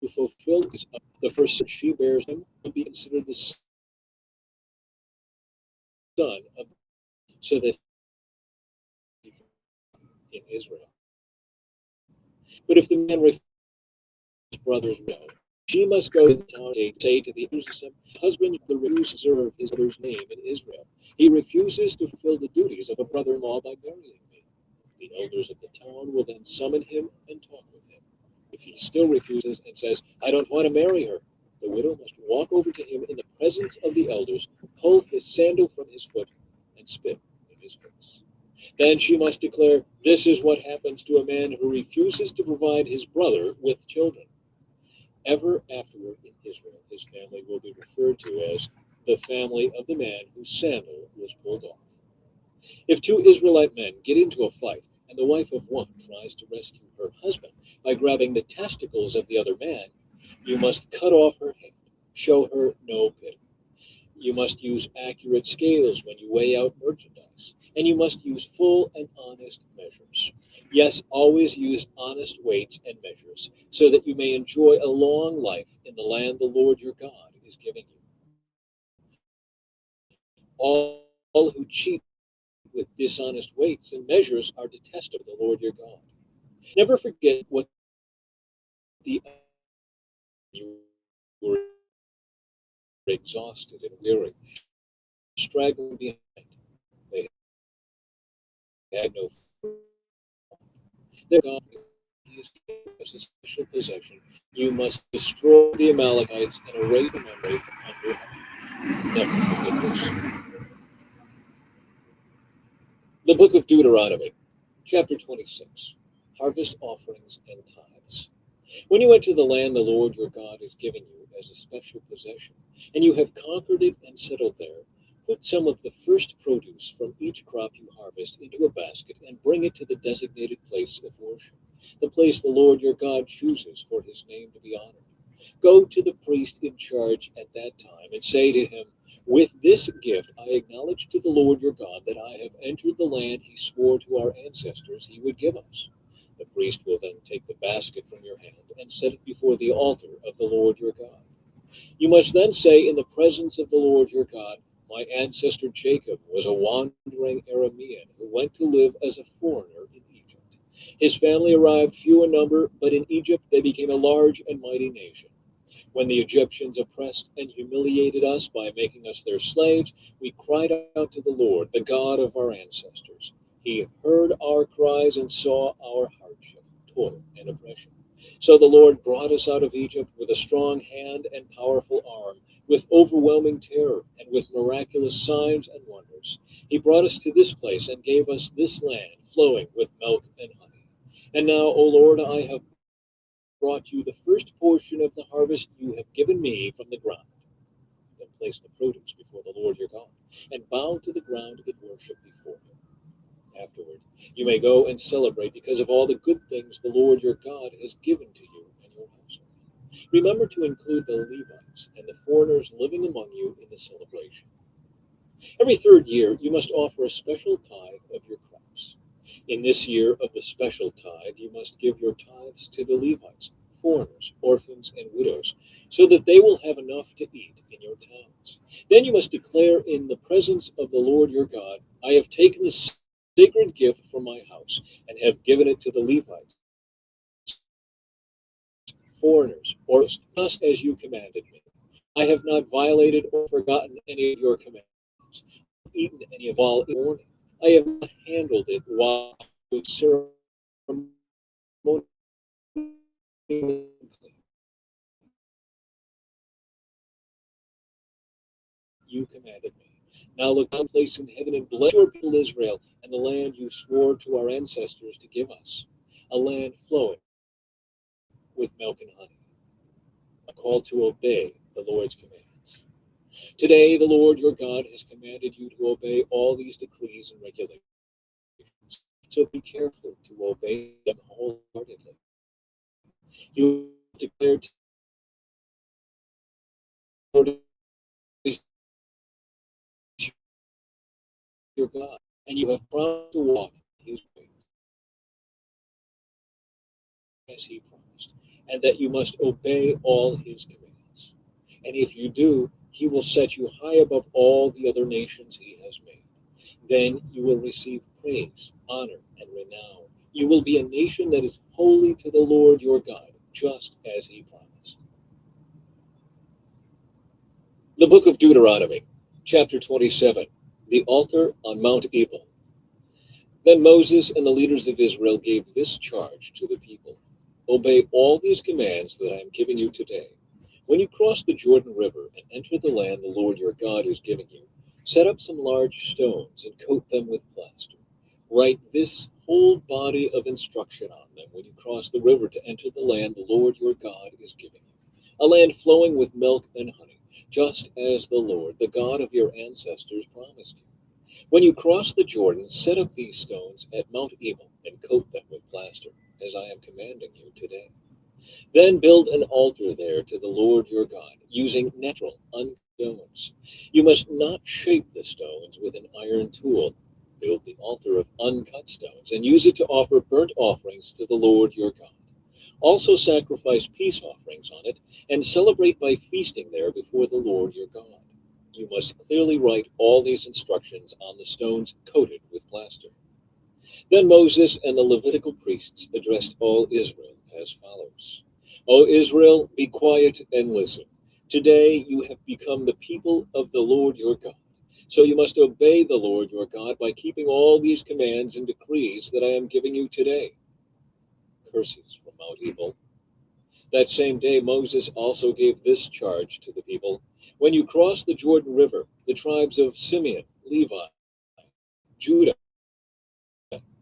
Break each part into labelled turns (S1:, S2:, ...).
S1: to fulfill the first son she bears him will be considered the son of, so that in Israel. But if the man refuses his brother's will, she must go to the town gate, say to the husband the refuse to observe his brother's name in Israel. He refuses to fulfill the duties of a brother-in-law by marrying me. The elders of the town will then summon him and talk with him. If he still refuses and says, I don't want to marry her, the widow must walk over to him in the presence of the elders, pull his sandal from his foot, and spit in his face. Then she must declare, this is what happens to a man who refuses to provide his brother with children. Ever afterward in Israel, his family will be referred to as the family of the man whose sandal was pulled off. If two Israelite men get into a fight, and the wife of one tries to rescue her husband by grabbing the testicles of the other man, you must cut off her hand. Show her no pity. You must use accurate scales when you weigh out merchandise, and you must use full and honest measures. Yes, always use honest weights and measures, so that you may enjoy a long life in the land the Lord your God is giving you. All who cheat with dishonest weights and measures are detestable to the Lord your God. Never forget what the you were exhausted and weary, straggling behind. They had no food. Their God is as a special possession. You must destroy the Amalekites and erase the memory from under heaven. Never forget this. The book of Deuteronomy, chapter 26, harvest offerings and tithes. When you enter the land the Lord your God has given you as a special possession, and you have conquered it and settled there, put some of the first produce from each crop you harvest into a basket and bring it to the designated place of worship, the place the Lord your God chooses for his name to be honored. Go to the priest in charge at that time and say to him, with this gift I acknowledge to the Lord your God that I have entered the land he swore to our ancestors he would give us. The priest will then take the basket from your hand and set it before the altar of the Lord your God. You must then say in the presence of the Lord your God, my ancestor Jacob was a wandering Aramean who went to live as a foreigner in Egypt. His family arrived few in number, but in Egypt they became a large and mighty nation. When the Egyptians oppressed and humiliated us by making us their slaves, we cried out to the Lord, the God of our ancestors. He heard our cries and saw our hardship, toil, and oppression. So the Lord brought us out of Egypt with a strong hand and powerful arm, with overwhelming terror, and with miraculous signs and wonders. He brought us to this place and gave us this land flowing with milk and honey. And now, O Lord, I have brought you the first portion of the harvest you have given me from the ground. Then place the produce before the Lord your God, and bow to the ground in worship before him. Afterward, you may go and celebrate because of all the good things the Lord your God has given to you and your household. Remember to include the Levites and the foreigners living among you in the celebration. Every third year, you must offer a special tithe of your crops. In this year of the special tithe, you must give your tithes to the Levites, foreigners, orphans, and widows, so that they will have enough to eat in your towns. Then you must declare in the presence of the Lord your God, I have taken the sacred gift from my house and have given it to the Levites, foreigners, or just as you commanded me. I have not violated or forgotten any of your commands, eaten any of all in the morning. I have not handled it while with ceremony you commanded me. Now look down place in heaven and bless your people Israel and the land you swore to our ancestors to give us, a land flowing with milk and honey. A call to obey the Lord's commands. Today the Lord your God has commanded you to obey all these decrees and regulations. So be careful to obey them wholeheartedly. You declared to your God, and you have promised to walk in his ways as he promised. and that you must obey all his commands. And if you do, he will set you high above all the other nations he has made. Then you will receive praise, honor, and renown. You will be a nation that is holy to the Lord your God, just as he promised. The book of Deuteronomy, chapter 27, the altar on Mount Ebal. Then Moses and the leaders of Israel gave this charge to the people: obey all these commands that I am giving you today. When you cross the Jordan River and enter the land the Lord your God is giving you, set up some large stones and coat them with plaster. Write this whole body of instruction on them when you cross the river to enter the land the Lord your God is giving you, a land flowing with milk and honey, just as the Lord, the God of your ancestors, promised you. When you cross the Jordan, set up these stones at Mount Ebal and coat them with plaster, as I am commanding you today. Then build an altar there to the Lord your God, using natural, uncut stones. You must not shape the stones with an iron tool. Build the altar of uncut stones and use it to offer burnt offerings to the Lord your God. Also sacrifice peace offerings on it and celebrate by feasting there before the Lord your God. You must clearly write all these instructions on the stones coated with plaster. Then Moses and the Levitical priests addressed all Israel as follows: O Israel, be quiet and listen. Today you have become the people of the Lord your God. So you must obey the Lord your God by keeping all these commands and decrees that I am giving you today. Curses from Mount Ebal. That same day Moses also gave this charge to the people: when you cross the Jordan River, the tribes of Simeon, Levi, Judah,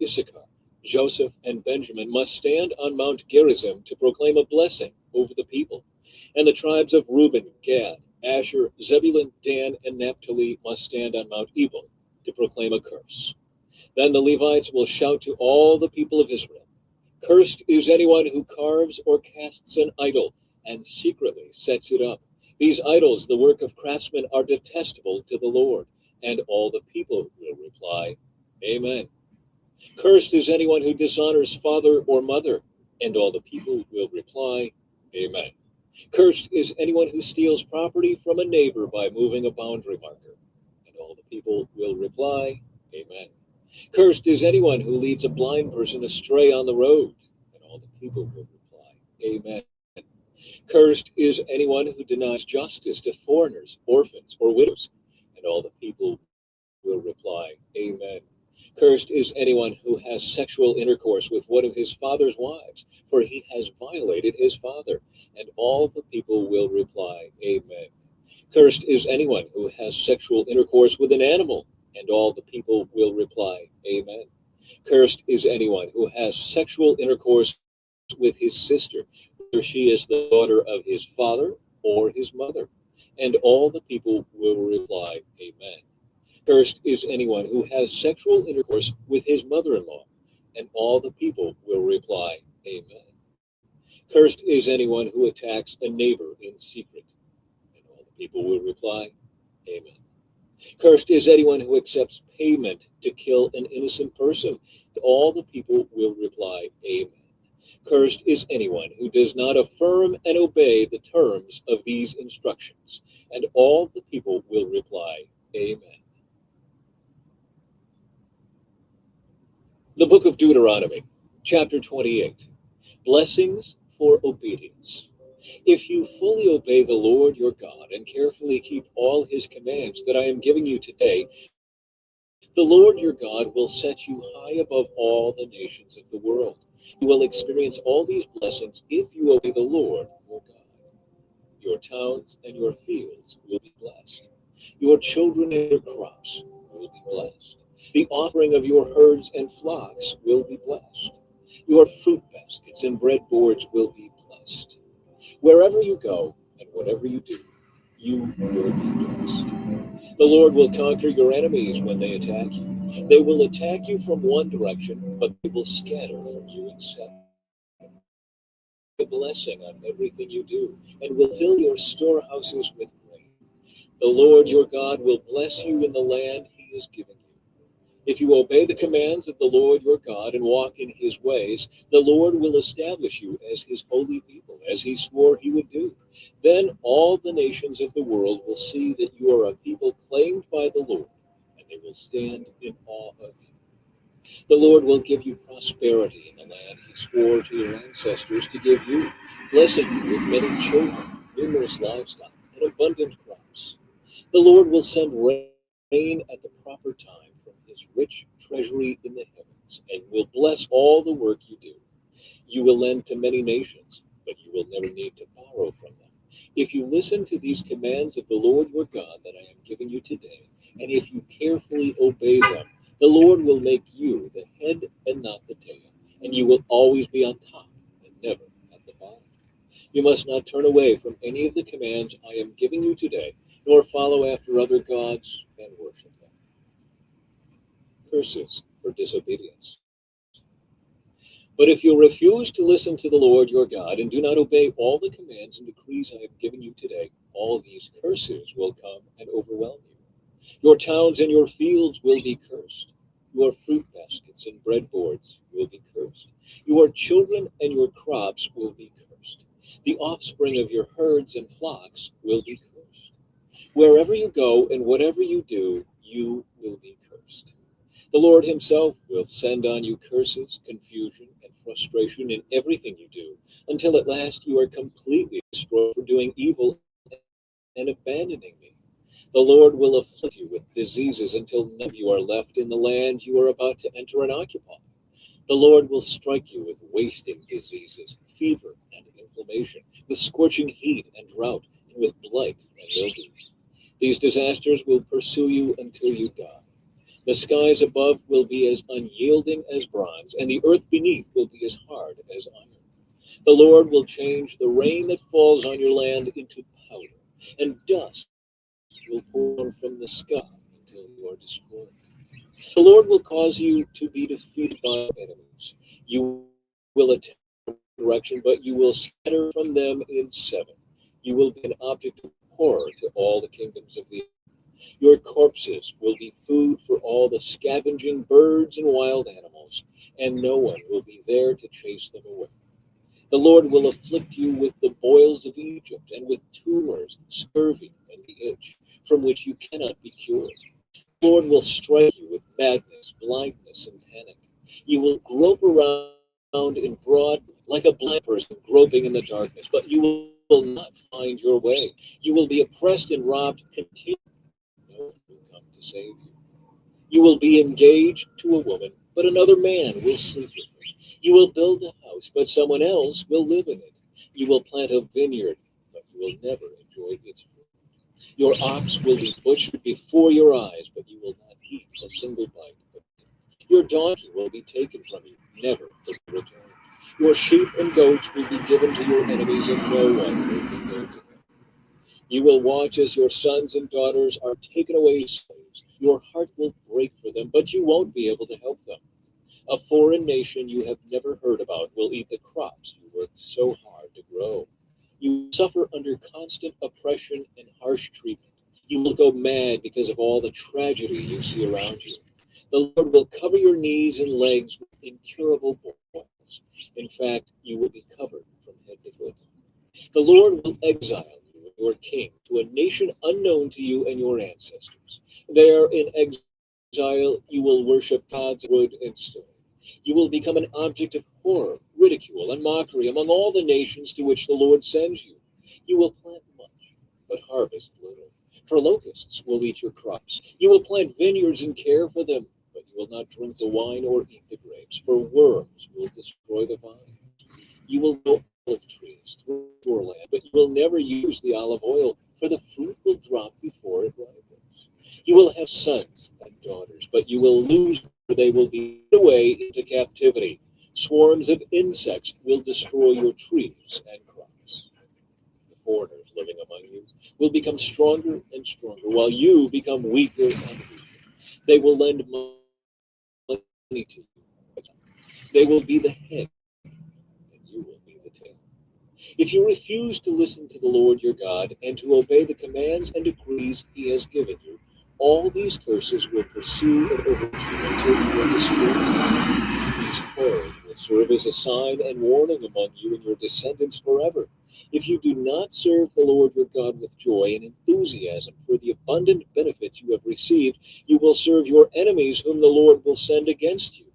S1: Issachar, Joseph, and Benjamin must stand on Mount Gerizim to proclaim a blessing over the people. And the tribes of Reuben, Gad, Asher, Zebulun, Dan, and Naphtali must stand on Mount Ebal to proclaim a curse. Then the Levites will shout to all the people of Israel: cursed is anyone who carves or casts an idol and secretly sets it up. These idols, the work of craftsmen, are detestable to the Lord. And all the people will reply, Amen. Cursed is anyone who dishonors father or mother. And all the people will reply, Amen. Cursed is anyone who steals property from a neighbor by moving a boundary marker. And all the people will reply, Amen. Cursed is anyone who leads a blind person astray on the road. And all the people will reply, Amen. Cursed is anyone who denies justice to foreigners, orphans, or widows. And all the people will reply, Amen. Cursed is anyone who has sexual intercourse with one of his father's wives, for he has violated his father. And all the people will reply, Amen. Cursed is anyone who has sexual intercourse with an animal. And all the people will reply, Amen. Cursed is anyone who has sexual intercourse with his sister, whether she is the daughter of his father or his mother. And all the people will reply, Amen. Cursed is anyone who has sexual intercourse with his mother-in-law. And all the people will reply, Amen. Cursed is anyone who attacks a neighbor in secret. And all the people will reply, Amen. Cursed is anyone who accepts payment to kill an innocent person. All the people will reply, Amen. Cursed is anyone who does not affirm and obey the terms of these instructions. And all the people will reply, Amen. The book of Deuteronomy, chapter 28. Blessings for obedience. If you fully obey the Lord your God and carefully keep all his commands that I am giving you today, the Lord your God will set you high above all the nations of the world. You will experience all these blessings if you obey the Lord your God. Your towns and your fields will be blessed. Your children and your crops will be blessed. The offering of your herds and flocks will be blessed. Your fruit baskets and breadboards will be blessed. Wherever you go and whatever you do, you will be blessed. The Lord will conquer your enemies when they attack you. They will attack you from one direction, but they will scatter from you in seven. A blessing on everything you do, and will fill your storehouses with grain. The Lord your God will bless you in the land he is giving you. If you obey the commands of the Lord your God and walk in his ways, the Lord will establish you as his holy people, as he swore he would do. Then all the nations of the world will see that you are a people claimed by the Lord, and they will stand in awe of you. The Lord will give you prosperity in the land he swore to your ancestors to give you, blessing you with many children, numerous livestock, and abundant crops. The Lord will send rain at the proper time from his rich treasury in the heavens, and will bless all the work you do. You will lend to many nations, but you will never need to borrow from them. If you listen to these commands of the Lord your God that I am giving you today, and if you carefully obey them, the Lord will make you the head and not the tail, and you will always be on top and never at the bottom. You must not turn away from any of the commands I am giving you today, nor follow after other gods and worship them. Curses for disobedience. But if you refuse to listen to the Lord your God and do not obey all the commands and decrees I have given you today, all these curses will come and overwhelm you. Your towns and your fields will be cursed. Your fruit baskets and breadboards will be cursed. Your children and your crops will be cursed. The offspring of your herds and flocks will be cursed. Wherever you go and whatever you do, you will be cursed. The Lord himself will send on you curses, confusion, and frustration in everything you do, until at last you are completely destroyed for doing evil and abandoning me. The Lord will afflict you with diseases until none of you are left in the land you are about to enter and occupy. The Lord will strike you with wasting diseases, fever and inflammation, with scorching heat and drought, and with blight and mildew. These disasters will pursue you until you die. The skies above will be as unyielding as bronze, and the earth beneath will be as hard as iron. The Lord will change the rain that falls on your land into powder, and dust will pour from the sky until you are destroyed. The Lord will cause you to be defeated by enemies. You will attack from one direction, but you will scatter from them in seven. You will be an object of horror to all the kingdoms of the earth. Your corpses will be food for all the scavenging birds and wild animals, and no one will be there to chase them away. The Lord will afflict you with the boils of Egypt, and with tumors, scurvy, and the itch, from which you cannot be cured. The Lord will strike you with madness, blindness, and panic. You will grope around in broad, like a blind person groping in the darkness, but you will not find your way. You will be oppressed and robbed continually. No one will come to save you. You will be engaged to a woman, but another man will sleep with her. You will build a house, but someone else will live in it. You will plant a vineyard, but you will never enjoy its fruit. Your ox will be butchered before your eyes, but you will not eat a single bite of it. Your donkey will be taken from you, never to be returned. Your sheep and goats will be given to your enemies, and no one will be there to them. You will watch as your sons and daughters are taken away as slaves. Your heart will break for them, but you won't be able to help them. A foreign nation you have never heard about will eat the crops you worked so hard to grow. You will suffer under constant oppression and harsh treatment. You will go mad because of all the tragedy you see around you. The Lord will cover your knees and legs with incurable boils. In fact, you will be covered from head to foot. The Lord will exile you and your king to a nation unknown to you and your ancestors. There in exile you will worship gods of wood and stone. You will become an object of horror, ridicule, and mockery among all the nations to which the Lord sends you. You will plant much, but harvest little, for locusts will eat your crops. You will plant vineyards and care for them, but you will not drink the wine or eat the grapes, for worms will destroy the vine. You will grow olive trees through your land, but you will never use the olive oil, for the fruit will drop before it ripens. You will have sons and daughters, but you will lose them, for they will be led away into captivity. Swarms of insects will destroy your trees and crops. The foreigners living among you will become stronger and stronger, while you become weaker and weaker. They will lend money to you. They will be the head, and you will be the tail. If you refuse to listen to the Lord your God and to obey the commands and decrees he has given you, all these curses will pursue and overtake you until you are destroyed. These horrors will serve as a sign and warning among you and your descendants forever. If you do not serve the Lord your God with joy and enthusiasm for the abundant benefits you have received, you will serve your enemies whom the Lord will send against you.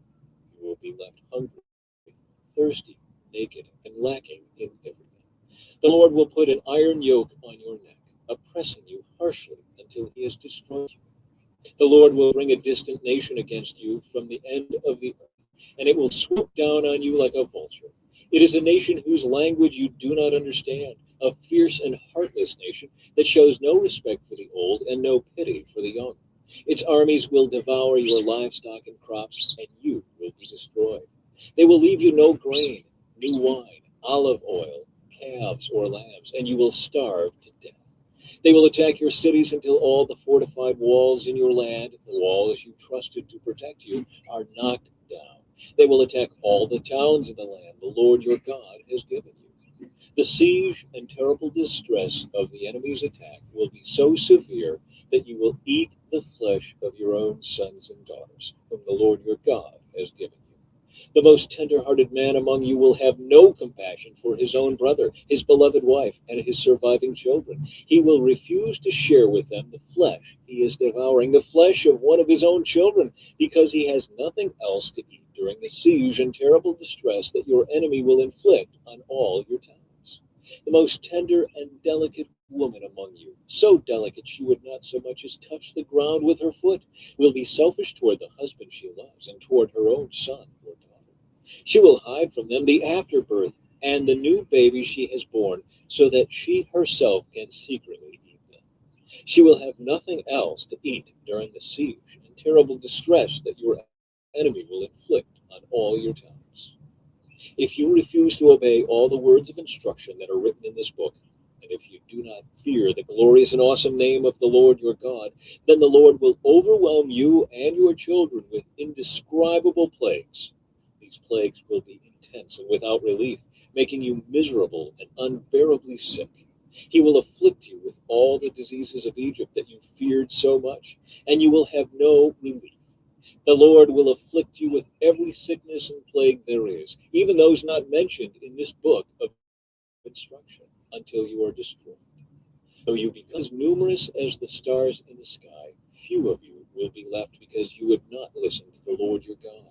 S1: You will be left hungry, thirsty, naked, and lacking in everything. The Lord will put an iron yoke on your neck, oppressing you harshly until he has destroyed you. The Lord will bring a distant nation against you from the end of the earth, and it will swoop down on you like a vulture. It is a nation whose language you do not understand, a fierce and heartless nation that shows no respect for the old and no pity for the young. Its armies will devour your livestock and crops, and you will be destroyed. They will leave you no grain, new wine, olive oil, calves, or lambs, and you will starve to death. They will attack your cities until all the fortified walls in your land, the walls you trusted to protect you, are knocked down. They will attack all the towns in the land the Lord your God has given you. The siege and terrible distress of the enemy's attack will be so severe that you will eat the flesh of your own sons and daughters, whom the Lord your God has given you. The most tender-hearted man among you will have no compassion for his own brother, his beloved wife, and his surviving children. He will refuse to share with them the flesh he is devouring, the flesh of one of his own children, because he has nothing else to eat during the siege and terrible distress that your enemy will inflict on all your towns. The most tender and delicate woman among you, so delicate she would not so much as touch the ground with her foot, will be selfish toward the husband she loves and toward her own son or daughter. She will hide from them the afterbirth and the new baby she has born, so that she herself can secretly eat them. She will have nothing else to eat during the siege and terrible distress that your enemy will inflict on all your towns. If you refuse to obey all the words of instruction that are written in this book, and if you do not fear the glorious and awesome name of the Lord your God, then the Lord will overwhelm you and your children with indescribable plagues. These plagues will be intense and without relief, making you miserable and unbearably sick. He will afflict you with all the diseases of Egypt that you feared so much, and you will have no relief. The Lord will afflict you with every sickness and plague there is, even those not mentioned in this book of instruction, until you are destroyed. Though you become as numerous as the stars in the sky, few of you will be left because you would not listen to the Lord your God.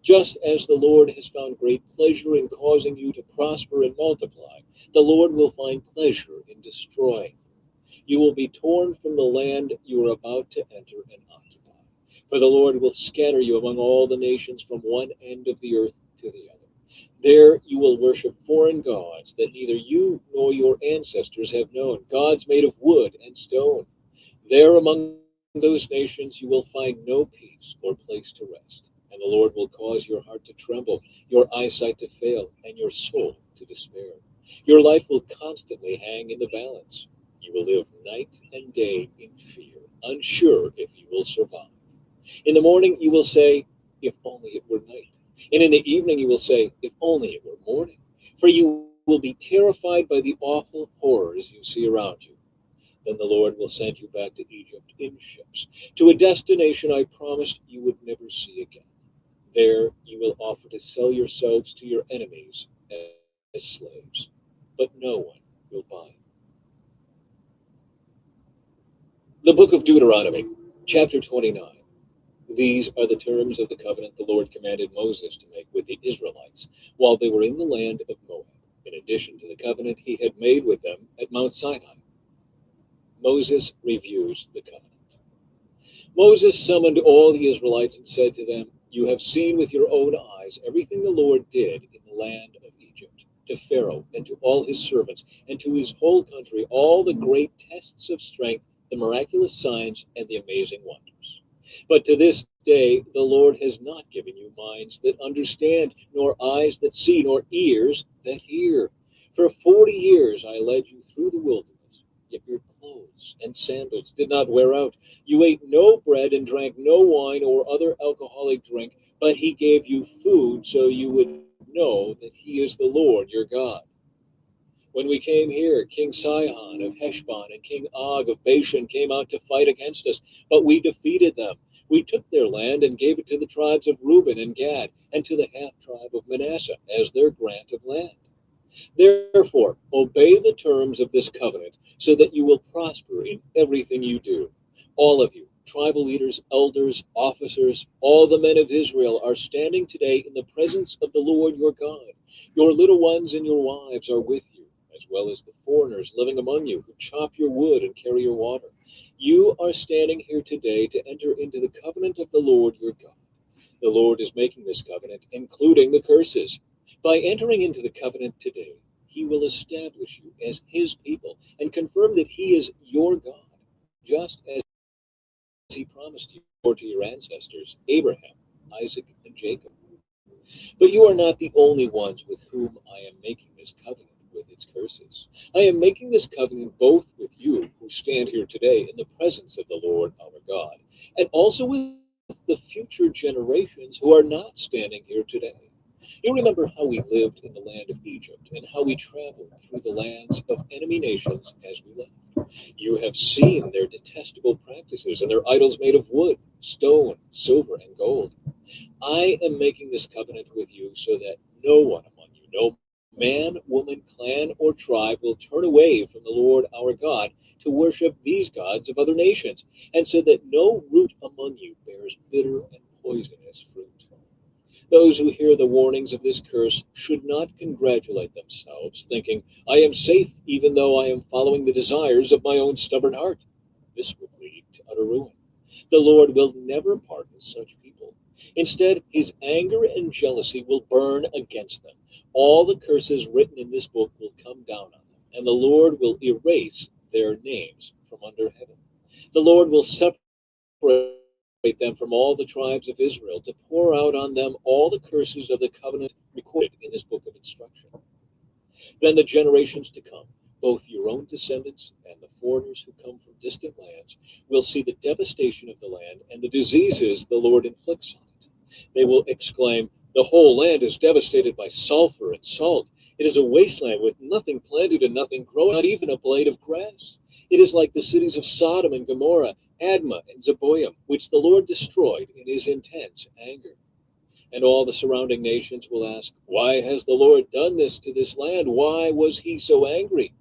S1: Just as the Lord has found great pleasure in causing you to prosper and multiply, the Lord will find pleasure in destroying you. You will be torn from the land you are about to enter and occupy. For the Lord will scatter you among all the nations from one end of the earth to the other. There you will worship foreign gods that neither you nor your ancestors have known, gods made of wood and stone. There among those nations you will find no peace or place to rest. And the Lord will cause your heart to tremble, your eyesight to fail, and your soul to despair. Your life will constantly hang in the balance. You will live night and day in fear, unsure if you will survive. In the morning you will say, if only it were night. And in the evening you will say, if only it were morning. For you will be terrified by the awful horrors you see around you. Then the Lord will send you back to Egypt in ships, to a destination I promised you would never see again. There you will offer to sell yourselves to your enemies as slaves, but no one will buy you. The book of Deuteronomy, chapter 29. These are the terms of the covenant the Lord commanded Moses to make with the Israelites while they were in the land of Moab, in addition to the covenant he had made with them at Mount Sinai. Moses reviews the covenant. Moses summoned all the Israelites and said to them, you have seen with your own eyes everything the Lord did in the land of Egypt, to Pharaoh and to all his servants, and to his whole country, all the great tests of strength, the miraculous signs, and the amazing wonders. But to this day the Lord has not given you minds that understand, nor eyes that see, nor ears that hear. For 40 years I led you through the wilderness, yet your clothes and sandals did not wear out. You ate no bread and drank no wine or other alcoholic drink, but he gave you food so you would know that he is the Lord your God. When we came here, King Sihon of Heshbon and King Og of Bashan came out to fight against us, but we defeated them. We took their land and gave it to the tribes of Reuben and Gad, and to the half-tribe of Manasseh as their grant of land. Therefore, obey the terms of this covenant, so that you will prosper in everything you do. All of you, tribal leaders, elders, officers, all the men of Israel are standing today in the presence of the Lord your God. Your little ones and your wives are with you, as well as the foreigners living among you who chop your wood and carry your water. You are standing here today to enter into the covenant of the Lord your God. The Lord is making this covenant, including the curses. By entering into the covenant today, he will establish you as his people and confirm that he is your God, just as he promised you or to your ancestors, Abraham, Isaac, and Jacob. But you are not the only ones with whom I am making this covenant with its curses. I am making this covenant both with you who stand here today in the presence of the Lord our God, and also with the future generations who are not standing here today. You remember how we lived in the land of Egypt and how we traveled through the lands of enemy nations as we left. You have seen their detestable practices and their idols made of wood, stone, silver, and gold. I am making this covenant with you so that no one among you, no man, woman, clan, or tribe will turn away from the Lord our God to worship these gods of other nations, and so that no root among you bears bitter and poisonous fruit. Those who hear the warnings of this curse should not congratulate themselves, thinking, I am safe even though I am following the desires of my own stubborn heart. This would lead to utter ruin. The Lord will never pardon such people. Instead, his anger and jealousy will burn against them. All the curses written in this book will come down on them, and the Lord will erase their names from under heaven. The Lord will separate them from all the tribes of Israel to pour out on them all the curses of the covenant recorded in this book of instruction. Then the generations to come, both your own descendants and the foreigners who come from distant lands, will see the devastation of the land and the diseases the Lord inflicts on it. They will exclaim, the whole land is devastated by sulfur and salt. It is a wasteland with nothing planted and nothing growing, not even a blade of grass. It is like the cities of Sodom and Gomorrah, Admah and Zeboim, which the Lord destroyed in his intense anger. And all the surrounding nations will ask, why has the Lord done this to this land? Why was he so angry?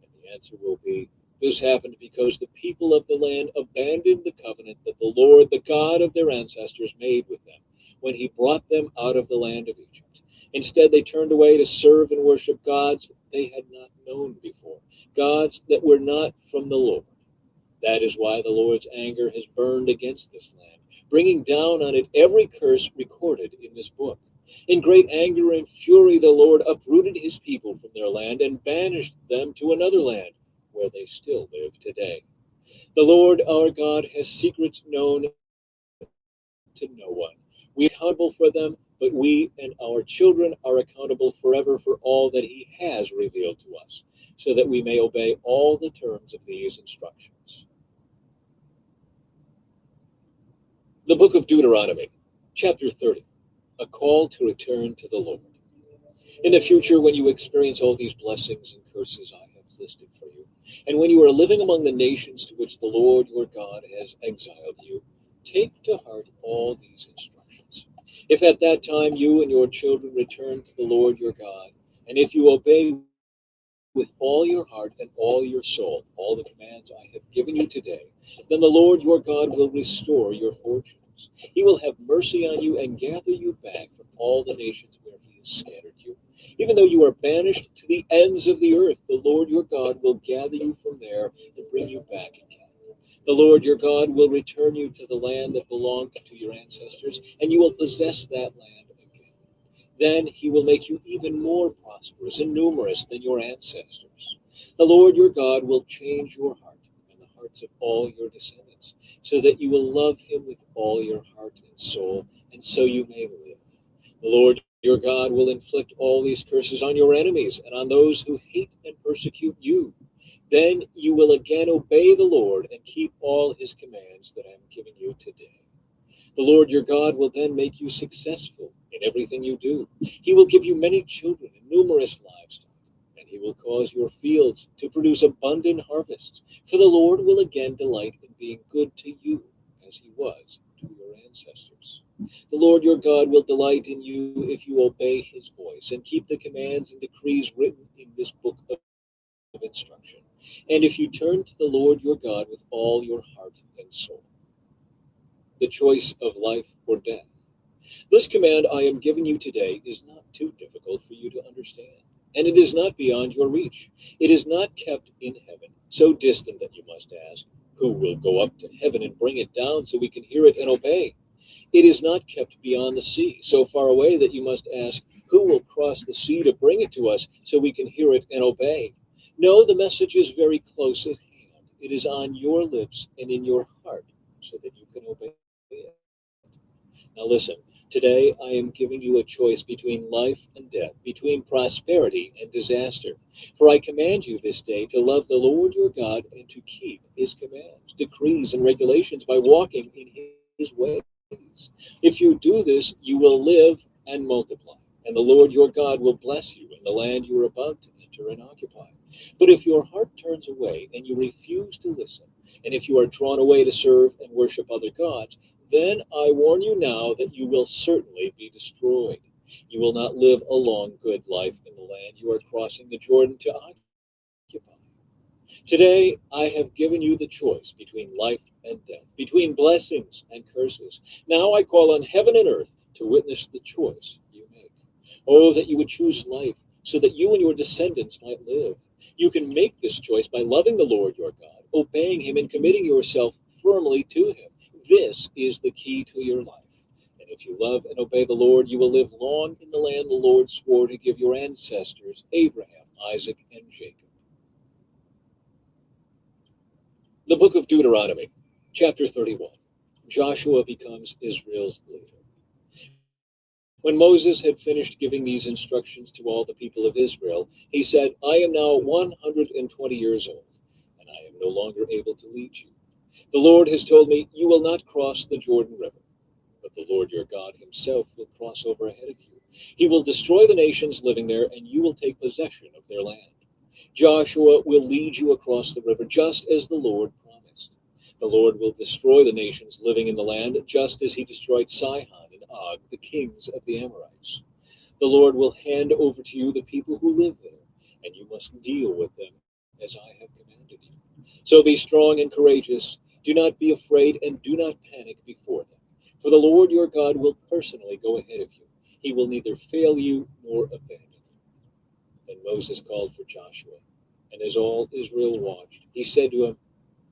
S1: And the answer will be, this happened because the people of the land abandoned the covenant that the Lord, the God of their ancestors, made with them when he brought them out of the land of Egypt. Instead, they turned away to serve and worship gods they had not known before, gods that were not from the Lord. That is why the Lord's anger has burned against this land, bringing down on it every curse recorded in this book. In great anger and fury, the Lord uprooted his people from their land and banished them to another land, where they still live today. The Lord our God has secrets known to no one. We are accountable for them, but we and our children are accountable forever for all that he has revealed to us, so that we may obey all the terms of these instructions. The book of Deuteronomy, chapter 30, a call to return to the Lord. In the future, when you experience all these blessings and curses I have listed for you, and when you are living among the nations to which the Lord your God has exiled you, take to heart all these instructions. If at that time you and your children return to the Lord your God, and if you obey with all your heart and all your soul all the commands I have given you today, then the Lord your God will restore your fortunes. He will have mercy on you and gather you back from all the nations where he has scattered you. Even though you are banished to the ends of the earth, the Lord your God will gather you from there and bring you back again. The Lord your God will return you to the land that belonged to your ancestors, and you will possess that land again. Then he will make you even more prosperous and numerous than your ancestors. The Lord your God will change your heart and the hearts of all your descendants, so that you will love him with all your heart and soul, and so you may live. The Lord your God will inflict all these curses on your enemies and on those who hate and persecute you. Then you will again obey the Lord and keep all his commands that I am giving you today. The Lord your God will then make you successful in everything you do. He will give you many children and numerous livestock, and he he will cause your fields to produce abundant harvests, for the Lord will again delight in being good to you, as he was to your ancestors. The Lord your God will delight in you if you obey his voice and keep the commands and decrees written in this book of instruction, and if you turn to the Lord your God with all your heart and soul. The choice of life or death. This command I am giving you today is not too difficult for you to understand, and it is not beyond your reach. It is not kept in heaven, so distant that you must ask, who will go up to heaven and bring it down so we can hear it and obey? It is not kept beyond the sea, so far away that you must ask, who will cross the sea to bring it to us so we can hear it and obey? No, the message is very close at hand. It is on your lips and in your heart so that you can obey it. Now listen, today I am giving you a choice between life and death, between prosperity and disaster. For I command you this day to love the Lord your God and to keep his commands, decrees, and regulations by walking in his ways. If you do this, you will live and multiply, and the Lord your God will bless you in the land you are about to enter and occupy. But if your heart turns away and you refuse to listen, and if you are drawn away to serve and worship other gods, then I warn you now that you will certainly be destroyed. You will not live a long, good life in the land you are crossing the Jordan to occupy. Today, I have given you the choice between life and death, between blessings and curses. Now I call on heaven and earth to witness the choice you make. Oh, that you would choose life, so that you and your descendants might live. You can make this choice by loving the Lord your God, obeying him, and committing yourself firmly to him. This is the key to your life. And if you love and obey the Lord, you will live long in the land the Lord swore to give your ancestors, Abraham, Isaac, and Jacob. The book of Deuteronomy, chapter 31. Joshua becomes Israel's leader. When Moses had finished giving these instructions to all the people of Israel, he said, I am now 120 years old, and I am no longer able to lead you. The Lord has told me, you will not cross the Jordan River, but the Lord your God himself will cross over ahead of you. He will destroy the nations living there, and you will take possession of their land. Joshua will lead you across the river, just as the Lord promised. The Lord will destroy the nations living in the land, just as he destroyed Sihon and Og, the kings of the Amorites. The Lord will hand over to you the people who live there, and you must deal with them as I have commanded you. So be strong and courageous. Do not be afraid, and do not panic before them. For the Lord your God will personally go ahead of you. He will neither fail you nor abandon you. Then Moses called for Joshua, and as all Israel watched, he said to him,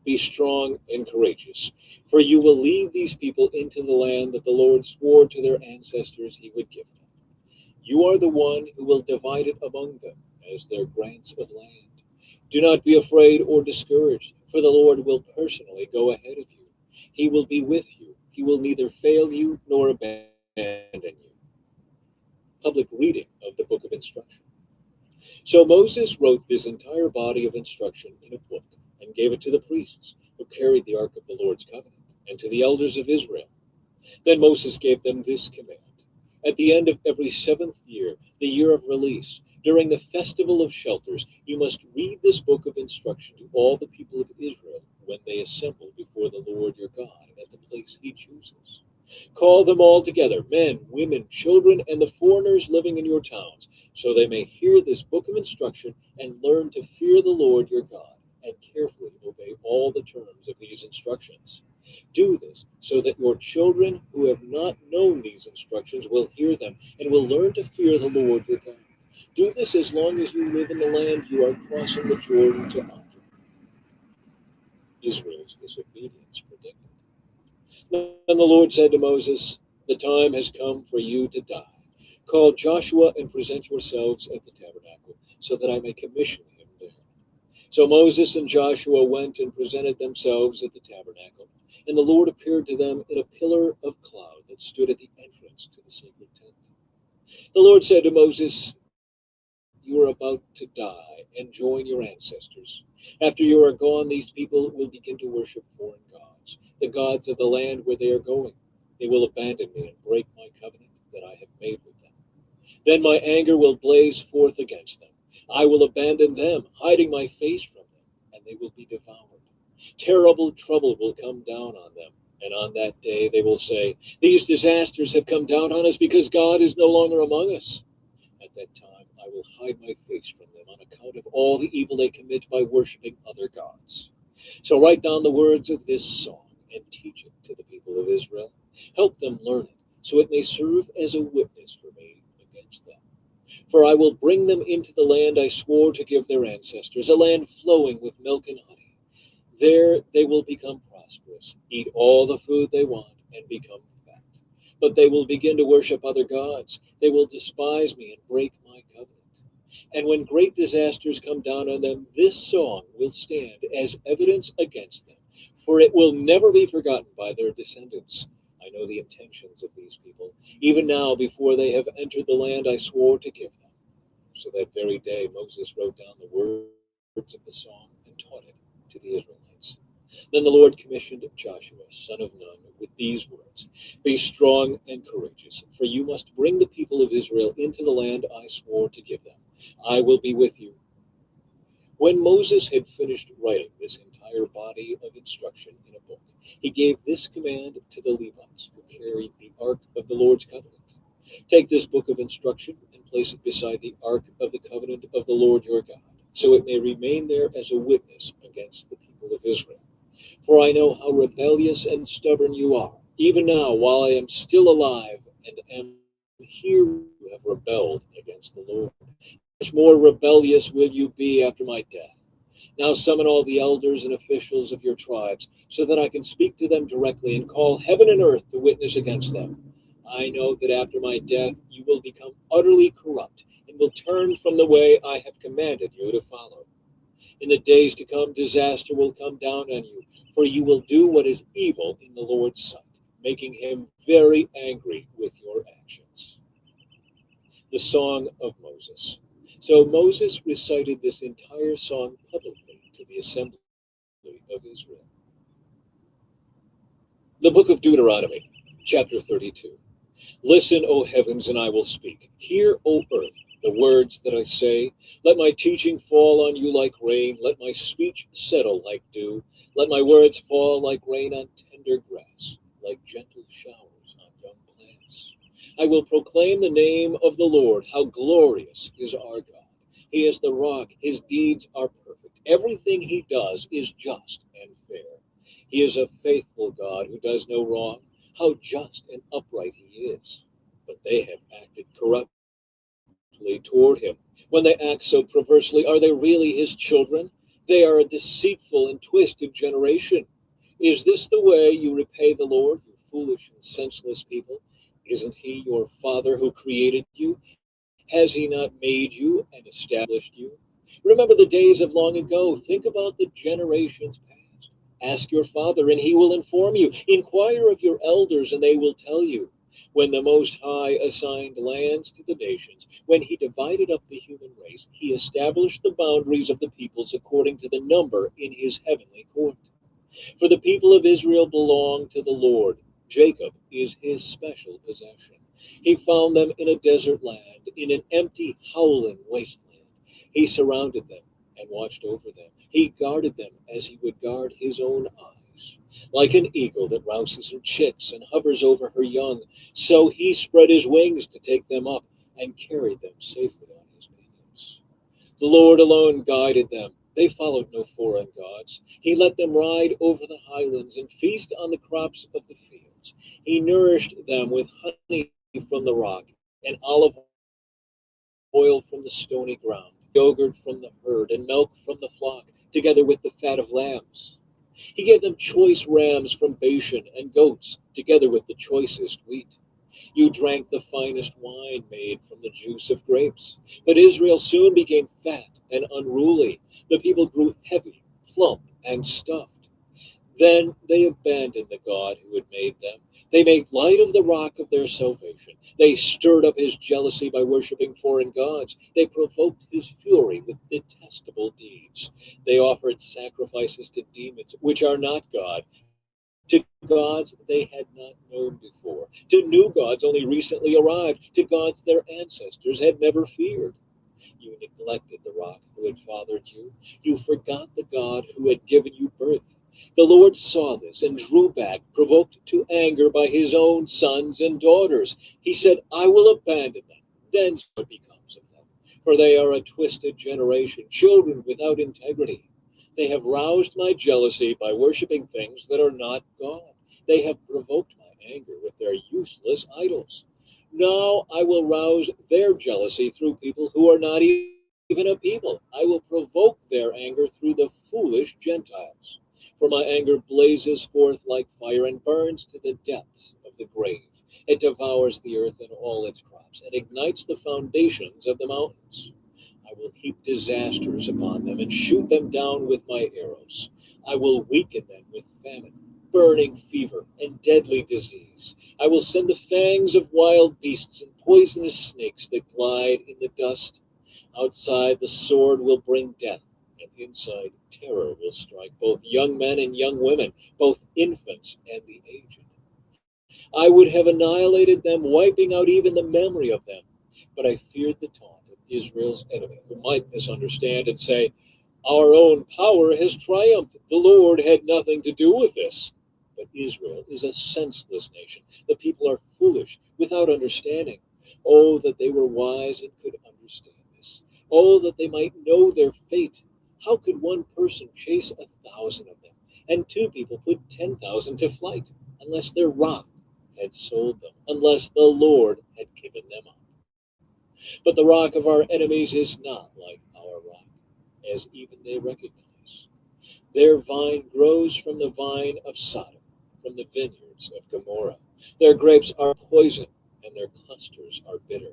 S1: be strong and courageous, for you will lead these people into the land that the Lord swore to their ancestors he would give them. You are the one who will divide it among them as their grants of land. Do not be afraid or discouraged, for the Lord will personally go ahead of you. He will be with you. He will neither fail you nor abandon you. Public reading of the book of instruction. So Moses wrote this entire body of instruction in a book and gave it to the priests who carried the ark of the Lord's covenant, and to the elders of Israel. Then Moses gave them this command. At the end of every 7th year, the year of release, during the festival of shelters, you must read this book of instruction to all the people of Israel when they assemble before the Lord your God at the place he chooses. Call them all together, men, women, children, and the foreigners living in your towns, so they may hear this book of instruction and learn to fear the Lord your God and carefully obey all the terms of these instructions. Do this so that your children who have not known these instructions will hear them and will learn to fear the Lord your God. Do this as long as you live in the land you are crossing the Jordan to occupy. Israel's disobedience predicted. Then the Lord said to Moses, the time has come for you to die. Call Joshua and present yourselves at the tabernacle, so that I may commission him there. So Moses and Joshua went and presented themselves at the tabernacle, and the Lord appeared to them in a pillar of cloud that stood at the entrance to the sacred tent. The Lord said to Moses, you are about to die and join your ancestors. After you are gone, these people will begin to worship foreign gods, the gods of the land where they are going. They will abandon me and break my covenant that I have made with them. Then my anger will blaze forth against them. I will abandon them, hiding my face from them, and they will be devoured. Terrible trouble will come down on them, and on that day they will say, these disasters have come down on us because God is no longer among us. At that time I will hide my face from them on account of all the evil they commit by worshiping other gods. So write down the words of this song and teach it to the people of Israel. Help them learn it, so it may serve as a witness for me against them. For I will bring them into the land I swore to give their ancestors, a land flowing with milk and honey. There they will become prosperous, eat all the food they want, and become fat. But they will begin to worship other gods. They will despise me and break my covenant. And when great disasters come down on them, this song will stand as evidence against them, for it will never be forgotten by their descendants. I know the intentions of these people, even now before they have entered the land I swore to give them. So that very day Moses wrote down the words of the song and taught it to the Israelites. Then the Lord commissioned Joshua, son of Nun, with these words, be strong and courageous, for you must bring the people of Israel into the land I swore to give them. I will be with you. When Moses had finished writing this entire body of instruction in a book, he gave this command to the Levites who carried the ark of the Lord's covenant. Take this book of instruction and place it beside the ark of the covenant of the Lord your God, so it may remain there as a witness against the people of Israel. For I know how rebellious and stubborn you are. Even now, while I am still alive and am here, you have rebelled against the Lord. Much more rebellious will you be after my death. Now summon all the elders and officials of your tribes, so that I can speak to them directly and call heaven and earth to witness against them. I know that after my death you will become utterly corrupt and will turn from the way I have commanded you to follow. In the days to come, disaster will come down on you, for you will do what is evil in the Lord's sight, making him very angry with your actions. The Song of Moses. So Moses recited this entire song publicly to the assembly of Israel. The book of Deuteronomy, chapter 32. Listen, O heavens, and I will speak. Hear, O earth, the words that I say. Let my teaching fall on you like rain. Let my speech settle like dew. Let my words fall like rain on tender grass, like gentle showers on young plants. I will proclaim the name of the Lord. How glorious is our God. He is the rock. His deeds are perfect. Everything he does is just and fair. He is a faithful God who does no wrong. How just and upright he is. But they have acted corruptly toward him. When they act so perversely, are they really his children? They are a deceitful and twisted generation. Is this the way you repay the Lord, you foolish and senseless people? Isn't he your Father who created you? Has he not made you and established you? Remember the days of long ago. Think about the generations past. Ask your father, and he will inform you. Inquire of your elders, and they will tell you. When the Most High assigned lands to the nations, when he divided up the human race, he established the boundaries of the peoples according to the number in his heavenly court. For the people of Israel belong to the Lord. Jacob is his special possession. He found them in a desert land, in an empty, howling wasteland. He surrounded them and watched over them. He guarded them as he would guard his own eyes. Like an eagle that rouses her chicks and hovers over her young, so he spread his wings to take them up and carried them safely on his pinions. The Lord alone guided them. They followed no foreign gods. He let them ride over the highlands and feast on the crops of the fields. He nourished them with honey from the rock and olive oil from the stony ground, yogurt from the herd, and milk from the flock, together with the fat of lambs. He gave them choice rams from Bashan and goats, together with the choicest wheat. You drank the finest wine made from the juice of grapes. But Israel soon became fat and unruly. The people grew heavy, plump, and stuffed. Then they abandoned the God who had made them. They made light of the rock of their salvation. They stirred up his jealousy by worshiping foreign gods. They provoked his fury with detestable deeds. They offered sacrifices to demons, which are not God, to gods they had not known before, to new gods only recently arrived, to gods their ancestors had never feared. You neglected the rock who had fathered you. You forgot the God who had given you birth. The Lord saw this and drew back, provoked to anger by his own sons and daughters. He said, I will abandon them. Then what becomes of them? For they are a twisted generation, children without integrity. They have roused my jealousy by worshiping things that are not God. They have provoked my anger with their useless idols. Now I will rouse their jealousy through people who are not even a people. I will provoke their anger through the foolish Gentiles. For my anger blazes forth like fire and burns to the depths of the grave. It devours the earth and all its crops, and ignites the foundations of the mountains. I will heap disasters upon them and shoot them down with my arrows. I will weaken them with famine, burning fever, and deadly disease. I will send the fangs of wild beasts and poisonous snakes that glide in the dust. Outside the sword will bring death, and inside terror will strike both young men and young women, both infants and the aged. I would have annihilated them, wiping out even the memory of them. But I feared the taunt of Israel's enemy, who might misunderstand and say, our own power has triumphed. The Lord had nothing to do with this. But Israel is a senseless nation. The people are foolish, without understanding. Oh, that they were wise and could understand this. Oh, that they might know their fate. How could one person chase 1,000 of them, and two people put 10,000 to flight, unless their rock had sold them, unless the Lord had given them up? But the rock of our enemies is not like our rock, as even they recognize. Their vine grows from the vine of Sodom, from the vineyards of Gomorrah. Their grapes are poison, and their clusters are bitter.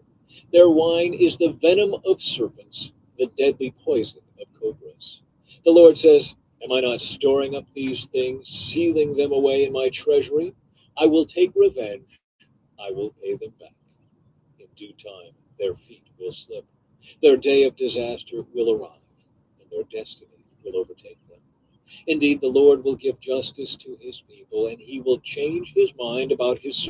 S1: Their wine is the venom of serpents, the deadly poison of cobras. The Lord says, am I not storing up these things, sealing them away in my treasury? I will take revenge. I will pay them back. In due time, their feet will slip. Their day of disaster will arrive, and their destiny will overtake them. Indeed, the Lord will give justice to his people, and he will change his mind about his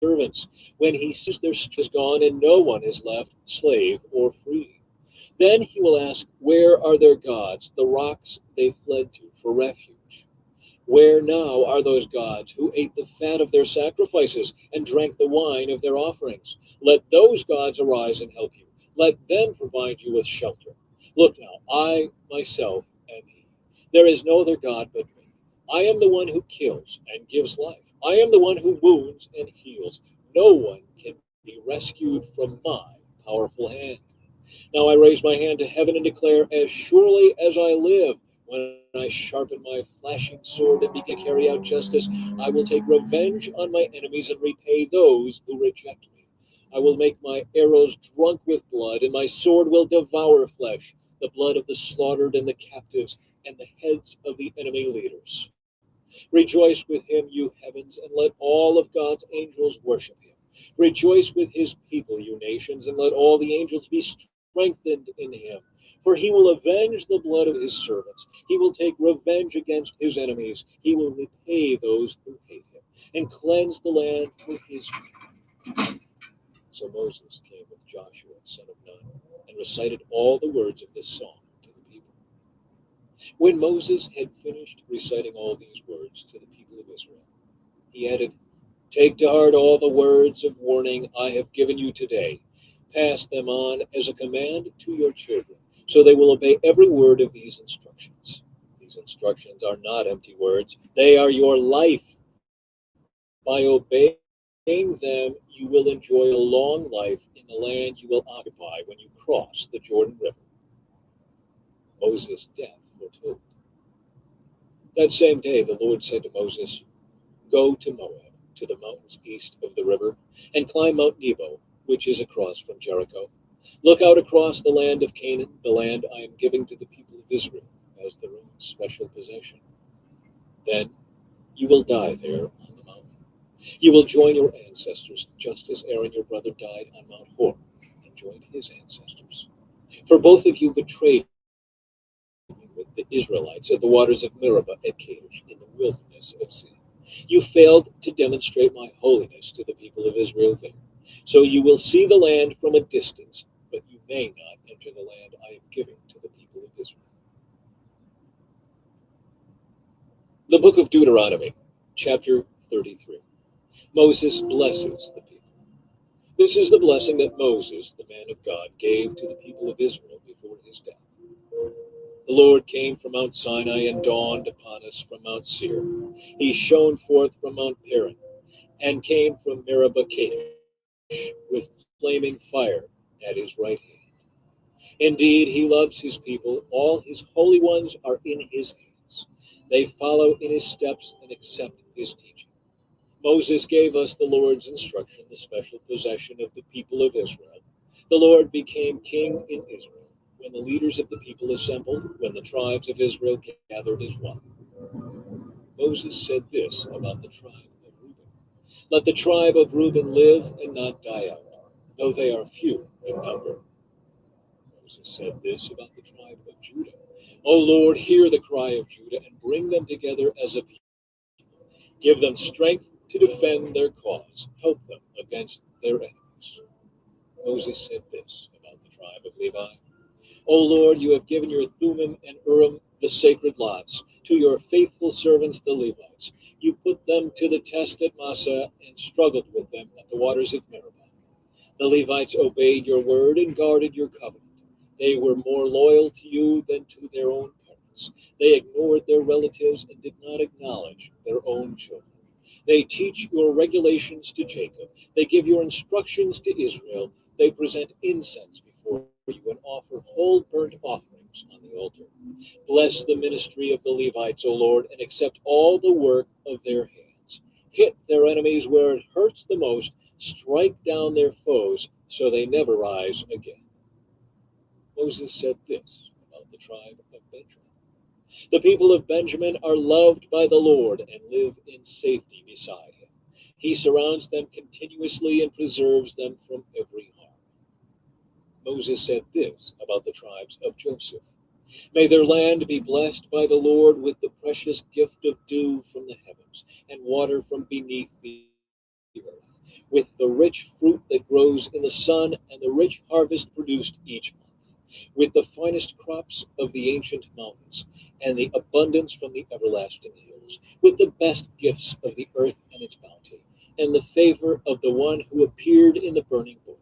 S1: servants when he sees their strength is gone and no one is left, slave or free. Then he will ask, where are their gods, the rocks they fled to for refuge? Where now are those gods who ate the fat of their sacrifices and drank the wine of their offerings? Let those gods arise and help you. Let them provide you with shelter. Look now, I myself am he. There is no other God but me. I am the one who kills and gives life. I am the one who wounds and heals. No one can be rescued from my powerful hand. Now I raise my hand to heaven and declare, as surely as I live, when I sharpen my flashing sword and begin to carry out justice, I will take revenge on my enemies and repay those who reject me. I will make my arrows drunk with blood, and my sword will devour flesh, the blood of the slaughtered and the captives, and the heads of the enemy leaders. Rejoice with him, you heavens, and let all of God's angels worship him. Rejoice with his people, you nations, and let all the angels be strengthened in him. For he will avenge the blood of his servants. He will take revenge against his enemies. He will repay those who hate him, and cleanse the land for his people. So Moses came with Joshua, son of Nun, and recited all the words of this song to the people. When Moses had finished reciting all these words to the people of Israel, he added, take to heart all the words of warning I have given you today. Pass them on as a command to your children, so they will obey every word of these instructions. These instructions are not empty words. They are your life. By obeying them, you will enjoy a long life in the land you will occupy when you cross the Jordan River. Moses' death foretold. That same day, the Lord said to Moses, go to Moab, to the mountains east of the river, and climb Mount Nebo, which is across from Jericho. Look out across the land of Canaan, the land I am giving to the people of Israel as their own special possession. Then you will die there on the mountain. You will join your ancestors, just as Aaron your brother died on Mount Hor and joined his ancestors. For both of you betrayed me with the Israelites at the waters of Meribah at Kadesh in the wilderness of Zin. You failed to demonstrate my holiness to the people of Israel there. So you will see the land from a distance, but you may not enter the land I am giving to the people of Israel. The book of Deuteronomy, chapter 33. Moses blesses the people. This is the blessing that Moses, the man of God, gave to the people of Israel before his death. The Lord came from Mount Sinai and dawned upon us from Mount Seir. He shone forth from Mount Paran and came from Meribah Kadesh with flaming fire at his right hand. Indeed, he loves his people. All his holy ones are in his hands. They follow in his steps and accept his teaching. Moses gave us the Lord's instruction, the special possession of the people of Israel. The Lord became king in Israel when the leaders of the people assembled, when the tribes of Israel gathered as one. Moses said this about the tribe of Reuben. Let the tribe of Reuben live and not die out, though they are few in number. Moses said this about the tribe of Judah. O Lord, hear the cry of Judah and bring them together as a people. Give them strength to defend their cause. Help them against their enemies. Moses said this about the tribe of Levi. O Lord, you have given your Thummim and Urim, the sacred lots, to your faithful servants, the Levites. You put them to the test at Massah and struggled with them at the waters of Meribah. The Levites obeyed your word and guarded your covenant. They were more loyal to you than to their own parents. They ignored their relatives and did not acknowledge their own children. They teach your regulations to Jacob. They give your instructions to Israel. They present incense before you and offer whole burnt offerings on the altar. Bless the ministry of the Levites, O Lord, and accept all the work of their hands. Hit their enemies where it hurts the most. Strike down their foes so they never rise again. Moses said this about the tribe of Benjamin. The people of Benjamin are loved by the Lord and live in safety beside him. He surrounds them continuously and preserves them from every harm. Moses said this about the tribes of Joseph. May their land be blessed by the Lord with the precious gift of dew from the heavens and water from beneath the earth, with the rich fruit that grows in the sun and the rich harvest produced each month, with the finest crops of the ancient mountains and the abundance from the everlasting hills, with the best gifts of the earth and its bounty, and the favor of the one who appeared in the burning bush.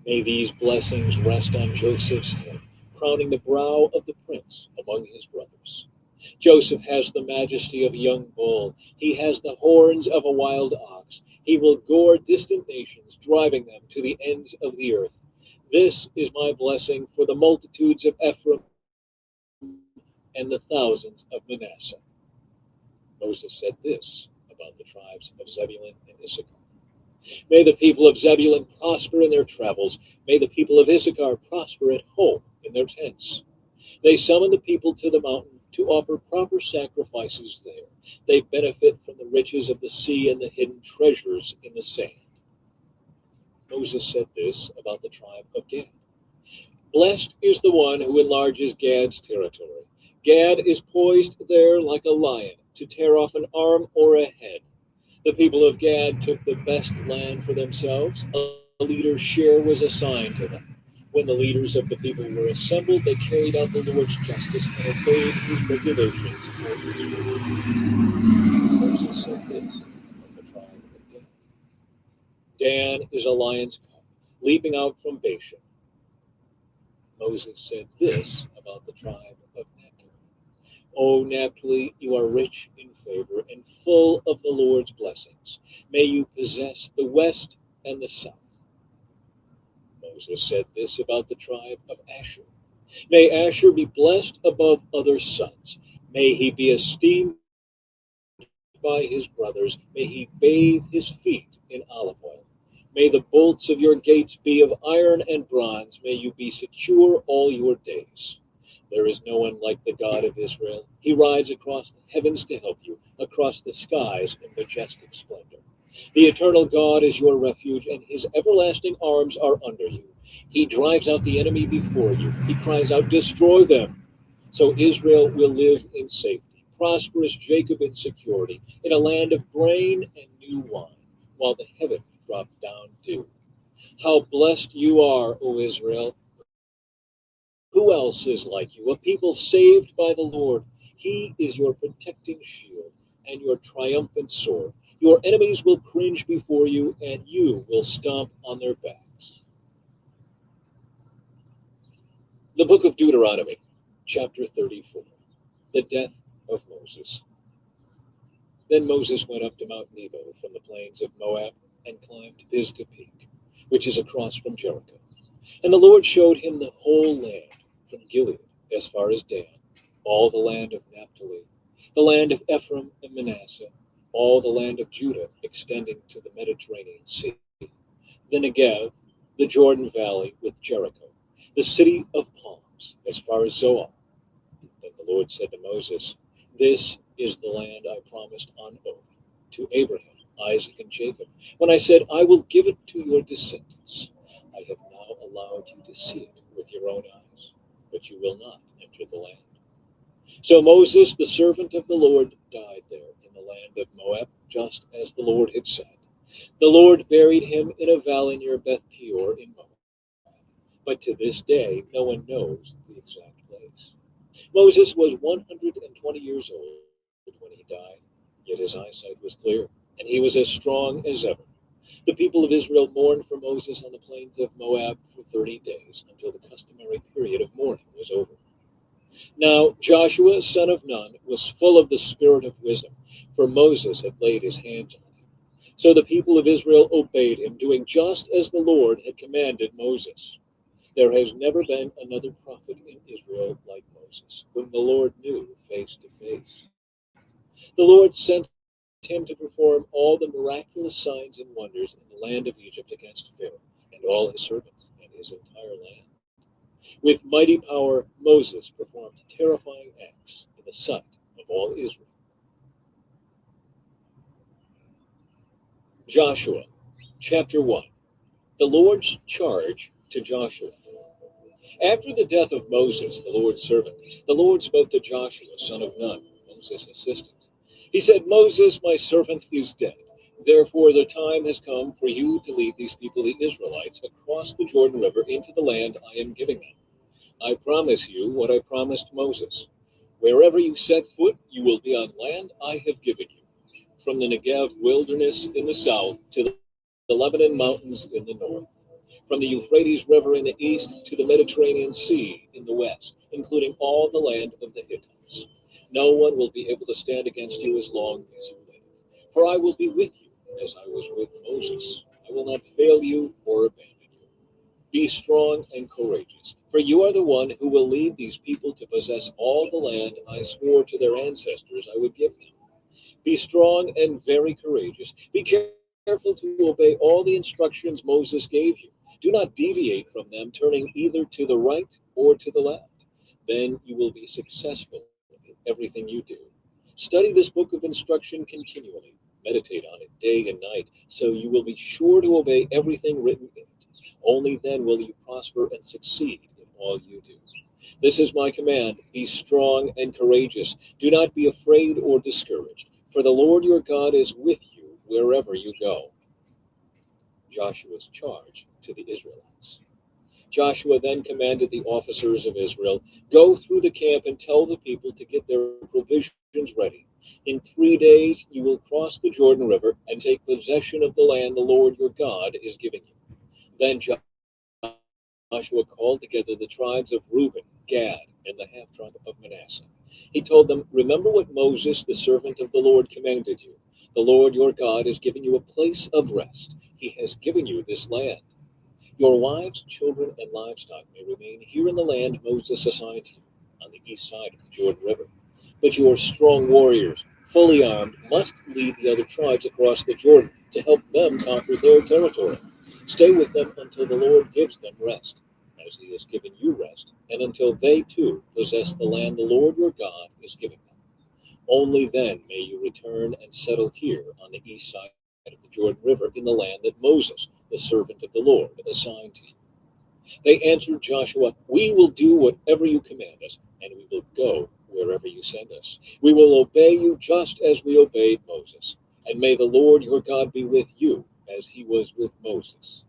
S1: May these blessings rest on Joseph's head, crowning the brow of the prince among his brothers. Joseph has the majesty of a young bull. He has the horns of a wild ox. He will gore distant nations, driving them to the ends of the earth. This is my blessing for the multitudes of Ephraim and the thousands of Manasseh. Moses said this about the tribes of Zebulun and Issachar. May the people of Zebulun prosper in their travels. May the people of Issachar prosper at home in their tents. They summon the people to the mountain to offer proper sacrifices there. They benefit from the riches of the sea and the hidden treasures in the sand. Moses said this about the tribe of Gad. Blessed is the one who enlarges Gad's territory. Gad is poised there like a lion to tear off an arm or a head. The people of Gad took the best land for themselves. A leader's share was assigned to them. When the leaders of the people were assembled, they carried out the Lord's justice and obeyed his regulations for Israel. Moses said this of the tribe of Dan. Dan is a lion's cub, leaping out from Bashan. Moses said this about the tribe of Naphtali. O Naphtali, you are rich in favor and full of the Lord's blessings. May you possess the west and the south. Moses said this about the tribe of Asher. May Asher be blessed above other sons. May he be esteemed by his brothers. May he bathe his feet in olive oil. May the bolts of your gates be of iron and bronze. May you be secure all your days. There is no one like the God of Israel. He rides across the heavens to help you, across the skies in majestic splendor. The eternal God is your refuge, and his everlasting arms are under you. He drives out the enemy before you. He cries out, destroy them. So Israel will live in safety, prosperous Jacob in security, in a land of grain and new wine, while the heavens drop down dew. How blessed you are, O Israel! Who else is like you? A people saved by the Lord. He is your protecting shield and your triumphant sword. Your enemies will cringe before you, and you will stomp on their backs. The book of Deuteronomy, chapter 34. The death of Moses. Then Moses went up to Mount Nebo from the plains of Moab and climbed Pisgah Peak, which is across from Jericho. And the Lord showed him the whole land, from Gilead as far as Dan, all the land of Naphtali, the land of Ephraim and Manasseh, all the land of Judah extending to the Mediterranean Sea, the Negev, the Jordan Valley with Jericho, the city of palms as far as Zoar. Then the Lord said to Moses, "This is the land I promised on oath to Abraham, Isaac, and Jacob, when I said, I will give it to your descendants. I have now allowed you to see it with your own eyes, but you will not enter the land." So Moses, the servant of the Lord, died there in the land of Moab, just as the Lord had said. The Lord buried him in a valley near Beth Peor in Moab. But to this day, no one knows the exact place. Moses was 120 years old when he died, yet his eyesight was clear, and he was as strong as ever. The people of Israel mourned for Moses on the plains of Moab for 30 days, until the customary period of mourning was over. Now Joshua, son of Nun, was full of the spirit of wisdom, for Moses had laid his hands on him. So the people of Israel obeyed him, doing just as the Lord had commanded Moses. There has never been another prophet in Israel like Moses, whom the Lord knew face to face. The Lord sent him to perform all the miraculous signs and wonders in the land of Egypt against Pharaoh and all his servants and his entire land. With mighty power, Moses performed terrifying acts in the sight of all Israel. Joshua, chapter 1. The Lord's charge to Joshua. After the death of Moses, the Lord's servant, the Lord spoke to Joshua, son of Nun, Moses' assistant. He said, "Moses, my servant, is dead. Therefore the time has come for you to lead these people, the Israelites, across the Jordan River into the land I am giving them. I promise you what I promised Moses. Wherever you set foot, you will be on land I have given you, from the Negev wilderness in the south to the Lebanon mountains in the north, from the Euphrates River in the east to the Mediterranean Sea in the west, including all the land of the Hittites. No one will be able to stand against you as long as you live. For I will be with you, as I was with Moses. I will not fail you or abandon you. Be strong and courageous, for you are the one who will lead these people to possess all the land I swore to their ancestors I would give them. Be strong and very courageous. Be careful to obey all the instructions Moses gave you. Do not deviate from them, turning either to the right or to the left. Then you will be successful in everything you do. Study this book of instruction continually. Meditate on it day and night, so you will be sure to obey everything written in it. Only then will you prosper and succeed in all you do. This is my command: be strong and courageous. Do not be afraid or discouraged, for the Lord your God is with you wherever you go." Joshua's charge to the Israelites. Joshua then commanded the officers of Israel, "Go through the camp and tell the people to get their provisions ready. In 3 days you will cross the Jordan River and take possession of the land the Lord your God is giving you." Then Joshua called together the tribes of Reuben, Gad, and the half-tribe of Manasseh. He told them, "Remember what Moses, the servant of the Lord, commanded you. The Lord your God has given you a place of rest. He has given you this land. Your wives, children, and livestock may remain here in the land Moses assigned to you, on the east side of the Jordan River. But your strong warriors, fully armed, must lead the other tribes across the Jordan to help them conquer their territory. Stay with them until the Lord gives them rest, as he has given you rest, and until they too possess the land the Lord your God is giving them. Only then may you return and settle here on the east side of the Jordan River in the land that Moses, the servant of the Lord, assigned to you." They answered Joshua, "We will do whatever you command us, and we will go wherever you send us. We will obey you just as we obeyed Moses. And may the Lord your God be with you as he was with Moses."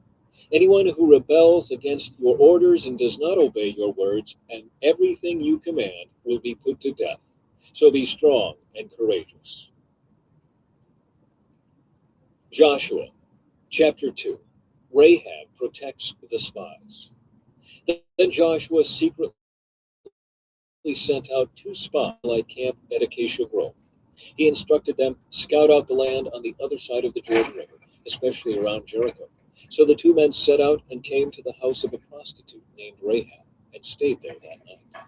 S1: Anyone who rebels against your orders and does not obey your words and everything you command will be put to death. So be strong and courageous. Joshua, chapter 2. Rahab protects the spies. Then Joshua secretly sent out 2 spies to the camp at Acacia Grove. He instructed them, scout out the land on the other side of the Jordan River, especially around Jericho. So the 2 men set out and came to the house of a prostitute named Rahab and stayed there that night.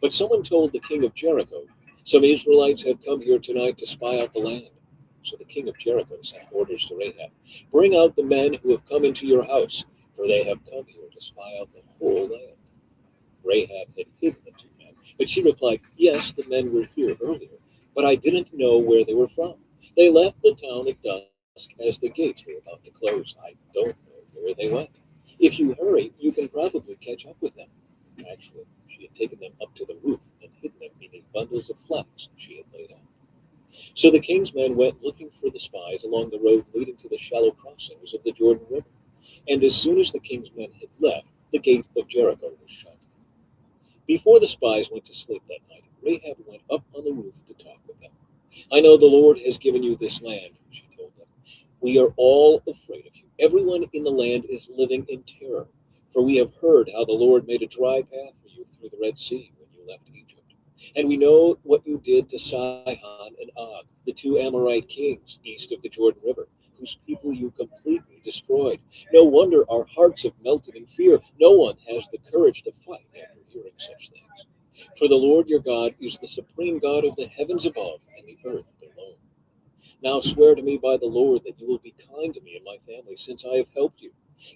S1: But someone told the king of Jericho, some Israelites have come here tonight to spy out the land. So the king of Jericho sent orders to Rahab, bring out the men who have come into your house, for they have come here to spy out the whole land. Rahab had hidden the 2 men, but she replied, yes, the men were here earlier, but I didn't know where they were from. They left the town at dusk as the gates were about to close. I don't know where they went. If you hurry, you can probably catch up with them. Actually, she had taken them up to the roof and hidden them beneath bundles of flax she had laid out. So the king's men went looking for the spies along the road leading to the shallow crossings of the Jordan River. And as soon as the king's men had left, the gate of Jericho was shut. Before the spies went to sleep that night, Rahab went up on the roof to talk with them. I know the Lord has given you this land, she told them. We are all afraid of you. Everyone in the land is living in terror, for we have heard how the Lord made a dry path for you through the Red Sea when you left Egypt. And we know what you did to Sihon and Og, the 2 Amorite kings east of the Jordan River, whose people you completely destroyed. No wonder our hearts have melted in fear. No one has the courage to fight after hearing such things. For the Lord your God is the supreme God of the heavens above and the earth below. Now swear to me by the Lord that you will be kind to me and my family, since I have helped you.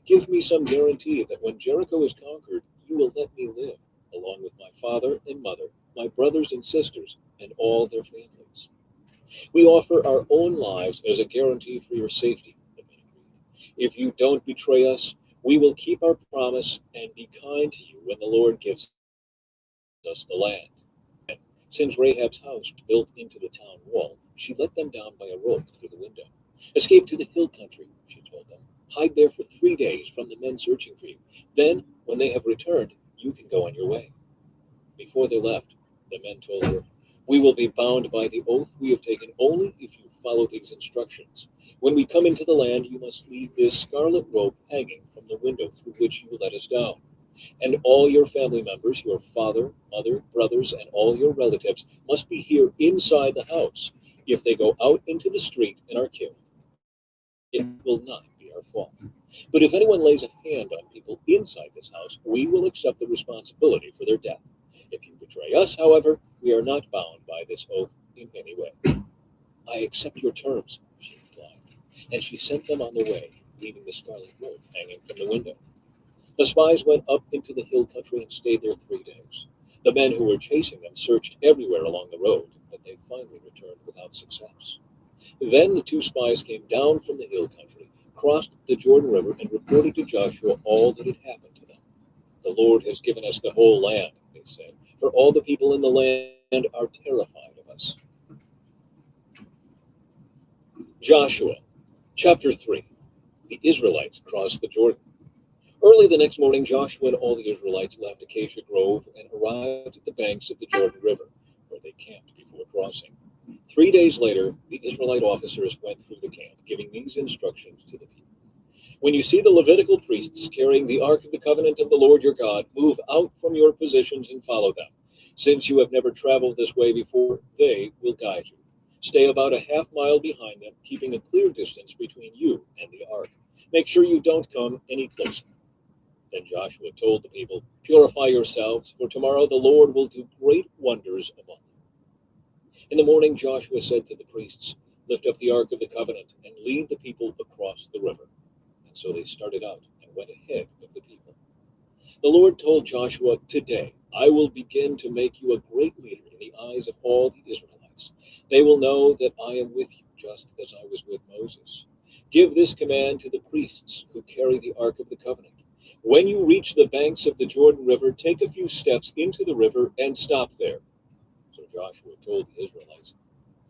S1: Give me some guarantee that when Jericho is conquered, you will let me live, along with my father and mother, my brothers and sisters, and all their families. We offer our own lives as a guarantee for your safety, the men agreed. If you don't betray us, we will keep our promise and be kind to you when the Lord gives us the land. Since Rahab's house was built into the town wall, she let them down by a rope through the window. Escape to the hill country, she told them. Hide there for 3 days from the men searching for you. Then, when they have returned, you can go on your way. Before they left, the men told her, we will be bound by the oath we have taken only if you follow these instructions. When we come into the land, you must leave this scarlet rope hanging from the window through which you let us down. And all your family members, your father, mother, brothers, and all your relatives must be here inside the house. If they go out into the street and are killed, it will not be our fault. But if anyone lays a hand on people inside this house, we will accept the responsibility for their death. If you betray us, however, we are not bound by this oath in any way. I accept your terms, she replied, and she sent them on the way, leaving the scarlet rope hanging from the window. The spies went up into the hill country and stayed there 3 days. The men who were chasing them searched everywhere along the road, but they finally returned without success. Then the 2 spies came down from the hill country, crossed the Jordan River, and reported to Joshua all that had happened to them. The Lord has given us the whole land, they said, for all the people in the land are terrified of us. Joshua, chapter 3. The Israelites crossed the Jordan. Early the next morning, Joshua and all the Israelites left Acacia Grove and arrived at the banks of the Jordan River, where they camped before crossing. 3 days later, the Israelite officers went through the camp, giving these instructions to the people. When you see the Levitical priests carrying the Ark of the Covenant of the Lord your God, move out from your positions and follow them. Since you have never traveled this way before, they will guide you. Stay about a half-mile behind them, keeping a clear distance between you and the Ark. Make sure you don't come any closer. Then Joshua told the people, purify yourselves, for tomorrow the Lord will do great wonders among you. In the morning Joshua said to the priests, lift up the Ark of the Covenant and lead the people across the river. And so they started out and went ahead of the people. The Lord told Joshua, today I will begin to make you a great leader in the eyes of all the Israelites. They will know that I am with you, just as I was with Moses. Give this command to the priests who carry the Ark of the Covenant. When you reach the banks of the Jordan River, take a few steps into the river and stop there. So Joshua told the Israelites,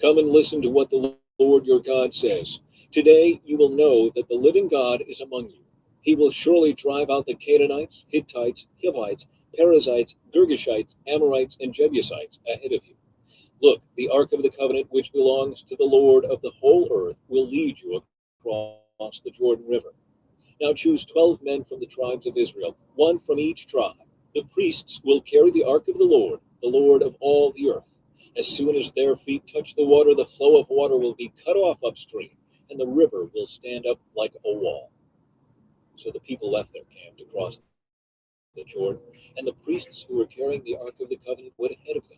S1: come and listen to what the Lord your God says. Today you will know that the living God is among you. He will surely drive out the Canaanites, Hittites, Hivites, Perizzites, Girgashites, Amorites, and Jebusites ahead of you. Look, the ark of the covenant, which belongs to the Lord of the whole earth, will lead you across the Jordan River. Now choose 12 men from the tribes of Israel, one from each tribe. The priests will carry the ark of the Lord of all the earth. As soon as their feet touch the water, the flow of water will be cut off upstream, and the river will stand up like a wall. So the people left their camp to cross the Jordan, and the priests who were carrying the ark of the covenant went ahead of them.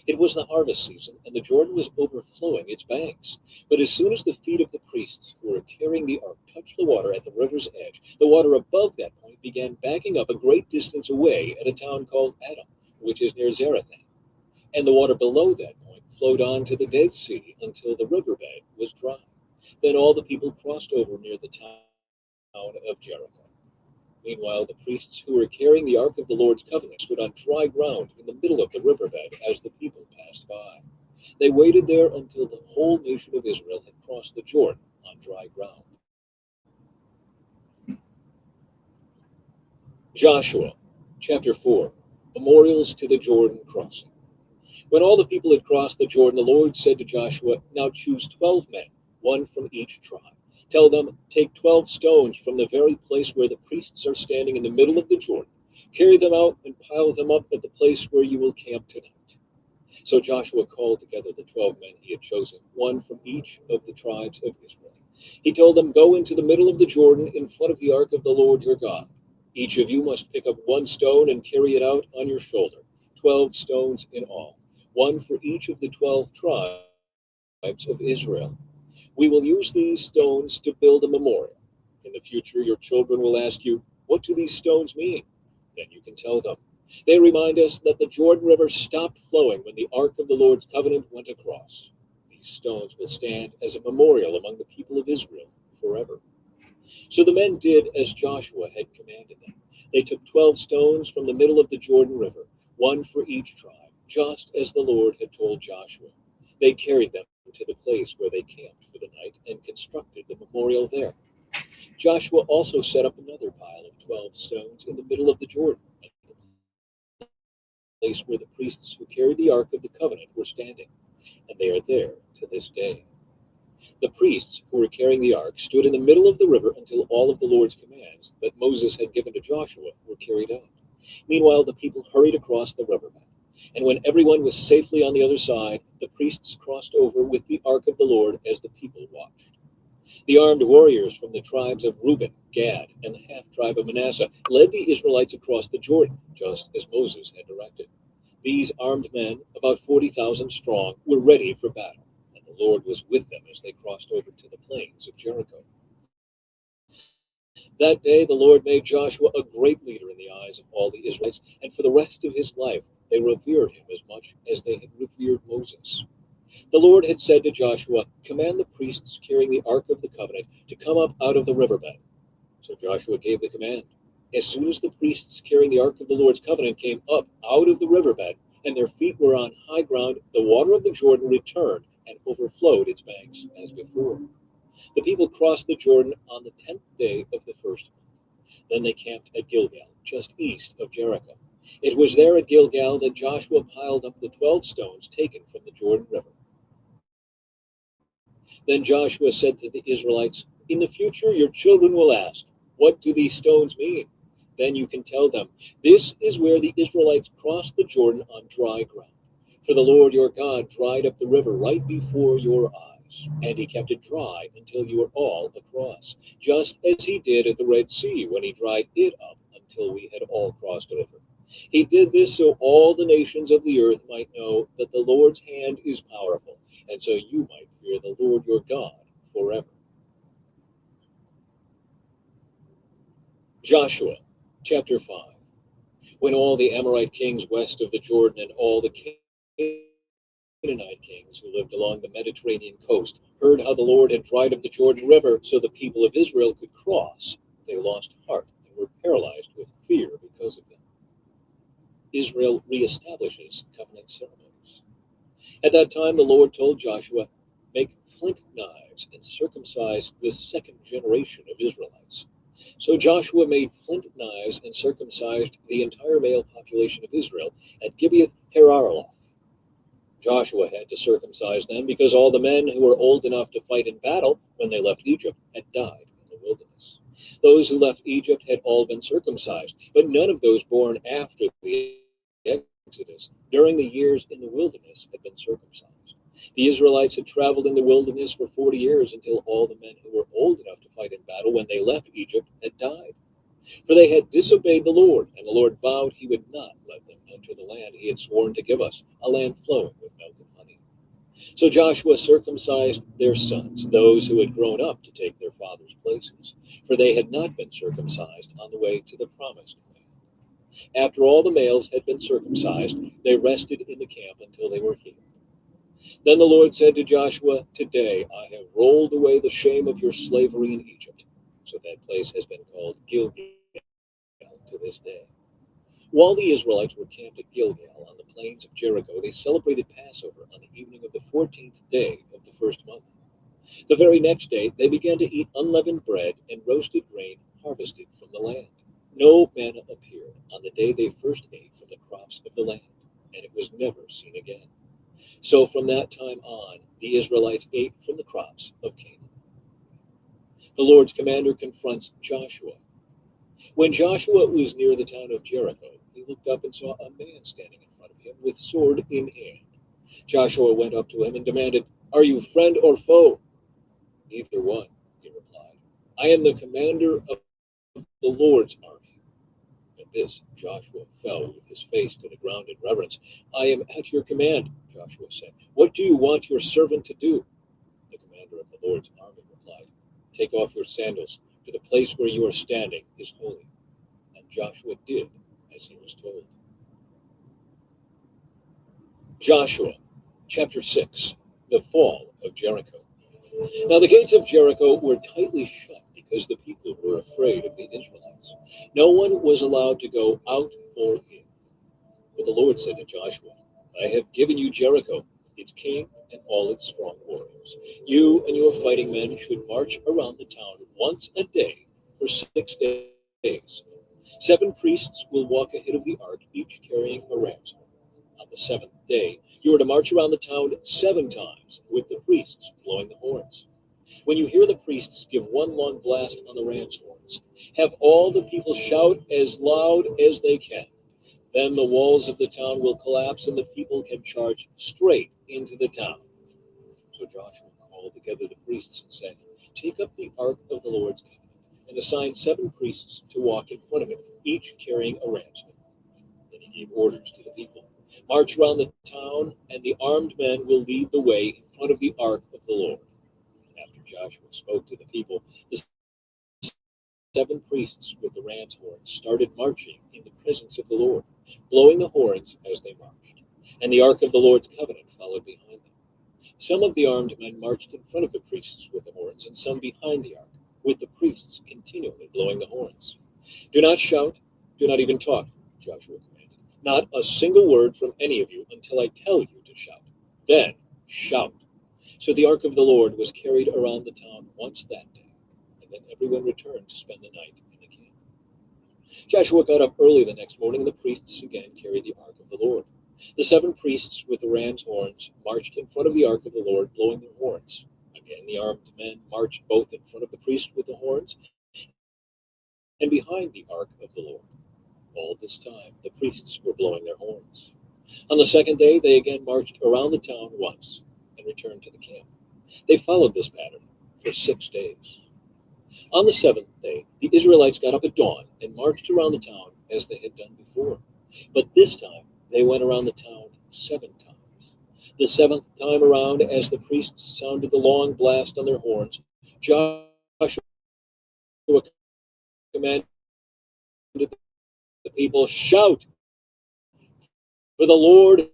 S1: It was the harvest season, and the Jordan was overflowing its banks. But as soon as the feet of the priests who were carrying the ark touched the water at the river's edge, the water above that point began backing up a great distance away at a town called Adam, which is near Zarethan. And the water below that point flowed on to the Dead Sea until the riverbed was dry. Then all the people crossed over near the town of Jericho. Meanwhile, the priests who were carrying the ark of the Lord's covenant stood on dry ground in the middle of the riverbed as the people passed by. They waited there until the whole nation of Israel had crossed the Jordan on dry ground. Joshua, chapter 4, Memorials to the Jordan Crossing. When all the people had crossed the Jordan, the Lord said to Joshua, Now choose 12 men, one from each tribe. Tell them, take 12 stones from the very place where the priests are standing in the middle of the Jordan. Carry them out and pile them up at the place where you will camp tonight. So Joshua called together the 12 men he had chosen, one from each of the tribes of Israel. He told them, Go into the middle of the Jordan in front of the ark of the Lord your God. Each of you must pick up one stone and carry it out on your shoulder, 12 stones in all, one for each of the 12 tribes of Israel. We will use these stones to build a memorial. In the future, your children will ask you, What do these stones mean? Then you can tell them. They remind us that the Jordan River stopped flowing when the Ark of the Lord's covenant went across. These stones will stand as a memorial among the people of Israel forever. So the men did as Joshua had commanded them. They took 12 stones from the middle of the Jordan River, one for each tribe, just as the Lord had told Joshua. They carried them to the place where they camped for the night and constructed the memorial there. Joshua also set up another pile of 12 stones in the middle of the Jordan, at the place where the priests who carried the Ark of the Covenant were standing, and they are there to this day. The priests who were carrying the ark stood in the middle of the river until all of the Lord's commands that Moses had given to Joshua were carried out. Meanwhile, the people hurried across the riverbed. And when everyone was safely on the other side, the priests crossed over with the ark of the Lord as the people watched. The armed warriors from the tribes of Reuben, Gad, and the half-tribe of Manasseh led the Israelites across the Jordan, just as Moses had directed. These armed men, about 40,000 strong, were ready for battle. The Lord was with them as they crossed over to the plains of Jericho. That day the Lord made Joshua a great leader in the eyes of all the Israelites, and for the rest of his life they revered him as much as they had revered Moses. The Lord had said to Joshua, Command the priests carrying the Ark of the Covenant to come up out of the riverbed. So Joshua gave the command. As soon as the priests carrying the Ark of the Lord's Covenant came up out of the riverbed, and their feet were on high ground, the water of the Jordan returned and overflowed its banks as before. The people crossed the Jordan on the 10th day of the first month. Then they camped at Gilgal, just east of Jericho. It was there at Gilgal that Joshua piled up the 12 stones taken from the Jordan River. Then Joshua said to the Israelites, In the future your children will ask, What do these stones mean? Then you can tell them, This is where the Israelites crossed the Jordan on dry ground. For the Lord your God dried up the river right before your eyes, and he kept it dry until you were all across, just as he did at the Red Sea when he dried it up until we had all crossed over. He did this so all the nations of the earth might know that the Lord's hand is powerful, and so you might fear the Lord your God forever. Joshua, chapter 5. When all the Amorite kings west of the Jordan and all the Canaanite kings who lived along the Mediterranean coast heard how the Lord had dried up the Jordan River so the people of Israel could cross, they lost heart and were paralyzed with fear because of them. Israel reestablishes covenant ceremonies. At that time, the Lord told Joshua, Make flint knives and circumcise this second generation of Israelites. So Joshua made flint knives and circumcised the entire male population of Israel at Gibeath Hararaloth. Joshua had to circumcise them because all the men who were old enough to fight in battle when they left Egypt had died in the wilderness. Those who left Egypt had all been circumcised, but none of those born after the Exodus during the years in the wilderness had been circumcised. The Israelites had traveled in the wilderness for 40 years until all the men who were old enough to fight in battle when they left Egypt had died. For they had disobeyed the Lord, and the Lord vowed he would not let them enter the land he had sworn to give us, a land flowing with milk and honey. So Joshua circumcised their sons, those who had grown up to take their father's places, for they had not been circumcised on the way to the promised land. After all the males had been circumcised, they rested in the camp until they were healed. Then the Lord said to Joshua, "Today I have rolled away the shame of your slavery in Egypt." So that place has been called Gilgal to this day. While the Israelites were camped at Gilgal on the plains of Jericho, they celebrated Passover on the evening of the 14th day of the first month. The very next day, they began to eat unleavened bread and roasted grain harvested from the land. No manna appeared on the day they first ate from the crops of the land, and it was never seen again. So from that time on, the Israelites ate from the crops of Canaan. The Lord's commander confronts Joshua. When Joshua was near the town of Jericho, he looked up and saw a man standing in front of him with sword in hand. Joshua went up to him and demanded, "Are you friend or foe?" "Neither one," he replied. "I am the commander of the Lord's army." At this, Joshua fell with his face to the ground in reverence. "I am at your command," Joshua said. "What do you want your servant to do?" The commander of the Lord's army replied, "Take off your sandals, for the place where you are standing is holy." And Joshua did as he was told. Joshua chapter 6, the fall of Jericho. Now the gates of Jericho were tightly shut because the people were afraid of the Israelites. No one was allowed to go out or in. But the Lord said to Joshua, "I have given you Jericho, its king, and all its strong warriors. You and your fighting men should march around the town once a day for 6 days. 7 priests will walk ahead of the ark, each carrying a ram's horn. On the 7th day, you are to march around the town 7 times, with the priests blowing the horns. When you hear the priests give one long blast on the ram's horns, have all the people shout as loud as they can. Then the walls of the town will collapse and the people can charge straight into the town." So Joshua called together the priests and said, "Take up the ark of the Lord's covenant and assign 7 priests to walk in front of it, each carrying a ram's horn." Then he gave orders to the people, "March around the town, and the armed men will lead the way in front of the ark of the Lord." After Joshua spoke to the people, the 7 priests with the ram's horns started marching in the presence of the Lord, blowing the horns as they marched. And the ark of the Lord's covenant followed behind them. Some of the armed men marched in front of the priests with the horns, and some behind the ark, with the priests continually blowing the horns. "Do not shout, do not even talk," Joshua commanded. "Not a single word from any of you until I tell you to shout. Then shout." So the ark of the Lord was carried around the town once that day, and then everyone returned to spend the night in the camp. Joshua got up early the next morning, and the priests again carried the ark of the Lord. The 7 priests with the ram's horns marched in front of the ark of the Lord, blowing their horns. Again, the armed men marched both in front of the priest with the horns and behind the ark of the Lord. All this time, the priests were blowing their horns. On the 2nd day, they again marched around the town once and returned to the camp. They followed this pattern for 6 days. On the 7th day, the Israelites got up at dawn and marched around the town as they had done before. But this time, they went around the town 7 times. The 7th time around, as the priests sounded the long blast on their horns, Joshua commanded the people, "Shout, for the Lord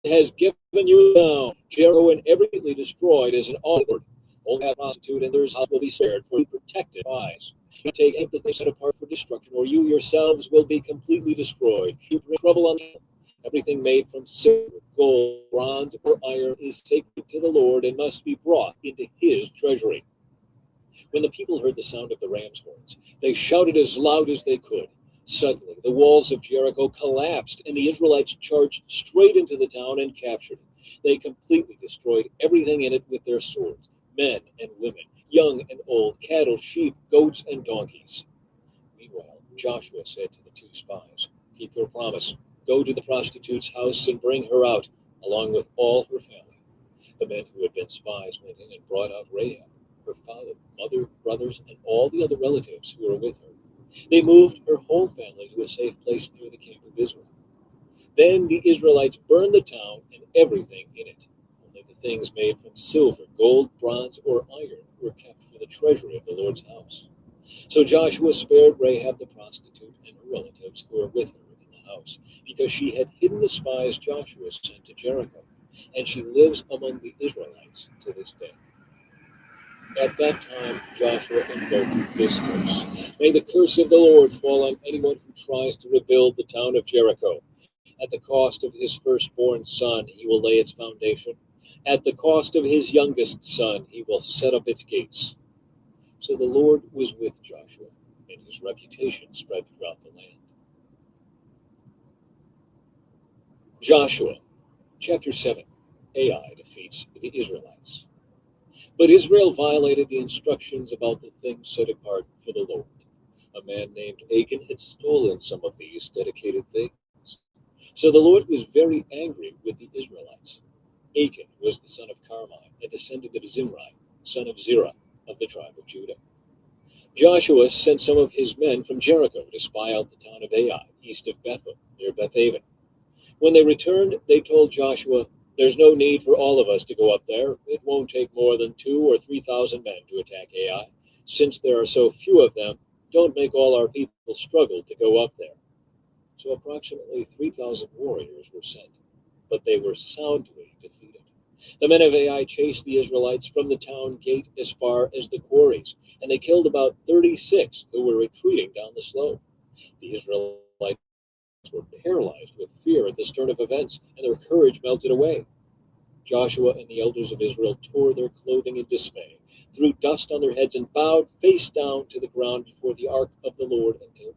S1: has given you now Jericho and everything destroyed as an offering. Only have prostitute and their house will be spared, for you protected eyes. You take anything set apart for destruction, or you yourselves will be completely destroyed. You bring trouble on them. Everything made from silver, gold, bronze, or iron is sacred to the Lord and must be brought into his treasury." When the people heard the sound of the ram's horns, they shouted as loud as they could. Suddenly, the walls of Jericho collapsed, and the Israelites charged straight into the town and captured it. They completely destroyed everything in it with their swords, men and women, young and old, cattle, sheep, goats, and donkeys. Meanwhile, Joshua said to the two spies, "Keep your promise. Go to the prostitute's house and bring her out, along with all her family." The men who had been spies went in and brought out Rahab, her father, mother, brothers, and all the other relatives who were with her. They moved her whole family to a safe place near the camp of Israel. Then the Israelites burned the town and everything in it. Only the things made from silver, gold, bronze, or iron were kept for the treasury of the Lord's house. So Joshua spared Rahab the prostitute and her relatives who were with her in the house, because she had hidden the spies Joshua sent to Jericho, and she lives among the Israelites to this day. At that time, Joshua invoked this curse: "May the curse of the Lord fall on anyone who tries to rebuild the town of Jericho. At the cost of his firstborn son, he will lay its foundation. At the cost of his youngest son, he will set up its gates." So the Lord was with Joshua, and his reputation spread throughout the land. Joshua, chapter 7. Ai defeats the Israelites. But Israel violated the instructions about the things set apart for the Lord. A man named Achan had stolen some of these dedicated things. So the Lord was very angry with the Israelites. Achan was the son of Carmi, a descendant of Zimri, son of Zerah, of the tribe of Judah. Joshua sent some of his men from Jericho to spy out the town of Ai, east of Bethel, near Bethaven. When they returned, they told Joshua, "There's no need for all of us to go up there. It won't take more than 2,000 or 3,000 men to attack Ai. Since there are so few of them, don't make all our people struggle to go up there." So approximately 3,000 warriors were sent, but they were soundly defeated. The men of Ai chased the Israelites from the town gate as far as the quarries, and they killed about 36 who were retreating down the slope. The Israelites were paralyzed with fear at this turn of events, and their courage melted away. Joshua and the elders of Israel tore their clothing in dismay, threw dust on their heads, and bowed face down to the ground before the ark of the Lord until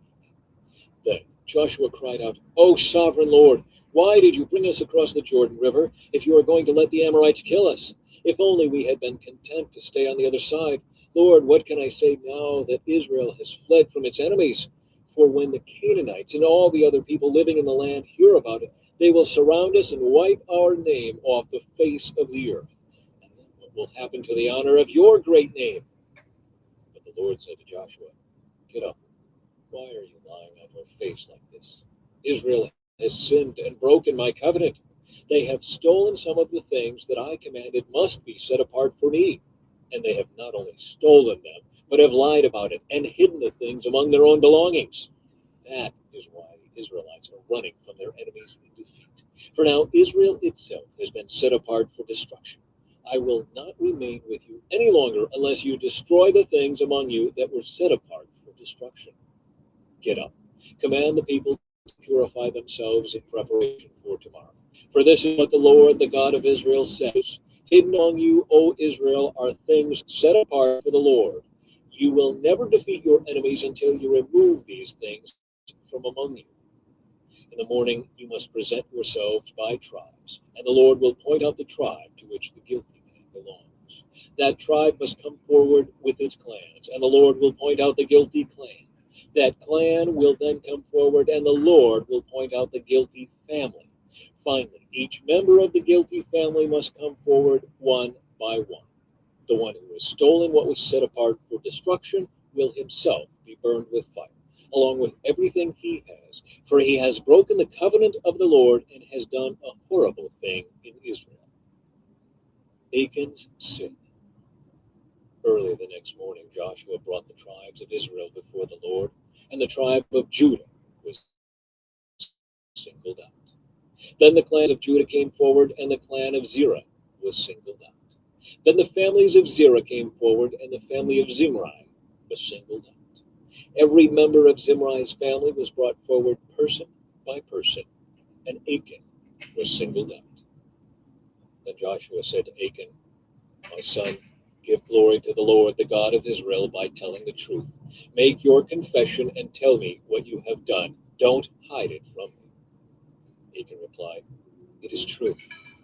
S1: then Joshua cried out, "O sovereign Lord, why did you bring us across the Jordan River if you are going to let the Amorites kill us? If only we had been content to stay on the other side. Lord, what can I say now that Israel has fled from its enemies? For when the Canaanites and all the other people living in the land hear about it, they will surround us and wipe our name off the face of the earth. And then what will happen to the honor of your great name?" But the Lord said to Joshua, "Get up. Why are you lying on your face like this? Israel has sinned and broken my covenant. They have stolen some of the things that I commanded must be set apart for me. And they have not only stolen them, but have lied about it and hidden the things among their own belongings. That is why the Israelites are running from their enemies in defeat. For now Israel itself has been set apart for destruction. I will not remain with you any longer unless you destroy the things among you that were set apart for destruction. Get up, command the people to purify themselves in preparation for tomorrow. For this is what the Lord, the God of Israel, says: Hidden among you, O Israel, are things set apart for the Lord. You will never defeat your enemies until you remove these things from among you. In the morning you must present yourselves by tribes, and the Lord will point out the tribe to which the guilty man belongs. That tribe must come forward with its clans, and the Lord will point out the guilty clan. That clan will then come forward, and the Lord will point out the guilty family. Finally, each member of the guilty family must come forward one by one. The one who has stolen what was set apart for destruction will himself be burned with fire, along with everything he has, for he has broken the covenant of the Lord and has done a horrible thing in Israel. Achan's sin. Early the next morning, Joshua brought the tribes of Israel before the Lord, and the tribe of Judah was singled out. Then the clans of Judah came forward, and the clan of Zerah was singled out. Then the families of Zerah came forward, and the family of Zimri was singled out. Every member of Zimri's family was brought forward person by person, and Achan was singled out. Then Joshua said to Achan, "My son, Give glory to the Lord, the God of Israel, by telling the truth. Make your confession and tell me what you have done. Don't hide it from me. Achan replied, It is true.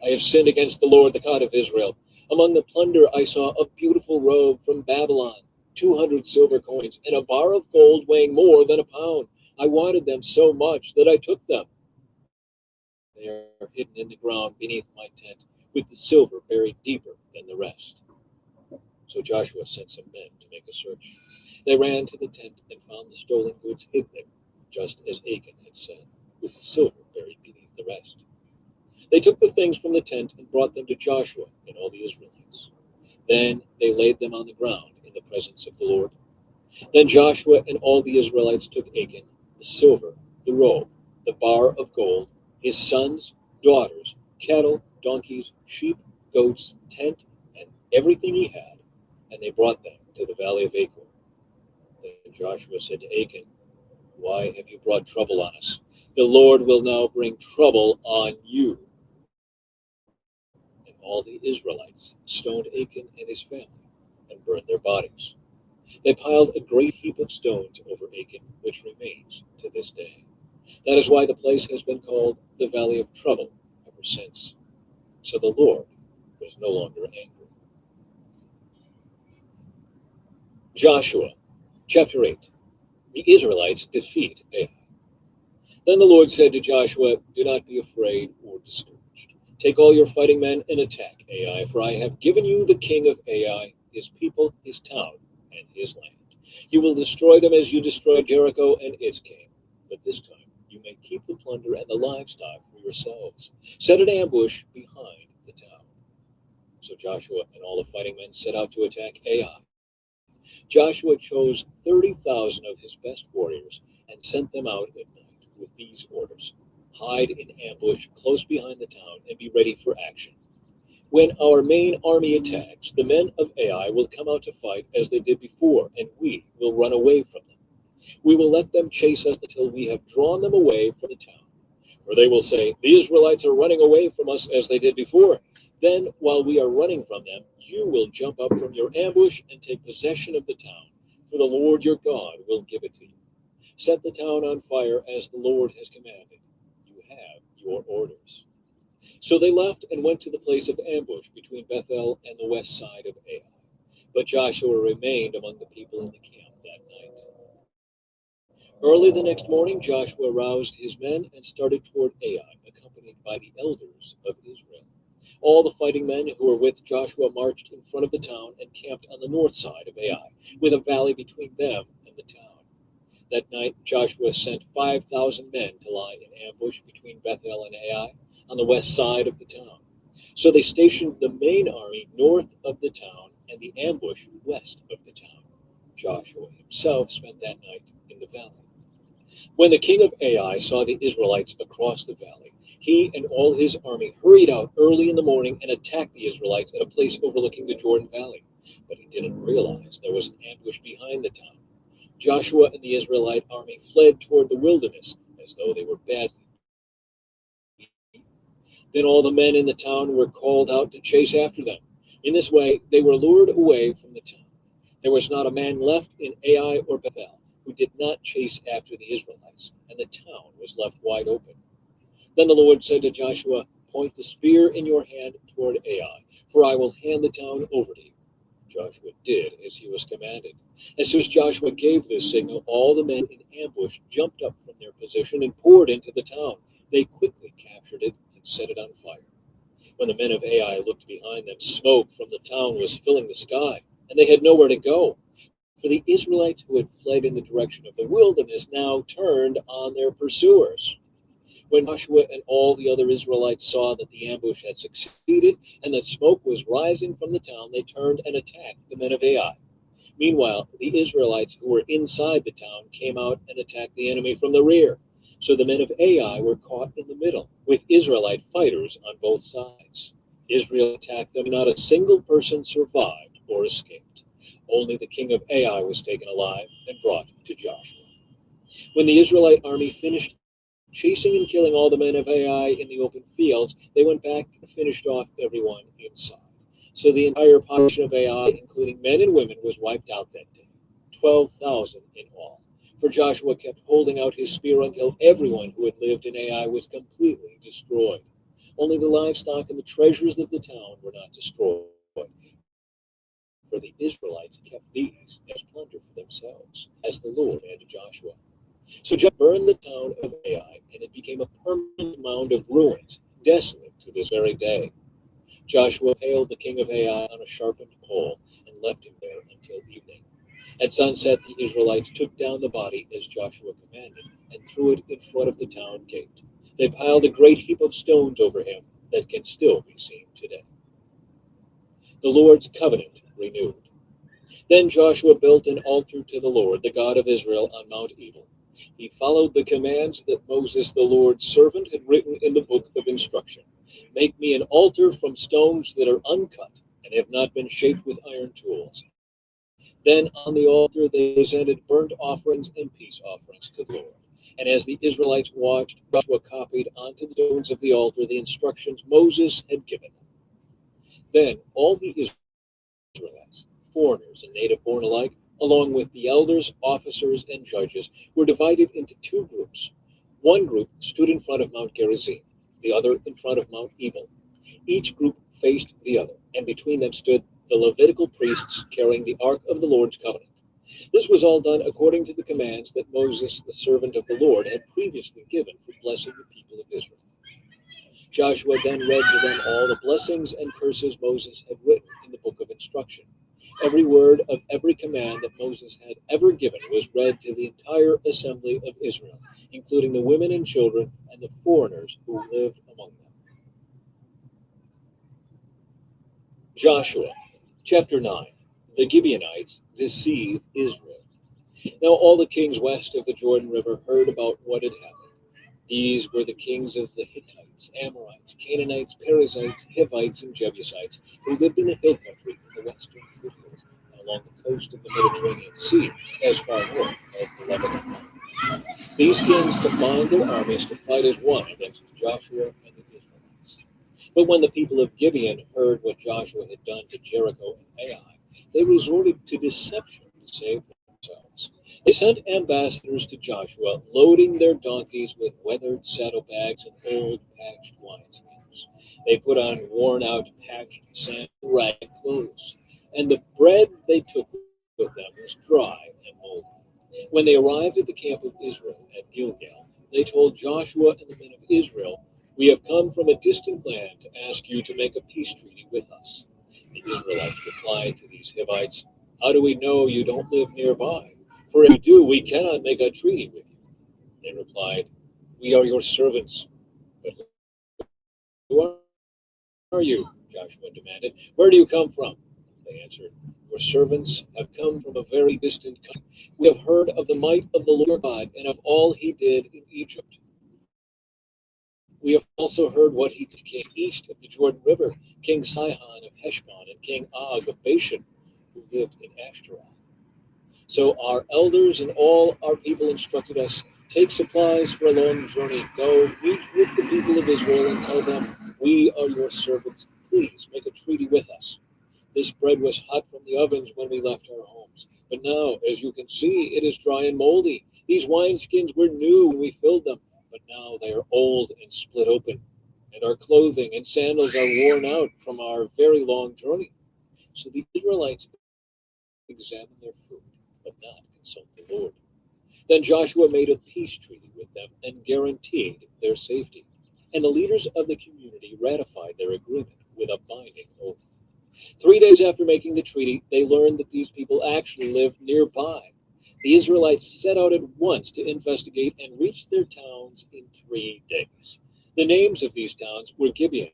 S1: I have sinned against the Lord, the God of Israel. Among the plunder I saw a beautiful robe from Babylon, 200 silver coins, and a bar of gold weighing more than a pound. I wanted them so much that I took them. They are hidden in the ground beneath my tent, with the silver buried deeper than the rest. So Joshua sent some men to make a search. They ran to the tent and found the stolen goods hidden there, just as Achan had said, with the silver buried beneath the rest. They took the things from the tent and brought them to Joshua and all the Israelites. Then they laid them on the ground in the presence of the Lord. Then Joshua and all the Israelites took Achan, the silver, the robe, the bar of gold, his sons, daughters, cattle, donkeys, sheep, goats, tent, and everything he had, and they brought them to the valley of Achor. Then Joshua said to Achan, Why have you brought trouble on us? The Lord will now bring trouble on you. And all the Israelites stoned Achan and his family and burned their bodies. They piled a great heap of stones over Achan, which remains to this day. That is why the place has been called the Valley of Trouble ever since. So the Lord was no longer angry. Joshua, chapter 8. The Israelites defeat Ai. Then the Lord said to Joshua, Do not be afraid or discouraged. Take all your fighting men and attack Ai, for I have given you the king of Ai, his people, his town, and his land. You will destroy them as you destroyed Jericho and its king. But this time you may keep the plunder and the livestock for yourselves. Set an ambush behind the town. So Joshua and all the fighting men set out to attack Ai. Joshua chose 30,000 of his best warriors and sent them out at night with these orders. Hide in ambush close behind the town and be ready for action. When our main army attacks, the men of Ai will come out to fight as they did before, and we will run away from them. We will let them chase us until we have drawn them away from the town. For they will say, The Israelites are running away from us as they did before. Then, while we are running from them, you will jump up from your ambush and take possession of the town, for the Lord your God will give it to you. Set the town on fire as the Lord has commanded. You have your orders. So they left and went to the place of ambush between Bethel and the west side of Ai. But Joshua remained among the people in the camp that night. Early the next morning, Joshua roused his men and started toward Ai, accompanied by the elders of Israel. All the fighting men who were with Joshua marched in front of the town and camped on the north side of Ai, with a valley between them and the town. That night, Joshua sent 5,000 men to lie in ambush between Bethel and Ai on the west side of the town. So they stationed the main army north of the town and the ambush west of the town. Joshua himself spent that night in the valley. When the king of Ai saw the Israelites across the valley, he and all his army hurried out early in the morning and attacked the Israelites at a place overlooking the Jordan Valley. But he didn't realize there was an ambush behind the town. Joshua and the Israelite army fled toward the wilderness as though they were badly beaten. Then all the men in the town were called out to chase after them. In this way, they were lured away from the town. There was not a man left in Ai or Bethel who did not chase after the Israelites, and the town was left wide open. Then the Lord said to Joshua, Point the spear in your hand toward Ai, for I will hand the town over to you. Joshua did as he was commanded. As soon as Joshua gave this signal, all the men in ambush jumped up from their position and poured into the town. They quickly captured it and set it on fire. When the men of Ai looked behind them, smoke from the town was filling the sky, and they had nowhere to go. For the Israelites who had fled in the direction of the wilderness now turned on their pursuers. When Joshua and all the other Israelites saw that the ambush had succeeded and that smoke was rising from the town, they turned and attacked the men of Ai. Meanwhile, the Israelites who were inside the town came out and attacked the enemy from the rear. So the men of Ai were caught in the middle, with Israelite fighters on both sides. Israel attacked them, and not a single person survived or escaped. Only the king of Ai was taken alive and brought to Joshua. When the Israelite army finished chasing and killing all the men of Ai in the open fields, they went back and finished off everyone inside. So the entire population of Ai, including men and women, was wiped out that day, 12,000 in all. For Joshua kept holding out his spear until everyone who had lived in Ai was completely destroyed. Only the livestock and the treasures of the town were not destroyed, for the Israelites kept these as plunder for themselves, as the Lord commanded Joshua. So Joshua burned the town of Ai, and it became a permanent mound of ruins, desolate to this very day. Joshua impaled the king of Ai on a sharpened pole and left him there until evening. At sunset, the Israelites took down the body as Joshua commanded and threw it in front of the town gate. They piled a great heap of stones over him that can still be seen today. The Lord's covenant renewed. Then Joshua built an altar to the Lord, the God of Israel, on Mount Ebal. He followed the commands that Moses, the Lord's servant, had written in the book of instruction. Make me an altar from stones that are uncut and have not been shaped with iron tools. Then on the altar they presented burnt offerings and peace offerings to the Lord. And as the Israelites watched, Joshua copied onto the stones of the altar the instructions Moses had given them. Then all the Israelites, foreigners and native born alike, along with the elders, officers, and judges, were divided into two groups. One group stood in front of Mount Gerizim, the other in front of Mount Ebal. Each group faced the other, and between them stood the Levitical priests carrying the Ark of the Lord's covenant. This was all done according to the commands that Moses, the servant of the Lord, had previously given for blessing the people of Israel. Joshua then read to them all the blessings and curses Moses had written in the book of instruction. Every word of every command that Moses had ever given was read to the entire assembly of Israel, including the women and children and the foreigners who lived among them. Joshua, chapter 9. The Gibeonites deceive Israel. Now all the kings west of the Jordan River heard about what had happened. These were the kings of the Hittites, Amorites, Canaanites, Perizzites, Hivites, and Jebusites, who lived in the hill country in the western foothills and along the coast of the Mediterranean Sea, as far north as the Lebanon. These kings combined their armies to fight as one against Joshua and the Israelites. But when the people of Gibeon heard what Joshua had done to Jericho and Ai, they resorted to deception to save themselves. They sent ambassadors to Joshua, loading their donkeys with weathered saddlebags and old patched wineskins. They put on worn-out, patched, sand and rag clothes, and the bread they took with them was dry and moldy. When they arrived at the camp of Israel at Gilgal, they told Joshua and the men of Israel, "We have come from a distant land to ask you to make a peace treaty with us." The Israelites replied to these Hivites, "How do we know you don't live nearby? For if you do, we cannot make a treaty with you." They replied, "We are your servants." "But who are you?" Joshua demanded. "Where do you come from?" They answered, "Your servants have come from a very distant country. We have heard of the might of the Lord your God and of all he did in Egypt. We have also heard what he did to kings east of the Jordan River, King Sihon of Heshbon and King Og of Bashan, who lived in Ashtaroth. So our elders and all our people instructed us, take supplies for a long journey, go meet with the people of Israel and tell them, we are your servants, please make a treaty with us. This bread was hot from the ovens when we left our homes, but now, as you can see, it is dry and moldy. These wineskins were new when we filled them, but now they are old and split open, and our clothing and sandals are worn out from our very long journey." So the Israelites examined their food, but not consult the Lord. Then Joshua made a peace treaty with them and guaranteed their safety. And the leaders of the community ratified their agreement with a binding oath. 3 days after making the treaty, they learned that these people actually lived nearby. The Israelites set out at once to investigate and reached their towns in 3 days. The names of these towns were Gibeon,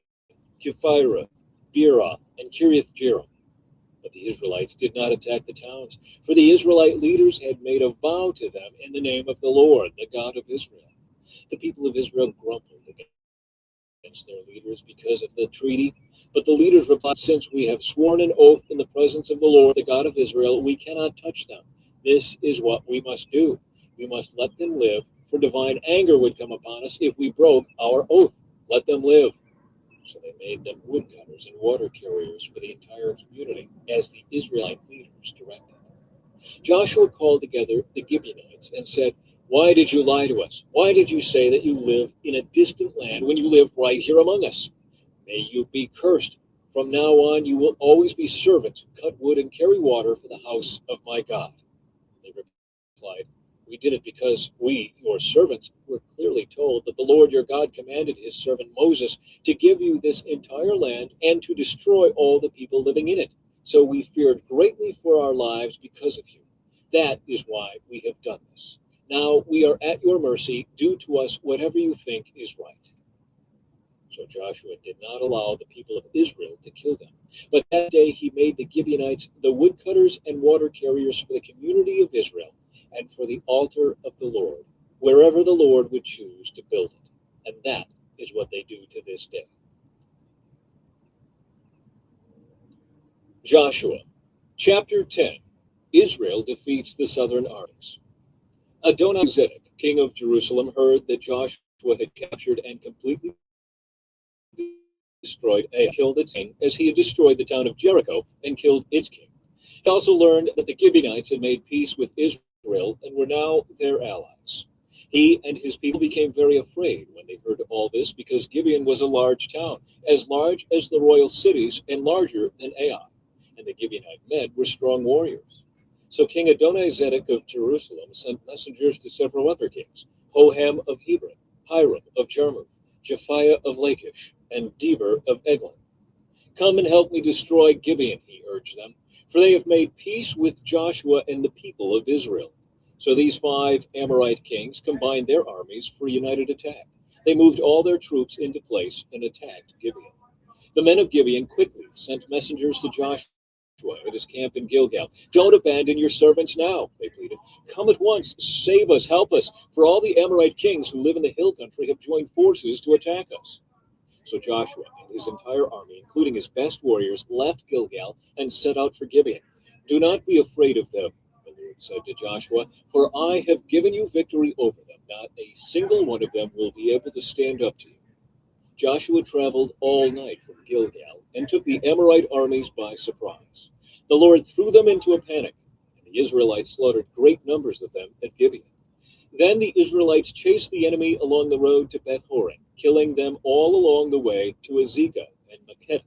S1: Kephirah, Beerah, and Kiriath Jearim. But the Israelites did not attack the towns, for the Israelite leaders had made a vow to them in the name of the Lord, the God of Israel. The people of Israel grumbled against their leaders because of the treaty, but the leaders replied, "Since we have sworn an oath in the presence of the Lord, the God of Israel, we cannot touch them. This is what we must do. We must let them live, for divine anger would come upon us if we broke our oath. Let them live." So they made them woodcutters and water carriers for the entire community, as the Israelite leaders directed. Joshua called together the Gibeonites and said, "Why did you lie to us? Why did you say that you live in a distant land when you live right here among us? May you be cursed. From now on, you will always be servants who cut wood and carry water for the house of my God." They replied, "We did it because we, your servants, were clearly told that the Lord your God commanded his servant Moses to give you this entire land and to destroy all the people living in it. So we feared greatly for our lives because of you. That is why we have done this. Now we are at your mercy. Do to us whatever you think is right." So Joshua did not allow the people of Israel to kill them. But that day he made the Gibeonites the woodcutters and water carriers for the community of Israel and for the altar of the Lord, wherever the Lord would choose to build it. And that is what they do to this day. Joshua, chapter 10. Israel defeats the southern armies. Adonizedek, king of Jerusalem, heard that Joshua had captured and completely destroyed Ai, killed its king, as he had destroyed the town of Jericho and killed its king. He also learned that the Gibeonites had made peace with Israel and were now their allies. He and his people became very afraid when they heard all this, because Gibeon was a large town, as large as the royal cities and larger than Ai, and the Gibeonite men were strong warriors. So King Adonizedek of Jerusalem sent messengers to several other kings, Hoham of Hebron, Hiram of Jarmuth, Japhiah of Lachish, and Deber of Eglon. "Come and help me destroy Gibeon," he urged them, "for they have made peace with Joshua and the people of Israel." So these 5 Amorite kings combined their armies for a united attack. They moved all their troops into place and attacked Gibeon. The men of Gibeon quickly sent messengers to Joshua at his camp in Gilgal. "Don't abandon your servants now," they pleaded. "Come at once, save us, help us, for all the Amorite kings who live in the hill country have joined forces to attack us." So Joshua and his entire army, including his best warriors, left Gilgal and set out for Gibeon. "Do not be afraid of them," the Lord said to Joshua, "for I have given you victory over them. Not a single one of them will be able to stand up to you." Joshua traveled all night from Gilgal and took the Amorite armies by surprise. The Lord threw them into a panic, and the Israelites slaughtered great numbers of them at Gibeon. Then the Israelites chased the enemy along the road to Beth-horon, killing them all along the way to Azekah and Makkedah.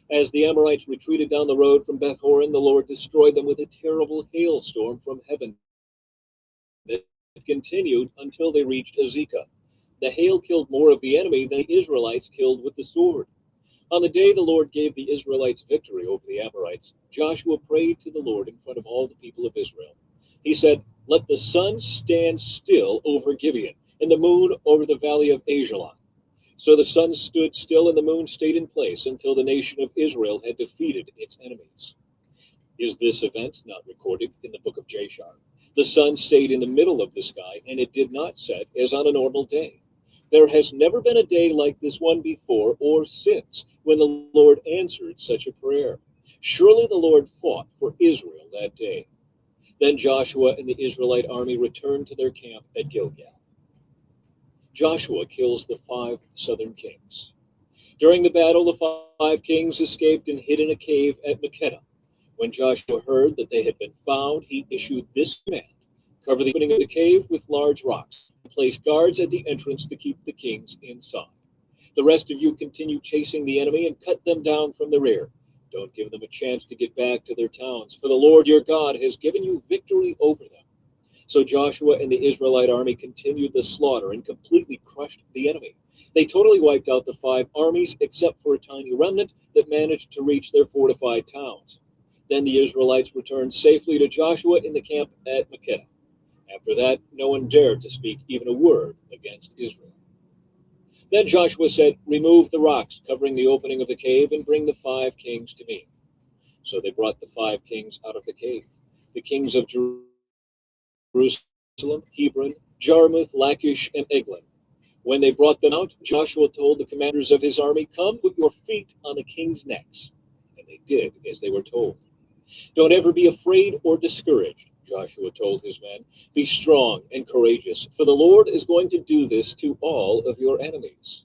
S1: As the Amorites retreated down the road from Beth-horon, the Lord destroyed them with a terrible hailstorm from heaven that continued until they reached Azekah. The hail killed more of the enemy than the Israelites killed with the sword. On the day the Lord gave the Israelites victory over the Amorites, Joshua prayed to the Lord in front of all the people of Israel. He said, "Let the sun stand still over Gibeon, and the moon over the valley of Ajalon." So the sun stood still and the moon stayed in place until the nation of Israel had defeated its enemies. Is this event not recorded in the book of Jashar? The sun stayed in the middle of the sky, and it did not set as on a normal day. There has never been a day like this one before or since, when the Lord answered such a prayer. Surely the Lord fought for Israel that day. Then Joshua and the Israelite army returned to their camp at Gilgal. Joshua kills the 5 southern kings. During the battle, the 5 kings escaped and hid in a cave at Makkedah. When Joshua heard that they had been found, he issued this command: "Cover the opening of the cave with large rocks, and place guards at the entrance to keep the kings inside. The rest of you continue chasing the enemy and cut them down from the rear. Don't give them a chance to get back to their towns, for the Lord your God has given you victory over them." So Joshua and the Israelite army continued the slaughter and completely crushed the enemy. They totally wiped out the 5 armies, except for a tiny remnant that managed to reach their fortified towns. Then the Israelites returned safely to Joshua in the camp at Makkedah. After that, no one dared to speak even a word against Israel. Then Joshua said, "Remove the rocks covering the opening of the cave and bring the 5 kings to me." So they brought the 5 kings out of the cave, the kings of Jerusalem, Hebron, Jarmuth, Lachish, and Eglon. When they brought them out, Joshua told the commanders of his army, "Come, put your feet on the kings' necks." And they did as they were told. "Don't ever be afraid or discouraged," Joshua told his men. "Be strong and courageous, for the Lord is going to do this to all of your enemies."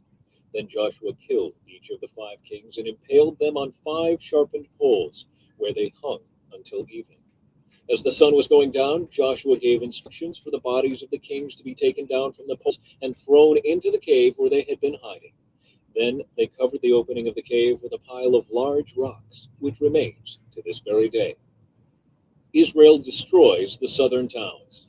S1: Then Joshua killed each of the 5 kings and impaled them on 5 sharpened poles, where they hung until evening. As the sun was going down, Joshua gave instructions for the bodies of the kings to be taken down from the poles and thrown into the cave where they had been hiding. Then they covered the opening of the cave with a pile of large rocks, which remains to this very day. Israel destroys the southern towns.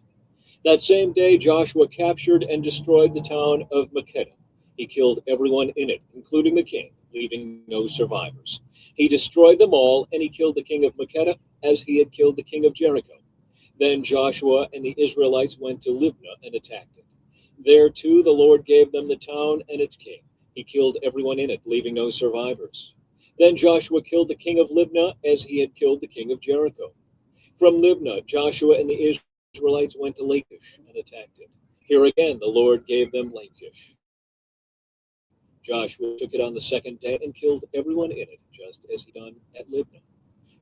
S1: That same day, Joshua captured and destroyed the town of Makkedah. He killed everyone in it, including the king, leaving no survivors. He destroyed them all, and he killed the king of Makkedah as he had killed the king of Jericho. Then Joshua and the Israelites went to Libnah and attacked it. There, too, the Lord gave them the town and its king. He killed everyone in it, leaving no survivors. Then Joshua killed the king of Libnah as he had killed the king of Jericho. From Libnah, Joshua and the Israelites went to Lachish and attacked it. Here again, the Lord gave them Lachish. Joshua took it on the second day and killed everyone in it, just as he done at Libnah.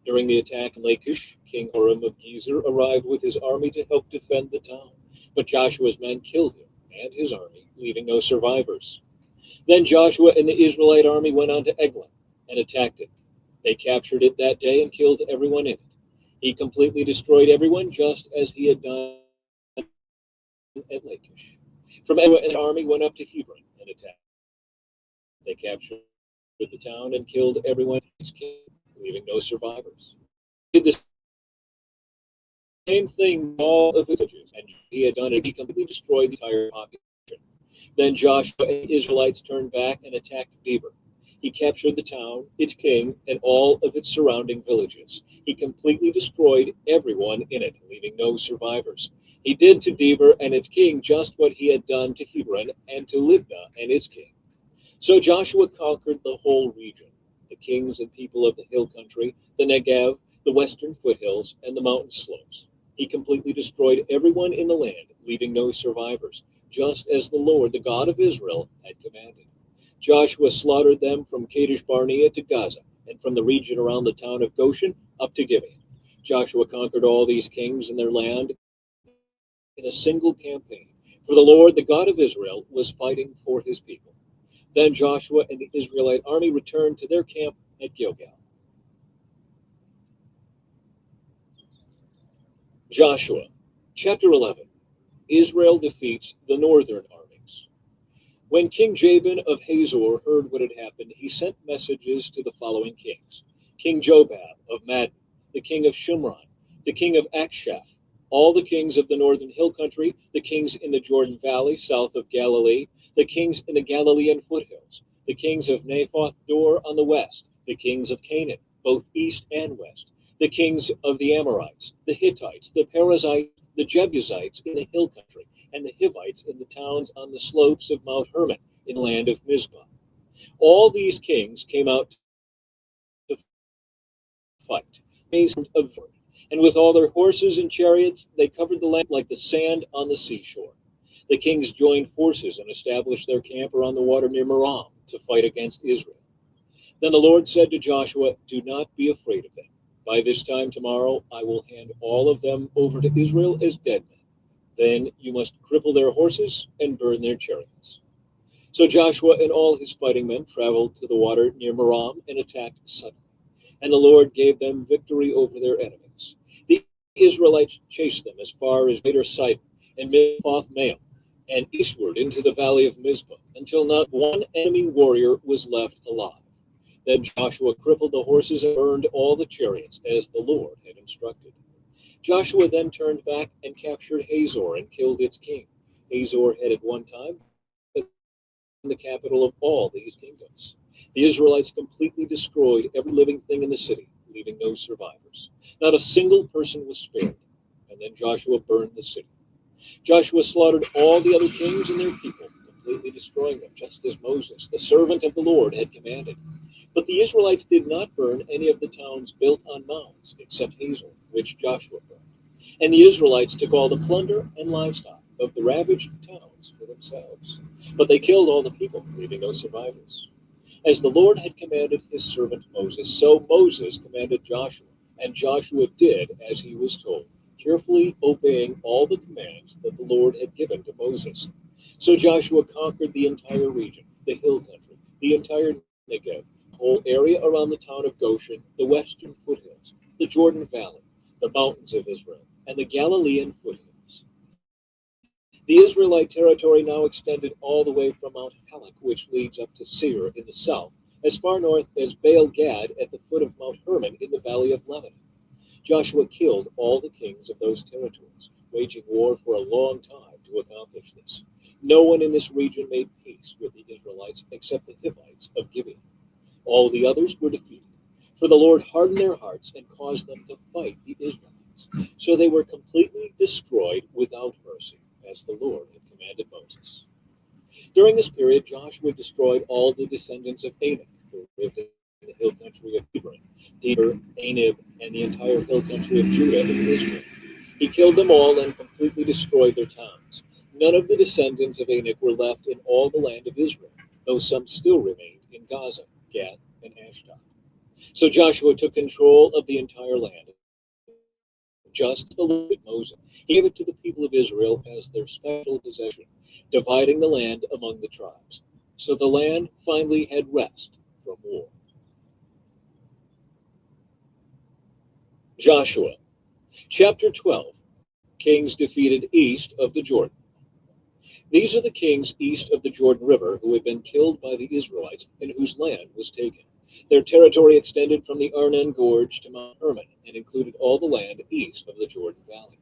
S1: During the attack in Lachish, King Horam of Gezer arrived with his army to help defend the town. But Joshua's men killed him and his army, leaving no survivors. Then Joshua and the Israelite army went on to Eglon and attacked it. They captured it that day and killed everyone in it. He completely destroyed everyone, just as he had done at Lachish. From Eglon, an army went up to Hebron and attacked. They captured the town and killed everyone in its king, leaving no survivors. He did the same thing in all of his villages, and he had done it. He completely destroyed the entire population. Then Joshua and the Israelites turned back and attacked Debir. He captured the town, its king, and all of its surrounding villages. He completely destroyed everyone in it, leaving no survivors. He did to Debir and its king just what he had done to Hebron and to Libnah and its king. So Joshua conquered the whole region, the kings and people of the hill country, the Negev, the western foothills, and the mountain slopes. He completely destroyed everyone in the land, leaving no survivors, just as the Lord, the God of Israel, had commanded. Joshua slaughtered them from Kadesh Barnea to Gaza, and from the region around the town of Goshen up to Gibeon. Joshua conquered all these kings and their land in a single campaign, for the Lord, the God of Israel, was fighting for his people. Then Joshua and the Israelite army returned to their camp at Gilgal. Joshua, chapter 11. Israel defeats the northern armies. When King Jabin of Hazor heard what had happened, he sent messages to the following kings: King Jobab of Madon, the king of Shimron, the king of Akshaph, all the kings of the northern hill country, the kings in the Jordan Valley south of Galilee, the kings in the Galilean foothills, the kings of Naphoth Dor on the west, the kings of Canaan, both east and west, the kings of the Amorites, the Hittites, the Perizzites, the Jebusites in the hill country, and the Hivites in the towns on the slopes of Mount Hermon in the land of Mizpah. All these kings came out to fight, and with all their horses and chariots, they covered the land like the sand on the seashore. The kings joined forces and established their camp around the water near Merom to fight against Israel. Then the Lord said to Joshua, "Do not be afraid of them. By this time tomorrow I will hand all of them over to Israel as dead men. Then you must cripple their horses and burn their chariots." So Joshua and all his fighting men traveled to the water near Merom and attacked suddenly. And the Lord gave them victory over their enemies. The Israelites chased them as far as Greater Sidon and Miphath Maim, and eastward into the valley of Mizpah, until not one enemy warrior was left alive. Then Joshua crippled the horses and burned all the chariots, as the Lord had instructed. Joshua then turned back and captured Hazor and killed its king. Hazor had at one time been the capital of all these kingdoms. The Israelites completely destroyed every living thing in the city, leaving no survivors. Not a single person was spared. And then Joshua burned the city. Joshua slaughtered all the other kings and their people, completely destroying them, just as Moses, the servant of the Lord, had commanded. But the Israelites did not burn any of the towns built on mounds, except Hazor, which Joshua burned. And the Israelites took all the plunder and livestock of the ravaged towns for themselves. But they killed all the people, leaving no survivors. As the Lord had commanded his servant Moses, so Moses commanded Joshua, and Joshua did as he was told, carefully obeying all the commands that the Lord had given to Moses. So Joshua conquered the entire region, the hill country, the entire Negev, the whole area around the town of Goshen, the western foothills, the Jordan Valley, the mountains of Israel, and the Galilean foothills. The Israelite territory now extended all the way from Mount Halak, which leads up to Seir in the south, as far north as Baal Gad at the foot of Mount Hermon in the valley of Lebanon. Joshua killed all the kings of those territories, waging war for a long time to accomplish this. No one in this region made peace with the Israelites except the Hivites of Gibeon. All the others were defeated, for the Lord hardened their hearts and caused them to fight the Israelites. So they were completely destroyed without mercy, as the Lord had commanded Moses. During this period, Joshua destroyed all the descendants of Anak, who lived in the hill country of Hebron, Deber, Anib, and the entire hill country of Judah and Israel. He killed them all and completely destroyed their towns. None of the descendants of Anak were left in all the land of Israel, though some still remained in Gaza, Gath, and Ashdod. So Joshua took control of the entire land, just as the Lord had Moses. He gave it to the people of Israel as their special possession, dividing the land among the tribes. So the land finally had rest from war. Joshua, chapter 12. Kings defeated east of the Jordan. These are the kings east of the Jordan River who had been killed by the Israelites and whose land was taken. Their territory extended from the Arnon Gorge to Mount Hermon and included all the land east of the Jordan Valley.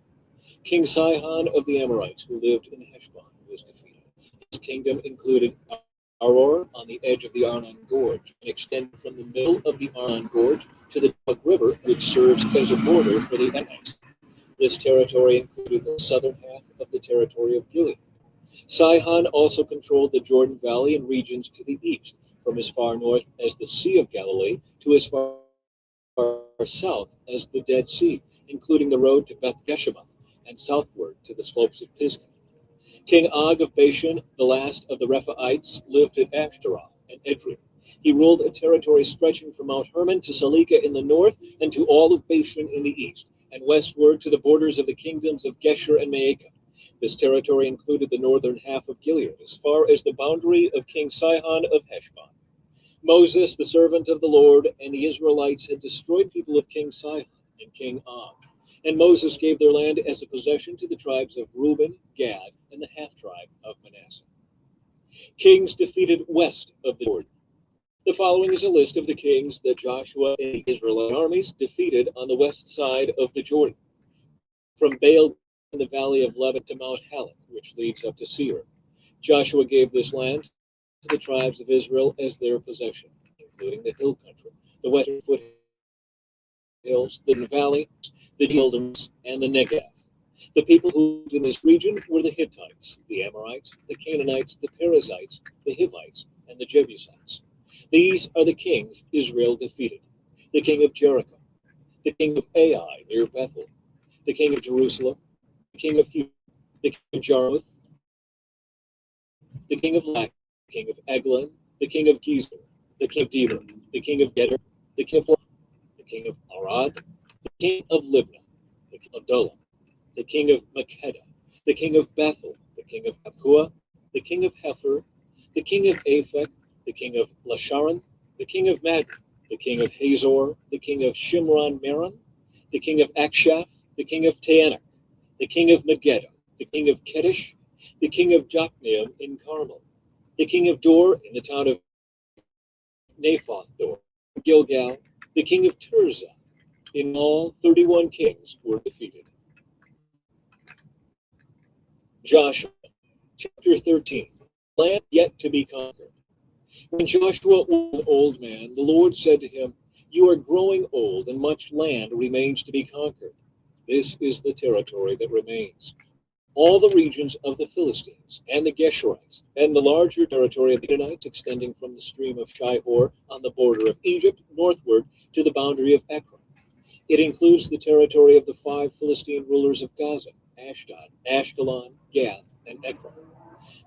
S1: King Sihon of the Amorites, who lived in Heshbon, was defeated. His kingdom included Aror on the edge of the Arnon Gorge and extended from the middle of the Arnon Gorge to the Jabbok River, which serves as a border for the Ammonites. This territory included the southern half of the territory of Gilead. Sihon also controlled the Jordan Valley and regions to the east, from as far north as the Sea of Galilee to as far south as the Dead Sea, including the road to Beth Jeshimoth and southward to the slopes of Pisgah. King Og of Bashan, the last of the Rephaites, lived at Ashtaroth and Edrei. He ruled a territory stretching from Mount Hermon to Salekah in the north and to all of Bashan in the east, and westward to the borders of the kingdoms of Geshur and Maacah. This territory included the northern half of Gilead, as far as the boundary of King Sihon of Heshbon. Moses, the servant of the Lord, and the Israelites had destroyed people of King Sihon and King Og. And Moses gave their land as a possession to the tribes of Reuben, Gad, and the half-tribe of Manasseh. Kings defeated west of the Jordan. The following is a list of the kings that Joshua and the Israelite armies defeated on the west side of the Jordan, from Baal in the valley of Lebanon to Mount Halak, which leads up to Seir. Joshua gave this land to the tribes of Israel as their possession, including the hill country, the western foothills, the valley, the wilderness, and the Negev. The people who lived in this region were the Hittites, the Amorites, the Canaanites, the Perizzites, the Hivites, and the Jebusites. These are the kings Israel defeated: the king of Jericho, the king of Ai near Bethel, the king of Jerusalem, the king of Hebron, the king of Jarmuth, the king of Lach, the king of Eglon, the king of Gezer, the king of Deber, the king of Geder, the king of Lod, the king of Arad, the king of Libnah, the king of Dullam, the king of Makkedah, the king of Bethel, the king of Tapua, the king of Hepher, the king of Aphek, the king of Lasharon, the king of Madon, the king of Hazor, the king of Shimron Meron, the king of Akshaph, the king of Taanach, the king of Megiddo, the king of Kedesh, the king of Jokneam in Carmel, the king of Dor in the town of Naphoth Dor, Gilgal, the king of Tirzah. In all, 31 kings were defeated. Joshua, chapter 13, land yet to be conquered. When Joshua was an old man, the Lord said to him, "You are growing old, and much land remains to be conquered. This is the territory that remains: all the regions of the Philistines, and the Geshurites, and the larger territory of the Canaanites extending from the stream of Shihor on the border of Egypt northward to the boundary of Ekron. It includes the territory of the 5 Philistine rulers of Gaza, Ashdod, Ashkelon, Gath, and Ekron.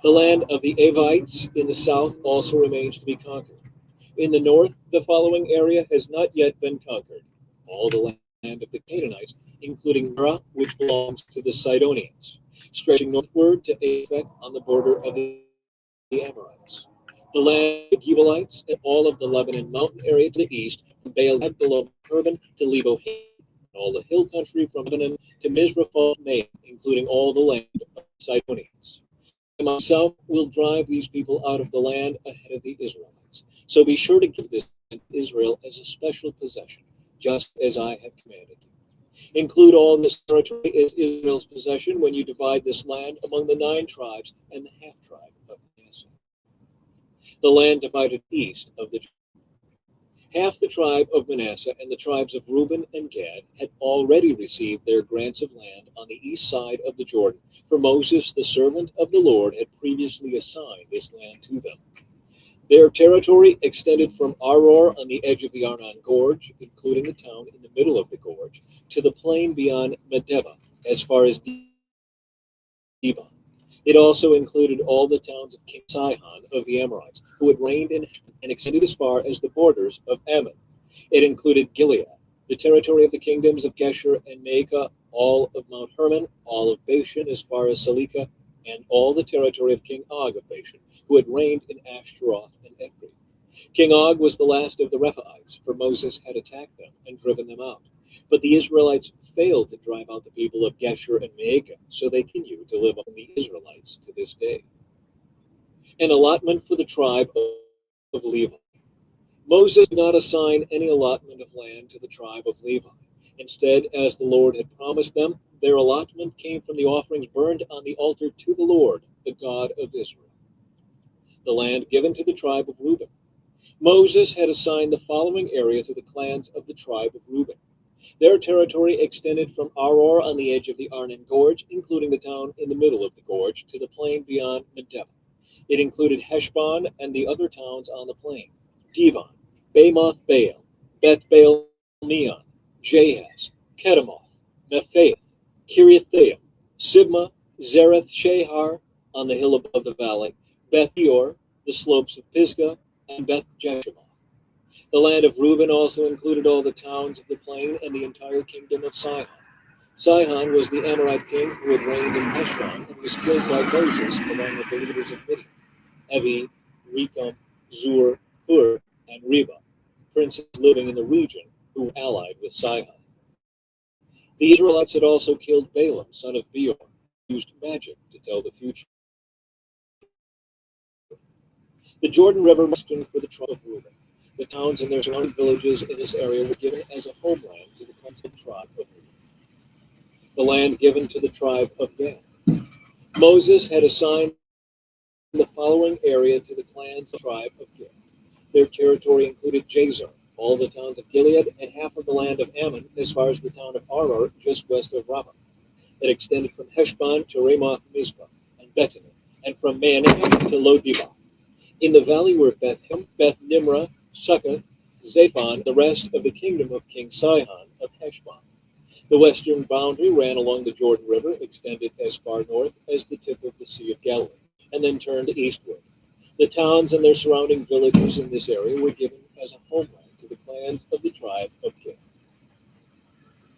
S1: The land of the Avites in the south also remains to be conquered. In the north, the following area has not yet been conquered: all the land of the Canaanites, including Mara, which belongs to the Sidonians, stretching northward to Aphek on the border of the Amorites. The land of the Gibeonites and all of the Lebanon mountain area to the east, from Baal-Gad below Herban to Lebo Hamath, and all the hill country from Lebanon to Mizraphah, Maim, including all the land of the Sidonians. I myself will drive these people out of the land ahead of the Israelites. So be sure to give this land to Israel as a special possession, just as I have commanded you. Include all this territory as Israel's possession when you divide this land among the 9 tribes and the half-tribe of Manasseh. The land divided east of the Jordan. Half the tribe of Manasseh and the tribes of Reuben and Gad had already received their grants of land on the east side of the Jordan, for Moses, the servant of the Lord, had previously assigned this land to them. Their territory extended from Aroer on the edge of the Arnon Gorge, including the town in the middle of the gorge, to the plain beyond Medeba, as far as Dibon. It also included all the towns of King Sihon of the Amorites, who had reigned in and extended as far as the borders of Ammon. It included Gilead, the territory of the kingdoms of Geshur and Maacah, all of Mount Hermon, all of Bashan as far as Salekah, and all the territory of King Og of Bashan, who had reigned in Ashtaroth and Edrei. King Og was the last of the Rephaites, for Moses had attacked them and driven them out. But the Israelites failed to drive out the people of Geshur and Maacah, so they continue to live among the Israelites to this day. An allotment for the tribe of Levi. Moses did not assign any allotment of land to the tribe of Levi. Instead, as the Lord had promised them, their allotment came from the offerings burned on the altar to the Lord, the God of Israel. The land given to the tribe of Reuben. Moses had assigned the following area to the clans of the tribe of Reuben. Their territory extended from Aroer on the edge of the Arnon Gorge, including the town in the middle of the gorge, to the plain beyond Medeba. It included Heshbon and the other towns on the plain, Dibon, Bamoth Baal, Beth Baal Meon, Jahaz, Kedemoth, Mephaeth, Kiriathaim, Sibmah, Zareth Shahar on the hill above the valley, Beth Peor, the slopes of Pisgah, and Beth Jeshimoth. The land of Reuben also included all the towns of the plain and the entire kingdom of Sihon. Sihon was the Amorite king who had reigned in Heshbon and was killed by Moses along with the leaders of Midian, Evi, Rekam, Zur, Hur, and Reba, princes living in the region who were allied with Sihon. The Israelites had also killed Balaam, son of Beor, who used magic to tell the future. The Jordan River was destined for the tribe of Reuben. The towns and their surrounding villages in this area were given as a homeland to the clans of the tribe of Reuben. The land given to the tribe of Gad. Moses had assigned the following area to the clans of the tribe of Gad. Their territory included Jazer, all the towns of Gilead, and half of the land of Ammon, as far as the town of Aroer, just west of Rabbah. It extended from Heshbon to Ramoth Mizpah and Bethany, and from Maanaim to Lo-Debar. In the valley were Bethlehem, Beth Nimrah, Succoth, Zaphon, the rest of the kingdom of King Sihon of Heshbon. The western boundary ran along the Jordan River, extended as far north as the tip of the Sea of Galilee, and then turned eastward. The towns and their surrounding villages in this area were given as a homeland to the clans of the tribe of Gad.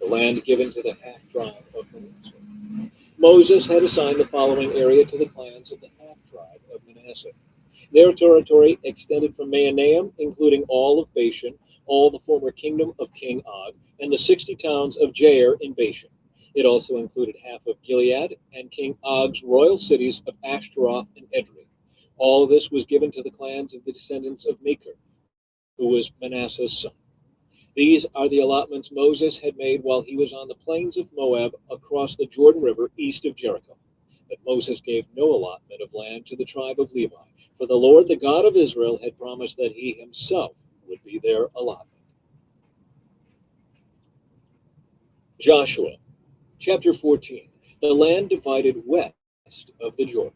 S1: The land given to the half-tribe of Manasseh. Moses had assigned the following area to the clans of the half-tribe of Manasseh. Their territory extended from Maanaim, including all of Bashan, all the former kingdom of King Og, and the 60 towns of Jair in Bashan. It also included half of Gilead and King Og's royal cities of Ashtaroth and Edrei. All of this was given to the clans of the descendants of Machir, who was Manasseh's son. These are the allotments Moses had made while he was on the plains of Moab across the Jordan River east of Jericho. But Moses gave no allotment of land to the tribe of Levi, for the Lord, the God of Israel, had promised that he himself would be their allotment. Joshua, chapter 14. The land divided west of the Jordan.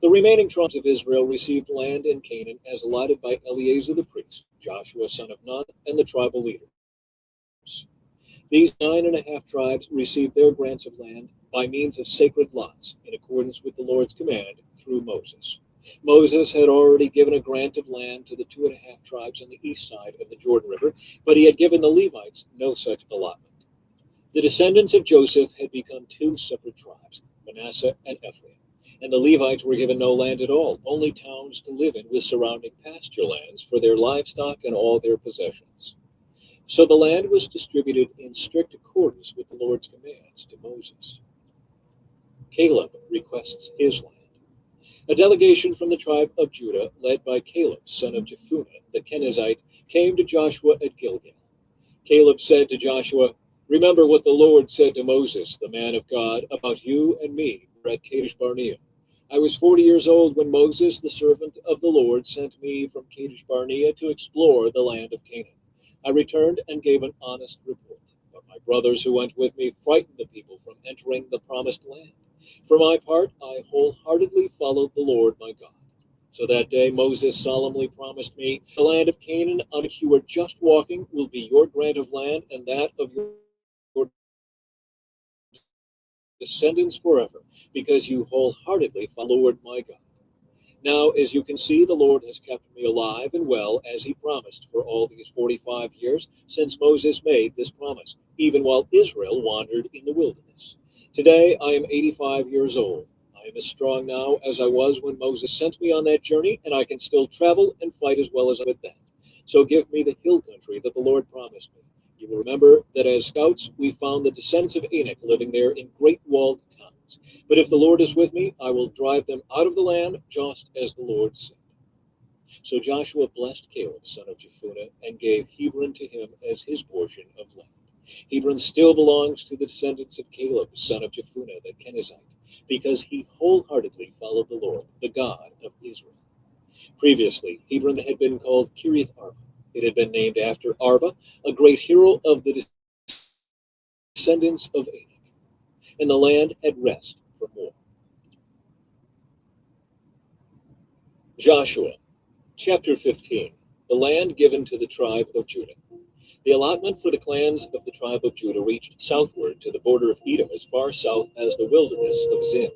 S1: The remaining tribes of Israel received land in Canaan as allotted by Eleazar the priest, Joshua son of Nun, and the tribal leaders. These 9.5 tribes received their grants of land by means of sacred lots, in accordance with the Lord's command through Moses. Moses had already given a grant of land to the 2.5 tribes on the east side of the Jordan River, but he had given the Levites no such allotment. The descendants of Joseph had become 2 separate tribes, Manasseh and Ephraim, And the Levites were given no land at all, only towns to live in with surrounding pasture lands for their livestock and all their possessions. So the land was distributed in strict accordance with the Lord's commands to Moses. Caleb requests his land. A delegation from the tribe of Judah, led by Caleb, son of Jephunneh, the Kenizzite, came to Joshua at Gilgal. Caleb said to Joshua, "Remember what the Lord said to Moses, the man of God, about you and me at Kadesh Barnea. I was 40 years old when Moses, the servant of the Lord, sent me from Kadesh Barnea to explore the land of Canaan. I returned and gave an honest report, but my brothers who went with me frightened the people from entering the promised land. For my part, I wholeheartedly followed the Lord my God. So that day Moses solemnly promised me, the land of Canaan on which you are just walking will be your grant of land and that of your descendants forever, because you wholeheartedly followed the Lord my God. Now, as you can see, the Lord has kept me alive and well, as he promised, for all these 45 years since Moses made this promise, even while Israel wandered in the wilderness. Today I am 85 years old. I am as strong now as I was when Moses sent me on that journey, and I can still travel and fight as well as I did then. So give me the hill country that the Lord promised me. You will remember that as scouts we found the descendants of Anak living there in great walled towns. But if the Lord is with me, I will drive them out of the land, just as the Lord said." So Joshua blessed Caleb, son of Jephunneh, and gave Hebron to him as his portion of land. Hebron still belongs to the descendants of Caleb, son of Jephunneh, the Kenizzite, because he wholeheartedly followed the Lord, the God of Israel. Previously, Hebron had been called Kiriath Arba. It had been named after Arba, a great hero of the descendants of Anak, and the land had rest from war. Joshua, chapter 15, the land given to the tribe of Judah. The allotment for the clans of the tribe of Judah reached southward to the border of Edom as far south as the wilderness of Zin.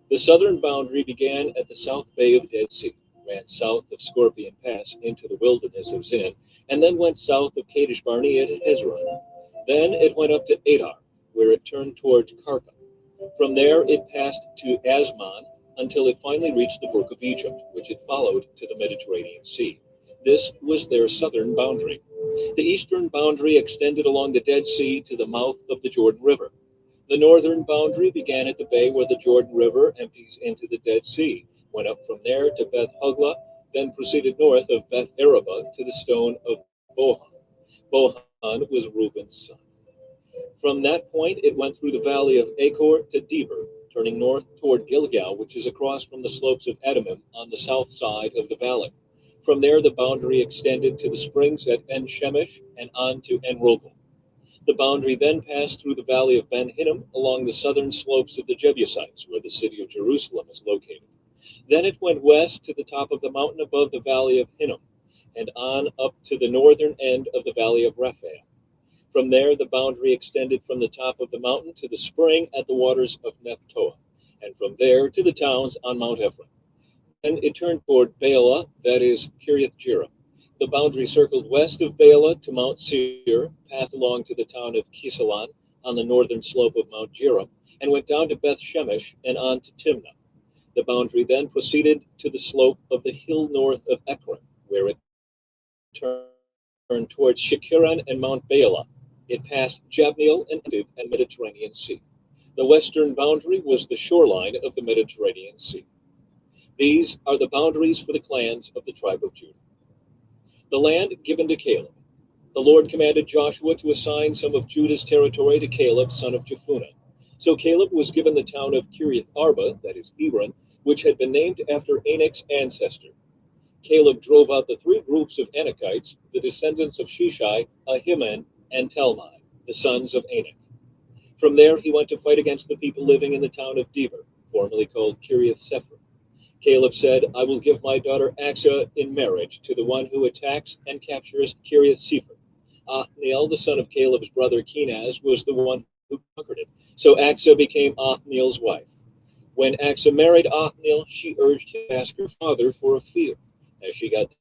S1: The southern boundary began at the south bay of the Dead Sea, ran south of Scorpion Pass into the wilderness of Zin, and then went south of Kadesh Barnea to Hezron. Then it went up to Adar, where it turned toward Karka. From there it passed to Asmon until it finally reached the brook of Egypt, which it followed to the Mediterranean Sea. This was their southern boundary. The eastern boundary extended along the Dead Sea to the mouth of the Jordan River. The northern boundary began at the bay where the Jordan River empties into the Dead Sea, went up from there to Beth Hoglah, then proceeded north of Beth Araba to the stone of Bohan. Bohan was Reuben's son. From that point it went through the valley of Achor to Deber, turning north toward Gilgal, which is across from the slopes of Edomim on the south side of the valley. From there the boundary extended to the springs at En-Shemesh and on to En-Rogel. The boundary then passed through the valley of Ben Hinnom along the southern slopes of the Jebusites, where the city of Jerusalem is located. Then it went west to the top of the mountain above the valley of Hinnom, and on up to the northern end of the valley of Rephaim. From there the boundary extended from the top of the mountain to the spring at the waters of Nephtoah, and from there to the towns on Mount Ephraim. Then it turned toward Baalah, that is, Kiriath Jearim. The boundary circled west of Baalah to Mount Seir, passed along to the town of Kisalon on the northern slope of Mount Jearim, and went down to Beth Shemesh and on to Timnah. The boundary then proceeded to the slope of the hill north of Ekron, where it turned towards Shikkeron and Mount Baalah. It passed Jabneel and ended at the Mediterranean Sea. The western boundary was the shoreline of the Mediterranean Sea. These are the boundaries for the clans of the tribe of Judah. The land given to Caleb. The Lord commanded Joshua to assign some of Judah's territory to Caleb, son of Jephunneh. So Caleb was given the town of Kiriath Arba, that is Hebron, which had been named after Anak's ancestor. Caleb drove out the three groups of Anakites, the descendants of Sheshai, Ahiman, and Talmai, the sons of Anak. From there he went to fight against the people living in the town of Deber, formerly called Kiriath Sefer. Caleb said, "I will give my daughter Achsah in marriage to the one who attacks and captures Kiriath Sefer." Othniel, the son of Caleb's brother Kenaz, was the one who conquered it. So Achsah became Othniel's wife. When Achsah married Othniel, she urged him to ask her father for a field. As she got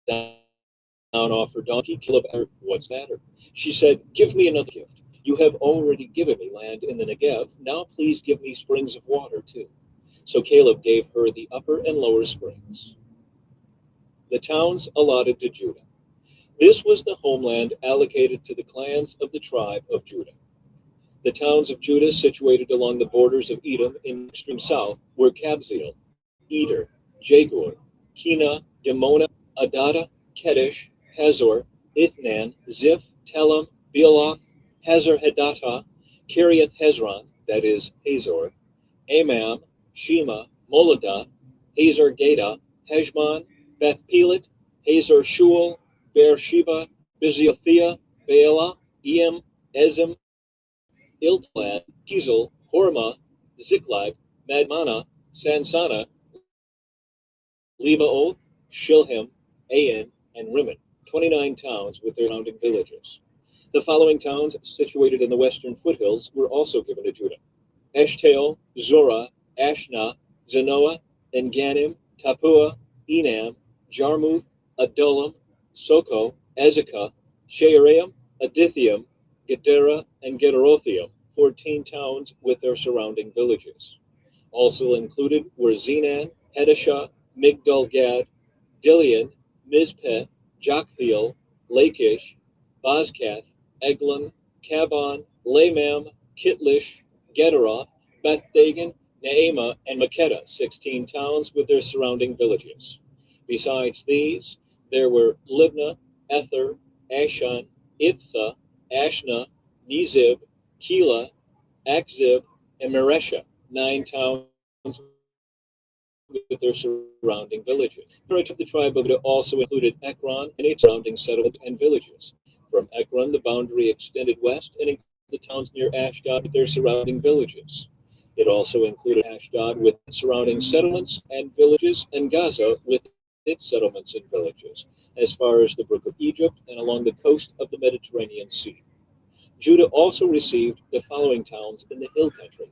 S1: down off her donkey, Caleb asked her, "What's the matter?" She said, "Give me another gift. You have already given me land in the Negev. Now please give me springs of water too." So Caleb gave her the upper and lower springs. The towns allotted to Judah. This was the homeland allocated to the clans of the tribe of Judah. The towns of Judah situated along the borders of Edom in the extreme south were Kabzeel, Eder, Jagur, Kena, Dimona, Adada, Kedesh, Hazor, Ithnan, Ziph, Telem, Bealoth, Hazar Hadattah, Kiriath Hezron, that is, Hazor, Amam, Shema, Moladah, Hazar Gada, Heshmon, Beth Pelet, Hazar Shual, Beersheba, Biziothea, Baalah, Eam, Ezem, Iltlad, Gizel, Hormah, Ziklag, Madmannah, Sansana, Lebaoth, Shilhim, Ain, and Rimmon, 29 towns with their surrounding villages. The following towns, situated in the western foothills, were also given to Judah: Eshtaol, Zorah, Ashna, Zanoah, Enganim, Tapua, Enam, Jarmuth, Adullam, Soko, Azekah, Shearaim, Adithium, Gedera, and Gederothium, 14 towns with their surrounding villages. Also included were Zenan, Hadashah, Migdal-Gad, Dilian, Mizpeh, Joktheel, Lachish, Bozkath, Eglon, Kabon, Lamam, Kitlish, Gederoth, Beth-Dagon, Naamah, and Makkedah, 16 towns with their surrounding villages. Besides these, there were Libnah, Ether, Ashan, Ibtha, Ashna, Nezib, Keilah, Akzib, and Maresha, 9 towns with their surrounding villages. The territory of the tribe of Judah also included Ekron and its surrounding settlements and villages. From Ekron, the boundary extended west and included the towns near Ashdod with their surrounding villages. It also included Ashdod with its surrounding settlements and villages, and Gaza with its settlements and villages, as far as the brook of Egypt and along the coast of the Mediterranean Sea. Judah also received the following towns in the hill country: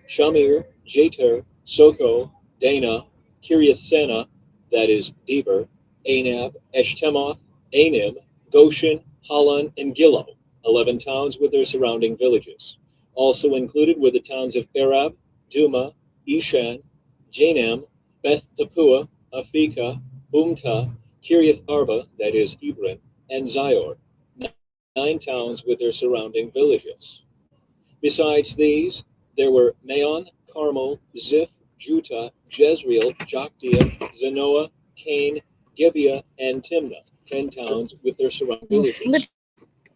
S1: Shamir, Jatir, Soko, Dana, Kiriath-Sena, that is, Deber, Anab, Eshtemoth, Anim, Goshen, Halan, and Gilo, 11 towns with their surrounding villages. Also included were the towns of Arab, Duma, Ishan, Janam, Beth Tapua, Afika, Umta, Kiriath Arba, that is, Hebron, and Zior, 9 towns with their surrounding villages. Besides these, there were Maon, Carmel, Ziph, Juttah, Jezreel, Jokdeam, Zanoah, Cain, Gibeah, and Timnah, 10 towns with their surrounding villages.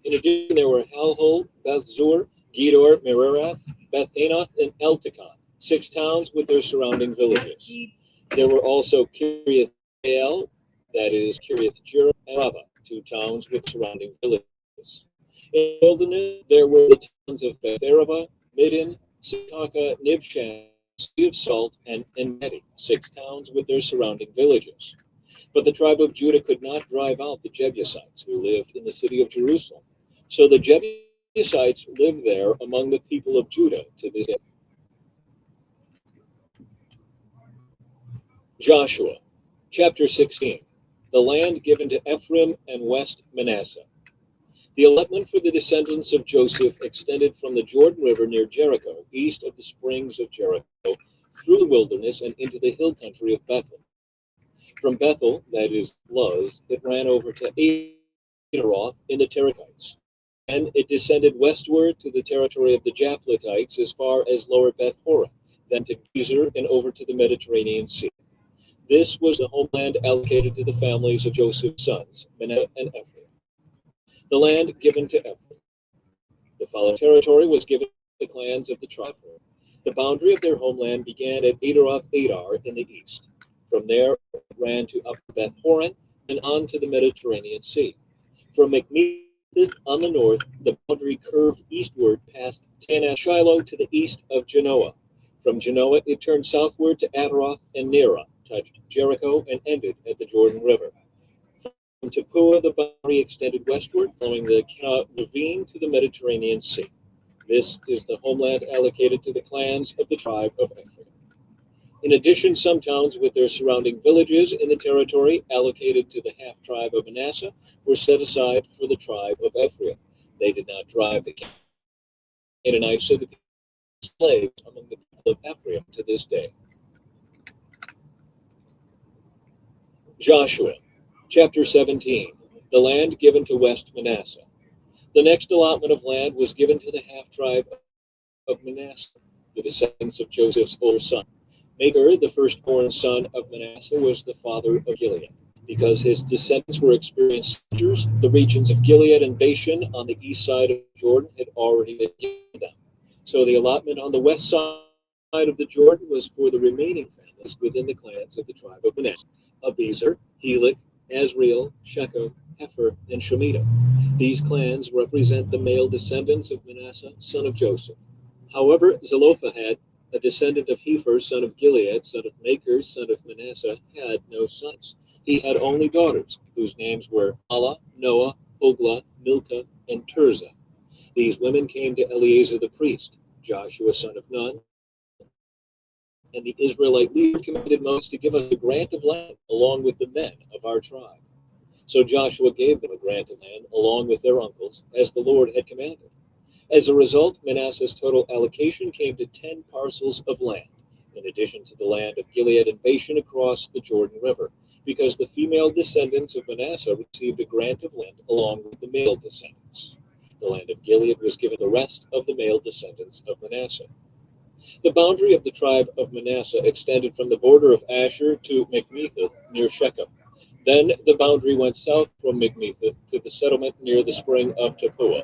S1: In addition, there were Halhol, Beth-zur, Gedor, Merarath, Beth-Anath, and Eltekon, 6 towns with their surrounding villages. There were also Kiriath-Baal, that is, Kiriath-Jearim, and Rava, 2 towns with surrounding villages. In the wilderness, there were the towns of Beth-araba, Middin, Sakaka, Nibshan, Sea of Salt, and En-Gedi, 6 towns with their surrounding villages. But the tribe of Judah could not drive out the Jebusites who lived in the city of Jerusalem. So the Jebusites lived there among the people of Judah to this day. Joshua, chapter 16, the land given to Ephraim and West Manasseh. The allotment for the descendants of Joseph extended from the Jordan River near Jericho, east of the springs of Jericho, through the wilderness and into the hill country of Bethel. From Bethel, that is, Luz, it ran over to Adaroth in the Terakhites. And it descended westward to the territory of the Japhletites as far as lower Beth Horon, then to Gezer and over to the Mediterranean Sea. This was the homeland allocated to the families of Joseph's sons, Manasseh and Ephraim. The land given to Ephraim. The following territory was given to the clans of the tribe. The boundary of their homeland began at Adaroth Adar in the east. From there, it ran to upper Beth Horon and on to the Mediterranean Sea. From Mikmetheth on the north, the boundary curved eastward past Tanath Shiloh to the east of Genoa. From Genoa, it turned southward to Adaroth and Nerah, touched Jericho, and ended at the Jordan River. From Tapua, the boundary extended westward, following the Kenah ravine to the Mediterranean Sea. This is the homeland allocated to the clans of the tribe of Ephraim. In addition, some towns with their surrounding villages in the territory allocated to the half-tribe of Manasseh were set aside for the tribe of Ephraim. They did not drive the Canaanites, so the slaves among the people of Ephraim to this day. Joshua, chapter 17, the land given to West Manasseh. The next allotment of land was given to the half-tribe of Manasseh, the descendants of Joseph's older son. Machir, the firstborn son of Manasseh, was the father of Gilead. Because his descendants were experienced soldiers, the regions of Gilead and Bashan on the east side of Jordan had already been given to them. So the allotment on the west side of the Jordan was for the remaining families within the clans of the tribe of Manasseh: Abiezer, Helek, Asriel, Shechem, Hefer, and Shemitah. These clans represent the male descendants of Manasseh, son of Joseph. However, Zelophehad, a descendant of Hefer, son of Gilead, son of Machir, son of Manasseh, had no sons. He had only daughters, whose names were Mahlah, Noah, Hoglah, Milcah, and Tirzah. These women came to Eleazar the priest, Joshua son of Nun, and the Israelite leader commanded Moses to give us a grant of land along with the men of our tribe. So Joshua gave them a grant of land along with their uncles, as the Lord had commanded. As a result, Manasseh's total allocation came to 10 parcels of land, in addition to the land of Gilead and Bashan across the Jordan River, because the female descendants of Manasseh received a grant of land along with the male descendants. The land of Gilead was given the rest of the male descendants of Manasseh. The boundary of the tribe of Manasseh extended from the border of Asher to Michmetheth near Shechem. Then the boundary went south from Michmetheth to the settlement near the spring of Tappuah.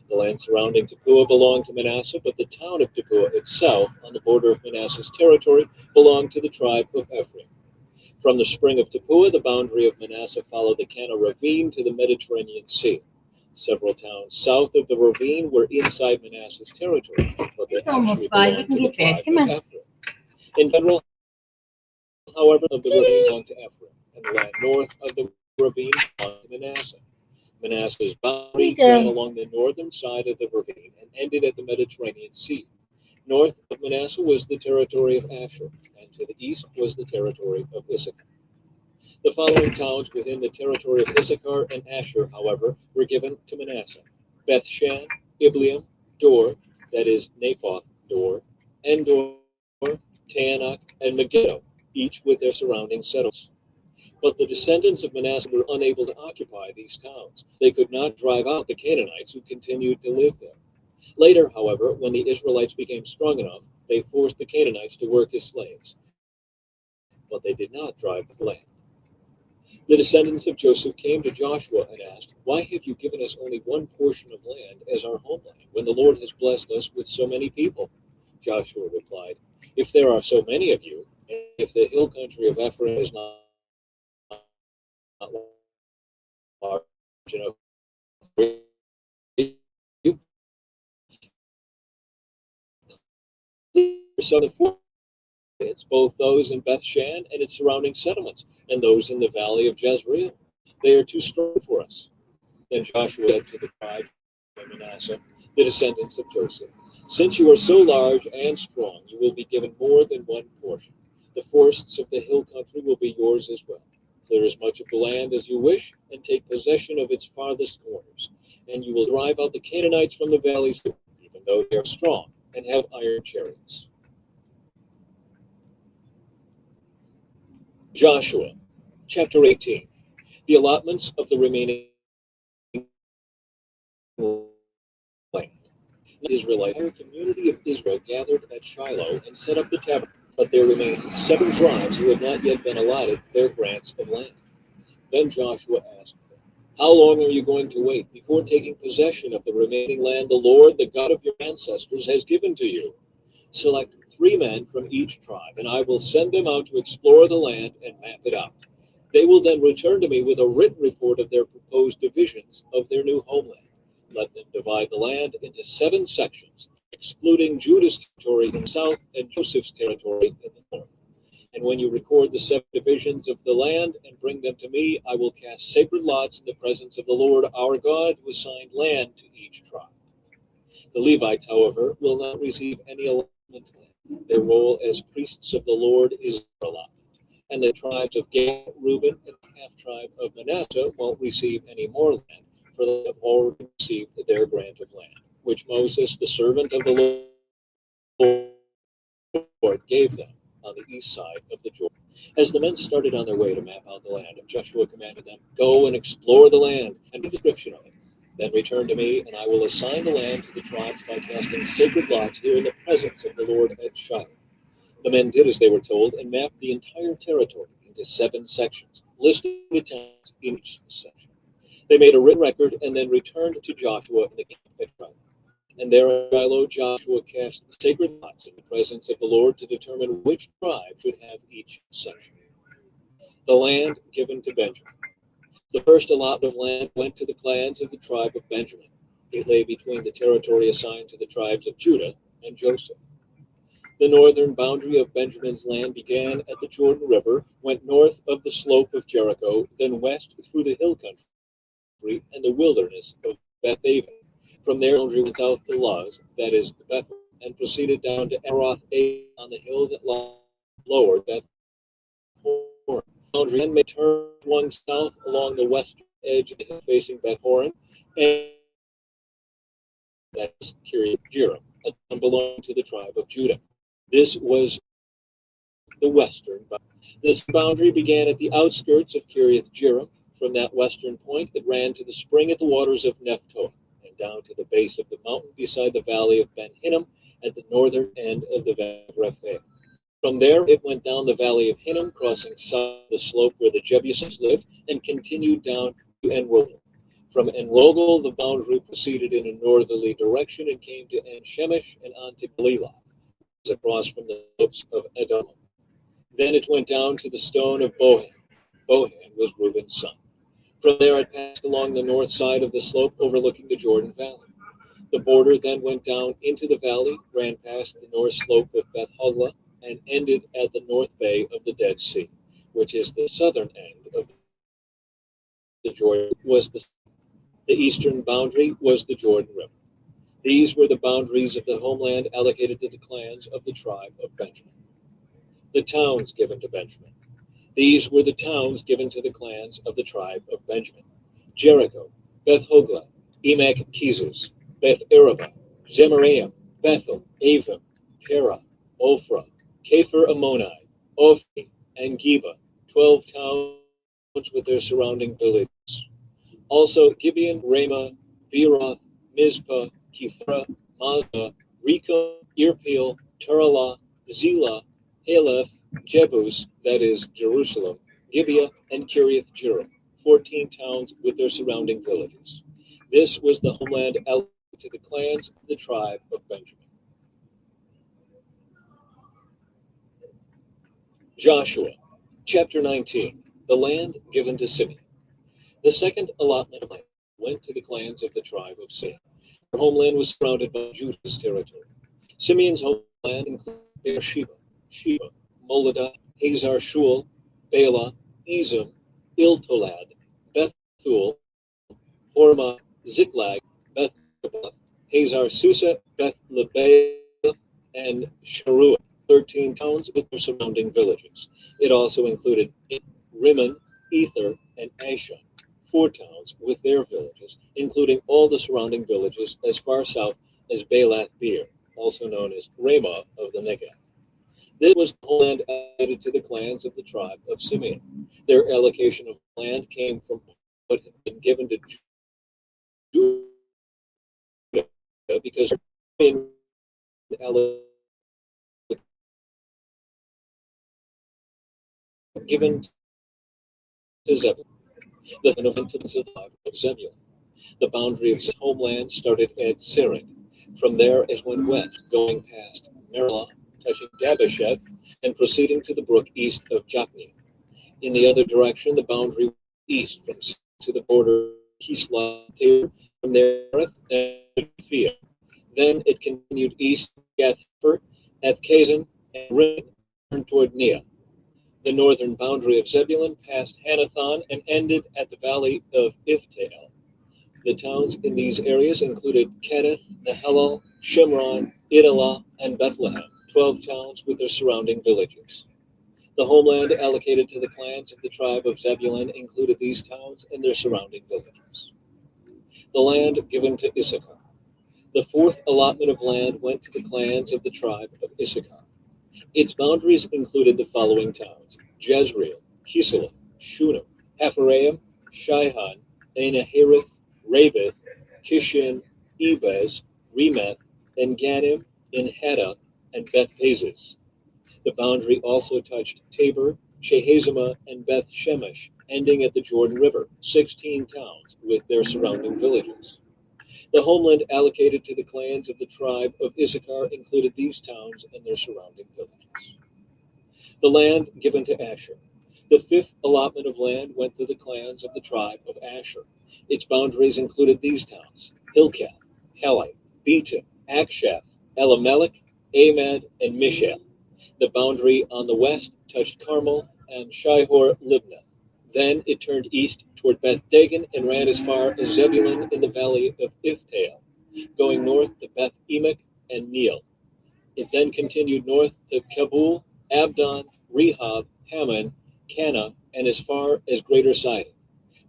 S1: The land surrounding Tappuah belonged to Manasseh, but the town of Tappuah itself, on the border of Manasseh's territory, belonged to the tribe of Ephraim. From the spring of Tappuah, the boundary of Manasseh followed the Kana ravine to the Mediterranean Sea. Several towns south of the ravine were inside Manasseh's territory, but they actually belonged to the tribe of Ephraim. In general, however, of the ravine belonged to Ephraim, and the land north of the ravine belonged to Manasseh. Manasseh's boundary ran along the northern side of the ravine and ended at the Mediterranean Sea. North of Manasseh was the territory of Asher, and to the east was the territory of Issachar. The following towns within the territory of Issachar and Asher, however, were given to Manasseh: Bethshan, Ibleam, Dor, that is Naphoth, Dor, Endor, Taanach, and Megiddo, each with their surrounding settlements. But the descendants of Manasseh were unable to occupy these towns. They could not drive out the Canaanites who continued to live there. Later, however, when the Israelites became strong enough, they forced the Canaanites to work as slaves. But they did not drive the land. The descendants of Joseph came to Joshua and asked, "Why have you given us only one portion of land as our homeland, when the Lord has blessed us with so many people?" Joshua replied, "If there are so many of you, and if the hill country of Ephraim is not large enough for you, so it's both those in Bethshan and its surrounding settlements, and those in the valley of Jezreel. They are too strong for us." Then Joshua said to the tribe of Manasseh, the descendants of Joseph, "Since you are so large and strong, you will be given more than one portion. The forests of the hill country will be yours as well. Clear as much of the land as you wish, and take possession of its farthest corners. And you will drive out the Canaanites from the valleys, even though they are strong and have iron chariots." Joshua, chapter 18. The allotments of the remaining land. The Israelite community of Israel gathered at Shiloh and set up the tabernacle, but there remained 7 tribes who had not yet been allotted their grants of land. Then Joshua asked them, "How long are you going to wait before taking possession of the remaining land the Lord, the God of your ancestors, has given to you? Select 3 men from each tribe, and I will send them out to explore the land and map it out. They will then return to me with a written report of their proposed divisions of their new homeland. Let them divide the land into 7 sections, excluding Judah's territory in the south and Joseph's territory in the north. And when you record the 7 divisions of the land and bring them to me, I will cast sacred lots in the presence of the Lord our God, who assigned land to each tribe. The Levites, however, will not receive any allotment. Their role as priests of the Lord is their allotment. And the tribes of Gad, Reuben, and the half-tribe of Manasseh won't receive any more land, for they have already received their grant of land, which Moses, the servant of the Lord, gave them on the east side of the Jordan. As the men started on their way to map out the land, Joshua commanded them, "Go and explore the land and give a description of it. Then return to me, and I will assign the land to the tribes by casting sacred lots here in the presence of the Lord at Shiloh." The men did as they were told and mapped the entire territory into 7 sections, listing the towns in each section. They made a written record and then returned to Joshua in the camp at Shiloh. And there at Shiloh, Joshua cast sacred lots in the presence of the Lord to determine which tribe should have each section. The land given to Benjamin. The first allotment of land went to the clans of the tribe of Benjamin. It lay between the territory assigned to the tribes of Judah and Joseph. The northern boundary of Benjamin's land began at the Jordan River, went north of the slope of Jericho, then west through the hill country and the wilderness of Beth-aven. From there, the boundary went south to Luz, that is Bethel, and proceeded down to Aroth on the hill that lower Beth-horon. The boundary then may turn one south along the western edge of the hill facing Beth-horon, and that is Kiriath-jearim, a town belonging to the tribe of Judah. This was the western boundary. This boundary began at the outskirts of Kiriath-jearim. From that western point, it ran to the spring at the waters of Nephtoah, and down to the base of the mountain beside the valley of Ben Hinnom at the northern end of the valley of Rephaim. From there, it went down the valley of Hinnom, crossing south the slope where the Jebusites lived, and continued down to En-rogel. From En-rogel, the boundary proceeded in a northerly direction and came to En-shemesh and on to Galilah, across from the slopes of Edom. Then it went down to the stone of Bohan. Bohan was Reuben's son. From there it passed along the north side of the slope overlooking the Jordan Valley. The border then went down into the valley, ran past the north slope of Beth Hoglah, and ended at the north bay of the Dead Sea, which is the southern end of the Jordan. The eastern boundary was the Jordan River. These were the boundaries of the homeland allocated to the clans of the tribe of Benjamin. The towns given to Benjamin. These were the towns given to the clans of the tribe of Benjamin: Jericho, Beth Hoglah, Emek Keziz, Beth Arabah, Zemaraim, Bethel, Avim, Perah, Ophrah, Kepher Ammoni, Ophni, and Geba, 12 towns with their surrounding villages. Also Gibeon, Ramah, Beeroth, Mizpah, Kephirah, Mazah, Recham, Irpeel, Taralah, Zelah, Haleph, Jebus, that is Jerusalem, Gibeah, and Kiriath-jearim, 14 towns with their surrounding villages. This was the homeland allocated to the clans of the tribe of Benjamin. Joshua, chapter 19, the land given to Simeon. The second allotment of land went to the clans of the tribe of Simeon. Their homeland was surrounded by Judah's territory. Simeon's homeland included Beersheba, Sheba, Moladah, Hazar Shul, Bela, Ezem, Iltolad, Beth-thul, Hormah, Ziklag, Beth-gabath, Hazar Susa, Beth-lebaoth, and Sharuah, 13 towns with their surrounding villages. It also included Rimmon, Ether, and Ashan, 4 towns with their villages, including all the surrounding villages as far south as Balath Beer, also known as Ramah of the Negev. This was the land allocated to the clans of the tribe of Simeon. Their allocation of land came from what had been given to Judah because Simeon given to Zebulun, the inhabitants of the tribe of Zebulun. The boundary of his homeland started at Sered. From there it went west, going past Merilah, touching Dabasheth, and proceeding to the brook east of Jokneam. In the other direction, the boundary east from to the border of Kisloth, from there and Phia. Then it continued east to Gath-hepher, Ethkazin, and Rimmon, turned toward Neah. The northern boundary of Zebulun passed Hanathon and ended at the valley of Iftael. The towns in these areas included Kedath, Nahalal, Shimron, Idalah, and Bethlehem, 12 towns with their surrounding villages. The homeland allocated to the clans of the tribe of Zebulun included these towns and their surrounding villages. The land given to Issachar. The fourth allotment of land went to the clans of the tribe of Issachar. Its boundaries included the following towns: Jezreel, Kislev, Shunem, Hapharaim, Shihon, Anahereth, Rabith, Kishin, Ebez, Remeth, Enganim, Enhada, and Beth Pazes. The boundary also touched Tabor, Shehazimah, and Beth Shemesh, ending at the Jordan River, 16 towns with their surrounding villages. The homeland allocated to the clans of the tribe of Issachar included these towns and their surrounding villages. The land given to Asher. The fifth allotment of land went to the clans of the tribe of Asher. Its boundaries included these towns: Hilkath, Helai, Beton, Akshaph, Elimelech, Amad, and Mishael. The boundary on the west touched Carmel and Shihor Libnath. Then it turned east toward Beth Dagon and ran as far as Zebulun in the valley of Iftael, going north to Beth Emek and Neiel. It then continued north to Kabul, Abdon, Rehob, Hammon, Cana, and as far as Greater Sidon.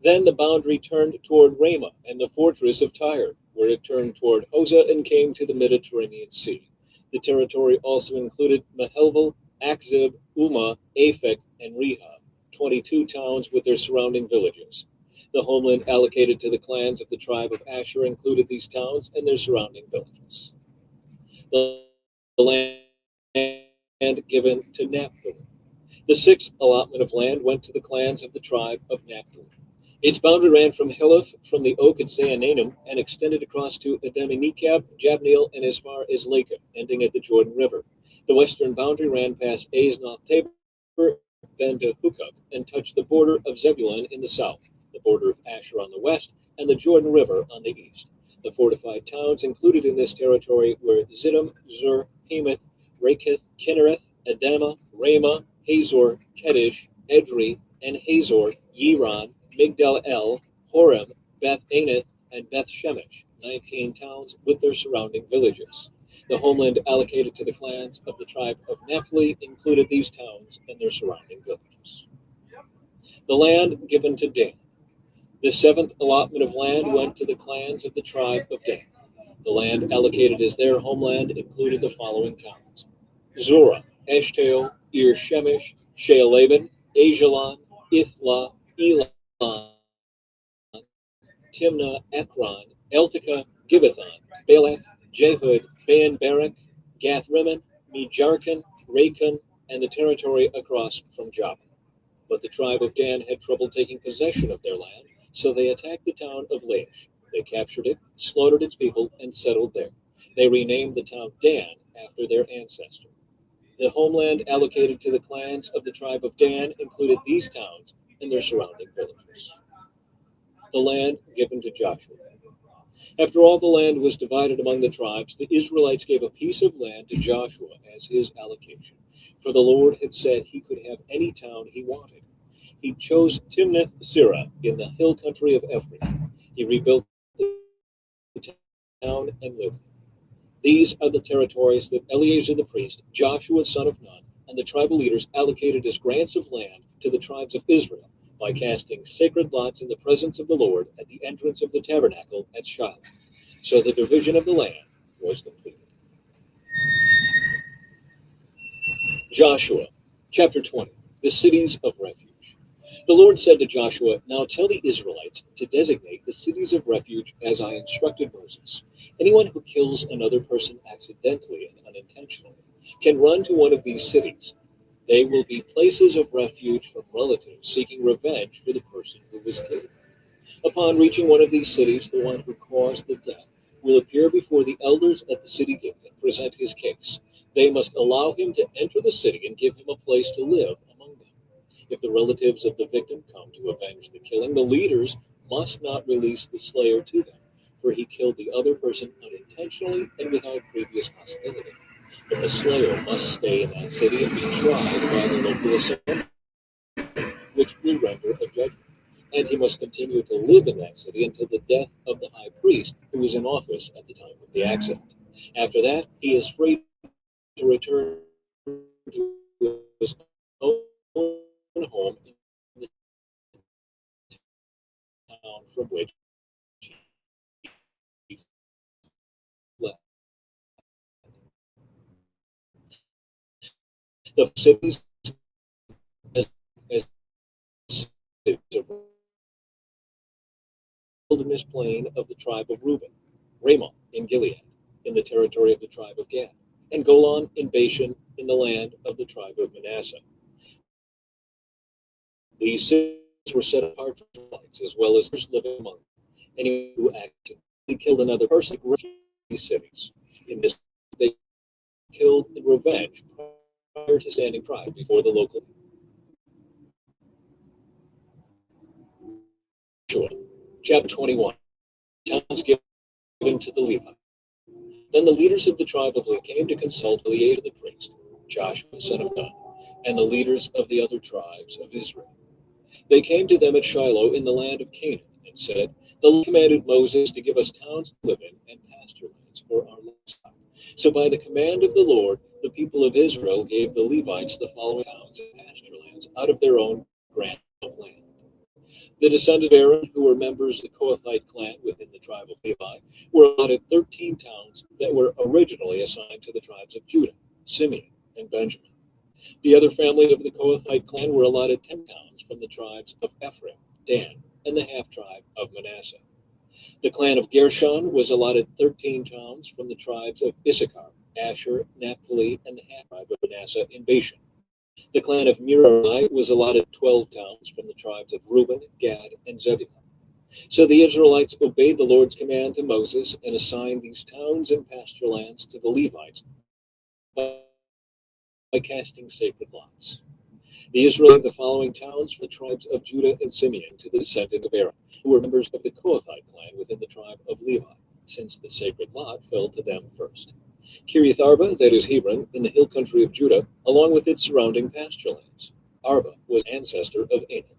S1: Then the boundary turned toward Ramah and the fortress of Tyre, where it turned toward Hosah and came to the Mediterranean Sea. The territory also included Mahelvel, Akzib, Umah, Aphek, and Rehob, 22 towns with their surrounding villages. The homeland allocated to the clans of the tribe of Asher included these towns and their surrounding villages. The land given to Naphtali. The sixth allotment of land went to the clans of the tribe of Naphtali. Its boundary ran from Heleph, from the oak at Saananim, and extended across to Adami-Nekab, Jabneel, and as far as Lakum, ending at the Jordan River. The western boundary ran past Aznoth Tabor, then to Hukok, and touched the border of Zebulun in the south, the border of Asher on the west, and the Jordan River on the east. The fortified towns included in this territory were Ziddim, Zur, Hamath, Raketh, Kinnereth, Adamah, Ramah, Hazor, Kedesh, Edrei, and Hazor, Yiron, Migdal El, Horem, Beth Anath, and Beth Shemesh, 19 towns with their surrounding villages. The homeland allocated to the clans of the tribe of Naphtali included these towns and their surrounding villages. The land given to Dan. The seventh allotment of land went to the clans of the tribe of Dan. The land allocated as their homeland included the following towns: Zorah, Eshtaol, Ir Shemesh, Shealaban, Ajalon, Ithla, Elon, Timnah, Ekron, Eltekah, Gibbethon, Balath, Jehud, Ban Barak, Gath Rimmon, Mejarkon, Racon, and the territory across from Joppa. But the tribe of Dan had trouble taking possession of their land, so they attacked the town of Laish. They captured it, slaughtered its people, and settled there. They renamed the town Dan after their ancestor. The homeland allocated to the clans of the tribe of Dan included these towns and their surrounding villages. The land given to Joshua. After all the land was divided among the tribes, the Israelites gave a piece of land to Joshua as his allocation. For the Lord had said he could have any town he wanted. He chose Timnath Serah in the hill country of Ephraim. He rebuilt the town and lived there. These are the territories that Eleazar the priest, Joshua son of Nun, and the tribal leaders allocated as grants of land to the tribes of Israel by casting sacred lots in the presence of the Lord at the entrance of the tabernacle at Shiloh. So the division of the land was completed. Joshua, chapter 20, the cities of refuge. The Lord said to Joshua, "Now tell the Israelites to designate the cities of refuge as I instructed Moses. Anyone who kills another person accidentally and unintentionally can run to one of these cities. They will be places of refuge from relatives seeking revenge for the person who was killed. Upon reaching one of these cities, the one who caused the death will appear before the elders at the city gate and present his case. They must allow him to enter the city and give him a place to live among them. If the relatives of the victim come to avenge the killing, the leaders must not release the slayer to them, for he killed the other person unintentionally and without previous hostility. But the slayer must stay in that city and be tried by the local assembly, which will render a judgment. And he must continue to live in that city until the death of the high priest who was in office at the time of the accident. After that, he is free to return to his own home in the town from which he fled. The cities as cities of wilderness plain of the tribe of Reuben, Ramoth in Gilead, in the territory of the tribe of Gad, and Golan in Bashan, in the land of the tribe of Manasseh. These cities were set apart for Israelites, as well as those living among them. Anyone who accidentally killed another person in these cities. In this, they killed in revenge prior to standing trial before the local. Chapter 21. Towns given to the Levites. Then the leaders of the tribe of Levi came to consult Eleazar the priest, Joshua son of Nun, and the leaders of the other tribes of Israel. They came to them at Shiloh in the land of Canaan and said, "The Lord commanded Moses to give us towns to live in and pasture lands for our livestock." So by the command of the Lord, the people of Israel gave the Levites the following towns and pasture lands out of their own grant of land. The descendants of Aaron, who were members of the Kohathite clan within the tribe of Levi, were allotted 13 towns that were originally assigned to the tribes of Judah, Simeon, and Benjamin. The other families of the Kohathite clan were allotted 10 towns from the tribes of Ephraim, Dan, and the half-tribe of Manasseh. The clan of Gershon was allotted 13 towns from the tribes of Issachar, Asher, Naphtali, and the half-tribe of Manasseh in Bashan. The clan of Merari was allotted 12 towns from the tribes of Reuben, Gad, and Zebulun. So the Israelites obeyed the Lord's command to Moses and assigned these towns and pasture lands to the Levites by casting sacred lots. The Israelites gave the following towns for the tribes of Judah and Simeon to the descendants of Aaron, who were members of the Kohathite clan within the tribe of Levi, since the sacred lot fell to them first. Kiriath Arba, that is Hebron, in the hill country of Judah, along with its surrounding pasture lands. Arba was ancestor of Anak.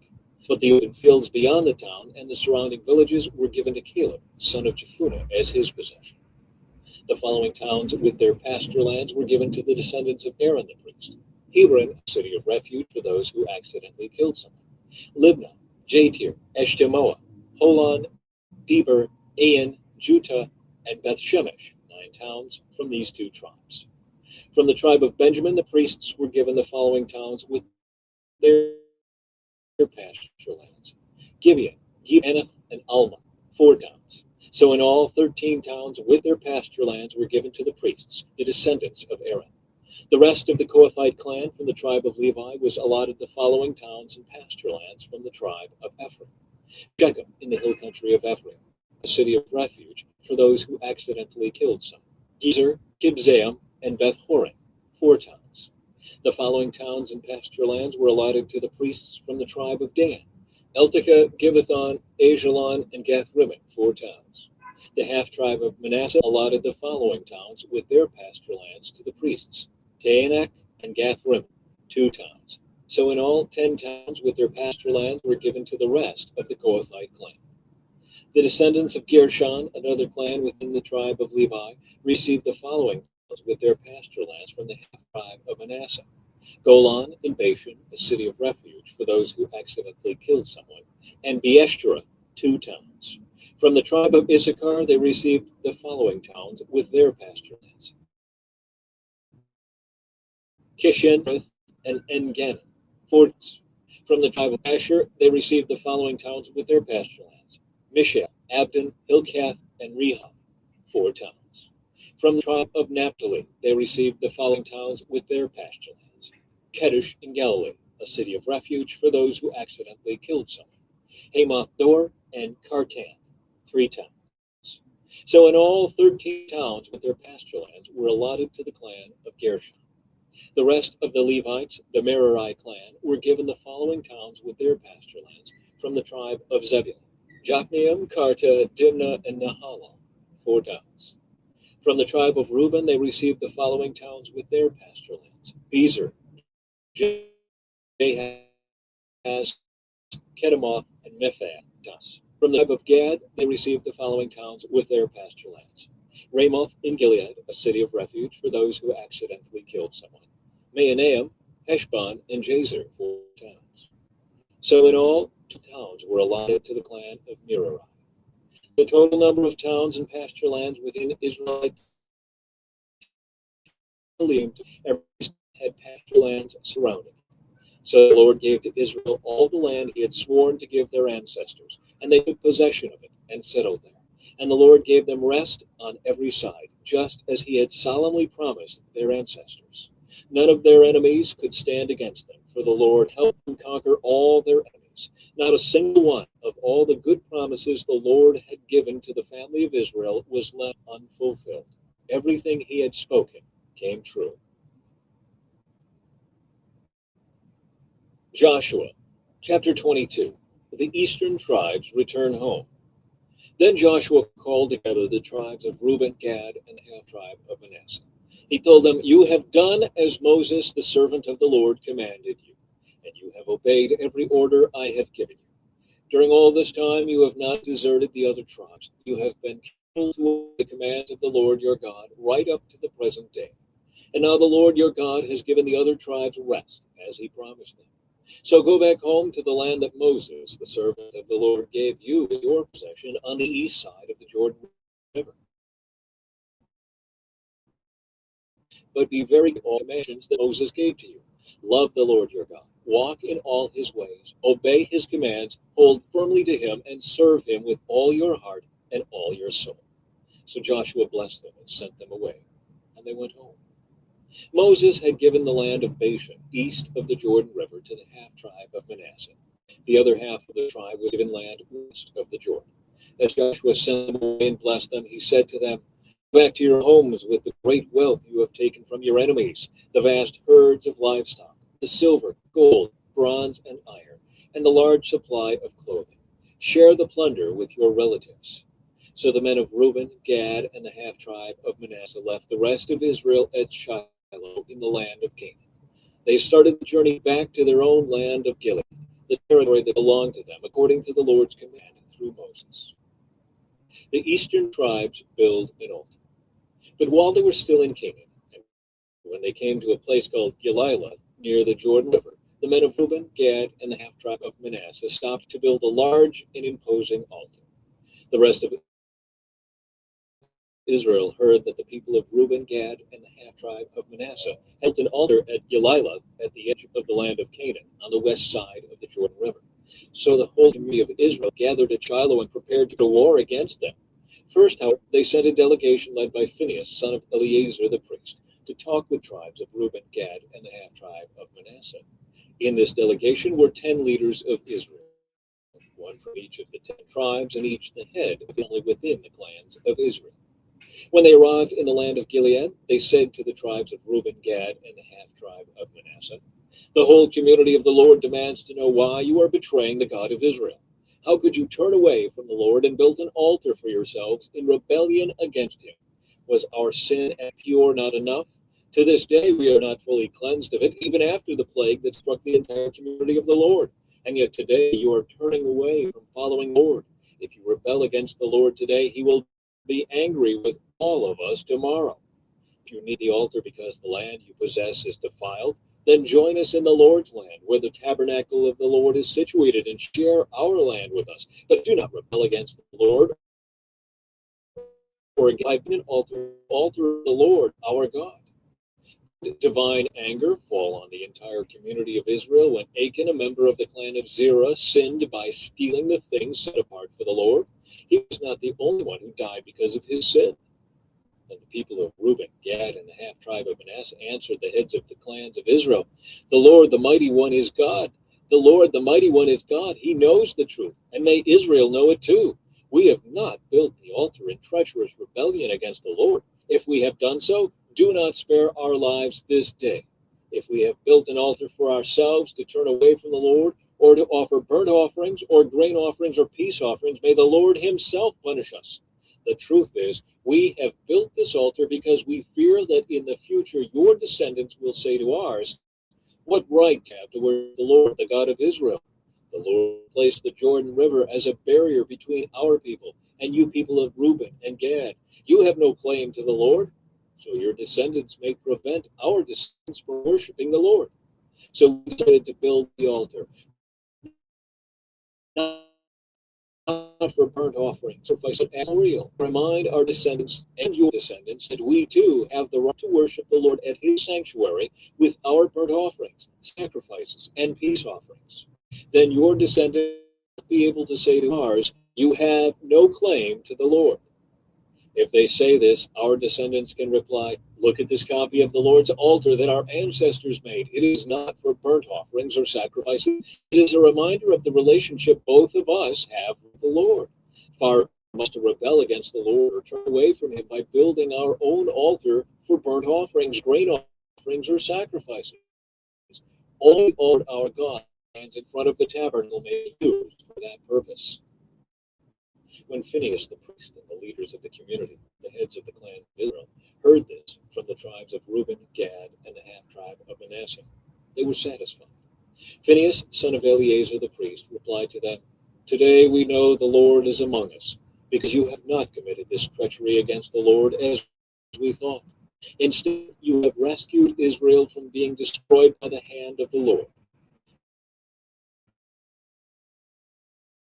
S1: But the open fields beyond the town and the surrounding villages were given to Caleb, son of Jephunneh, as his possession. The following towns with their pasture lands were given to the descendants of Aaron the priest. Hebron, a city of refuge for those who accidentally killed someone. Libnah, Jatir, Eshtemoa, Holon, Deber, Ain, Juttah, and Beth Shemesh, 9 towns from these 2 tribes. From the tribe of Benjamin, the priests were given the following towns with their pasture lands: Gibeon, Anath, and Alma, 4 towns. So in all, 13 towns with their pasture lands were given to the priests, the descendants of Aaron. The rest of the Kohathite clan from the tribe of Levi was allotted the following towns and pasture lands from the tribe of Ephraim: Shechem, in the hill country of Ephraim, a city of refuge for those who accidentally killed someone. Gezer, Kibzaim, and Beth Horon, 4 towns. The following towns and pasture lands were allotted to the priests from the tribe of Dan: Eltekeh, Gibbethon, Ajalon, and Gath-Rimmon, 4 towns. The half-tribe of Manasseh allotted the following towns with their pasture lands to the priests: Taanach and Gath-Rimmon, 2 towns. So in all, 10 towns with their pasture lands were given to the rest of the Kohathite clan. The descendants of Gershon, another clan within the tribe of Levi, received the following towns with their pasture lands from the half-tribe of Manasseh: Golan in Bashan, a city of refuge for those who accidentally killed someone, and Beeshterah, 2 towns. From the tribe of Issachar, they received the following towns with their pasture lands: Kishin and En-Gannim, 4 towns. From the tribe of Asher, they received the following towns with their pasture lands: Mishael, Abdon, Hilkath, and Rehob, 4 towns. From the tribe of Naphtali, they received the following towns with their pasture lands: Kedesh in Galilee, a city of refuge for those who accidentally killed someone; Hamath Dor, and Kartan, 3 towns. So in all, 13 towns with their pasture lands were allotted to the clan of Gershon. The rest of the Levites, the Merari clan, were given the following towns with their pasture lands from the tribe of Zebulun: Jokneam, Karta, Dimnah, and Nahalal, 4 towns. From the tribe of Reuben, they received the following towns with their pasture lands: Bezer, Jahaz, Kedemoth, and Mephaath. From the tribe of Gad, they received the following towns with their pasture lands: Ramoth in Gilead, a city of refuge for those who accidentally killed someone; Mahanaim, Heshbon, and Jazer, 4 towns. So in all, 2 towns were allotted to the clan of Merari. The total number of towns and pasture lands within Israelite every had pasture lands surrounding. So the Lord gave to Israel all the land he had sworn to give their ancestors, and they took possession of it and settled there. And the Lord gave them rest on every side, just as he had solemnly promised their ancestors. None of their enemies could stand against them, for the Lord helped them conquer all their enemies. Not a single one of all the good promises the Lord had given to the family of Israel was left unfulfilled. Everything he had spoken came true. Joshua, chapter 22. The eastern tribes return home. Then Joshua called together the tribes of Reuben, Gad, and the half-tribe of Manasseh. He told them, "You have done as Moses, the servant of the Lord, commanded you, and you have obeyed every order I have given you. During all this time you have not deserted the other tribes. You have been careful to obey the commands of the Lord your God right up to the present day. And now the Lord your God has given the other tribes rest, as he promised them. So go back home to the land that Moses, the servant of the Lord, gave you as your possession on the east side of the Jordan River. But be very careful of all the commands that Moses gave to you. Love the Lord your God. Walk in all his ways. Obey his commands. Hold firmly to him and serve him with all your heart and all your soul." So Joshua blessed them and sent them away, and they went home. Moses had given the land of Bashan, east of the Jordan River, to the half-tribe of Manasseh. The other half of the tribe was given land west of the Jordan. As Joshua sent them away and blessed them, he said to them, "Go back to your homes with the great wealth you have taken from your enemies, the vast herds of livestock, the silver, gold, bronze, and iron, and the large supply of clothing. Share the plunder with your relatives." So the men of Reuben, Gad, and the half-tribe of Manasseh left the rest of Israel at Shiloh in the land of Canaan. They started the journey back to their own land of Guillory, the territory that belonged to them, according to the Lord's command through Moses. The eastern tribes build an altar. But while they were still in Canaan, and when they came to a place called Guillory, near the Jordan River, the men of Reuben, Gad, and the half-tribe of Manasseh stopped to build a large and imposing altar. The rest of Israel heard that the people of Reuben, Gad, and the half-tribe of Manasseh had built an altar at Guillory at the edge of the land of Canaan, on the west side of the Jordan River. So the whole community of Israel gathered at Shiloh and prepared to go to war against them. First, however, they sent a delegation led by Phinehas, son of Eleazar the priest, to talk with tribes of Reuben, Gad, and the half-tribe of Manasseh. In this delegation were 10 leaders of Israel, one from each of the 10 tribes, and each the head of the family within the clans of Israel. When they arrived in the land of Gilead, they said to the tribes of Reuben, Gad, and the half-tribe of Manasseh, "The whole community of the Lord demands to know why you are betraying the God of Israel. How could you turn away from the Lord and build an altar for yourselves in rebellion against him? Was our sin and pure not enough? To this day we are not fully cleansed of it, even after the plague that struck the entire community of the Lord. And yet today you are turning away from following the Lord. If you rebel against the Lord today, he will be angry with all of us tomorrow. If you need the altar because the land you possess is defiled, then join us in the Lord's land, where the tabernacle of the Lord is situated, and share our land with us. But do not rebel against the Lord, or against an altar of the Lord our God." Divine anger fall on the entire community of Israel when Achan, a member of the clan of Zerah, sinned by stealing the things set apart for the Lord. He was not the only one who died because of his sin. And the people of Reuben, Gad, and the half-tribe of Manasseh answered the heads of the clans of Israel, "The Lord, the mighty one, is God. The Lord, the mighty one, is God. He knows the truth, and may Israel know it too. We have not built the altar in treacherous rebellion against the Lord. If we have done so, do not spare our lives this day. If we have built an altar for ourselves to turn away from the Lord, or to offer burnt offerings, or grain offerings, or peace offerings, may the Lord himself punish us. The truth is, we have built this altar because we fear that in the future your descendants will say to ours, 'What right have to worship the Lord, the God of Israel?' The Lord placed the Jordan River as a barrier between our people and you people of Reuben and Gad. You have no claim to the Lord, so your descendants may prevent our descendants from worshiping the Lord." So we decided to build the altar, not not for burnt offerings, sacrifice it as memorial. Remind our descendants and your descendants that we too have the right to worship the Lord at his sanctuary with our burnt offerings, sacrifices, and peace offerings. Then your descendants will be able to say to ours, you have no claim to the Lord. If they say this, our descendants can reply, look at this copy of the Lord's altar that our ancestors made. It is not for burnt offerings or sacrifices. It is a reminder of the relationship both of us have with the Lord. Far from us to rebel against the Lord or turn away from him by building our own altar for burnt offerings, grain offerings, or sacrifices. Only our God stands in front of the tabernacle may be used for that purpose. When Phinehas the priest and the leaders of the community, the heads of the clan of Israel, heard this from the tribes of Reuben, Gad, and the half-tribe of Manasseh, they were satisfied. Phinehas, son of Eleazar the priest, replied to them, today we know the Lord is among us, because you have not committed this treachery against the Lord as we thought. Instead, you have rescued Israel from being destroyed by the hand of the Lord.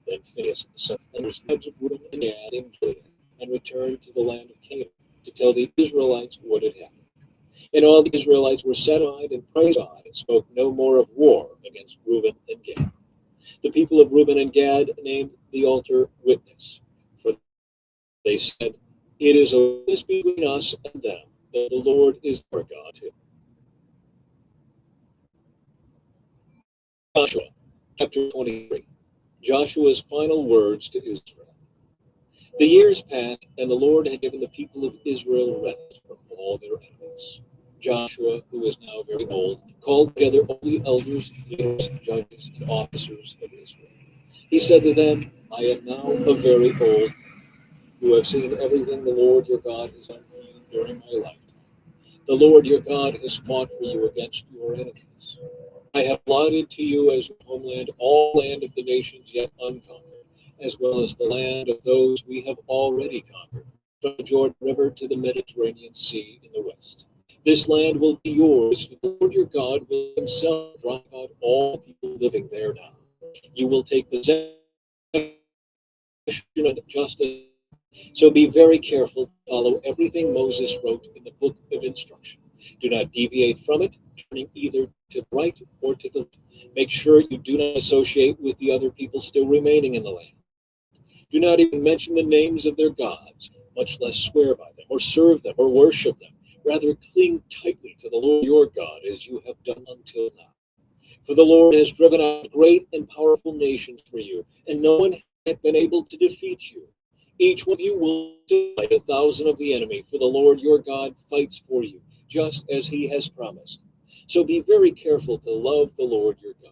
S1: Then Phinehas sent others of Reuben and Gad in Gilead, and returned to the land of Canaan to tell the Israelites what had happened. And all the Israelites were satisfied and praised God and spoke no more of war against Reuben and Gad. The people of Reuben and Gad named the altar Witness, for they said, it is a witness between us and them that the Lord is our God too. Joshua, chapter 23. Joshua's final words to Israel. The years passed, and the Lord had given the people of Israel rest from all their enemies. Joshua, who was now very old, called together all the elders, leaders, judges, and officers of Israel. He said to them, I am now a very old. You have seen everything the Lord your God has done for you during my lifetime. The Lord your God has fought for you against your enemies. I have allotted to you as your homeland all land of the nations yet unconquered, as well as the land of those we have already conquered, from the Jordan River to the Mediterranean Sea in the west. This land will be yours, for the Lord your God will himself drive out all the people living there now. You will take possession and justice. So be very careful to follow everything Moses wrote in the book of instruction. Do not deviate from it, turning either to the right or to the left. Make sure you do not associate with the other people still remaining in the land. Do not even mention the names of their gods, much less swear by them, or serve them, or worship them. Rather, cling tightly to the Lord your God, as you have done until now. For the Lord has driven out great and powerful nations for you, and no one has been able to defeat you. Each one of you will fight 1,000 of the enemy, for the Lord your God fights for you, just as he has promised. So be very careful to love the Lord your God.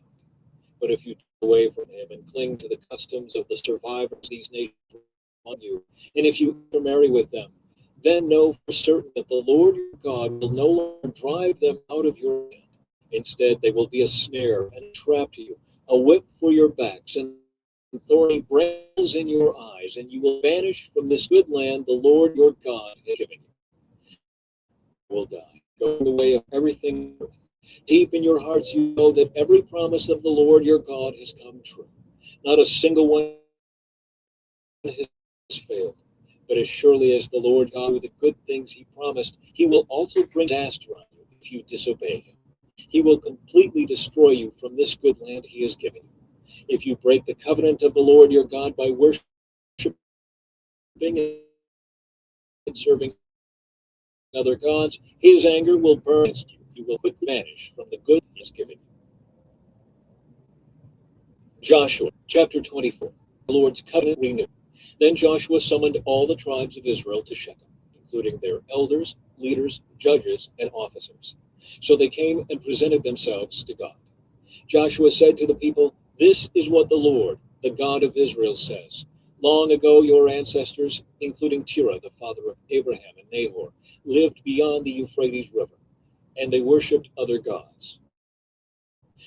S1: But if you turn away from him and cling to the customs of the survivors of these nations among you, and if you intermarry with them, then know for certain that the Lord your God will no longer drive them out of your land. Instead, they will be a snare and a trap to you, a whip for your backs, and thorny brambles in your eyes, and you will vanish from this good land the Lord your God has given you. You will die, going the way of everything on earth. Deep in your hearts you know that every promise of the Lord your God has come true. Not a single one has failed. But as surely as the Lord God with the good things he promised, he will also bring disaster on you if you disobey him. He will completely destroy you from this good land he has given you. If you break the covenant of the Lord your God by worshiping and serving other gods, his anger will burn against you. You will quickly vanish from the good he has given you. Joshua, chapter 24, the Lord's covenant renewed. Then Joshua summoned all the tribes of Israel to Shechem, including their elders, leaders, judges, and officers. So they came and presented themselves to God. Joshua said to the people, this is what the Lord, the God of Israel, says. Long ago your ancestors, including Terah, the father of Abraham and Nahor, lived beyond the Euphrates River, and they worshipped other gods.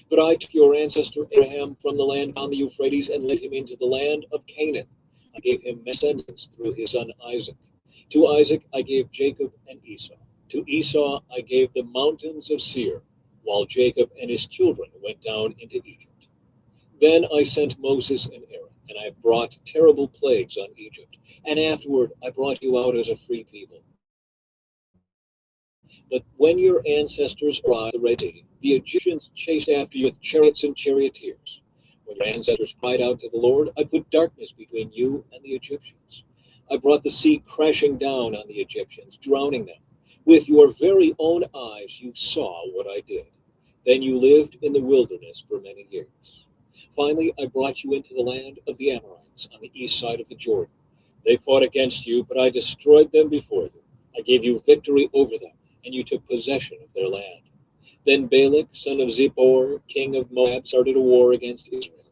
S1: But I took your ancestor Abraham from the land beyond the Euphrates and led him into the land of Canaan. I gave him descendants through his son Isaac. To Isaac I gave Jacob and Esau. To Esau I gave the mountains of Seir, while Jacob and his children went down into Egypt. Then I sent Moses and Aaron. and I brought terrible plagues on Egypt. And afterward I brought you out as a free people. But when your ancestors arrived at the Red Sea, the Egyptians chased after you with chariots and charioteers. When your ancestors cried out to the Lord, I put darkness between you and the Egyptians. I brought the sea crashing down on the Egyptians, drowning them. With your very own eyes you saw what I did. Then you lived in the wilderness for many years. Finally, I brought you into the land of the Amorites on the east side of the Jordan. They fought against you, but I destroyed them before you. I gave you victory over them, and you took possession of their land. Then Balak, son of Zippor, king of Moab, started a war against Israel.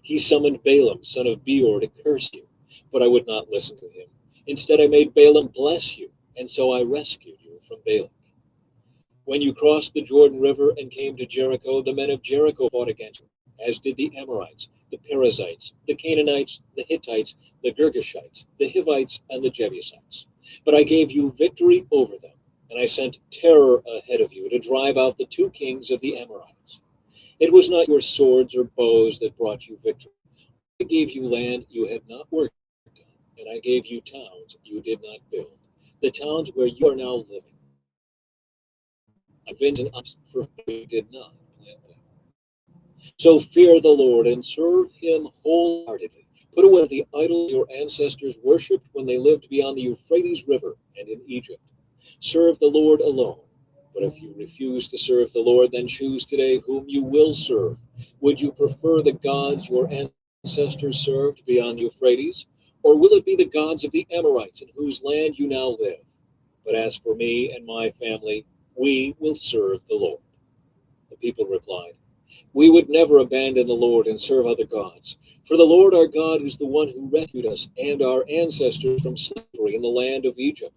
S1: He summoned Balaam, son of Beor, to curse you, but I would not listen to him. Instead, I made Balaam bless you, and so I rescued you from Balak. When you crossed the Jordan River and came to Jericho, the men of Jericho fought against you, as did the Amorites, the Perizzites, the Canaanites, the Hittites, the Girgashites, the Hivites, and the Jebusites. But I gave you victory over them, and I sent terror ahead of you to drive out the two kings of the Amorites. It was not your swords or bows that brought you victory. I gave you land you had not worked on, and I gave you towns you did not build, the towns where you are now living. I vengeance on us for you did not plant them. So fear the Lord and serve him wholeheartedly. Put away the idols your ancestors worshipped when they lived beyond the Euphrates River and in Egypt. Serve the Lord alone. But if you refuse to serve the Lord, then choose today whom you will serve. Would you prefer the gods your ancestors served beyond Euphrates? Or will it be the gods of the Amorites in whose land you now live? But as for me and my family, we will serve the Lord. The people replied, we would never abandon the Lord and serve other gods. For the Lord our God is the one who rescued us and our ancestors from slavery in the land of Egypt.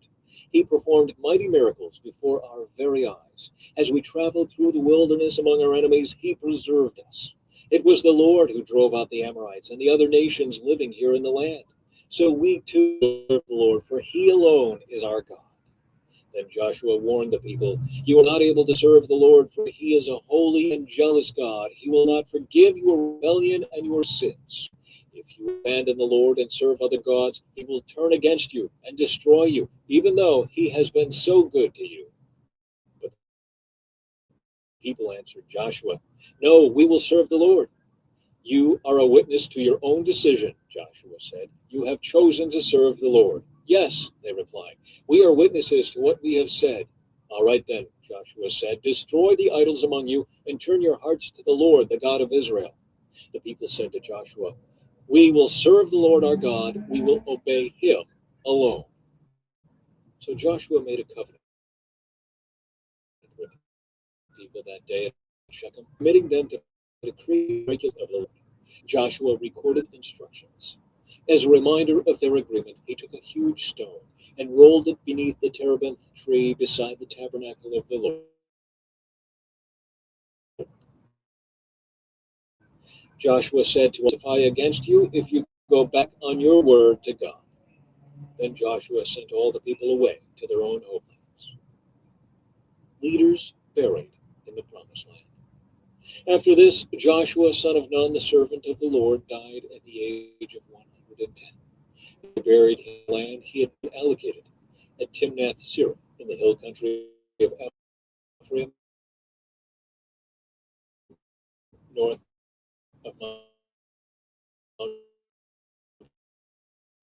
S1: He performed mighty miracles before our very eyes. As we traveled through the wilderness among our enemies, he preserved us. It was the Lord who drove out the Amorites and the other nations living here in the land. So we too serve the Lord, for he alone is our God. Then Joshua warned the people, you are not able to serve the Lord, for he is a holy and jealous God. He will not forgive your rebellion and your sins. If you abandon the Lord and serve other gods, he will turn against you and destroy you, even though he has been so good to you. But the people answered Joshua, no, we will serve the Lord. You are a witness to your own decision, Joshua said. You have chosen to serve the Lord. Yes, they replied. We are witnesses to what we have said. All right then, Joshua said, destroy the idols among you and turn your hearts to the Lord, the God of Israel. The people said to Joshua, we will serve the Lord our God. We will obey him alone. So Joshua made a covenant with the people that day at Shechem, permitting them to decree the regulations of the Lord. Joshua recorded instructions. As a reminder of their agreement, he took a huge stone and rolled it beneath the terebinth tree beside the tabernacle of the Lord. Joshua said to testify against you if you go back on your word to God. Then Joshua sent all the people away to their own homelands. Leaders buried in the promised land. After this, Joshua, son of Nun, the servant of the Lord, died at the age of 110. He buried in the land he had been allocated at Timnath-Serah in the hill country of Ephraim, north of Mount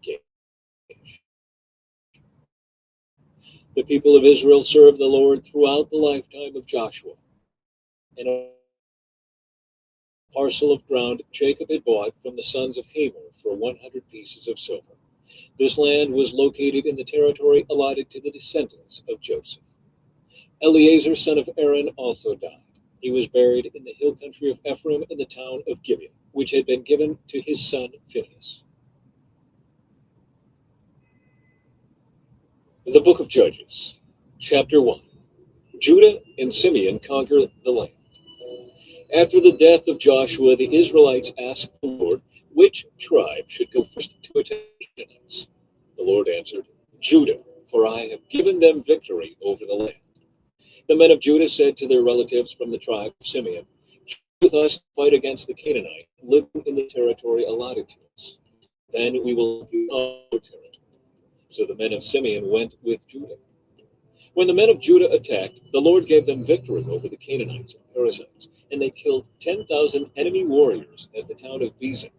S1: Gaash. The people of Israel served the Lord throughout the lifetime of Joshua. And a parcel of ground Jacob had bought from the sons of Hamor for 100 pieces of silver. This land was located in the territory allotted to the descendants of Joseph. Eleazar, son of Aaron, also died. He was buried in the hill country of Ephraim in the town of Gibeon, which had been given to his son Phinehas. The book of Judges, chapter 1. Judah and Simeon conquer the land. After the death of Joshua, the Israelites asked the Lord, which tribe should go first to attack the Canaanites? The Lord answered, Judah, for I have given them victory over the land. The men of Judah said to their relatives from the tribe of Simeon, with us to fight against the Canaanites living in the territory allotted to us. Then we will help you on our territory. So the men of Simeon went with Judah. When the men of Judah attacked, the Lord gave them victory over the Canaanites and Perizzites, and they killed 10,000 enemy warriors at the town of Bezek.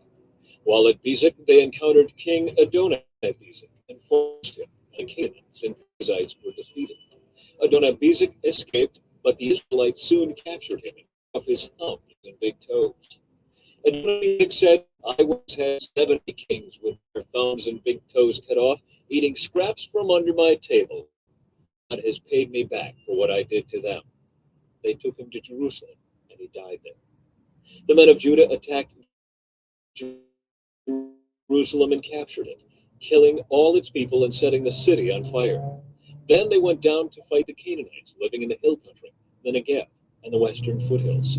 S1: While at Bezek, they encountered King Adonai-Bezek and forced him, and the Canaanites and Perizzites were defeated. Adonai-Bezek escaped, but the Israelites soon captured him and cut off his thumbs and big toes. Adonai-Bezek said, I once had 70 kings with their thumbs and big toes cut off, eating scraps from under my table. God has paid me back for what I did to them. They took him to Jerusalem, and he died there. The men of Judah attacked Jerusalem and captured it, killing all its people and setting the city on fire. Then they went down to fight the Canaanites living in the hill country, the Negev, and the western foothills.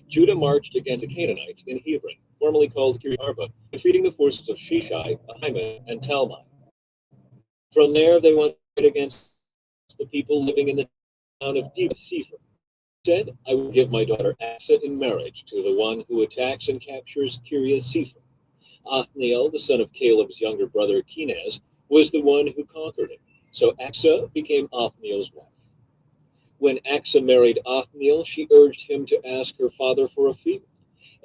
S1: Judah marched against the Canaanites in Hebron, formerly called Kiriath, defeating the forces of Sheshai, Ahiman, and Talmai. From there they went against the people living in the town of Debeth-Sephar. Said, I will give my daughter Asa in marriage to the one who attacks and captures Kiriath-Sephar. Othniel, the son of Caleb's younger brother Kenaz, was the one who conquered it. So Asa became Othniel's wife. When Asa married Othniel, she urged him to ask her father for a favor.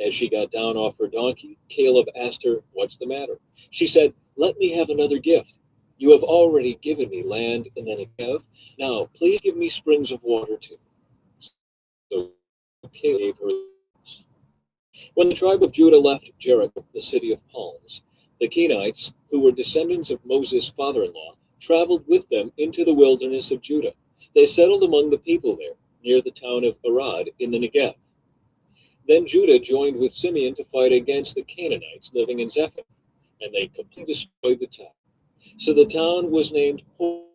S1: As she got down off her donkey, Caleb asked her, What's the matter? She said, Let me have another gift. You have already given me land in the Negev. Now, please give me springs of water too. So Caleb gave her. When the tribe of Judah left Jericho, the city of palms, the Kenites, who were descendants of Moses' father-in-law, traveled with them into the wilderness of Judah. They settled among the people there, near the town of Arad in the Negev. Then Judah joined with Simeon to fight against the Canaanites living in Zephath, and they completely destroyed the town. So the town was named Hor.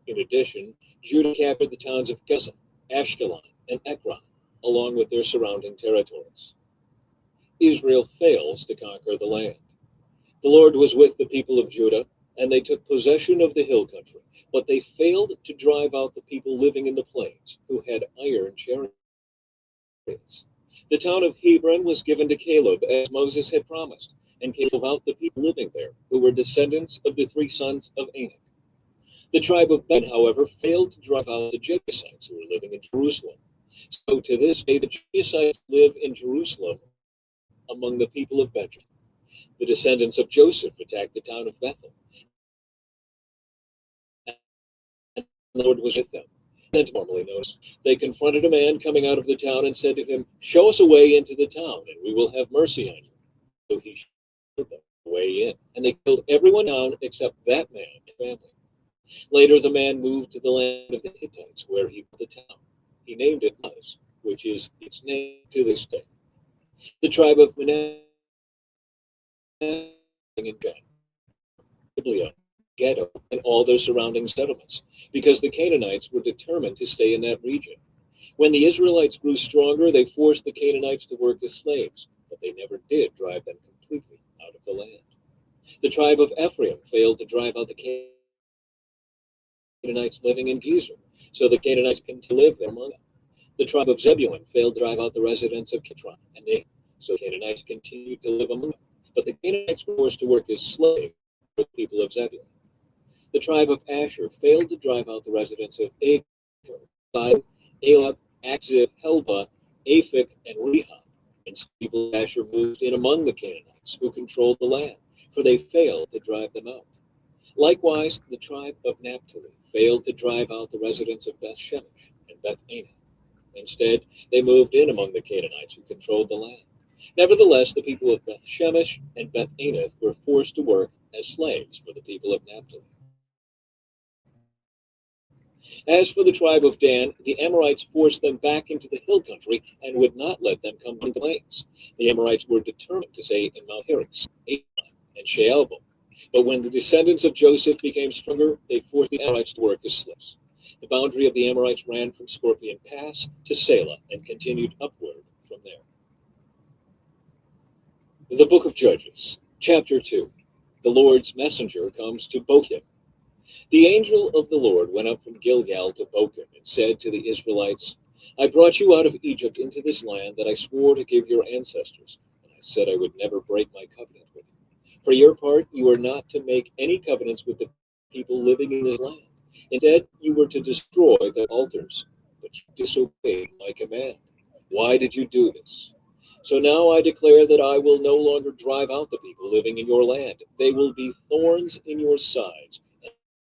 S1: In addition, Judah captured the towns of Gaza, Ashkelon, and Ekron, along with their surrounding territories. Israel fails to conquer the land. The Lord was with the people of Judah, and they took possession of the hill country, but they failed to drive out the people living in the plains, who had iron chariots. The town of Hebron was given to Caleb, as Moses had promised, and Caleb drove out the people living there, who were descendants of the 3 sons of Anak. The tribe of Ben, however, failed to drive out the Jebusites who were living in Jerusalem. So to this day, the Jebusites live in Jerusalem among the people of Benjamin. The descendants of Joseph attacked the town of Bethel, and the Lord was with them. Normally noticed, they confronted a man coming out of the town and said to him, Show us a way into the town, and we will have mercy on you. So he showed them the way in, and they killed everyone down except that man and family. Later the man moved to the land of the Hittites, where he built the town. He named it Luz, which is its name to this day. The tribe of Manasseh in Gibeah, Ghetto, and all their surrounding settlements, because the Canaanites were determined to stay in that region. When the Israelites grew stronger, they forced the Canaanites to work as slaves, but they never did drive them completely out of the land. The tribe of Ephraim failed to drive out the Canaanites living in Gezer, so the Canaanites continued to live there among them. The tribe of Zebulun failed to drive out the residents of Kitron and Nahor, so the Canaanites continued to live among them. But the Canaanites were forced to work as slaves for the people of Zebulun. The tribe of Asher failed to drive out the residents of Acre, Sidon, Elab, Achzib, Helba, Aphek, and Rehob. And the people of Asher moved in among the Canaanites, who controlled the land, for they failed to drive them out. Likewise, the tribe of Naphtali failed to drive out the residents of Beth Shemesh and Beth Anath. Instead, they moved in among the Canaanites who controlled the land. Nevertheless, the people of Beth Shemesh and Beth Anath were forced to work as slaves for the people of Naphtali. As for the tribe of Dan, the Amorites forced them back into the hill country and would not let them come to the plains. The Amorites were determined to stay in Mount Heres, Ephraim, and Shaalbim. But when the descendants of Joseph became stronger, they forced the Amorites to work as slaves. The boundary of the Amorites ran from Scorpion Pass to Selah and continued upward from there. The Book of Judges, Chapter 2. The Lord's messenger comes to Bochim. The angel of the Lord went up from Gilgal to Bochim and said to the Israelites, I brought you out of Egypt into this land that I swore to give your ancestors, and I said I would never break my covenant with you. For your part, you are not to make any covenants with the people living in this land. Instead, you were to destroy their altars, but you disobeyed my command. Why did you do this? So now I declare that I will no longer drive out the people living in your land. They will be thorns in your sides,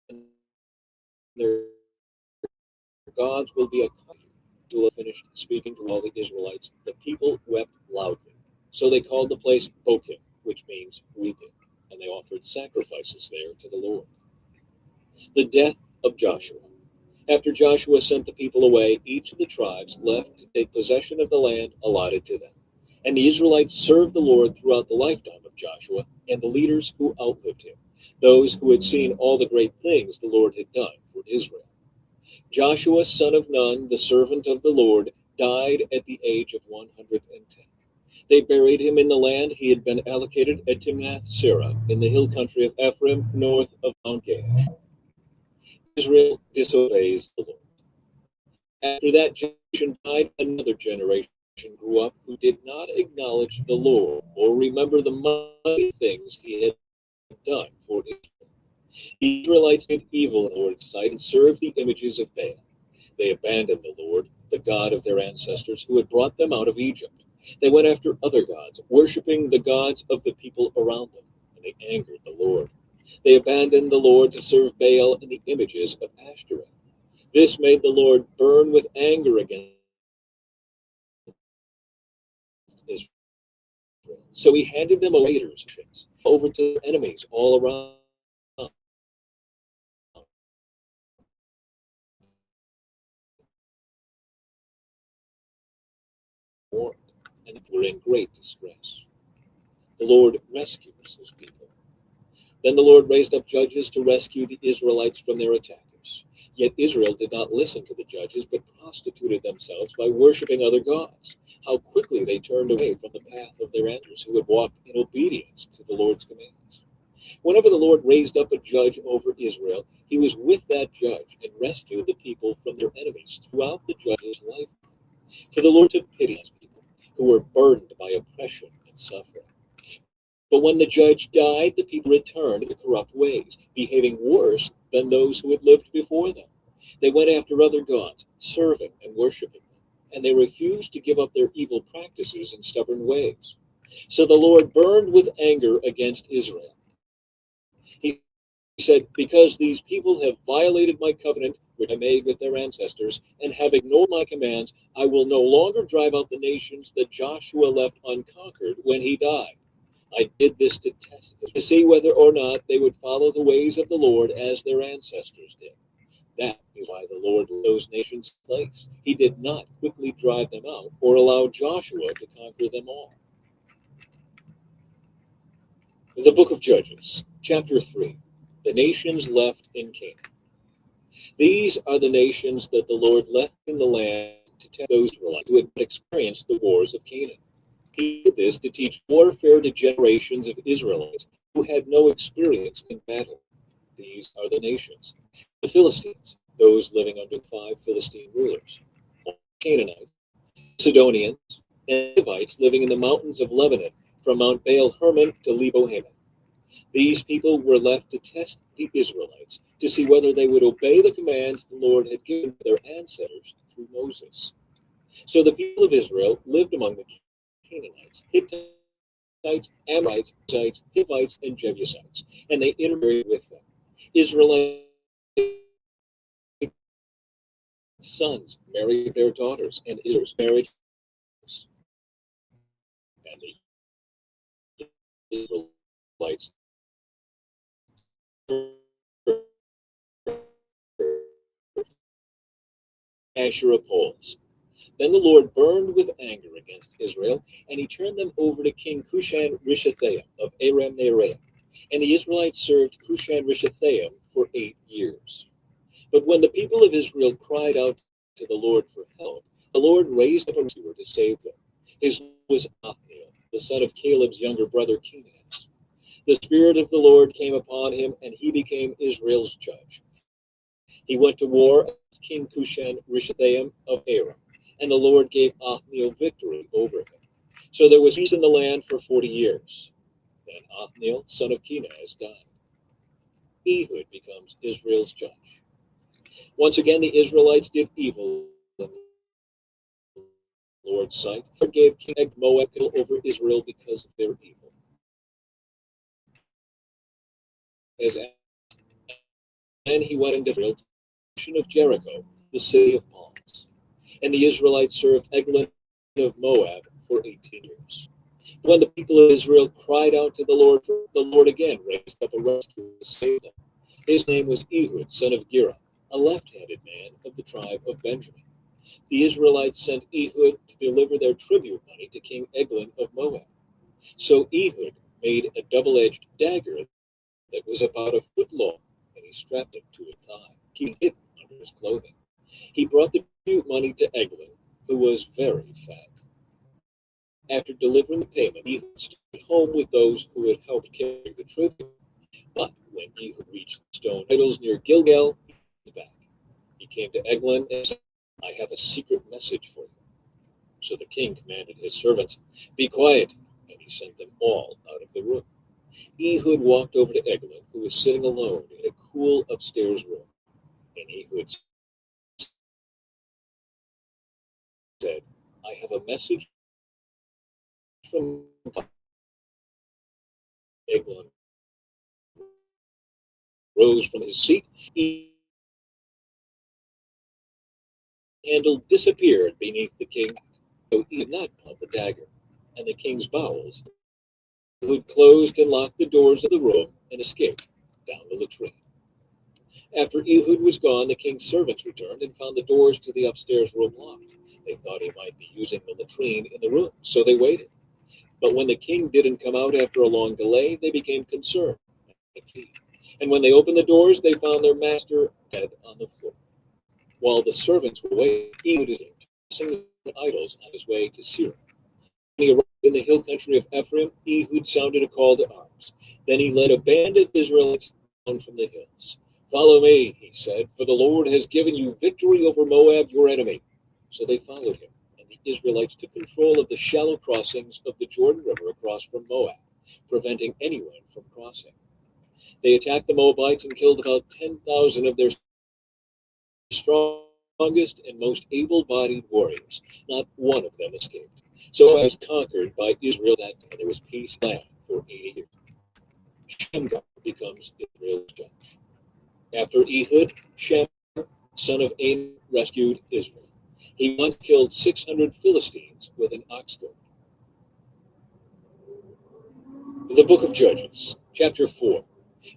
S1: and their gods will be a Joshua finished speaking to all the Israelites. The people wept loudly. So they called the place Bokim, which means weeping, and they offered sacrifices there to the Lord. The death of Joshua. After Joshua sent the people away, each of the tribes left to take possession of the land allotted to them. And the Israelites served the Lord throughout the lifetime of Joshua and the leaders who outlived him, those who had seen all the great things the Lord had done for Israel. Joshua, son of Nun, the servant of the Lord, died at the age of 110. They buried him in the land he had been allocated at Timnath-Serah in the hill country of Ephraim, north of Mount Gaash. Israel disobeys the Lord. After that generation died, another generation grew up who did not acknowledge the Lord or remember the mighty things he had done for Israel. The Israelites did evil in the Lord's sight and served the images of Baal. They abandoned the Lord, the God of their ancestors, who had brought them out of Egypt. They went after other gods, worshiping the gods of the people around them, and they angered the Lord. They abandoned the Lord to serve Baal and the images of Ashtoreth. This made the Lord burn with anger against Israel. So he handed them over to enemies all around. And were in great distress. The Lord rescues his people. Then the Lord raised up judges to rescue the Israelites from their attackers. Yet Israel did not listen to the judges, but prostituted themselves by worshiping other gods. How quickly they turned away from the path of their ancestors who had walked in obedience to the Lord's commands. Whenever the Lord raised up a judge over Israel, he was with that judge and rescued the people from their enemies throughout the judge's life. For the Lord took pity on his people, who were burdened by oppression and suffering. But when the judge died, the people returned to their corrupt ways, behaving worse than those who had lived before them. They went after other gods, serving and worshiping them, and they refused to give up their evil practices and stubborn ways. So the Lord burned with anger against Israel. He said, because these people have violated my covenant, which I made with their ancestors, and have ignored my commands, I will no longer drive out the nations that Joshua left unconquered when he died. I did this to test them, to see whether or not they would follow the ways of the Lord as their ancestors did. That is why the Lord let those nations in place. He did not quickly drive them out or allow Joshua to conquer them all. The book of Judges, chapter 3, the nations left in Canaan. These are the nations that the Lord left in the land to test those Israelites who had experienced the wars of Canaan. He did this to teach warfare to generations of Israelites who had no experience in battle. These are the nations: the Philistines, those living under 5 Philistine rulers; Canaanites, Sidonians, and Hivites living in the mountains of Lebanon, from Mount Baal Hermon to Lebo Hamath. These people were left to test the Israelites to see whether they would obey the commands the Lord had given their ancestors through Moses. So the people of Israel lived among the Canaanites, Hittites, Amorites, Hivites, and Jebusites, and they intermarried with them. Israelite sons married their daughters, and Israel's married and the Israelites Asherah poles. Then the Lord burned with anger against Israel, and he turned them over to King Cushan-Rishathaim of Aram-Naharaim. And the Israelites served Cushan-Rishathaim for 8 years. But when the people of Israel cried out to the Lord for help, the Lord raised up a rescuer to save them. His name was Othniel, the son of Caleb's younger brother Kenaz. The Spirit of the Lord came upon him, and he became Israel's judge. He went to war against King Cushan-Rishathaim of Aram, and the Lord gave Othniel victory over him. So there was peace in the land for 40 years. Then Othniel, son of Kenaz, died. Ehud becomes Israel's judge. Once again, the Israelites did evil in the Lord's sight. The Lord gave King of Moab over Israel because of their evil. And he went into Israel of Jericho, the city of palms. And the Israelites served Eglon of Moab for 18 years. When the people of Israel cried out to the Lord again raised up a rescuer to save them. His name was Ehud, son of Guillory, a left-handed man of the tribe of Benjamin. The Israelites sent Ehud to deliver their tribute money to King Eglon of Moab. So Ehud made a double-edged dagger that was about a foot long, and he strapped it to his thigh, keeping it under his clothing. He brought the tribute money to Eglon, who was very fat. After delivering the payment, Ehud stayed home with those who had helped carry the tribute. But when Ehud reached the stone idols near Gilgal, he went back. He came to Eglon and said, "I have a secret message for you." So the king commanded his servants, "Be quiet," and he sent them all out of the room. Ehud walked over to Eglon, who was sitting alone in a cool upstairs room. And Ehud said, "I have a message from God." Eglon rose from his seat. The handle disappeared beneath the king, so he did not pull the dagger. And the king's bowels, Ehud closed and locked the doors of the room and escaped down the latrine. After Ehud was gone, the king's servants returned and found the doors to the upstairs room locked. They thought he might be using the latrine in the room, so they waited. But when the king didn't come out after a long delay, they became concerned. And when they opened the doors, they found their master dead on the floor. While the servants were waiting, Ehud was singing idols on his way to Syria. When he arrived in the hill country of Ephraim, Ehud sounded a call to arms. Then he led a band of Israelites down from the hills. "Follow me," he said, "for the Lord has given you victory over Moab, your enemy." So they followed him, and the Israelites took control of the shallow crossings of the Jordan River across from Moab, preventing anyone from crossing. They attacked the Moabites and killed about 10,000 of their strongest and most able-bodied warriors. Not one of them escaped. So I was conquered by Israel that day. There was peace in the land for 80 years. Shamgar becomes Israel's judge. After Ehud, Shamgar, son of Anan, rescued Israel. He once killed 600 Philistines with an ox goad. The book of Judges, chapter 4.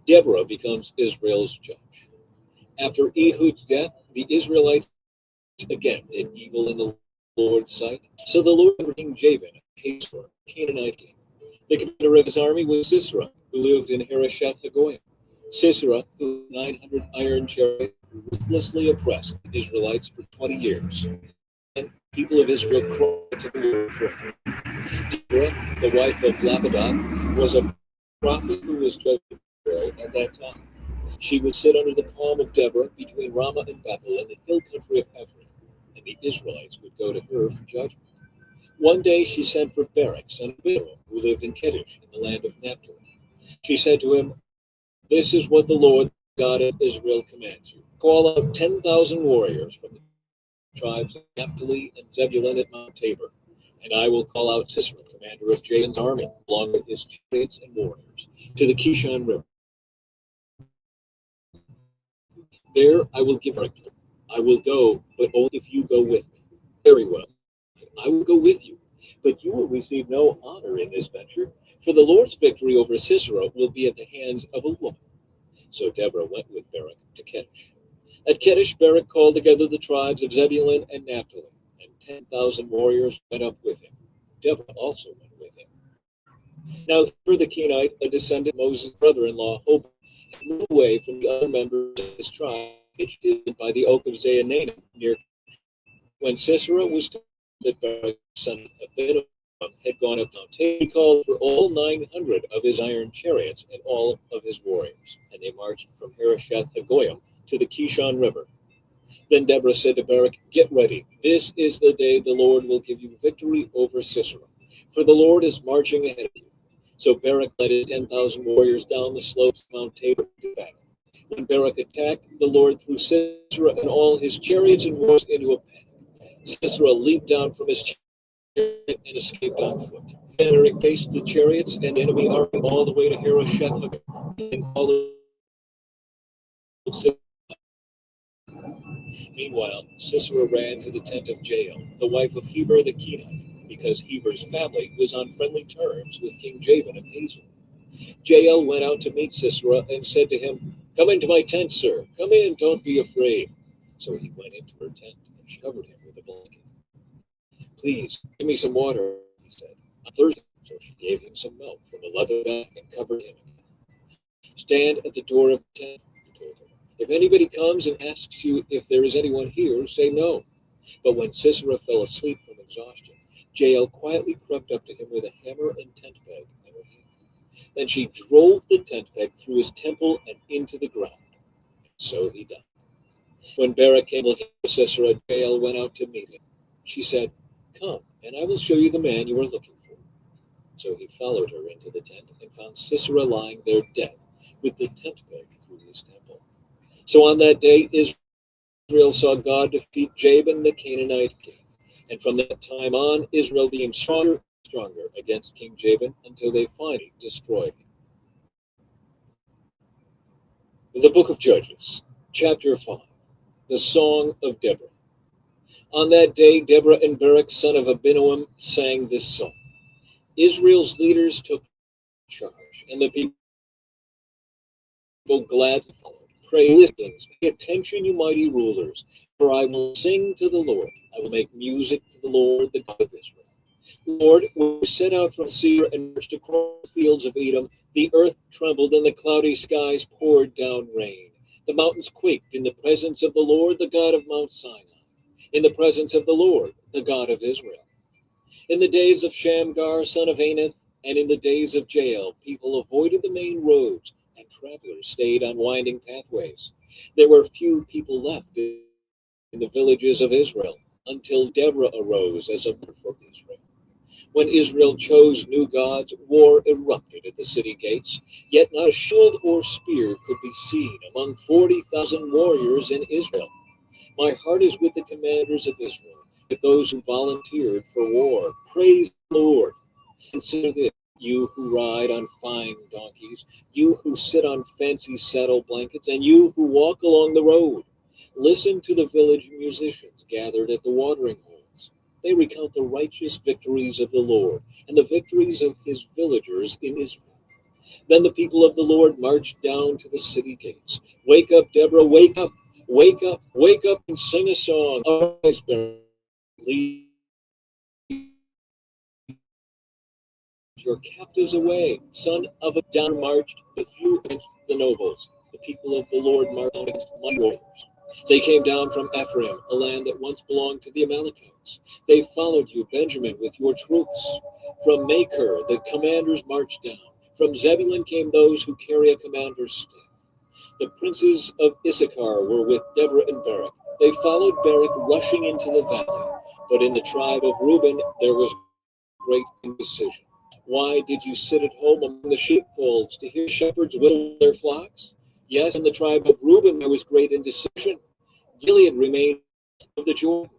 S1: Deborah becomes Israel's judge. After Ehud's death, the Israelites again did evil in the Lord's sight. So the Lord remembered King Jabin, a Canaanite king. The commander of his army was Sisera, who lived in Harosheth Hagoyim. Sisera, who had 900 iron chariots, ruthlessly oppressed the Israelites for 20 years. And the people of Israel cried to the Lord for help. Deborah, the wife of Lapidoth, was a prophet who was judged at that time. She would sit under the palm of Deborah between Ramah and Bethel in the hill country of Ephraim, and the Israelites would go to her for judgment. One day she sent for Barak, son of Abinoam, who lived in Kedesh in the land of Naphtali. She said to him, "This is what the Lord God of Israel commands you. Call out 10,000 warriors from the tribes of Naphtali and Zebulun at Mount Tabor, and I will call out Sisera, commander of Jabin's army, along with his chariots and warriors, to the Kishon River. There I will give her. I will go, but only if you go with me." "Very well, I will go with you, but you will receive no honor in this venture, for the Lord's victory over Sisera will be at the hands of a woman." So Deborah went with Barak to Kedesh. At Kedesh, Barak called together the tribes of Zebulun and Naphtali, and 10,000 warriors went up with him. Deborah also went with him. Now Heber the Kenite, a descendant of Moses' brother-in-law, Hobab, moved away from the other members of his tribe, pitched in by the oak of Zaanannim near. When Sisera was told that Barak, son of Abinoam, had gone up Mount Tabor, he called for all 900 of his iron chariots and all of his warriors, and they marched from Harosheth Hagoyim to the Kishon River. Then Deborah said to Barak, "Get ready. This is the day the Lord will give you victory over Sisera, for the Lord is marching ahead of you." So Barak led his 10,000 warriors down the slopes of Mount Tabor to battle. When Barak attacked, the Lord threw Sisera and all his chariots and horse into a panic. Sisera leaped down from his chariot and escaped on foot. Then Barak faced the chariots and the enemy army all the way to Harosheth, killing all of Sisera. Meanwhile, Sisera ran to the tent of Jael, the wife of Heber the Kenite, because Heber's family was on friendly terms with King Jabin of Hazor. Jael went out to meet Sisera and said to him, "Come into my tent, sir. Come in, don't be afraid." So he went into her tent and covered him with a blanket. "Please, give me some water," he said. "I'm thirsty." So she gave him some milk from a leather bag and covered him. "Stand at the door of the tent," he told her. "If anybody comes and asks you if there is anyone here, say no." But when Sisera fell asleep from exhaustion, Jael quietly crept up to him with a hammer and tent peg in her hand. Then she drove the tent peg through his temple and into the ground. So he died. When Barak came looking for Sisera, Jael went out to meet him. She said, "Come, and I will show you the man you are looking for." So he followed her into the tent and found Sisera lying there dead, with the tent peg through his temple. So on that day, Israel saw God defeat Jabin the Canaanite king. And from that time on, Israel became stronger and stronger against King Jabin until they finally destroyed him. The book of Judges, chapter 5, the Song of Deborah. On that day, Deborah and Barak, son of Abinoam, sang this song. Israel's leaders took charge, and the people gladly followed. Pray, listen, pay attention, you mighty rulers, for I will sing to the Lord. I will make music to the Lord, the God of Israel. Lord, when we set out from Seir and marched across the fields of Edom, the earth trembled and the cloudy skies poured down rain. The mountains quaked in the presence of the Lord, the God of Mount Sinai, in the presence of the Lord, the God of Israel. In the days of Shamgar, son of Anath, and in the days of Jael, people avoided the main roads, and travelers stayed on winding pathways. There were few people left in the villages of Israel, until Deborah arose as a leader for Israel. When Israel chose new gods, war erupted at the city gates, yet not a shield or spear could be seen among 40,000 warriors in Israel. My heart is with the commanders of Israel, with those who volunteered for war. Praise the Lord. Consider this, you who ride on fine donkeys, you who sit on fancy saddle blankets, and you who walk along the road. Listen to the village musicians gathered at the watering holes. They recount the righteous victories of the Lord and the victories of his villagers in Israel. Then the people of the Lord marched down to the city gates. Wake up, Deborah, wake up, wake up, wake up and sing a song. Arise, Barak, lead your captives away. Son of a down marched with you against the nobles. The people of the Lord marched against my warriors. They came down from Ephraim, a land that once belonged to the Amalekites. They followed you, Benjamin, with your troops. From Makir, the commanders marched down. From Zebulun came those who carry a commander's staff. The princes of Issachar were with Deborah and Barak. They followed Barak rushing into the valley. But in the tribe of Reuben there was great indecision. Why did you sit at home among the sheepfolds to hear shepherds whittle their flocks? Yes, in the tribe of Reuben there was great indecision. Gilead remained of the Jordan.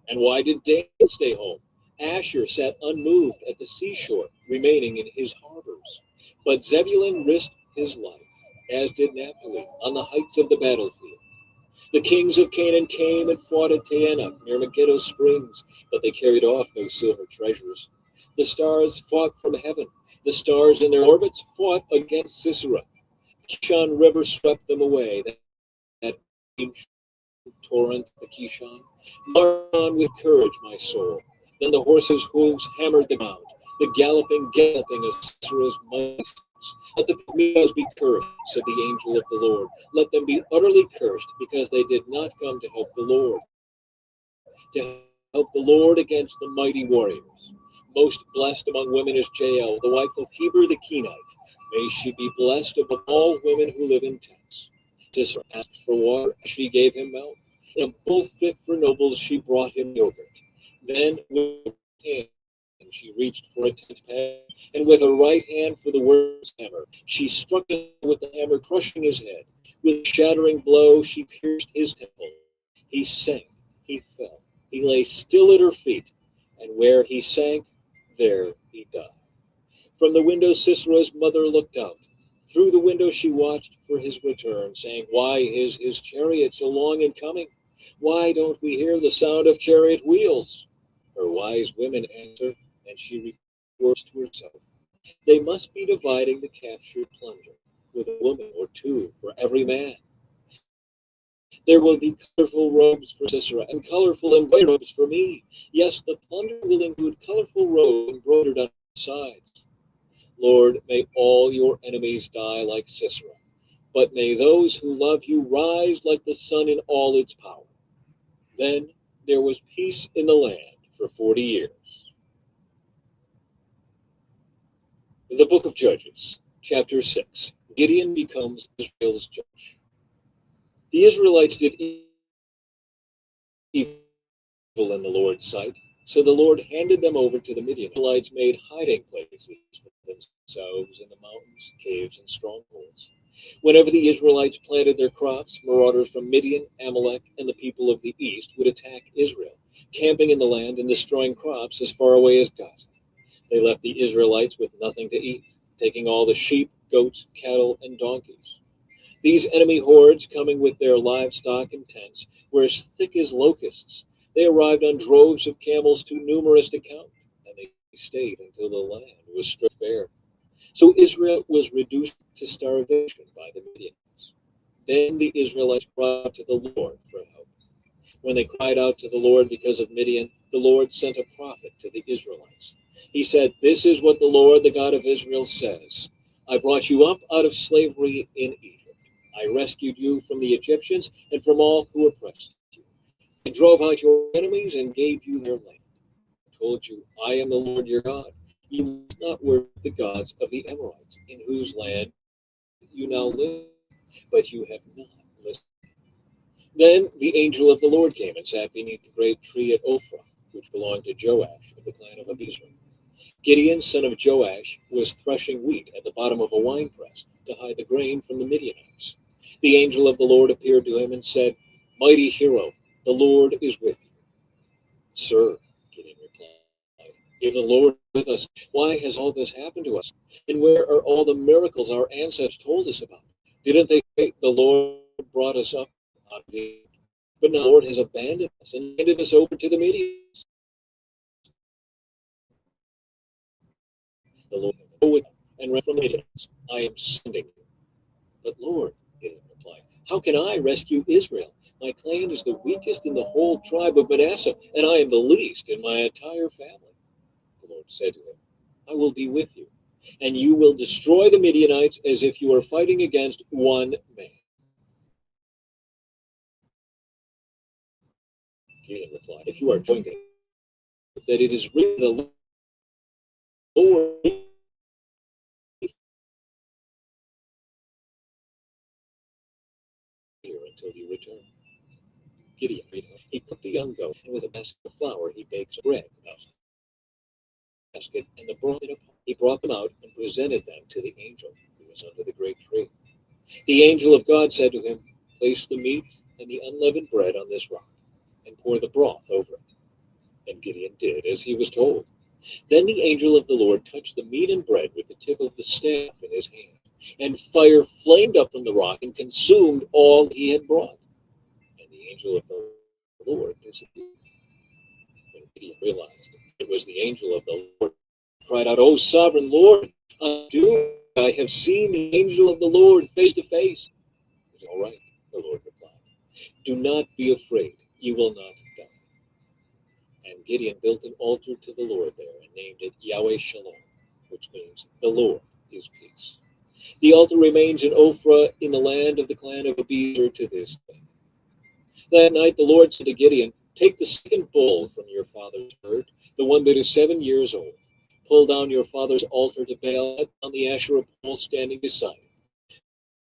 S1: And why did Dan stay home? Asher sat unmoved at the seashore, remaining in his harbors. But Zebulun risked his life, as did Naphtali, on the heights of the battlefield. The kings of Canaan came and fought at Taanach near Megiddo Springs, but they carried off no silver treasures. The stars fought from heaven. The stars in their orbits fought against Sisera. Kishon River swept them away. That ancient torrent, the Kishon. March on with courage, my soul. Then the horses' hooves hammered the ground, the galloping of Sisera's mighty sons. Let the pygmies be cursed, said the angel of the Lord. Let them be utterly cursed, because they did not come to help the Lord. To help the Lord against the mighty warriors. Most blessed among women is Jael, the wife of Heber the Kenite. May she be blessed above all women who live in tents. Sisera asked for water, she gave him milk. In a bowl fit for nobles, she brought him yogurt. Then with her hand she reached for a tent peg, and with her right hand for the workman's hammer. She struck him with the hammer, crushing his head. With a shattering blow, she pierced his temple. He sank, he fell. He lay still at her feet, and where he sank, there he died. From the window Sisera's mother looked out. Through the window she watched for his return, saying, "Why is his chariot so long in coming? Why don't we hear the sound of chariot wheels?" Her wise women answer, and she retorts to herself, "They must be dividing the captured plunder, with a woman or two for every man. There will be colorful robes for Sisera and colorful embroidered robes for me. Yes, the plunder will include colorful robes embroidered on the sides. Lord, may all your enemies die like Sisera, but may those who love you rise like the sun in all its power." Then there was peace in the land for 40 years. The book of Judges, chapter 6. Gideon becomes Israel's judge. The Israelites did evil in the Lord's sight, so the Lord handed them over to the Midianites. The Israelites made hiding places for themselves in the mountains, caves, and strongholds. Whenever the Israelites planted their crops, marauders from Midian, Amalek, and the people of the east would attack Israel, camping in the land and destroying crops as far away as Gaza. They left the Israelites with nothing to eat, taking all the sheep, goats, cattle, and donkeys. These enemy hordes, coming with their livestock and tents, were as thick as locusts. They arrived on droves of camels too numerous to count, and they stayed until the land was stripped bare. So Israel was reduced to starvation by the Midianites. Then the Israelites cried out to the Lord for help. When they cried out to the Lord because of Midian, the Lord sent a prophet to the Israelites. He said, "This is what the Lord, the God of Israel, says. I brought you up out of slavery in Egypt. I rescued you from the Egyptians and from all who oppressed you. I drove out your enemies and gave you their land. I told you, I am the Lord your God. You must not worship the gods of the Amorites, in whose land you now live, but you have not listened." Then the angel of the Lord came and sat beneath the great tree at Ophrah, which belonged to Joash of the clan of Abiezer. Gideon, son of Joash, was threshing wheat at the bottom of a winepress to hide the grain from the Midianites. The angel of the Lord appeared to him and said, "Mighty hero, the Lord is with you." "Sir," Gideon replied, "if the Lord is with us, why has all this happened to us? And where are all the miracles our ancestors told us about? Didn't they say the Lord brought us up out of Egypt? But now the Lord has abandoned us and handed us over to the Midianites." The Lord, "Go with them and run from the Midianites. I am sending you." "But Lord," Gideon replied, "how can I rescue Israel? My clan is the weakest in the whole tribe of Manasseh, and I am the least in my entire family." The Lord said to him, "I will be with you, and you will destroy the Midianites as if you were fighting against one man." Gideon replied, "If you are joined in that it is written, the Lord here until you return." Gideon, he cooked a young goat, and with a basket of flour he baked some bread without basket, and the broth in a pot. He brought them out and presented them to the angel who was under the great tree. The angel of God said to him, "Place the meat and the unleavened bread on this rock, and pour the broth over it." And Gideon did as he was told. Then the angel of the Lord touched the meat and bread with the tip of the staff in his hand, and fire flamed up from the rock and consumed all he had brought. And the angel of the Lord disappeared. When Gideon realized it was the angel of the Lord, he cried out, "O sovereign Lord, I'm doomed. I have seen the angel of the Lord face to face." "It is all right," the Lord replied. "Do not be afraid. You will not die." And Gideon built an altar to the Lord there and named it Yahweh Shalom, which means the Lord is peace. The altar remains in Ophrah in the land of the clan of Abiezer to this day. That night the Lord said to Gideon, "Take the second bull from your father's herd, the one that is 7 years old. Pull down your father's altar to Baal on the Asherah pole standing beside it.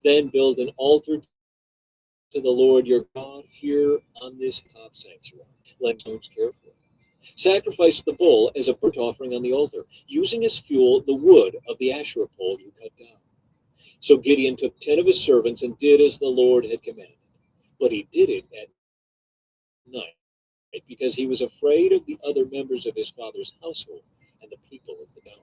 S1: Then build an altar to the Lord your God here on this top sanctuary. Let stones carefully. Sacrifice the bull as a burnt offering on the altar, using as fuel the wood of the Asherah pole you cut down. So Gideon took 10 of his servants and did as the Lord had commanded. But he did it at night because he was afraid of the other members of his father's household and the people of the town.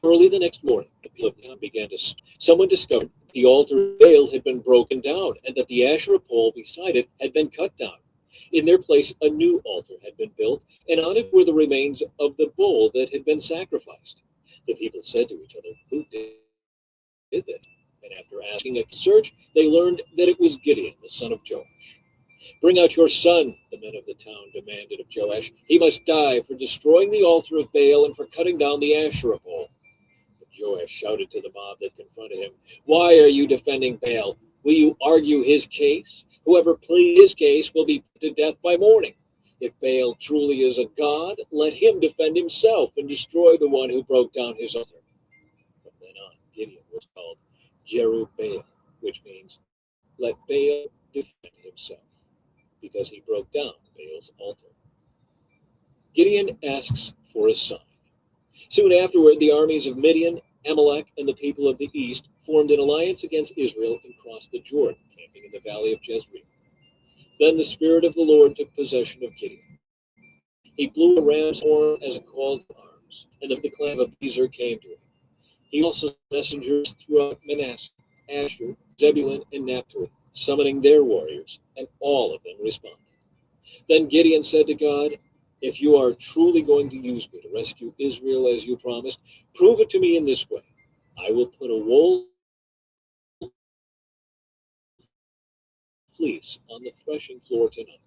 S1: Early the next morning, the people of the town began to stir. Someone discovered the altar of Baal had been broken down and that the Asherah pole beside it had been cut down. In their place, a new altar had been built, and on it were the remains of the bull that had been sacrificed. The people said to each other, "Who did that?" And after asking a search, they learned that it was Gideon, the son of Joash. "Bring out your son," the men of the town demanded of Joash. "He must die for destroying the altar of Baal and for cutting down the Asherah pole." But Joash shouted to the mob that confronted him, "Why are you defending Baal? Will you argue his case? Whoever pleads his case will be put to death by morning. If Baal truly is a god, let him defend himself and destroy the one who broke down his altar." From then on, Gideon was called Jerubbaal, which means, "Let Baal defend himself," because he broke down Baal's altar. Gideon asks for a sign. Soon afterward, the armies of Midian, Amalek, and the people of the east formed an alliance against Israel and crossed the Jordan, camping in the valley of Jezreel. Then the Spirit of the Lord took possession of Gideon. He blew a ram's horn as a call to arms, and the clan of Bezer came to him. He also sent messengers throughout Manasseh, Asher, Zebulun, and Naphtali, summoning their warriors, and all of them responded. Then Gideon said to God, "If you are truly going to use me to rescue Israel as you promised, prove it to me in this way. I will put a wool fleece on the threshing floor tonight.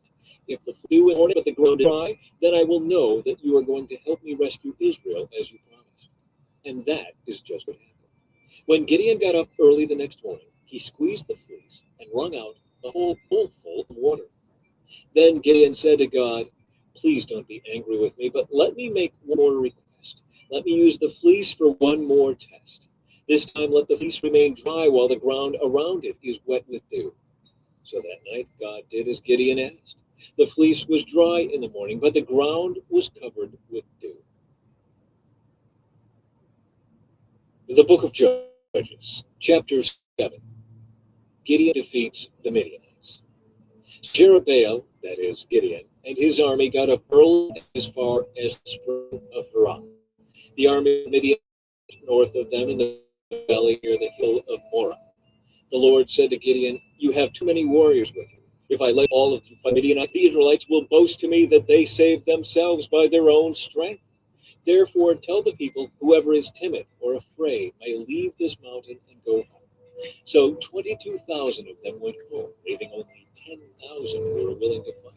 S1: If the dew is morning but the ground is dry, then I will know that you are going to help me rescue Israel as you promised." And that is just what happened. When Gideon got up early the next morning, he squeezed the fleece and wrung out a whole bowl of water. Then Gideon said to God, "Please don't be angry with me, but let me make one more request. Let me use the fleece for one more test. This time let the fleece remain dry while the ground around it is wet with dew." So that night God did as Gideon asked. The fleece was dry in the morning, but the ground was covered with dew. The book of Judges, chapter 7. Gideon defeats the Midianites. Jerubbaal, that is Gideon, and his army got up early as far as the spring of Haran. The army of Midian north of them in the valley near the hill of Morah. The Lord said to Gideon, "You have too many warriors with you. If I let all of you fight Midianite, the Israelites will boast to me that they saved themselves by their own strength. Therefore tell the people, whoever is timid or afraid may leave this mountain and go home." So 22,000 of them went home, leaving only 10,000 who were willing to fight.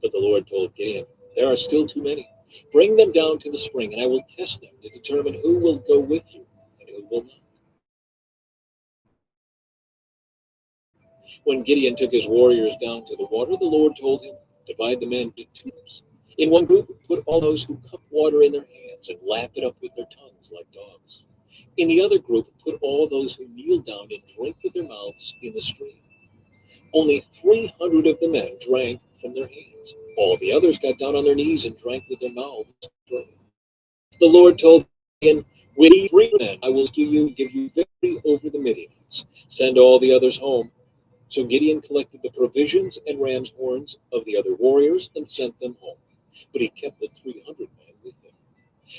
S1: But the Lord told Gideon, "There are still too many. Bring them down to the spring, and I will test them to determine who will go with you and who will not." When Gideon took his warriors down to the water, the Lord told him, "Divide the men into two groups. In one group, put all those who cup water in their hands and lap it up with their tongues like dogs. In the other group, put all those who kneel down and drink with their mouths in the stream." Only 300 of the men drank from their hands. All the others got down on their knees and drank with their mouths. The Lord told Gideon, "With these 3 men I will rescue you and give you victory over the Midianites. Send all the others home." So Gideon collected the provisions and ram's horns of the other warriors and sent them home. But he kept the 300 men with him.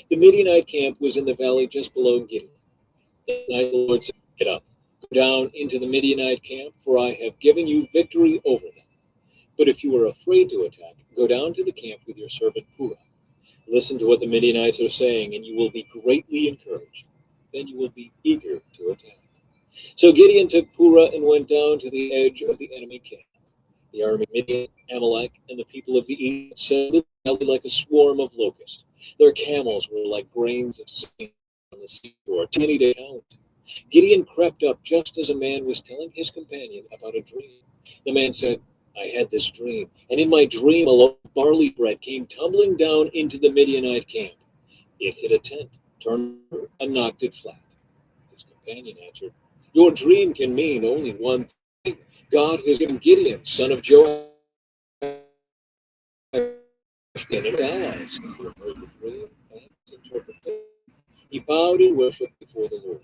S1: The Midianite camp was in the valley just below Gideon. That night the Lord said, "Get up, go down into the Midianite camp, for I have given you victory over them. But if you are afraid to attack, go down to the camp with your servant Purah. Listen to what the Midianites are saying, and you will be greatly encouraged. Then you will be eager to attack." So Gideon took Purah and went down to the edge of the enemy camp. The army of Midian, Amalek, and the people of the east settled like a swarm of locusts. Their camels were like grains of sand on the seashore, too many to count. Gideon crept up just as a man was telling his companion about a dream. The man said, "I had this dream, and in my dream a loaf of barley bread came tumbling down into the Midianite camp. It hit a tent, turned over, and knocked it flat." His companion answered, "Your dream can mean only one thing. God has given Gideon, son of Joash, and his allies who heard the dream and its interpretation. He bowed in worship before the Lord.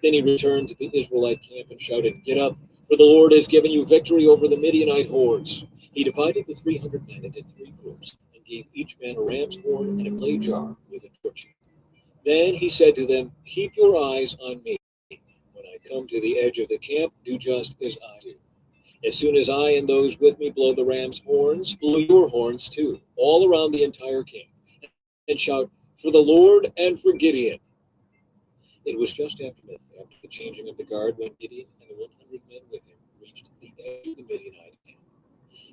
S1: Then he returned to the Israelite camp and shouted, "Get up, for the Lord has given you victory over the Midianite hordes." He divided the 300 men into three groups and gave each man a ram's horn and a clay jar with a torch. Then he said to them, "Keep your eyes on me. When I come to the edge of the camp, do just as I do. As soon as I and those with me blow the ram's horns, blow your horns too, all around the entire camp, and shout, 'For the Lord and for Gideon.'" It was just after midnight, after the changing of the guard, when Gideon and the 100 men with him reached the edge of the Midianite camp.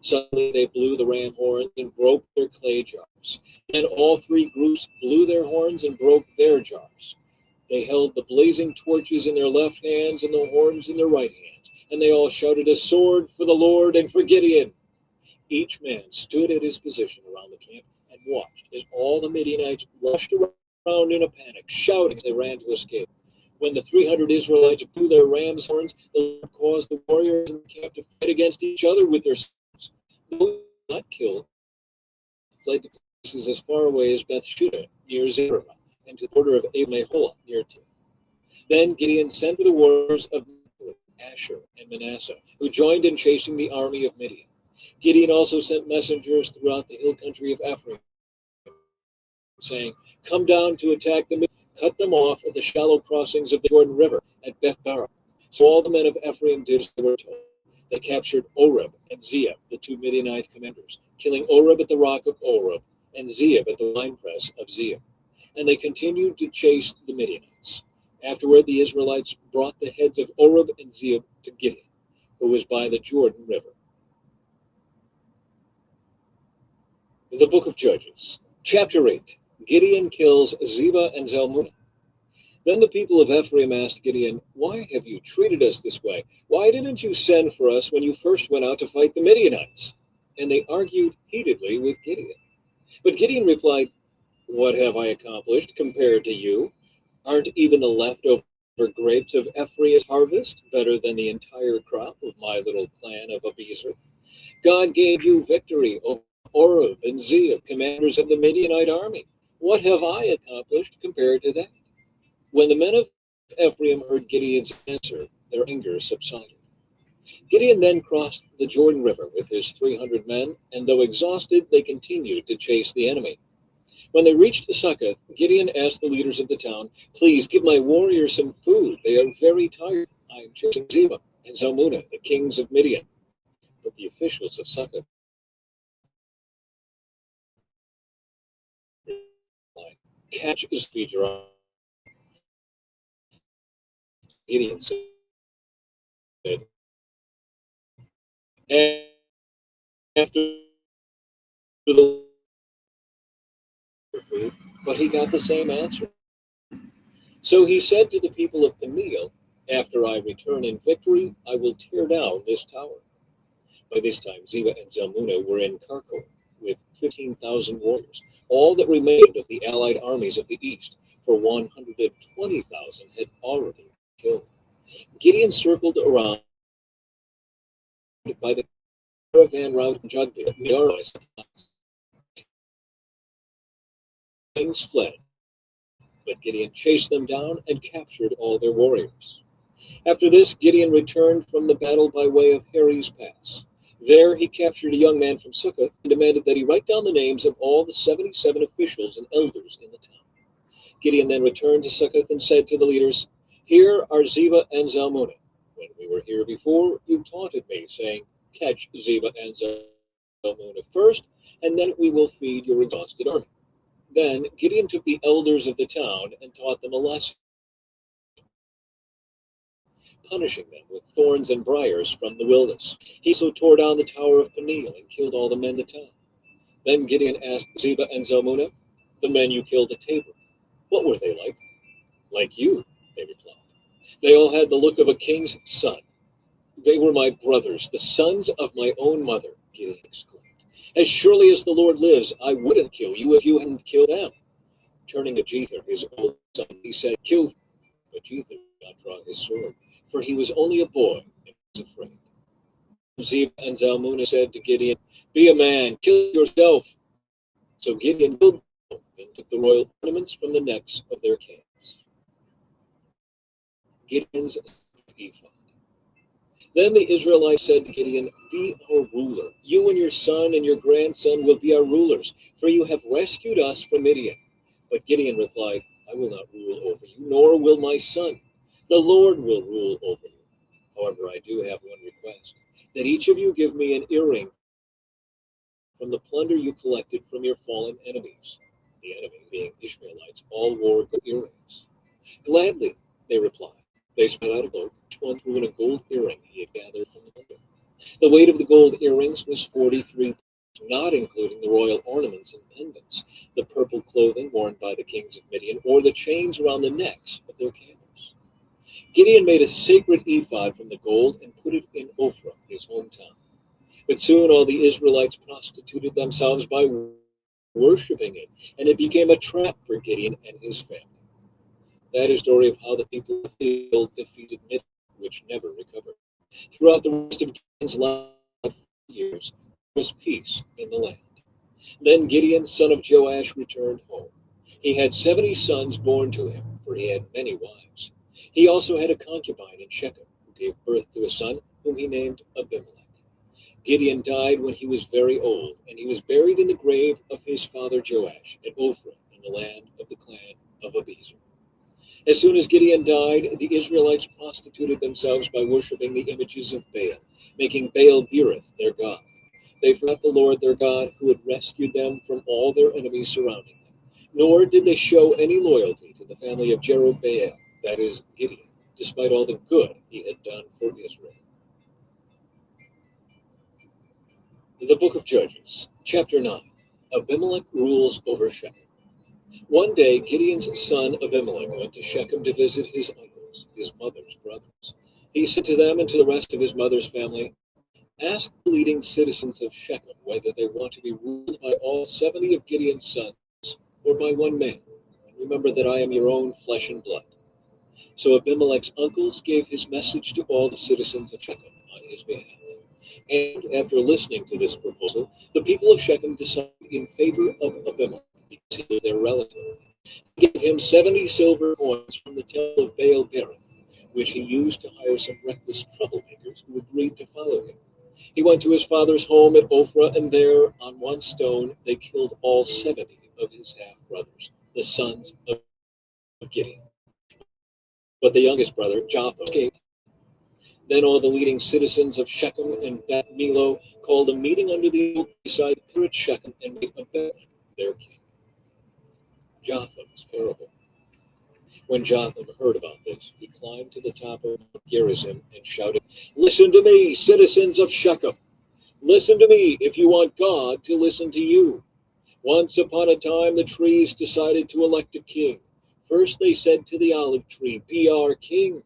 S1: Suddenly they blew the ram horns and broke their clay jars. Then all three groups blew their horns and broke their jars. They held the blazing torches in their left hands and the horns in their right hands, and they all shouted, "A sword for the Lord and for Gideon!" Each man stood at his position around the camp and watched as all the Midianites rushed around in a panic, shouting as they ran to escape. When the 300 Israelites blew their ram's horns, the Lord caused the warriors in the camp to fight against each other with their swords. Those not killed fled to places as far away as Beth-shua near Zerah, and to the border of Abel-meholah near Tim. Then Gideon sent for the warriors of Asher and Manasseh, who joined in chasing the army of Midian. Gideon also sent messengers throughout the hill country of Ephraim, saying, "Come down to attack the Midianites. Cut them off at the shallow crossings of the Jordan River at Beth-barah." So all the men of Ephraim did as they were told. They captured Oreb and Zeeb, the two Midianite commanders, killing Oreb at the rock of Oreb and Zeeb at the winepress of Zeeb. And they continued to chase the Midianites. Afterward, the Israelites brought the heads of Oreb and Zeeb to Gideon, who was by the Jordan River. The Book of Judges, Chapter 8. Gideon kills Zebah and Zalmunna. Then the people of Ephraim asked Gideon, "Why have you treated us this way? Why didn't you send for us when you first went out to fight the Midianites?" And they argued heatedly with Gideon. But Gideon replied, "What have I accomplished compared to you? Aren't even the leftover grapes of Ephraim's harvest better than the entire crop of my little clan of Abiezer? God gave you victory over Oreb and Zeeb, commanders of the Midianite army. What have I accomplished compared to that?" When the men of Ephraim heard Gideon's answer, their anger subsided. Gideon then crossed the Jordan River with his 300 men, and though exhausted, they continued to chase the enemy. When they reached Succoth, Gideon asked the leaders of the town, "Please give my warriors some food. They are very tired. I am chasing Zebah and Zalmunna, the kings of Midian." But the officials of Succoth replied, "Catch is feed your army." Gideon said, "After the food," but he got the same answer. So he said to the people of Peniel, "After I return in victory, I will tear down this tower." By this time, Zebah and Zalmunna were in Karkor with 15,000 warriors, all that remained of the allied armies of the east, for 120,000 had already been killed. Gideon circled around by the caravan route in Jogbeah. Kings fled, but Gideon chased them down and captured all their warriors. After this, Gideon returned from the battle by way of Harry's Pass. There he captured a young man from Succoth and demanded that he write down the names of all the 77 officials and elders in the town. Gideon then returned to Succoth and said to the leaders, "Here are Zebah and Zalmunna. When we were here before, you taunted me, saying, 'Catch Zebah and Zalmunna first, and then we will feed your exhausted army.'" Then Gideon took the elders of the town and taught them a lesson, punishing them with thorns and briars from the wilderness. He also tore down the tower of Peniel and killed all the men of the town. Then Gideon asked Zebah and Zalmunna, "The men you killed at Tabor, what were they like?" "Like you," they replied. "They all had the look of a king's son." "They were my brothers, the sons of my own mother," Gideon exclaimed. "As surely as the Lord lives, I wouldn't kill you if you hadn't killed them." Turning to Jether, his old son, he said, "Kill them." But Jether did not draw his sword, for he was only a boy and was afraid. Zebah and Zalmunna said to Gideon, "Be a man, kill yourself." So Gideon killed them and took the royal ornaments from the necks of their kings. Gideon's ephod. Then the Israelites said to Gideon, "Be our ruler. You and your son and your grandson will be our rulers, for you have rescued us from Midian." But Gideon replied, "I will not rule over you, nor will my son. The Lord will rule over you. However, I do have one request, that each of you give me an earring from the plunder you collected from your fallen enemies." The enemy, being Ishmaelites, all wore good earrings. "Gladly," they replied. They spread out a cloak, each one threw in a gold earring he had gathered from the plunder. The weight of the gold earrings was 43 pounds, not including the royal ornaments and pendants, the purple clothing worn by the kings of Midian, or the chains around the necks of their camels. Gideon made a sacred ephod from the gold and put it in Ophrah, his hometown. But soon all the Israelites prostituted themselves by worshiping it, and it became a trap for Gideon and his family. That is the story of how the people of Israel defeated Midian, which never recovered. Throughout the rest of Gideon's life, years, there was peace in the land. Then Gideon, son of Joash, returned home. He had 70 sons born to him, for he had many wives. He also had a concubine in Shechem, who gave birth to a son, whom he named Abimelech. Gideon died when he was very old, and he was buried in the grave of his father Joash at Ophrah in the land of the clan of Abiezer. As soon as Gideon died, the Israelites prostituted themselves by worshiping the images of Baal, making Baal Berith their god. They forgot the Lord their God, who had rescued them from all their enemies surrounding them. Nor did they show any loyalty to the family of Jerubbaal, that is, Gideon, despite all the good he had done for Israel. The Book of Judges, Chapter 9. Abimelech rules over Shechem. One day, Gideon's son Abimelech went to Shechem to visit his uncles, his mother's brothers. He said to them and to the rest of his mother's family, "Ask the leading citizens of Shechem whether they want to be ruled by all 70 of Gideon's sons or by one man. And remember that I am your own flesh and blood." So Abimelech's uncles gave his message to all the citizens of Shechem on his behalf. And after listening to this proposal, the people of Shechem decided in favor of Abimelech because he was their relative. They gave him 70 silver coins from the temple of Baal Berith, which he used to hire some reckless troublemakers who agreed to follow him. He went to his father's home at Ophrah, and there, on one stone, they killed all 70 of his half-brothers, the sons of Gideon. But the youngest brother, Jotham, escaped. Then all the leading citizens of Shechem and Beth Millo called a meeting under the oak beside the pier at Shechem and made Abimelech their king. Jotham's parable. When Jotham heard about this, he climbed to the top of Mount Gerizim and shouted, "Listen to me, citizens of Shechem! Listen to me if you want God to listen to you. Once upon a time, the trees decided to elect a king. First, they said to the olive tree, 'Be our king.'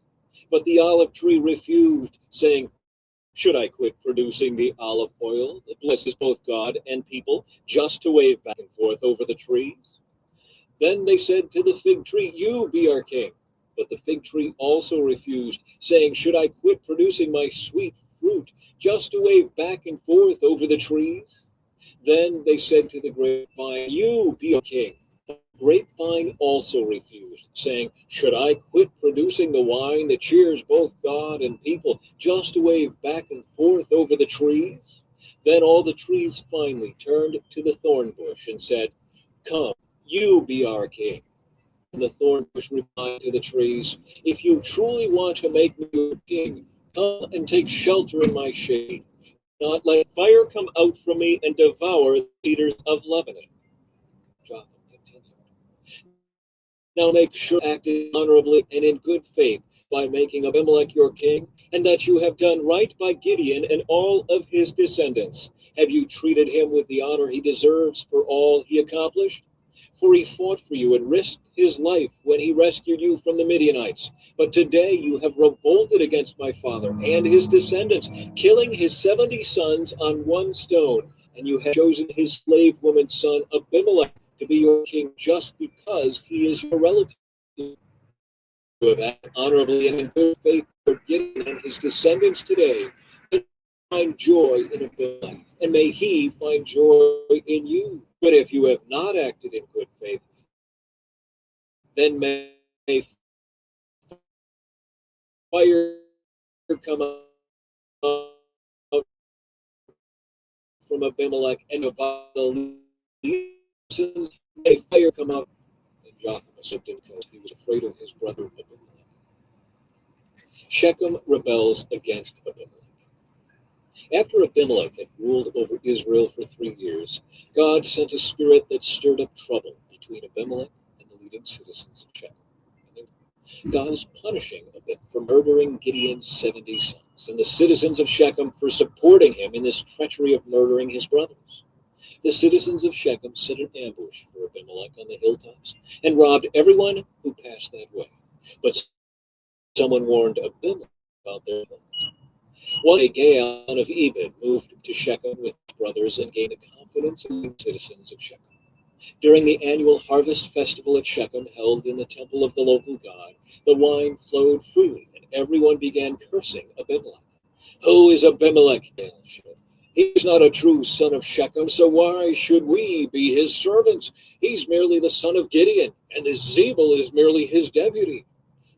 S1: But the olive tree refused, saying, 'Should I quit producing the olive oil that blesses both God and people just to wave back and forth over the trees?' Then they said to the fig tree, 'You be our king.' But the fig tree also refused, saying, 'Should I quit producing my sweet fruit just to wave back and forth over the trees?' Then they said to the grapevine, 'You be our king.' The grapevine also refused, saying, 'Should I quit producing the wine that cheers both God and people just to wave back and forth over the trees?' Then all the trees finally turned to the thorn bush and said, 'Come, you be our king.' And the thorn bush replied to the trees, 'If you truly want to make me your king, come and take shelter in my shade. Not let fire come out from me and devour the cedars of Lebanon.'" Jotham continued, "Now make sure you acted honorably and in good faith by making Abimelech your king, and that you have done right by Gideon and all of his descendants. Have you treated him with the honor he deserves for all he accomplished? For he fought for you and risked his life when he rescued you from the Midianites. But today you have revolted against my father and his descendants, killing his 70 sons on one stone, and you have chosen his slave woman's son Abimelech to be your king just because he is your relative. You have acted honorably and in good faith for Gideon and his descendants today. find joy in Abimelech, and may he find joy in you. But if you have not acted in good faith, then may fire come out from Abimelech and about the legions. May fire come out. And Jotham slipped in because he was afraid of his brother Abimelech. Shechem rebels against Abimelech. After Abimelech had ruled over Israel for 3 years, God sent a spirit that stirred up trouble between Abimelech and the leading citizens of Shechem. God was punishing Abimelech for murdering Gideon's 70 sons, and the citizens of Shechem for supporting him in this treachery of murdering his brothers. The citizens of Shechem set an ambush for Abimelech on the hilltops and robbed everyone who passed that way. But someone warned Abimelech about their plans. One day, Gaal, son of Ebed, moved to Shechem with his brothers and gained the confidence of the citizens of Shechem. During the annual harvest festival at Shechem, held in the temple of the local god, the wine flowed freely, and everyone began cursing Abimelech. Who is Abimelech? Gaal shouted. He is not a true son of Shechem, so why should we be his servants? He's merely the son of Gideon, and this Zebul is merely his deputy.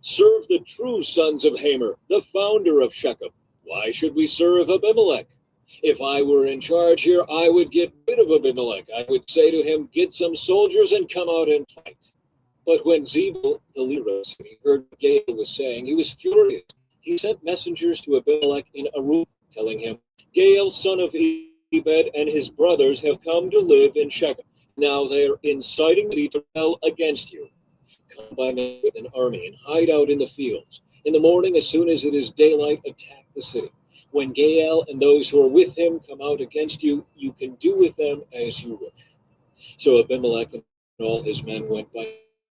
S1: Serve the true sons of Hamer, the founder of Shechem. Why should we serve Abimelech? If I were in charge here, I would get rid of Abimelech. I would say to him, get some soldiers and come out and fight. But when Zebul, the leader of the city, heard what Gaal was saying, he was furious. He sent messengers to Abimelech in Arumah, telling him, Gaal, son of Ebed, and his brothers have come to live in Shechem. Now they are inciting me to rebel against you. Come by night with an army and hide out in the fields. In the morning, as soon as it is daylight, attack the city. When Gaal and those who are with him come out against you, you can do with them as you wish. So Abimelech and all his men went by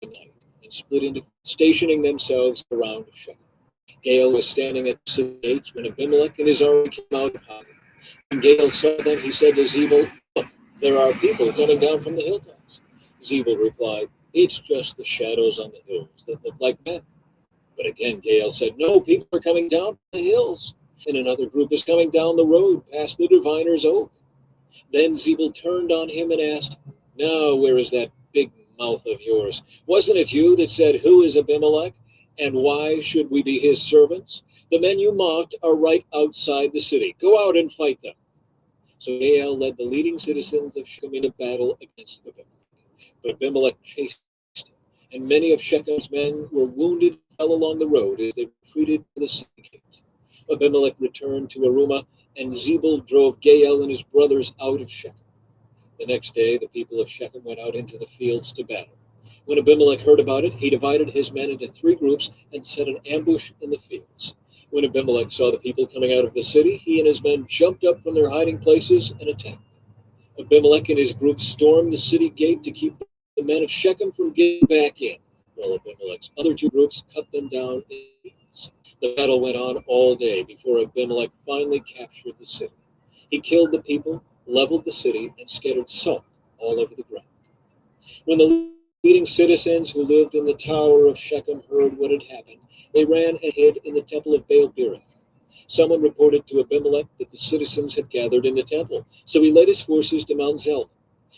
S1: night and split into, stationing themselves around Shechem. Gaal was standing at the city gates when Abimelech and his army came out of hiding. When Gaal saw them, he said to Zebul, look, there are people coming down from the hilltops. Zebul replied, it's just the shadows on the hills that look like men. But again, Gaal said, no, people are coming down from the hills. And another group is coming down the road past the diviner's oak. Then Zebul turned on him and asked, now where is that big mouth of yours? Wasn't it you that said, who is Abimelech? And why should we be his servants? The men you mocked are right outside the city. Go out and fight them. So Gaal led the leading citizens of Shechem into battle against Abimelech. But Abimelech chased him, and many of Shechem's men were wounded and fell along the road as they retreated to the city gate. Abimelech returned to Arumah, and Zebul drove Gaal and his brothers out of Shechem. The next day, the people of Shechem went out into the fields to battle. When Abimelech heard about it, he divided his men into 3 groups and set an ambush in the fields. When Abimelech saw the people coming out of the city, he and his men jumped up from their hiding places and attacked them. Abimelech and his group stormed the city gate to keep the men of Shechem from getting back in, while Abimelech's other 2 groups cut them down in the fields. The battle went on all day before Abimelech finally captured the city. He killed the people, leveled the city, and scattered salt all over the ground. When the leading citizens who lived in the tower of Shechem heard what had happened, they ran and hid in the temple of Baal-berith. Someone reported to Abimelech that the citizens had gathered in the temple, so he led his forces to Mount Zelma.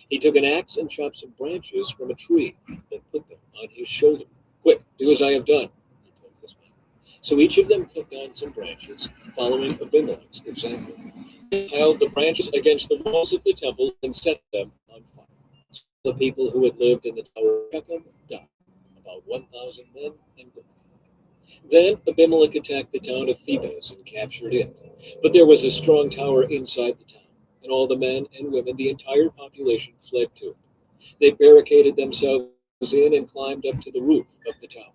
S1: He took an axe and chopped some branches from a tree, then put them on his shoulder. Quick, do as I have done, he told his men. So each of them cut down some branches, following Abimelech's example. They piled the branches against the walls of the temple and set them on fire. So the people who had lived in the tower of Shechem died, about 1,000 men and women. Then Abimelech attacked the town of Thebez and captured it. But there was a strong tower inside the town, and all the men and women, the entire population, fled to it. They barricaded themselves in and climbed up to the roof of the tower.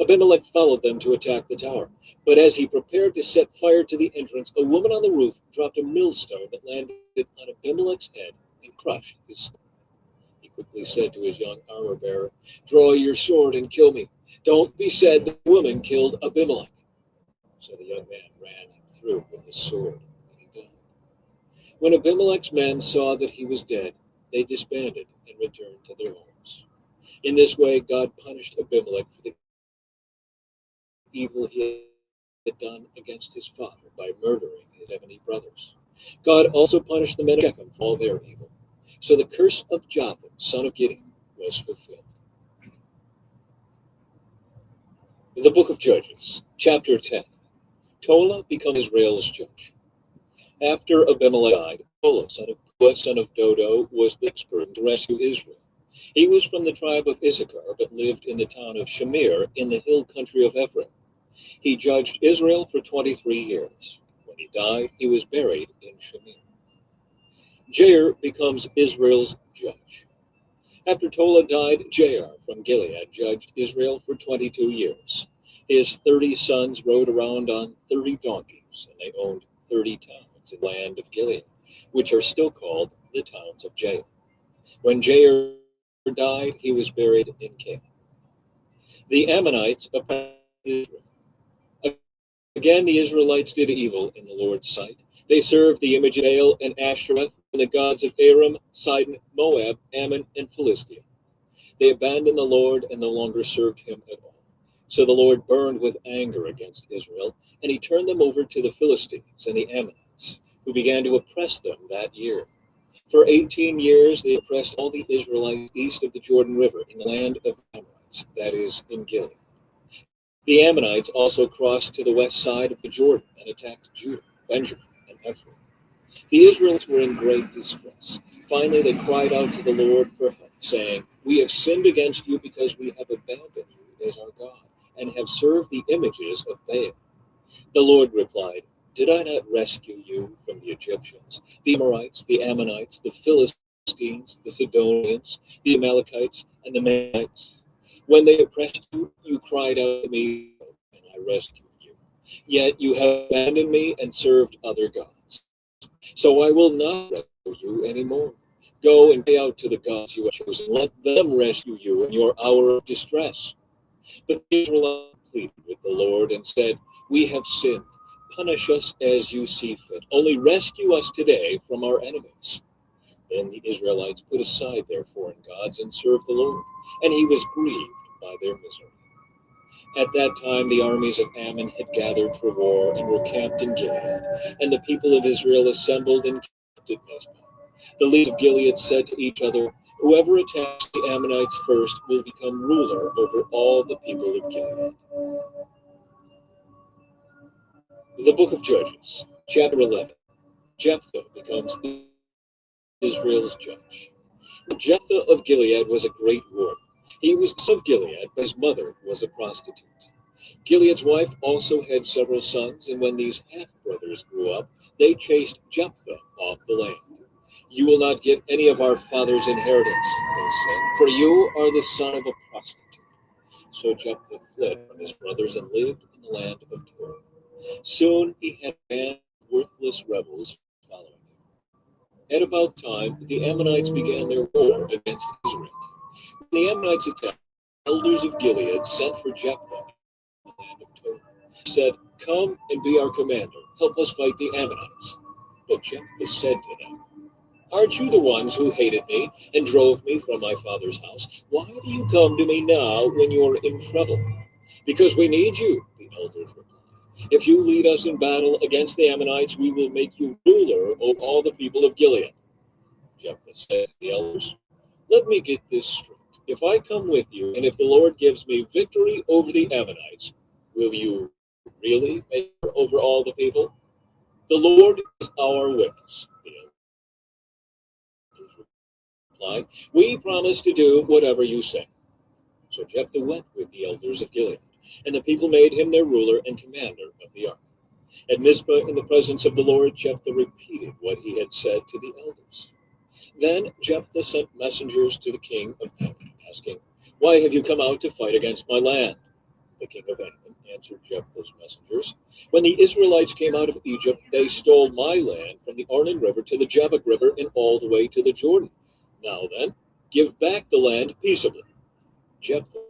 S1: Abimelech followed them to attack the tower. But as he prepared to set fire to the entrance, a woman on the roof dropped a millstone that landed on Abimelech's head and crushed his skull. He quickly said to his young armor-bearer, draw your sword and kill me. Don't be said the woman killed Abimelech. So the young man ran him through with his sword, and he died. When Abimelech's men saw that he was dead, they disbanded and returned to their homes. In this way, God punished Abimelech for the evil he had done against his father by murdering his 70 brothers. God also punished the men of Shechem for all their evil. So the curse of Jotham, son of Gideon, was fulfilled. In the book of Judges, chapter 10, Tola becomes Israel's judge. After Abimelech died, Tola, son of Dodo, was the expert to rescue Israel. He was from the tribe of Issachar, but lived in the town of Shamir in the hill country of Ephraim. He judged Israel for 23 years. When he died, he was buried in Shamir. Jair becomes Israel's judge. After Tola died, Jair from Gilead judged Israel for 22 years. His 30 sons rode around on 30 donkeys, and they owned 30 towns in the land of Gilead, which are still called the towns of Jair. When Jair died, he was buried in Canaan. The Ammonites oppressed Israel. Again, the Israelites did evil in the Lord's sight. They served the image of Baal and Ashtoreth and the gods of Aram, Sidon, Moab, Ammon, and Philistia. They abandoned the Lord and no longer served him at all. So the Lord burned with anger against Israel, and he turned them over to the Philistines and the Ammonites, who began to oppress them that year. For 18 years they oppressed all the Israelites east of the Jordan River in the land of the Amorites, that is, in Gilead. The Ammonites also crossed to the west side of the Jordan and attacked Judah, Benjamin, and Ephraim. The Israelites were in great distress. Finally, they cried out to the Lord for help, saying, "We have sinned against you because we have abandoned you as our God, and have served the images of Baal." The Lord replied, "Did I not rescue you from the Egyptians, the Amorites, the Ammonites, the Philistines, the Sidonians, the Amalekites, and the Maonites? When they oppressed you, you cried out to me, and I rescued you. Yet you have abandoned me and served other gods. So I will not rescue you anymore. Go and pray out to the gods you have chosen. Let them rescue you in your hour of distress." But the Israelites pleaded with the Lord and said, "We have sinned. Punish us as you see fit. Only rescue us today from our enemies." Then the Israelites put aside their foreign gods and served the Lord, and he was grieved by their misery. At that time the armies of Ammon had gathered for war and were camped in Gilead, and the people of Israel assembled and camped at Mizpah. The leaders of Gilead said to each other, "Whoever attacks the Ammonites first will become ruler over all the people of Gilead." The book of Judges, chapter 11. Jephthah becomes Israel's judge. Jephthah of Gilead was a great warrior. He was the son of Gilead, but his mother was a prostitute. Gilead's wife also had several sons, and when these half-brothers grew up, they chased Jephthah off the land. "You will not get any of our father's inheritance," they said, "for you are the son of a prostitute." So Jephthah fled from his brothers and lived in the land of Tob. Soon he had a band of worthless rebels following him. At about time, the Ammonites began their war against Israel. When the Ammonites attacked, the elders of Gilead sent for Jephthah in the land of Tob. He said, "Come and be our commander. Help us fight the Ammonites." But Jephthah said to them, "Aren't you the ones who hated me and drove me from my father's house? Why do you come to me now when you're in trouble?" "Because we need you," the elders replied. "If you lead us in battle against the Ammonites, we will make you ruler over all the people of Gilead." Jephthah said to the elders, "Let me get this straight. If I come with you, and if the Lord gives me victory over the Ammonites, will you really make her over all the people?" "The Lord is our witness," the elders replied. "We promise to do whatever you say." So Jephthah went with the elders of Gilead, and the people made him their ruler and commander of the army. At Mizpah, in the presence of the Lord, Jephthah repeated what he had said to the elders. Then Jephthah sent messengers to the king of Ammon, asking, "Why have you come out to fight against my land?" The king of Ammon answered Jephthah's messengers, "When the Israelites came out of Egypt, they stole my land from the Arnon River to the Jabbok River and all the way to the Jordan. Now then, give back the land peaceably." Jephthah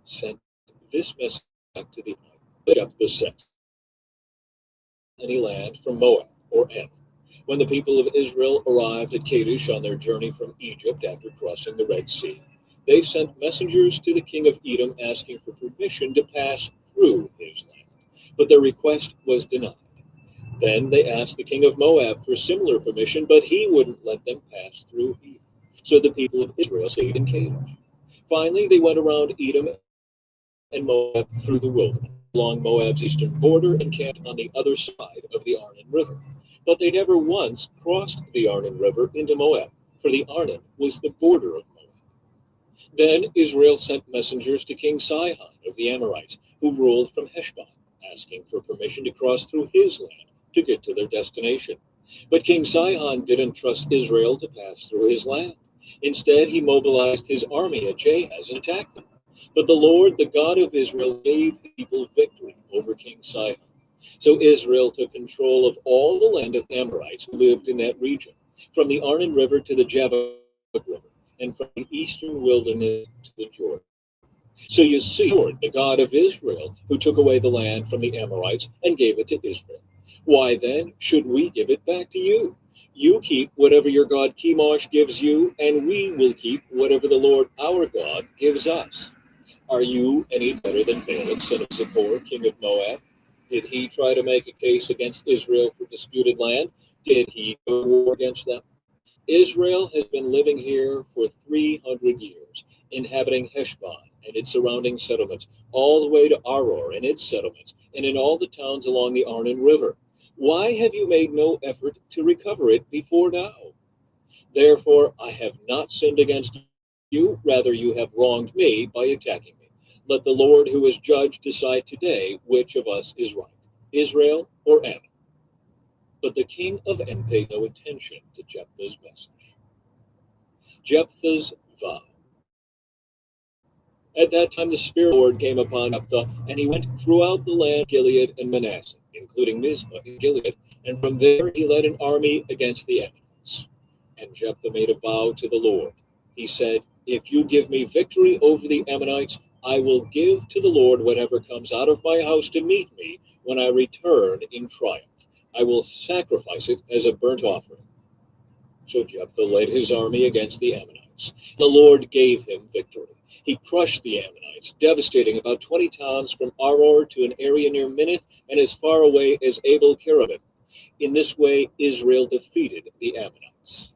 S1: sent this message back to the army. Jephthah sent any land from Moab or Ammon. When the people of Israel arrived at Kadesh on their journey from Egypt after crossing the Red Sea, They sent messengers to the king of Edom asking for permission to pass through his land, but their request was denied. Then they asked the king of Moab for similar permission, but he wouldn't let them pass through either. So the people of Israel stayed in Kadesh. Finally, they went around Edom and Moab through the wilderness, along Moab's eastern border, and camped on the other side of the Arnon River. But they never once crossed the Arnon River into Moab, for the Arnon was the border of Moab. Then Israel sent messengers to King Sihon of the Amorites, who ruled from Heshbon, asking for permission to cross through his land to get to their destination. But King Sihon didn't trust Israel to pass through his land. Instead, he mobilized his army at Jahaz and attacked them. But the Lord, the God of Israel, gave the people victory over King Sihon. So Israel took control of all the land of the Amorites who lived in that region, from the Arnon River to the Jabbok River, and from the eastern wilderness to the Jordan. So you see, Lord, the God of Israel, who took away the land from the Amorites and gave it to Israel. Why then should we give it back to you? You keep whatever your God Chemosh gives you, and we will keep whatever the Lord our God gives us. Are you any better than Balak, son of Zippor, king of Moab? Did he try to make a case against Israel for disputed land? Did he go to war against them? Israel has been living here for 300 years, inhabiting Heshbon and its surrounding settlements, all the way to Aror and its settlements, and in all the towns along the Arnon River. Why have you made no effort to recover it before now? Therefore, I have not sinned against you, rather you have wronged me by attacking me. Let the Lord who is judge decide today which of us is right, Israel or Ammon. But the king of Edom paid no attention to Jephthah's message. Jephthah's vow. At that time the Spirit of the Lord came upon Jephthah, and he went throughout the land of Gilead and Manasseh, including Mizpah in Gilead, and from there he led an army against the Ammonites. And Jephthah made a vow to the Lord. He said, if you give me victory over the Ammonites, I will give to the Lord whatever comes out of my house to meet me when I return in triumph. I will sacrifice it as a burnt offering. So Jephthah led his army against the Ammonites. The Lord gave him victory. He crushed the Ammonites, devastating about 20 towns from Aror to an area near Minnith and as far away as Abel Keramim. In this way, Israel defeated the Ammonites.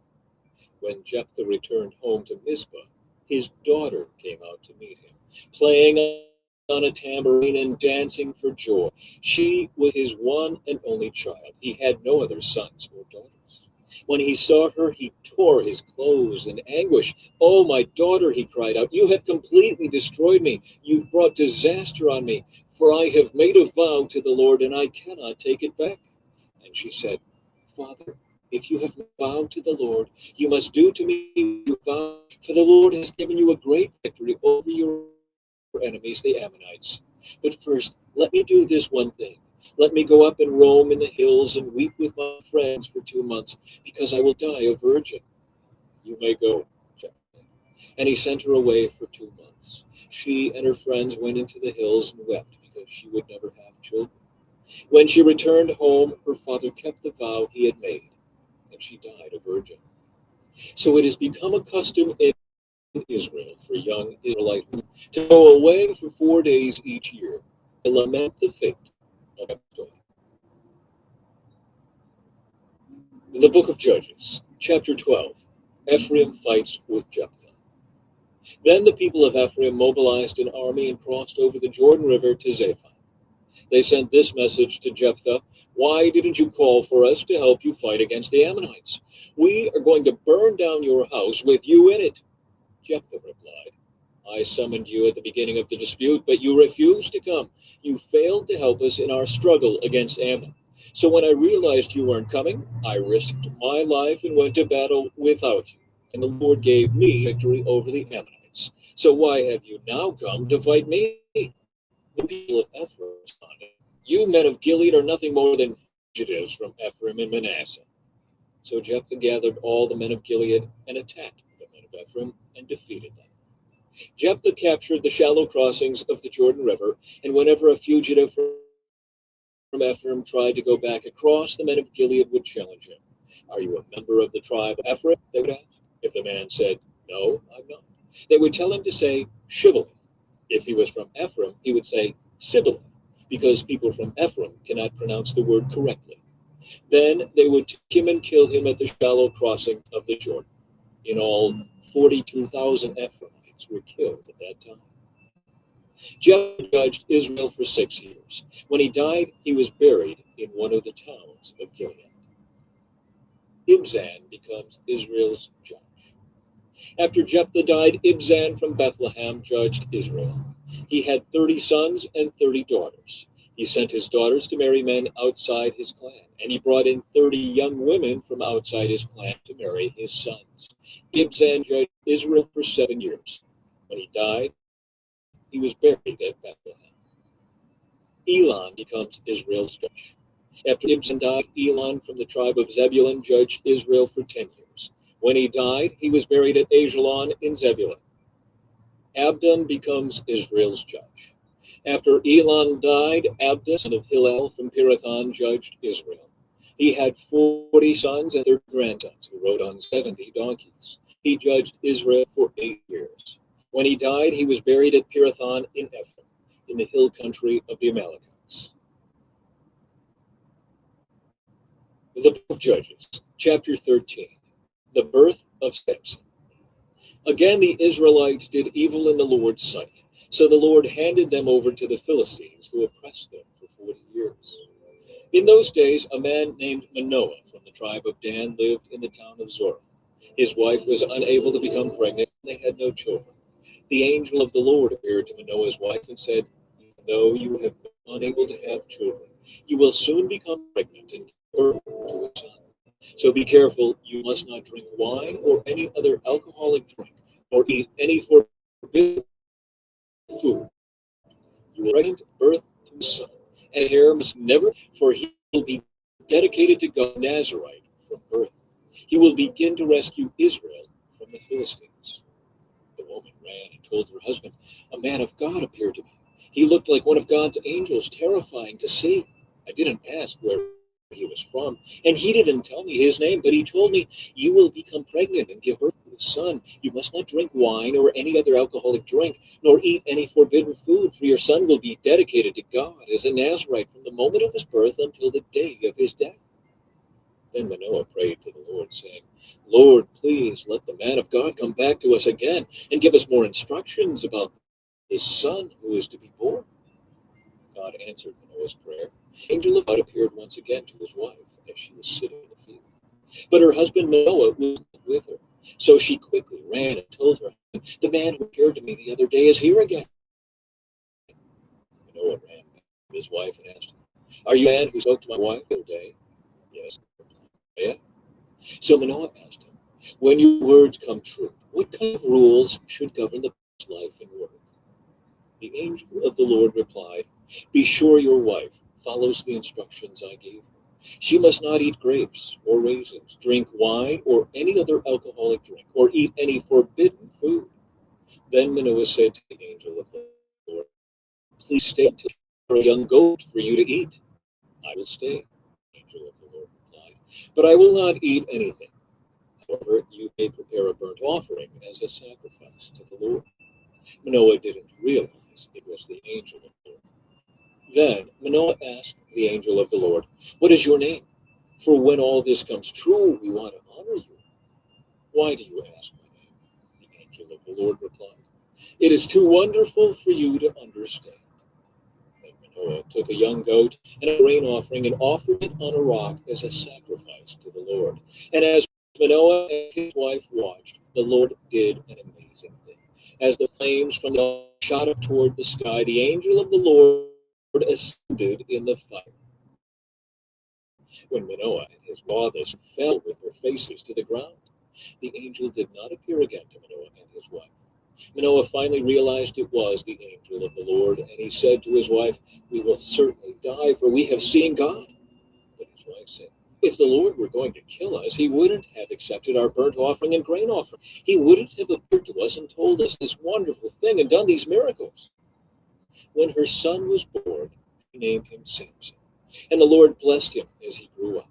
S1: When Jephthah returned home to Mizpah, his daughter came out to meet him, playing on a tambourine and dancing for joy. She was his one and only child. He had no other sons or daughters. When he saw her, he tore his clothes in anguish. Oh, my daughter, he cried out, you have completely destroyed me. You've brought disaster on me, for I have made a vow to the Lord, and I cannot take it back. And she said, Father, if you have vowed to the Lord, you must do to me your vow, for the Lord has given you a great victory over your enemies, the Ammonites. But first, let me do this one thing. Let me go up and roam in the hills and weep with my friends for 2 months, because I will die a virgin. You may go, Jephthah. And he sent her away for 2 months. She and her friends went into the hills and wept, because she would never have children. When she returned home, her father kept the vow he had made, and she died a virgin. So it has become a custom in Israel for young Israelites to go away for 4 days each year to lament the fate of Jephthah. In the book of Judges, chapter 12, Ephraim fights with Jephthah. Then the people of Ephraim mobilized an army and crossed over the Jordan River to Zaphon. They sent this message to Jephthah, why didn't you call for us to help you fight against the Ammonites? We are going to burn down your house with you in it. Jephthah replied, I summoned you at the beginning of the dispute, but you refused to come. You failed to help us in our struggle against Ammon. So when I realized you weren't coming, I risked my life and went to battle without you. And the Lord gave me victory over the Ammonites. So why have you now come to fight me? The people of Ephraim responded, you men of Gilead are nothing more than fugitives from Ephraim and Manasseh. So Jephthah gathered all the men of Gilead and attacked the men of Ephraim and defeated them. Jephthah captured the shallow crossings of the Jordan River, and whenever a fugitive from Ephraim tried to go back across, the men of Gilead would challenge him. Are you a member of the tribe of Ephraim? They would ask. If the man said, no, I'm not, They would tell him to say Shibboleth. If he was from Ephraim, he would say Sibboleth, because people from Ephraim cannot pronounce the word correctly. Then they would take him and kill him at the shallow crossing of the Jordan. In all, 42,000 Ephraimites were killed at that time. Jephthah judged Israel for 6 years. When he died, he was buried in one of the towns of Gilead. Ibzan becomes Israel's judge. After Jephthah died, Ibzan from Bethlehem judged Israel. He had 30 sons and 30 daughters. He sent his daughters to marry men outside his clan, and he brought in 30 young women from outside his clan to marry his sons. Ibzan judged Israel for 7 years. When he died, he was buried at Bethlehem. Elon becomes Israel's judge. After Ibzan died, Elon from the tribe of Zebulun judged Israel for 10 years. When he died, he was buried at Ajalon in Zebulun. Abdon becomes Israel's judge. After Elon died, Abdon, son of Hillel from Pirathon, judged Israel. He had 40 sons and 30 grandsons who rode on 70 donkeys. He judged Israel for 8 years. When he died, he was buried at Pirathon in Ephraim, in the hill country of the Amalekites. The Book of Judges, chapter 13, the birth of Samson. Again, the Israelites did evil in the Lord's sight. So the Lord handed them over to the Philistines, who oppressed them for 40 years. In those days, a man named Manoah from the tribe of Dan lived in the town of Zorah. His wife was unable to become pregnant, and they had no children. The angel of the Lord appeared to Manoah's wife and said, "Even though you have been unable to have children, you will soon become pregnant and give birth to a son. So be careful, you must not drink wine or any other alcoholic drink, or eat any forbidden food. You will bring birth to a son, and heir must never, for he will be dedicated to God, Nazarite from birth. He will begin to rescue Israel from the Philistines." The woman ran and told her husband, "A man of God appeared to me. He looked like one of God's angels, terrifying to see. I didn't ask where he was from, and he didn't tell me his name, but he told me, 'You will become pregnant and give birth to a son. You must not drink wine or any other alcoholic drink, nor eat any forbidden food, for your son will be dedicated to God as a Nazarite from the moment of his birth until the day of his death.' Then Manoah prayed to the Lord, saying, 'Lord, please let the man of God come back to us again and give us more instructions about this son who is to be born.' God answered Manoah's prayer. The angel of God appeared once again to his wife as she was sitting in the field. But her husband Manoah was not with her. So she quickly ran and told her husband, 'The man who appeared to me the other day is here again.' Manoah ran back to his wife and asked, 'Are you the man who spoke to my wife the other day?' 'Yes.' Yeah. So Manoah asked him, 'When your words come true, what kind of rules should govern the person's life and work?' The angel of the Lord replied, 'Be sure your wife follows the instructions I gave her. She must not eat grapes or raisins, drink wine or any other alcoholic drink, or eat any forbidden food.' Then Manoah said to the angel of the Lord, 'Please stay until there is a young goat for you to eat.' 'I will stay,' the angel of the Lord replied, 'but I will not eat anything. However, you may prepare a burnt offering as a sacrifice to the Lord.' Manoah didn't realize it was the angel of the Lord. Then Manoah asked the angel of the Lord, 'What is your name? For when all this comes true, we want to honor you.' 'Why do you ask my name?' the angel of the Lord replied. 'It is too wonderful for you to understand.' Then Manoah took a young goat and a grain offering and offered it on a rock as a sacrifice to the Lord. And as Manoah and his wife watched, the Lord did an amazing thing. As the flames from the altar shot up toward the sky, the angel of the Lord ascended in the fire. When Manoah and his wife fell with their faces to the ground, the angel did not appear again to Manoah and his wife. Manoah finally realized it was the angel of the Lord, and he said to his wife, 'We will certainly die, for we have seen God.' But his wife said, 'If the Lord were going to kill us, he wouldn't have accepted our burnt offering and grain offering. He wouldn't have appeared to us and told us this wonderful thing and done these miracles.' When her son was born, she named him Samson. And the Lord blessed him as he grew up.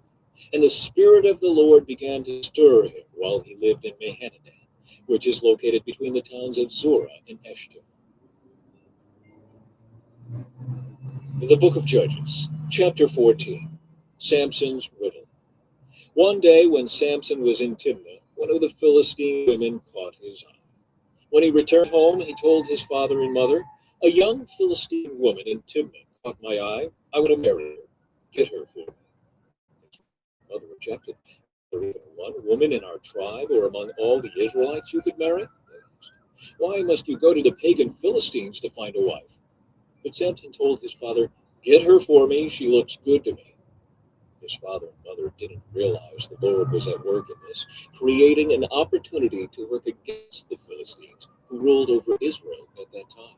S1: And the Spirit of the Lord began to stir him while he lived in Mahanaim. which is located between the towns of Zorah and Eshtaol. The book of Judges, chapter 14, Samson's riddle. One day when Samson was in Timnah, one of the Philistine women caught his eye. When he returned home, he told his father and mother, "A young Philistine woman in Timnah caught my eye. I want to marry her. Get her for me." His mother objected. "Is there even one woman in our tribe or among all the Israelites you could marry?" "Why must you go to the pagan Philistines to find a wife?" But Samson told his father, "Get her for me. She looks good to me." His father and mother didn't realize the Lord was at work in this, creating an opportunity to work against the Philistines who ruled over Israel at that time.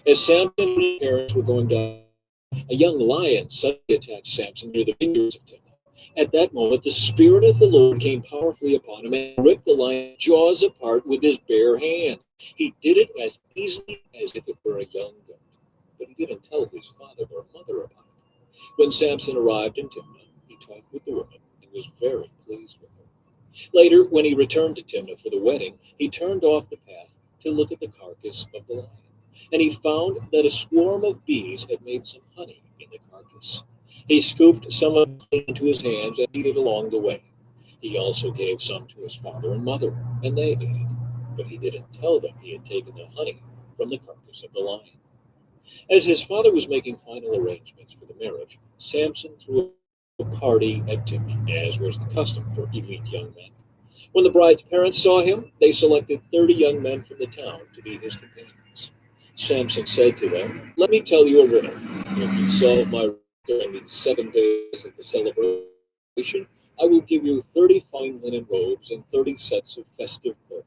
S1: As Samson and his parents were going down, a young lion suddenly attacked Samson near the vineyards of Timnah. At that moment, the Spirit of the Lord came powerfully upon him and ripped the lion's jaws apart with his bare hand. He did it as easily as if it were a young goat, but he didn't tell his father or mother about it. When Samson arrived in Timnah, he talked with the woman and was very pleased with her. Later, when he returned to Timnah for the wedding, he turned off the path to look at the carcass of the lion, and he found that a swarm of bees had made some honey in the carcass. He scooped some of the honey into his hands and ate it along the way. He also gave some to his father and mother, and they ate it, but he didn't tell them he had taken the honey from the carcass of the lion. As his father was making final arrangements for the marriage, Samson threw a party at Timnah, as was the custom for elite young men. When the bride's parents saw him, they selected 30 young men from the town to be his companions. Samson said to them, "Let me tell you a riddle. If you solve my riddle during the 7 days of the celebration, I will give you 30 fine linen robes and 30 sets of festive clothing.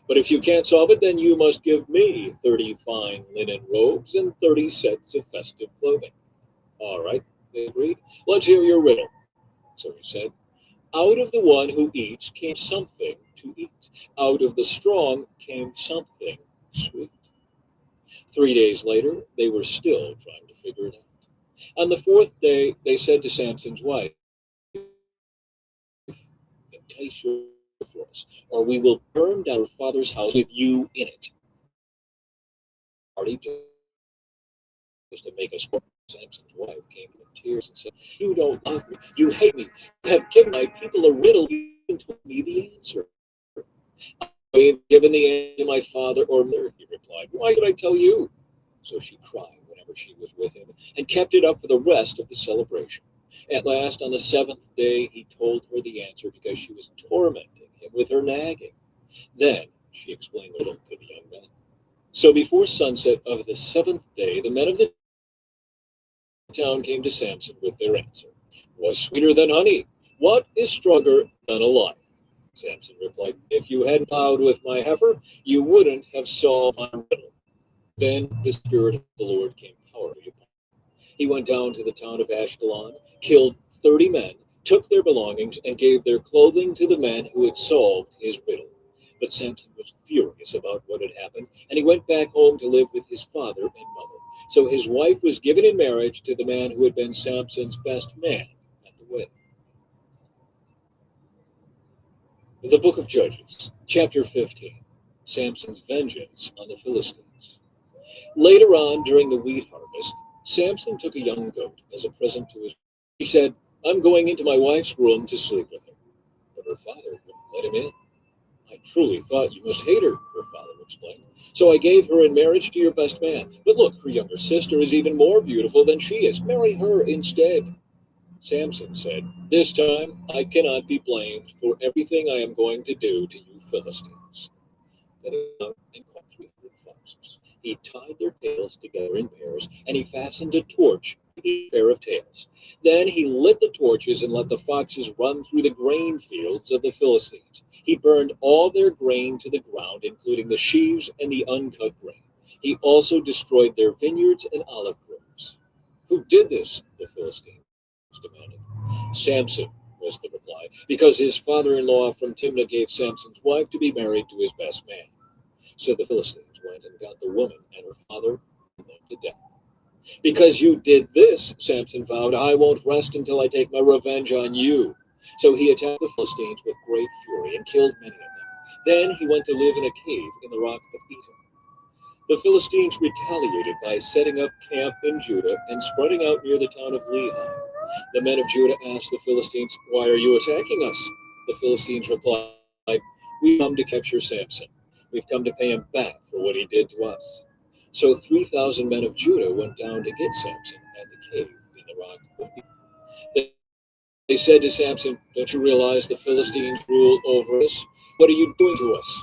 S1: But if you can't solve it, then you must give me 30 fine linen robes and 30 sets of festive clothing." "All right," they agreed. "Let's hear your riddle." So he said, "Out of the one who eats came something to eat. Out of the strong came something sweet." 3 days later, they were still trying to figure it out. On the fourth day, they said to Samson's wife, "Entice your for us, or we will burn down your father's house with you in it." Party just to make us. Samson's wife came to tears and said, "You don't love me. You hate me. You have given my people a riddle. You haven't told me the answer." "I have given the answer to my father or mother," he replied. "Why should I tell you?" So she cried whenever she was with him and kept it up for the rest of the celebration. At last, on the 7th day, he told her the answer because she was tormenting him with her nagging. Then she explained the riddle to the young men. So before sunset of the 7th day, the men of the town came to Samson with their answer. "What's sweeter than honey? What is stronger than a lion?" Samson replied, "If you hadn't plowed with my heifer, you wouldn't have solved my riddle." Then the Spirit of the Lord came powerfully upon him. He went down to the town of Ashkelon, killed 30 men, took their belongings, and gave their clothing to the men who had solved his riddle. But Samson was furious about what had happened, and he went back home to live with his father and mother. So his wife was given in marriage to the man who had been Samson's best man at the wedding. The book of Judges, chapter 15, Samson's vengeance on the Philistines. Later on, during the wheat harvest, Samson took a young goat as a present to his wife. He said, "I'm going into my wife's room to sleep with her." But her father wouldn't let him in. "I truly thought you must hate her," her father explained. "So I gave her in marriage to your best man. But look, her younger sister is even more beautiful than she is. Marry her instead." Samson said, "This time I cannot be blamed for everything I am going to do to you Philistines." Then he went out and caught 300 foxes. He tied their tails together in pairs, and he fastened a torch to each pair of tails. Then he lit the torches and let the foxes run through the grain fields of the Philistines. He burned all their grain to the ground, including the sheaves and the uncut grain. He also destroyed their vineyards and olive groves. "Who did this?" the Philistines demanded. "Samson," was the reply, "because his father-in-law from Timnah gave Samson's wife to be married to his best man." So the Philistines went and got the woman and her father and them to death. "Because you did this," Samson vowed, "I won't rest until I take my revenge on you." So he attacked the Philistines with great fury and killed many of them. Then he went to live in a cave in the rock of Etam. The Philistines retaliated by setting up camp in Judah and spreading out near the town of Lehi. The men of Judah asked the Philistines, "Why are you attacking us?" The Philistines replied, "We've come to capture Samson. We've come to pay him back for what he did to us." So 3,000 men of Judah went down to get Samson at the cave in the rock of Etam. They said to Samson, "Don't you realize the Philistines rule over us? What are you doing to us?"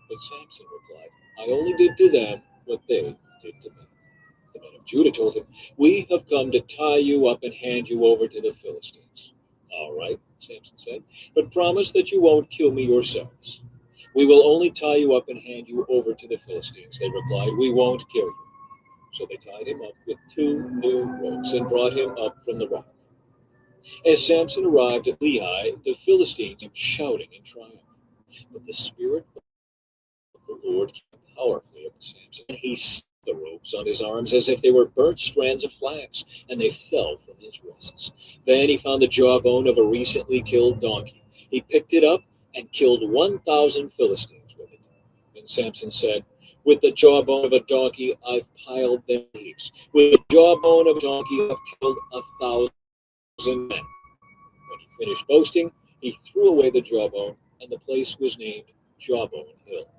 S1: But Samson replied, "I only did to them what they did to me." The men of Judah told him, "We have come to tie you up and hand you over to the Philistines." "All right," Samson said, "but promise that you won't kill me yourselves." "We will only tie you up and hand you over to the Philistines," they replied. "We won't kill you." So they tied him up with 2 new ropes and brought him up from the rock. As Samson arrived at Lehi, the Philistines came shouting in triumph. But the Spirit of the Lord came powerfully upon Samson, and he set the ropes on his arms as if they were burnt strands of flax, and they fell from his wrists. Then he found the jawbone of a recently killed donkey. He picked it up and killed 1,000 Philistines with it. Then Samson said, "With the jawbone of a donkey I've piled them heaps. With the jawbone of a donkey I've killed 1,000 men." When he finished boasting, he threw away the jawbone, and the place was named Jawbone Hill.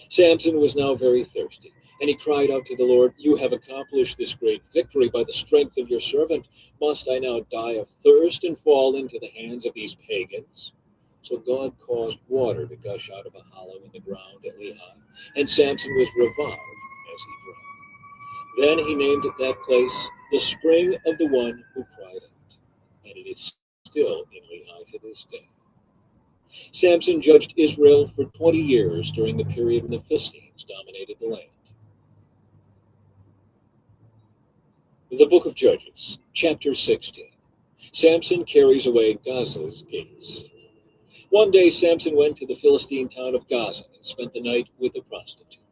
S1: Samson was now very thirsty, and he cried out to the Lord, "You have accomplished this great victory by the strength of your servant. Must I now die of thirst and fall into the hands of these pagans?" So God caused water to gush out of a hollow in the ground at Lehi, and Samson was revived as he drank. Then he named that place the spring of the one who cried out, and it is still in Lehi to this day. Samson judged Israel for 20 years during the period when the Philistines dominated the land. The book of Judges, chapter 16. Samson carries away Gaza's gates. One day Samson went to the Philistine town of Gaza and spent the night with a prostitute.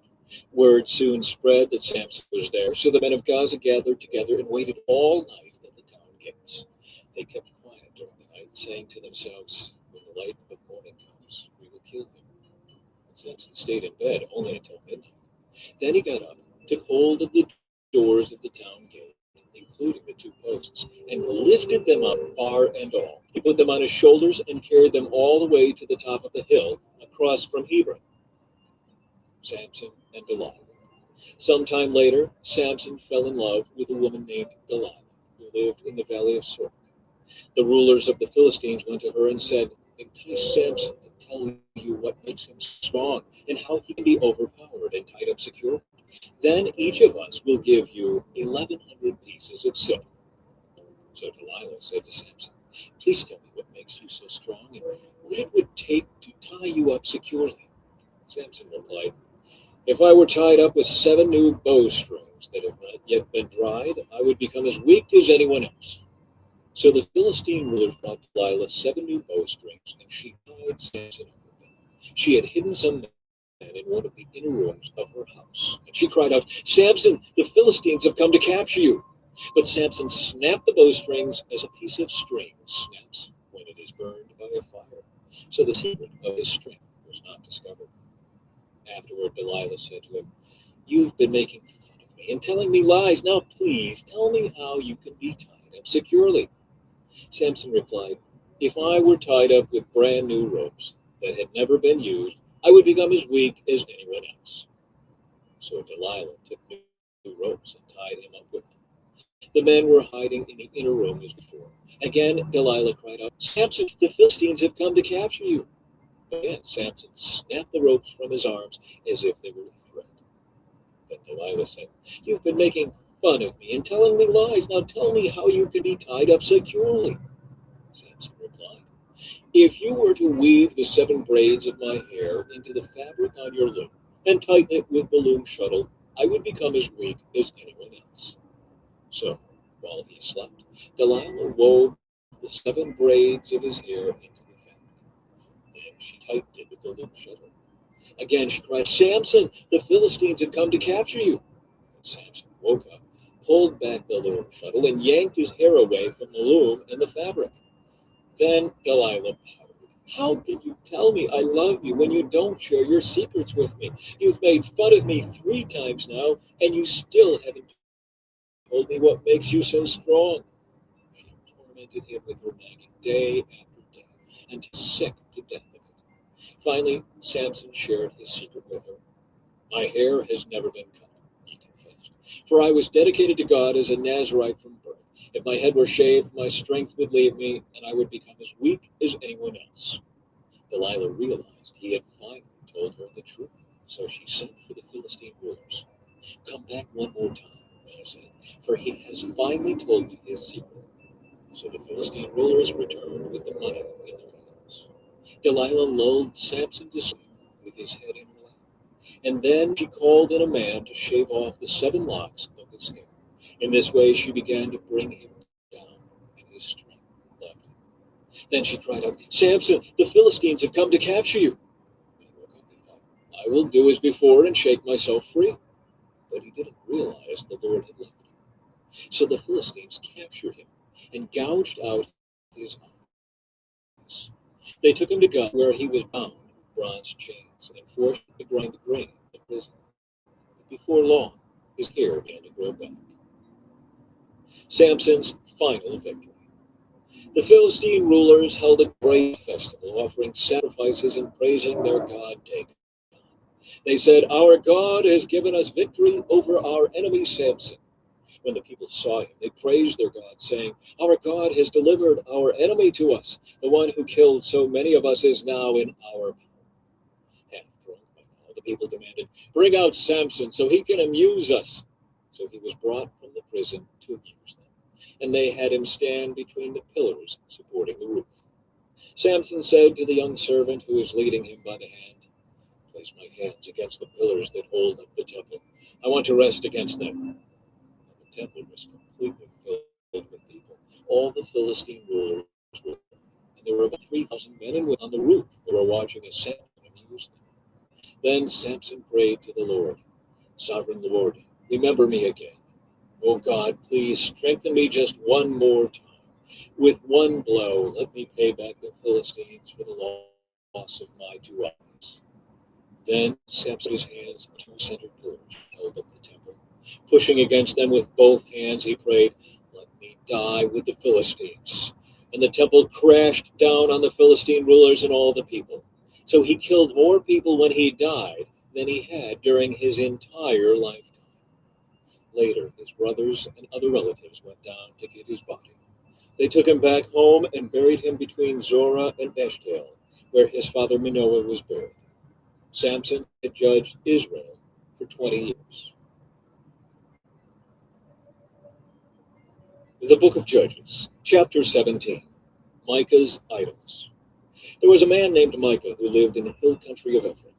S1: Word soon spread that Samson was there, so the men of Gaza gathered together and waited all night at the town gates. They kept quiet during the night, saying to themselves, "When the light of morning comes, we will kill him." And Samson stayed in bed only until midnight. Then he got up, took hold of the doors of the town gate, including the 2 posts, and lifted them up, bar and all. He put them on his shoulders and carried them all the way to the top of the hill across from Hebron. Samson and Delilah. Sometime later, Samson fell in love with a woman named Delilah, who lived in the valley of Sorek. The rulers of the Philistines went to her and said, "Entice Samson to tell you what makes him strong and how he can be overpowered and tied up securely. Then each of us will give you 1,100 pieces of silver." So Delilah said to Samson, "Please tell me what makes you so strong and what it would take to tie you up securely." Samson replied, "If I were tied up with 7 new bowstrings that have not yet been dried, I would become as weak as anyone else." So the Philistine ruler brought Delilah 7 new bowstrings, and she tied Samson up with them. She had hidden some men in one of the inner rooms of her house. And she cried out, "Samson, the Philistines have come to capture you." But Samson snapped the bowstrings as a piece of string snaps when it is burned by a fire. So the secret of his strength was not discovered. Afterward, Delilah said to him, "You've been making fun of me and telling me lies. Now please tell me how you can be tied up securely." Samson replied, "If I were tied up with brand new ropes that had never been used, I would become as weak as anyone else." So Delilah took new ropes and tied him up with them. The men were hiding in the inner room as before. Again, Delilah cried out, "Samson, the Philistines have come to capture you." Again, Samson snapped the ropes from his arms as if they were a thread. But Delilah said, "You've been making fun of me and telling me lies. Now tell me how you can be tied up securely." Samson replied, "If you were to weave the 7 braids of my hair into the fabric on your loom and tighten it with the loom shuttle, I would become as weak as anyone else." So, while he slept, Delilah wove the 7 braids of his hair into the fabric. Then she tightened it with the loom shuttle. Again she cried, "Samson, the Philistines have come to capture you." And Samson woke up, pulled back the loom shuttle, and yanked his hair away from the loom and the fabric. Then Delilah pouted. How can you tell me I love you when you don't share your secrets with me? You've made fun of me 3 times now, and you still haven't told me what makes you so strong. She tormented him with her nagging day after day, until he was sick to death of it. Finally, Samson shared his secret with her. My hair has never been cut, he confessed, for I was dedicated to God as a Nazarite from birth. If my head were shaved, my strength would leave me, and I would become as weak as anyone else. Delilah realized he had finally told her the truth, so she sent for the Philistine rulers. Come back one more time, she said, for he has finally told me his secret. So the Philistine rulers returned with the money in their hands. Delilah lulled Samson to sleep with his head in her lap, and then she called in a man to shave off the 7 locks of his hair. In this way she began to bring him down, and his strength left him. Then she cried out, Samson, the Philistines have come to capture you. When he woke up, he thought, I will do as before and shake myself free. But he didn't realize the Lord had left him. So the Philistines captured him and gouged out his eyes. They took him to God, where he was bound with bronze chains and forced to grind grain in the prison. But before long, his hair began to grow back. Samson's final victory. The Philistine rulers held a great festival, offering sacrifices and praising their god Dagon. They said, Our God has given us victory over our enemy Samson. When the people saw him, they praised their God, saying, Our God has delivered our enemy to us. The one who killed so many of us is now in our power. Half drunk by now, the people demanded, Bring out Samson so he can amuse us. So he was brought from the prison to amuse them, and they had him stand between the pillars supporting the roof. Samson said to the young servant who was leading him by the hand, Place my hands against the pillars that hold up the temple. I want to rest against them. The temple was completely filled with people. All the Philistine rulers were there, and there were about 3,000 men and women on the roof who were watching as Samson amused them. Then Samson prayed to the Lord, Sovereign Lord, remember me again. Oh God, please strengthen me just one more time. With one blow, let me pay back the Philistines for the loss of my 2 eyes. Then Samson put his hands on 2 center pillars held up the temple. Pushing against them with both hands, he prayed, Let me die with the Philistines. And the temple crashed down on the Philistine rulers and all the people. So he killed more people when he died than he had during his entire lifetime. Later, his brothers and other relatives went down to get his body. They took him back home and buried him between Zorah and Eshtaol, where his father Manoah was buried. Samson had judged Israel for 20 years. The Book of Judges, Chapter 17, Micah's Idols. There was a man named Micah who lived in the hill country of Ephraim.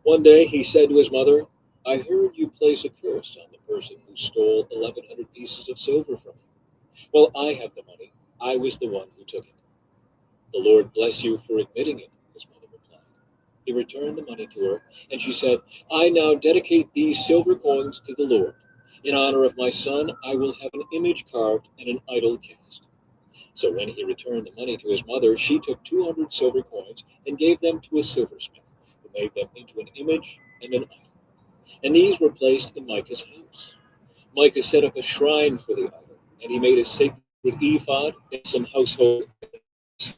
S1: One day he said to his mother, I heard you place a curse on the person who stole 1,100 pieces of silver from you. Well, I have the money. I was the one who took it. The Lord bless you for admitting it, his mother replied. He returned the money to her, and she said, I now dedicate these silver coins to the Lord. In honor of my son, I will have an image carved and an idol cast. So when he returned the money to his mother, she took 200 silver coins and gave them to a silversmith, who made them into an image and an idol. And these were placed in Micah's house. Micah set up a shrine for the idol, and he made a sacred ephod and some household items.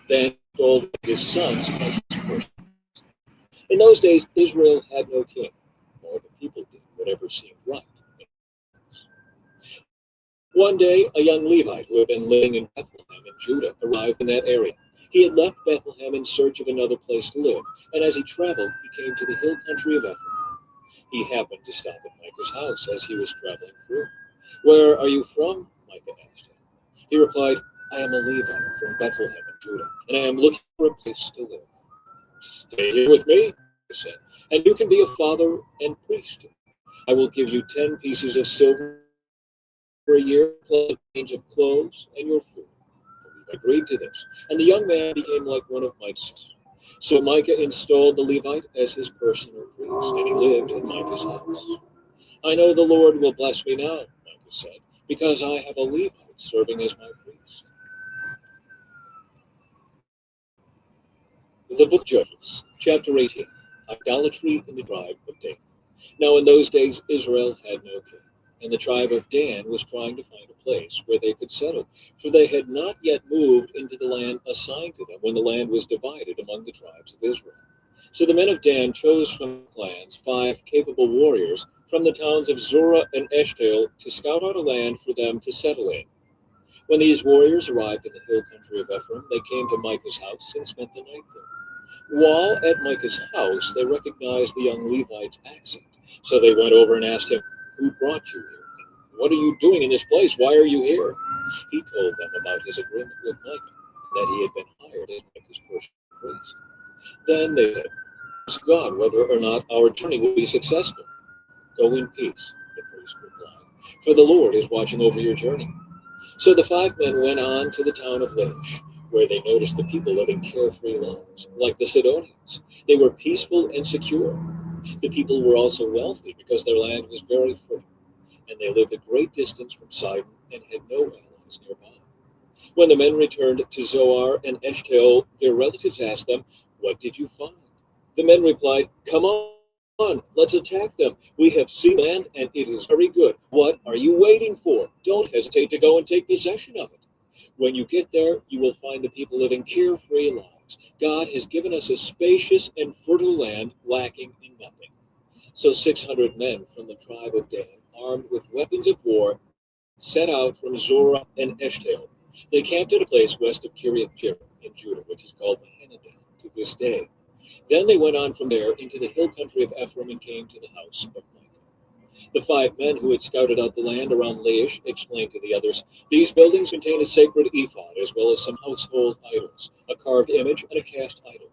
S1: Then he installed his sons as his person. In those days, Israel had no king, or the people did whatever seemed right. One day, a young Levite who had been living in Bethlehem in Judah arrived in that area. He had left Bethlehem in search of another place to live, and as he traveled, he came to the hill country of Ephraim. He happened to stop at Micah's house as he was traveling through. Where are you from? Micah asked him. He replied, I am a Levite from Bethlehem in Judah, and I am looking for a place to live. Stay here with me, he said, and you can be a father and priest. I will give you 10 pieces of silver for a year, plus a change of clothes and your food. We agreed to this, and the young man became like one of Micah's. So Micah installed the Levite as his personal priest, and he lived in Micah's house. I know the Lord will bless me now, Micah said, because I have a Levite serving as my priest. The book of Judges, chapter 18, idolatry in the tribe of Dan. Now in those days Israel had no king, and the tribe of Dan was trying to find a place where they could settle, for they had not yet moved into the land assigned to them when the land was divided among the tribes of Israel. So the men of Dan chose from the clans 5 capable warriors from the towns of Zorah and Eshtaol to scout out a land for them to settle in. When these warriors arrived in the hill country of Ephraim, they came to Micah's house and spent the night there. While at Micah's house, they recognized the young Levite's accent. So they went over and asked him, "Who brought you here? What are you doing in this place? Why are you here?" He told them about his agreement with Micah, that he had been hired as Micah's personal priest. Then they said, "Ask God whether or not our journey will be successful." "Go in peace," the priest replied, "for the Lord is watching over your journey." So the 5 men went on to the town of Laish, where they noticed the people living carefree lives, like the Sidonians. They were peaceful and secure. The people were also wealthy because their land was very fertile, and they lived a great distance from Sidon and had no allies nearby. When the men returned to Zoar and Eshtaol, their relatives asked them, "What did you find?" The men replied, "Come on, let's attack them. We have seen land, and it is very good. What are you waiting for? Don't hesitate to go and take possession of it. When you get there, you will find the people living carefree lives. God has given us a spacious and fertile land, lacking in nothing." So 600 men from the tribe of Dan, armed with weapons of war, set out from Zorah and Eshtaol. They camped at a place west of Kiriath Jearim in Judah, which is called Mahaneh to this day. Then they went on from there into the hill country of Ephraim and came to the house of Micah. The 5 men who had scouted out the land around Laish explained to the others, "These buildings contain a sacred ephod, as well as some household idols, a carved image, and a cast idol.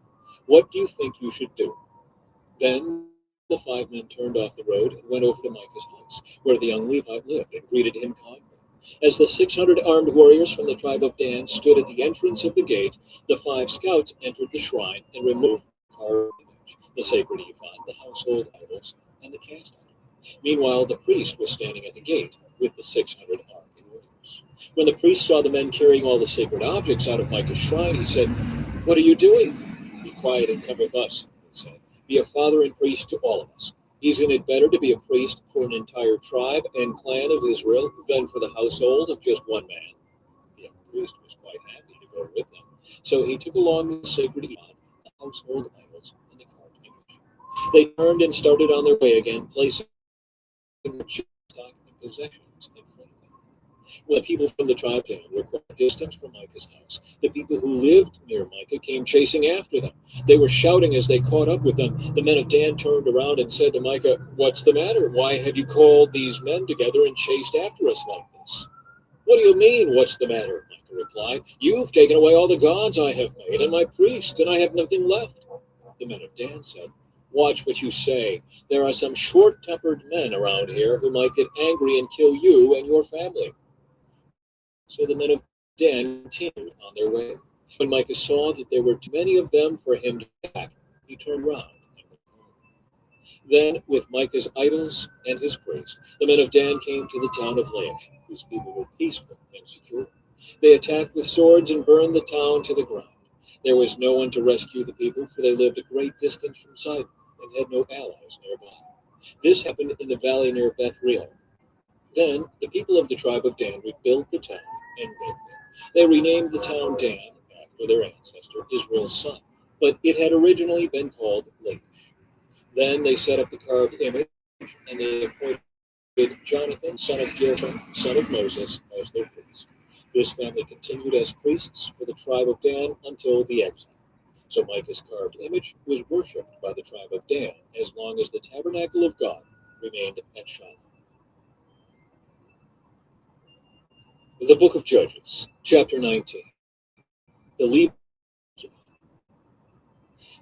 S1: What do you think you should do?" Then the 5 men turned off the road and went over to Micah's house, where the young Levite lived, and greeted him kindly. As the 600 armed warriors from the tribe of Dan stood at the entrance of the gate, the 5 scouts entered the shrine and removed the carved image, the sacred ephod, the household idols, and the cast idol. Meanwhile, the priest was standing at the gate with the 600 armed warriors. When the priest saw the men carrying all the sacred objects out of Micah's shrine, he said, "What are you doing?" "Be quiet and come with us," he said. "Be a father and priest to all of us. Isn't it better to be a priest for an entire tribe and clan of Israel than for the household of just one man?" The young priest was quite happy to go with them. So he took along the sacred ephod, the household idols, and the carved image. They turned and started on their way again, placing their stock and possessions in front of them. When the people from the tribe of Dan were quite distant from Micah's house, the people who lived near Micah came chasing after them. They were shouting as they caught up with them. The men of Dan turned around and said to Micah, "What's the matter? Why have you called these men together and chased after us like this?" "What do you mean, what's the matter?" Micah replied. "You've taken away all the gods I have made and my priests, and I have nothing left." The men of Dan said, "Watch what you say. There are some short-tempered men around here who might get angry and kill you and your family." So the men of Dan continued on their way. When Micah saw that there were too many of them for him to attack, he turned round and went home. Then, with Micah's idols and his priest, the men of Dan came to the town of Laish, whose people were peaceful and secure. They attacked with swords and burned the town to the ground. There was no one to rescue the people, for they lived a great distance from Sidon and had no allies nearby. This happened in the valley near Beth Real. Then the people of the tribe of Dan rebuilt the town and lived there. They renamed the town Dan after their ancestor, Israel's son, but it had originally been called Laish. Then they set up the carved image, and they appointed Jonathan, son of Gershom, son of Moses, as their priest. This family continued as priests for the tribe of Dan until the exile. So Micah's carved image was worshipped by the tribe of Dan as long as the tabernacle of God remained at Shiloh. The book of Judges, chapter 19. The Levite.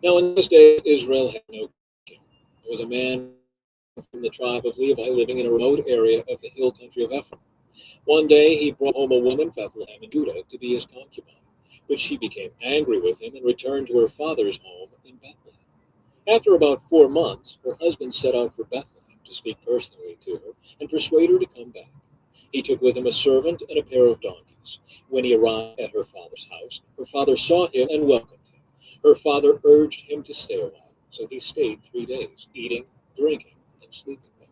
S1: Now in those days Israel had no king. There was a man from the tribe of Levi living in a remote area of the hill country of Ephraim. One day he brought home a woman, Bethlehem in Judah, to be his concubine, but she became angry with him and returned to her father's home in Bethlehem. After about 4 months, her husband set out for Bethlehem to speak personally to her and persuade her to come back. He took with him a servant and a pair of donkeys. When he arrived at her father's house, her father saw him and welcomed him. Her father urged him to stay a while, so he stayed 3 days, eating, drinking, and sleeping there.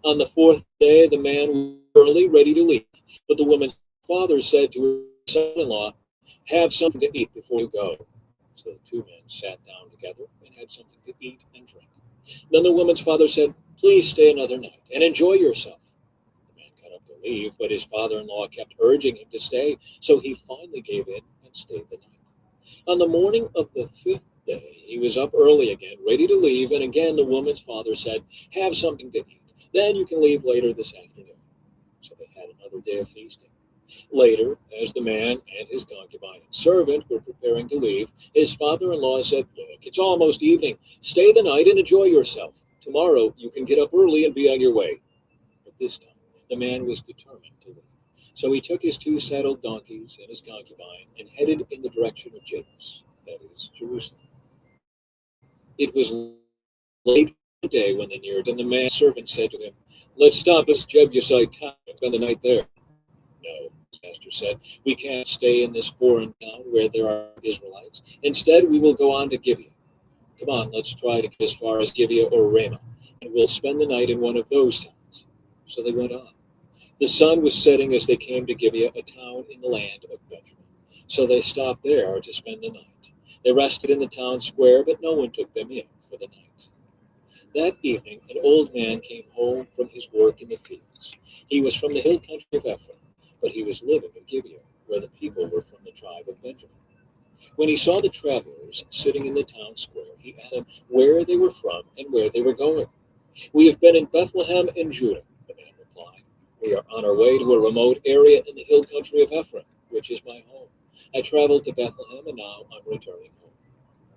S1: On the fourth day, the man was early, ready to leave, but the woman's father said to her son-in-law, "Have something to eat before you go." So the two men sat down together and had something to eat and drink. Then the woman's father said, "Please stay another night and enjoy yourself." The man got up to leave, but his father-in-law kept urging him to stay, so he finally gave in and stayed the night. On the morning of the fifth day, he was up early again, ready to leave, and again the woman's father said, "Have something to eat. Then you can leave later this afternoon." So they had another day of feasting. Later, as the man and his concubine and servant were preparing to leave, his father-in-law said, "Look, it's almost evening. Stay the night and enjoy yourself. Tomorrow you can get up early and be on your way." But this time, the man was determined to leave. So he took his two saddled donkeys and his concubine and headed in the direction of Jebus, that is, Jerusalem. It was late in the day when they neared, and the man's servant said to him, "Let's stop at Jebusite town and spend the night there." "No," his master said, "we can't stay in this foreign town where there are Israelites. Instead, we will go on to Gibeah. Come on, let's try to get as far as Gibeah or Ramah, and we'll spend the night in one of those towns." So they went on. The sun was setting as they came to Gibeah, a town in the land of Benjamin. So they stopped there to spend the night. They rested in the town square, but no one took them in for the night. That evening, an old man came home from his work in the fields. He was from the hill country of Ephraim, but he was living in Gibeah, where the people were from the tribe of Benjamin. When he saw the travelers sitting in the town square, he asked them where they were from and where they were going. "We have been in Bethlehem in Judah," the man replied. "We are on our way to a remote area in the hill country of Ephraim, which is my home. I traveled to Bethlehem, and now I'm returning home.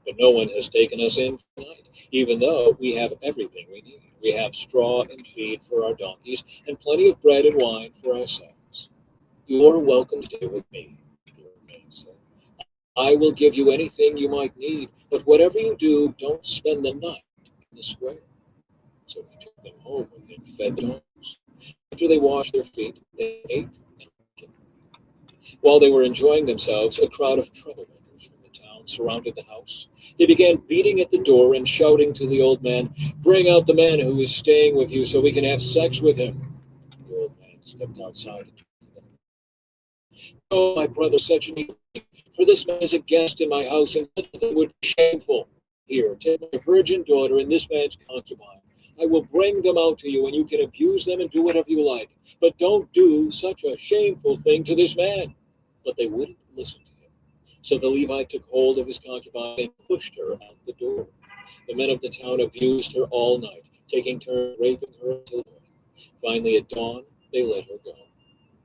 S1: But no one has taken us in tonight, even though we have everything we need. We have straw and feed for our donkeys, and plenty of bread and wine for ourselves." "You're welcome to stay with me," the old man said. "I will give you anything you might need, but whatever you do, don't spend the night in the square." So he took them home with him, fed the donkeys. After they washed their feet, they ate and drank. While they were enjoying themselves, a crowd of troublemakers from the town surrounded the house. They began beating at the door and shouting to the old man, "Bring out the man who is staying with you so we can have sex with him." The old man stepped outside and talked to them. "Oh, my brother, such an evil thing, for this man is a guest in my house, and such a thing would be shameful. Here, take my virgin daughter and this man's concubine. I will bring them out to you, and you can abuse them and do whatever you like. But don't do such a shameful thing to this man." But they wouldn't listen to him. So the Levite took hold of his concubine and pushed her out the door. The men of the town abused her all night, taking turns raping her until morning. Finally, at dawn, they let her go.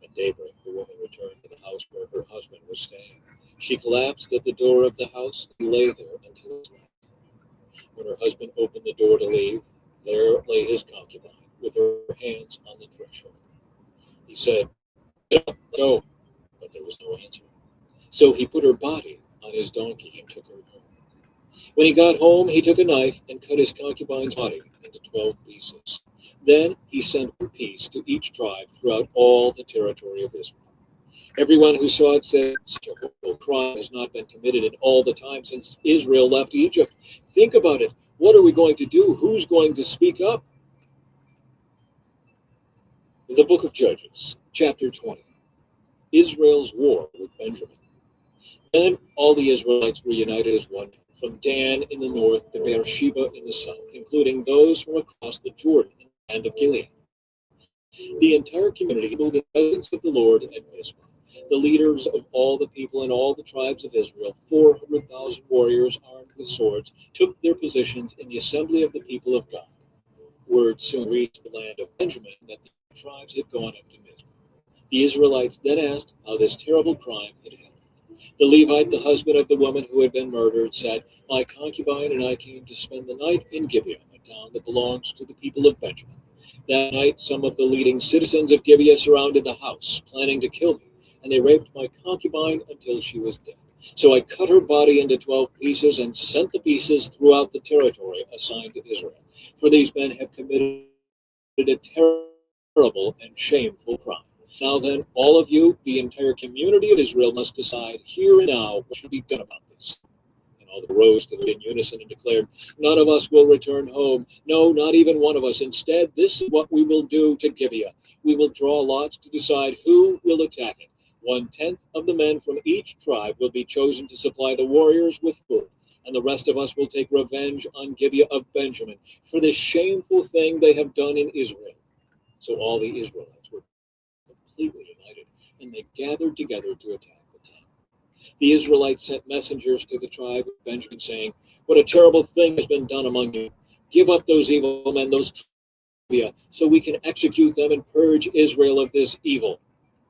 S1: At daybreak, the woman returned to the house where her husband was staying. She collapsed at the door of the house and lay there until it was night. When her husband opened the door to leave, there lay his concubine, with her hands on the threshold. He said, "Get up, go," but there was no answer. So he put her body on his donkey and took her home. When he got home, he took a knife and cut his concubine's body into 12 pieces. Then he sent one piece to each tribe throughout all the territory of Israel. Everyone who saw it said, "Such a horrible crime has not been committed in all the time since Israel left Egypt. Think about it. What are we going to do? Who's going to speak up?" The book of Judges, chapter 20. Israel's war with Benjamin. Then all the Israelites were united as one, from Dan in the north to Beersheba in the south, including those from across the Jordan in the land of Gilead. The entire community assembled in the presence of the Lord at Mizpah. The leaders of all the people and all the tribes of Israel, 400,000 warriors armed with swords, took their positions in the assembly of the people of God. Word soon reached the land of Benjamin that the tribes had gone up to Mizpah. The Israelites then asked how this terrible crime had happened. The Levite, the husband of the woman who had been murdered, said, "My concubine and I came to spend the night in Gibeah, a town that belongs to the people of Benjamin. That night, some of the leading citizens of Gibeah surrounded the house, planning to kill me, and they raped my concubine until she was dead. So I cut her body into 12 pieces and sent the pieces throughout the territory assigned to Israel. For these men have committed a terrible and shameful crime. Now then, all of you, the entire community of Israel, must decide here and now what should be done about this." And all rose to in unison and declared, "None of us will return home. No, not even one of us. Instead, this is what we will do to Gibeah. We will draw lots to decide who will attack it. 1/10 of the men from each tribe will be chosen to supply the warriors with food, and the rest of us will take revenge on Gibeah of Benjamin for this shameful thing they have done in Israel." So all the Israelites were completely united, and they gathered together to attack the town. The Israelites sent messengers to the tribe of Benjamin, saying, "What a terrible thing has been done among you. Give up those evil men, those Gibeah, so we can execute them and purge Israel of this evil."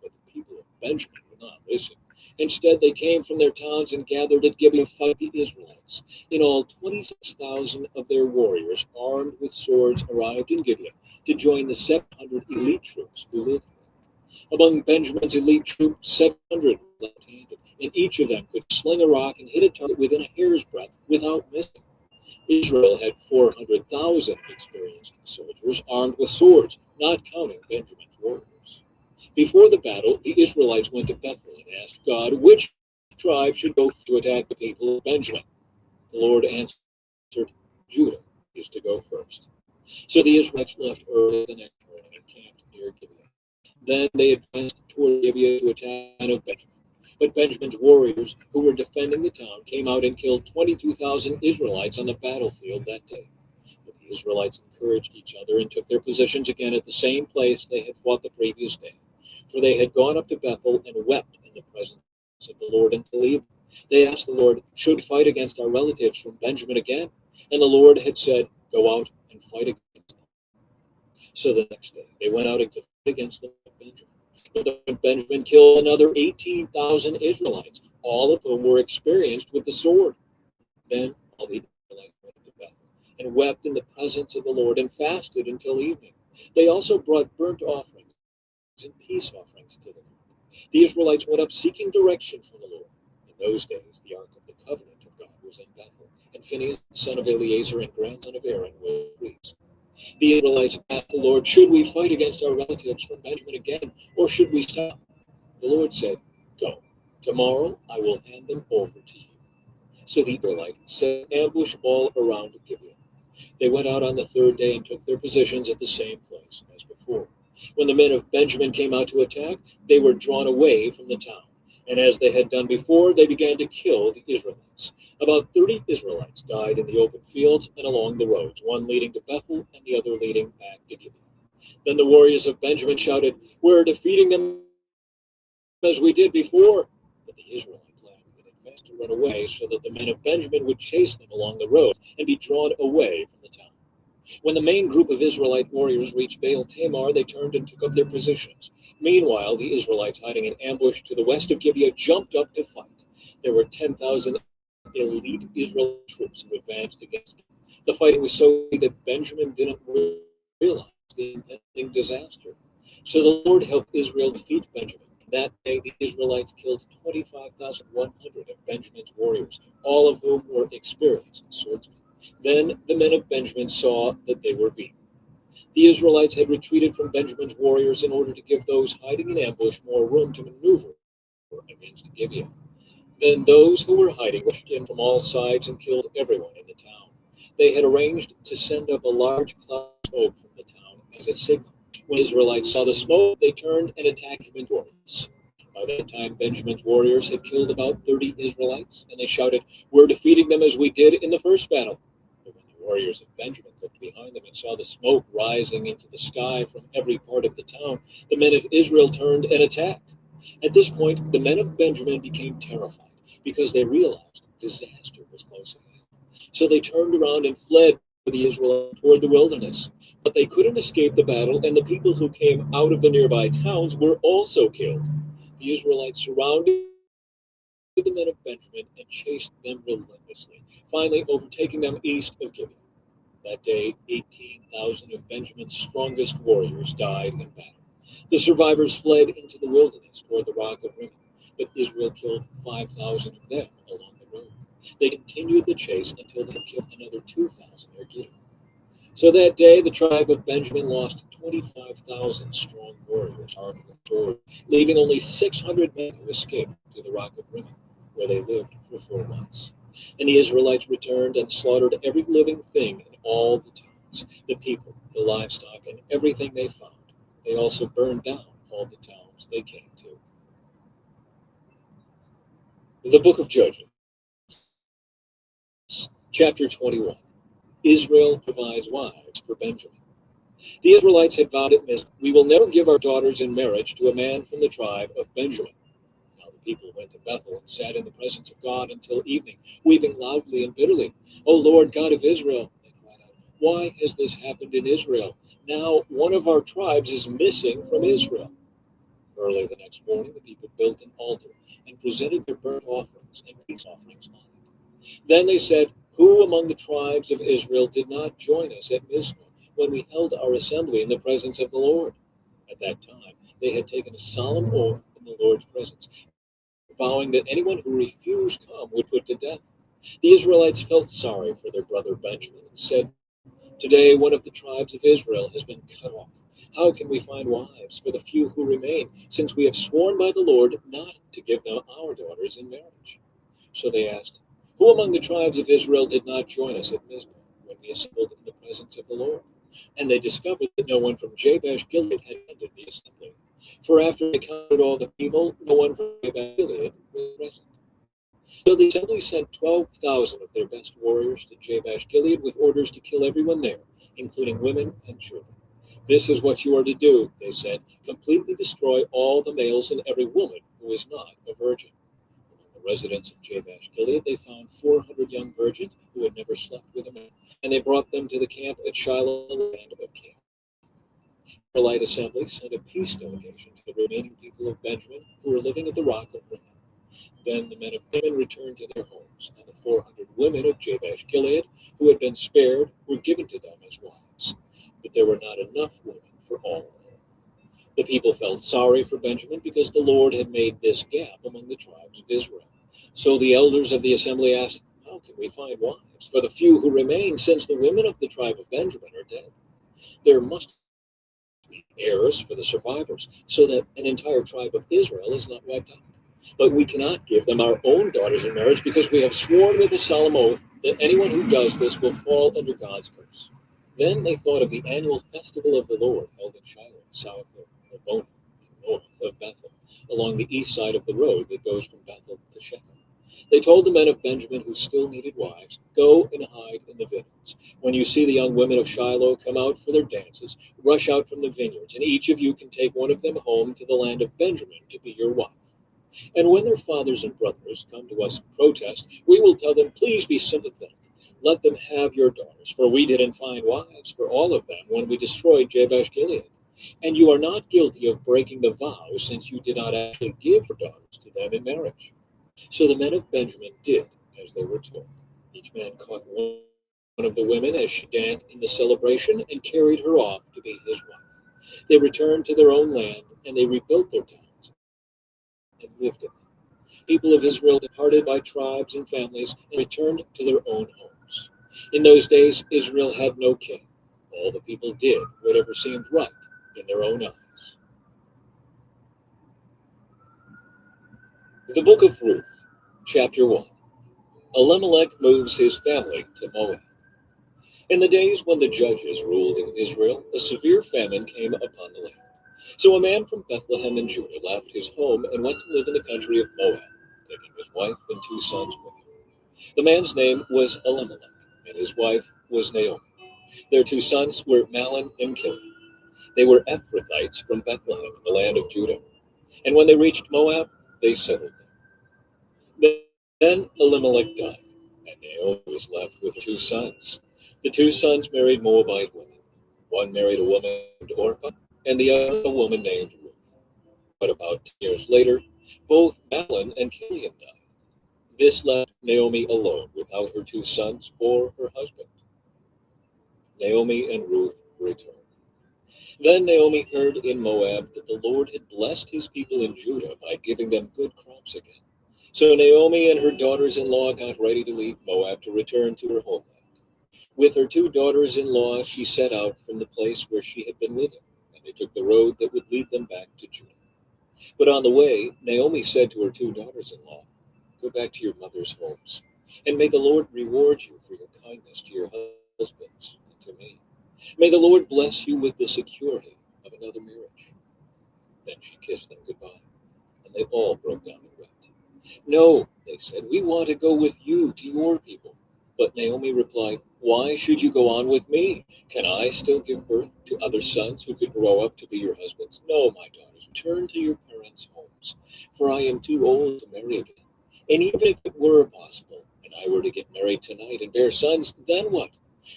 S1: But the people of Benjamin would not listen. Instead, they came from their towns and gathered at Gibeah to fight the Israelites. In all, 26,000 of their warriors, armed with swords, arrived in Gibeah to join the 700 elite troops who lived there. Among Benjamin's elite troops, 700 were left-handed, and each of them could sling a rock and hit a target within a hair's breadth without missing. Israel had 400,000 experienced soldiers armed with swords, not counting Benjamin's warriors. Before the battle, the Israelites went to Bethel and asked God which tribe should go to attack the people of Benjamin. The Lord answered, "Judah is to go first." So the Israelites left early the next morning and camped near Gibeah. Then they advanced toward Gibeah to attack the men of Benjamin. But Benjamin's warriors, who were defending the town, came out and killed 22,000 Israelites on the battlefield that day. But the Israelites encouraged each other and took their positions again at the same place they had fought the previous day. For they had gone up to Bethel and wept in the presence of the Lord until evening. They asked the Lord, "Should we fight against our relatives from Benjamin again?" And the Lord had said, "Go out and fight against them." So the next day they went out to fight against them of Benjamin. But Benjamin killed another 18,000 Israelites, all of whom were experienced with the sword. Then all the Israelites went to Bethel and wept in the presence of the Lord and fasted until evening. They also brought burnt offerings and peace offerings to the Lord. The Israelites went up seeking direction from the Lord. In those days, the Ark of the Covenant of God was in Bethel, and Phinehas, son of Eleazar and grandson of Aaron, was priest. The Israelites asked the Lord, "Should we fight against our relatives from Benjamin again, or should we stop?" The Lord said, "Go. Tomorrow I will hand them over to you." So the Israelites set ambush all around Gibeah. They went out on the third day and took their positions at the same place as before. When the men of Benjamin came out to attack, they were drawn away from the town. And as they had done before, they began to kill the Israelites. About 30 Israelites died in the open fields and along the roads, one leading to Bethel and the other leading back to Gibeah. Then the warriors of Benjamin shouted, "We're defeating them as we did before." But the Israelites planned in advance to run away so that the men of Benjamin would chase them along the roads and be drawn away from the town. When the main group of Israelite warriors reached Baal Tamar, they turned and took up their positions. Meanwhile, the Israelites hiding in ambush to the west of Gibeah jumped up to fight. There were 10,000 elite Israel troops who advanced against them. The fighting was so big that Benjamin didn't realize the impending disaster. So the Lord helped Israel defeat Benjamin. That day, the Israelites killed 25,100 of Benjamin's warriors, all of whom were experienced swordsmen. Then the men of Benjamin saw that they were beaten. The Israelites had retreated from Benjamin's warriors in order to give those hiding in ambush more room to maneuver against Gibeah. Then those who were hiding rushed in from all sides and killed everyone in the town. They had arranged to send up a large cloud of smoke from the town as a signal. When the Israelites saw the smoke, they turned and attacked Benjamin's warriors. By that time, Benjamin's warriors had killed about 30 Israelites, and they shouted, "We're defeating them as we did in the first battle." But when the warriors of Benjamin looked behind them and saw the smoke rising into the sky from every part of the town, the men of Israel turned and attacked. At this point, the men of Benjamin became terrified because they realized disaster was close at hand. So they turned around and fled for the Israelites toward the wilderness. But they couldn't escape the battle, and the people who came out of the nearby towns were also killed. The Israelites surrounded the men of Benjamin and chased them relentlessly, finally overtaking them east of Gibeah. That day, 18,000 of Benjamin's strongest warriors died in battle. The survivors fled into the wilderness toward the rock of Rimmon, but Israel killed 5,000 of them along the road. They continued the chase until they killed another 2,000 near Guillory. So that day, the tribe of Benjamin lost 25,000 strong warriors armed with swords, leaving only 600 men who escaped to the rock of Rimmon, where they lived for 4 months. And the Israelites returned and slaughtered every living thing in all the towns, the people, the livestock, and everything they found. They also burned down all the towns they came to. The book of Judges, chapter 21. Israel provides wives for Benjamin. The Israelites had vowed at Mizpah, "We will never give our daughters in marriage to a man from the tribe of Benjamin." Now the people went to Bethel and sat in the presence of God until evening, weeping loudly and bitterly. "O Lord God of Israel," they cried out, "why has this happened in Israel? Now one of our tribes is missing from Israel." Early the next morning, the people built an altar and presented their burnt offerings and peace offerings on it. Then they said, "Who among the tribes of Israel did not join us at Mizpah when we held our assembly in the presence of the Lord?" At that time, they had taken a solemn oath in the Lord's presence, vowing that anyone who refused come would put to death. The Israelites felt sorry for their brother Benjamin and said, "Today one of the tribes of Israel has been cut off. How can we find wives for the few who remain, since we have sworn by the Lord not to give them our daughters in marriage?" So they asked, "Who among the tribes of Israel did not join us at Mizpah when we assembled in the presence of the Lord?" And they discovered that no one from Jabesh Gilead had attended the assembly. For after they counted all the people, no one from Jabesh Gilead was present. So the assembly sent 12,000 of their best warriors to Jabesh Gilead with orders to kill everyone there, including women and children. "This is what you are to do," they said, "completely destroy all the males and every woman who is not a virgin." Among the residents of Jabesh Gilead, they found 400 young virgins who had never slept with a man, and they brought them to the camp at Shiloh, the land of Canaan. The Israelite assembly sent a peace delegation to the remaining people of Benjamin who were living at the rock of Rimmon. Then the men of Benjamin returned to their homes, and the 400 women of Jabesh Gilead who had been spared were given to them as wives. But there were not enough women for all of them. The people felt sorry for Benjamin because the Lord had made this gap among the tribes of Israel. So the elders of the assembly asked, "How can we find wives for the few who remain, since the women of the tribe of Benjamin are dead? There must be heirs for the survivors, so that an entire tribe of Israel is not wiped out. But we cannot give them our own daughters in marriage because we have sworn with a solemn oath that anyone who does this will fall under God's curse." Then they thought of the annual festival of the Lord held in Shiloh, south of Rabboni, north of Bethel, along the east side of the road that goes from Bethel to Shechem. They told the men of Benjamin who still needed wives, "Go and hide in the vineyards. When you see the young women of Shiloh come out for their dances, rush out from the vineyards, and each of you can take one of them home to the land of Benjamin to be your wife. And when their fathers and brothers come to us and protest, we will tell them, 'Please be sympathetic. Let them have your daughters, for we didn't find wives for all of them when we destroyed Jabesh Gilead. And you are not guilty of breaking the vow, since you did not actually give your daughters to them in marriage.' So the men of Benjamin did as they were told. Each man caught one of the women as she danced in the celebration and carried her off to be his wife. They returned to their own land, and they rebuilt their towns and lived in them. People of Israel departed by tribes and families and returned to their own homes. In those days, Israel had no king. All the people did whatever seemed right in their own eyes. The book of Ruth, chapter 1. Elimelech moves his family to Moab. In the days when the judges ruled in Israel, a severe famine came upon the land. So a man from Bethlehem in Judah left his home and went to live in the country of Moab, taking his wife and 2 sons with him. The man's name was Elimelech, and his wife was Naomi. Their 2 sons were Mahlon and Chilion. They were Ephrathites from Bethlehem in the land of Judah. And when they reached Moab, they settled there. Then Elimelech died, and Naomi was left with 2 sons. The 2 sons married Moabite women. One married a woman named Orpah, and the other a woman named Ruth. But about 10 years later, both Mahlon and Chilion died. This left Naomi alone without her 2 sons or her husband. Naomi and Ruth returned. Then Naomi heard in Moab that the Lord had blessed his people in Judah by giving them good crops again. So Naomi and her daughters-in-law got ready to leave Moab to return to her homeland. With her 2 daughters-in-law, she set out from the place where she had been living, and they took the road that would lead them back to Judah. But on the way, Naomi said to her 2 daughters-in-law, "Go back to your mother's homes. And may the Lord reward you for your kindness to your husbands and to me. May the Lord bless you with the security of another marriage." Then she kissed them goodbye, and they all broke down and wept. "No," they said, "we want to go with you to your people." But Naomi replied, "Why should you go on with me? Can I still give birth to other sons who could grow up to be your husbands? No, my daughters, return to your parents' homes, for I am too old to marry again. And even if it were possible, and I were to get married tonight and bear sons, then what?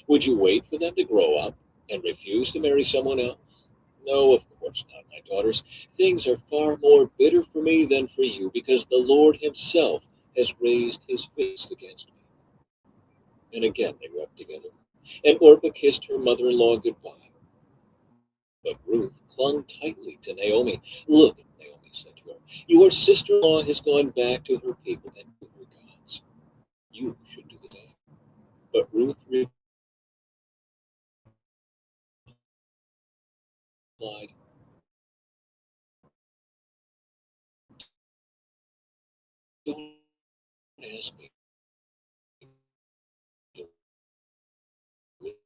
S1: Would you wait for them to grow up and refuse to marry someone else? No, of course not, my daughters. Things are far more bitter for me than for you, because the Lord himself has raised his fist against me." And again they wept together. And Orpah kissed her mother-in-law goodbye. But Ruth clung tightly to Naomi. "Look," Naomi said to her, "your sister-in-law has gone back to her people and to her gods. You should do the same." But Ruth replied, "Don't ask me to leave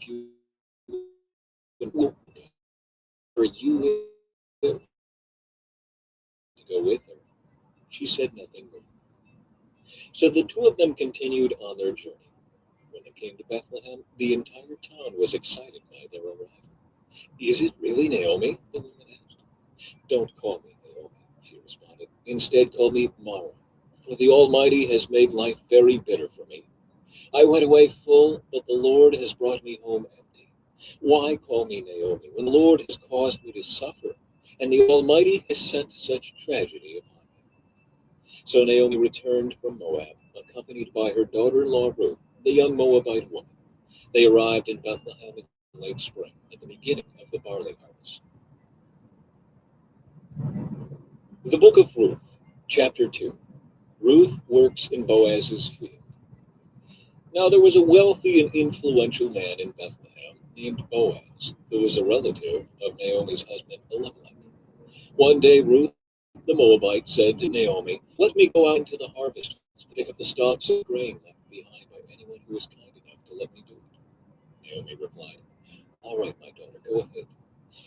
S1: you, or you live to go with her." She said nothing more. So the two of them continued on their journey. When they came to Bethlehem, the entire town was excited by their arrival. "Is it really Naomi?" the woman asked. "Don't call me Naomi," she responded. "Instead, call me Mara, for the Almighty has made life very bitter for me. I went away full, but the Lord has brought me home empty. Why call me Naomi when the Lord has caused me to suffer, and the Almighty has sent such tragedy upon me?" So Naomi returned from Moab, accompanied by her daughter-in-law Ruth, the young Moabite woman. They arrived in Bethlehem in late spring, at the beginning of the barley harvest. The Book of Ruth, Chapter 2. Ruth works in Boaz's field. Now there was a wealthy and influential man in Bethlehem named Boaz, who was a relative of Naomi's husband Elimelech. One day Ruth the Moabite said to Naomi, "Let me go out into the harvest fields to pick up the stalks of grain left behind by anyone who is kind enough to let me do it." Naomi replied, "All right, my daughter, go ahead."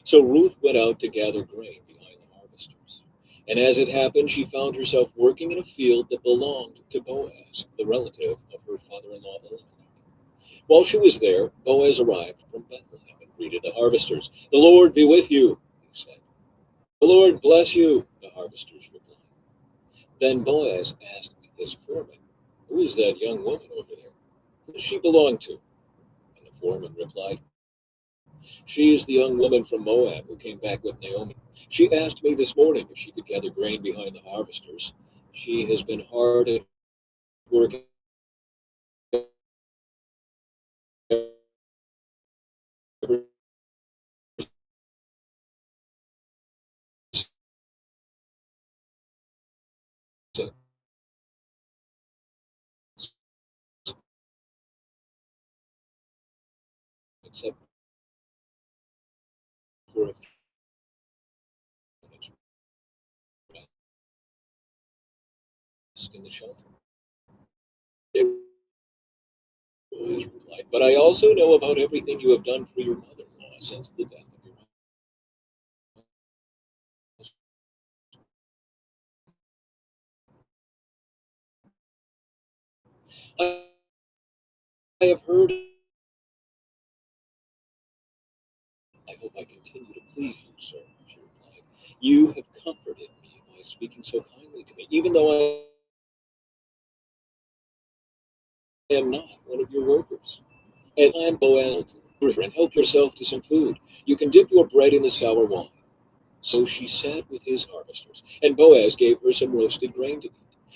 S1: So Ruth went out to gather grain behind the harvesters. And as it happened, she found herself working in a field that belonged to Boaz, the relative of her father-in-law Elimelech. While she was there, Boaz arrived from Bethlehem and greeted the harvesters. "The Lord be with you," he said. "The Lord bless you," the harvesters replied. Then Boaz asked his foreman, "Who is that young woman over there? Who does she belong to?" And the foreman replied, "She is the young woman from Moab who came back with Naomi. She asked me this morning if she could gather grain behind the harvesters. She has been hard at work ever since, except for a few minutes rest in the shelter." Boaz replied, "But I also know about everything you have done for your mother-in-law since the death of your husband. I have heard. I hope I continue to please you, sir," she replied. "You have comforted me by speaking so kindly to me, even though I am not one of your workers. And I am Boaz, and help yourself to some food. You can dip your bread in the sour wine." So she sat with his harvesters, and Boaz gave her some roasted grain to eat.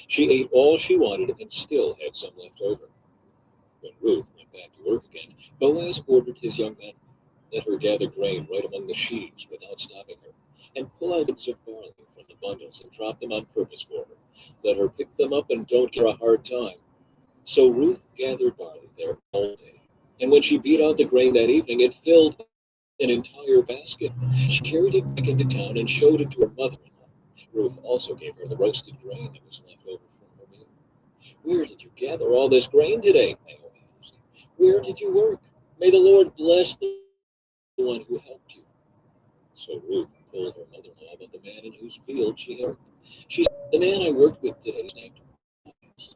S1: She ate all she wanted and still had some left over. When Ruth went back to work again, Boaz ordered his young men, "Let her gather grain right among the sheaves without stopping her, and pull out bits of barley from the bundles and drop them on purpose for her. Let her pick them up and don't give her a hard time." So Ruth gathered barley there all day, and when she beat out the grain that evening, it filled an entire basket. She carried it back into town and showed it to her mother-in-law. Ruth also gave her the roasted grain that was left over from her meal. "Where did you gather all this grain today?" Naomi asked. "Where did you work? May the Lord bless the one who helped you." So Ruth told her mother-in-law about the man in whose field she had worked. She said, "The man I worked with today is named Boaz.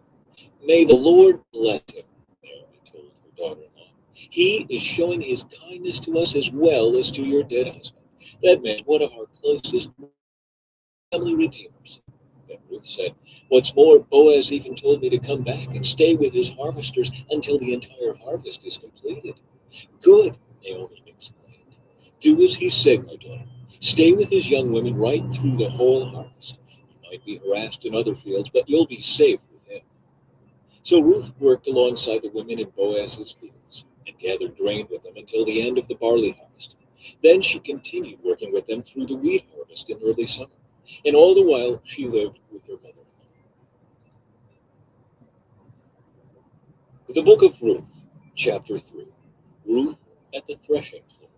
S1: May the Lord bless him," Naomi told her daughter-in-law. "He is showing his kindness to us as well as to your dead husband. That man is one of our closest family redeemers." Then Ruth said, "What's more, Boaz even told me to come back and stay with his harvesters until the entire harvest is completed." "Good," Naomi exclaimed. "Do as he said, my daughter. Stay with his young women right through the whole harvest. You might be harassed in other fields, but you'll be safe with him." So Ruth worked alongside the women in Boaz's fields and gathered grain with them until the end of the barley harvest. Then she continued working with them through the wheat harvest in early summer. And all the while she lived with her mother-in-law. The book of Ruth, chapter 3. Ruth at the threshing floor.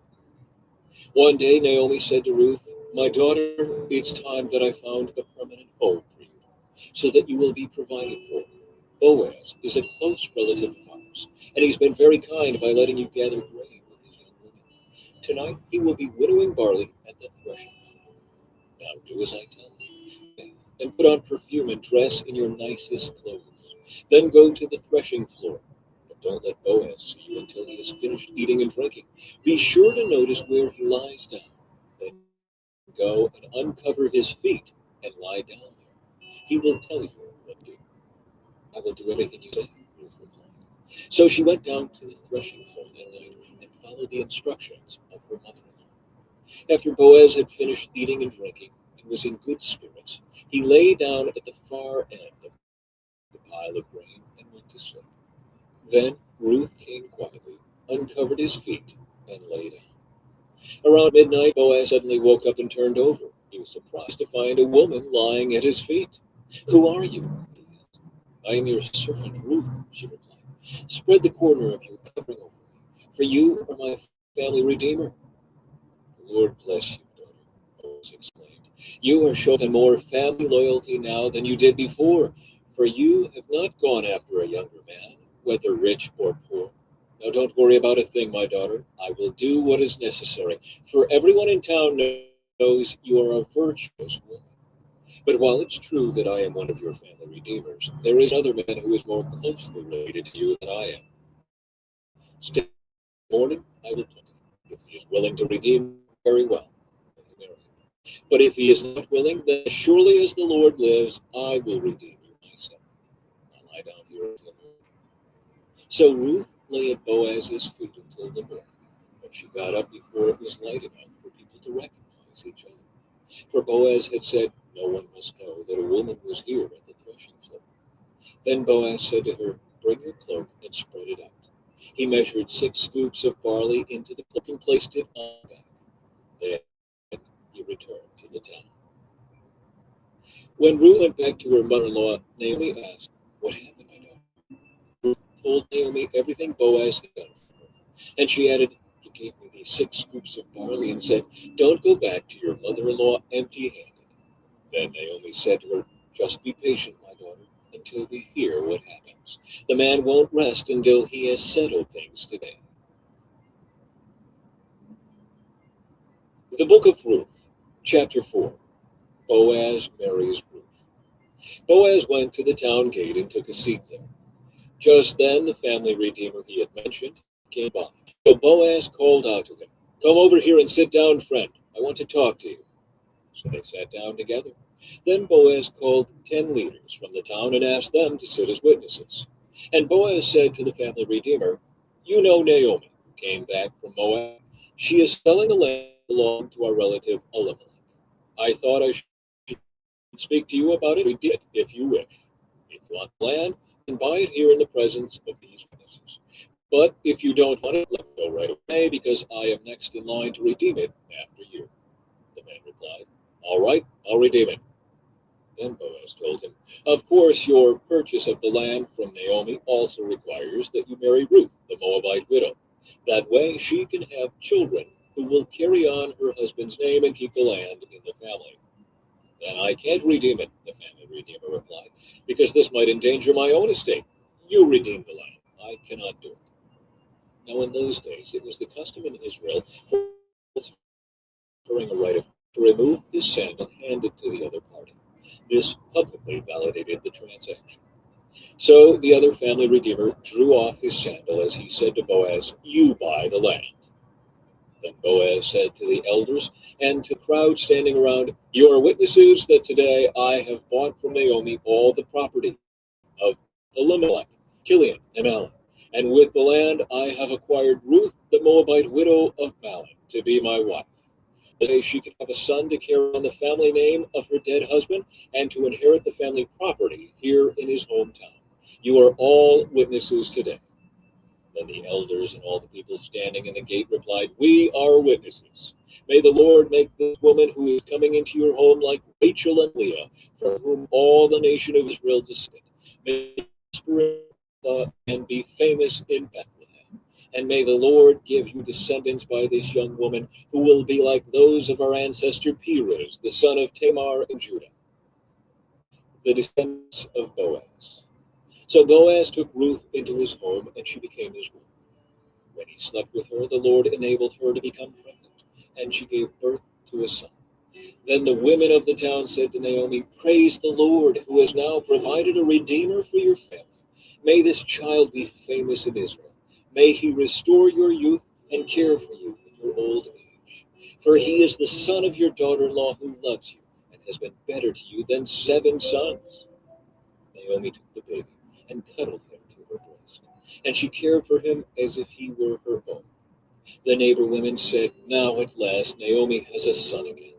S1: One day Naomi said to Ruth, "My daughter, it's time that I found a permanent home for you, so that you will be provided for. Boaz is a close relative of ours, and he's been very kind by letting you gather grain with his young women. Tonight he will be winnowing barley at the threshing floor. Now do as I tell you, and put on perfume and dress in your nicest clothes. Then go to the threshing floor. But don't let Boaz see you until he has finished eating and drinking. Be sure to notice where he lies down. Then go and uncover his feet and lie down there. He will tell you what to do." "I will do everything you say," Ruth replied. So she went down to the threshing floor that night and followed the instructions of her mother-in-law. After Boaz had finished eating and drinking and was in good spirits, he lay down at the far end of the pile of grain and went to sleep. Then Ruth came quietly, uncovered his feet, and lay down. Around midnight, Boaz suddenly woke up and turned over. He was surprised to find a woman lying at his feet. "Who are you?" he asked. "I am your servant Ruth," she replied. "Spread the corner of your covering over me, for you are my family redeemer." "The Lord bless you, daughter," Boaz exclaimed. "You are showing more family loyalty now than you did before, for you have not gone after a younger man, whether rich or poor. Now don't worry about a thing, my daughter. I will do what is necessary, for everyone in town knows you are a virtuous woman. But while it's true that I am one of your family redeemers, there is another man who is more closely related to you than I am. Stay in the morning, I will talk. If he is willing to redeem you, very well, I will marry you. But if he is not willing, then as surely as the Lord lives, I will redeem you myself. I'll lie down here until morning." So Ruth lay at Boaz's feet until the morning, but she got up before it was light enough for people to recognize each other. For Boaz had said, "No one must know that a woman was here at the threshing floor." Then Boaz said to her, "Bring your cloak and spread it out." He measured 6 scoops of barley into the cloak and placed it on the back. Then he returned to the town. When Ruth went back to her mother-in-law, Naomi asked, "What happened, my daughter?" Ruth told Naomi everything Boaz had done for her. And she added, "He gave me these 6 scoops of barley and said, 'Don't go back to your mother-in-law empty-handed.'" Then Naomi said to her, "Just be patient, my daughter, until we hear what happens. The man won't rest until he has settled things today." The book of Ruth, chapter 4. Boaz marries Ruth. Boaz went to the town gate and took a seat there. Just then the family redeemer he had mentioned came by. So Boaz called out to him, "Come over here and sit down, friend. I want to talk to you." So they sat down together. Then Boaz called 10 leaders from the town and asked them to sit as witnesses. And Boaz said to the family redeemer, "You know Naomi, who came back from Moab. She is selling the land that belonged to our relative Elimelech. I thought I should speak to you about it. We did, if you wish. If you want the land, then buy it here in the presence of these witnesses. But if you don't want it, let me go right away, because I am next in line to redeem it after you." The man replied, "All right, I'll redeem it." Then Boaz told him, "Of course, your purchase of the land from Naomi also requires that you marry Ruth, the Moabite widow. That way she can have children who will carry on her husband's name and keep the land in the family." Then I can't redeem it, the family redeemer replied, because this might endanger my own estate. You redeem the land. I cannot do it. Now, in those days, it was the custom in Israel for during a right of to remove his sandal and hand it to the other party. This publicly validated the transaction. So the other family redeemer drew off his sandal as he said to Boaz, "You buy the land." Then Boaz said to the elders and to the crowd standing around, "You are witnesses that today I have bought from Naomi all the property of Elimelech, Kilion, and Mahlon. And with the land I have acquired Ruth, the Moabite widow of Mahlon, to be my wife. That she could have a son to carry on the family name of her dead husband and to inherit the family property here in his hometown. You are all witnesses today." Then the elders and all the people standing in the gate replied, "We are witnesses. May the Lord make this woman who is coming into your home like Rachel and Leah, from whom all the nation of Israel descended. May she prosper and be famous in Bethlehem. And may the Lord give you descendants by this young woman, who will be like those of our ancestor Perez, the son of Tamar in Judah." The descendants of Boaz. So Boaz took Ruth into his home, and she became his wife. When he slept with her, the Lord enabled her to become pregnant, and she gave birth to a son. Then the women of the town said to Naomi, "Praise the Lord, who has now provided a redeemer for your family. May this child be famous in Israel. May he restore your youth and care for you in your old age. For he is the son of your daughter-in-law who loves you and has been better to you than 7 sons." Naomi took the baby and cuddled him to her breast, and she cared for him as if he were her own. The neighbor women said, "Now at last Naomi has a son again,"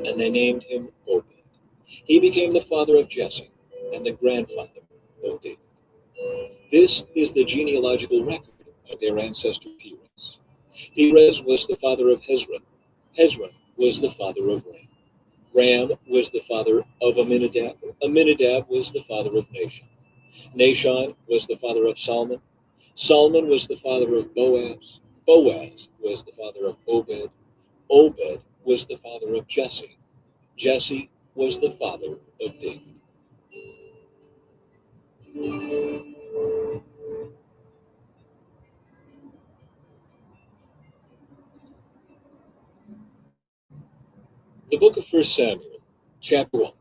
S1: and they named him Obed. He became the father of Jesse and the grandfather of David. This is the genealogical record of their ancestor Perez. Perez was the father of Hezron. Hezron was the father of Ram. Ram was the father of Amminadab. Amminadab was the father of Nahshon. Nahshon was the father of Salmon. Salmon was the father of Boaz. Boaz was the father of Obed. Obed was the father of Jesse. Jesse was the father of David. The book of 1 Samuel, chapter 1.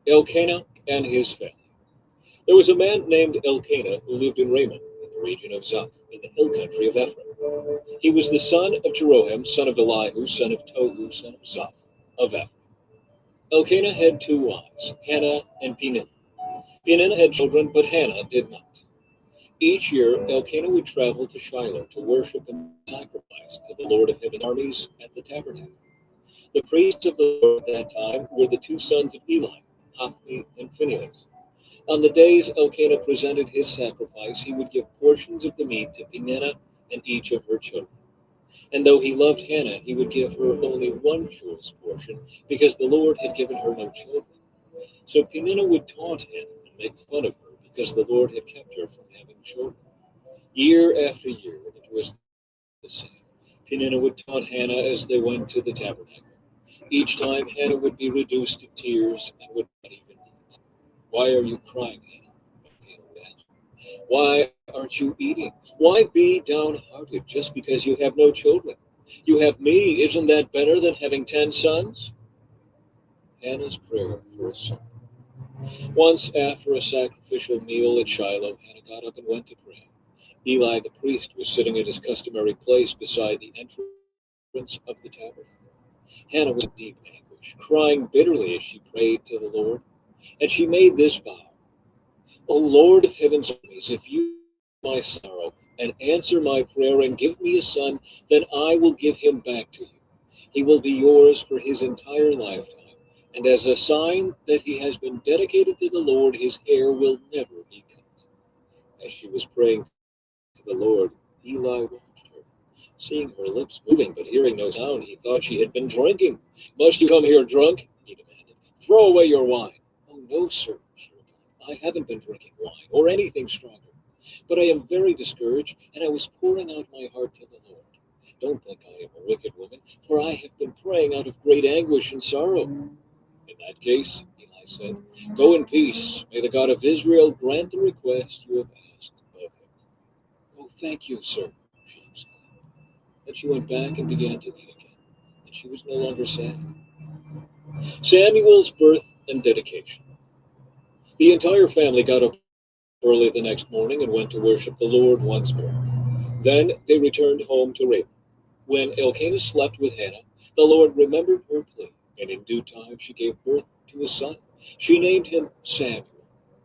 S1: Elkanah and his family. There was a man named Elkanah who lived in Ramah, in the region of Zoph, in the hill country of Ephraim. He was the son of Jeroham, son of Elihu, son of Tohu, son of Zoph, of Ephraim. Elkanah had 2 wives, Hannah and Peninnah. Peninnah had children, but Hannah did not. Each year, Elkanah would travel to Shiloh to worship and sacrifice to the Lord of Heaven's armies at the tabernacle. The priests of the Lord at that time were the 2 sons of Eli, Hophni and Phinehas. On the days Elkanah presented his sacrifice, he would give portions of the meat to Peninnah and each of her children. And though he loved Hannah, he would give her only one choice portion, because the Lord had given her no children. So Peninnah would taunt Hannah and make fun of her, because the Lord had kept her from having children. Year after year, it was the same. Peninnah would taunt Hannah as they went to the tabernacle. Each time, Hannah would be reduced to tears and would not even eat. "Why are you crying, Hannah?" Elkanah would ask. "Why aren't you eating? Why be downhearted just because you have no children? You have me. Isn't that better than having 10 sons?" Hannah's prayer for a son. Once, after a sacrificial meal at Shiloh, Hannah got up and went to pray. Eli the priest was sitting at his customary place beside the entrance of the tabernacle. Hannah was in deep anguish, crying bitterly as she prayed to the Lord. And she made this vow: "O Lord of heaven's armies, if you hear my sorrow and answer my prayer and give me a son, then I will give him back to you. He will be yours for his entire lifetime. And as a sign that he has been dedicated to the Lord, his hair will never be cut." As she was praying to the Lord, Eli watched her. Seeing her lips moving but hearing no sound, he thought she had been drinking. "Must you come here drunk?" he demanded. "Throw away your wine." "Oh, no, sir," she replied. "I haven't been drinking wine or anything stronger. But I am very discouraged, and I was pouring out my heart to the Lord. Don't think I am a wicked woman, for I have been praying out of great anguish and sorrow." In that case, Eli said, go in peace. May the God of Israel grant the request you have asked of him. Oh, thank you, sir, she exclaimed. Then she went back and began to eat again, and she was no longer sad. Samuel's birth and dedication. The entire family got up early the next morning and went to worship the Lord once more. Then they returned home to Ramah. When Elkanah slept with Hannah, the Lord remembered her plea, and in due time she gave birth to a son. She named him Samuel,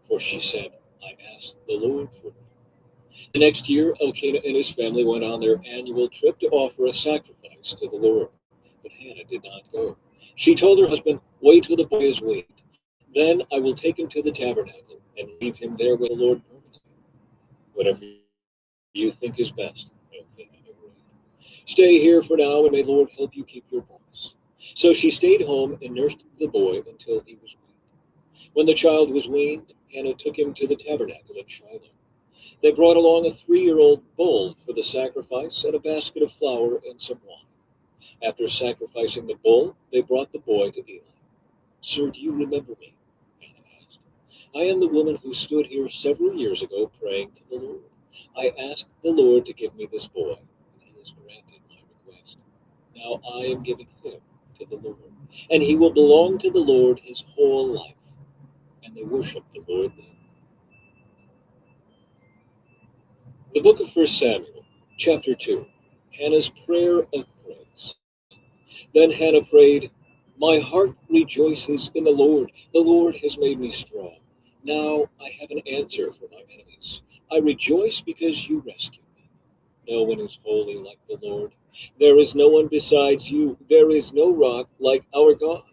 S1: for she said, I asked the Lord for him. The next year, Elkanah and his family went on their annual trip to offer a sacrifice to the Lord, but Hannah did not go. She told her husband, wait till the boy is weaned. Then I will take him to the tabernacle and leave him there with the Lord permanently. Whatever you think is best, Elkanah agreed. Stay here for now, and may the Lord help you keep your promise. So she stayed home and nursed the boy until he was weaned. When the child was weaned, Hannah took him to the tabernacle at Shiloh. They brought along a 3-year-old bull for the sacrifice and a basket of flour and some wine. After sacrificing the bull, they brought the boy to Eli. Sir, do you remember me? Hannah asked. I am the woman who stood here several years ago praying to the Lord. I asked the Lord to give me this boy, and he has granted my request. Now I am giving him to the Lord, and he will belong to the Lord his whole life. And they worshiped the Lord then. The book of 1 Samuel, chapter 2, Hannah's prayer of praise. Then Hannah prayed, my heart rejoices in the Lord. The Lord has made me strong. Now I have an answer for my enemies. I rejoice because you rescued me. No one is holy like the Lord. There is no one besides you. There is no rock like our God.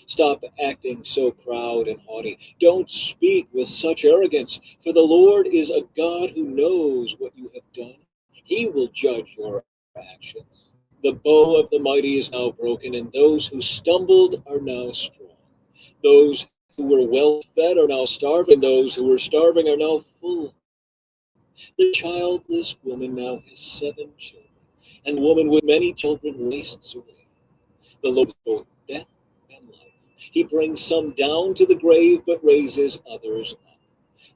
S1: Stop acting so proud and haughty. Don't speak with such arrogance, for the Lord is a God who knows what you have done. He will judge your actions. The bow of the mighty is now broken, and those who stumbled are now strong. Those who were well fed are now starving, and those who were starving are now full. The childless woman now has 7 children, and the woman with many children wastes away. The Lord is both death and life. He brings some down to the grave, but raises others up.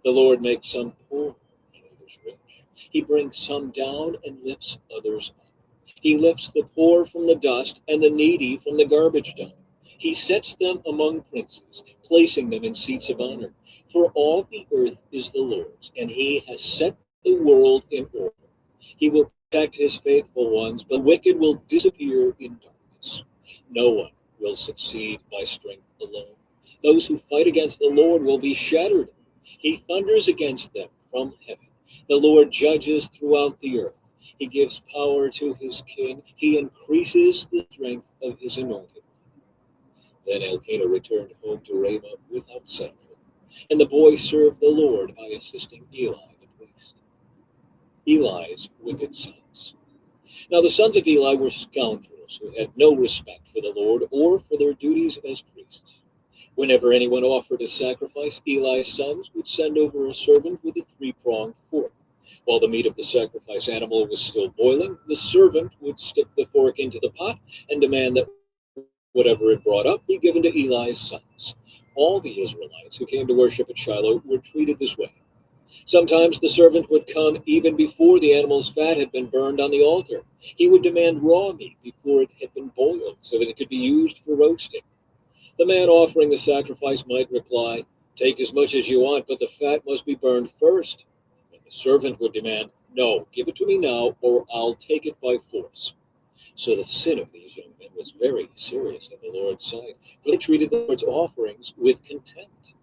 S1: The Lord makes some poor and others rich. He brings some down and lifts others up. He lifts the poor from the dust and the needy from the garbage dump. He sets them among princes, placing them in seats of honor. For all the earth is the Lord's, and he has set the world in order. He will protect his faithful ones, but the wicked will disappear in darkness. No one will succeed by strength alone. Those who fight against the Lord will be shattered. He thunders against them from heaven. The Lord judges throughout the earth. He gives power to his king. He increases the strength of his anointed. Then Elkanah returned home to Ramah without Samuel, and the boy served the Lord by assisting Eli the priest. Eli's wicked sons. Now the sons of Eli were scoundrels who had no respect for the Lord or for their duties as priests. Whenever anyone offered a sacrifice, Eli's sons would send over a servant with a 3-pronged fork. While the meat of the sacrifice animal was still boiling, the servant would stick the fork into the pot and demand that whatever it brought up be given to Eli's sons. All the Israelites who came to worship at Shiloh were treated this way. Sometimes the servant would come even before the animal's fat had been burned on the altar. He would demand raw meat before it had been boiled so that it could be used for roasting. The man offering the sacrifice might reply, take as much as you want, but the fat must be burned first. And the servant would demand, no, give it to me now, or I'll take it by force. So the sin of these young men was very serious in the Lord's sight, for they treated the Lord's offerings with contempt.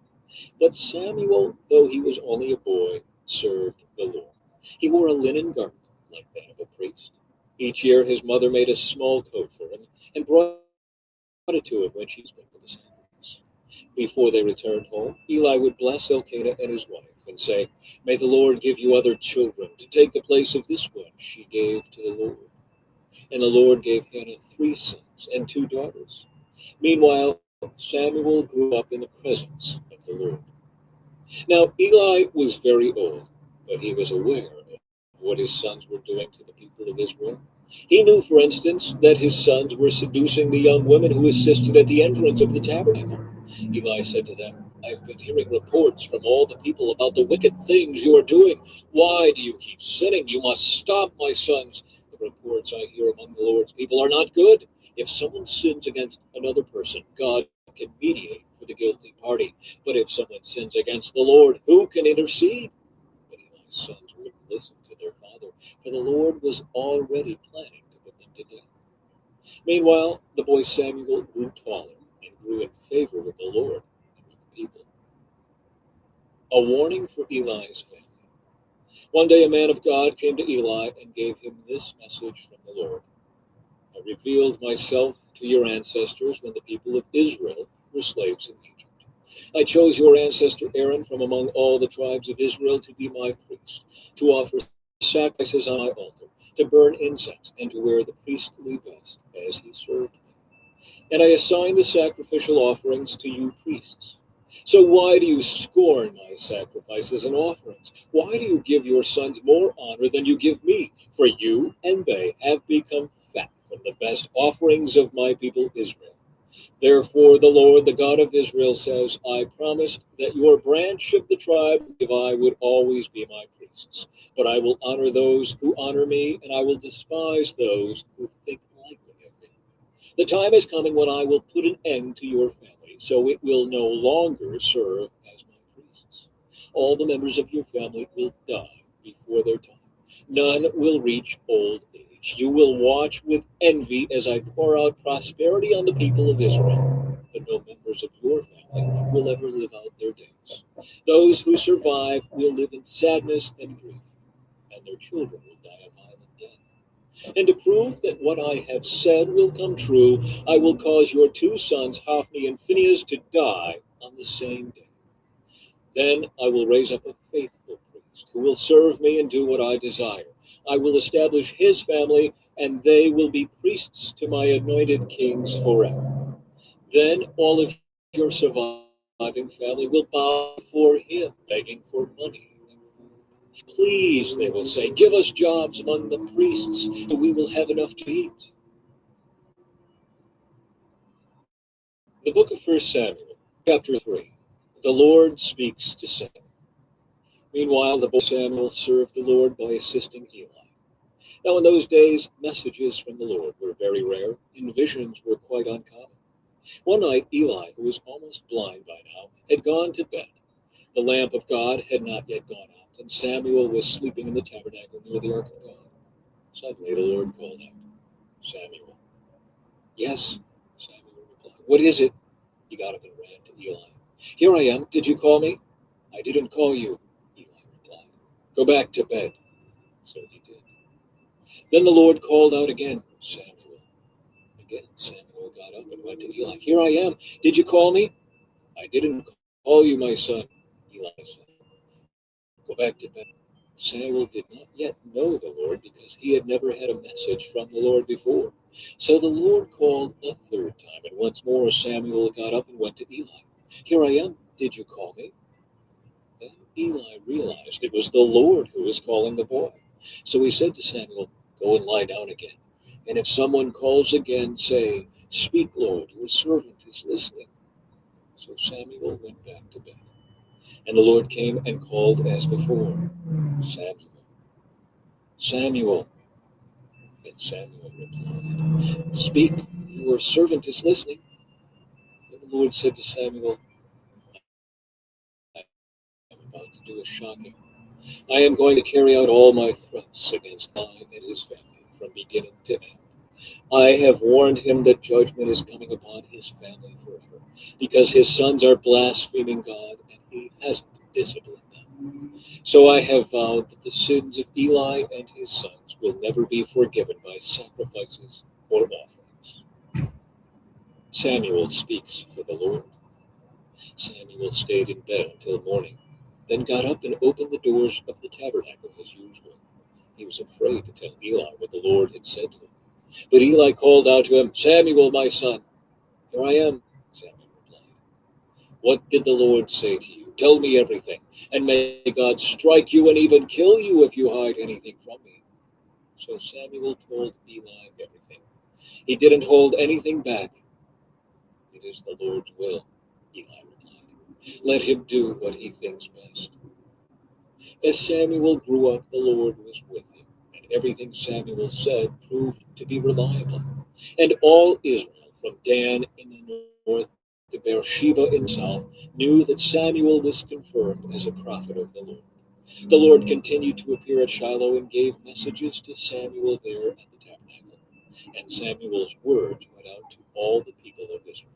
S1: But Samuel, though he was only a boy, served the Lord. He wore a linen garment like that of a priest. Each year his mother made a small coat for him and brought it to him when she sprinkled the sacrifice. Before they returned home, Eli would bless Elkanah and his wife and say, may the Lord give you other children to take the place of this one she gave to the Lord. And the Lord gave Hannah 3 sons and 2 daughters. Meanwhile, Samuel grew up in the presence of the Lord. Now Eli was very old, but he was aware of what his sons were doing to the people of Israel. He knew, for instance, that his sons were seducing the young women who assisted at the entrance of the tabernacle. Eli said to them, "I've been hearing reports from all the people about the wicked things you are doing. Why do you keep sinning? You must stop, my sons. The reports I hear among the Lord's people are not good. If someone sins against another person, God can mediate for the guilty party. But if someone sins against the Lord, who can intercede?" But Eli's sons wouldn't listen to their father, for the Lord was already planning to put them to death. Meanwhile, the boy Samuel grew taller and grew in favor with the Lord and with the people. A warning for Eli's family. One day a man of God came to Eli and gave him this message from the Lord. "I revealed myself to your ancestors when the people of Israel were slaves in Egypt. I chose your ancestor Aaron from among all the tribes of Israel to be my priest, to offer sacrifices on my altar, to burn incense, and to wear the priestly vest as he served me. And I assigned the sacrificial offerings to you priests. So why do you scorn my sacrifices and offerings? Why do you give your sons more honor than you give me? For you and they have become fat from the best offerings of my people Israel. Therefore the Lord, the God of Israel, says, I promised that your branch of the tribe of Levi would always be my priests. But I will honor those who honor me, and I will despise those who think lightly of me. The time is coming when I will put an end to your family, so it will no longer serve as my priests. All the members of your family will die before their time. None will reach old age. You will watch with envy as I pour out prosperity on the people of Israel, but no members of your family will ever live out their days. Those who survive will live in sadness and grief, and their children will die a violent death. And to prove that what I have said will come true, I will cause your two sons, Hophni and Phinehas, to die on the same day. Then I will raise up a faithful priest who will serve me and do what I desire. I will establish his family, and they will be priests to my anointed kings forever. Then all of your surviving family will bow before him, begging for money. Please, they will say, give us jobs among the priests, so we will have enough to eat. The book of 1 Samuel, chapter 3. The Lord speaks to Samuel. Meanwhile, the boy Samuel served the Lord by assisting Eli. Now, in those days, messages from the Lord were very rare, and visions were quite uncommon. One night, Eli, who was almost blind by now, had gone to bed. The lamp of God had not yet gone out, and Samuel was sleeping in the tabernacle near the ark of God. Suddenly, the Lord called out, "Samuel." "Yes," Samuel replied. "What is it?" He got up and ran to Eli. "Here I am. Did you call me?" "I didn't call you," Eli replied. "Go back to bed." So he did. Then the Lord called out again, "Samuel." Again, Samuel got up and went to Eli. "Here I am. Did you call me?" "I didn't call you, my son," Eli said. "Go back to bed." Samuel did not yet know the Lord because he had never had a message from the Lord before. So the Lord called a third time, and once more Samuel got up and went to Eli. "Here I am. Did you call me?" Then Eli realized it was the Lord who was calling the boy. So he said to Samuel, "Go and lie down again. And if someone calls again, say, 'Speak, Lord, your servant is listening.'" So Samuel went back to bed. And the Lord came and called as before, "Samuel, Samuel." And Samuel replied, "Speak, your servant is listening." And the Lord said to Samuel, "I am about to do a shocking. I am going to carry out all my threats against God and his family from beginning to end. I have warned him that judgment is coming upon his family forever, because his sons are blaspheming God and he hasn't disciplined them. So I have vowed that the sins of Eli and his sons will never be forgiven by sacrifices or offerings." Samuel speaks for the Lord. Samuel stayed in bed until morning, then got up and opened the doors of the tabernacle as usual. He was afraid to tell Eli what the Lord had said to him. But Eli called out to him, "Samuel, my son." "Here I am," Samuel replied. "What did the Lord say to you? Tell me everything, and may God strike you and even kill you if you hide anything from me." So Samuel told Eli everything. He didn't hold anything back. It is the Lord's will, Eli replied. Let him do what he thinks best. As Samuel grew up, the Lord was with him, and everything Samuel said proved to be reliable. And all Israel, from Dan in the north to Beersheba in the south, knew that Samuel was confirmed as a prophet of the Lord. The Lord continued to appear at Shiloh and gave messages to Samuel there at the tabernacle. And Samuel's words went out to all the people of Israel.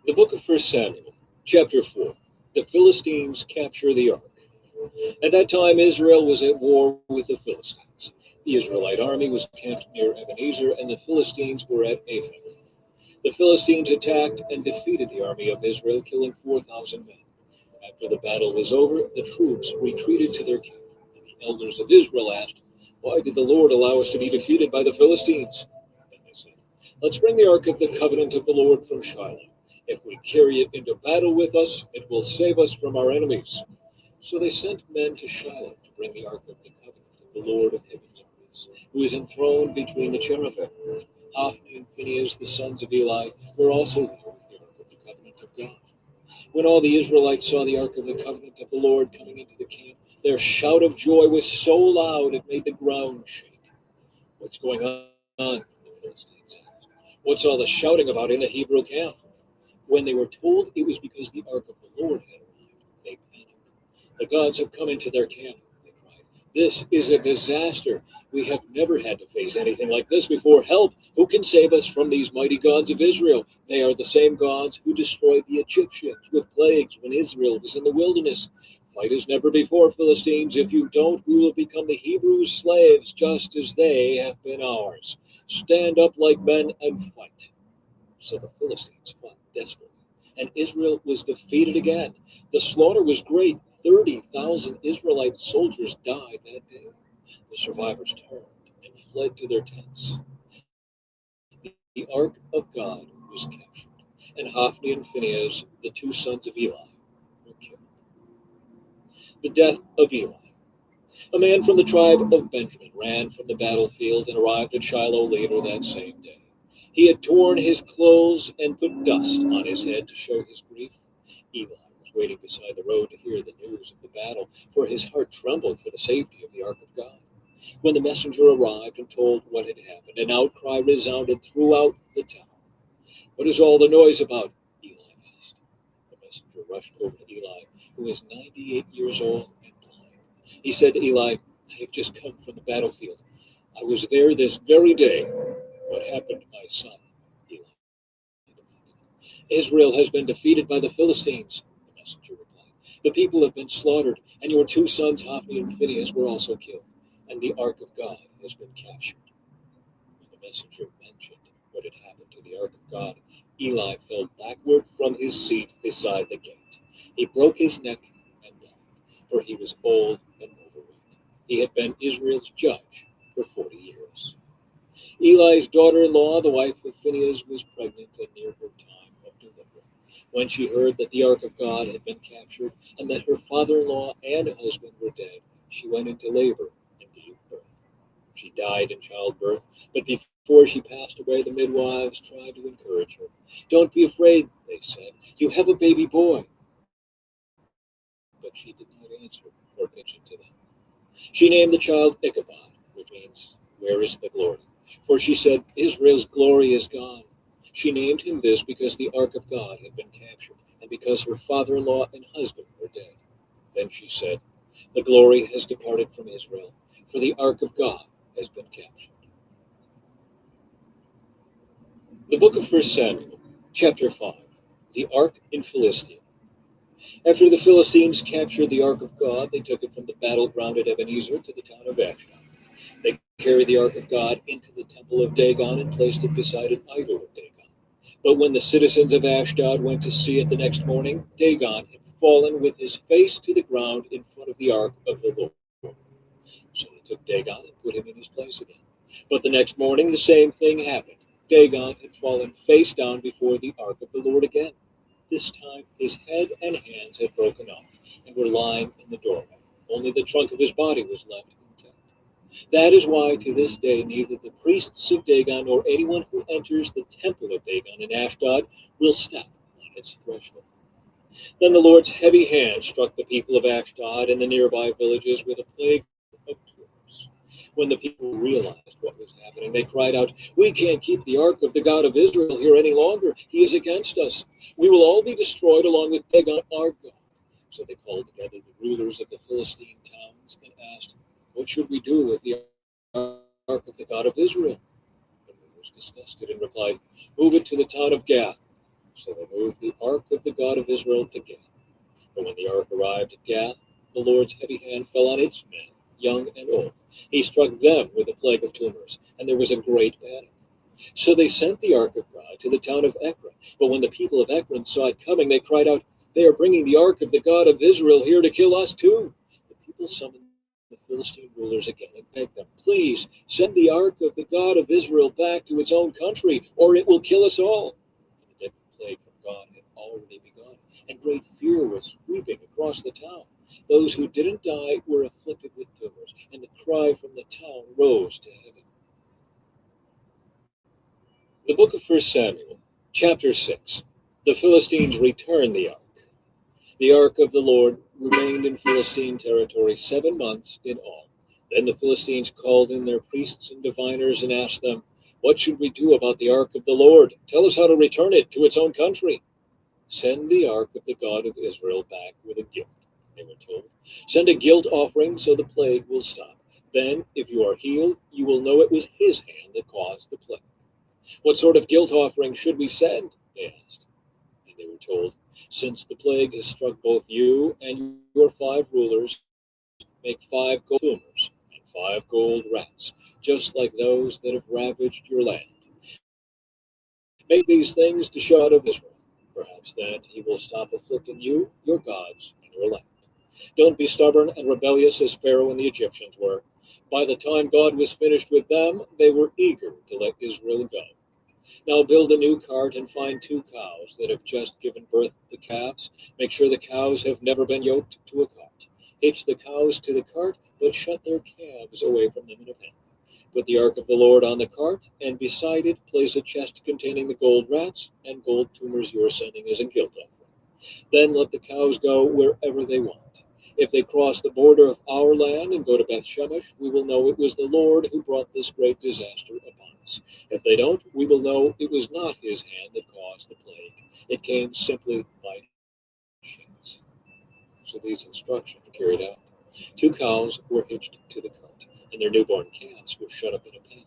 S1: The book of 1 Samuel, chapter 4. The Philistines capture the ark. At that time, Israel was at war with the Philistines. The Israelite army was camped near Ebenezer, and the Philistines were at Aphek. The Philistines attacked and defeated the army of Israel, killing 4,000 men. After the battle was over, the troops retreated to their camp. And the elders of Israel asked, "Why did the Lord allow us to be defeated by the Philistines?" Then they said, "Let's bring the ark of the covenant of the Lord from Shiloh. If we carry it into battle with us, it will save us from our enemies." So they sent men to Shiloh to bring the ark of the covenant of the Lord of heaven's armies, who is enthroned between the cherubim. Hophni and Phinehas, the sons of Eli, were also there with the ark of the covenant of God. When all the Israelites saw the ark of the covenant of the Lord coming into the camp, their shout of joy was so loud it made the ground shake. "What's going on?" the Philistines asked. "What's all the shouting about in the Hebrew camp?" When they were told it was because the ark of the Lord had arrived, they panicked. "The gods have come into their camp," they cried. "This is a disaster. We have never had to face anything like this before. Help! Who can save us from these mighty gods of Israel? They are the same gods who destroyed the Egyptians with plagues when Israel was in the wilderness. Fight as never before, Philistines. If you don't, we will become the Hebrews' slaves, just as they have been ours. Stand up like men and fight." So the Philistines fought desperately, and Israel was defeated again. The slaughter was great. 30,000 Israelite soldiers died that day. The survivors turned and fled to their tents. The ark of God was captured, and Hophni and Phinehas, the two sons of Eli, were killed. The death of Eli. A man from the tribe of Benjamin ran from the battlefield and arrived at Shiloh later that same day. He had torn his clothes and put dust on his head to show his grief. Eli was waiting beside the road to hear the news of the battle, for his heart trembled for the safety of the ark of God. When the messenger arrived and told what had happened, an outcry resounded throughout the town. "What is all the noise about?" Eli asked. The messenger rushed over to Eli, who was 98 years old and blind. He said to Eli, "I have just come from the battlefield. I was there this very day." "What happened to my son?" Eli demanded. "Israel has been defeated by the Philistines," the messenger replied. "The people have been slaughtered, and your two sons, Hophni and Phinehas, were also killed, and the ark of God has been captured." When the messenger mentioned what had happened to the ark of God, Eli fell backward from his seat beside the gate. He broke his neck and died, for he was old and overweight. He had been Israel's judge for 40 years. Eli's daughter-in-law, the wife of Phinehas, was pregnant and near her time of delivery. When she heard that the ark of God had been captured and that her father-in-law and husband were dead, she went into labor and gave birth. She died in childbirth, but before she passed away, the midwives tried to encourage her. "Don't be afraid," they said. "You have a baby boy." But she did not answer or attention to them. She named the child Ichabod, which means, "Where is the glory?" For she said, "Israel's glory is gone." She named him this because the ark of God had been captured, and because her father-in-law and husband were dead. Then she said, "The glory has departed from Israel, for the ark of God has been captured." The book of 1 Samuel, chapter 5. The ark in Philistia. After the Philistines captured the ark of God, they took it from the battleground at Ebenezer to the town of Ashdod. They carried the ark of God into the temple of Dagon and placed it beside an idol of Dagon. But when the citizens of Ashdod went to see it the next morning, Dagon had fallen with his face to the ground in front of the ark of the Lord. So they took Dagon and put him in his place again. But the next morning the same thing happened. Dagon had fallen face down before the ark of the Lord again. This time his head and hands had broken off and were lying in the doorway. Only the trunk of his body was left intact. That is why to this day neither the priests of Dagon nor anyone who enters the temple of Dagon in Ashdod will step on its threshold. Then the Lord's heavy hand struck the people of Ashdod and the nearby villages with a plague of tumors. When the people realized what was happening, they cried out, "We can't keep the ark of the God of Israel here any longer. He is against us. We will all be destroyed along with Dagon, our God." So they called together the rulers of the Philistine towns and asked, "What should we do with the ark of the God of Israel?" The rulers discussed it and replied, "Move it to the town of Gath." So they moved the ark of the God of Israel to Gath. But when the ark arrived at Gath, the Lord's heavy hand fell on its men, young and old. He struck them with a plague of tumors, and there was a great panic. So they sent the ark of God to the town of Ekron. But when the people of Ekron saw it coming, they cried out, "They are bringing the ark of the God of Israel here to kill us too." The people summoned the Philistine rulers again and begged them, "Please send the ark of the God of Israel back to its own country, or it will kill us all." The deadly plague from God had already begun, and great fear was sweeping across the town. Those who didn't die were afflicted with tumors, and the cry from the town rose to heaven. The book of 1 Samuel, chapter 6. The Philistines returned the ark. The ark of the Lord remained in Philistine territory 7 months in all. Then the Philistines called in their priests and diviners and asked them, "What should we do about the ark of the Lord? Tell us how to return it to its own country." "Send the ark of the God of Israel back with a gift," they were told. "Send a guilt offering so the plague will stop. Then, if you are healed, you will know it was his hand that caused the plague." "What sort of guilt offering should we send?" they asked. And they were told, "Since the plague has struck both you and your 5 rulers, make 5 gold tumors and 5 gold rats, just like those that have ravaged your land. Make these things to show out of Israel. Perhaps then he will stop afflicting you, your gods, and your land. Don't be stubborn and rebellious as Pharaoh and the Egyptians were. By the time God was finished with them, they were eager to let Israel go. Now build a new cart and find 2 cows that have just given birth to calves. Make sure the cows have never been yoked to a cart. Hitch the cows to the cart, but shut their calves away from them in a pen. Put the ark of the Lord on the cart, and beside it place a chest containing the gold rats and gold tumors you are sending as a guilt offering. Then let the cows go wherever they want. If they cross the border of our land and go to Beth Shemesh, we will know it was the Lord who brought this great disaster upon us. If they don't, we will know it was not his hand that caused the plague. It came simply by chance." So these instructions were carried out. 2 cows were hitched to the cart, and their newborn calves were shut up in a pen.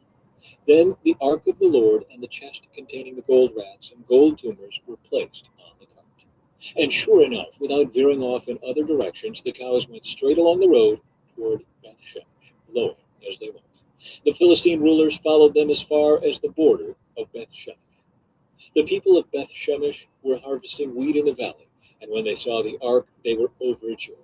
S1: Then the ark of the Lord and the chest containing the gold rats and gold tumors were placed on the cart. And sure enough, without veering off in other directions, the cows went straight along the road toward Beth Shemesh, lowing as they went. The Philistine rulers followed them as far as the border of Beth Shemesh. The people of Beth Shemesh were harvesting wheat in the valley, and when they saw the ark, they were overjoyed.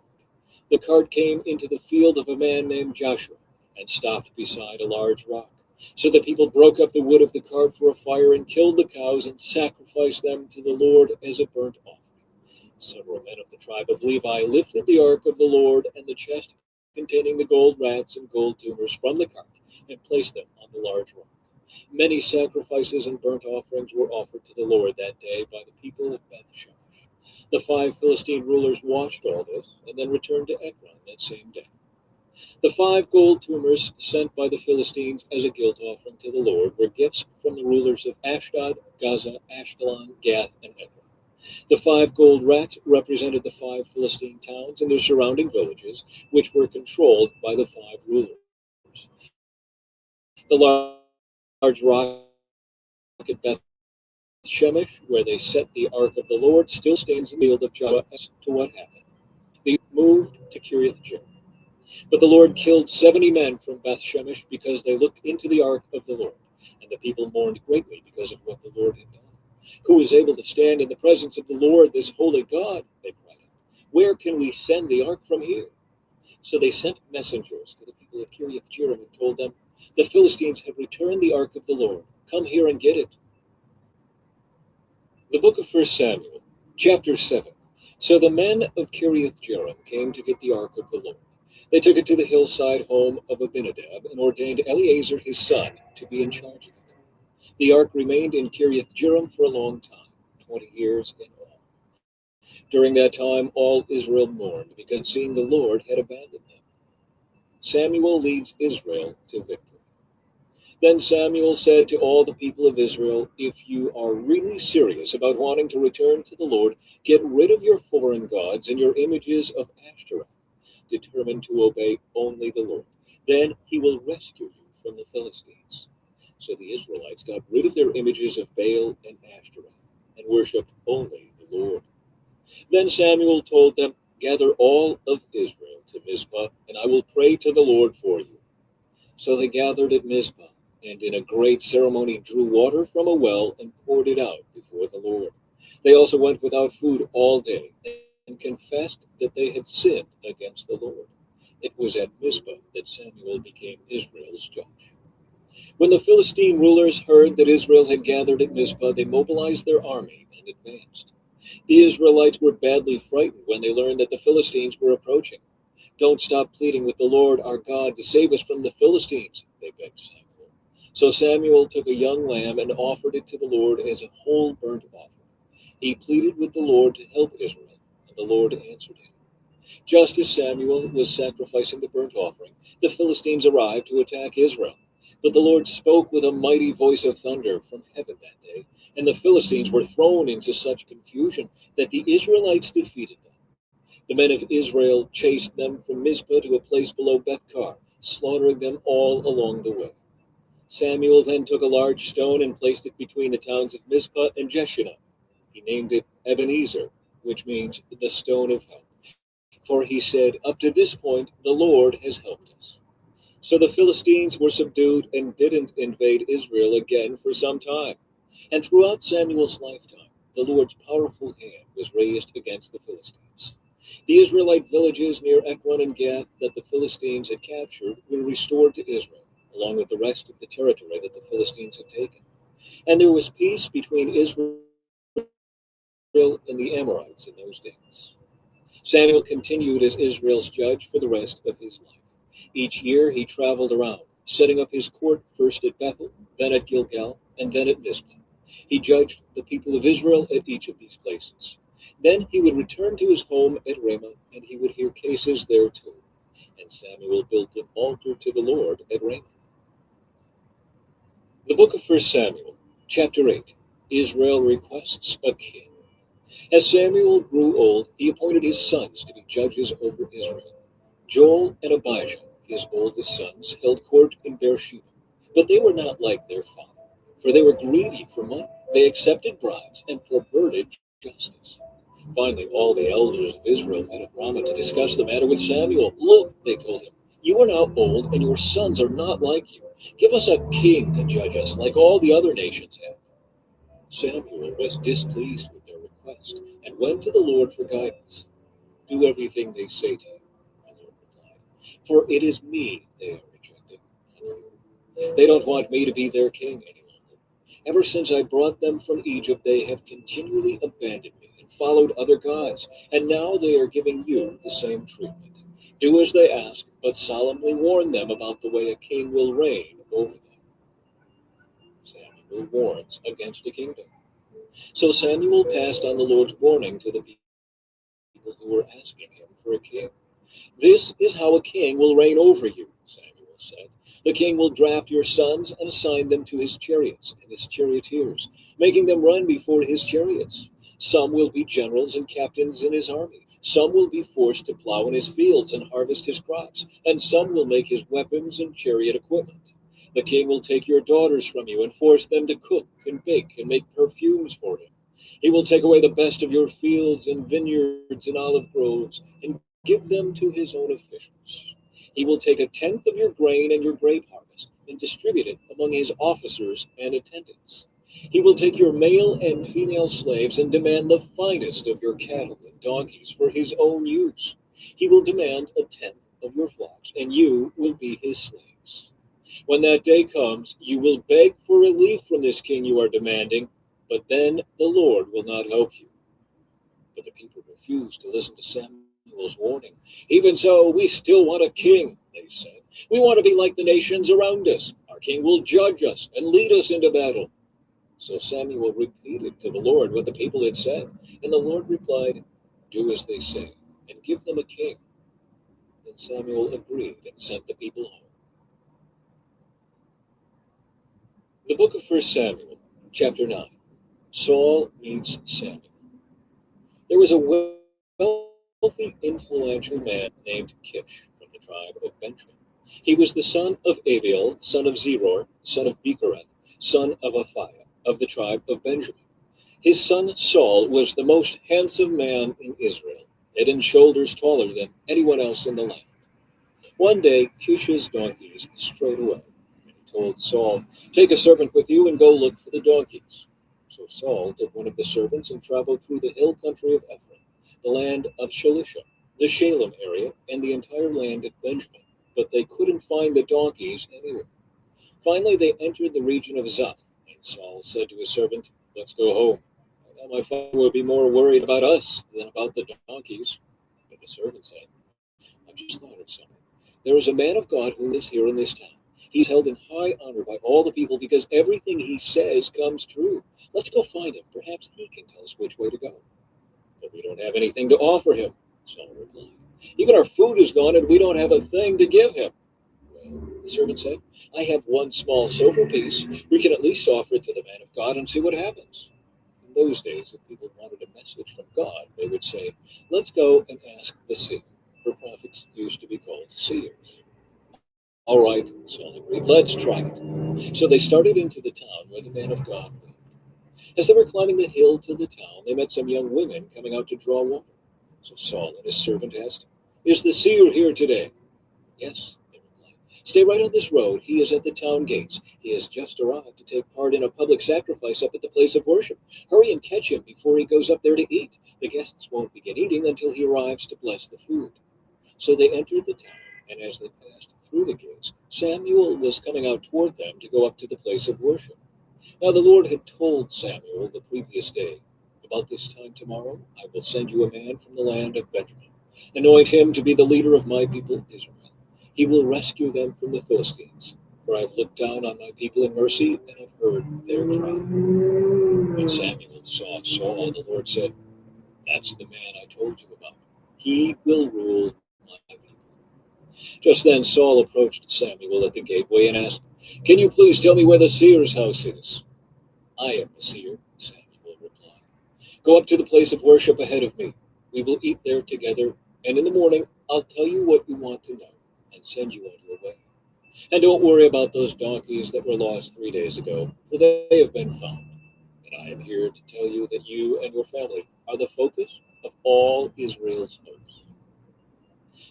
S1: The cart came into the field of a man named Joshua and stopped beside a large rock. So the people broke up the wood of the cart for a fire and killed the cows and sacrificed them to the Lord as a burnt offering. Several men of the tribe of Levi lifted the ark of the Lord and the chest containing the gold rats and gold tumors from the cart and placed them on the large rock. Many sacrifices and burnt offerings were offered to the Lord that day by the people of Beth Shemesh. The 5 Philistine rulers watched all this and then returned to Ekron that same day. The 5 gold tumors sent by the Philistines as a guilt offering to the Lord were gifts from the rulers of Ashdod, Gaza, Ashkelon, Gath, and Ekron. The 5 gold rats represented the 5 Philistine towns and their surrounding villages, which were controlled by the 5 rulers. The large rock at Beth Shemesh, where they set the ark of the Lord, still stands in the field of Joshua as to what happened. They moved to Kiriath Jearim. But the Lord killed 70 men from Beth Shemesh because they looked into the ark of the Lord, and the people mourned greatly because of what the Lord had done. "Who is able to stand in the presence of the Lord, this holy God?" they cried out. "Where can we send the ark from here?" So they sent messengers to the people of Kiriath Jearim and told them, "The Philistines have returned the ark of the Lord. Come here and get it." The book of 1 Samuel, chapter 7. So the men of Kiriath Jearim came to get the ark of the Lord. They took it to the hillside home of Abinadab and ordained Eleazar his son to be in charge of it. The ark remained in Kiriath Jearim for a long time, 20 years in all. During that time, all Israel mourned because it seemed the Lord had abandoned them. Samuel leads Israel to victory. Then Samuel said to all the people of Israel, "If you are really serious about wanting to return to the Lord, get rid of your foreign gods and your images of Ashtoreth, determined to obey only the Lord. Then he will rescue you from the Philistines." So the Israelites got rid of their images of Baal and Ashtoreth and worshipped only the Lord. Then Samuel told them, "Gather all of Israel to Mizpah, and I will pray to the Lord for you." So they gathered at Mizpah, and in a great ceremony drew water from a well and poured it out before the Lord. They also went without food all day and confessed that they had sinned against the Lord. It was at Mizpah that Samuel became Israel's judge. When the Philistine rulers heard that Israel had gathered at Mizpah, they mobilized their army and advanced. The Israelites were badly frightened when they learned that the Philistines were approaching. "Don't stop pleading with the Lord our God to save us from the Philistines," they begged Samuel. So Samuel took a young lamb and offered it to the Lord as a whole burnt offering. He pleaded with the Lord to help Israel, and the Lord answered him. Just as Samuel was sacrificing the burnt offering, the Philistines arrived to attack Israel. But the Lord spoke with a mighty voice of thunder from heaven that day, and the Philistines were thrown into such confusion that the Israelites defeated them. The men of Israel chased them from Mizpah to a place below Bethkar, slaughtering them all along the way. Samuel then took a large stone and placed it between the towns of Mizpah and Jeshanah. He named it Ebenezer, which means the stone of help. For he said, "Up to this point, the Lord has helped us." So the Philistines were subdued and didn't invade Israel again for some time. And throughout Samuel's lifetime, the Lord's powerful hand was raised against the Philistines. The Israelite villages near Ekron and Gath that the Philistines had captured were restored to Israel, along with the rest of the territory that the Philistines had taken. And there was peace between Israel and the Amorites in those days. Samuel continued as Israel's judge for the rest of his life. Each year he traveled around, setting up his court first at Bethel, then at Gilgal, and then at Mizpah. He judged the people of Israel at each of these places. Then he would return to his home at Ramah, and he would hear cases there too. And Samuel built an altar to the Lord at Ramah. The book of 1 Samuel, chapter 8. Israel requests a king. As Samuel grew old, he appointed his sons to be judges over Israel. Joel and Abijah, his oldest sons, held court in Beersheba. But they were not like their father, for they were greedy for money. They accepted bribes and perverted justice. Finally, all the elders of Israel met at Ramah to discuss the matter with Samuel. "Look," they told him, "you are now old, and your sons are not like you. Give us a king to judge us, like all the other nations have." Samuel was displeased with their request and went to the Lord for guidance. "Do everything they say to you," the Lord replied, "for it is me they are rejecting, not you. They don't want me to be their king any longer. Ever since I brought them from Egypt, they have continually abandoned me and followed other gods, and now they are giving you the same treatment. Do as they ask, but solemnly warn them about the way a king will reign over them." Samuel warns against a kingdom. So Samuel passed on the Lord's warning to the people who were asking him for a king. "This is how a king will reign over you," Samuel said. "The king will draft your sons and assign them to his chariots and his charioteers, making them run before his chariots. Some will be generals and captains in his army. Some will be forced to plow in his fields and harvest his crops, and some will make his weapons and chariot equipment. The king will take your daughters from you and force them to cook and bake and make perfumes for him. He will take away the best of your fields and vineyards and olive groves and give them to his own officials. He will take a tenth of your grain and your grape harvest and distribute it among his officers and attendants. He will take your male and female slaves and demand the finest of your cattle and donkeys for his own use. He will demand a tenth of your flocks, and you will be his slaves. When that day comes, you will beg for relief from this king you are demanding, but then the Lord will not help you." But the people refused to listen to Samuel Samuel's warning. Even so, we still want a king, they said. We want to be like the nations around us. Our king will judge us and lead us into battle. So Samuel repeated to the Lord what the people had said, and the Lord replied, "Do as they say, and give them a king." Then Samuel agreed and sent the people home. The book of First Samuel, chapter 9. Saul meets Samuel. There was a wealthy, influential man named Kish from the tribe of Benjamin. He was the son of Abiel, son of Zeror, son of Bechereth, son of Aphiah, of the tribe of Benjamin. His son Saul was the most handsome man in Israel, head and shoulders taller than anyone else in the land. One day Kish's donkeys strayed away, and he told Saul, "Take a servant with you and go look for the donkeys." So Saul took one of the servants and traveled through the hill country of Ephraim, the land of Shalisha, the Shalem area, and the entire land of Benjamin, but they couldn't find the donkeys anywhere. Finally they entered the region of Zuph, and Saul said to his servant, "Let's go home. Now my father will be more worried about us than about the donkeys." But the servant said, "I've just thought of something. There is a man of God who lives here in this town. He's held in high honor by all the people because everything he says comes true. Let's go find him. Perhaps he can tell us which way to go." "But we don't have anything to offer him," Saul replied. "Even our food is gone and we don't have a thing to give him." "Well," the servant said, "I have one small silver piece. We can at least offer it to the man of God and see what happens." In those days, if people wanted a message from God, they would say, "Let's go and ask the seer." For prophets used to be called seers. "All right," Saul agreed, "let's try it." So they started into the town where the man of God lived. As they were climbing the hill to the town, they met some young women coming out to draw water. So Saul and his servant asked, "Is the seer here today?" "Yes," they replied. "Stay right on this road. He is at the town gates. He has just arrived to take part in a public sacrifice up at the place of worship. Hurry and catch him before he goes up there to eat. The guests won't begin eating until he arrives to bless the food." So they entered the town, and as they passed through the gates, Samuel was coming out toward them to go up to the place of worship. Now the Lord had told Samuel the previous day, "About this time tomorrow I will send you a man from the land of Benjamin. Anoint him to be the leader of my people Israel. He will rescue them from the Philistines, for I have looked down on my people in mercy and have heard their cry." When Samuel saw Saul, the Lord said, "That's the man I told you about. He will rule my people." Just then Saul approached Samuel at the gateway and asked, "Can you please tell me where the seer's house is?" "I am the seer," Samuel replied. "Go up to the place of worship ahead of me. We will eat there together, and in the morning I'll tell you what you want to know and send you on your way. And don't worry about those donkeys that were lost 3 days ago, for they have been found. And I am here to tell you that you and your family are the focus of all Israel's hopes."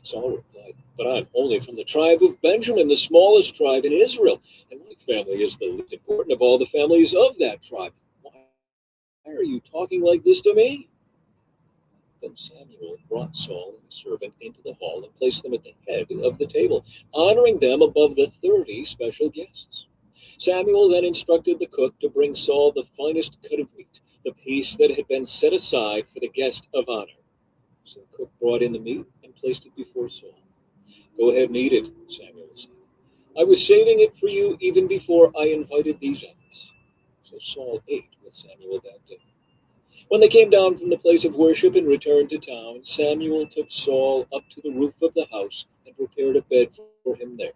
S1: Saul replied, "But I'm only from the tribe of Benjamin, the smallest tribe in Israel, and my family is the least important of all the families of that tribe. Why are you talking like this to me?" Then Samuel brought Saul and his servant into the hall and placed them at the head of the table, honoring them above the 30 special guests. Samuel then instructed the cook to bring Saul the finest cut of meat, the piece that had been set aside for the guest of honor. So the cook brought in the meat and placed it before Saul. "Go ahead and eat it," Samuel said. "I was saving it for you even before I invited these others." So Saul ate with Samuel that day. When they came down from the place of worship and returned to town, Samuel took Saul up to the roof of the house and prepared a bed for him there.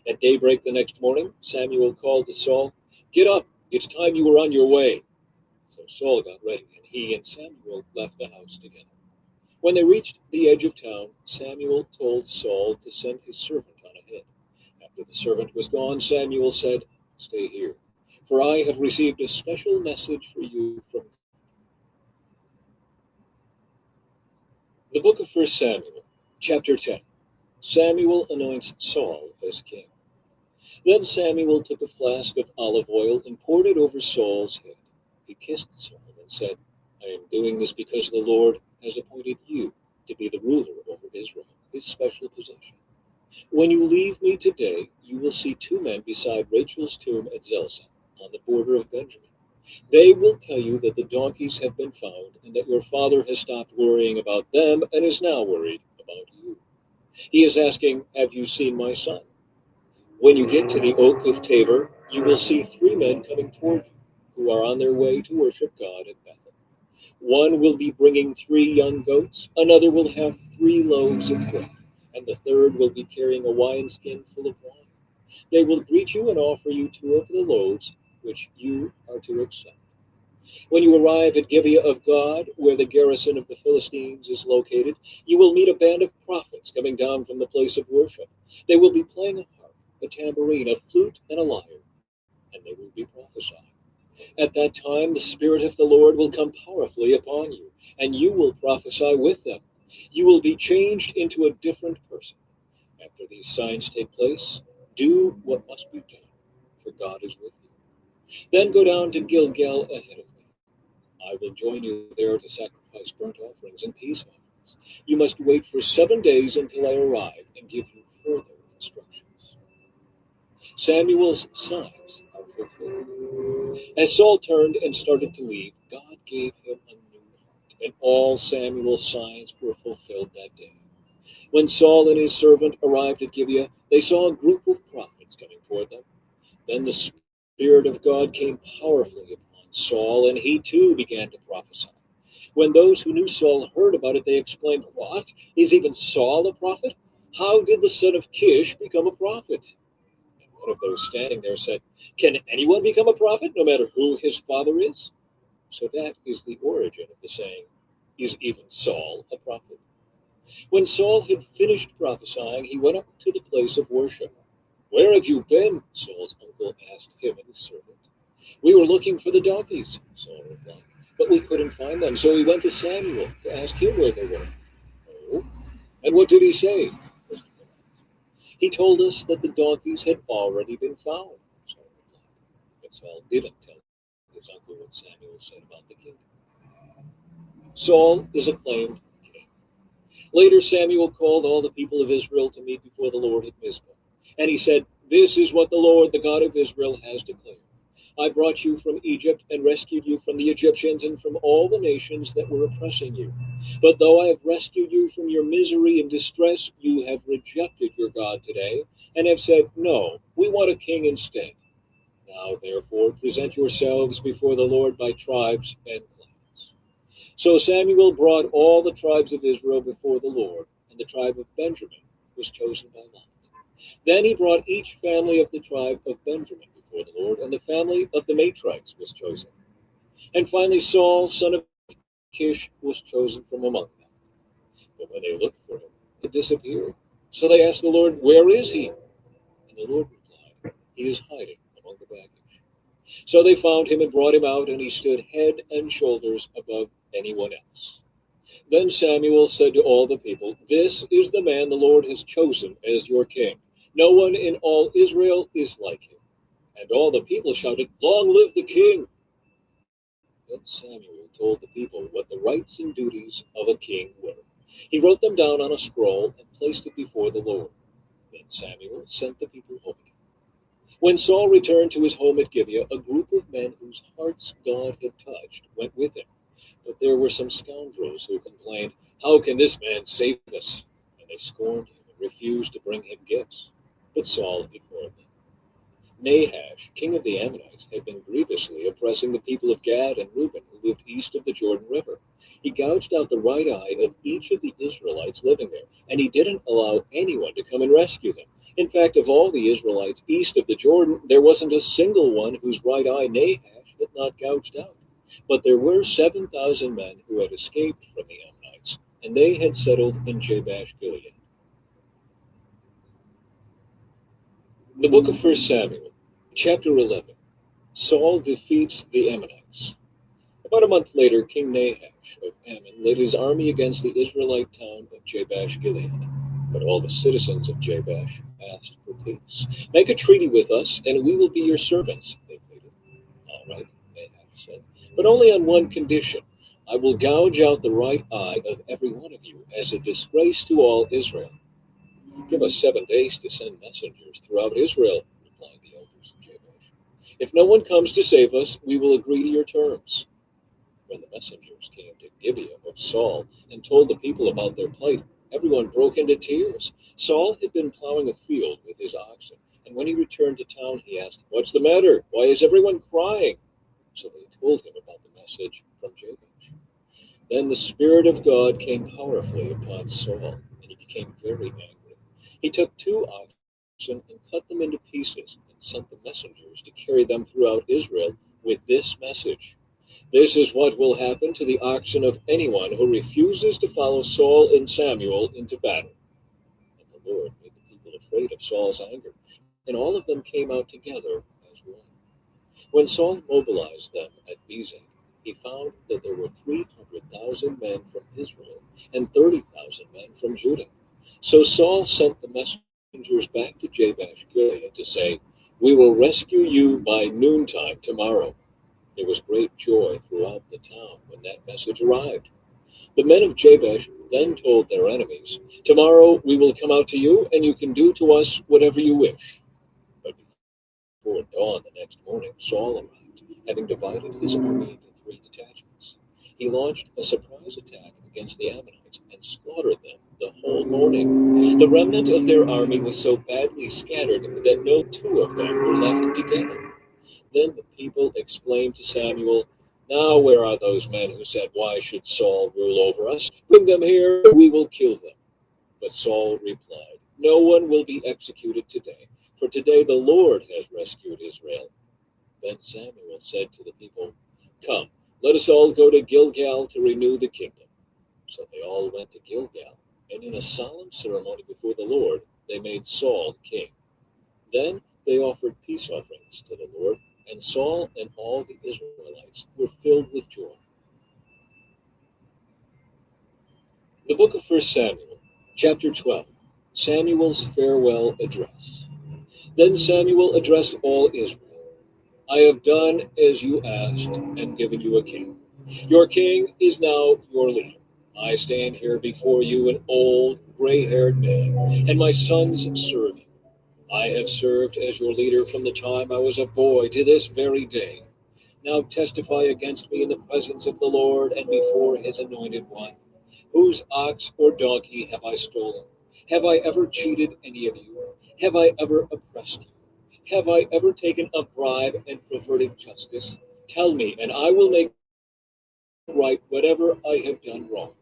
S1: At daybreak the next morning, Samuel called to Saul, "Get up, it's time you were on your way." So Saul got ready, and he and Samuel left the house together. When they reached the edge of town, Samuel told Saul to send his servant on ahead. After the servant was gone, Samuel said, "Stay here, for I have received a special message for you from God." The book of First Samuel, chapter 10. Samuel anoints Saul as king. Then Samuel took a flask of olive oil and poured it over Saul's head. He kissed Saul and said, "I am doing this because the Lord has appointed you to be the ruler over Israel, his special possession. When you leave me today, you will see two men beside Rachel's tomb at Zelzah, on the border of Benjamin. They will tell you that the donkeys have been found and that your father has stopped worrying about them and is now worried about you. He is asking, have you seen my son? When you get to the oak of Tabor, you will see three men coming toward you who are on their way to worship God at Bethel. One will be bringing three young goats, another will have 3 loaves of bread, and the third will be carrying a wineskin full of wine. They will greet you and offer you 2 of the loaves, which you are to accept. When you arrive at Gibeah of God, where the garrison of the Philistines is located, you will meet a band of prophets coming down from the place of worship. They will be playing a harp, a tambourine, a flute, and a lyre, and they will be prophesying. At that time, the Spirit of the Lord will come powerfully upon you, and you will prophesy with them. You will be changed into a different person. After these signs take place, do what must be done, for God is with you. Then go down to Gilgal ahead of me. I will join you there to sacrifice burnt offerings and peace offerings. You must wait for 7 days until I arrive and give you further instructions. Samuel's signs are fulfilled. As Saul turned and started to leave, God gave him a new heart, and all Samuel's signs were fulfilled that day. When Saul and his servant arrived at Gibeah, they saw a group of prophets coming toward them. Then the Spirit of God came powerfully upon Saul, and he too began to prophesy. When those who knew Saul heard about it, they exclaimed, "What? Is even Saul a prophet? How did the son of Kish become a prophet?" And one of those standing there said, "Can anyone become a prophet, no matter who his father is?" So that is the origin of the saying, "Is even Saul a prophet?" When Saul had finished prophesying, he went up to the place of worship. "Where have you been?" Saul's uncle asked him and his servant. "We were looking for the donkeys," Saul replied, "but we couldn't find them, so we went to Samuel to ask him where they were." "Oh, and what did he say?" "He told us that the donkeys had already been found," Saul replied. But Saul didn't tell his uncle what Samuel said about the kingdom. Saul is acclaimed king. Later, Samuel called all the people of Israel to meet before the Lord at Mizpah. And he said, "This is what the Lord, the God of Israel, has declared. I brought you from Egypt and rescued you from the Egyptians and from all the nations that were oppressing you. But though I have rescued you from your misery and distress, you have rejected your God today and have said, 'No, we want a king instead.' Now, therefore, present yourselves before the Lord by tribes and clans." So Samuel brought all the tribes of Israel before the Lord, and the tribe of Benjamin was chosen by lot. Then he brought each family of the tribe of Benjamin before the Lord, and the family of the Matrites was chosen. And finally Saul, son of Kish, was chosen from among them. But when they looked for him, he disappeared. So they asked the Lord, "Where is he?" And the Lord replied, "He is hiding among the baggage." So they found him and brought him out, and he stood head and shoulders above anyone else. Then Samuel said to all the people, "This is the man the Lord has chosen as your king. No one in all Israel is like him." And all the people shouted, "Long live the king!" Then Samuel told the people what the rights and duties of a king were. He wrote them down on a scroll and placed it before the Lord. Then Samuel sent the people home again. When Saul returned to his home at Gibeah, a group of men whose hearts God had touched went with him. But there were some scoundrels who complained, "How can this man save us?" And they scorned him and refused to bring him gifts. But Saul ignored them. Nahash, king of the Ammonites, had been grievously oppressing the people of Gad and Reuben who lived east of the Jordan River. He gouged out the right eye of each of the Israelites living there, and he didn't allow anyone to come and rescue them. In fact, of all the Israelites east of the Jordan, there wasn't a single one whose right eye Nahash had not gouged out. But there were 7,000 men who had escaped from the Ammonites, and they had settled in Jabesh Gilead. The book of 1 Samuel, chapter 11. Saul defeats the Ammonites. About a month later, King Nahash of Ammon led his army against the Israelite town of Jabesh Gilead. But all the citizens of Jabesh asked for peace. "Make a treaty with us, and we will be your servants," they pleaded. "All right," Nahash said, "but only on one condition. I will gouge out the right eye of every one of you as a disgrace to all Israel." "Give us 7 days to send messengers throughout Israel," replied the elders of Jabesh. If no one comes to save us, we will agree to your terms. When the messengers came to Gibeah of Saul and told the people about their plight, everyone broke into tears. Saul had been plowing a field with his oxen, and when he returned to town, he asked, "What's the matter? Why is everyone crying?" So they told him about the message from Jabesh. Then the Spirit of God came powerfully upon Saul, and he became very angry. He took 2 oxen and cut them into pieces, and sent the messengers to carry them throughout Israel with this message: "This is what will happen to the oxen of anyone who refuses to follow Saul and Samuel into battle." And the Lord made the people afraid of Saul's anger, and all of them came out together as one. When Saul mobilized them at Bezek, he found that there were 300,000 men from Israel and 30,000 men from Judah. So Saul sent the messengers back to Jabesh Gilead to say, "We will rescue you by noontime tomorrow." There was great joy throughout the town when that message arrived. The men of Jabesh then told their enemies, "Tomorrow we will come out to you, and you can do to us whatever you wish." But before dawn the next morning, Saul arrived, having divided his army into 3 detachments. He launched a surprise attack against the Ammonites and slaughtered them the whole morning. The remnant of their army was so badly scattered that no 2 of them were left together. Then the people exclaimed to Samuel, "Now where are those men who said, 'Why should Saul rule over us?' Bring them here, and we will kill them." But Saul replied, "No one will be executed today, for today the Lord has rescued Israel." Then Samuel said to the people, "Come, let us all go to Gilgal to renew the kingdom." So they all went to Gilgal, and in a solemn ceremony before the Lord, they made Saul king. Then they offered peace offerings to the Lord, and Saul and all the Israelites were filled with joy. The book of 1 Samuel, chapter 12, Samuel's farewell address. Then Samuel addressed all Israel. "I have done as you asked and given you a king. Your king is now your leader. I stand here before you an old, gray-haired man, and my sons serve you. I have served as your leader from the time I was a boy to this very day. Now testify against me in the presence of the Lord and before his anointed one. Whose ox or donkey have I stolen? Have I ever cheated any of you? Have I ever oppressed you? Have I ever taken a bribe and perverted justice? Tell me, and I will make right whatever I have done wrong."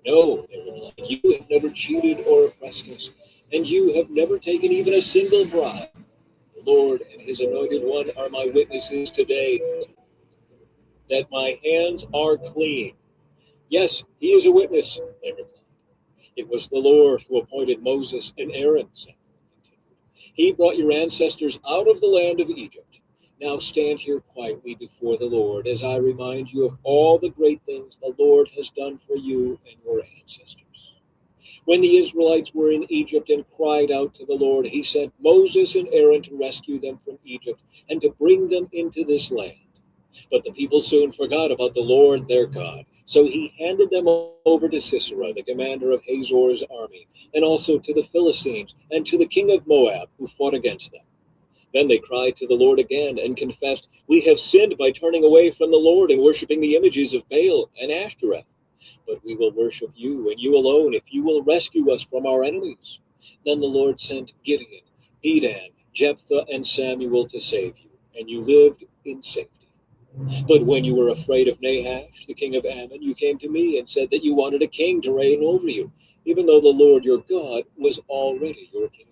S1: "No," they replied, "you have never cheated or oppressed us, and you have never taken even a single bribe. The Lord and his anointed one are my witnesses today that my hands are clean." "Yes, he is a witness," they replied. "It was the Lord who appointed Moses and Aaron," Samuel continued. "He brought your ancestors out of the land of Egypt. Now stand here quietly before the Lord as I remind you of all the great things the Lord has done for you and your ancestors. When the Israelites were in Egypt and cried out to the Lord, he sent Moses and Aaron to rescue them from Egypt and to bring them into this land. But the people soon forgot about the Lord their God. So he handed them over to Sisera, the commander of Hazor's army, and also to the Philistines and to the king of Moab, who fought against them. Then they cried to the Lord again and confessed, "We have sinned by turning away from the Lord and worshiping the images of Baal and Ashtoreth. But we will worship you and you alone if you will rescue us from our enemies." Then the Lord sent Gideon, Bedan, Jephthah, and Samuel to save you, and you lived in safety. But when you were afraid of Nahash, the king of Ammon, you came to me and said that you wanted a king to reign over you, even though the Lord your God was already your king.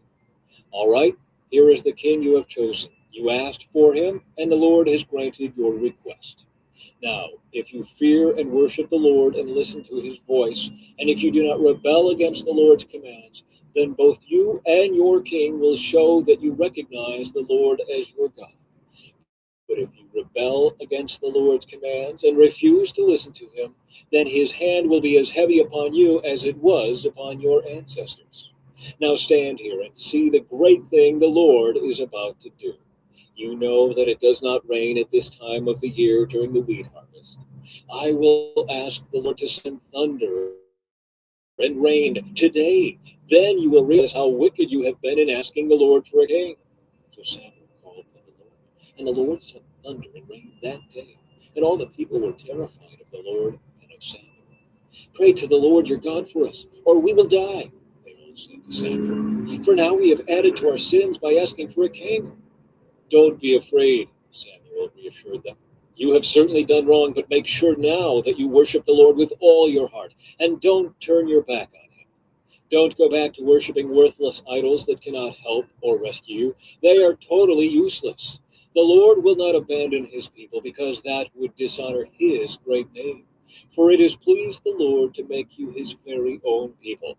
S1: All right, here is the king you have chosen. You asked for him, and the Lord has granted your request. Now, if you fear and worship the Lord and listen to his voice, and if you do not rebel against the Lord's commands, then both you and your king will show that you recognize the Lord as your God. But if you rebel against the Lord's commands and refuse to listen to him, then his hand will be as heavy upon you as it was upon your ancestors. Now stand here and see the great thing the Lord is about to do. You know that it does not rain at this time of the year during the wheat harvest. I will ask the Lord to send thunder and rain today. Then you will realize how wicked you have been in asking the Lord for a king." So Samuel called to the Lord, And the Lord sent thunder and rain that day, and all the people were terrified of the Lord and of Samuel. Pray to the Lord your God for us, or we will die, they all said to Samuel. For now we have added to our sins by asking for a king. Don't be afraid, Samuel reassured them. You have certainly done wrong, but make sure now that you worship the Lord with all your heart, and don't turn your back on him. Don't go back to worshiping worthless idols that cannot help or rescue you. They are totally useless. The Lord will not abandon his people because that would dishonor his great name. For it has pleased the Lord to make you his very own people.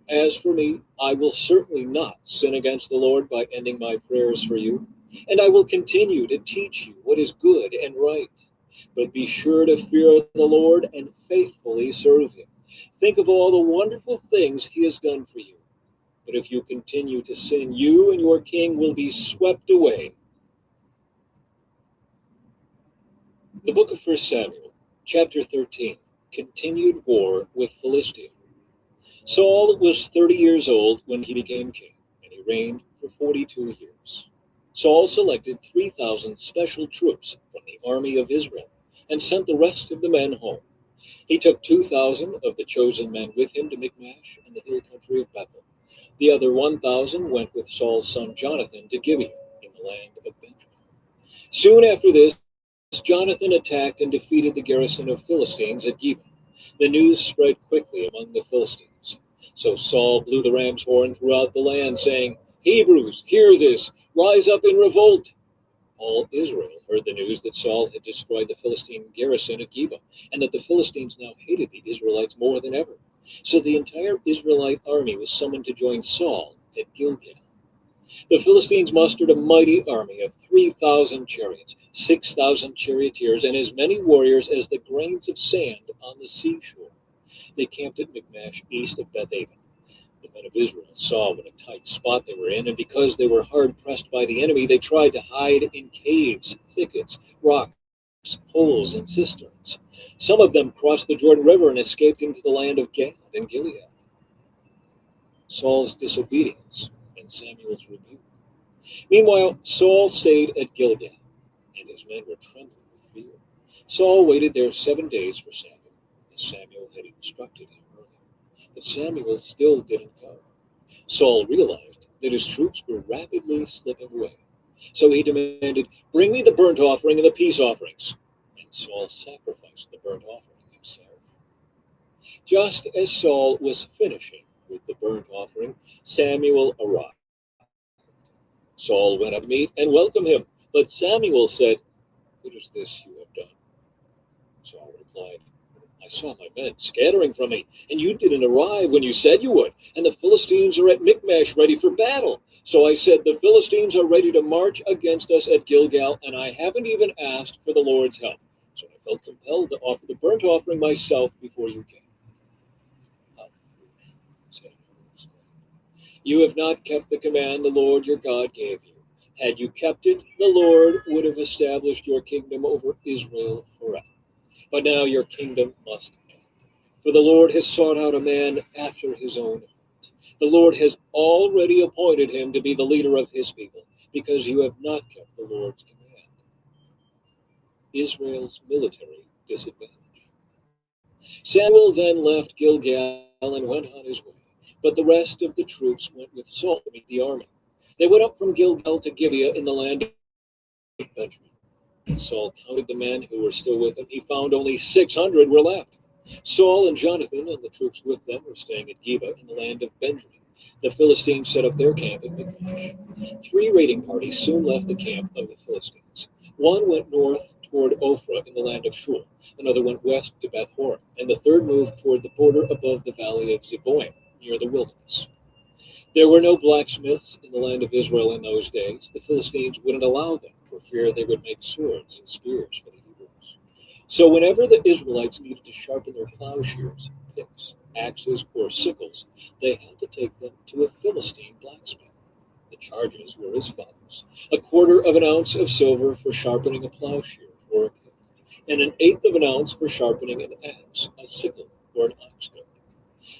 S1: As for me, I will certainly not sin against the Lord by ending my prayers for you, and I will continue to teach you what is good and right. But be sure to fear the Lord and faithfully serve him. Think of all the wonderful things he has done for you. But if you continue to sin, you and your king will be swept away. The book of 1 Samuel, chapter 13, continued war with Philistia. Saul was 30 years old when he became king, and he reigned for 42 years. Saul selected 3,000 special troops from the army of Israel and sent the rest of the men home. He took 2,000 of the chosen men with him to Michmash and the hill country of Bethel. The other 1,000 went with Saul's son Jonathan to Gibeah in the land of Benjamin. Soon after this, Jonathan attacked and defeated the garrison of Philistines at Gibeah. The news spread quickly among the Philistines. So Saul blew the ram's horn throughout the land, saying, Hebrews, hear this, rise up in revolt. All Israel heard the news that Saul had destroyed the Philistine garrison at Gibeah, and that the Philistines now hated the Israelites more than ever. So the entire Israelite army was summoned to join Saul at Gilgal. The Philistines mustered a mighty army of 3,000 chariots, 6,000 charioteers, and as many warriors as the grains of sand on the seashore. They camped at Michmash, east of Beth-aven. The men of Israel saw what a tight spot they were in, and because they were hard-pressed by the enemy, they tried to hide in caves, thickets, rocks, holes, and cisterns. Some of them crossed the Jordan River and escaped into the land of Gad and Gilead. Saul's disobedience and Samuel's rebuke. Meanwhile, Saul stayed at Gilgal, and his men were trembling with fear. Saul waited there 7 days for Samuel, as Samuel had instructed him earlier. But Samuel still didn't come. Saul realized that his troops were rapidly slipping away. So he demanded, Bring me the burnt offering and the peace offerings. And Saul sacrificed the burnt offering himself. Just as Saul was finishing with the burnt offering, Samuel arrived. Saul went up to meet and welcome him. But Samuel said, What is this you have done? Saul replied, I saw my men scattering from me, and you didn't arrive when you said you would, and the Philistines are at Michmash ready for battle. So I said, The Philistines are ready to march against us at Gilgal, and I haven't even asked for the Lord's help. So I felt compelled to offer the burnt offering myself before you came. You have not kept the command the Lord your God gave you. Had you kept it, the Lord would have established your kingdom over Israel forever. But now your kingdom must end. For the Lord has sought out a man after his own heart. The Lord has already appointed him to be the leader of his people, because you have not kept the Lord's command. Israel's military disadvantage. Samuel then left Gilgal and went on his way. But the rest of the troops went with Saul to meet the army. They went up from Gilgal to Gibeah in the land of Benjamin. When Saul counted the men who were still with him, he found only 600 were left. Saul and Jonathan and the troops with them were staying at Gibeah in the land of Benjamin. The Philistines set up their camp at Michmash. 3 raiding parties soon left the camp of the Philistines. One went north toward Ophrah in the land of Shur. Another went west to Beth-horon, and the third moved toward the border above the valley of Zeboim, near the wilderness. There were no blacksmiths in the land of Israel in those days. The Philistines wouldn't allow them for fear they would make swords and spears for the Hebrews. So whenever the Israelites needed to sharpen their plowshares, picks, axes, or sickles, they had to take them to a Philistine blacksmith. The charges were as follows: 1/4 ounce of silver for sharpening a plowshare or a pick, and 1/8 ounce for sharpening an axe, a sickle, or an ox goad.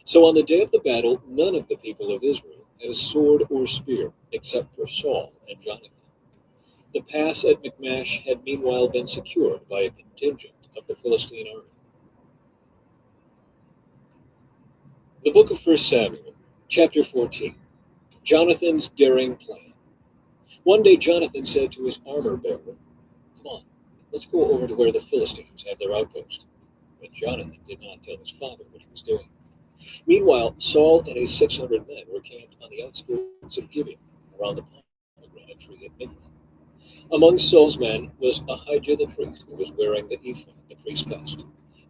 S1: So on the day of the battle, none of the people of Israel had a sword or spear, except for Saul and Jonathan. The pass at Michmash had meanwhile been secured by a contingent of the Philistine army. The book of 1 Samuel, chapter 14. Jonathan's daring plan. One day Jonathan said to his armor bearer, "Come on, let's go over to where the Philistines have their outpost." But Jonathan did not tell his father what he was doing. Meanwhile, Saul and his 600 men were camped on the outskirts of Gibeon, around the pomegranate tree at Migdol. Among Saul's men was Ahijah the priest, who was wearing the ephod, the priest's vest.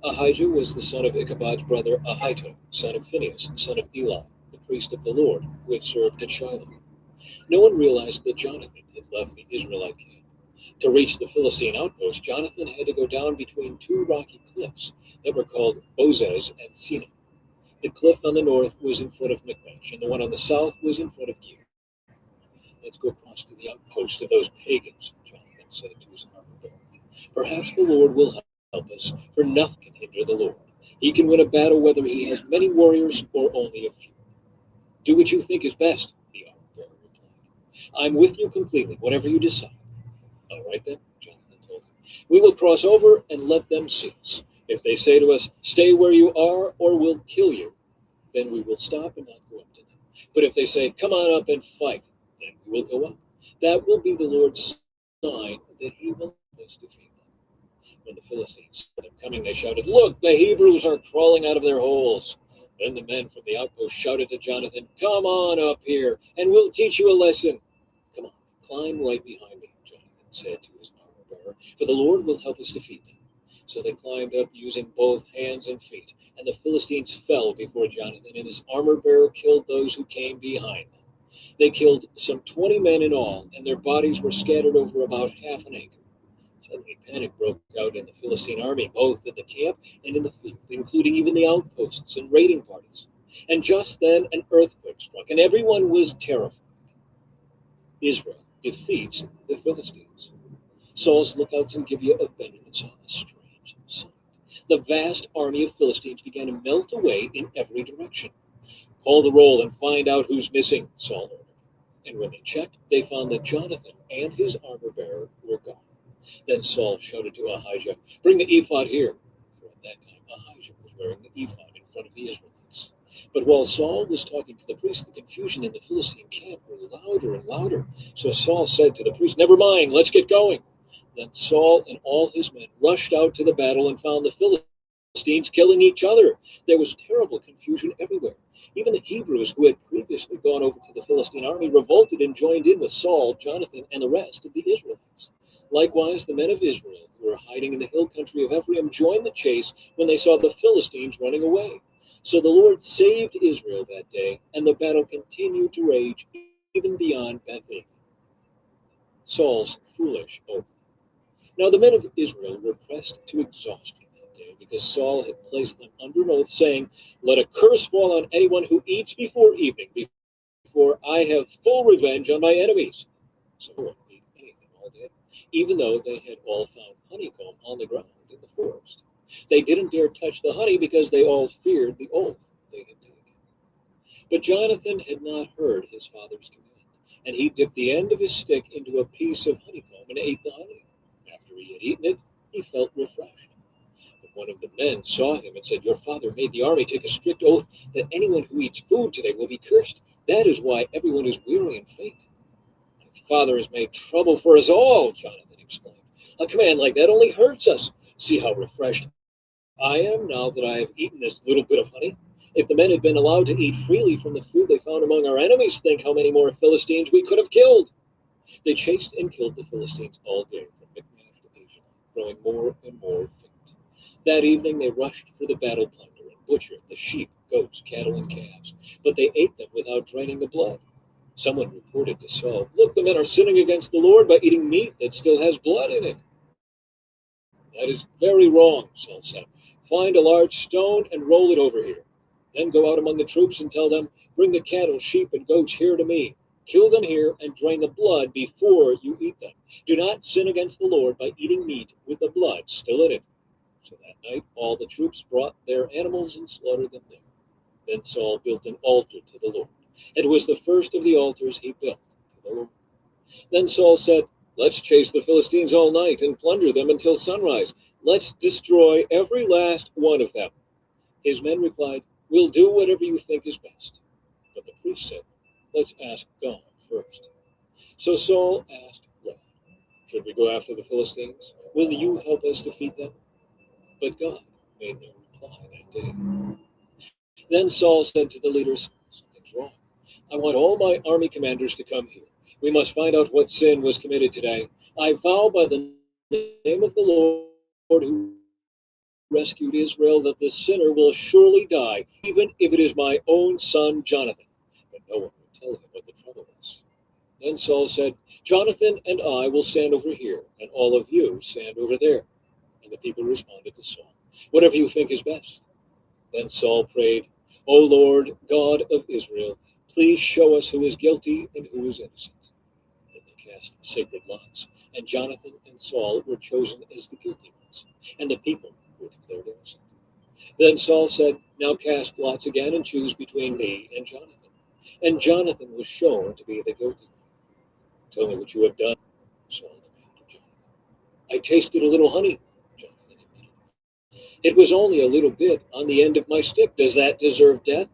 S1: Ahijah was the son of Ichabod's brother Ahitub, son of Phinehas, son of Eli, the priest of the Lord, who had served at Shiloh. No one realized that Jonathan had left the Israelite camp. To reach the Philistine outpost, Jonathan had to go down between two rocky cliffs that were called Bozez and Sina. The cliff on the north was in front of Michmash, and the one on the south was in front of Gillory. "Let's go across to the outpost of those pagans," Jonathan said to his armor bearer. "Perhaps the Lord will help us, for nothing can hinder the Lord. He can win a battle whether he has many warriors or only a few." "Do what you think is best," the armor bearer replied. "I'm with you completely, whatever you decide." "All right then," Jonathan told him. "We will cross over and let them see us. If they say to us, 'Stay where you are or we'll kill you,' then we will stop and not go up to them. But if they say, 'Come on up and fight,' then we will go up. That will be the Lord's sign that he will let us defeat them." When the Philistines saw them coming, they shouted, "Look, the Hebrews are crawling out of their holes." Then the men from the outpost shouted to Jonathan, "Come on up here, and we'll teach you a lesson." "Come on, climb right behind me," Jonathan said to his armor bearer, "for the Lord will help us defeat them." So they climbed up using both hands and feet, and the Philistines fell before Jonathan, and his armor bearer killed those who came behind them. They killed some 20 men in all, and their bodies were scattered over about half an acre. Suddenly panic broke out in the Philistine army, both in the camp and in the field, including even the outposts and raiding parties. And just then an earthquake struck, and everyone was terrified. Israel defeats the Philistines. Saul's lookouts in Gibeah of Benjamin saw a strange sight. The vast army of Philistines began to melt away in every direction. "Call the roll and find out who's missing," Saul ordered. And when they checked, they found that Jonathan and his armor bearer were gone. Then Saul shouted to Ahijah, "Bring the ephod here." For at that time Ahijah was wearing the ephod in front of the Israelites. But while Saul was talking to the priest, the confusion in the Philistine camp grew louder and louder. So Saul said to the priest, "Never mind, let's get going." Then Saul and all his men rushed out to the battle and found the Philistines killing each other. There was terrible confusion everywhere. Even the Hebrews, who had previously gone over to the Philistine army, revolted and joined in with Saul, Jonathan, and the rest of the Israelites. Likewise, the men of Israel, who were hiding in the hill country of Ephraim, joined the chase when they saw the Philistines running away. So the Lord saved Israel that day, and the battle continued to rage even beyond Bethel. Saul's foolish oath. Now the men of Israel were pressed to exhaustion that day, because Saul had placed them under an oath, saying, "Let a curse fall on anyone who eats before evening, before I have full revenge on my enemies." So no one ate anything all day, even though they had all found honeycomb on the ground in the forest. They didn't dare touch the honey because they all feared the oath they had taken. But Jonathan had not heard his father's command, and he dipped the end of his stick into a piece of honeycomb and ate the honey. After he had eaten it, he felt refreshed. But one of the men saw him and said, "Your father made the army take a strict oath that anyone who eats food today will be cursed. That is why everyone is weary and faint." "My father has made trouble for us all," Jonathan exclaimed. "A command like that only hurts us. See how refreshed I am now that I have eaten this little bit of honey. If the men had been allowed to eat freely from the food they found among our enemies, think how many more Philistines we could have killed." They chased and killed the Philistines all day from Michmash to Asia, growing more and more faint. That evening they rushed for the battle plunder and butchered the sheep, goats, cattle, and calves, but they ate them without draining the blood. Someone reported to Saul, "Look, the men are sinning against the Lord by eating meat that still has blood in it." "That is very wrong," Saul said. "Find a large stone and roll it over here. Then go out among the troops and tell them, 'Bring the cattle, sheep, and goats here to me. Kill them here and drain the blood before you eat them. Do not sin against the Lord by eating meat with the blood still in it.'" So that night all the troops brought their animals and slaughtered them there. Then Saul built an altar to the Lord. It was the first of the altars he built to the Lord. Then Saul said, Let's chase the Philistines all night and plunder them until sunrise. Let's destroy every last one of them. His men replied, We'll do whatever you think is best. But the priest said, Let's ask God first. So Saul asked God, Should we go after the Philistines? Will you help us defeat them? But God made no reply that day. Then Saul said to the leaders, Something's wrong. I want all my army commanders to come here. We must find out what sin was committed today. I vow by the name of the Lord who rescued Israel that the sinner will surely die, even if it is my own son Jonathan. But no one would tell him what the trouble was. Then Saul said, Jonathan and I will stand over here, and all of you stand over there. And the people responded to Saul, Whatever you think is best. Then Saul prayed, O Lord, God of Israel, please show us who is guilty and who is innocent. Then they cast sacred lots, and Jonathan and Saul were chosen as the guilty ones, and the people were declared innocent. Then Saul said, Now cast lots again and choose between me and Jonathan. And Jonathan was shown to be the guilty one. Tell me what you have done, Saul demanded Jonathan. I tasted a little honey, Jonathan admitted. It was only a little bit on the end of my stick. Does that deserve death?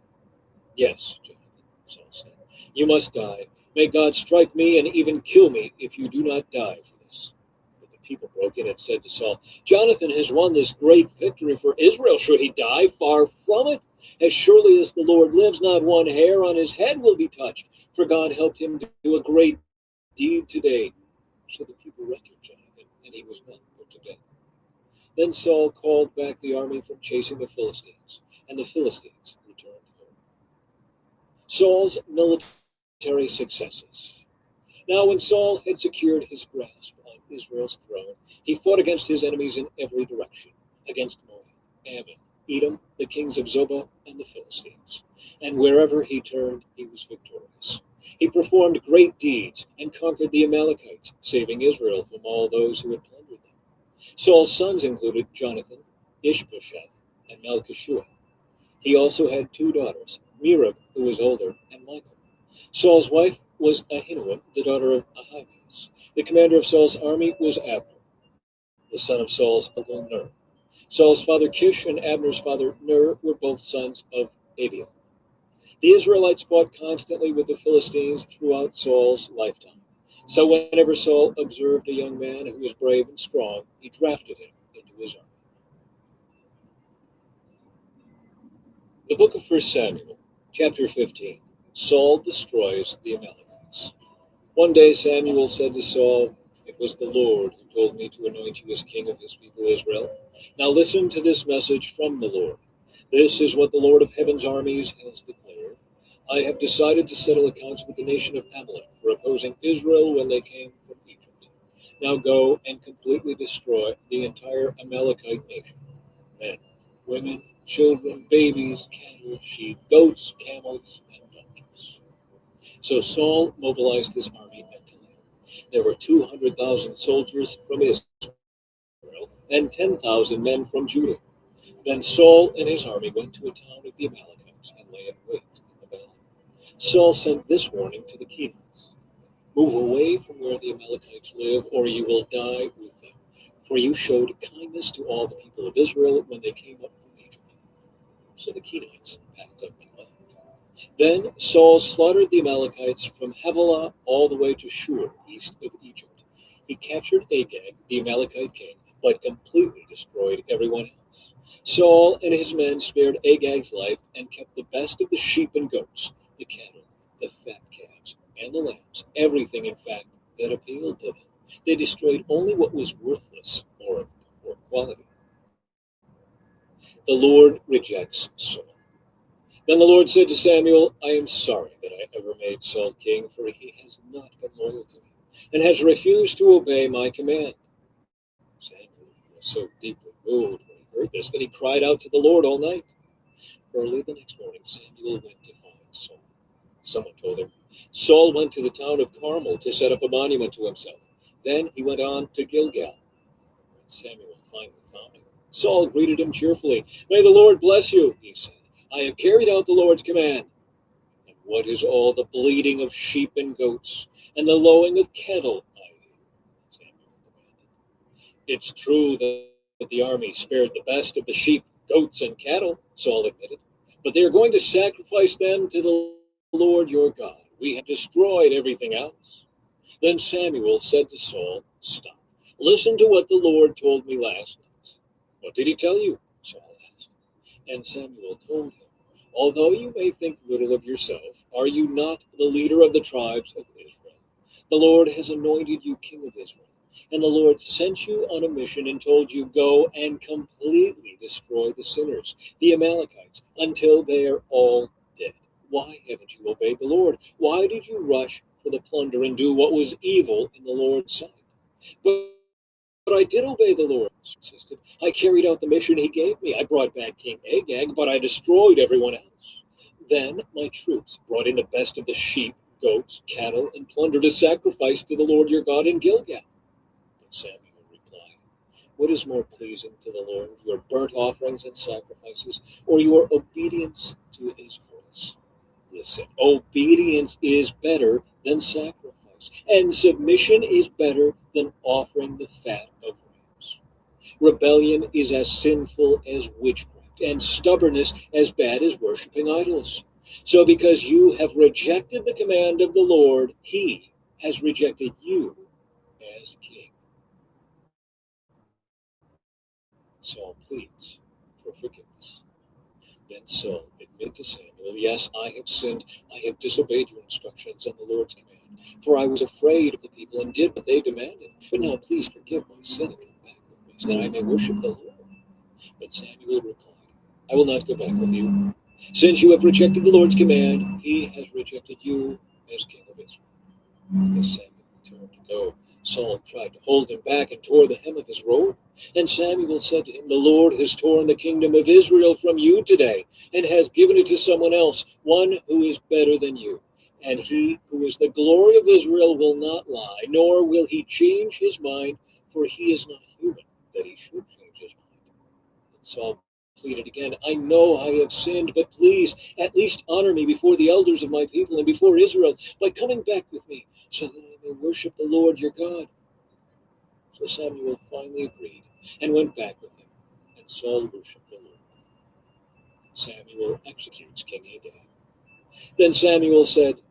S1: Yes, Jonathan, Saul said. You must die. May God strike me and even kill me if you do not die for this. But the people broke in and said to Saul, Jonathan has won this great victory for Israel. Should he die? Far from it. As surely as the Lord lives, not one hair on his head will be touched, for God helped him do a great deed today. So the people rescued Jonathan, and he was not put to death. Then Saul called back the army from chasing the Philistines, and the Philistines returned home. Saul's military successes. Now when Saul had secured his grasp on Israel's throne, he fought against his enemies in every direction, against Moab, Ammon, Edom, the kings of Zobah, and the Philistines. And wherever he turned, he was victorious. He performed great deeds and conquered the Amalekites, saving Israel from all those who had plundered them. Saul's sons included Jonathan, Ishbosheth, and Malchishua. He also had two daughters, Merab, who was older, and Michal. Saul's wife was Ahinoam, the daughter of Ahimaaz. The commander of Saul's army was Abner, the son of Saul's uncle Ner. Saul's father Kish and Abner's father Ner were both sons of Abiel. The Israelites fought constantly with the Philistines throughout Saul's lifetime. So whenever Saul observed a young man who was brave and strong, he drafted him into his army. The book of 1 Samuel, chapter 15. Saul destroys the Amalekites. One day Samuel said to Saul, It was the Lord who told me to anoint you as king of his people Israel. Now listen to this message from the Lord. This is what the Lord of heaven's armies has declared. I have decided to settle accounts with the nation of Amalek for opposing Israel when they came from Egypt. Now go and completely destroy the entire Amalekite nation. Men, women, children, babies, cattle, sheep, goats, camels, and donkeys. So Saul mobilized his army mentally. There were 200,000 soldiers from Israel and 10,000 men from Judah. Then Saul and his army went to a town of the Amalekites and lay in wait in the valley. Saul sent this warning to the Kenites: Move away from where the Amalekites live, or you will die with them. For you showed kindness to all the people of Israel when they came up from Egypt. So the Kenites packed up and left. Then Saul slaughtered the Amalekites from Havilah all the way to Shur, east of Egypt. He captured Agag, the Amalekite king, but completely destroyed everyone else. Saul and his men spared Agag's life and kept the best of the sheep and goats, the cattle, the fat calves, and the lambs, everything, in fact, that appealed to them. They destroyed only what was worthless or of poor quality. The Lord rejects Saul. Then the Lord said to Samuel, I am sorry that I ever made Saul king, for he has not been loyal to me, and has refused to obey my command. Samuel was so deeply moved when he heard this that he cried out to the Lord all night. Early the next morning, Samuel went to find Saul. Someone told him, Saul went to the town of Carmel to set up a monument to himself. Then he went on to Gilgal. When Samuel finally found him, Saul greeted him cheerfully. May the Lord bless you, he said. I have carried out the Lord's command. And what is all the bleating of sheep and goats and the lowing of cattle I hear? It's true that the army spared the best of the sheep, goats, and cattle, Saul admitted, but they are going to sacrifice them to the Lord your God. We have destroyed everything else. Then Samuel said to Saul, "Stop. Listen to what the Lord told me last night." "What did he tell you?" Saul asked. And Samuel told him, "Although you may think little of yourself, are you not the leader of the tribes of Israel? The Lord has anointed you king of Israel. And the Lord sent you on a mission and told you, 'Go and completely destroy the sinners, the Amalekites, until they are all dead.' Why haven't you obeyed the Lord? Why did you rush for the plunder and do what was evil in the Lord's sight?" But I did obey the Lord, he insisted. "I carried out the mission he gave me. I brought back King Agag, but I destroyed everyone else. Then my troops brought in the best of the sheep, goats, cattle, and plunder to sacrifice to the Lord your God in Gilgal." But Samuel replied, "What is more pleasing to the Lord, your burnt offerings and sacrifices, or your obedience to his voice? Listen, obedience is better than sacrifice, and submission is better than offering the fat of rams. Rebellion is as sinful as witchcraft, and stubbornness as bad as worshiping idols. So because you have rejected the command of the Lord, he has rejected you as king." Saul pleads for forgiveness. Then Saul admitted to Samuel, "Yes, I have sinned. I have disobeyed your instructions and the Lord's command. For I was afraid of the people and did what they demanded. But now please forgive my sin and come back with me so that I may worship the Lord." But Samuel replied, "I will not go back with you. Since you have rejected the Lord's command, he has rejected you as king of Israel." As Samuel turned to go, Saul tried to hold him back and tore the hem of his robe. And Samuel said to him, "The Lord has torn the kingdom of Israel from you today and has given it to someone else, one who is better than you. And he who is the glory of Israel will not lie, nor will he change his mind, for he is not human that he should change his mind." And Saul pleaded again, "I know I have sinned, but please at least honor me before the elders of my people and before Israel by coming back with me, so that I may worship the Lord your God." So Samuel finally agreed and went back with him, and Saul worshipped the Lord. Samuel executes King Agag. Then Samuel said,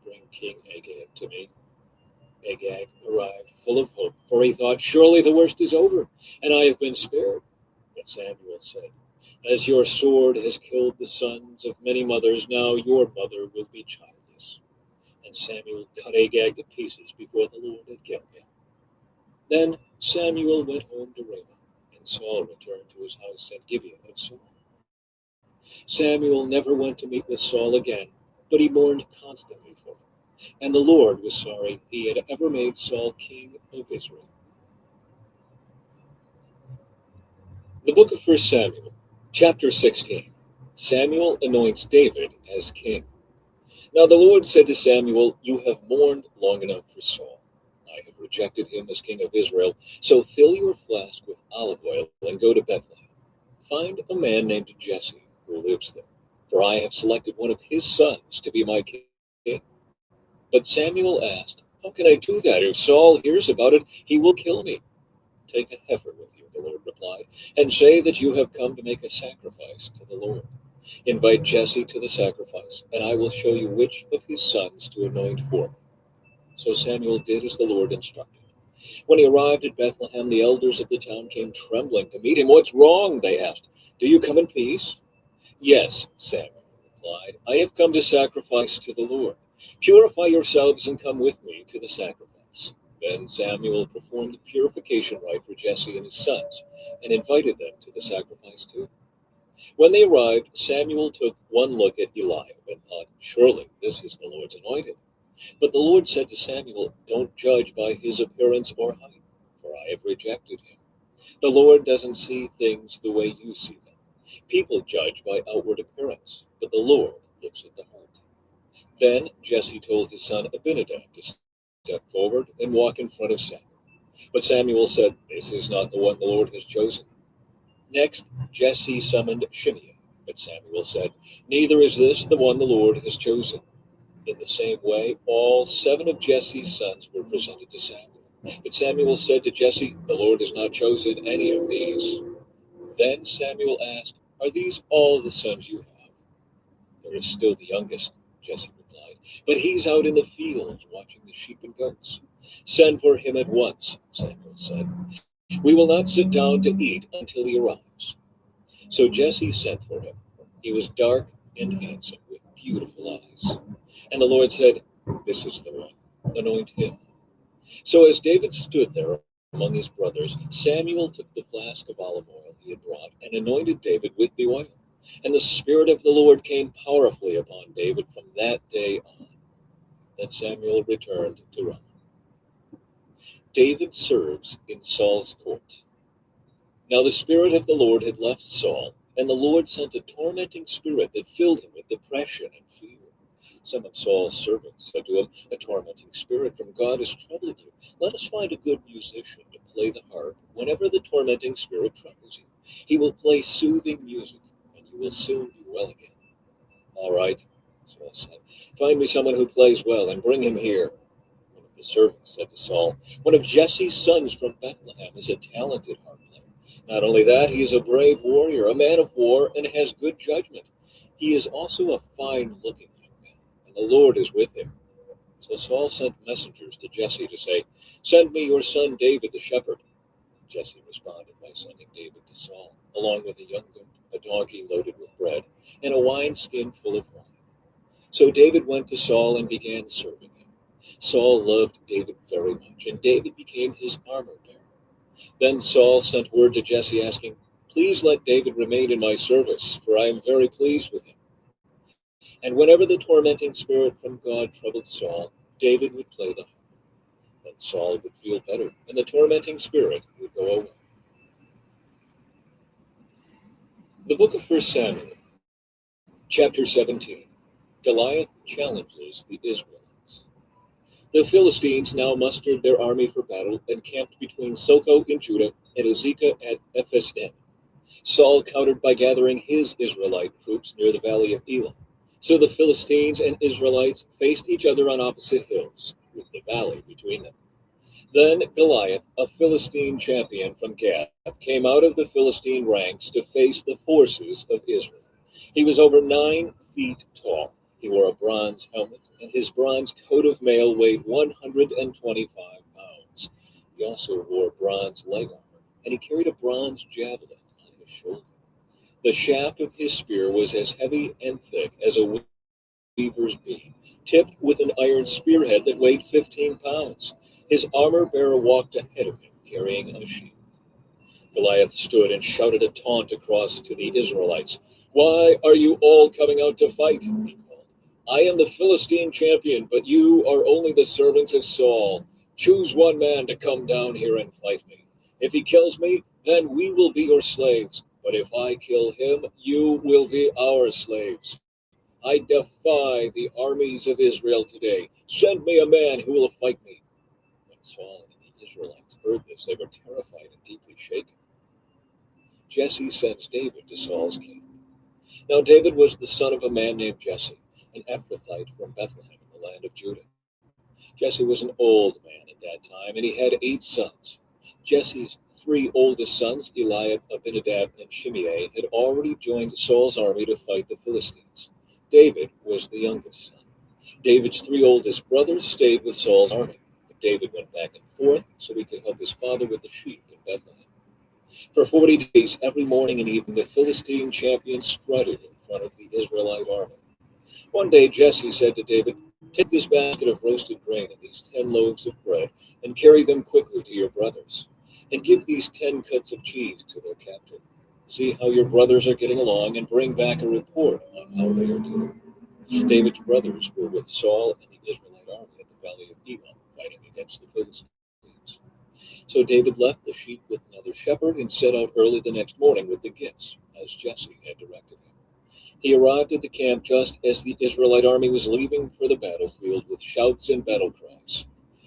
S1: "Bring King Agag to me." Agag arrived full of hope, for he thought, "Surely the worst is over, and I have been spared." But Samuel said, "As your sword has killed the sons of many mothers, now your mother will be childless." And Samuel cut Agag to pieces before the Lord at Gilgal. Then Samuel went home to Ramah, and Saul returned to his house at Gibeah of Saul. Samuel never went to meet with Saul again, but he mourned constantly for him. And the Lord was sorry he had ever made Saul king of Israel. The book of 1 Samuel, chapter 16. Samuel anoints David as king. Now the Lord said to Samuel, "You have mourned long enough for Saul. I have rejected him as king of Israel. So fill your flask with olive oil and go to Bethlehem. Find a man named Jesse who lives there, for I have selected one of his sons to be my king." But Samuel asked, "How can I do that? If Saul hears about it, he will kill me." "Take a heifer with you," the Lord replied, "and say that you have come to make a sacrifice to the Lord. Invite Jesse to the sacrifice, and I will show you which of his sons to anoint for me." So Samuel did as the Lord instructed. When he arrived at Bethlehem, the elders of the town came trembling to meet him. "What's wrong?" they asked. "Do you come in peace?" "Yes," Samuel replied, "I have come to sacrifice to the Lord. Purify yourselves and come with me to the sacrifice." Then Samuel performed the purification rite for Jesse and his sons, and invited them to the sacrifice too. When they arrived, Samuel took one look at Eliab and thought, "Surely this is the Lord's anointed." But the Lord said to Samuel, "Don't judge by his appearance or height, for I have rejected him. The Lord doesn't see things the way you see them. People judge by outward appearance, but the Lord looks at the heart." Then Jesse told his son Abinadab to step forward and walk in front of Samuel. But Samuel said, "This is not the one the Lord has chosen." Next, Jesse summoned Shimei, but Samuel said, "Neither is this the one the Lord has chosen." In the same way, all 7 of Jesse's sons were presented to Samuel. But Samuel said to Jesse, "The Lord has not chosen any of these." Then Samuel asked, "Are these all the sons you have?" "There is still the youngest," Jesse replied, "but he's out in the fields watching the sheep and goats." "Send for him at once," Samuel said. "We will not sit down to eat until he arrives." So Jesse sent for him. He was dark and handsome, with beautiful eyes. And the Lord said, "This is the one. Anoint him." So as David stood there among his brothers, Samuel took the flask of olive oil he had brought and anointed David with the oil. And the Spirit of the Lord came powerfully upon David from that day on. Then Samuel returned to Ramah. David serves in Saul's court. Now the Spirit of the Lord had left Saul, and the Lord sent a tormenting spirit that filled him with depression and fear. Some of Saul's servants said to him, "A tormenting spirit from God is troubling you. Let us find a good musician to play the harp whenever the tormenting spirit troubles you. He will play soothing music, and you will soon be well again." "All right," Saul said. "Find me someone who plays well, and bring him here." One of the servants said to Saul, "One of Jesse's sons from Bethlehem is a talented harp player. Not only that, he is a brave warrior, a man of war, and has good judgment. He is also a fine-looking young man, and the Lord is with him." So Saul sent messengers to Jesse to say, "Send me your son David the shepherd." Jesse responded by sending David to Saul, along with a young goat, a donkey loaded with bread, and a wineskin full of wine. So David went to Saul and began serving him. Saul loved David very much, and David became his armor bearer. Then Saul sent word to Jesse asking, "Please let David remain in my service, for I am very pleased with him." And whenever the tormenting spirit from God troubled Saul, David would play the harp. Then Saul would feel better, and the tormenting spirit would go away. The book of 1 Samuel, chapter 17. Goliath challenges the Israelites. The Philistines now mustered their army for battle and camped between Soko in Judah and Azekah at Ephes-en. Saul countered by gathering his Israelite troops near the valley of Elah. So the Philistines and Israelites faced each other on opposite hills, with the valley between them. Then Goliath, a Philistine champion from Gath, came out of the Philistine ranks to face the forces of Israel. He was over 9 feet tall. He wore a bronze helmet, and his bronze coat of mail weighed 125 pounds. He also wore bronze leg armor, and he carried a bronze javelin on his shoulder. The shaft of his spear was as heavy and thick as a weaver's beam, tipped with an iron spearhead that weighed 15 pounds. His armor-bearer walked ahead of him, carrying a shield. Goliath stood and shouted a taunt across to the Israelites. "Why are you all coming out to fight?" he called. "I am the Philistine champion, but you are only the servants of Saul. Choose one man to come down here and fight me. If he kills me, then we will be your slaves. But if I kill him, you will be our slaves. I defy the armies of Israel today. Send me a man who will fight me." When Saul and the Israelites heard this, they were terrified and deeply shaken. Jesse sends David to Saul's camp. Now David was the son of a man named Jesse, an Ephrathite from Bethlehem in the land of Judah. Jesse was an old man at that time, and he had 8 sons. Jesse's 3 oldest sons, Eliab, Abinadab, and Shimei, had already joined Saul's army to fight the Philistines. David was the youngest son. David's 3 oldest brothers stayed with Saul's army, but David went back and forth so he could help his father with the sheep in Bethlehem. For 40 days, every morning and evening, the Philistine champion strutted in front of the Israelite army. One day Jesse said to David, "Take this basket of roasted grain and these 10 loaves of bread, and carry them quickly to your brothers. And give these 10 cuts of cheese to their captain. See how your brothers are getting along, and bring back a report on how they are doing." David's brothers were with Saul and the Israelite army at the valley of Elah, fighting against the Philistines. So David left the sheep with another shepherd and set out early the next morning with the gifts, as Jesse had directed him. He arrived at the camp just as the Israelite army was leaving for the battlefield with shouts and battle cries.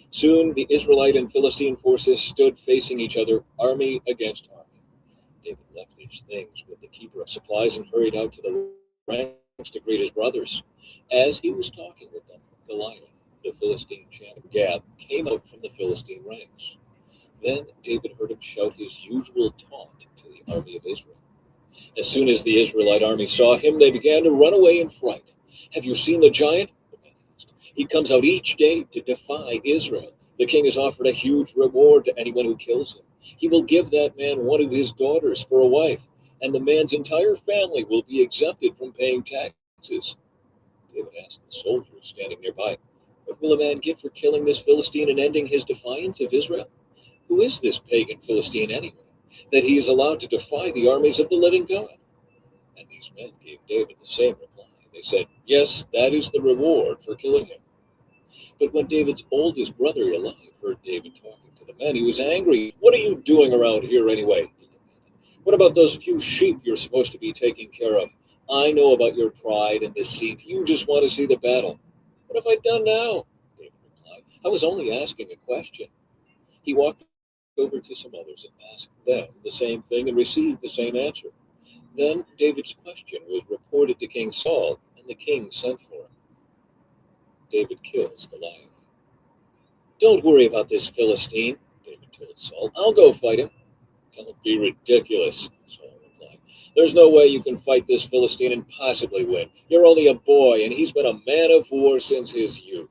S1: Soon the Israelite and Philistine forces stood facing each other, army against army. David left his things with the keeper of supplies and hurried out to the ranks to greet his brothers. As he was talking with them, Goliath, the Philistine champion Gath, came out from the Philistine ranks. Then David heard him shout his usual taunt to the army of Israel. As soon as the Israelite army saw him, they began to run away in fright. "Have you seen the giant?" the men asked. "He comes out each day to defy Israel. The king has offered a huge reward to anyone who kills him. He will give that man one of his daughters for a wife, and the man's entire family will be exempted from paying taxes." David asked the soldiers standing nearby, "What will a man get for killing this Philistine and ending his defiance of Israel? Who is this pagan Philistine anyway, that he is allowed to defy the armies of the living God?" And these men gave David the same reply. They said, "Yes, that is the reward for killing him." But when David's oldest brother Eliab heard David talking to the men, he was angry. "What are you doing around here anyway?" he demanded. "What about those few sheep you're supposed to be taking care of? I know about your pride and deceit. You just want to see the battle." "What have I done now?" David replied. "I was only asking a question." He walked over to some others and asked them the same thing and received the same answer. Then David's question was reported to King Saul, and the king sent for him. David kills Goliath. "Don't worry about this Philistine," David told Saul. "I'll go fight him." "Don't be ridiculous," Saul replied. "There's no way you can fight this Philistine and possibly win. You're only a boy, and he's been a man of war since his youth."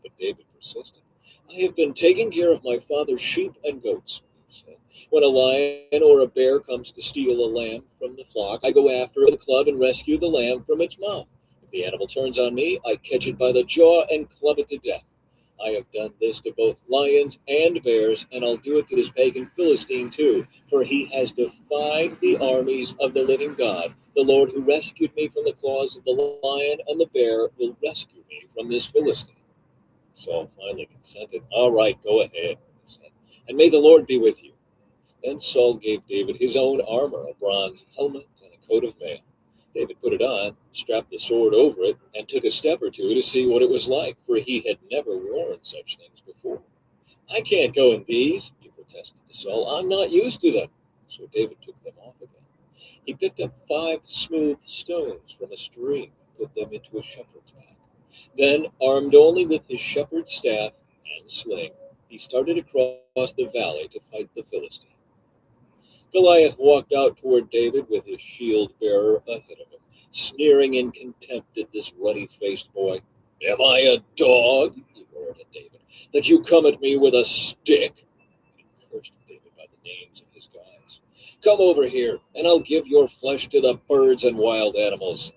S1: But David persisted. "I have been taking care of my father's sheep and goats," he said. "When a lion or a bear comes to steal a lamb from the flock, I go after it with a club and rescue the lamb from its mouth. If the animal turns on me, I catch it by the jaw and club it to death. I have done this to both lions and bears, and I'll do it to this pagan Philistine too, for he has defied the armies of the living God. The Lord who rescued me from the claws of the lion and the bear will rescue me from this Philistine." Saul finally consented. "All right, go ahead," he said, "and may the Lord be with you." Then Saul gave David his own armor, a bronze helmet and a coat of mail. David put it on, strapped the sword over it, and took a step or two to see what it was like, for he had never worn such things before. "I can't go in these," he protested to Saul. "I'm not used to them." So David took them off again. He picked up 5 smooth stones from a stream and put them into a shepherd's bag. Then, armed only with his shepherd's staff and sling, he started across the valley to fight the Philistine. Goliath walked out toward David with his shield bearer ahead of him, sneering in contempt at this ruddy-faced boy. "Am I a dog," he roared at David, "that you come at me with a stick?" He cursed David by the names of his gods. "Come over here, and I'll give your flesh to the birds and wild animals."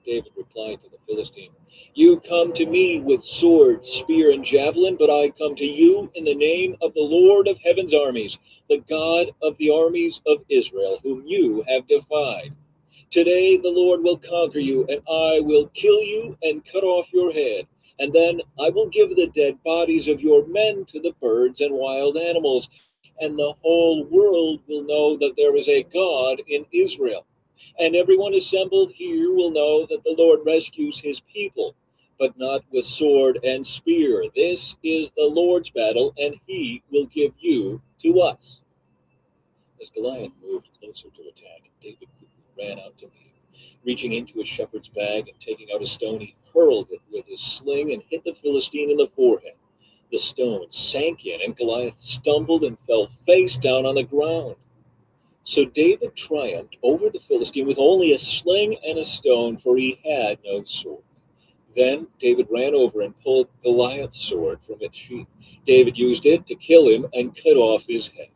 S1: David replied to the Philistine, "You come to me with sword, spear, and javelin, but I come to you in the name of the Lord of heaven's armies, the God of the armies of Israel, whom you have defied. Today the Lord will conquer you, and I will kill you and cut off your head. And then I will give the dead bodies of your men to the birds and wild animals, and the whole world will know that there is a God in Israel. And everyone assembled here will know that the Lord rescues his people, but not with sword and spear. This is the Lord's battle, and he will give you to us." As Goliath moved closer to attack, David quickly ran out to meet him. Reaching into his shepherd's bag and taking out a stone, he hurled it with his sling and hit the Philistine in the forehead. The stone sank in, and Goliath stumbled and fell face down on the ground. So David triumphed over the Philistine with only a sling and a stone, for he had no sword. Then David ran over and pulled Goliath's sword from its sheath. David used it to kill him and cut off his head.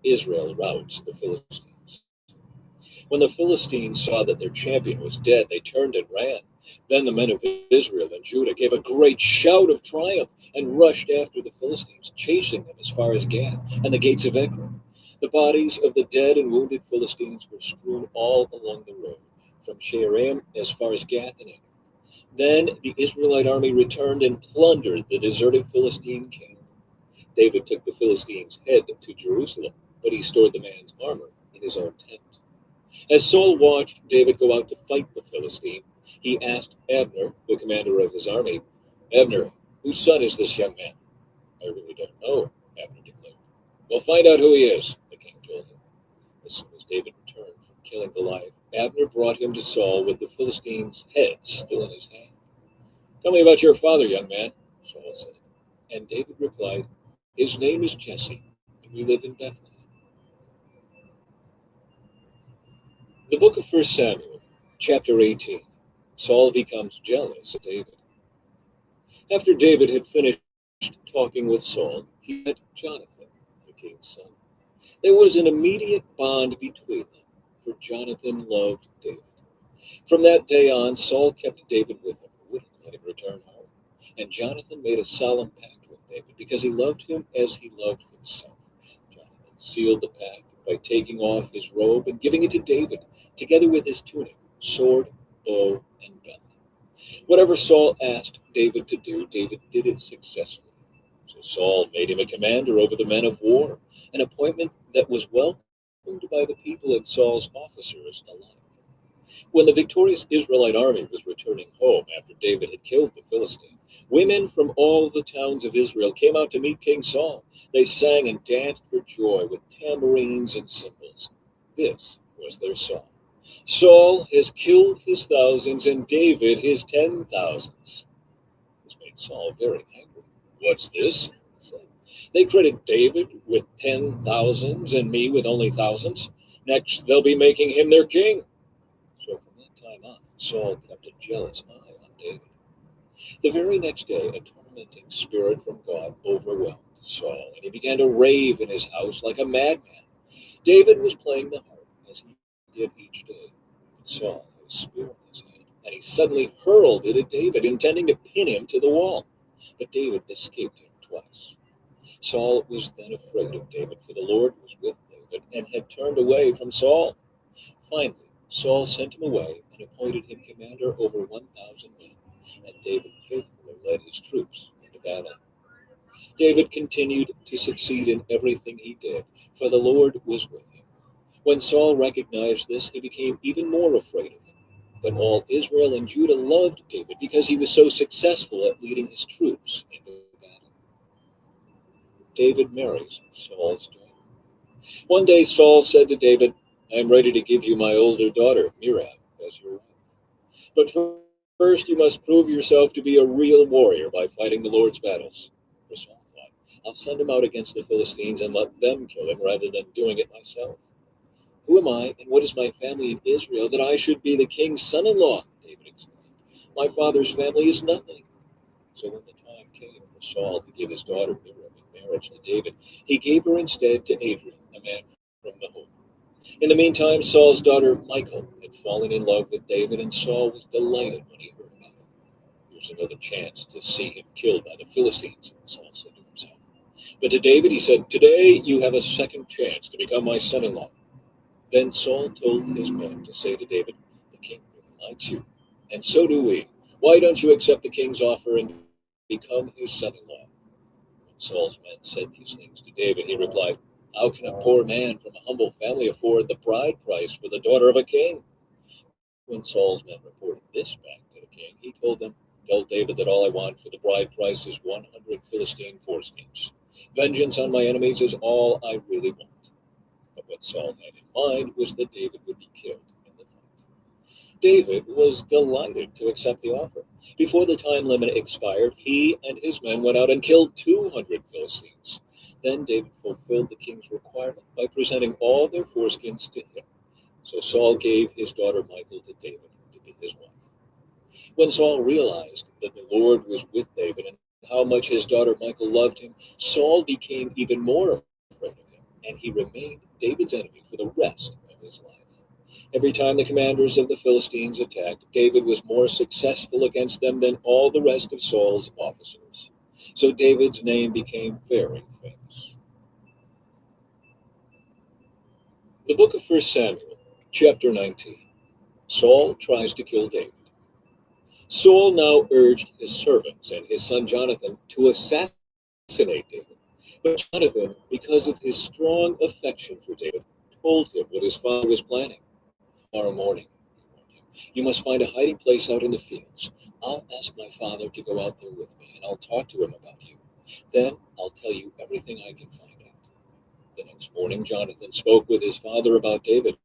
S1: Israel routs the Philistines. When the Philistines saw that their champion was dead, they turned and ran. Then the men of Israel and Judah gave a great shout of triumph and rushed after the Philistines, chasing them as far as Gath and the gates of Ekron. The bodies of the dead and wounded Philistines were strewn all along the road, from Shaaraim as far as Gath and Ekron. Then the Israelite army returned and plundered the deserted Philistine camp. David took the Philistine's head to Jerusalem, but he stored the man's armor in his own tent. As Saul watched David go out to fight the Philistine, he asked Abner, the commander of his army, "Abner, whose son is this young man?" "I really don't know," Abner declared. "Well, find out who he is," the king told him. As soon as David returned from killing Goliath, Abner brought him to Saul with the Philistine's head still in his hand. Tell me about your father, young man, Saul said. And David replied, His name is Jesse, and we live in Bethlehem. The book of 1 Samuel, chapter 18. Saul becomes jealous of David. After David had finished talking with Saul, he met Jonathan, the king's son. There was an immediate bond between them, for Jonathan loved David. From that day on, Saul kept David with him, wouldn't let him return home. And Jonathan made a solemn pact with David, because he loved him as he loved himself. Jonathan sealed the pact by taking off his robe and giving it to David, together with his tunic, sword, bow, and belt. Whatever Saul asked David to do, David did it successfully. So Saul made him a commander over the men of war, an appointment that was welcomed by the people and Saul's officers alike. When the victorious Israelite army was returning home after David had killed the Philistine, women from all the towns of Israel came out to meet King Saul. They sang and danced for joy with tambourines and cymbals. This was their song. Saul has killed his thousands and David his 10,000s. This made Saul very angry. What's this? He said. They credit David with 10,000s and me with only thousands. Next, they'll be making him their king. So from that time on, Saul kept a jealous eye on David. The very next day, a tormenting spirit from God overwhelmed Saul, and he began to rave in his house like a madman. David was playing the harp, as he did each day. Saul had a spear in his hand, and he suddenly hurled it at David, intending to pin him to the wall. But David escaped him twice. Saul was then afraid of David, for the Lord was with David, and had turned away from Saul. Finally, Saul sent him away and appointed him commander over 1,000 men, and David faithfully led his troops into battle. David continued to succeed in everything he did, for the Lord was with him. When Saul recognized this, he became even more afraid of him. But all Israel and Judah loved David because he was so successful at leading his troops into battle. David marries Saul's daughter. One day Saul said to David, I am ready to give you my older daughter, Merab, as your wife. But first you must prove yourself to be a real warrior by fighting the Lord's battles. For Saul thought, I'll send him out against the Philistines and let them kill him rather than doing it myself. Who am I, and what is my family in Israel, that I should be the king's son-in-law? David exclaimed. My father's family is nothing. So when the time came for Saul to give his daughter Merab in marriage to David, he gave her instead to Adrian, a man from the home. In the meantime, Saul's daughter Michal had fallen in love with David, and Saul was delighted when he heard about it. Here's another chance to see him killed by the Philistines, Saul said to himself. But to David he said, Today you have a second chance to become my son-in-law. Then Saul told his men to say to David, The king really likes you, and so do we. Why don't you accept the king's offer and become his son-in-law? When Saul's men said these things to David, he replied, How can a poor man from a humble family afford the bride price for the daughter of a king? When Saul's men reported this back to the king, he told them, Tell David that all I want for the bride price is 100 Philistine foreskins. Vengeance on my enemies is all I really want. But what Saul had in mind was that David would be killed in the fight. David was delighted to accept the offer. Before the time limit expired, he and his men went out and killed 200 Philistines. Then David fulfilled the king's requirement by presenting all their foreskins to him. So Saul gave his daughter Michal to David to be his wife. When Saul realized that the Lord was with David and how much his daughter Michal loved him, Saul became even more afraid of him, and he remained David's enemy for the rest of his life. Every time the commanders of the Philistines attacked, David was more successful against them than all the rest of Saul's officers. So David's name became very famous. The book of 1 Samuel, chapter 19. Saul tries to kill David. Saul now urged his servants and his son Jonathan to assassinate David. But Jonathan, because of his strong affection for David, told him what his father was planning. Tomorrow morning, he warned him, you must find a hiding place out in the fields. I'll ask my father to go out there with me, and I'll talk to him about you. Then I'll tell you everything I can find out. The next morning, Jonathan spoke with his father about David,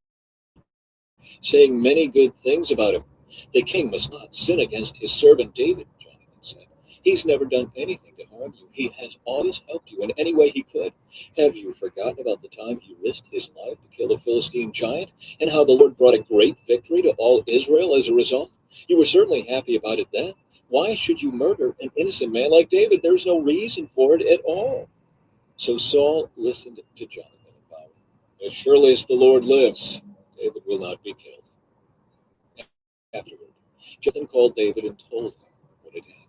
S1: saying many good things about him. The king must not sin against his servant David, Jonathan said. He's never done anything to harm you. He has always helped you in any way he could. Have you forgotten about the time he risked his life to kill a Philistine giant, and how the Lord brought a great victory to all Israel as a result? You were certainly happy about it then. Why should you murder an innocent man like David? There's no reason for it at all. So Saul listened to Jonathan and vowed, as surely as the Lord lives, David will not be killed. Afterward, Jonathan called David and told him what had happened.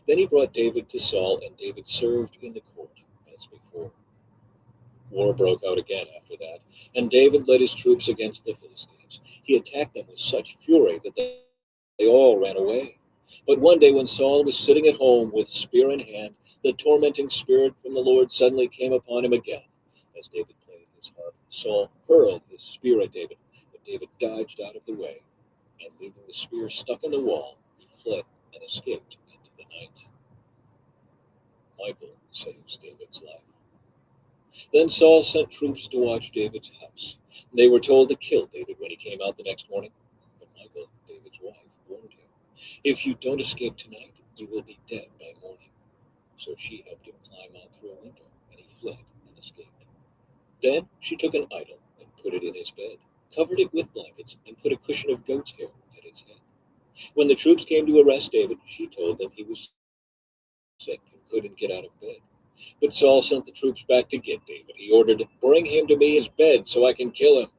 S1: Then he brought David to Saul, and David served in the court as before. War broke out again after that, and David led his troops against the Philistines. He attacked them with such fury that they all ran away. But one day when Saul was sitting at home with spear in hand, the tormenting spirit from the Lord suddenly came upon him again. As David played his harp, Saul hurled his spear at David, but David dodged out of the way, and leaving the spear stuck in the wall, he fled and escaped into the night. Michael saves David's life. Then Saul sent troops to watch David's house. They were told to kill David when he came out the next morning. But Michael, David's wife, warned him, "If you don't escape tonight, you will be dead by morning." So she helped him climb out through a window, and he fled and escaped. Then she took an idol and put it in his bed, covered it with blankets, and put a cushion of goat's hair at its head. When the troops came to arrest David, she told them he was sick and couldn't get out of bed. But Saul sent the troops back to get David. He ordered, "Bring him to me his bed so I can kill him."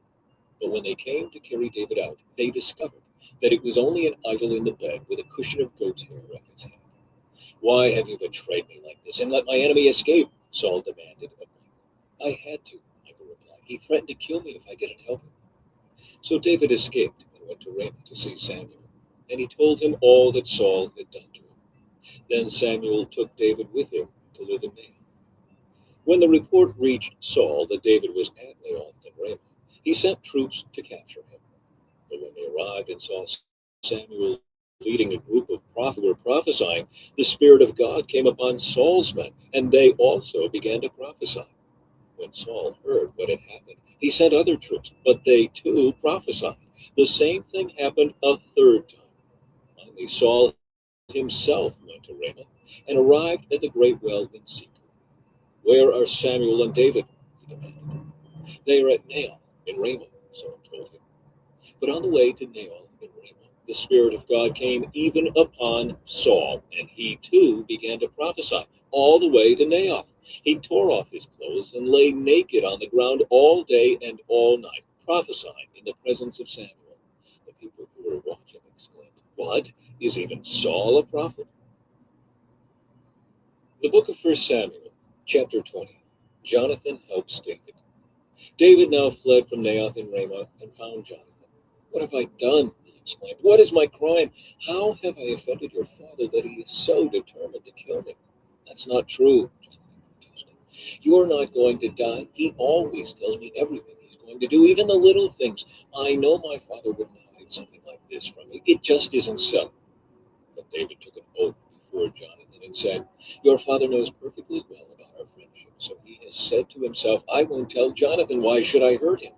S1: But when they came to carry David out, they discovered that it was only an idol in the bed with a cushion of goat's hair at its head. "Why have you betrayed me like this and let my enemy escape?" Saul demanded of Michael. "I had to," Michael replied. "He threatened to kill me if I didn't help him." So David escaped and went to Ramah to see Samuel, and he told him all that Saul had done to him. Then Samuel took David with him to live in Naioth. When the report reached Saul that David was at Naioth in Ramah, he sent troops to capture him. But when they arrived and saw Samuel leading a group of prophets who were prophesying, the Spirit of God came upon Saul's men, and they also began to prophesy. When Saul heard what had happened, he sent other troops, but they too prophesied. The same thing happened a third time. Finally, Saul himself went to Ramah and arrived at the great well in secret. "Where are Samuel and David?" he demanded. "They are at Naioth in Ramah," Saul told him. But on the way to Naioth in Ramah, the Spirit of God came even upon Saul, and he too began to prophesy all the way to Naioth. He tore off his clothes and lay naked on the ground all day and all night, prophesying in the presence of Samuel. The people who were watching exclaimed, "What? Is even Saul a prophet?" The book of 1 Samuel, chapter 20. Jonathan helps David. David now fled from Naioth in Ramah and found Jonathan. "What have I done?" he exclaimed. "What is my crime? How have I offended your father that he is so determined to kill me?" "That's not true," Jonathan protested. "You're not going to die. He always tells me everything he's going to do, even the little things. I know my father wouldn't hide something like this from me. It just isn't so." But David took an oath before Jonathan and said, "Your father knows perfectly well about our friendship, so he has said to himself, 'I won't tell Jonathan. Why should I hurt him?'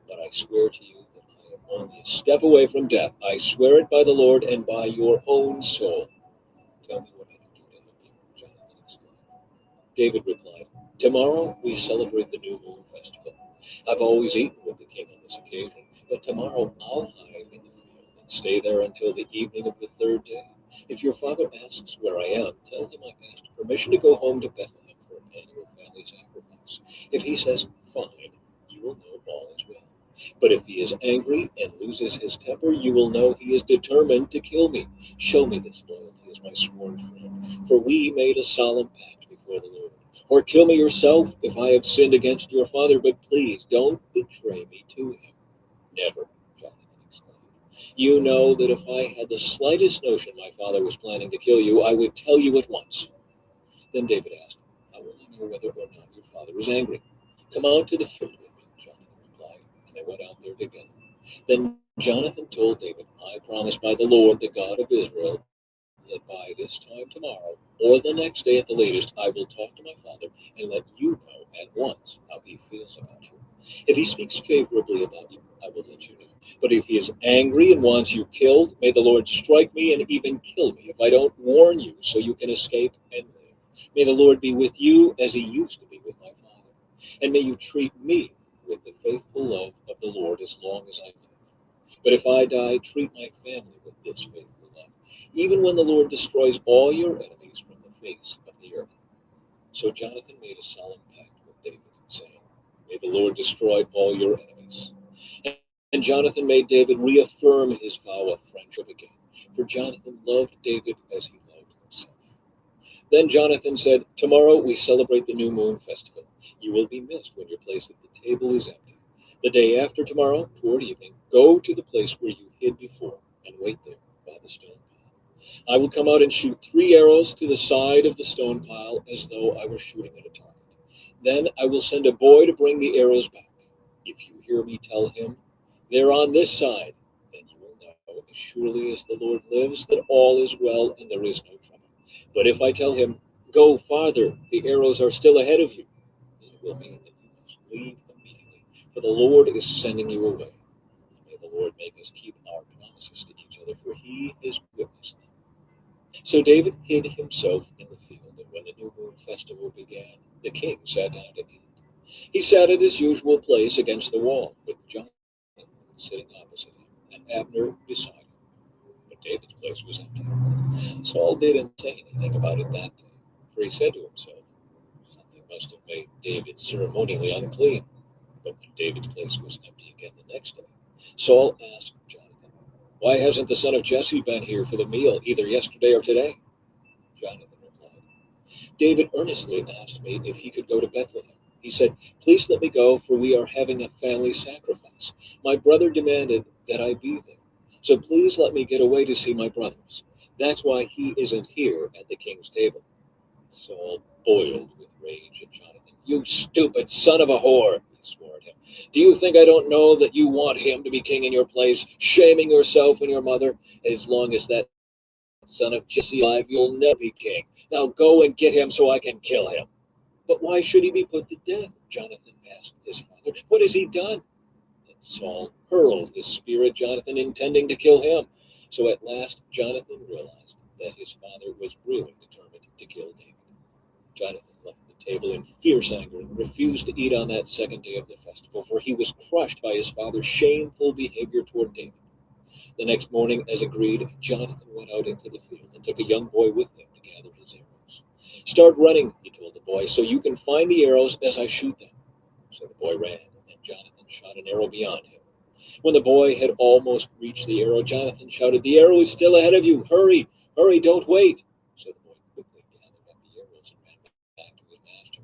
S1: But I swear to you that I am only a step away from death. I swear it by the Lord and by your own soul." "Tell me what I can do to help you," Jonathan exclaimed. David replied, "Tomorrow we celebrate the New Moon Festival. I've always eaten with the king on this occasion, but tomorrow I'll hide in the field and stay there until the evening of the third day. If your father asks where I am, tell him I've asked permission to go home to Bethlehem for an annual family sacrifice. If he says, 'Fine,' you will know all is well. But if he is angry and loses his temper, you will know he is determined to kill me. Show me this loyalty as my sworn friend, for we made a solemn pact before the Lord. Or kill me yourself if I have sinned against your father, but please don't betray me to him." "Never," Jonathan exclaimed. "You know that if I had the slightest notion my father was planning to kill you, I would tell you at once." Then David asked, "How will I know whether or not your father is angry?" "Come out to the field with me," Jonathan replied, and they went out there together. Then Jonathan told David, "I promise by the Lord, the God of Israel, that by this time tomorrow, or the next day at the latest, I will talk to my father and let you know at once how he feels about you. If he speaks favorably about you, I will let you know. But if he is angry and wants you killed, may the Lord strike me and even kill me if I don't warn you so you can escape and live. May the Lord be with you as he used to be with my father. And may you treat me with the faithful love of the Lord as long as I live. But if I die, treat my family with this faithful love, even when the Lord destroys all your enemies from the face of the earth. So Jonathan made a solemn pact with David, saying, may the Lord destroy all your enemies. And Jonathan made David reaffirm his vow of friendship again, for Jonathan loved David as he loved himself. Then Jonathan said, tomorrow we celebrate the new moon festival. You will be missed when your place at the table is empty. The day after tomorrow, toward evening, go to the place where you hid before and wait there by the stone pile. I will come out and shoot 3 arrows to the side of the stone pile as though I were shooting at a target. Then I will send a boy to bring the arrows back. If you hear me tell him, they're on this side, then you will know as surely as the Lord lives that all is well and there is no trouble. But if I tell him, go farther, the arrows are still ahead of you, then it will mean that you must leave immediately, for the Lord is sending you away. May the Lord make us keep our promises to each other, for he has witnessed them. So David hid himself in the field, and when the new moon festival began, the king sat down to eat. He sat at his usual place against the wall, with Jonathan sitting opposite him, and Abner beside him. But David's place was empty. Saul didn't say anything about it that day, for he said to himself, something must have made David ceremonially unclean. But when David's place was empty again the next day, Saul asked Jonathan, why hasn't the son of Jesse been here for the meal, either yesterday or today? Jonathan replied, David earnestly asked me if he could go to Bethlehem. He said, please let me go, for we are having a family sacrifice. My brother demanded that I be there. So please let me get away to see my brothers. That's why he isn't here at the king's table. Saul boiled with rage at Jonathan. You stupid son of a whore, he swore at him. Do you think I don't know that you want him to be king in your place, shaming yourself and your mother? As long as that son of Jesse alive, you'll never be king. Now go and get him so I can kill him. But why should he be put to death? Jonathan asked his father. What has he done? And Saul hurled his spear at Jonathan, intending to kill him. So at last Jonathan realized that his father was really determined to kill David. Jonathan left the table in fierce anger and refused to eat on that second day of the festival, for he was crushed by his father's shameful behavior toward David. The next morning, as agreed, Jonathan went out into the field and took a young boy with him to gather his arrows. Start running, he told the boy, so you can find the arrows as I shoot them. So the boy ran, and Jonathan shot an arrow beyond him. When the boy had almost reached the arrow, Jonathan shouted, the arrow is still ahead of you. Hurry, hurry, don't wait. So the boy quickly gathered up the arrows and ran back to his master.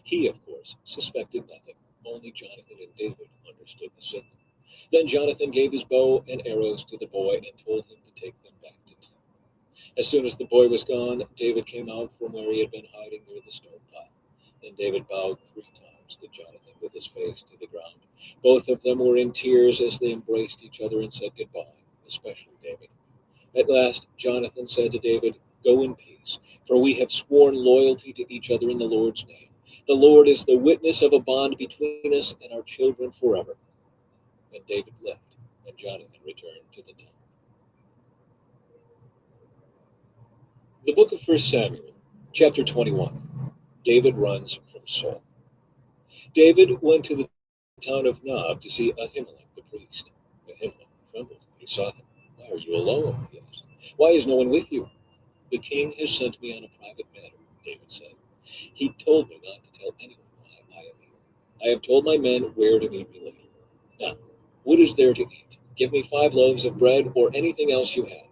S1: He, of course, suspected nothing. Only Jonathan and David understood the signal. Then Jonathan gave his bow and arrows to the boy and told him to take them back to town. As soon as the boy was gone, David came out from where he had been hiding near the stone pile. Then David bowed 3 times to Jonathan with his face to the ground. Both of them were in tears as they embraced each other and said goodbye, especially David. At last, Jonathan said to David, go in peace, for we have sworn loyalty to each other in the Lord's name. The Lord is the witness of a bond between us and our children forever. And David left, and Jonathan returned to the town. The book of 1 Samuel, chapter 21. David runs from Saul. David went to the town of Nob to see Ahimelech the priest. Ahimelech trembled when he saw him. Why are you alone? He asked. Why is no one with you? The king has sent me on a private matter, David said. He told me not to tell anyone why I am here. I have told my men where to meet me later. Now, what is there to eat? Give me 5 loaves of bread or anything else you have.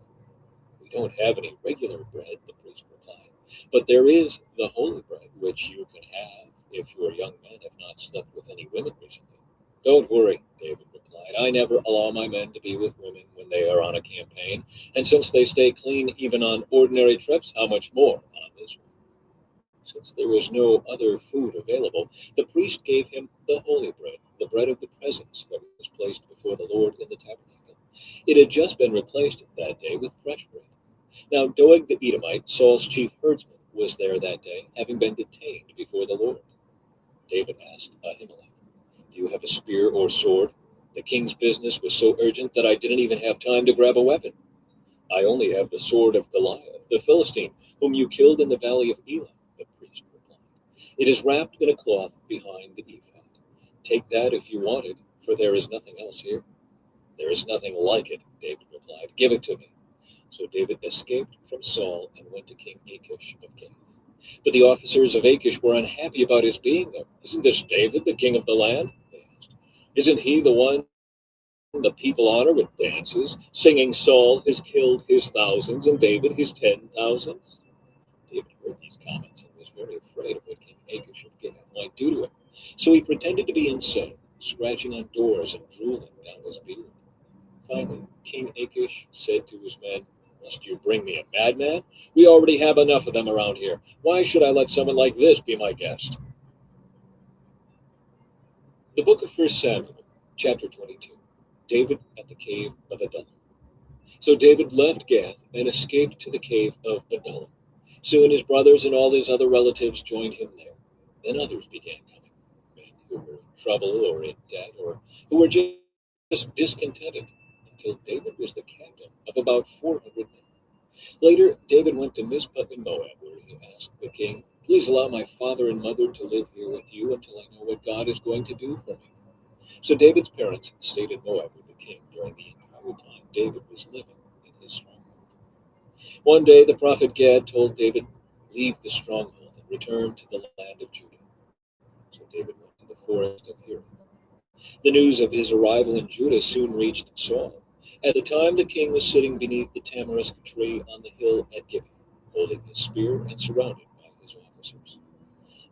S1: We don't have any regular bread, the priest replied, but there is the holy bread, which you can have if your young men have not slept with any women recently. Don't worry, David replied. I never allow my men to be with women when they are on a campaign, and since they stay clean even on ordinary trips, how much more on this one? Since there was no other food available, the priest gave him the holy bread, the bread of the presence that was placed before the Lord in the tabernacle. It had just been replaced that day with fresh bread. Now Doeg the Edomite, Saul's chief herdsman, was there that day, having been detained before the Lord. David asked Ahimelech, do you have a spear or sword? The king's business was so urgent that I didn't even have time to grab a weapon. I only have the sword of Goliath, the Philistine, whom you killed in the valley of Elah, the priest replied. It is wrapped in a cloth behind the ephod. Take that if you want it, for there is nothing else here. There is nothing like it, David replied. Give it to me. So David escaped from Saul and went to King Achish of Gath. But the officers of Achish were unhappy about his being there. Isn't this David, the king of the land? They asked. Isn't he the one the people honor with dances, singing Saul has killed his thousands and David his 10,000s? David heard these comments and was very afraid of what King Achish of Gath might do to him. So he pretended to be insane, scratching on doors and drooling down his beard. Finally, King Achish said to his men, Must you bring me a madman? We already have enough of them around here. Why should I let someone like this be my guest? The book of 1 Samuel, chapter 22. David at the cave of Adullam. So David left Gath and escaped to the cave of Adullam. Soon his brothers and all his other relatives joined him there. Then others began coming, men who were in trouble or in debt or who were just discontented, until David was the captain of about 400 men. Later, David went to Mizpah in Moab, where he asked the king, Please allow my father and mother to live here with you until I know what God is going to do for me. So David's parents stayed in Moab with the king during the entire time David was living in his stronghold. One day the prophet Gad told David, Leave the stronghold and return to the land of Judah. So David went to the forest of Hira. The news of his arrival in Judah soon reached Saul. At the time the king was sitting beneath the tamarisk tree on the hill at Gibeon, holding his spear and surrounded by his officers.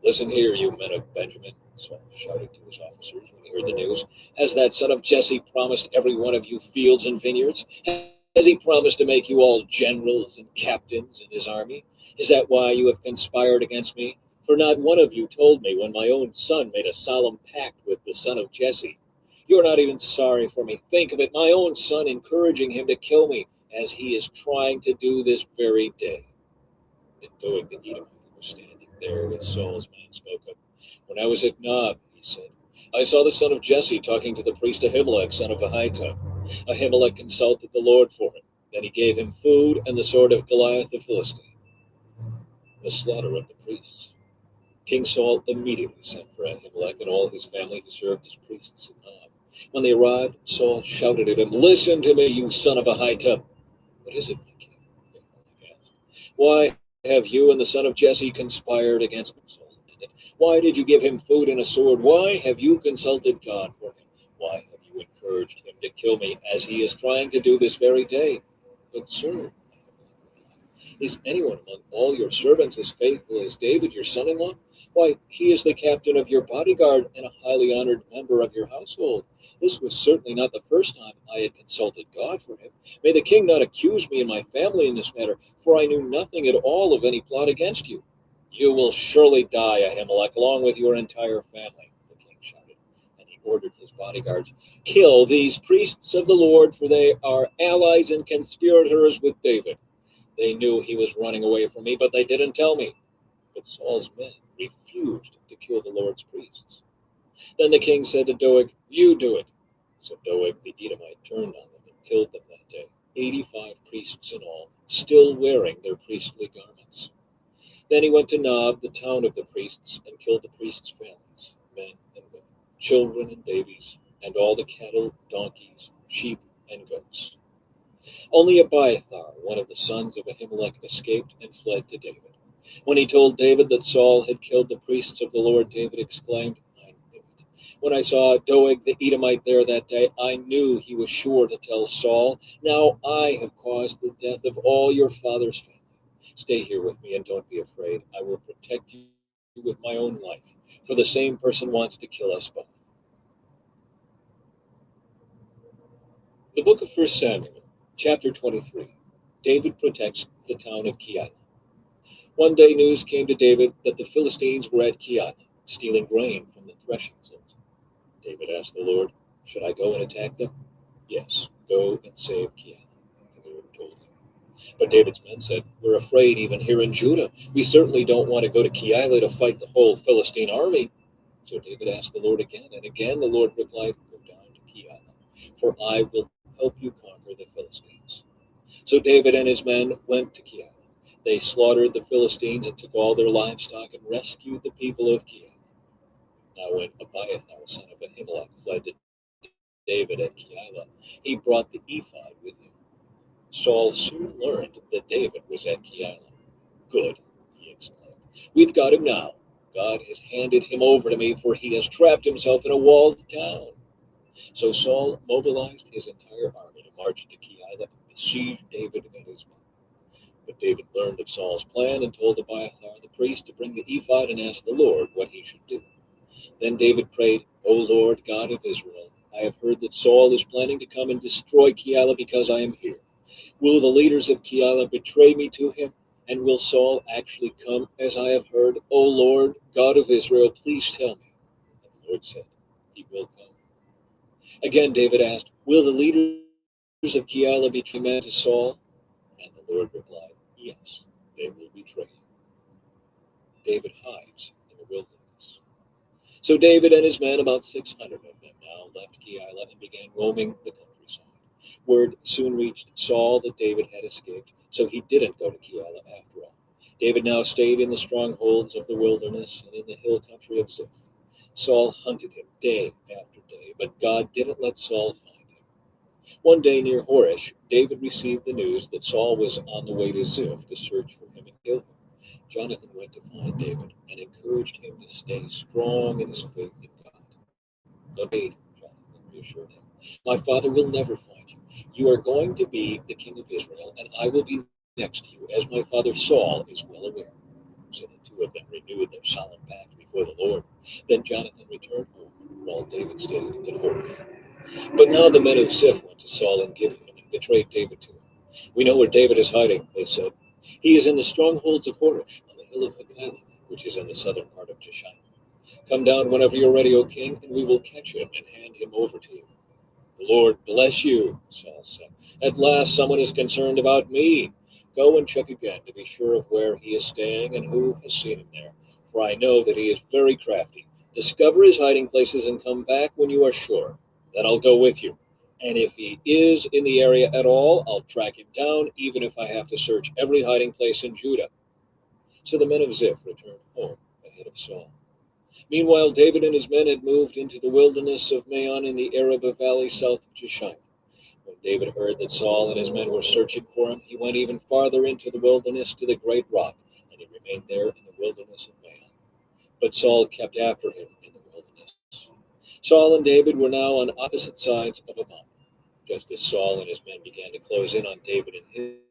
S1: Listen here, you men of Benjamin, Saul shouted to his officers when he heard the news. Has that son of Jesse promised every one of you fields and vineyards? Has he promised to make you all generals and captains in his army? Is that why you have conspired against me? For not one of you told me when my own son made a solemn pact with the son of Jesse. You're not even sorry for me. Think of it, my own son encouraging him to kill me, as he is trying to do this very day. And Doeg the Edomite, who was standing there with Saul's men, spoke up. When I was at Nob, he said, I saw the son of Jesse talking to the priest Ahimelech, son of Ahitub. Ahimelech consulted the Lord for him. Then he gave him food and the sword of Goliath the Philistine. The slaughter of the priests. King Saul immediately sent for Ahimelech and all his family who served as priests at Nob. When they arrived, Saul shouted at him, Listen to me, you son of Ahitub. What is it, my king? Ahimelech asked. Why have you and the son of Jesse conspired against me? Saul demanded. Why did you give him food and a sword? Why have you consulted God for him? Why have you encouraged him to kill me, as he is trying to do this very day? But, sir, is anyone among all your servants as faithful as David, your son-in-law? Why, he is the captain of your bodyguard and a highly honored member of your household. This was certainly not the first time I had consulted God for him. May the king not accuse me and my family in this matter, for I knew nothing at all of any plot against you. You will surely die, Ahimelech, along with your entire family, the king shouted, and he ordered his bodyguards, Kill these priests of the Lord, for they are allies and conspirators with David. They knew he was running away from me, but they didn't tell me. But Saul's men refused to kill the Lord's priests. Then the king said to Doeg, You do it. So Doeg the Edomite turned on them and killed them that day, 85 priests in all, still wearing their priestly garments. Then he went to Nob, the town of the priests, and killed the priests' families, men and women, children and babies, and all the cattle, donkeys, sheep, and goats. Only Abiathar, one of the sons of Ahimelech, escaped and fled to David. When he told David that Saul had killed the priests of the Lord, David exclaimed, I knew it. When I saw Doeg the Edomite there that day, I knew he was sure to tell Saul, Now I have caused the death of all your father's family. Stay here with me and don't be afraid. I will protect you with my own life, for the same person wants to kill us both. The book of 1 Samuel, chapter 23. David protects the town of Keilah. One day news came to David that the Philistines were at Keilah, stealing grain from the threshing floor. David asked the Lord, Should I go and attack them? Yes, go and save Keilah, the Lord told him. But David's men said, We're afraid even here in Judah. We certainly don't want to go to Keilah to fight the whole Philistine army. So David asked the Lord again, and again the Lord replied, Go down to Keilah for I will help you conquer the Philistines." So David and his men went to Keilah. They slaughtered the Philistines and took all their livestock and rescued the people of Keilah. Now when Abiathar, son of Ahimelech, fled to David at Keilah, he brought the ephod with him. Saul soon learned that David was at Keilah. "Good," he exclaimed. "We've got him now. God has handed him over to me, for he has trapped himself in a walled town." So Saul mobilized his entire army to march to Keilah and besiege David and his men. But David learned of Saul's plan and told Abiathar the priest to bring the ephod and ask the Lord what he should do. Then David prayed, "O Lord, God of Israel, I have heard that Saul is planning to come and destroy Keilah because I am here. Will the leaders of Keilah betray me to him? And will Saul actually come as I have heard? O Lord, God of Israel, please tell me." And the Lord said, "He will come." Again David asked, "Will the leaders of Keilah betray men to Saul?" And the Lord replied, "Yes, they will betray him." David hides in the wilderness. So David and his men, about 600 of them now, left Keilah and began roaming the countryside. Word soon reached Saul that David had escaped, so he didn't go to Keilah after all. David now stayed in the strongholds of the wilderness and in the hill country of Ziph. Saul hunted him day after day, but God didn't let Saul find him. One day near Horesh, David received the news that Saul was on the way to Ziph to search for him and kill him. Jonathan went to find David and encouraged him to stay strong in his faith in God. "Don't be," Jonathan reassured him. "My father will never find you. You are going to be the king of Israel, and I will be next to you, as my father Saul is well aware." So the two of them renewed their solemn pact before the Lord. Then Jonathan returned home, while David stayed in Horesh. But now the men of Ziph went to Saul and Gibeon and betrayed David to him. "We know where David is hiding," they said. "He is in the strongholds of Horesh, on the hill of Hachilah, which is in the southern part of Jeshurun. Come down whenever you're ready, O king, and we will catch him and hand him over to you." "The Lord bless you," Saul said. "At last someone is concerned about me. Go and check again to be sure of where he is staying and who has seen him there, for I know that he is very crafty. Discover his hiding places and come back when you are sure. Then I'll go with you. And if he is in the area at all, I'll track him down, even if I have to search every hiding place in Judah." So the men of Ziph returned home ahead of Saul. Meanwhile, David and his men had moved into the wilderness of Maon in the Arabah valley south of Jeshurun. When David heard that Saul and his men were searching for him, he went even farther into the wilderness to the great rock, and he remained there in the wilderness of Maon. But Saul kept after him in the wilderness. Saul and David were now on opposite sides of a mountain. Just as Saul and his men began to close in on David and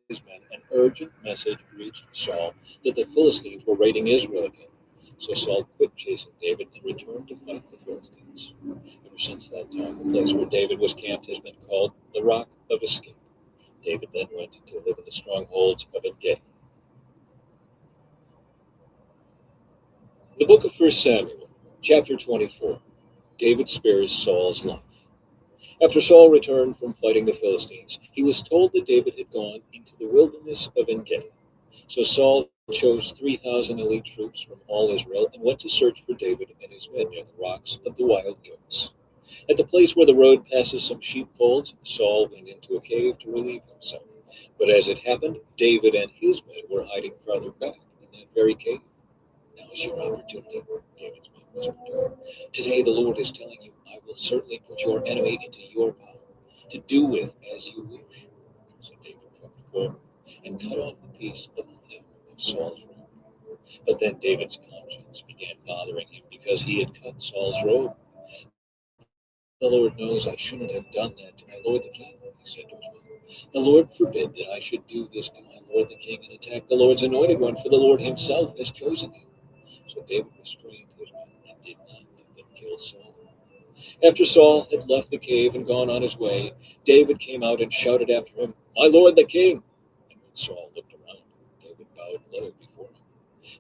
S1: his men, an urgent message reached Saul that the Philistines were raiding Israel again. So Saul quit chasing David and returned to fight the Philistines. Ever since that time, the place where David was camped has been called the Rock of Escape. David then went to live in the strongholds of En-gedi. The book of 1 Samuel, chapter 24. David spares Saul's life. After Saul returned from fighting the Philistines, he was told that David had gone into the wilderness of En-gedi. So Saul chose 3,000 elite troops from all Israel and went to search for David and his men near the rocks of the wild goats. At the place where the road passes some sheepfolds, Saul went into a cave to relieve himself. But as it happened, David and his men were hiding farther back in that very cave. "Now is your opportunity," David's men whispered to him. "Today the Lord is telling you, I will certainly put your enemy into your power, to do with as you wish." So David crept forward and cut off a piece of the hem of Saul's robe. But then David's conscience began bothering him because he had cut Saul's robe. "The Lord knows I shouldn't have done that to my lord the king," he said to his men. "The Lord forbid that I should do this to my lord the king and attack the Lord's anointed one, for the Lord himself has chosen him." So David restrained his men and did not let them kill Saul. After Saul had left the cave and gone on his way, David came out and shouted after him, "My lord the king!" And when Saul looked around, David bowed low before him.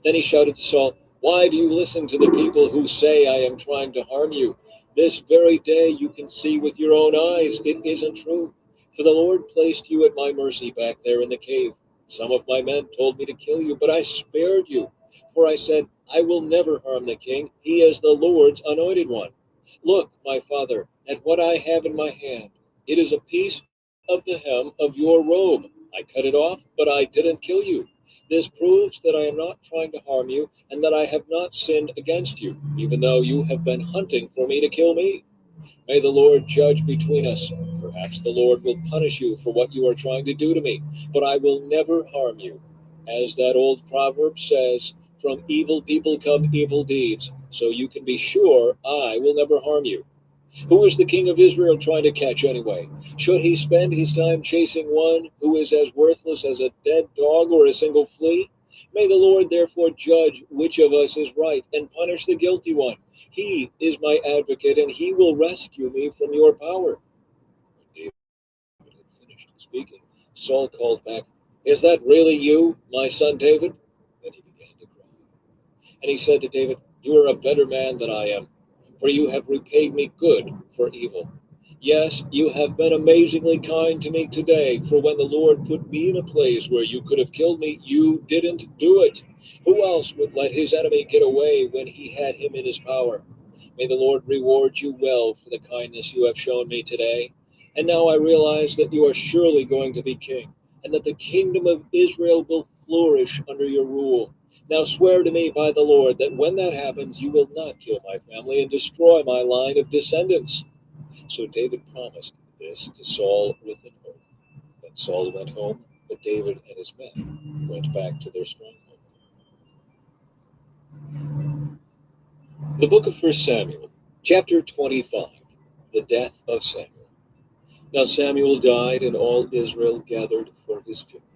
S1: Then he shouted to Saul, "Why do you listen to the people who say I am trying to harm you? This very day you can see with your own eyes it isn't true. For the Lord placed you at my mercy back there in the cave. Some of my men told me to kill you, but I spared you. For I said, I will never harm the king. He is the Lord's anointed one. Look, my father, at what I have in my hand. It is a piece of the hem of your robe. I cut it off, but I didn't kill you. This proves that I am not trying to harm you and that I have not sinned against you, even though you have been hunting for me to kill me. May the Lord judge between us. Perhaps the Lord will punish you for what you are trying to do to me, but I will never harm you. As that old proverb says, from evil people come evil deeds, so you can be sure I will never harm you. Who is the king of Israel trying to catch anyway? Should he spend his time chasing one who is as worthless as a dead dog or a single flea? May the Lord therefore judge which of us is right and punish the guilty one. He is my advocate, and he will rescue me from your power. When David had finished speaking, Saul called back, Is that really you, my son David? Then he began to cry. And he said to David, You are a better man than I am, for you have repaid me good for evil. Yes, you have been amazingly kind to me today, for when the Lord put me in a place where you could have killed me, you didn't do it. Who else would let his enemy get away when he had him in his power? May the Lord reward you well for the kindness you have shown me today. And now I realize that you are surely going to be king, and that the kingdom of Israel will flourish under your rule. Now swear to me by the Lord that when that happens, you will not kill my family and destroy my line of descendants. So David promised this to Saul with an oath. Then Saul went home, but David and his men went back to their stronghold. The book of 1 Samuel, chapter 25, the death of Samuel. Now Samuel died, and all Israel gathered for his funeral.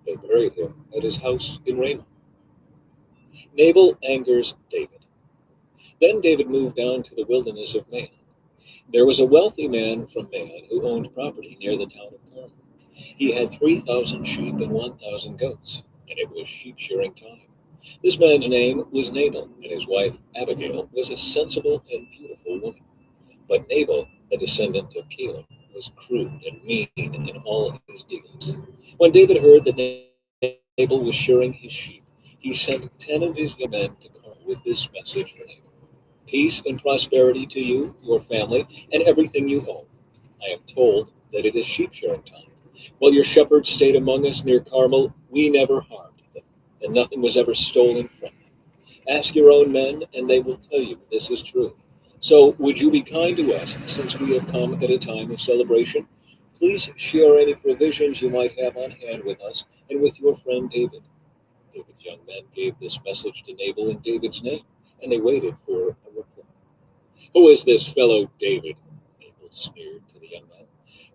S1: They buried him at his house in Ramah. Nabal angers David. Then David moved down to the wilderness of Maon. There was a wealthy man from Maon who owned property near the town of Carmel. He had 3,000 sheep and 1,000 goats, and it was sheep shearing time. This man's name was Nabal, and his wife Abigail was a sensible and beautiful woman. But Nabal, a descendant of Caleb, was crude and mean in all his dealings. When David heard that Nabal was shearing his sheep, he sent 10 of his young men to Carmel with this message for Nabal. Peace and prosperity to you, your family, and everything you own. I am told that it is sheep shearing time. While your shepherds stayed among us near Carmel, we never harmed them, and nothing was ever stolen from them. Ask your own men, and they will tell you this is true. So would you be kind to us, since we have come at a time of celebration? Please share any provisions you might have on hand with us and with your friend David. David's young men gave this message to Nabal in David's name, and they waited for a reply. Who is this fellow David? Nabal sneered to the young men.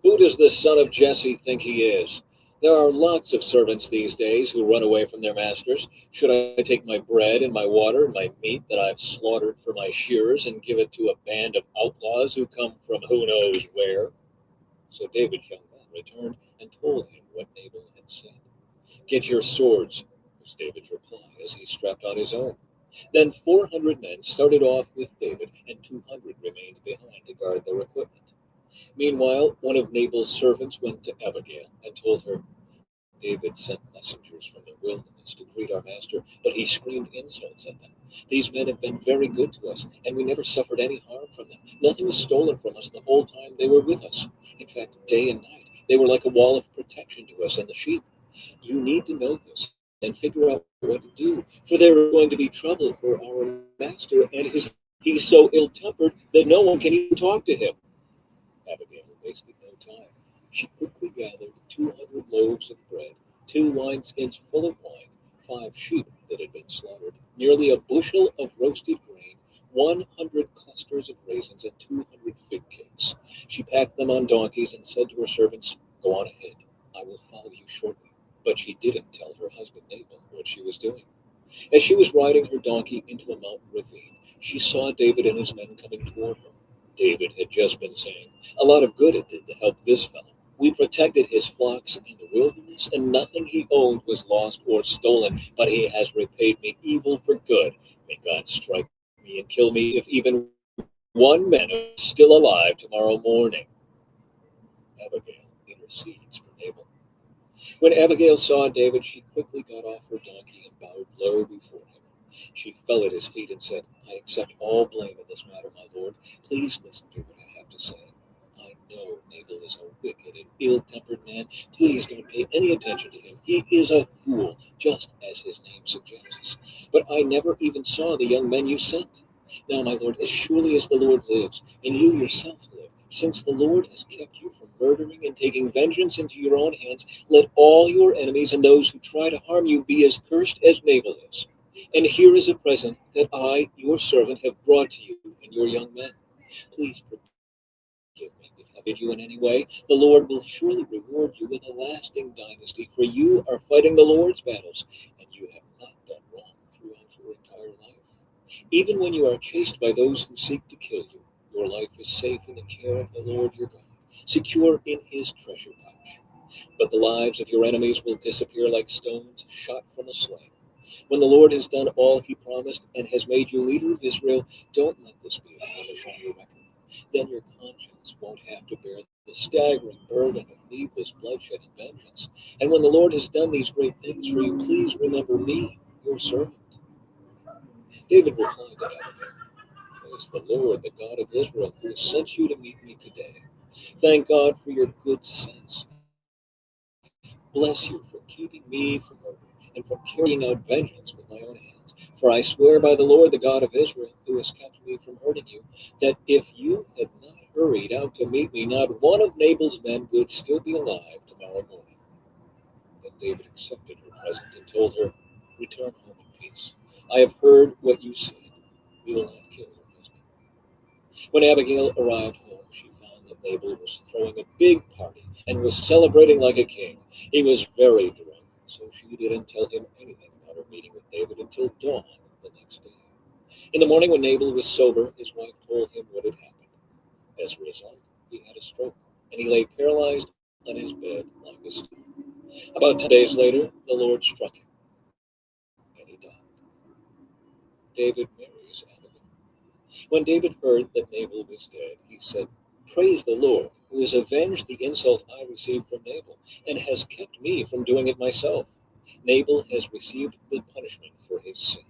S1: Who does this son of Jesse think he is? There are lots of servants these days who run away from their masters. Should I take my bread and my water and my meat that I've slaughtered for my shearers and give it to a band of outlaws who come from who knows where? So David's young men returned and told him what Nabal had said. Get your swords, was David's reply as he strapped on his own. Then 400 men started off with David, and 200 remained behind to guard their equipment. Meanwhile, one of Nabal's servants went to Abigail and told her, David sent messengers from the wilderness to greet our master, but he screamed insults at them. These men have been very good to us, and we never suffered any harm from them. Nothing was stolen from us the whole time they were with us. In fact, day and night, they were like a wall of protection to us and the sheep. You need to know this and figure out what to do, for there is going to be trouble for our master and his. He's so ill-tempered that no one can even talk to him. Abigail wasted no time. She quickly gathered 200 loaves of bread, 2 wineskins full of wine, 5 sheep that had been slaughtered, nearly a bushel of roasted grain, 100 clusters of raisins, and 200 fig cakes. She packed them on donkeys and said to her servants, Go on ahead. I will follow you shortly. But she didn't tell her husband Nabal what she was doing. As she was riding her donkey into a mountain ravine, she saw David and his men coming toward her. David had just been saying, A lot of good it did to help this fellow. We protected his flocks in the wilderness, and nothing he owned was lost or stolen, but he has repaid me evil for good. May God strike me and kill me if even one man is still alive tomorrow morning. Abigail intercedes for Nabal. When Abigail saw David, she quickly got off her donkey and bowed low before him. She fell at his feet and said, I accept all blame in this matter, my lord. Please listen to what I have to say. I know Nabal is wicked and ill-tempered man. Please don't pay any attention to him. He is a fool, just as his name suggests. But I never even saw the young men you sent. Now, my lord, as surely as the Lord lives, and you yourself live, since the Lord has kept you from murdering and taking vengeance into your own hands, let all your enemies and those who try to harm you be as cursed as Nabal is. And here is a present that I, your servant, have brought to you and your young men. Please forgive me if I offended you in any way. The Lord will surely reward you with a lasting dynasty, for you are fighting the Lord's battles, and you have not done wrong throughout your entire life. Even when you are chased by those who seek to kill you, your life is safe in the care of the Lord your God, secure in his treasure pouch. But the lives of your enemies will disappear like stones shot from a sling. When the Lord has done all he promised and has made you leader of Israel, don't let this be a blemish on your record. Then your conscience won't have to bear the staggering burden of needless bloodshed and vengeance. And when the Lord has done these great things for you, please remember me, your servant. David replied to Abigail, it is the Lord, the God of Israel, who has sent you to meet me today. Thank God for your good sense. Bless you for keeping me from murder and for carrying out vengeance with my own hands. For I swear by the Lord, the God of Israel, who has kept me from hurting you, that if you had not hurried out to meet me, not one of Nabal's men would still be alive tomorrow morning. Then David accepted her present and told her, return home in peace. I have heard what you said. We will not kill your husband. When Abigail arrived home, she found that Nabal was throwing a big party and was celebrating like a king. He was very drunk, so she didn't tell him anything about her meeting with David until dawn the next day. In the morning, when Nabal was sober, his wife told him what had happened. As a result, he had a stroke, and he lay paralyzed on his bed like a stone. About 10 days later, the Lord struck him, and he died. David marries Abigail. When David heard that Nabal was dead, he said, praise the Lord, who has avenged the insult I received from Nabal, and has kept me from doing it myself. Nabal has received the punishment for his sin.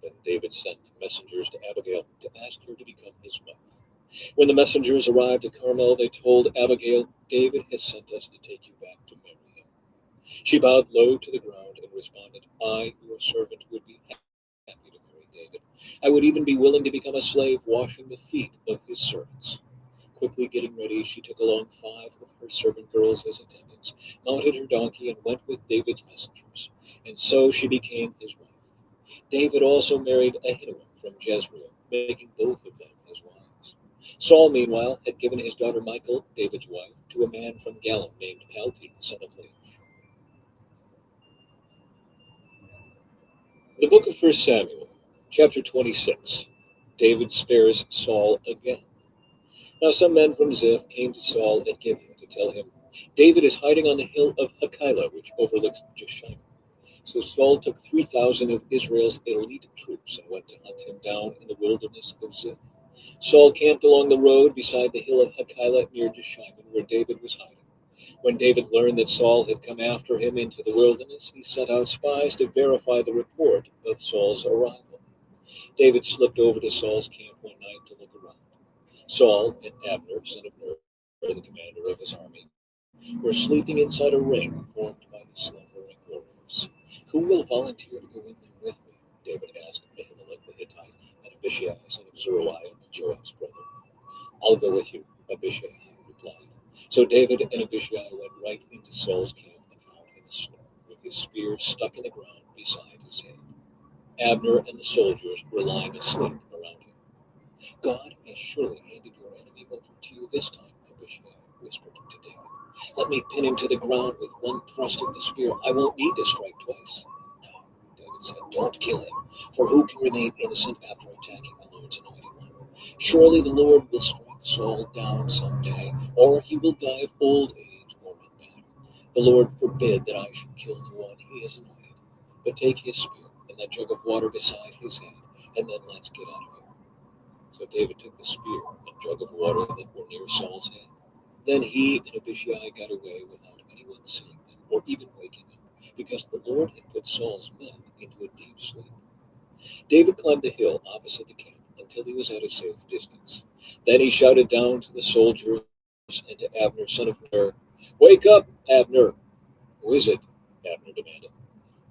S1: Then David sent messengers to Abigail to ask her to become his wife. When the messengers arrived at Carmel, they told Abigail, David has sent us to take you back to marry him. She bowed low to the ground and responded, I, your servant, would be happy to marry David. I would even be willing to become a slave washing the feet of his servants. Quickly getting ready, she took along 5 of her servant girls as attendants, mounted her donkey, and went with David's messengers. And so she became his wife. David also married Ahinoam from Jezreel, making both of them his wives. Saul, meanwhile, had given his daughter Michal, David's wife, to a man from Galim named Palti, son of Laish. The book of 1 Samuel, chapter 26. David spares Saul again. Now some men from Ziph came to Saul at Gibeah to tell him, David is hiding on the hill of Hachilah, which overlooks Jeshimon. So Saul took 3,000 of Israel's elite troops and went to hunt him down in the wilderness of Ziph. Saul camped along the road beside the hill of Hachilah near Jeshimon, where David was hiding. When David learned that Saul had come after him into the wilderness, he sent out spies to verify the report of Saul's arrival. David slipped over to Saul's camp one night to look around. Saul and Abner, son of Ner, the commander of his army, were sleeping inside a ring formed by the slumbering warriors. Who will volunteer to go in there with me? David asked Ahimelech the Hittite and Abishai, son of Zeruiah, Joab's brother. I'll go with you, Abishai replied. So David and Abishai went right into Saul's camp and found him asleep, with his spear stuck in the ground beside his head. Abner and the soldiers were lying asleep around him. God has surely handed your enemy over to you this time, Abishai whispered to David. Let me pin him to the ground with one thrust of the spear. I won't need to strike twice. No, David said, don't kill him, for who can remain innocent after attacking the Lord's anointed one? Surely the Lord will strike Saul down someday, or he will die of old age or in battle. The Lord forbid that I should kill the one he has anointed. But take his spear and that jug of water beside his head, and then let's get out of here. So David took the spear and jug of water that were near Saul's head. Then he and Abishai got away without anyone seeing them or even waking him, because the Lord had put Saul's men into a deep sleep. David climbed the hill opposite the camp until he was at a safe distance. Then he shouted down to the soldiers and to Abner, son of Ner, "Wake up, Abner!" "Who is it?" Abner demanded.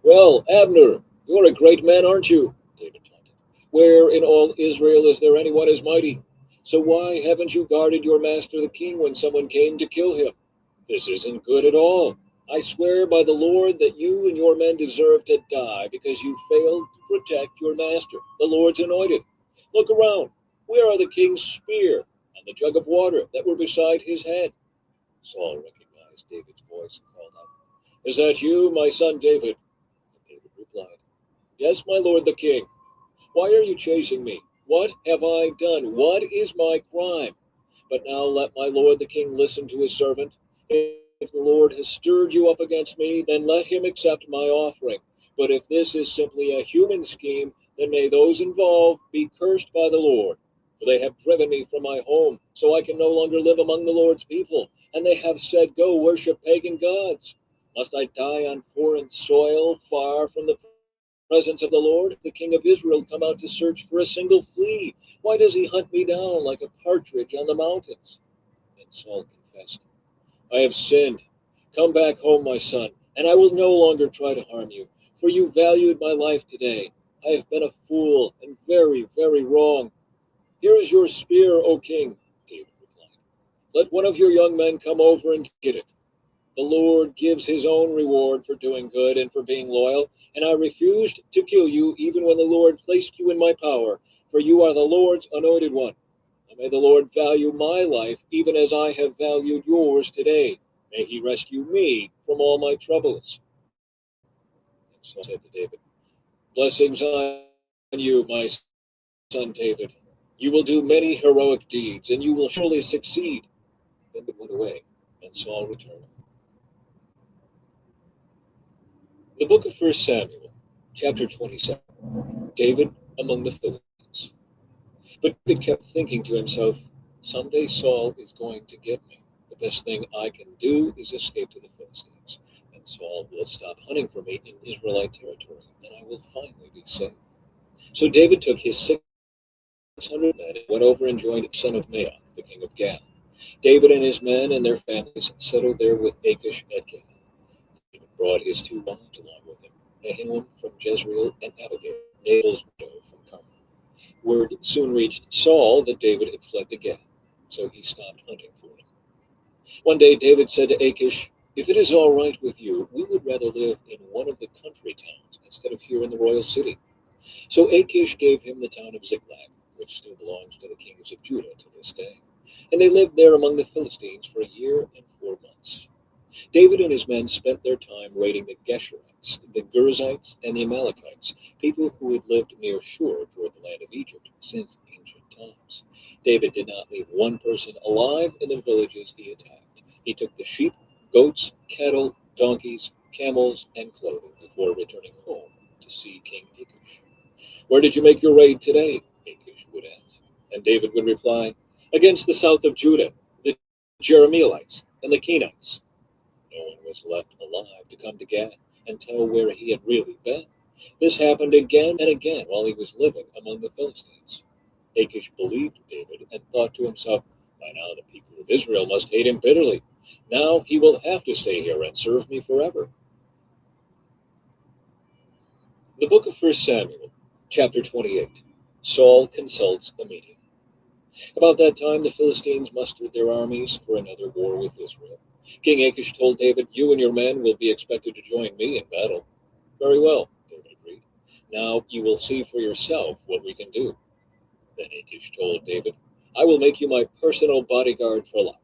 S1: "Well, Abner, you're a great man, aren't you?" David taunted. "Where in all Israel is there anyone as mighty? So why haven't you guarded your master the king when someone came to kill him? This isn't good at all. I swear by the Lord that you and your men deserve to die because you failed to protect your master, the Lord's anointed. Look around. Where are the king's spear and the jug of water that were beside his head?" Saul recognized David's voice and called out, "Is that you, my son David?" And David replied, "Yes, my lord the king. Why are you chasing me? What have I done? What is my crime? But now let my lord the king listen to his servant. If the Lord has stirred you up against me, then let him accept my offering. But if this is simply a human scheme, then may those involved be cursed by the Lord. For they have driven me from my home, so I can no longer live among the Lord's people. And they have said, 'Go worship pagan gods.' Must I die on foreign soil, far from the presence of the Lord? The king of Israel come out to search for a single flea. Why does he hunt me down like a partridge on the mountains?" And Saul confessed, "I have sinned. Come back home, my son, and I will no longer try to harm you, for you valued my life today. I have been a fool and very, very wrong. Here is your spear, O king," David replied. "Let one of your young men come over and get it. The Lord gives his own reward for doing good and for being loyal, and I refused to kill you even when the Lord placed you in my power, for you are the Lord's anointed one. And may the Lord value my life even as I have valued yours today. May he rescue me from all my troubles." And Saul said to David, "Blessings on you, my son David. You will do many heroic deeds, and you will surely succeed." Then they went away, and Saul returned. The book of 1 Samuel, chapter 27. David among the Philistines. But David kept thinking to himself, "Someday Saul is going to get me. The best thing I can do is escape to the Philistines, and Saul will stop hunting for me in Israelite territory, and I will finally be safe." So David took his 600 men and went over and joined the son of Maoch, the king of Gath. David and his men and their families settled there with Achish at Gath. David brought his two wives along with him, Ahinoam from Jezreel and Abigail, Nabal's widow from Carmel. Word soon reached Saul that David had fled to Gath, so he stopped hunting for him. One day David said to Achish, "If it is all right with you, we would rather live in one of the country towns instead of here in the royal city." So Achish gave him the town of Ziklag, which still belongs to the kings of Judah to this day. And they lived there among the Philistines for a year and 4 months. David and his men spent their time raiding the Geshurites, the Girzites, and the Amalekites, people who had lived near Shur toward the land of Egypt since ancient times. David did not leave one person alive in the villages he attacked. He took the sheep, goats, cattle, donkeys, camels, and clothing before returning home to see King Achish. "Where did you make your raid today?" Achish would ask. And David would reply, "Against the south of Judah, the Jerahmeelites, and the Kenites." No one was left alive to come to Gath and tell where he had really been. This happened again and again while he was living among the Philistines. Achish believed David and thought to himself, "By now the people of Israel must hate him bitterly. Now he will have to stay here and serve me forever." The book of 1 Samuel, chapter 28. Saul consults a meeting. About that time the Philistines mustered their armies for another war with Israel. King Achish told David, "You and your men will be expected to join me in battle." "Very well," David agreed. "Now you will see for yourself what we can do." Then Achish told David, "I will make you my personal bodyguard for life."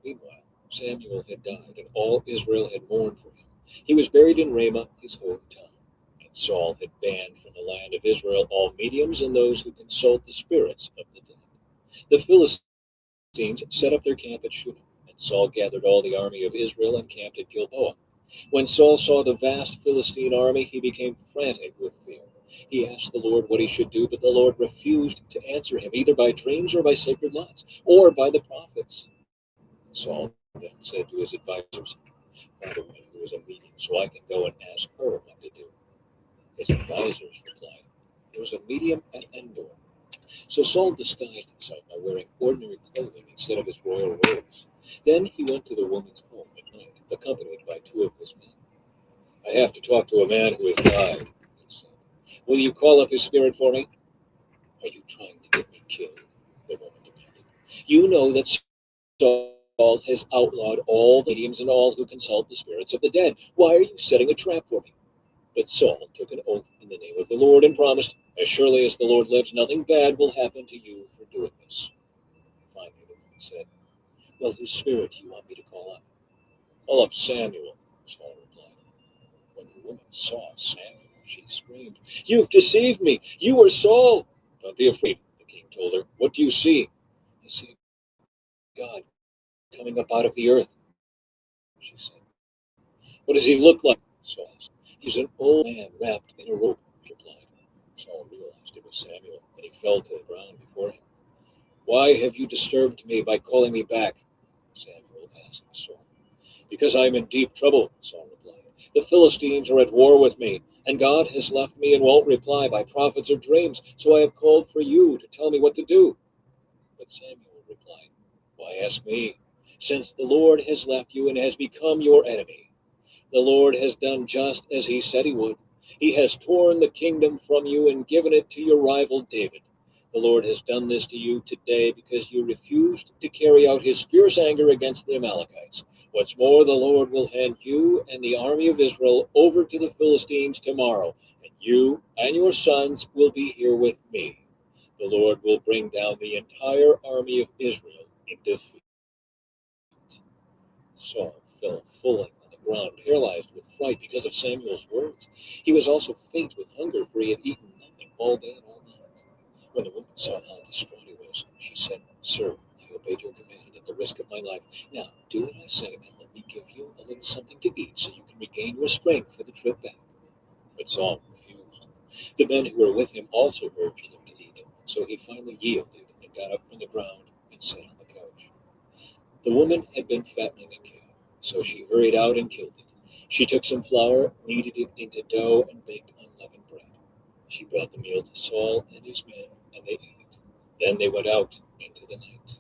S1: Meanwhile, Samuel had died, and all Israel had mourned for him. He was buried in Ramah, his hometown. And Saul had banned from the land of Israel all mediums and those who consult the spirits of the dead. The Philistines set up their camp at Shunem, and Saul gathered all the army of Israel and camped at Gilboa. When Saul saw the vast Philistine army, he became frantic with fear. He asked the Lord what he should do, but the Lord refused to answer him, either by dreams or by sacred lights, or by the prophets. Saul then said to his advisors, "Find a woman who is a medium, so I can go and ask her what to do." His advisors replied, "There is a medium at Endor." So Saul disguised himself by wearing ordinary clothing instead of his royal robes. Then he went to the woman's home at night, accompanied by two of his men. I have to talk to a man who has died, he said. Will you call up his spirit for me? Are you trying to get me killed? The woman demanded. You know that Saul has outlawed all the mediums and all who consult the spirits of the dead. Why are you setting a trap for me? But Saul took an oath in the name of the Lord and promised, as surely as the Lord lives, nothing bad will happen to you for doing this. Finally, the woman said, well, whose spirit do you want me to call up? Call up Samuel, Saul replied. When the woman saw Samuel, she screamed, you've deceived me! You are Saul! Don't be afraid, the king told her. What do you see? I see God coming up out of the earth, she said. What does he look like? Saul asked. He's an old man wrapped in a robe, she replied. Saul realized it was Samuel, and he fell to the ground before him. Why have you disturbed me by calling me back? Samuel asked Saul. Because I am in deep trouble, Saul replied. The Philistines are at war with me, and God has left me and won't reply by prophets or dreams, so I have called for you to tell me what to do. But Samuel replied, why ask me, since the Lord has left you and has become your enemy? The Lord has done just as he said he would. He has torn the kingdom from you and given it to your rival David. The Lord has done this to you today because you refused to carry out his fierce anger against the Amalekites. What's more, the Lord will hand you and the army of Israel over to the Philistines tomorrow, and you and your sons will be here with me. The Lord will bring down the entire army of Israel in defeat. Saul fell falling on the ground, paralyzed with fright because of Samuel's words. He was also faint with hunger, for he had eaten nothing all day and all night. When the woman saw how distraught he was, she said, Sir, I obeyed your command at the risk of my life. Now do what I say, and let me give you a little something to eat so you can regain your strength for the trip back. But Saul refused. The men who were with him also urged him to eat, so he finally yielded and got up from the ground and sat on the couch. The woman had been fattening a cow, so she hurried out and killed it. She took some flour, kneaded it into dough, and baked unleavened bread. She brought the meal to Saul and his men, and they ate it. Then they went out into the night.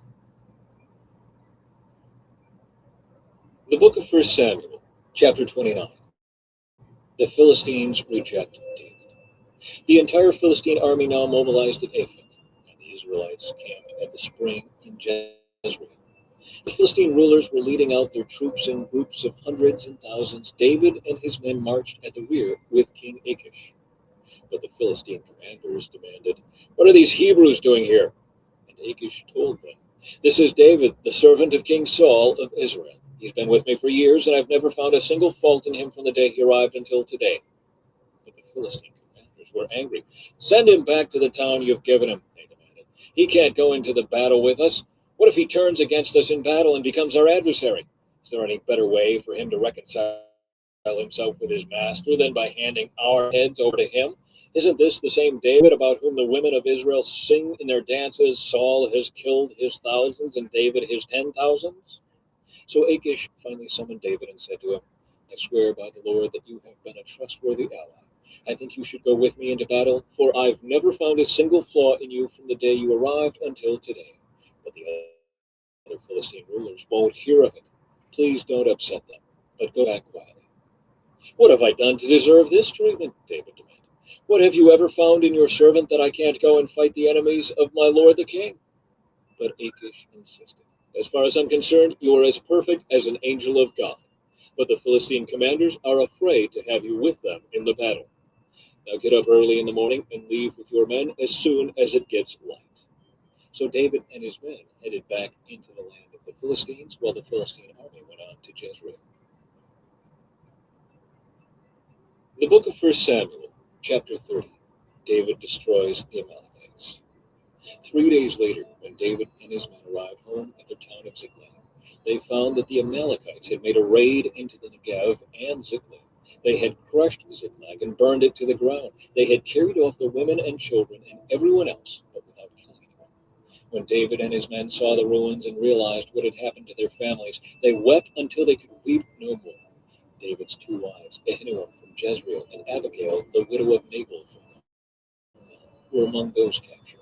S1: The book of 1 Samuel, chapter 29. The Philistines reject David. The entire Philistine army now mobilized at Aphek, and the Israelites camped at the spring in Jezreel. The Philistine rulers were leading out their troops in groups of hundreds and thousands. David and his men marched at the rear with King Achish. But the Philistine commanders demanded, what are these Hebrews doing here? And Achish told them, this is David, the servant of King Saul of Israel. He's been with me for years, and I've never found a single fault in him from the day he arrived until today. But the Philistine commanders were angry. Send him back to the town you've given him, they demanded. He can't go into the battle with us. What if he turns against us in battle and becomes our adversary? Is there any better way for him to reconcile himself with his master than by handing our heads over to him? Isn't this the same David about whom the women of Israel sing in their dances, Saul has killed his thousands and David his 10,000s? So Achish finally summoned David and said to him, I swear by the Lord that you have been a trustworthy ally. I think you should go with me into battle, for I've never found a single flaw in you from the day you arrived until today. But the other Philistine rulers won't hear of it. Please don't upset them, but go back quietly. What have I done to deserve this treatment? David demanded. What have you ever found in your servant that I can't go and fight the enemies of my lord the king? But Achish insisted. As far as I'm concerned, you are as perfect as an angel of God. But the Philistine commanders are afraid to have you with them in the battle. Now get up early in the morning and leave with your men as soon as it gets light. So David and his men headed back into the land of the Philistines, while the Philistine army went on to Jezreel. The book of 1 Samuel, chapter 30. David destroys the Amalekites. 3 days later, when David and his men arrived home at the town of Ziklag, they found that the Amalekites had made a raid into the Negev and Ziklag. They had crushed Ziklag and burned it to the ground. They had carried off the women and children and everyone else, but without killing anyone. When David and his men saw the ruins and realized what had happened to their families, they wept until they could weep no more. David's 2 wives, Ahinoam from Jezreel and Abigail, the widow of Nabal from Carmel, were among those captured.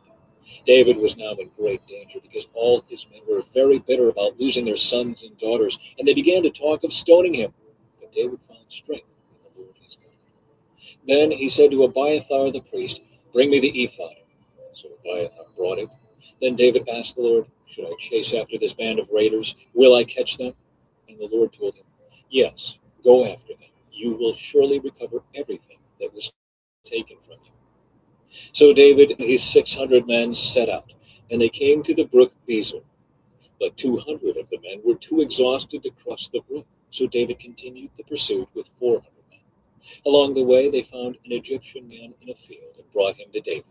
S1: David was now in great danger because all his men were very bitter about losing their sons and daughters, and they began to talk of stoning him. But David found strength in the Lord his God. Then he said to Abiathar the priest, "Bring me the ephod." So Abiathar brought it. Then David asked the Lord, "Should I chase after this band of raiders? Will I catch them?" And the Lord told him, "Yes, go after them. You will surely recover everything that was taken from you." So David and his 600 men set out, and they came to the brook Bezor. But 200 of the men were too exhausted to cross the brook, so David continued the pursuit with 400 men. Along the way, they found an Egyptian man in a field and brought him to David.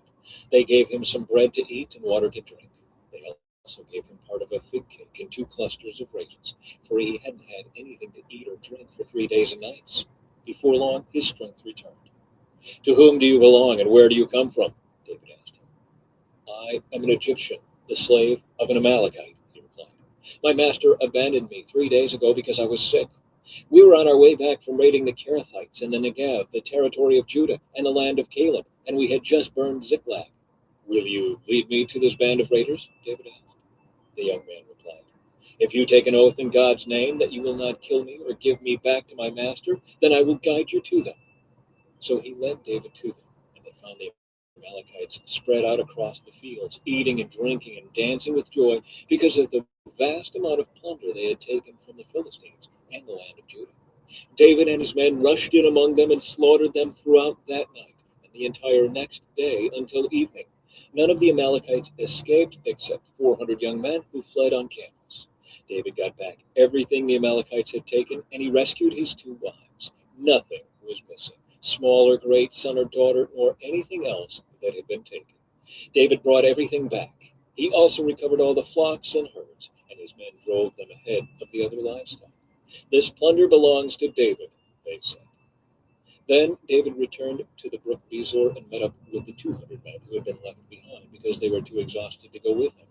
S1: They gave him some bread to eat and water to drink. They also gave him part of a fig cake and 2 clusters of raisins, for he hadn't had anything to eat or drink for 3 days and nights. Before long, his strength returned. "To whom do you belong, and where do you come from?" David asked him. "I am an Egyptian, the slave of an Amalekite," he replied. "My master abandoned me 3 days ago because I was sick. We were on our way back from raiding the Kerethites in the Negev, the territory of Judah, and the land of Caleb, and we had just burned Ziklag." "Will you lead me to this band of raiders?" David asked. The young man replied, "If you take an oath in God's name that you will not kill me or give me back to my master, then I will guide you to them." So he led David to them, and they found the Amalekites spread out across the fields, eating and drinking and dancing with joy because of the vast amount of plunder they had taken from the Philistines and the land of Judah. David and his men rushed in among them and slaughtered them throughout that night and the entire next day until evening. None of the Amalekites escaped except 400 young men who fled on camels. David got back everything the Amalekites had taken, and he rescued his 2 wives. Nothing was missing, small or great, son or daughter, nor anything else that had been taken. David brought everything back. He also recovered all the flocks and herds, and his men drove them ahead of the other livestock. "This plunder belongs to David," they said. Then David returned to the brook Bezor and met up with the 200 men who had been left behind because they were too exhausted to go with him.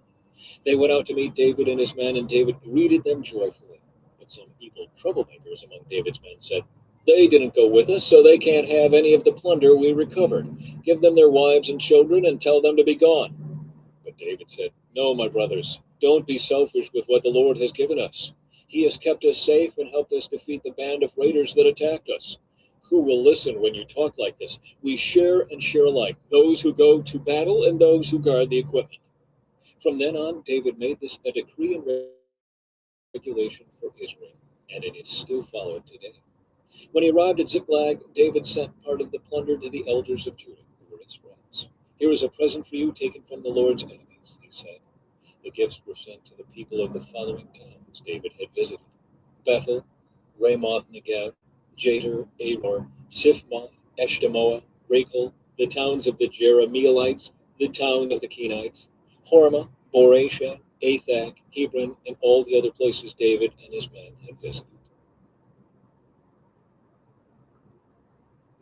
S1: They went out to meet David and his men, and David greeted them joyfully. But some evil troublemakers among David's men said, "They didn't go with us, so they can't have any of the plunder we recovered. Give them their wives and children and tell them to be gone." But David said, "No, my brothers, don't be selfish with what the Lord has given us. He has kept us safe and helped us defeat the band of raiders that attacked us. Who will listen when you talk like this? We share and share alike, those who go to battle and those who guard the equipment." From then on, David made this a decree and regulation for Israel, and it is still followed today. When he arrived at Ziklag, David sent part of the plunder to the elders of Judah, who were his friends. "Here is a present for you taken from the Lord's enemies," he said. The gifts were sent to the people of the following towns David had visited: Bethel, Ramoth Negev, Jatir, Aror, Siphmoth, Eshtemoa, Rachel, the towns of the Jerahmeelites, the town of the Kenites, Hormah, Boreshan, Athak, Hebron, and all the other places David and his men had visited.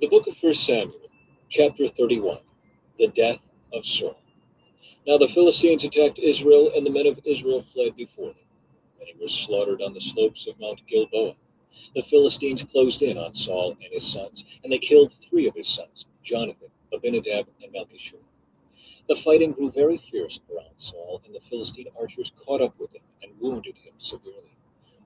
S1: The book of 1 Samuel, chapter 31, the death of Saul. Now the Philistines attacked Israel, and the men of Israel fled before them. Many were slaughtered on the slopes of Mount Gilboa. The Philistines closed in on Saul and his sons, and they killed 3 of his sons, Jonathan, Abinadab, and Malchishua. The fighting grew very fierce around Saul, and the Philistine archers caught up with him and wounded him severely.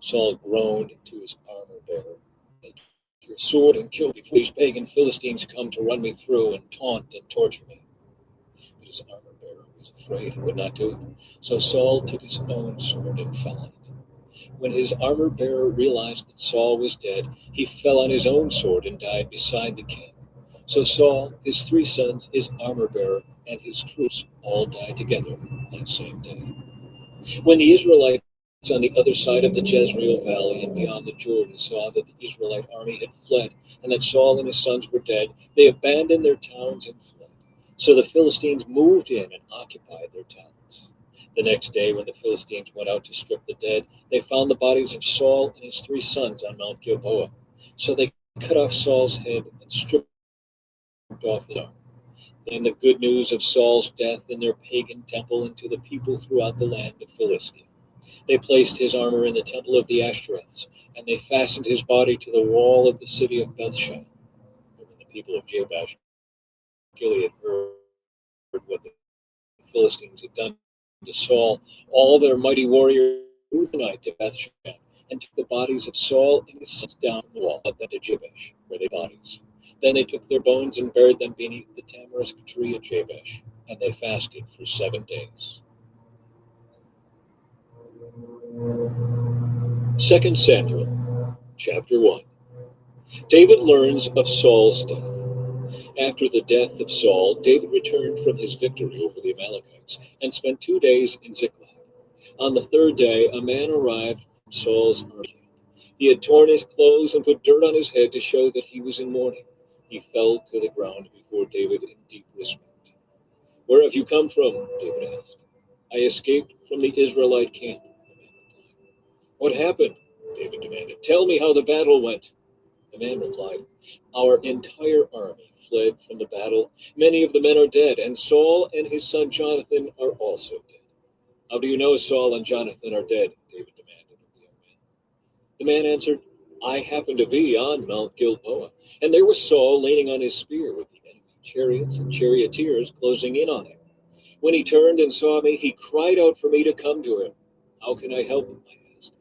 S1: Saul groaned to his armor-bearer, "Take your sword and kill me, for these pagan Philistines come to run me through and taunt and torture me." But his armor-bearer was afraid and would not do it. So Saul took his own sword and fell on it. When his armor-bearer realized that Saul was dead, he fell on his own sword and died beside the camp. So Saul, his 3 sons, his armor-bearer, and his troops all died together that same day. When the Israelites on the other side of the Jezreel Valley and beyond the Jordan saw that the Israelite army had fled and that Saul and his sons were dead, they abandoned their towns and fled. So the Philistines moved in and occupied their towns. The next day, when the Philistines went out to strip the dead, they found the bodies of Saul and his 3 sons on Mount Gilboa. So they cut off Saul's head and stripped off his arm. Then the good news of Saul's death in their pagan temple and to the people throughout the land of Philistia. They placed his armor in the temple of the Ashtoreths, and they fastened his body to the wall of the city of Bethshan. But when the people of Jabesh Gilead heard what the Philistines had done to Saul, all their mighty warriors through the night to Bethshan, and took the bodies of Saul and his sons down from the wall, but then to Jabesh, where they bodies. Then they took their bones and buried them beneath the tamarisk tree at Jabesh, and they fasted for 7 days. 2 Samuel, chapter 1. David learns of Saul's death. After the death of Saul, David returned from his victory over the Amalekites and spent 2 days in Ziklag. On the 3rd day, a man arrived from Saul's army. He had torn his clothes and put dirt on his head to show that he was in mourning. He fell to the ground before David in deep respect. "Where have you come from?" David asked. "I escaped from the Israelite camp," the man replied. "What happened?" David demanded. "Tell me how the battle went." The man replied, "Our entire army fled from the battle. Many of the men are dead, and Saul and his son Jonathan are also dead." "How do you know Saul and Jonathan are dead?" David demanded of the young man. The man answered, "I happened to be on Mount Gilboa, and there was Saul leaning on his spear with the enemy chariots and charioteers closing in on him. When he turned and saw me, he cried out for me to come to him. 'How can I help him?' I asked.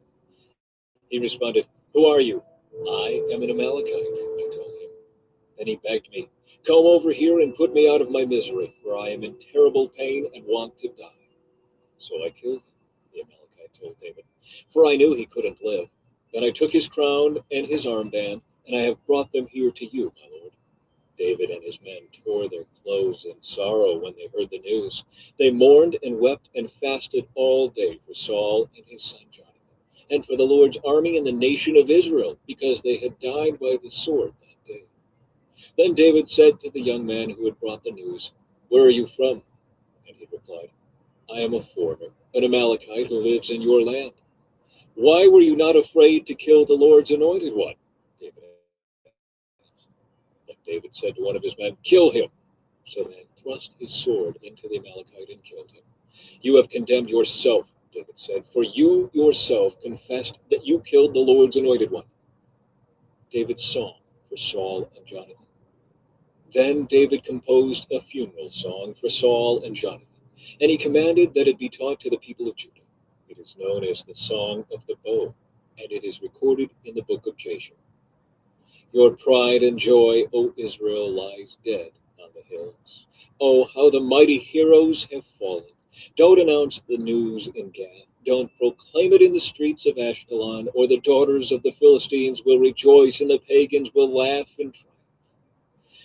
S1: He responded, 'Who are you?' 'I am an Amalekite,' I told him. Then he begged me, 'Come over here and put me out of my misery, for I am in terrible pain and want to die.' So I killed him," the Amalekite told David, "for I knew he couldn't live. Then I took his crown and his armband, and I have brought them here to you, my lord." David and his men tore their clothes in sorrow when they heard the news. They mourned and wept and fasted all day for Saul and his son Jonathan, and for the Lord's army and the nation of Israel, because they had died by the sword that day. Then David said to the young man who had brought the news, "Where are you from?" And he replied, "I am a foreigner, an Amalekite who lives in your land." "Why were you not afraid to kill the Lord's anointed one?" David asked. Then David said to one of his men, "Kill him." So the man thrust his sword into the Amalekite and killed him. "You have condemned yourself," David said, "for you yourself confessed that you killed the Lord's anointed one." David's song for Saul and Jonathan. Then David composed a funeral song for Saul and Jonathan, and he commanded that it be taught to the people of Judah. It is known as the Song of the Bow, and it is recorded in the book of Jasher. "Your pride and joy, O Israel, lies dead on the hills. Oh, how the mighty heroes have fallen. Don't announce the news in Gath. Don't proclaim it in the streets of Ashkelon, or the daughters of the Philistines will rejoice and the pagans will laugh in triumph.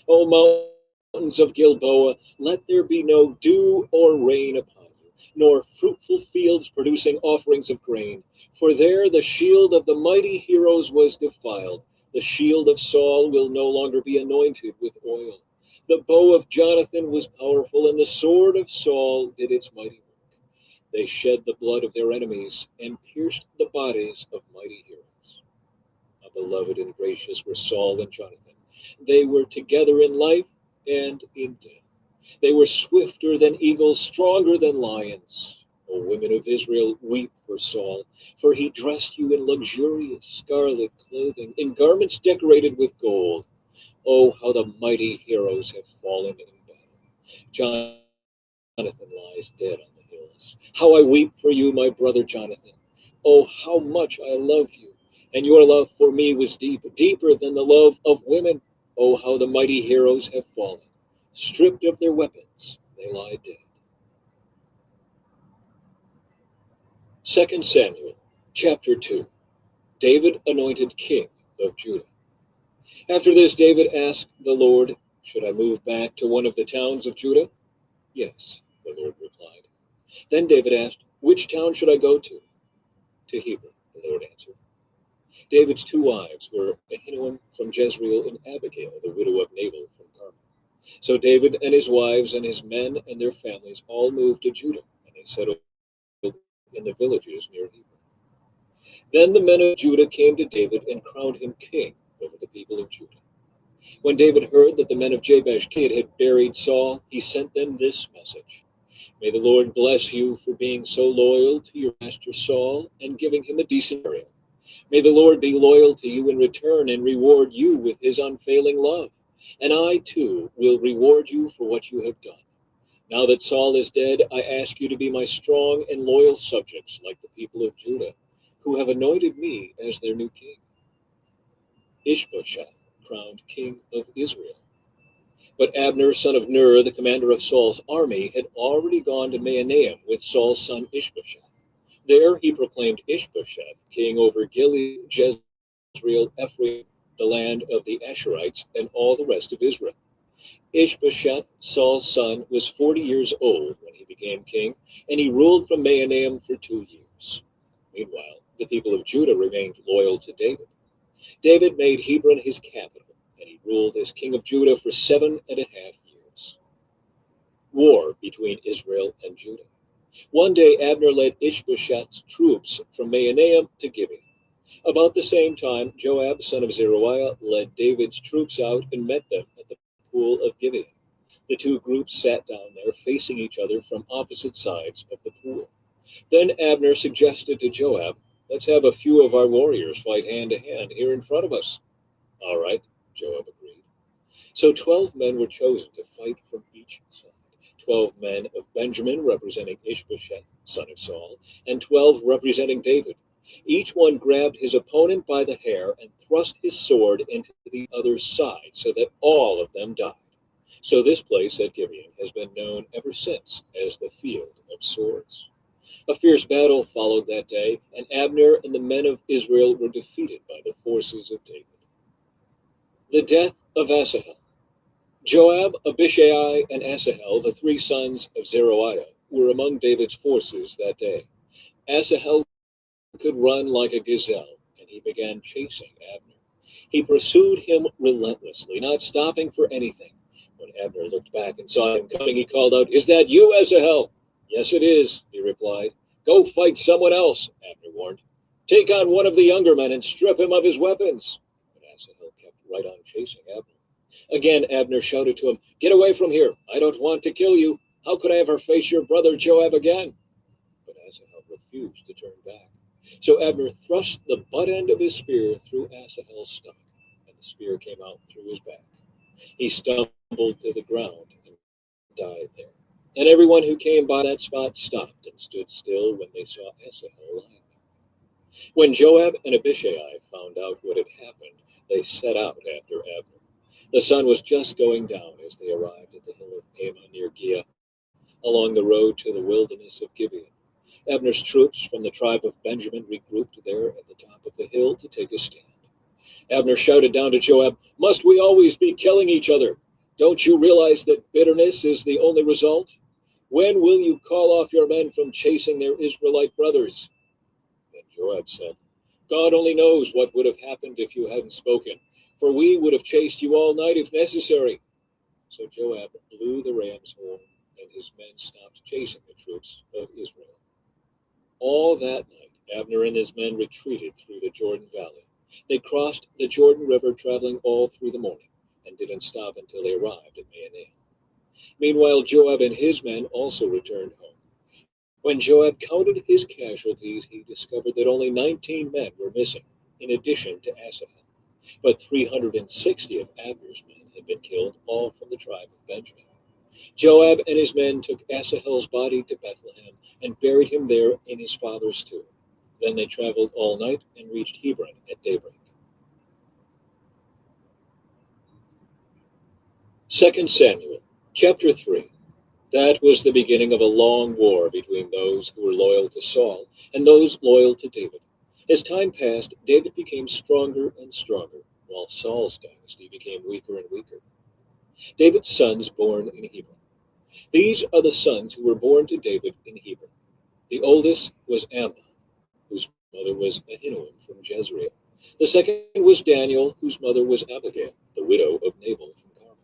S1: O mountains of Gilboa, let there be no dew or rain upon you, nor fruitful fields producing offerings of grain. For there the shield of the mighty heroes was defiled. The shield of Saul will no longer be anointed with oil. The bow of Jonathan was powerful, and the sword of Saul did its mighty work. They shed the blood of their enemies and pierced the bodies of mighty heroes. How beloved and gracious were Saul and Jonathan. They were together in life and in death. They were swifter than eagles, stronger than lions. O women of Israel, weep for Saul, for he dressed you in luxurious scarlet clothing, in garments decorated with gold. Oh, how the mighty heroes have fallen in battle. Jonathan lies dead on the hills. How I weep for you, my brother Jonathan. Oh, how much I loved you, and your love for me was deep, deeper than the love of women. Oh, how the mighty heroes have fallen. Stripped of their weapons, they lie dead. 2 Samuel, chapter 2. David anointed king of Judah. After this, David asked the Lord, "Should I move back to one of the towns of Judah?" "Yes," the Lord replied. Then David asked, "Which town should I go to?" "To Hebron," the Lord answered. David's 2 wives were Ahinoam from Jezreel and Abigail, the widow of Nabal from Carmel. So David and his wives and his men and their families all moved to Judah, and they settled in the villages near Hebron. Then the men of Judah came to David and crowned him king over the people of Judah. When David heard that the men of Jabesh Gilead had buried Saul, he sent them this message: "May the Lord bless you for being so loyal to your master Saul and giving him a decent burial. May the Lord be loyal to you in return and reward you with his unfailing love. And I, too, will reward you for what you have done. Now that Saul is dead, I ask you to be my strong and loyal subjects, like the people of Judah, who have anointed me as their new king. Ishbosheth crowned king of Israel. But Abner, son of Ner, the commander of Saul's army, had already gone to Mahanaim with Saul's son Ishbosheth. There he proclaimed Ishbosheth king over Gilead, Jezreel, Ephraim, the land of the Asherites, and all the rest of Israel. Ishbosheth, Saul's son, was 40 years old when he became king, and he ruled from Mahanaim for 2 years. Meanwhile, the people of Judah remained loyal to David. David made Hebron his capital, and he ruled as king of Judah for 7.5 years. War between Israel and Judah. One day Abner led Ishbosheth's troops from Mahanaim to Gibeon. About the same time, Joab, son of Zeruiah, led David's troops out and met them at the pool of Gibeon. The two groups sat down there, facing each other from opposite sides of the pool. Then Abner suggested to Joab, "Let's have a few of our warriors fight hand to hand here in front of us." "All right," Joab agreed. So 12 men were chosen to fight from each side. 12 men of Benjamin, representing Ishbosheth, son of Saul, and 12 representing David. Each one grabbed his opponent by the hair and thrust his sword into the other's side so that all of them died. So this place at Gibeon has been known ever since as the Field of Swords. A fierce battle followed that day, and Abner and the men of Israel were defeated by the forces of David. The death of Asahel. Joab, Abishai, and Asahel, the 3 sons of Zeruiah, were among David's forces that day. Asahel could run like a gazelle, and he began chasing Abner. He pursued him relentlessly, not stopping for anything. When Abner looked back and saw him coming, he called out, "Is that you, Asahel?" "Yes, it is," he replied. "Go fight someone else," Abner warned. "Take on one of the younger men and strip him of his weapons." But Asahel kept right on chasing Abner. Again, Abner shouted to him, "Get away from here. I don't want to kill you. How could I ever face your brother Joab again?" But Asahel refused to turn back. So Abner thrust the butt end of his spear through Asahel's stomach, and the spear came out through his back. He stumbled to the ground and died there. And everyone who came by that spot stopped and stood still when they saw Asahel lying there. When Joab and Abishai found out what had happened, they set out after Abner. The sun was just going down as they arrived at the hill of Ammah near Giah, along the road to the wilderness of Gibeon. Abner's troops from the tribe of Benjamin regrouped there at the top of the hill to take a stand. Abner shouted down to Joab, "Must we always be killing each other? Don't you realize that bitterness is the only result? When will you call off your men from chasing their Israelite brothers?" Then Joab said, "God only knows what would have happened if you hadn't spoken, for we would have chased you all night if necessary." So Joab blew the ram's horn, and his men stopped chasing the troops of Israel. All that night, Abner and his men retreated through the Jordan Valley. They crossed the Jordan River, traveling all through the morning, and didn't stop until they arrived at Mahanaim. Meanwhile, Joab and his men also returned home. When Joab counted his casualties, he discovered that only 19 men were missing, in addition to Asahel. But 360 of Abner's men had been killed, all from the tribe of Benjamin. Joab and his men took Asahel's body to Bethlehem and buried him there in his father's tomb. Then they traveled all night and reached Hebron at daybreak. 2 Samuel, chapter 3. That was the beginning of a long war between those who were loyal to Saul and those loyal to David. As time passed, David became stronger and stronger, while Saul's dynasty became weaker and weaker. David's sons born in Hebron. These are the sons who were born to David in Hebron. The oldest was Amnon, whose mother was Ahinoam from Jezreel. The second was Daniel, whose mother was Abigail, the widow of Nabal from Carmel.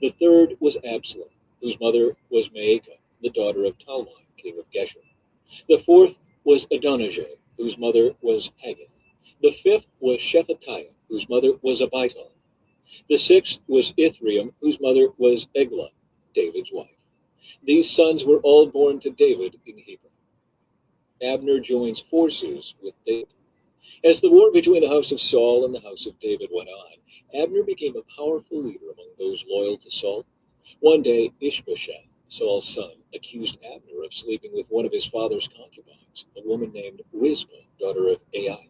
S1: The third was Absalom, whose mother was Maacah, the daughter of Talmai, king of Geshur. The fourth was Adonijah, whose mother was Haggith. The fifth was Shephatiah, whose mother was Abital. The sixth was Ithream, whose mother was Eglon, David's wife. These sons were all born to David in Hebron. Abner joins forces with David. As the war between the house of Saul and the house of David went on, Abner became a powerful leader among those loyal to Saul. One day, Ishbosheth, Saul's son accused Abner of sleeping with one of his father's concubines, a woman named Rizpah, daughter of Aiah.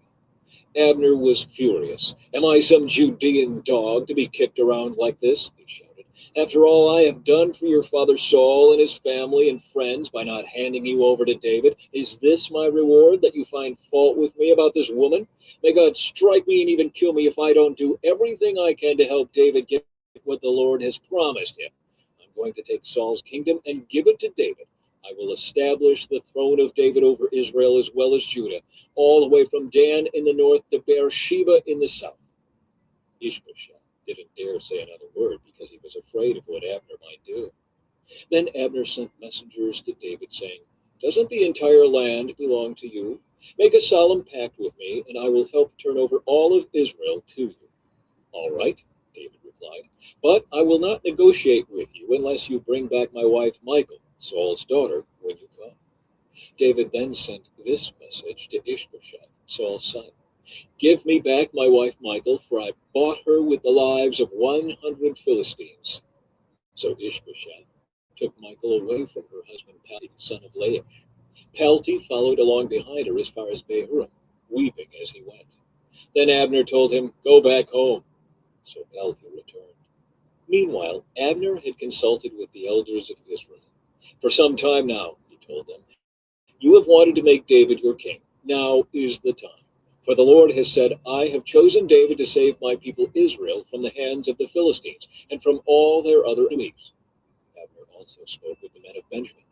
S1: Abner was furious. "Am I some Judean dog to be kicked around like this?" he shouted. "After all I have done for your father Saul and his family and friends by not handing you over to David, is this my reward, that you find fault with me about this woman? May God strike me and even kill me if I don't do everything I can to help David get what the Lord has promised him. I'm going to take Saul's kingdom and give it to David. I will establish the throne of David over Israel as well as Judah, all the way from Dan in the north to Beersheba in the south." Ishbosheth didn't dare say another word because he was afraid of what Abner might do. Then Abner sent messengers to David, saying, "Doesn't the entire land belong to you? Make a solemn pact with me, and I will help turn over all of Israel to you." "All right," David replied, "but I will not negotiate with you unless you bring back my wife Michal, Saul's daughter, when you come." David then sent this message to Ishbosheth, Saul's son: "Give me back my wife Michal, for I bought her with the lives of 100 Philistines." So Ishbosheth took Michal away from her husband Palti, son of Laish. Palti followed along behind her as far as Behurim, weeping as he went. Then Abner told him, "Go back home." So Palti returned. Meanwhile, Abner had consulted with the elders of Israel. "For some time now," he told them, "you have wanted to make David your king. Now is the time. For the Lord has said, I have chosen David to save my people Israel from the hands of the Philistines and from all their other enemies." Abner also spoke with the men of Benjamin.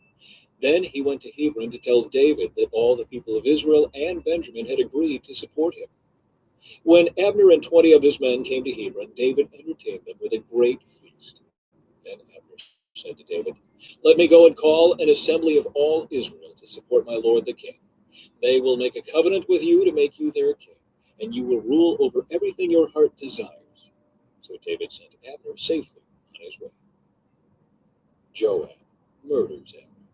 S1: Then he went to Hebron to tell David that all the people of Israel and Benjamin had agreed to support him. When Abner and 20 of his men came to Hebron, David entertained them with a great feast. Then Abner said to David, "Let me go and call an assembly of all Israel to support my lord the king. They will make a covenant with you to make you their king, and you will rule over everything your heart desires." So David sent Abner safely on his way. Joab murders Abner.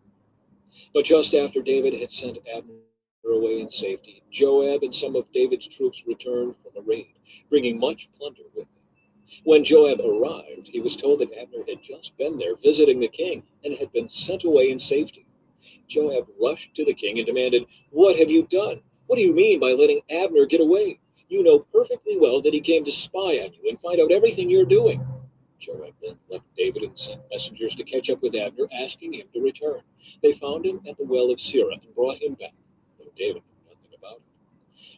S1: But just after David had sent Abner away in safety, Joab and some of David's troops returned from a raid, bringing much plunder with them. When Joab arrived, he was told that Abner had just been there visiting the king and had been sent away in safety. Joab rushed to the king and demanded, "What have you done? What do you mean by letting Abner get away? You know perfectly well that he came to spy on you and find out everything you're doing." Joab then left David and sent messengers to catch up with Abner, asking him to return. They found him at the well of Sirah and brought him back, though David knew nothing about it.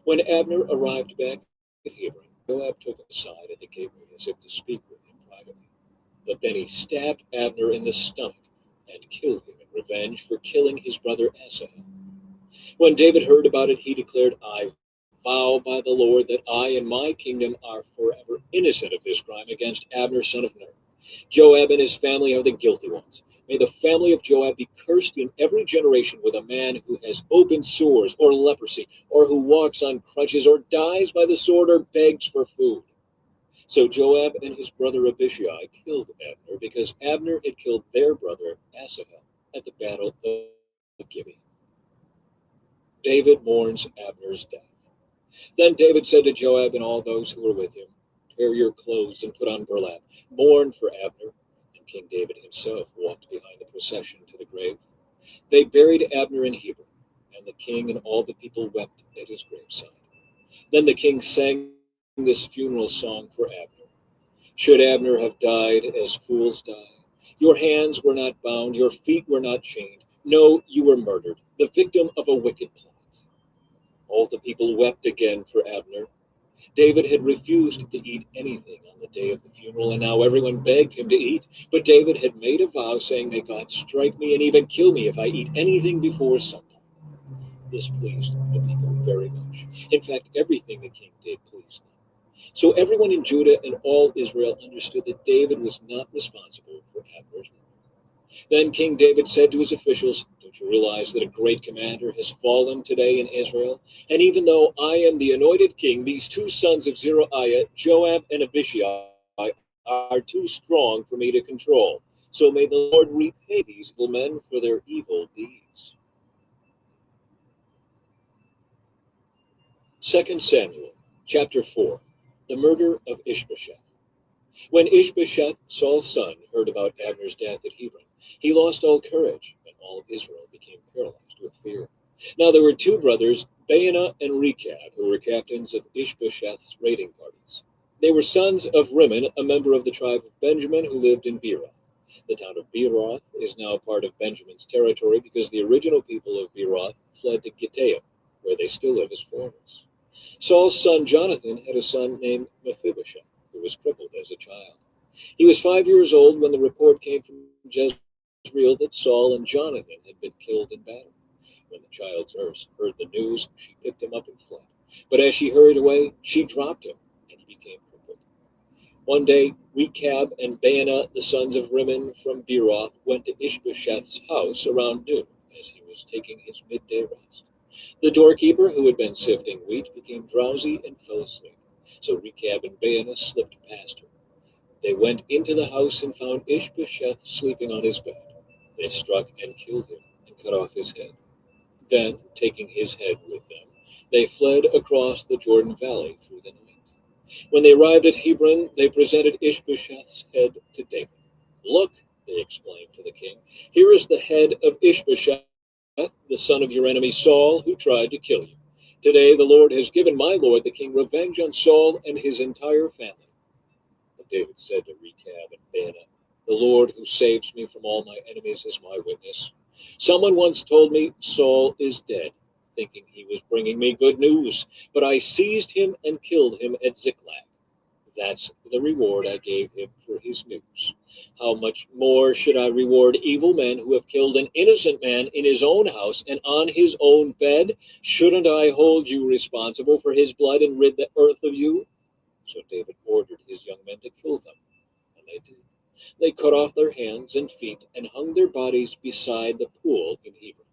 S1: When Abner arrived back at Hebron, Joab took him aside at the gateway as if to speak with him privately. But then he stabbed Abner in the stomach and killed him in revenge for killing his brother Asahel. When David heard about it, he declared, "I vow by the Lord that I and my kingdom are forever innocent of this crime against Abner, son of Ner. Joab and his family are the guilty ones. May the family of Joab be cursed in every generation with a man who has open sores or leprosy, or who walks on crutches, or dies by the sword, or begs for food." So Joab and his brother Abishai killed Abner, because Abner had killed their brother Asahel at the battle of Gibeah. David mourns Abner's death. Then David said to Joab and all those who were with him, "Tear your clothes and put on burlap. Mourn for Abner." And King David himself walked behind the procession to the grave. They buried Abner in Hebron, and the king and all the people wept at his graveside. Then the king sang this funeral song for Abner. "Should Abner have died as fools die? Your hands were not bound, your feet were not chained. No, you were murdered, the victim of a wicked plot." All the people wept again for Abner. David had refused to eat anything on the day of the funeral, and now everyone begged him to eat. But David had made a vow, saying, "May God strike me and even kill me if I eat anything before sundown." This pleased the people very much. In fact, everything the king did pleased them. So everyone in Judah and all Israel understood that David was not responsible for Abner's murder. Then King David said to his officials, "Don't you realize that a great commander has fallen today in Israel? And even though I am the anointed king, these two sons of Zeruiah, Joab and Abishai, are too strong for me to control. So may the Lord repay these evil men for their evil deeds." 2 Samuel chapter 4. The murder of Ishbosheth. When Ishbosheth, Saul's son, heard about Abner's death at Hebron, He lost all courage, and all of Israel became paralyzed with fear. Now there were two brothers, Baanah and Rechab, who were captains of Ishbosheth's raiding parties. They were sons of Rimmon, a member of the tribe of Benjamin, who lived in Beeroth. The town of Beeroth is now part of Benjamin's territory because the original people of Beeroth fled to Gittaim, where they still live as foreigners. Saul's son Jonathan had a son named Mephibosheth, who was crippled as a child. He was 5 years old when the report came from Jezreel that Saul and Jonathan had been killed in battle. When the child's nurse heard the news, she picked him up and fled. But as she hurried away, she dropped him, and he became crippled. One day, Rechab and Baanah, the sons of Rimmon from Beeroth, went to Ishbosheth's house around noon as he was taking his midday rest. The doorkeeper, who had been sifting wheat, became drowsy and fell asleep. So Rechab and Baanah slipped past her. They went into the house and found Ishbosheth sleeping on his bed. They struck and killed him and cut off his head. Then, taking his head with them, they fled across the Jordan Valley through the night. When they arrived at Hebron, they presented Ishbosheth's head to David. "Look," they exclaimed to the king, "here is the head of Ishbosheth, the son of your enemy Saul, who tried to kill you. Today the Lord has given my lord the king revenge on Saul and his entire family." But David said to Rechab and Baanah, "The Lord who saves me from all my enemies is my witness. Someone once told me Saul is dead, thinking he was bringing me good news, but I seized him and killed him at Ziklag. That's the reward I gave him for his news. How much more should I reward evil men who have killed an innocent man in his own house and on his own bed? Shouldn't I hold you responsible for his blood and rid the earth of you?" So David ordered his young men to kill them, and they did. They cut off their hands and feet and hung their bodies beside the pool in Hebron.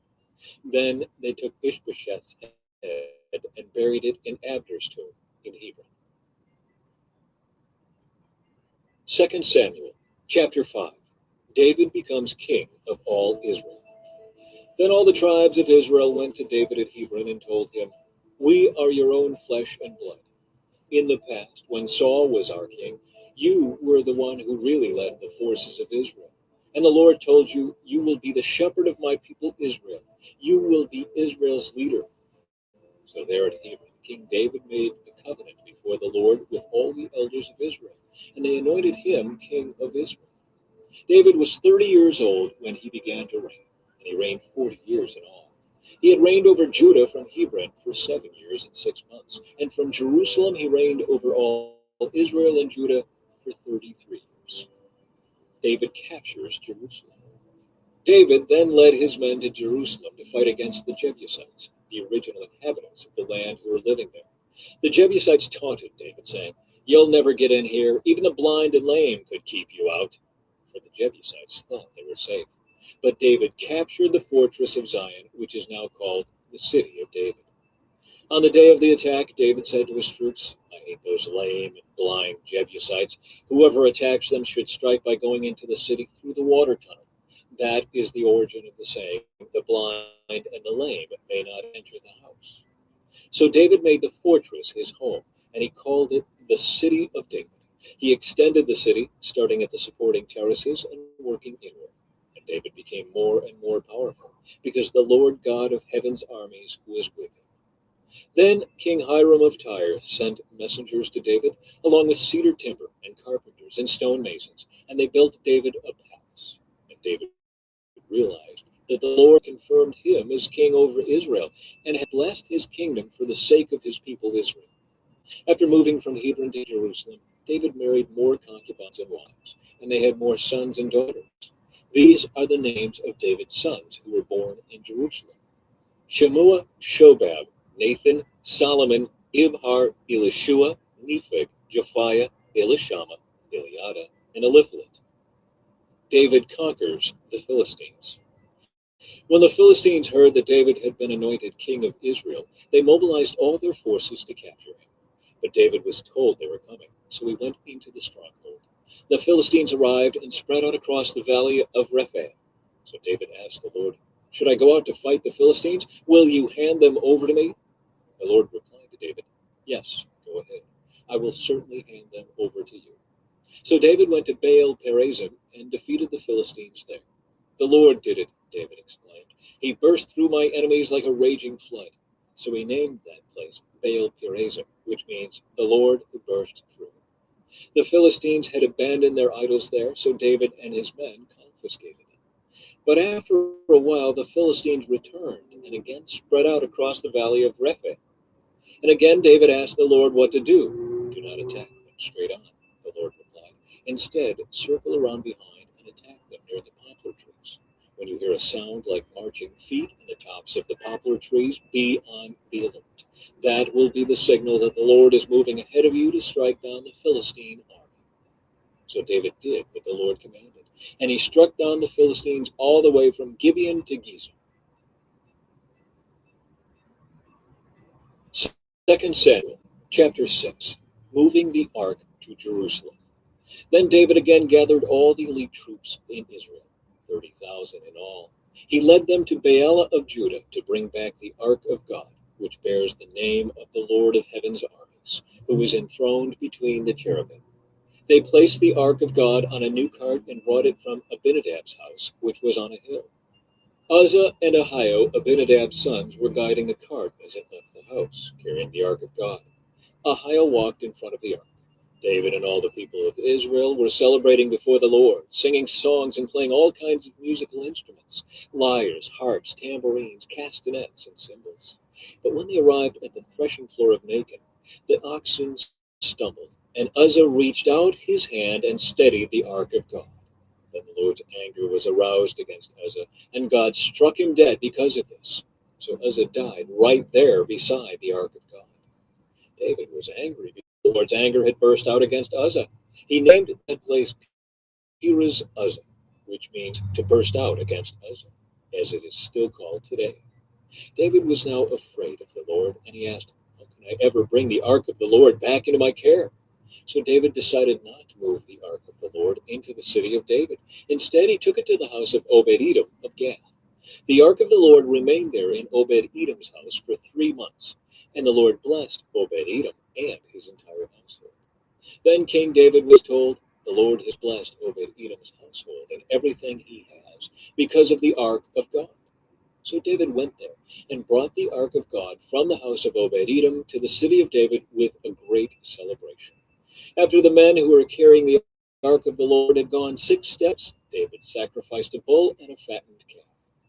S1: Then they took Ishbosheth's head and buried it in Abner's tomb in Hebron. 2 Samuel chapter 5. David becomes king of all Israel. Then all the tribes of Israel went to David at Hebron and told him, "We are your own flesh and blood. In the past, when Saul was our king, you were the one who really led the forces of Israel. And the Lord told you, 'You will be the shepherd of my people Israel. You will be Israel's leader.'" So there at Hebron, King David made a covenant before the Lord with all the elders of Israel, and they anointed him king of Israel. David was 30 years old when he began to reign, and he reigned 40 years in all. He had reigned over Judah from Hebron for 7 years and 6 months, and from Jerusalem he reigned over all Israel and Judah for 33 years. David captures Jerusalem. David then led his men to Jerusalem to fight against the Jebusites, the original inhabitants of the land who were living there. The Jebusites taunted David, saying, "You'll never get in here. Even the blind and lame could keep you out." For the Jebusites thought they were safe. But David captured the fortress of Zion, which is now called the City of David. On the day of the attack, David said to his troops, "I hate those lame and blind Jebusites. Whoever attacks them should strike by going into the city through the water tunnel." That is the origin of the saying, "The blind and the lame may not enter the house." So David made the fortress his home, and he called it the City of David. He extended the city, starting at the supporting terraces and working inward. And David became more and more powerful, because the Lord God of heaven's armies was with him. Then King Hiram of Tyre sent messengers to David, along with cedar timber and carpenters and stonemasons, and they built David a palace. And David realized that the Lord confirmed him as king over Israel, and had blessed his kingdom for the sake of his people Israel. After moving from Hebron to Jerusalem, David married more concubines and wives, and they had more sons and daughters. These are the names of David's sons who were born in Jerusalem: Shemua, Shobab, Nathan, Solomon, Ibhar, Elishua, Nepheg, Japhiah, Elishama, Eliada, and Eliphalet. David conquers the Philistines. When the Philistines heard that David had been anointed king of Israel, they mobilized all their forces to capture him. But David was told they were coming, so he went into the stronghold. The Philistines arrived and spread out across the valley of Rephaim. So David asked the Lord, "Should I go out to fight the Philistines? Will you hand them over to me?" The Lord replied to David, "Yes, go ahead. I will certainly hand them over to you." So David went to Baal Perazim and defeated the Philistines there. The Lord did it, David exclaimed. He burst through my enemies like a raging flood. So he named that place Baal-perazim, which means the Lord who burst through. The Philistines had abandoned their idols there, so David and his men confiscated them. But after a while, the Philistines returned and again spread out across the valley of Rephaim. And again David asked the Lord what to do. Do not attack them straight on, the Lord replied. Instead, circle around behind and attack them near the poplar trees. When you hear a sound like marching feet in the tops of the poplar trees, be on the alert. That will be the signal that the Lord is moving ahead of you to strike down the Philistine army. So David did what the Lord commanded, and he struck down the Philistines all the way from Gibeon to Gezer. 2 Samuel chapter 6, moving the ark to Jerusalem. Then David again gathered all the elite troops in Israel, 30,000 in all. He led them to Baalah of Judah to bring back the ark of God, which bears the name of the Lord of heaven's armies, who is enthroned between the cherubim. They placed the ark of God on a new cart and brought it from Abinadab's house, which was on a hill. Uzzah and Ahio, Abinadab's sons, were guiding the cart as it left the house, carrying the ark of God. Ahio walked in front of the ark. David and all the people of Israel were celebrating before the Lord, singing songs and playing all kinds of musical instruments, lyres, harps, tambourines, castanets, and cymbals. But when they arrived at the threshing floor of Nacon, the oxen stumbled, and Uzzah reached out his hand and steadied the ark of God. Then the Lord's anger was aroused against Uzzah, and God struck him dead because of this. So Uzzah died right there beside the ark of God. David was angry because the Lord's anger had burst out against Uzzah. He named that place Perez Uzzah, which means to burst out against Uzzah, as it is still called today. David was now afraid of the Lord, and he asked, how can I ever bring the ark of the Lord back into my care? So David decided not to move the ark of the Lord into the city of David. Instead, he took it to the house of Obed-Edom of Gath. The ark of the Lord remained there in Obed-Edom's house for 3 months, and the Lord blessed Obed-Edom and his entire household. Then King David was told, the Lord has blessed Obed-Edom's household and everything he has because of the ark of God. So David went there and brought the ark of God from the house of Obed-Edom to the city of David with a great celebration. After the men who were carrying the ark of the Lord had gone 6 steps, David sacrificed a bull and a fattened calf.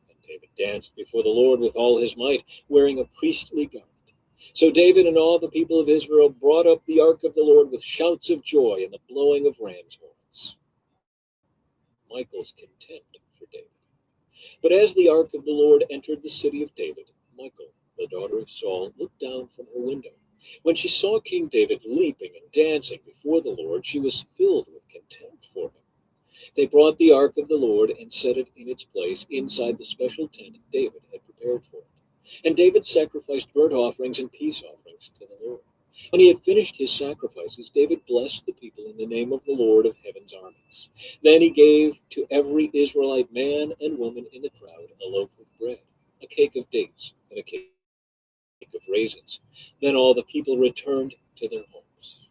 S1: And David danced before the Lord with all his might, wearing a priestly garment. So David and all the people of Israel brought up the ark of the Lord with shouts of joy and the blowing of ram's horns. Michael's contempt for David. But as the ark of the Lord entered the city of David, Michal, the daughter of Saul, looked down from her window. When she saw King David leaping and dancing before the Lord, she was filled with contempt for him. They brought the ark of the Lord and set it in its place inside the special tent David had prepared for it. And David sacrificed burnt offerings and peace offerings to the Lord. When he had finished his sacrifices, David blessed the people in the name of the Lord of heaven's armies. Then he gave to every Israelite man and woman in the crowd a loaf of bread, a cake of dates, and a cake of raisins. Then all the people returned to their homes.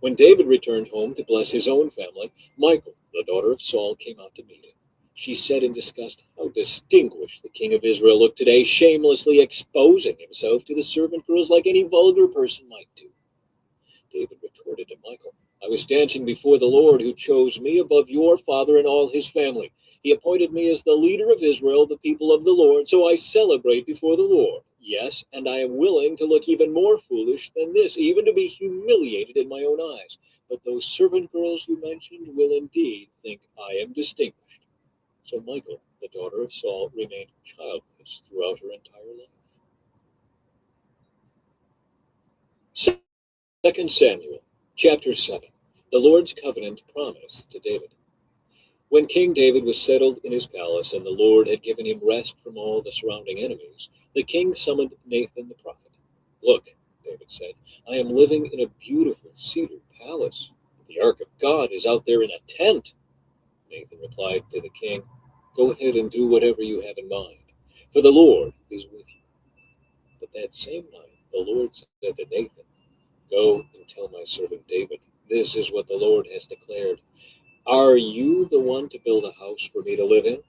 S1: When David returned home to bless his own family, Michal, the daughter of Saul, came out to meet him. She said in disgust, how distinguished the king of Israel looked today, shamelessly exposing himself to the servant girls like any vulgar person might do. David retorted to Michal, I was dancing before the Lord, who chose me above your father and all his family. He appointed me as the leader of Israel, the people of the Lord, so I celebrate before the Lord. Yes, and I am willing to look even more foolish than this, even to be humiliated in my own eyes. But those servant girls you mentioned will indeed think I am distinguished. So Michal, the daughter of Saul, remained childless throughout her entire life. 2 Samuel chapter 7. The Lord's covenant promise to David. When King David was settled in his palace and the Lord had given him rest from all the surrounding enemies, the king summoned Nathan the prophet. Look, David said, I am living in a beautiful cedar palace. The ark of God is out there in a tent. Nathan replied to the king, go ahead and do whatever you have in mind, for the Lord is with you. But that same night the Lord said to Nathan, go and tell my servant David, this is what the Lord has declared. Are you the one to build a house for me to live in?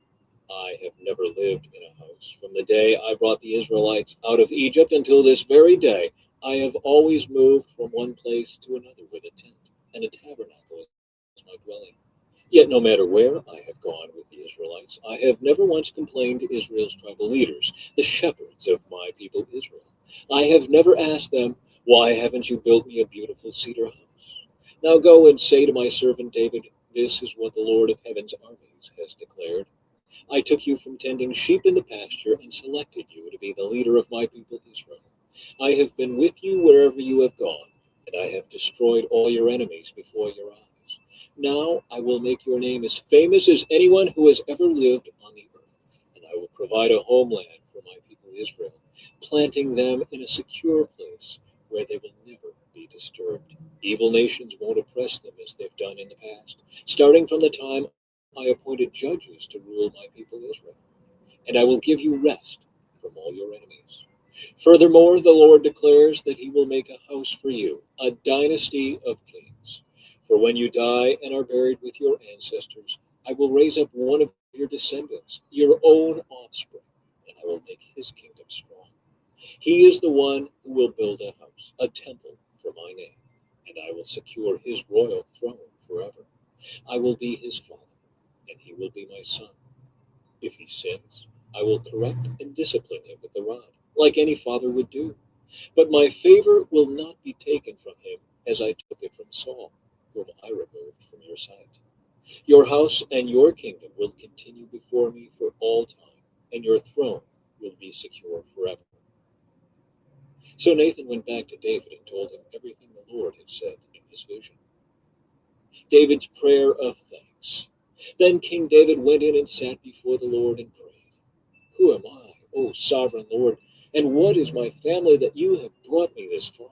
S1: I have never lived in a house. From the day I brought the Israelites out of Egypt until this very day, I have always moved from one place to another with a tent, and a tabernacle is my dwelling. Yet no matter where I have gone with the Israelites, I have never once complained to Israel's tribal leaders, the shepherds of my people Israel. I have never asked them, why haven't you built me a beautiful cedar house? Now go and say to my servant David, this is what the Lord of heaven's armies has declared. I took you from tending sheep in the pasture and selected you to be the leader of my people Israel. I have been with you wherever you have gone, and I have destroyed all your enemies before your eyes. Now I will make your name as famous as anyone who has ever lived on the earth, and I will provide a homeland for my people Israel, planting them in a secure place where they will never be disturbed. Evil nations won't oppress them as they've done in the past, starting from the time I appointed judges to rule my people Israel. And I will give you rest from all your enemies. Furthermore, the Lord declares that he will make a house for you, a dynasty of kings. For when you die and are buried with your ancestors, I will raise up one of your descendants, your own offspring, and I will make his kingdom strong. He is the one who will build a house, a temple for my name, and I will secure his royal throne forever. I will be his father, and he will be my son. If he sins, I will correct and discipline him with the rod, like any father would do. But my favor will not be taken from him as I took it from Saul, whom I removed from your sight. Your house and your kingdom will continue before me for all time, and your throne will be secure forever. So Nathan went back to David and told him everything the Lord had said in his vision. David's prayer of thanks. Then King David went in and sat before the Lord and prayed. Who am I, O sovereign Lord, and what is my family that you have brought me this far?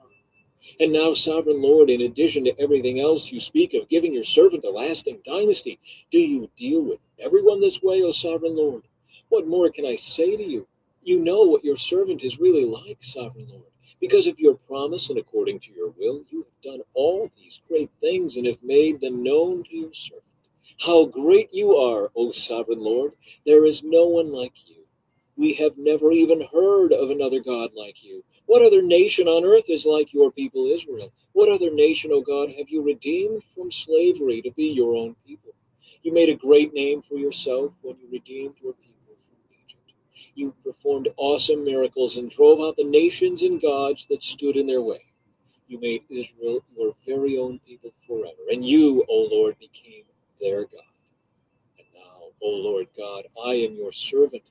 S1: And now, sovereign Lord, in addition to everything else you speak of giving your servant a lasting dynasty, do you deal with everyone this way, O sovereign Lord? What more can I say to you? You know what your servant is really like, sovereign Lord. Because of your promise and according to your will, you have done all these great things and have made them known to your servant. How great you are, O sovereign Lord! There is no one like you. We have never even heard of another God like you. What other nation on earth is like your people Israel? What other nation, O God, have you redeemed from slavery to be your own people? You made a great name for yourself when you redeemed your people from Egypt. You performed awesome miracles and drove out the nations and gods that stood in their way. You made Israel your very own people forever, and you, O Lord, became their God. And now, O Lord God, I am your servant.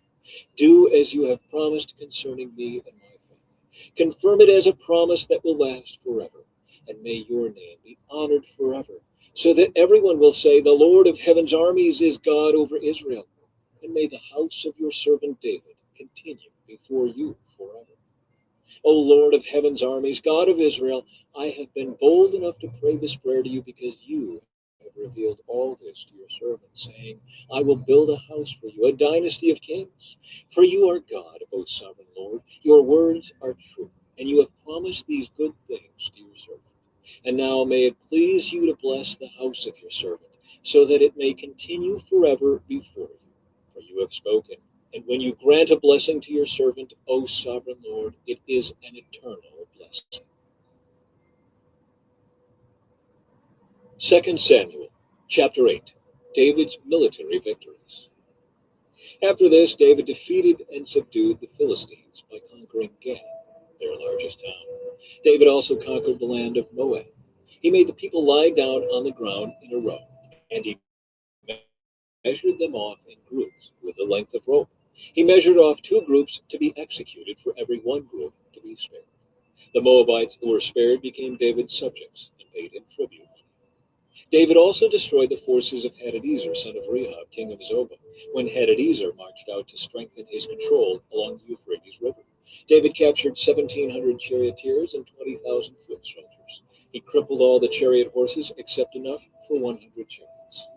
S1: Do as you have promised concerning me and my family. Confirm it as a promise that will last forever. And may your name be honored forever, so that everyone will say, the Lord of heaven's armies is God over Israel. And may the house of your servant David continue before you forever. O Lord of heaven's armies, God of Israel, I have been bold enough to pray this prayer to you because you have revealed all this to your servant, saying, I will build a house for you, a dynasty of kings. For you are God, O sovereign Lord. Your words are true, and you have promised these good things to your servant. And now may it please you to bless the house of your servant, so that it may continue forever before you. For you have spoken. And when you grant a blessing to your servant, O sovereign Lord, it is an eternal blessing. 2 Samuel, chapter 8, David's military victories. After this, David defeated and subdued the Philistines by conquering Gath, their largest town. David also conquered the land of Moab. He made the people lie down on the ground in a row, and he measured them off in groups with the length of rope. He measured off 2 groups to be executed for every 1 group to be spared. The Moabites who were spared became David's subjects and paid him tribute. David also destroyed the forces of Hadadezer, son of Rehob, king of Zobah, when Hadadezer marched out to strengthen his control along the Euphrates River. David captured 1,700 charioteers and 20,000 foot soldiers. He crippled all the chariot horses except enough for 100 chariots.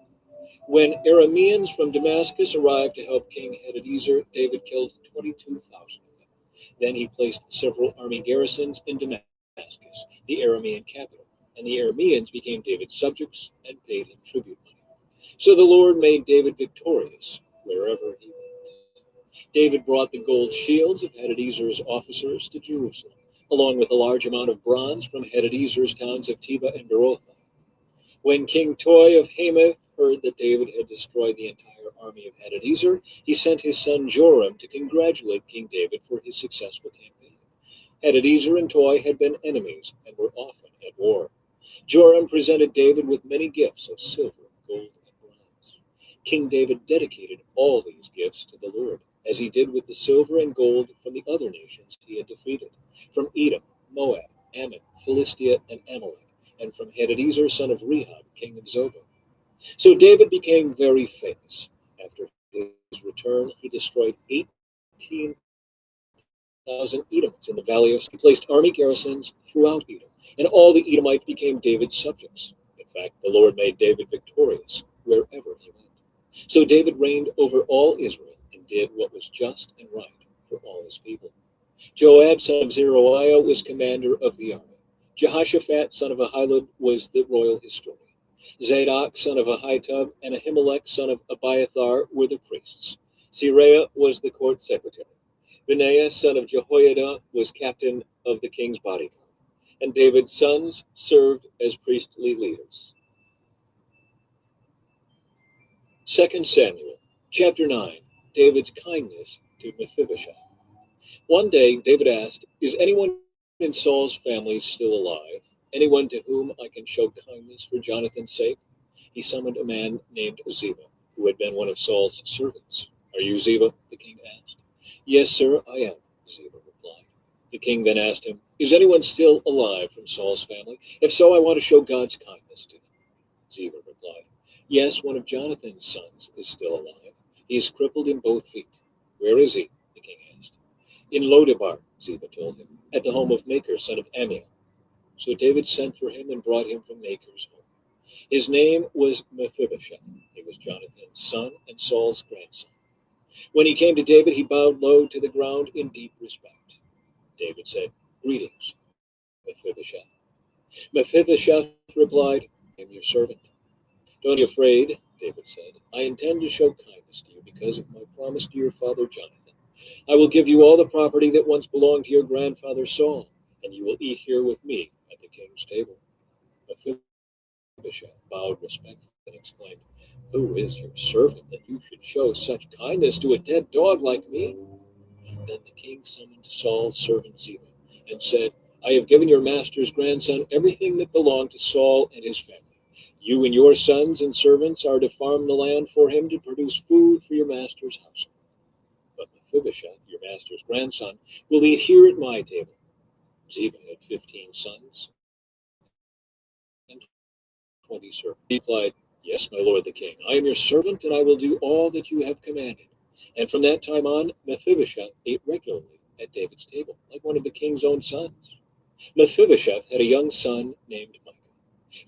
S1: When Arameans from Damascus arrived to help King Hadadezer, David killed 22,000 of them. Then he placed several army garrisons in Damascus, the Aramean capital, and the Arameans became David's subjects and paid him tribute money. So the Lord made David victorious wherever he went. David brought the gold shields of Hadadezer's officers to Jerusalem, along with a large amount of bronze from Hadadezer's towns of Teba and Berothah. When King Toi of Hamath heard that David had destroyed the entire army of Hadadezer, he sent his son Joram to congratulate King David for his successful campaign. Hadadezer and Toi had been enemies and were often at war. Joram presented David with many gifts of silver, gold, and bronze. King David dedicated all these gifts to the Lord, as he did with the silver and gold from the other nations he had defeated, from Edom, Moab, Ammon, Philistia, and Amalek, and from Hadadezer, son of Rehob, king of Zobah. So David became very famous. After his return, he destroyed 18,000 Edomites in the valley of. He placed army garrisons throughout Edom, and all the Edomites became David's subjects. In fact, the Lord made David victorious wherever he went. So David reigned over all Israel and did what was just and right for all his people. Joab, son of Zeruiah, was commander of the army. Jehoshaphat, son of Ahilud, was the royal historian. Zadok, son of Ahitub, and Ahimelech, son of Abiathar, were the priests. Seraiah was the court secretary. Benaiah, son of Jehoiada, was captain of the king's bodyguard. And David's sons served as priestly leaders. 2 Samuel, chapter 9, David's kindness to Mephibosheth. One day, David asked, "Is anyone in Saul's family still alive? Anyone to whom I can show kindness for Jonathan's sake?" He summoned a man named Ziba, who had been one of Saul's servants. "Are you Ziba?" the king asked. "Yes, sir, I am," Ziba replied. The king then asked him, "Is anyone still alive from Saul's family? If so, I want to show God's kindness to them." Ziba replied, "Yes, one of Jonathan's sons is still alive. He is crippled in both feet." "Where is he?" the king asked. "In Lodebar," Ziba told him, "at the home of Machir, son of Ammiel." So David sent for him and brought him from Machir's home. His name was Mephibosheth. He was Jonathan's son and Saul's grandson. When he came to David, he bowed low to the ground in deep respect. David said, "Greetings, Mephibosheth." Mephibosheth replied, "I am your servant." "Don't be afraid," David said. "I intend to show kindness to you because of my promise to your father Jonathan. I will give you all the property that once belonged to your grandfather Saul, and you will eat here with me at the king's table." Mephibosheth bowed respectfully and exclaimed, "Who is your servant that you should show such kindness to a dead dog like me?" Then the king summoned Saul's servant Ziba and said, "I have given your master's grandson everything that belonged to Saul and his family. You and your sons and servants are to farm the land for him to produce food for your master's household. But Mephibosheth, your master's grandson, will eat here at my table." Ziba had 15 sons and 20 servants. He replied, "Yes, my lord the king, I am your servant, and I will do all that you have commanded." And from that time on, Mephibosheth ate regularly at David's table, like one of the king's own sons. Mephibosheth had a young son named Micah.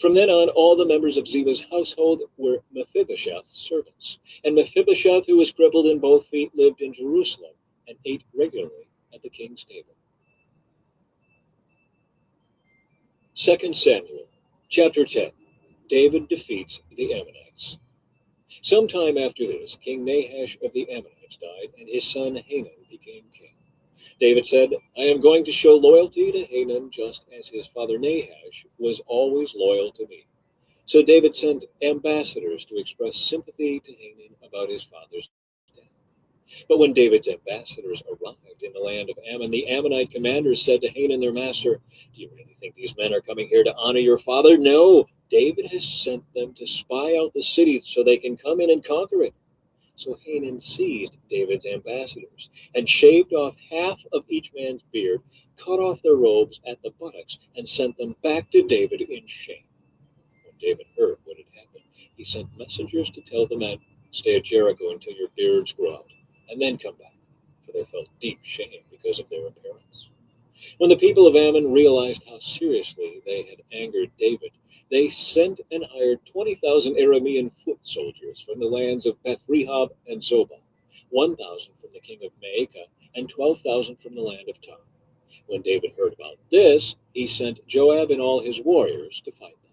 S1: From then on, all the members of Ziba's household were Mephibosheth's servants. And Mephibosheth, who was crippled in both feet, lived in Jerusalem and ate regularly at the king's table. 2 Samuel, chapter 10, David defeats the Ammonites. Sometime after this, King Nahash of the Ammonites died, and his son Hanun became king. David said, "I am going to show loyalty to Hanun just as his father Nahash was always loyal to me." So David sent ambassadors to express sympathy to Hanun about his father's death. But when David's ambassadors arrived in the land of Ammon, the Ammonite commanders said to Hanun, their master, "Do you really think these men are coming here to honor your father? No, David has sent them to spy out the city so they can come in and conquer it." So Hanun seized David's ambassadors and shaved off half of each man's beard, cut off their robes at the buttocks, and sent them back to David in shame. When David heard what had happened, he sent messengers to tell the men, "Stay at Jericho until your beards grow out, and then come back," for they felt deep shame because of their appearance. When the people of Ammon realized how seriously they had angered David, they sent and hired 20,000 Aramean foot soldiers from the lands of Beth-rehob and Zobah, 1,000 from the king of Maacah, and 12,000 from the land of Tar. When David heard about this, he sent Joab and all his warriors to fight them.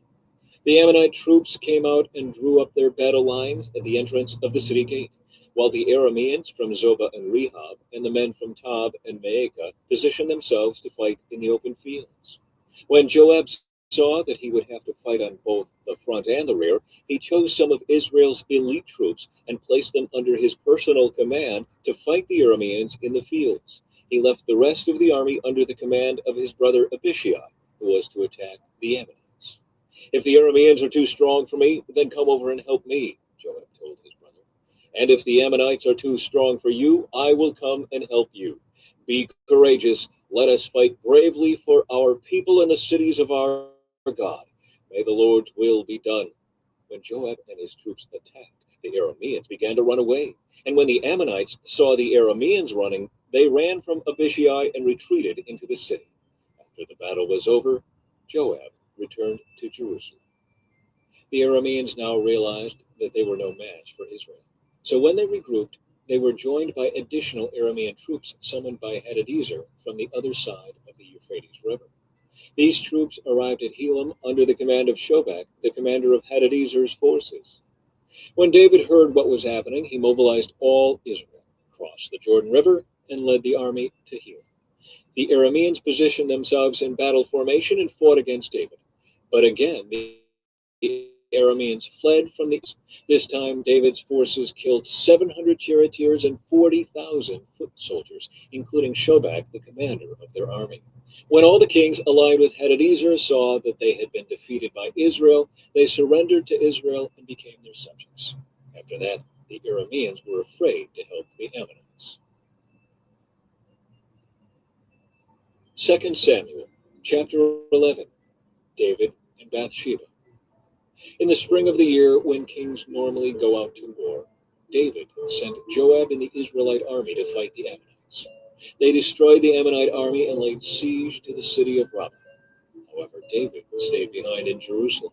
S1: The Ammonite troops came out and drew up their battle lines at the entrance of the city gate. while the Arameans from Zobah and Rehob and the men from Tob and Maacah positioned themselves to fight in the open fields. When Joab saw that he would have to fight on both the front and the rear, he chose some of Israel's elite troops and placed them under his personal command to fight the Arameans in the fields. He left the rest of the army under the command of his brother Abishai, who was to attack the Ammonites. "If the Arameans are too strong for me, then come over and help me," Joab told his brother. "And if the Ammonites are too strong for you, I will come and help you. Be courageous. Let us fight bravely for our people and the cities of our God. May the Lord's will be done." When Joab and his troops attacked, the Arameans began to run away. And when the Ammonites saw the Arameans running, they ran from Abishai and retreated into the city. After the battle was over, Joab returned to Jerusalem. The Arameans now realized that they were no match for Israel. So when they regrouped, they were joined by additional Aramean troops summoned by Hadadezer from the other side of the Euphrates River. These troops arrived at Helam under the command of Shobak, the commander of Hadadezer's forces. When David heard what was happening, he mobilized all Israel, crossed the Jordan River, and led the army to Helam. The Arameans positioned themselves in battle formation and fought against David. But again, the Arameans fled from the east. This time, David's forces killed 700 charioteers and 40,000 foot soldiers, including Shobak, the commander of their army. When all the kings allied with Hadadezer saw that they had been defeated by Israel, they surrendered to Israel and became their subjects. After that, the Arameans were afraid to help the Ammonites. 2 Samuel, chapter 11, David and Bathsheba. In the spring of the year, when kings normally go out to war, David sent Joab and the Israelite army to fight the Ammonites. They destroyed the Ammonite army and laid siege to the city of Rabbah. However, David stayed behind in Jerusalem.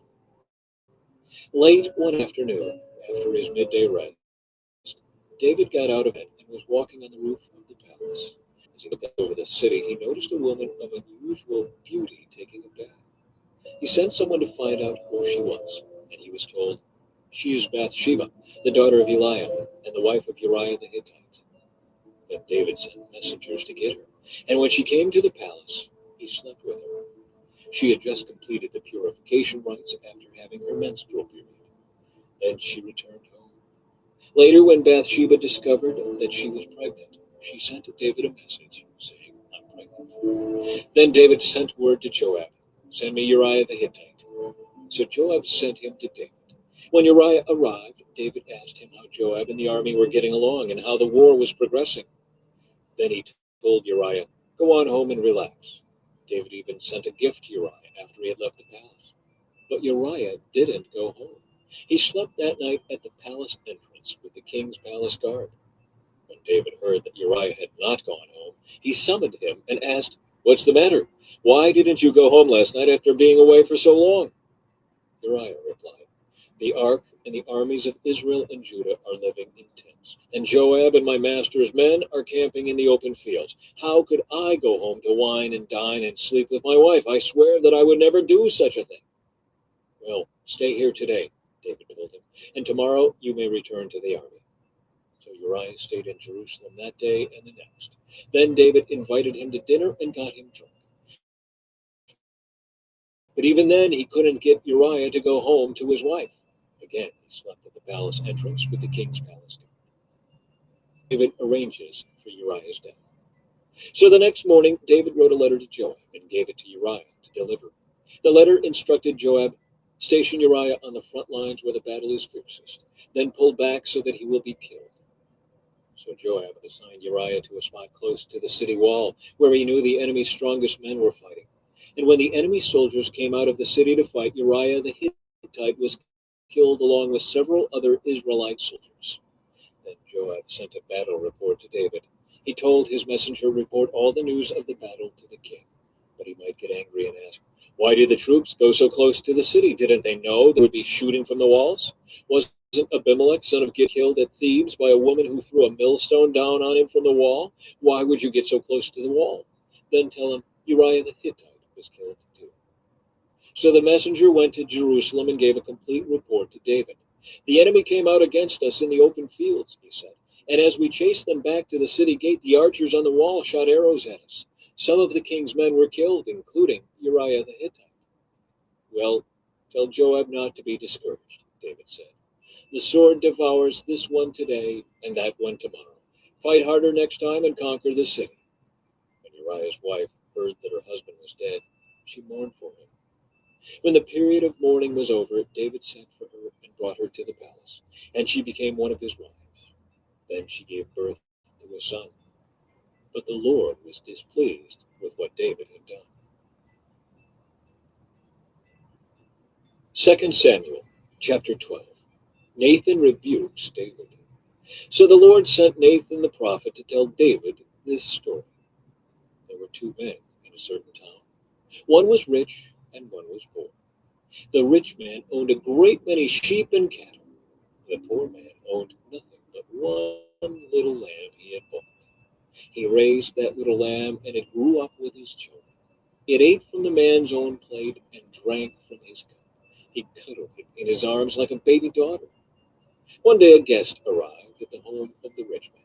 S1: Late one afternoon, after his midday rest, David got out of bed and was walking on the roof of the palace. As he looked out over the city, he noticed a woman of unusual beauty taking a bath. He sent someone to find out who she was, and he was told, "She is Bathsheba, the daughter of Eliam, and the wife of Uriah the Hittite." Then David sent messengers to get her, and when she came to the palace, he slept with her. She had just completed the purification rites after having her menstrual period. Then she returned home. Later, when Bathsheba discovered that she was pregnant, she sent David a message saying, "I'm pregnant." Then David sent word to Joab, "Send me Uriah the Hittite." So Joab sent him to David. When Uriah arrived, David asked him how Joab and the army were getting along and how the war was progressing. Then he told Uriah, "Go on home and relax." David even sent a gift to Uriah after he had left the palace. But Uriah didn't go home. He slept that night at the palace entrance with the king's palace guard. When David heard that Uriah had not gone home, he summoned him and asked, "What's the matter? Why didn't you go home last night after being away for so long?" Uriah replied, "The ark and the armies of Israel and Judah are living in tents, and Joab and my master's men are camping in the open fields. How could I go home to wine and dine and sleep with my wife? I swear that I would never do such a thing." "Well, stay here today," David told him, "and tomorrow you may return to the army." So Uriah stayed in Jerusalem that day and the next. Then David invited him to dinner and got him drunk. But even then he couldn't get Uriah to go home to his wife. Again, he slept at the palace entrance with the king's palace guard. David arranges for Uriah's death. So the next morning, David wrote a letter to Joab and gave it to Uriah to deliver. The letter instructed Joab, "Station Uriah on the front lines where the battle is fiercest, then pull back so that he will be killed." So Joab assigned Uriah to a spot close to the city wall, where he knew the enemy's strongest men were fighting. And when the enemy soldiers came out of the city to fight, Uriah the Hittite was killed along with several other Israelite soldiers. Then Joab sent a battle report to David. He told his messenger to report all the news of the battle to the king. But he might get angry and ask, "Why did the troops go so close to the city? Didn't they know they would be shooting from the walls? Wasn't Abimelech, son of Gid, killed at Thebes by a woman who threw a millstone down on him from the wall? Why would you get so close to the wall?" Then tell him Uriah the Hittite was killed too. So the messenger went to Jerusalem and gave a complete report to David. "The enemy came out against us in the open fields," he said, And as we chased them back to the city gate, the archers on the wall shot arrows at us. Some of the king's men were killed, including Uriah the Hittite. Well, tell Joab not to be discouraged, David said. The sword devours this one today and that one tomorrow. Fight harder next time and conquer the city. When Uriah's wife heard that her husband was dead, she mourned for him. When the period of mourning was over, David sent for her and brought her to the palace, and she became one of his wives. Then she gave birth to a son. But the Lord was displeased with what David had done. 2 Samuel chapter 12. Nathan rebukes David. So the Lord sent Nathan the prophet to tell David this story. There were two men in a certain town. One was rich and one was poor. The rich man owned a great many sheep and cattle. The poor man owned nothing but one little lamb he had bought. He raised that little lamb, and it grew up with his children. It ate from the man's own plate and drank from his cup. He cuddled it in his arms like a baby daughter. One day a guest arrived at the home of the rich man.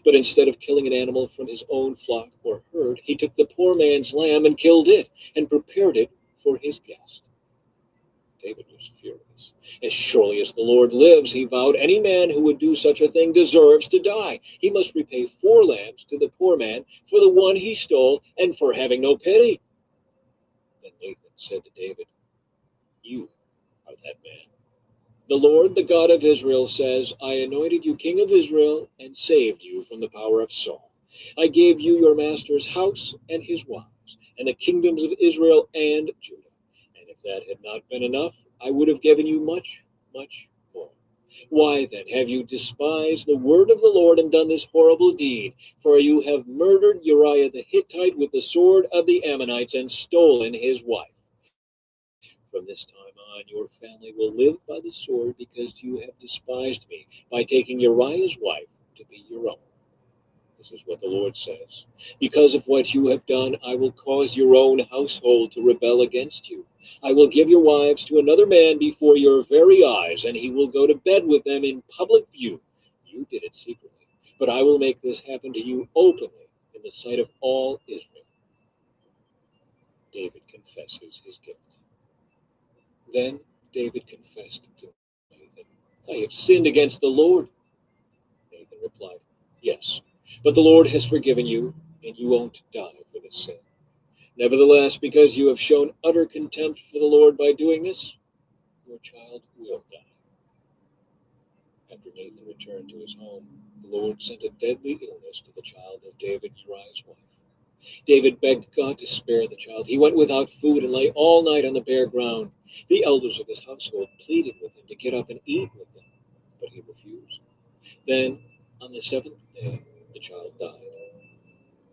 S1: But instead of killing an animal from his own flock or herd, he took the poor man's lamb and killed it and prepared it for his guest. David was furious. As surely as the Lord lives, he vowed, any man who would do such a thing deserves to die. He must repay 4 lambs to the poor man for the one he stole and for having no pity. Then Nathan said to David, you are that man. The Lord, the God of Israel, says, I anointed you king of Israel and saved you from the power of Saul. I gave you your master's house and his wives, and the kingdoms of Israel and Judah. And if that had not been enough, I would have given you much, much more. Why then have you despised the word of the Lord and done this horrible deed? For you have murdered Uriah the Hittite with the sword of the Ammonites and stolen his wife. From this time on, your family will live by the sword because you have despised me by taking Uriah's wife to be your own. This is what the Lord says. Because of what you have done, I will cause your own household to rebel against you. I will give your wives to another man before your very eyes, and he will go to bed with them in public view. You did it secretly, but I will make this happen to you openly in the sight of all Israel. David confesses his guilt. Then David confessed to Nathan, I have sinned against the Lord. Nathan replied, yes, but the Lord has forgiven you, and you won't die for this sin. Nevertheless, because you have shown utter contempt for the Lord by doing this, your child will die. After Nathan returned to his home, the Lord sent a deadly illness to the child of David, Uriah's wife. David begged God to spare the child. He went without food and lay all night on the bare ground. The elders of his household pleaded with him to get up and eat with them, but he refused. Then, on the 7th day, the child died.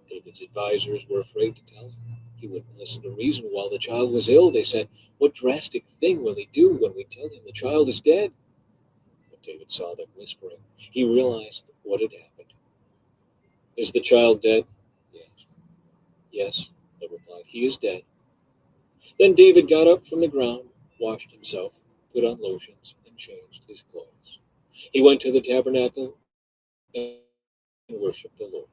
S1: David's advisors were afraid to tell him. He wouldn't listen to reason while the child was ill. They said, what drastic thing will he do when we tell him the child is dead? But David saw them whispering. He realized what had happened. Is the child dead? Yes. Yes, they replied. He is dead. Then David got up from the ground, washed himself, put on lotions, and changed his clothes. He went to the tabernacle and worshipped the Lord.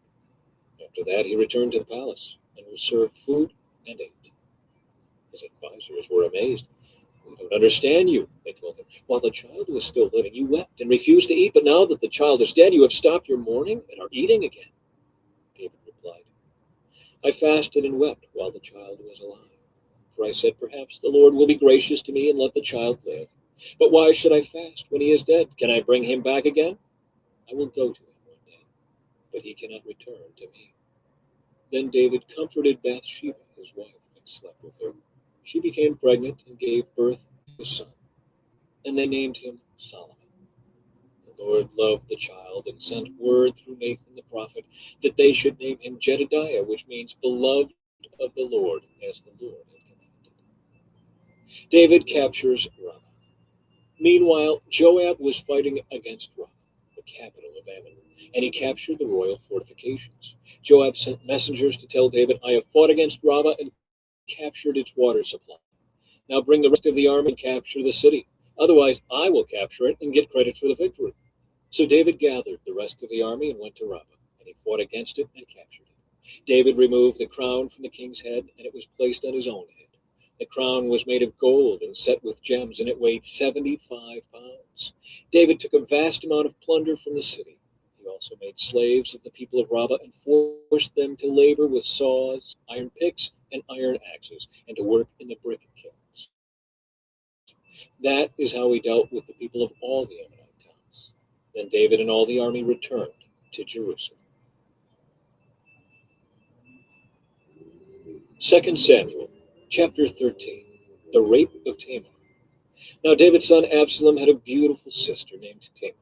S1: After that, he returned to the palace and was served food and ate. His advisors were amazed. We don't understand you, they told him. While the child was still living, you wept and refused to eat, but now that the child is dead, you have stopped your mourning and are eating again. David replied, I fasted and wept while the child was alive. For I said, perhaps the Lord will be gracious to me and let the child live. But why should I fast when he is dead? Can I bring him back again? I will go to him one day, but he cannot return to me. Then David comforted Bathsheba, his wife, and slept with her. She became pregnant and gave birth to a son, and they named him Solomon. The Lord loved the child and sent word through Nathan the prophet that they should name him Jedediah, which means beloved of the Lord, as the Lord had commanded. David captures Ramah. Meanwhile, Joab was fighting against Ramah, the capital of Ammon, and he captured the royal fortifications. Joab sent messengers to tell David, I have fought against Ramah and captured its water supply. Now bring the rest of the army and capture the city. Otherwise, I will capture it and get credit for the victory. So David gathered the rest of the army and went to Rabbah, and he fought against it and captured it. David removed the crown from the king's head, and it was placed on his own head. The crown was made of gold and set with gems, and it weighed 75 pounds. David took a vast amount of plunder from the city. He also made slaves of the people of Rabbah and forced them to labor with saws, iron picks, and iron axes, and to work in the brick kilns. That is how he dealt with the people of all the Ammonite towns. Then David and all the army returned to Jerusalem. 2 Samuel chapter 13. The rape of Tamar. Now David's son Absalom had a beautiful sister named Tamar,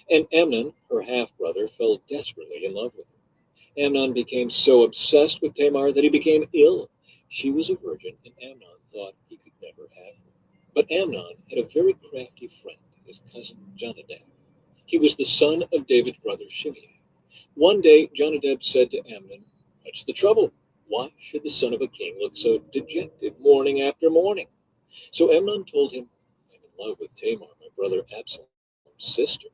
S1: and Amnon, her half-brother, fell desperately in love with her. Amnon became so obsessed with Tamar that he became ill. She was a virgin, and Amnon thought he could never have her. But Amnon had a very crafty friend, his cousin Jonadab. He was the son of David's brother Shimei. One day Jonadab said to Amnon, "What's the trouble? Why should the son of a king look so dejected morning after morning?" So Amnon told him, "I'm in love with Tamar, my brother Absalom's sister."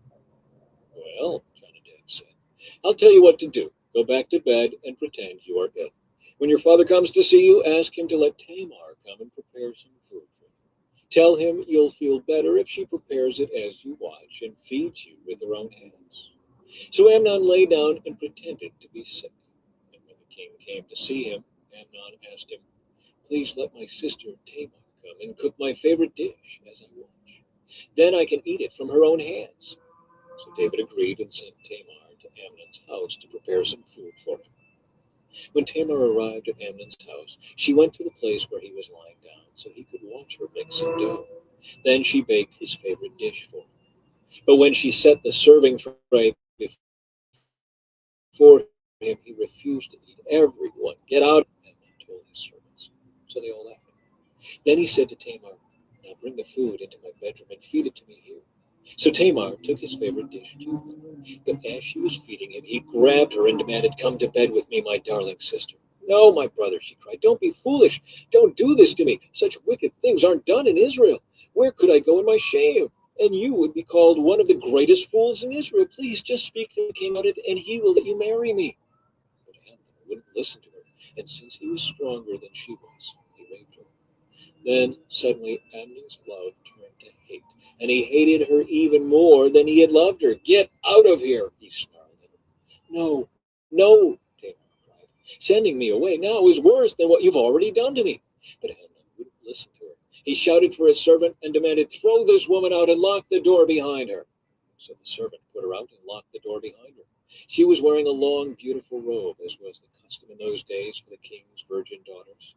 S1: "Well," Jonadab said, "I'll tell you what to do. Go back to bed and pretend you are ill. When your father comes to see you, ask him to let Tamar come and prepare some food for you. Tell him you'll feel better if she prepares it as you watch and feeds you with her own hands." So Amnon lay down and pretended to be sick. And when the king came to see him, Amnon asked him, "Please let my sister Tamar come and cook my favorite dish as I watch. Then I can eat it from her own hands." So David agreed and sent Tamar to Amnon's house to prepare some food for him. When Tamar arrived at Amnon's house, she went to the place where he was lying down so he could watch her make some dough. Then she baked his favorite dish for him. But when she set the serving tray before him, he refused to eat. "Everyone, get out," Amnon told his servants. So they all left him. Then he said to Tamar, "Now bring the food into my bedroom and feed it to me here." So Tamar took his favorite dish to her. But as she was feeding him, he grabbed her and demanded, "Come to bed with me, my darling sister." "No, my brother," she cried. "Don't be foolish. Don't do this to me. Such wicked things aren't done in Israel. Where could I go in my shame? And you would be called one of the greatest fools in Israel. Please just speak to the king about it, and he will let you marry me." But Amnon wouldn't listen to her, and since he was stronger than she was, he raped her. Then suddenly Amnon's love turned to hate, and he hated her even more than he had loved her. "Get out of here," he snarled at her. "No, no," Tamar cried. "Sending me away now is worse than what you've already done to me." But Amnon wouldn't listen to her. He shouted for his servant and demanded, "Throw this woman out and lock the door behind her." So the servant put her out and locked the door behind her. She was wearing a long, beautiful robe, as was the custom in those days for the king's virgin daughters.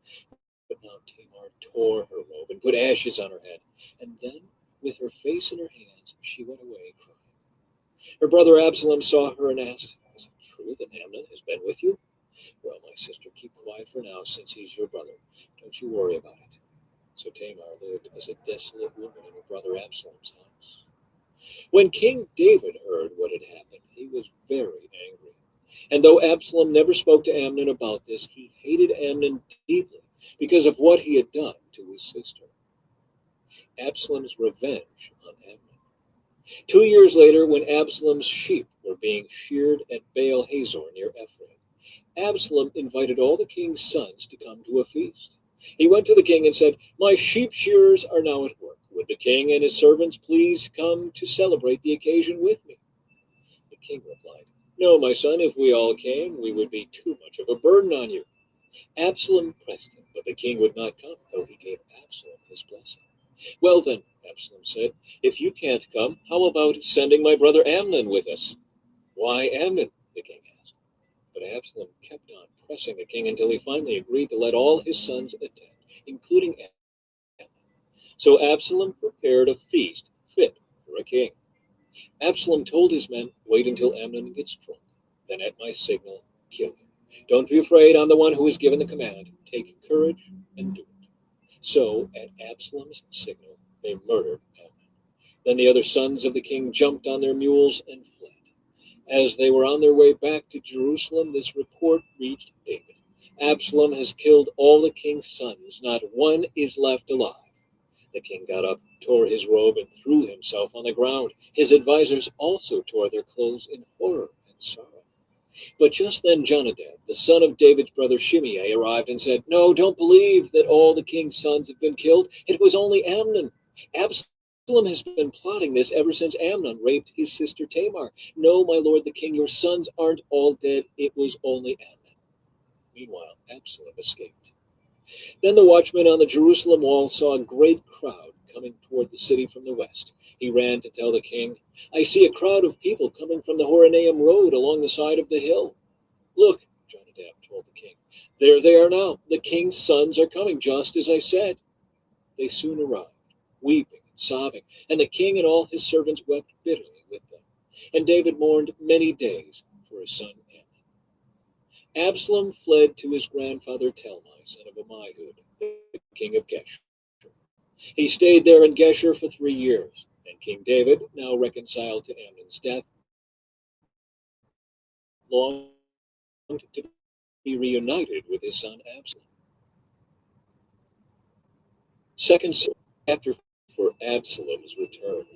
S1: But now Tamar tore her robe and put ashes on her head. And then, with her face in her hands, she went away crying. Her brother Absalom saw her and asked, "Is it true that Amnon has been with you?" "Well, my sister, keep quiet for now, since he's your brother. Don't you worry about it." So Tamar lived as a desolate woman in her brother Absalom's house. When King David heard what had happened, he was very angry. And though Absalom never spoke to Amnon about this, he hated Amnon deeply because of what he had done to his sister. Absalom's revenge on Amnon. 2 years later, when Absalom's sheep were being sheared at Baal Hazor near Ephraim, Absalom invited all the king's sons to come to a feast. He went to the king and said, "My sheep shearers are now at work. Would the king and his servants please come to celebrate the occasion with me?" The king replied, "No, my son, if we all came, we would be too much of a burden on you." Absalom pressed him, but the king would not come, though he gave Absalom his blessing. "Well then," Absalom said, "if you can't come, how about sending my brother Amnon with us?" "Why Amnon?" the king asked. But Absalom kept on pressing the king until he finally agreed to let all his sons attend, including Amnon. So Absalom prepared a feast fit for a king. Absalom told his men, "Wait until Amnon gets drunk. Then at my signal, kill him. Don't be afraid, I'm the one who has given the command. Take courage and do it." So at Absalom's signal, they murdered Amnon. Then the other sons of the king jumped on their mules and fled. As they were on their way back to Jerusalem, this report reached David: "Absalom has killed all the king's sons. Not one is left alive." The king got up, tore his robe, and threw himself on the ground. His advisers also tore their clothes in horror and sorrow. But just then Jonadab, the son of David's brother Shimei, arrived and said, "No, don't believe that all the king's sons have been killed. It was only Amnon. Absalom has been plotting this ever since Amnon raped his sister Tamar. No, my lord the king, your sons aren't all dead. It was only Amnon." Meanwhile, Absalom escaped. Then the watchman on the Jerusalem wall saw a great crowd coming toward the city from the west. He ran to tell the king, "I see a crowd of people coming from the Horonaim road along the side of the hill." "Look," Jonadab told the king, "there they are now. The king's sons are coming, just as I said." They soon arrived, weeping and sobbing, and the king and all his servants wept bitterly with them. And David mourned many days for his son Amnon. Absalom fled to his grandfather Talmai, son of Ammihud, the king of Geshur. He stayed there in Geshur for 3 years, and King David, now reconciled to Amnon's death, longed to be reunited with his son Absalom. Second chapter for Absalom's return.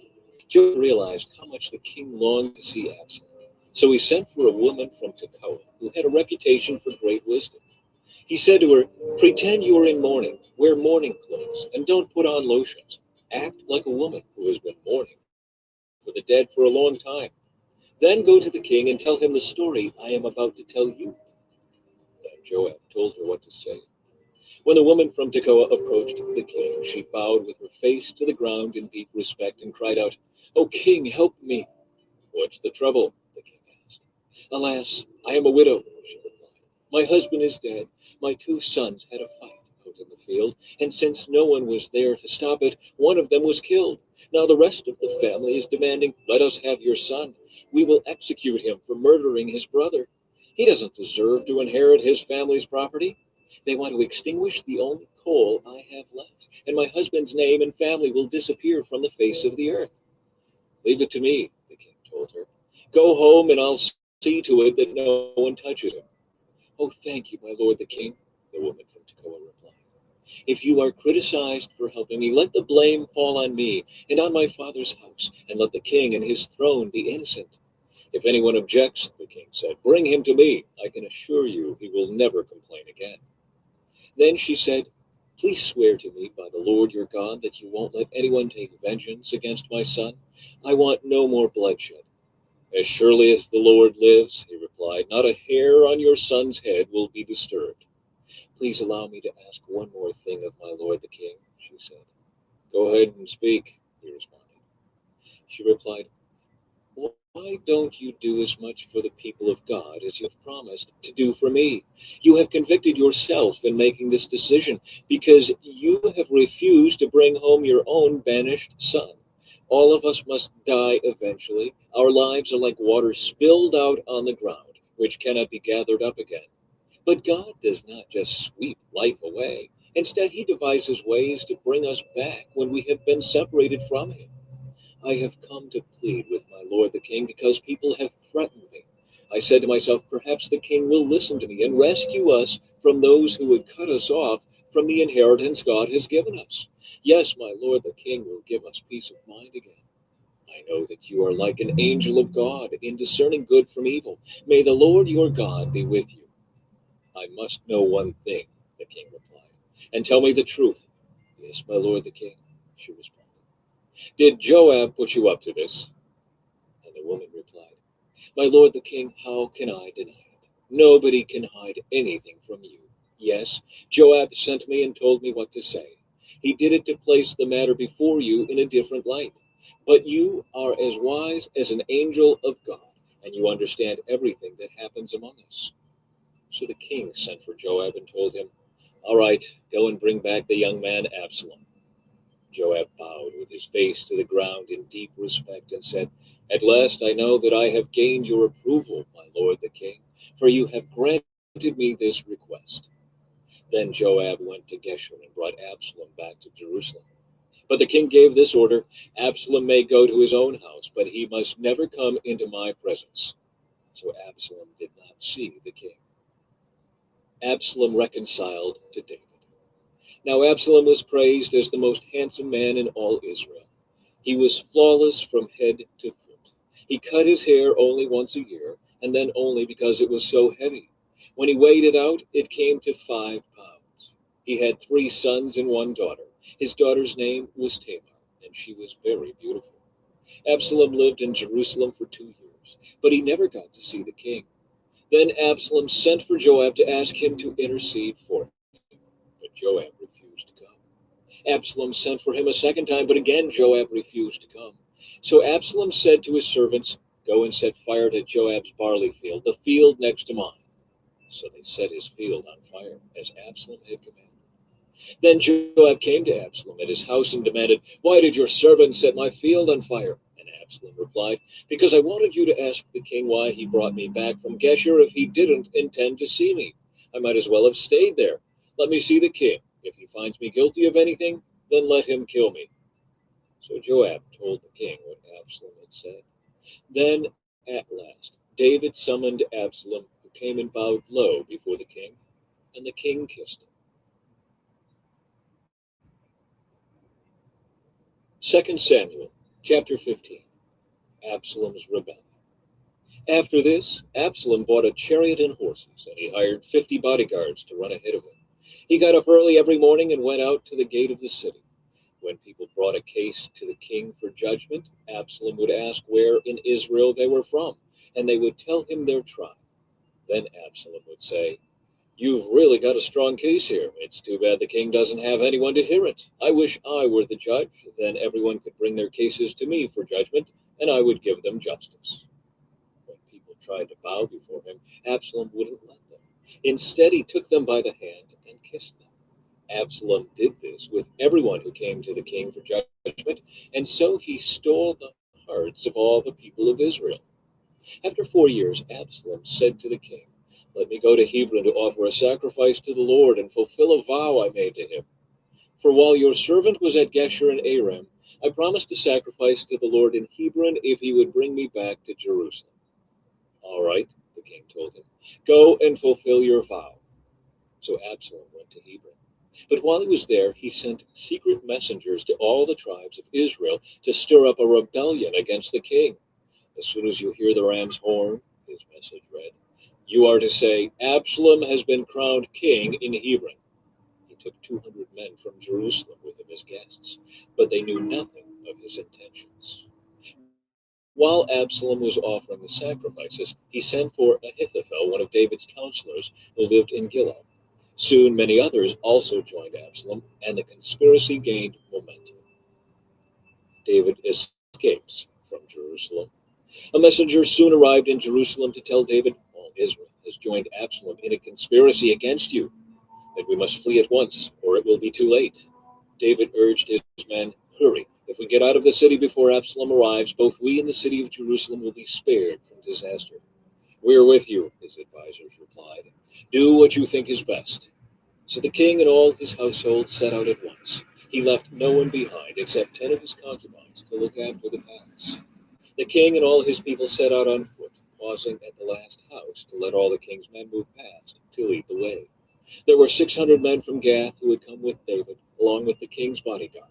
S1: Joab realized how much the king longed to see Absalom. So he sent for a woman from Tekoa who had a reputation for great wisdom. He said to her, "Pretend you are in mourning, wear mourning clothes, and don't put on lotions. Act like a woman who has been mourning for the dead for a long time. Then go to the king and tell him the story I am about to tell you." Then Joab told her what to say. When the woman from Tekoa approached the king, she bowed with her face to the ground in deep respect and cried out, "O king, help me." "What's the trouble?" the king asked. "Alas, I am a widow," she replied. "My husband is dead. My 2 sons had a fight out in the field, and since no one was there to stop it, one of them was killed. Now the rest of the family is demanding, 'Let us have your son. We will execute him for murdering his brother. He doesn't deserve to inherit his family's property.' They want to extinguish the only coal I have left, and my husband's name and family will disappear from the face of the earth." "Leave it to me," the king told her. "Go home, and I'll see to it that no one touches him." "Oh, thank you, my lord the king," the woman from Tekoa replied. "If you are criticized for helping me, let the blame fall on me and on my father's house, and let the king and his throne be innocent." "If anyone objects," the king said, "bring him to me. I can assure you he will never complain again." Then she said, "Please swear to me by the Lord your God that you won't let anyone take vengeance against my son. I want no more bloodshed." "As surely as the Lord lives," he replied, "not a hair on your son's head will be disturbed." "Please allow me to ask one more thing of my lord the king," she said. "Go ahead and speak," he responded. She replied, "Why don't you do as much for the people of God as you have promised to do for me? You have convicted yourself in making this decision because you have refused to bring home your own banished son. All of us must die eventually. Our lives are like water spilled out on the ground, which cannot be gathered up again. But God does not just sweep life away. Instead, he devises ways to bring us back when we have been separated from him. I have come to plead with my lord the king because people have threatened me. I said to myself, perhaps the king will listen to me and rescue us from those who would cut us off from the inheritance God has given us. Yes, my lord the king will give us peace of mind again. I know that you are like an angel of God in discerning good from evil. May the Lord your God be with you." "I must know one thing," the king replied, "and tell me the truth." "Yes, my lord the king," she responded. "Did Joab put you up to this?" And the woman replied, "My lord the king, how can I deny it? Nobody can hide anything from you. Yes, Joab sent me and told me what to say. He did it to place the matter before you in a different light. But you are as wise as an angel of God, and you understand everything that happens among us." So the king sent for Joab and told him, "All right, go and bring back the young man Absalom." Joab bowed with his face to the ground in deep respect and said, "At last I know that I have gained your approval, my lord the king, for you have granted me this request." Then Joab went to Geshur and brought Absalom back to Jerusalem. But the king gave this order, "Absalom may go to his own house, but he must never come into my presence." So Absalom did not see the king. Absalom reconciled to David. Now Absalom was praised as the most handsome man in all Israel. He was flawless from head to foot. He cut his hair only once a year, and then only because it was so heavy. When he weighed it out, it came to 5 pounds. He had 3 sons and 1 daughter. His daughter's name was Tamar, and she was very beautiful. Absalom lived in Jerusalem for 2 years, but he never got to see the king. Then Absalom sent for Joab to ask him to intercede for him, but Joab refused to come. Absalom sent for him a second time, but again Joab refused to come. So Absalom said to his servants, "Go and set fire to Joab's barley field, the field next to mine." So they set his field on fire, as Absalom had commanded. Then Joab came to Absalom at his house and demanded, "Why did your servant set my field on fire?" And Absalom replied, "Because I wanted you to ask the king why he brought me back from Geshur if he didn't intend to see me. I might as well have stayed there. Let me see the king. If he finds me guilty of anything, then let him kill me." So Joab told the king what Absalom had said. Then, at last, David summoned Absalom, who came and bowed low before the king, and the king kissed him. 2 Samuel chapter 15. Absalom's rebellion. After this, Absalom bought a chariot and horses, and he hired 50 bodyguards to run ahead of him. He got up early every morning and went out to the gate of the city. When people brought a case to the king for judgment, Absalom would ask where in Israel they were from, and they would tell him their tribe. Then Absalom would say, "You've really got a strong case here. It's too bad the king doesn't have anyone to hear it. I wish I were the judge. Then everyone could bring their cases to me for judgment, and I would give them justice." When people tried to bow before him, Absalom wouldn't let them. Instead, he took them by the hand and kissed them. Absalom did this with everyone who came to the king for judgment, and so he stole the hearts of all the people of Israel. After 4 years, Absalom said to the king, "Let me go to Hebron to offer a sacrifice to the Lord and fulfill a vow I made to him. For while your servant was at Geshur and Aram, I promised to sacrifice to the Lord in Hebron if he would bring me back to Jerusalem." "All right," the king told him, "go and fulfill your vow." So Absalom went to Hebron. But while he was there, he sent secret messengers to all the tribes of Israel to stir up a rebellion against the king. "As soon as you hear the ram's horn," his message read, "you are to say, 'Absalom has been crowned king in Hebron.'" He took 200 men from Jerusalem with him as guests, but they knew nothing of his intentions. While Absalom was offering the sacrifices, he sent for Ahithophel, one of David's counselors, who lived in Guillory. Soon many others also joined Absalom, and the conspiracy gained momentum. David escapes from Jerusalem. A messenger soon arrived in Jerusalem to tell David, "All Israel has joined Absalom in a conspiracy against you, that we must flee at once, or it will be too late." David urged his men, "Hurry. If we get out of the city before Absalom arrives, both we and the city of Jerusalem will be spared from disaster." "We're with you," his advisers replied. "Do what you think is best." So the king and all his household set out at once. He left no one behind except 10 of his concubines to look after the palace. The king and all his people set out on foot, pausing at the last house to let all the king's men move past to lead the way. There were 600 men from Gath who had come with David, along with the king's bodyguard.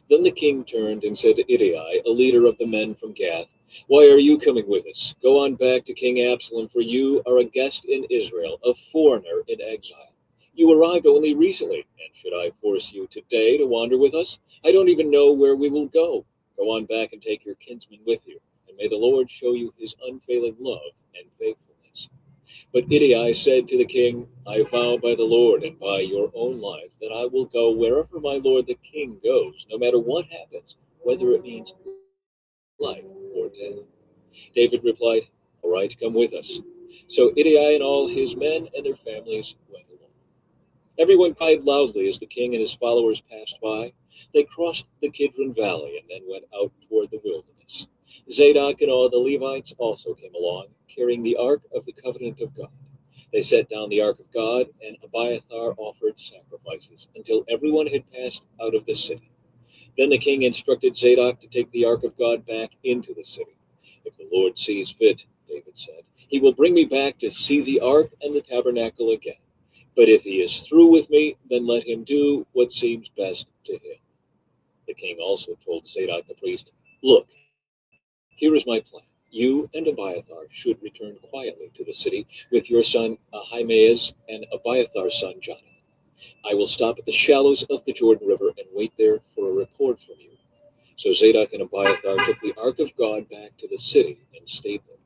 S1: Then the king turned and said to Ittai, a leader of the men from Gath, "Why are you coming with us? Go on back to King Absalom, for you are a guest in Israel, a foreigner in exile. You arrived only recently, and should I force you today to wander with us? I don't even know where we will go. Go on back and take your kinsman with you, and may the Lord show you his unfailing love and faithfulness." But Ittai said to the king, "I vow by the Lord and by your own life that I will go wherever my lord the king goes, no matter what happens, whether it means life or death." David replied, "All right, come with us." So Ittai and all his men and their families went along. Everyone cried loudly as the king and his followers passed by. They crossed the Kidron Valley and then went out toward the wilderness. Zadok and all the Levites also came along, carrying the ark of the covenant of God. They set down the ark of God, and Abiathar offered sacrifices until everyone had passed out of the city. Then the king instructed Zadok to take the ark of God back into the city. "If the Lord sees fit," David said, "he will bring me back to see the ark and the tabernacle again. But if he is through with me, then let him do what seems best to him. The king also told Zadok the priest, Look, here is my plan. You and Abiathar should return quietly to the city with your son Ahimaaz and Abiathar's son Jonathan. I will stop at the shallows of the Jordan River and wait there for a report from you. So Zadok and Abiathar took the ark of God back to the city and stayed there.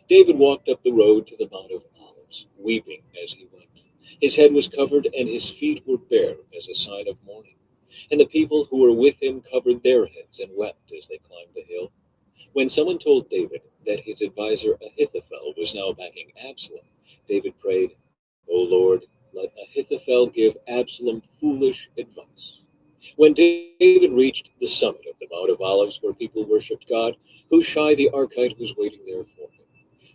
S1: David walked up the road to the Mount of Olives, weeping as he went. His head was covered and his feet were bare as a sign of mourning. And the people who were with him covered their heads and wept as they climbed the hill. When someone told David that his adviser Ahithophel was now backing Absalom, David prayed, O Lord, let Ahithophel give Absalom foolish advice. When David reached the summit of the Mount of Olives where people worshipped God, Hushai the Archite was waiting there for him.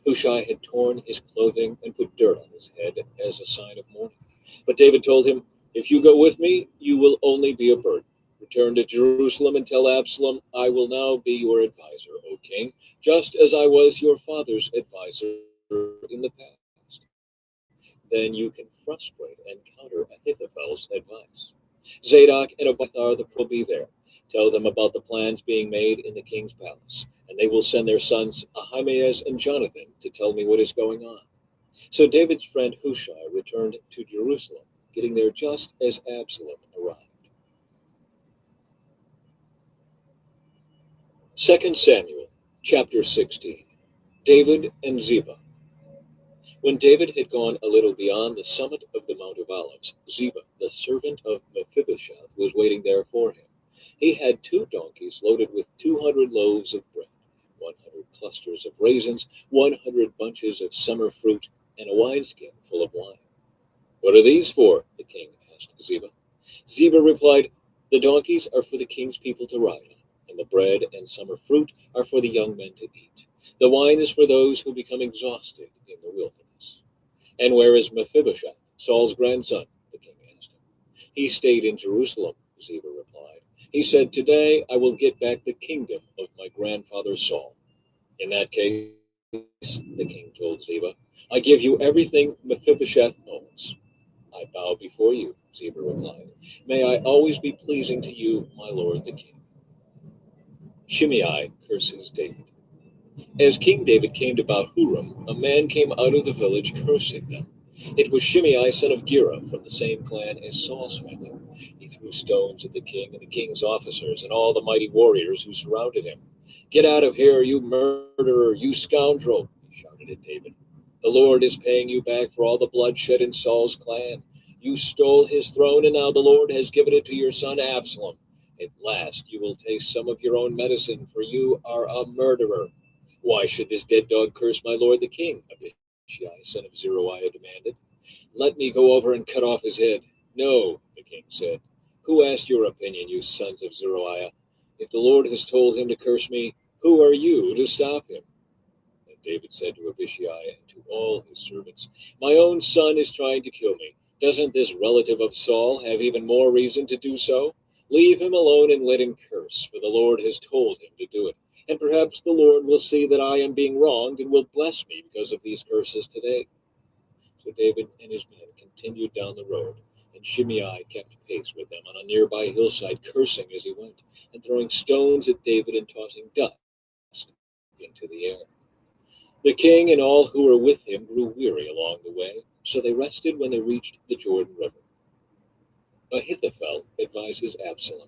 S1: Hushai had torn his clothing and put dirt on his head as a sign of mourning. But David told him, If you go with me, you will only be a burden. Return to Jerusalem and tell Absalom, I will now be your adviser, O king, just as I was your father's adviser in the past. Then you can frustrate and counter Ahithophel's advice. Zadok and Abiathar the priest will be there. Tell them about the plans being made in the king's palace, and they will send their sons Ahimaaz and Jonathan to tell me what is going on. So David's friend Hushai returned to Jerusalem, getting there just as Absalom arrived. 2 Samuel chapter 16. David and Ziba. When David had gone a little beyond the summit of the Mount of Olives, Ziba, the servant of Mephibosheth, was waiting there for him. He had 2 donkeys loaded with 200 loaves of bread, 100 clusters of raisins, 100 bunches of summer fruit, and a wineskin full of wine. What are these for? The king asked Ziba. Ziba replied, The donkeys are for the king's people to ride on, and the bread and summer fruit are for the young men to eat. The wine is for those who become exhausted in the wilderness. And where is Mephibosheth, Saul's grandson? The king asked him. He stayed in Jerusalem, Ziba replied. He said, Today I will get back the kingdom of my grandfather Saul. In that case, the king told Ziba, I give you everything Mephibosheth owns. I bow before you, Ziba replied. May I always be pleasing to you, my lord the king. Shimei curses David. As King David came to Bahurim, a man came out of the village cursing them. It was Shimei, son of Gera, from the same clan as Saul's family. He threw stones at the king and the king's officers and all the mighty warriors who surrounded him. Get out of here, you murderer, you scoundrel, he shouted at David. The Lord is paying you back for all the blood shed in Saul's clan. You stole his throne, and now the Lord has given it to your son Absalom. At last you will taste some of your own medicine, for you are a murderer. Why should this dead dog curse my lord the king? Abishai, son of Zeruiah, demanded. Let me go over and cut off his head. No, the king said. Who asked your opinion, you sons of Zeruiah? If the Lord has told him to curse me, who are you to stop him? And David said to Abishai and to all his servants, My own son is trying to kill me. Doesn't this relative of Saul have even more reason to do so? Leave him alone and let him curse, for the Lord has told him to do it. And perhaps the Lord will see that I am being wronged and will bless me because of these curses today. So David and his men continued down the road, and Shimei kept pace with them on a nearby hillside, cursing as he went, and throwing stones at David and tossing dust into the air. The king and all who were with him grew weary along the way, so they rested when they reached the Jordan River. Ahithophel advises Absalom.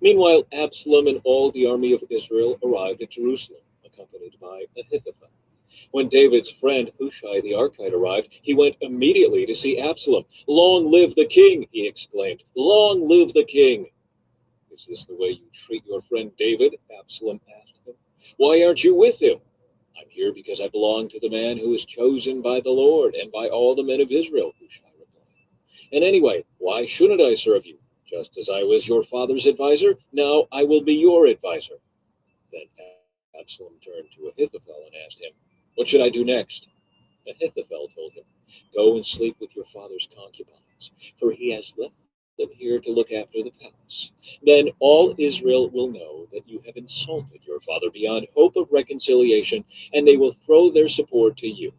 S1: Meanwhile, Absalom and all the army of Israel arrived at Jerusalem, accompanied by Ahithophel. When David's friend Hushai the Archite arrived, he went immediately to see Absalom. Long live the king, he exclaimed. Long live the king. Is this the way you treat your friend David? Absalom asked him. Why aren't you with him? I'm here because I belong to the man who is chosen by the Lord and by all the men of Israel, Hushai replied. And anyway, why shouldn't I serve you? Just as I was your father's adviser, now I will be your adviser. Then Absalom turned to Ahithophel and asked him, What should I do next? Ahithophel told him, Go and sleep with your father's concubines, for he has left them here to look after the palace. Then all Israel will know that you have insulted your father beyond hope of reconciliation, and they will throw their support to you.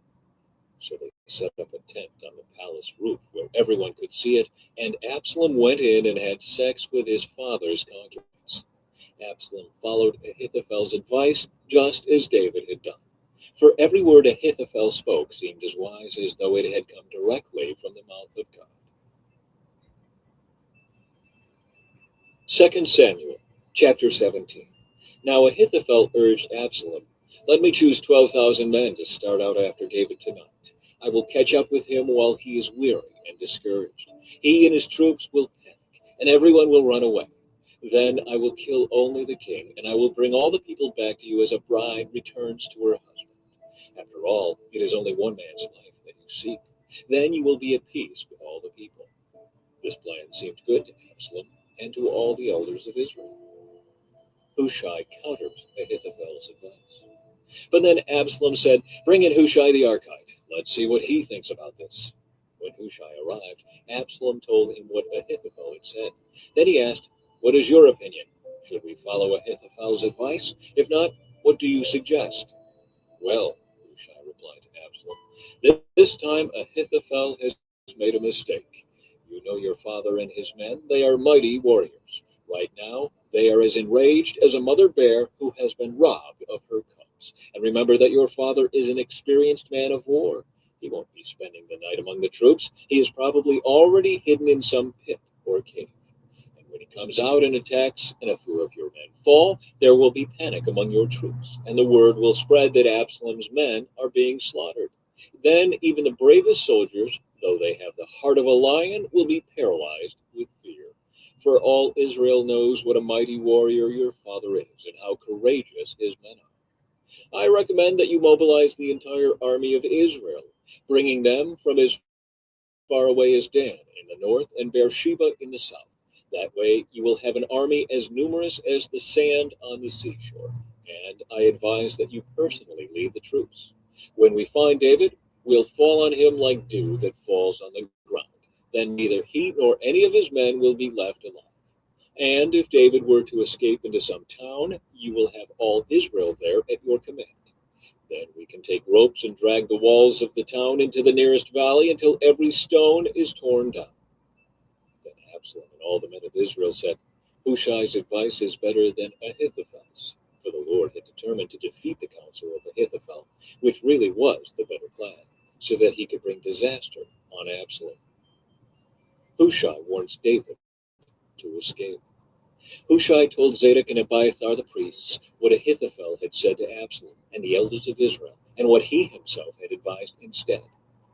S1: So they set up a tent on the palace roof where everyone could see it, and Absalom went in and had sex with his father's concubines. Absalom followed Ahithophel's advice just as David had done. For every word Ahithophel spoke seemed as wise as though it had come directly from the mouth of God. 2 Samuel chapter 17. Now Ahithophel urged Absalom, "Let me choose 12,000 men to start out after David tonight. I will catch up with him while he is weary and discouraged. He and his troops will panic, and everyone will run away. Then I will kill only the king, and I will bring all the people back to you as a bride returns to her husband. After all, it is only one man's life that you seek. Then you will be at peace with all the people." This plan seemed good to Absalom and to all the elders of Israel. Hushai countered Ahithophel's advice. But then Absalom said, "Bring in Hushai the Archite. Let's see what he thinks about this." When Hushai arrived, Absalom told him what Ahithophel had said. Then he asked, "What is your opinion? Should we follow Ahithophel's advice? If not, what do you suggest?" "Well," Hushai replied to Absalom, "this time Ahithophel has made a mistake. You know your father and his men. They are mighty warriors. Right now, they are as enraged as a mother bear who has been robbed of her cubs. And remember that your father is an experienced man of war. He won't be spending the night among the troops. He is probably already hidden in some pit or cave. And when he comes out and attacks, and a few of your men fall, there will be panic among your troops, and the word will spread that Absalom's men are being slaughtered. Then even the bravest soldiers, though they have the heart of a lion, will be paralyzed with fear. For all Israel knows what a mighty warrior your father is, and how courageous his men are. I recommend that you mobilize the entire army of Israel, bringing them from as far away as Dan in the north and Beersheba in the south. That way you will have an army as numerous as the sand on the seashore. And I advise that you personally lead the troops. When we find David, we'll fall on him like dew that falls on the ground. Then neither he nor any of his men will be left alive. And if David were to escape into some town, you will have all Israel there at your command. Then we can take ropes and drag the walls of the town into the nearest valley until every stone is torn down." Then Absalom and all the men of Israel said, "Hushai's advice is better than Ahithophel's." For the Lord had determined to defeat the counsel of Ahithophel, which really was the better plan, so that he could bring disaster on Absalom. Hushai warns David to escape. Hushai told Zadok and Abiathar the priests what Ahithophel had said to Absalom and the elders of Israel, and what he himself had advised instead.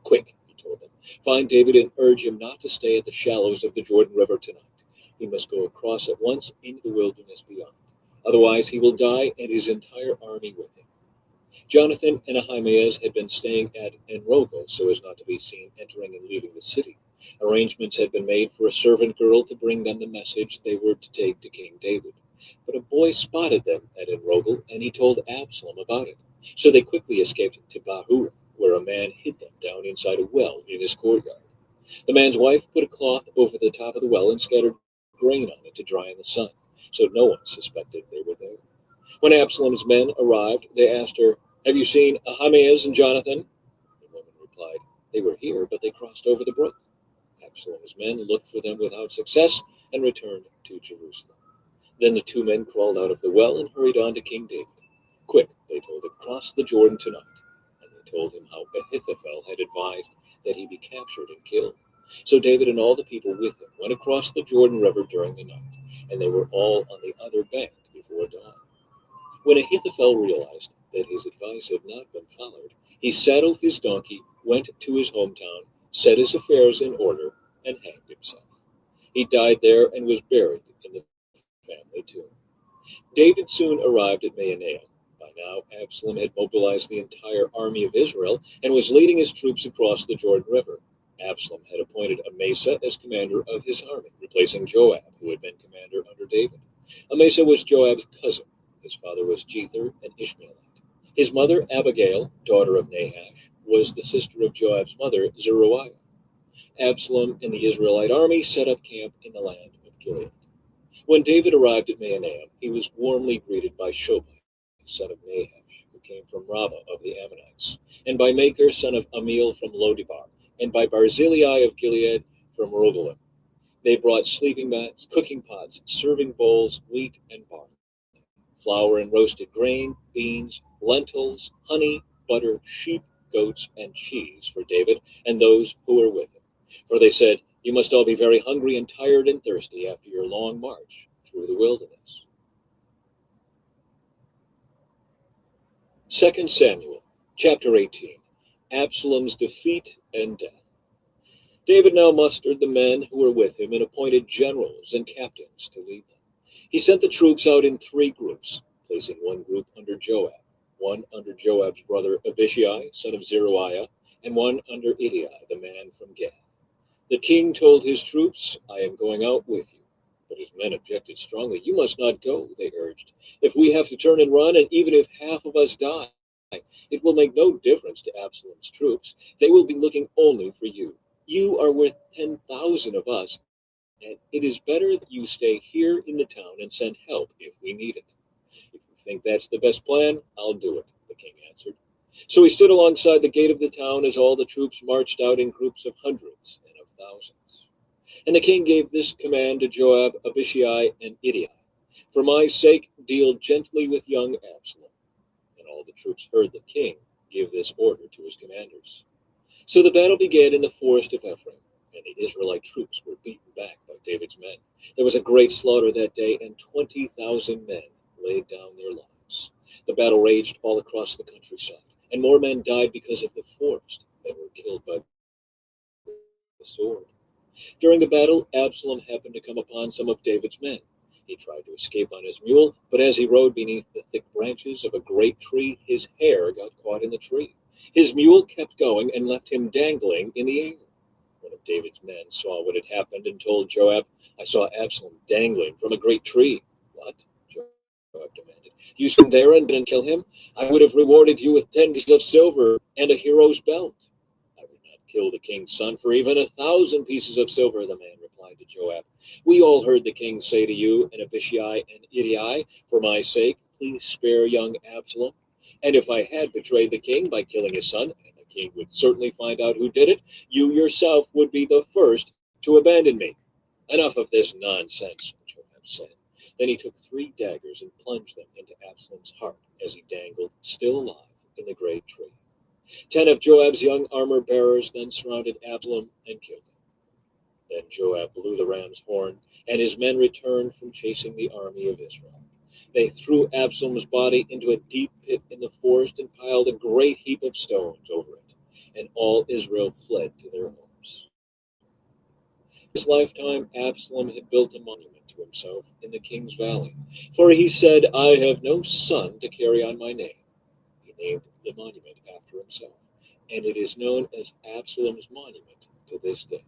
S1: "Quick," he told them, "find David and urge him not to stay at the shallows of the Jordan River tonight. He must go across at once into the wilderness beyond. Otherwise he will die and his entire army with him." Jonathan and Ahimaaz had been staying at Enrogel so as not to be seen entering and leaving the city. Arrangements had been made for a servant girl to bring them the message they were to take to King David. But a boy spotted them at Enrogel, and he told Absalom about it. So they quickly escaped to Bahur, where a man hid them down inside a well in his courtyard. The man's wife put a cloth over the top of the well and scattered grain on it to dry in the sun, so no one suspected they were there. When Absalom's men arrived, they asked her, "Have you seen Ahimaaz and Jonathan?" The woman replied, "They were here, but they crossed over the brook." Absalom's men looked for them without success and returned to Jerusalem. Then the two men crawled out of the well and hurried on to King David. "Quick," they told him, "cross the Jordan tonight." And they told him how Ahithophel had advised that he be captured and killed. So David and all the people with him went across the Jordan River during the night, and they were all on the other bank before dawn. When Ahithophel realized that his advice had not been followed, he saddled his donkey, went to his hometown, set his affairs in order, and hanged himself. He died there and was buried in the family tomb. David soon arrived at Mahanaim. By now, Absalom had mobilized the entire army of Israel and was leading his troops across the Jordan River. Absalom had appointed Amasa as commander of his army, replacing Joab, who had been commander under David. Amasa was Joab's cousin. His father was Jether, an Ishmaelite. His mother, Abigail, daughter of Nahash, was the sister of Joab's mother, Zeruiah. Absalom and the Israelite army set up camp in the land of Gilead. When David arrived at Mahanaim, he was warmly greeted by Shobai, son of Nahash, who came from Rabbah of the Ammonites, and by Maker son of Amiel from Lodebar, and by Barzillai of Gilead from Rogelim. They brought sleeping mats, cooking pots, serving bowls, wheat and barley, flour and roasted grain, beans, lentils, honey, butter, sheep, goats, and cheese for David and those who were with him. For they said, "You must all be very hungry and tired and thirsty after your long march through the wilderness." 2 Samuel, chapter 18, Absalom's defeat and death. David now mustered the men who were with him and appointed generals and captains to lead them. He sent the troops out in 3 groups, placing one group under Joab, one under Joab's brother Abishai, son of Zeruiah, and one under Ittai, the man from Gath. The king told his troops, "I am going out with you." But his men objected strongly. "You must not go," they urged. "If we have to turn and run, and even if half of us die, it will make no difference to Absalom's troops. They will be looking only for you. You are worth 10,000 of us, and it is better that you stay here in the town and send help if we need it." "If you think that's the best plan, I'll do it," the king answered. So he stood alongside the gate of the town as all the troops marched out in groups of hundreds and of thousands. And the king gave this command to Joab, Abishai, and Ittai: "For my sake, deal gently with young Absalom." And all the troops heard the king give this order to his commanders. So the battle began in the forest of Ephraim, and the Israelite troops were beaten back by David's men. There was a great slaughter that day, and 20,000 men laid down their lives. The battle raged all across the countryside, and more men died because of the forest than were killed by the sword. During the battle, Absalom happened to come upon some of David's men. He tried to escape on his mule, but as he rode beneath the thick branches of a great tree, his hair got caught in the tree. His mule kept going and left him dangling in the air. One of David's men saw what had happened and told Joab, "I saw Absalom dangling from a great tree." "What?" Joab demanded. "You swim there and kill him? I would have rewarded you with 10 pieces of silver and a hero's belt." "I would not kill the king's son for even 1,000 pieces of silver," the man replied to Joab. "We all heard the king say to you and Abishai and Ittai, 'For my sake, please spare young Absalom.' And if I had betrayed the king by killing his son, and the king would certainly find out who did it, you yourself would be the first to abandon me." "Enough of this nonsense," Joab said. Then he took 3 daggers and plunged them into Absalom's heart as he dangled, still alive, in the great tree. 10 of Joab's young armor-bearers then surrounded Absalom and killed him. Then Joab blew the ram's horn, and his men returned from chasing the army of Israel. They threw Absalom's body into a deep pit in the forest and piled a great heap of stones over it, and all Israel fled to their homes. In his lifetime, Absalom had built a monument to himself in the king's valley, for he said, "I have no son to carry on my name." He named the monument after himself, and it is known as Absalom's monument to this day.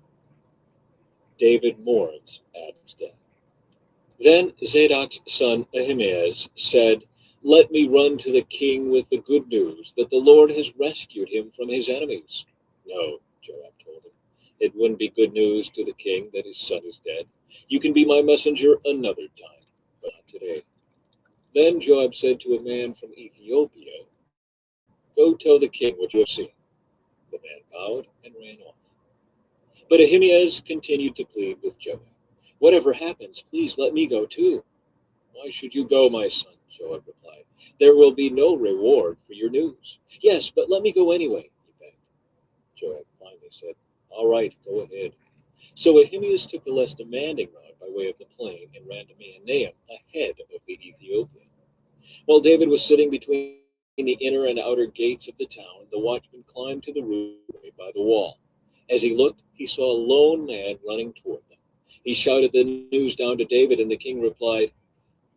S1: David mourns Absalom's death. Then Zadok's son Ahimaaz said, "Let me run to the king with the good news that the Lord has rescued him from his enemies." "No," Joab told him. "It wouldn't be good news to the king that his son is dead. You can be my messenger another time, but not today." Then Joab said to a man from Ethiopia, "Go tell the king what you have seen." The man bowed and ran off. But Ahimaaz continued to plead with Joab. "Whatever happens, please let me go too." "Why should you go, my son?" Joab replied. "There will be no reward for your news." "Yes, but let me go anyway," he begged. Joab finally said, "All right, go ahead." So Ahimaaz took the less demanding route by way of the plain and ran to Mahanaim ahead of the Ethiopian. While David was sitting between the inner and outer gates of the town, the watchman climbed to the roof by the wall. As he looked, he saw a lone man running toward them. He shouted the news down to David, and the king replied,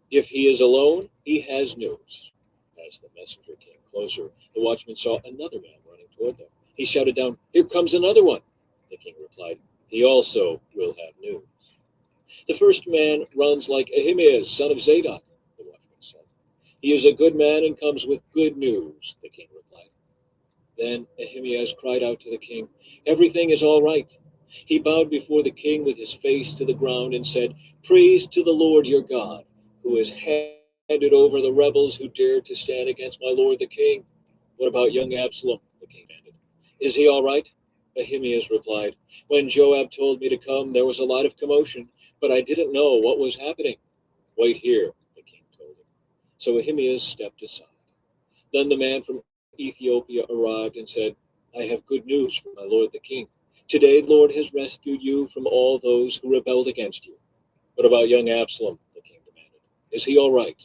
S1: "If he is alone, he has news." As the messenger came closer, the watchman saw another man running toward them. He shouted down, "Here comes another one." The king replied, "He also will have news." "The first man runs like Ahimaaz, son of Zadok," the watchman said. "He is a good man and comes with good news," the king replied. Then Ahimaaz cried out to the king, "Everything is all right." He bowed before the king with his face to the ground and said, "Praise to the Lord your God, who has had handed over the rebels who dared to stand against my lord the king. What about young Absalom? The king demanded. Is he all right? Ahimaaz replied. When Joab told me to come, there was a lot of commotion, but I didn't know what was happening. Wait here, the king told him. So Ahimaaz stepped aside. Then the man from Ethiopia arrived and said, I have good news for my lord the king. Today the Lord has rescued you from all those who rebelled against you. What about young Absalom? The king demanded. Is he all right?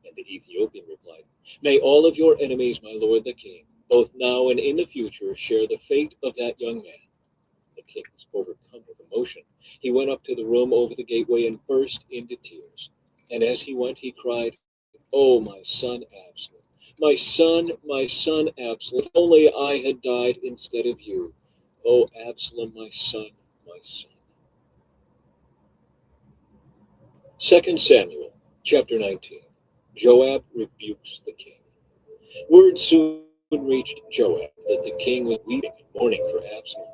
S1: And the Ethiopian replied, May all of your enemies, my lord the king, both now and in the future, share the fate of that young man. The king was overcome with emotion. He went up to the room over the gateway and burst into tears. And as he went, he cried, Oh, my son Absalom! My son Absalom! If only I had died instead of you. Oh, Absalom, my son, my son. 2 Samuel, chapter 19. Joab rebukes the king. Word soon reached Joab that the king was weeping and mourning for Absalom.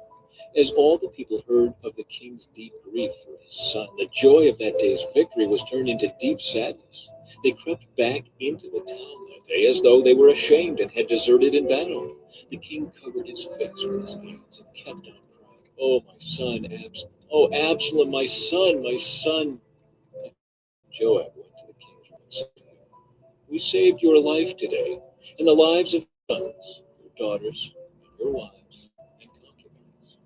S1: As all the people heard of the king's deep grief for his son, the joy of that day's victory was turned into deep sadness. They crept back into the town that day as though they were ashamed and had deserted in battle. The king covered his face with his hands and kept on crying, Oh, my son, Absalom! Oh, Absalom, my son, my son! Joab went to the king's room and said to him, We saved your life today, and the lives of your sons, your daughters, and your wives and concubines.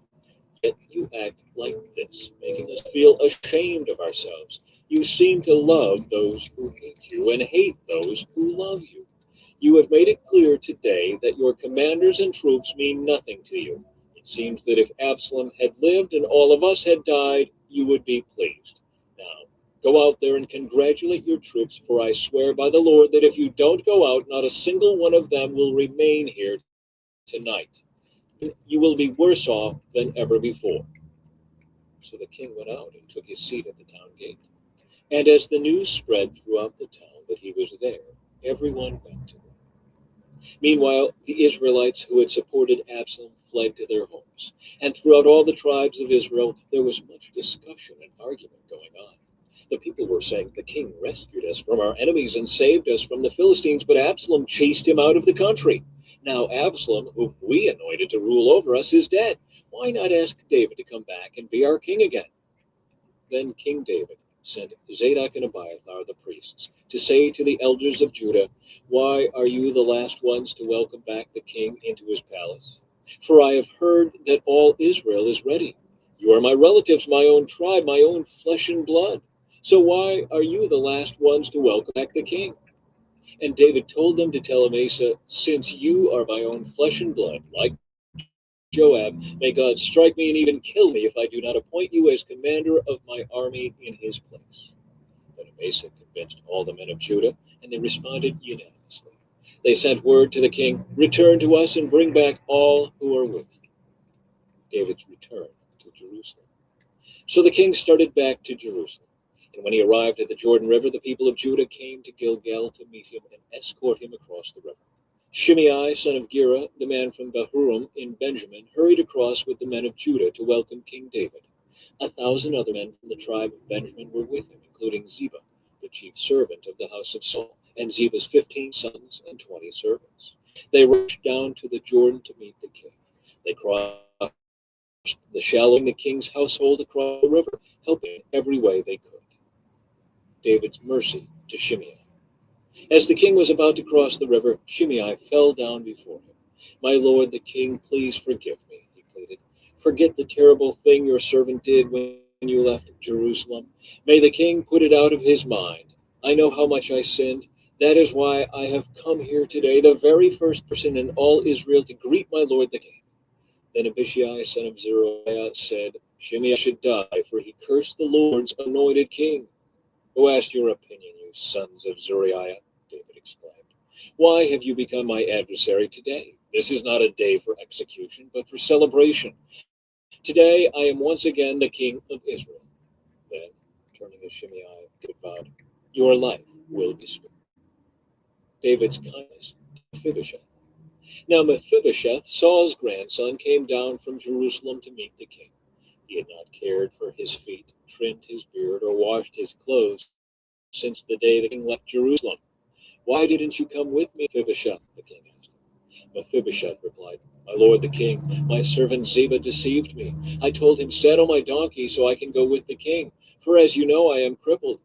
S1: Yet you act like this, making us feel ashamed of ourselves. You seem to love those who hate you and hate those who love you. You have made it clear today that your commanders and troops mean nothing to you. It seems that if Absalom had lived and all of us had died, you would be pleased. Now, go out there and congratulate your troops, for I swear by the Lord that if you don't go out, not a single one of them will remain here tonight. You will be worse off than ever before. So the king went out and took his seat at the town gate. And as the news spread throughout the town that he was there, everyone went to him. Meanwhile, the Israelites who had supported Absalom fled to their homes. And throughout all the tribes of Israel, there was much discussion and argument going on. The people were saying, The king rescued us from our enemies and saved us from the Philistines, but Absalom chased him out of the country. Now Absalom, whom we anointed to rule over us, is dead. Why not ask David to come back and be our king again? Then King David sent Zadok and Abiathar the priests to say to the elders of Judah, Why are you the last ones to welcome back the king into his palace? For I have heard that all Israel is ready. You are my relatives, my own tribe, my own flesh and blood. So why are you the last ones to welcome back the king? And David told them to tell Amasa, Since you are my own flesh and blood, like Joab, may God strike me and even kill me if I do not appoint you as commander of my army in his place. But Amasa convinced all the men of Judah, and they responded unanimously. They sent word to the king, Return to us and bring back all who are with you. David's return to Jerusalem. So the king started back to Jerusalem. And when he arrived at the Jordan River, the people of Judah came to Gilgal to meet him and escort him across the river. Shimei, son of Gera, the man from Bahurim in Benjamin, hurried across with the men of Judah to welcome King David. 1,000 other men from the tribe of Benjamin were with him, including Ziba, the chief servant of the house of Saul, and Ziba's 15 sons and 20 servants. They rushed down to the Jordan to meet the king. They crossed the shallow the king's household across the river, helping every way they could. David's mercy to Shimei. As the king was about to cross the river, Shimei fell down before him. My lord the king, please forgive me, he pleaded. Forget the terrible thing your servant did when you left Jerusalem. May the king put it out of his mind. I know how much I sinned. That is why I have come here today, the very first person in all Israel to greet my lord the king. Then Abishai, son of Zeruiah, said, Shimei should die, for he cursed the Lord's anointed king. Who asked your opinion, you sons of Zeruiah? David exclaimed. Why have you become my adversary today? This is not a day for execution, but for celebration. Today I am once again the king of Israel. Then, turning to Shimei, David vowed, Your life will be spared. David's kindness to Mephibosheth. Now Mephibosheth, Saul's grandson, came down from Jerusalem to meet the king. He had not cared for his feet, trimmed his beard, or washed his clothes. since the day the king left Jerusalem. Why didn't you come with me, Mephibosheth? The king asked. Mephibosheth replied, My lord the king, my servant Ziba deceived me. I told him, Saddle my donkey so I can go with the king, for as you know I am crippled.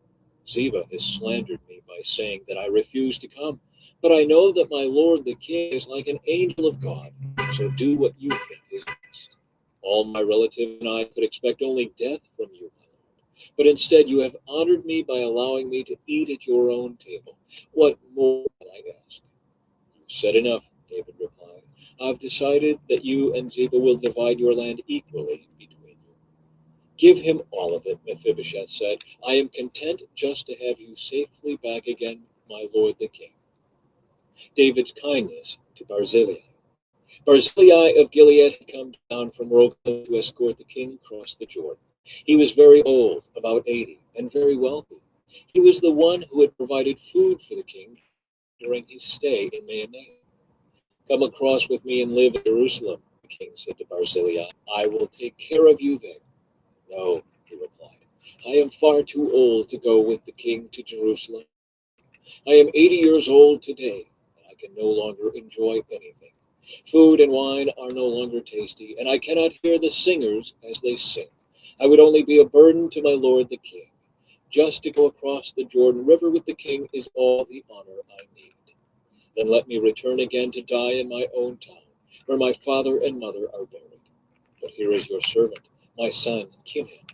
S1: Ziba has slandered me by saying that I refuse to come. But I know that my lord the king is like an angel of God, so do what you think is best. All my relatives and I could expect only death from you, my lord. But instead you have honored me by allowing me to eat at your own table. What more can I ask? You've said enough, David replied. I've decided that you and Ziba will divide your land equally between you. Give him all of it, Mephibosheth said. I am content just to have you safely back again, my lord the king. David's kindness to Barzillai. Barzillai of Gilead had come down from Rogan to escort the king across the Jordan. He was very old, about 80, and very wealthy. He was the one who had provided food for the king during his stay in Mahanaim. Come across with me and live in Jerusalem, the king said to Barzillai. I will take care of you there. No, he replied. I am far too old to go with the king to Jerusalem. I am 80 years old today, and I can no longer enjoy anything. Food and wine are no longer tasty, and I cannot hear the singers as they sing. I would only be a burden to my lord the king. Just to go across the Jordan River with the king is all the honor I need. Then let me return again to die in my own town, where my father and mother are buried. But here is your servant, my son, Kimham.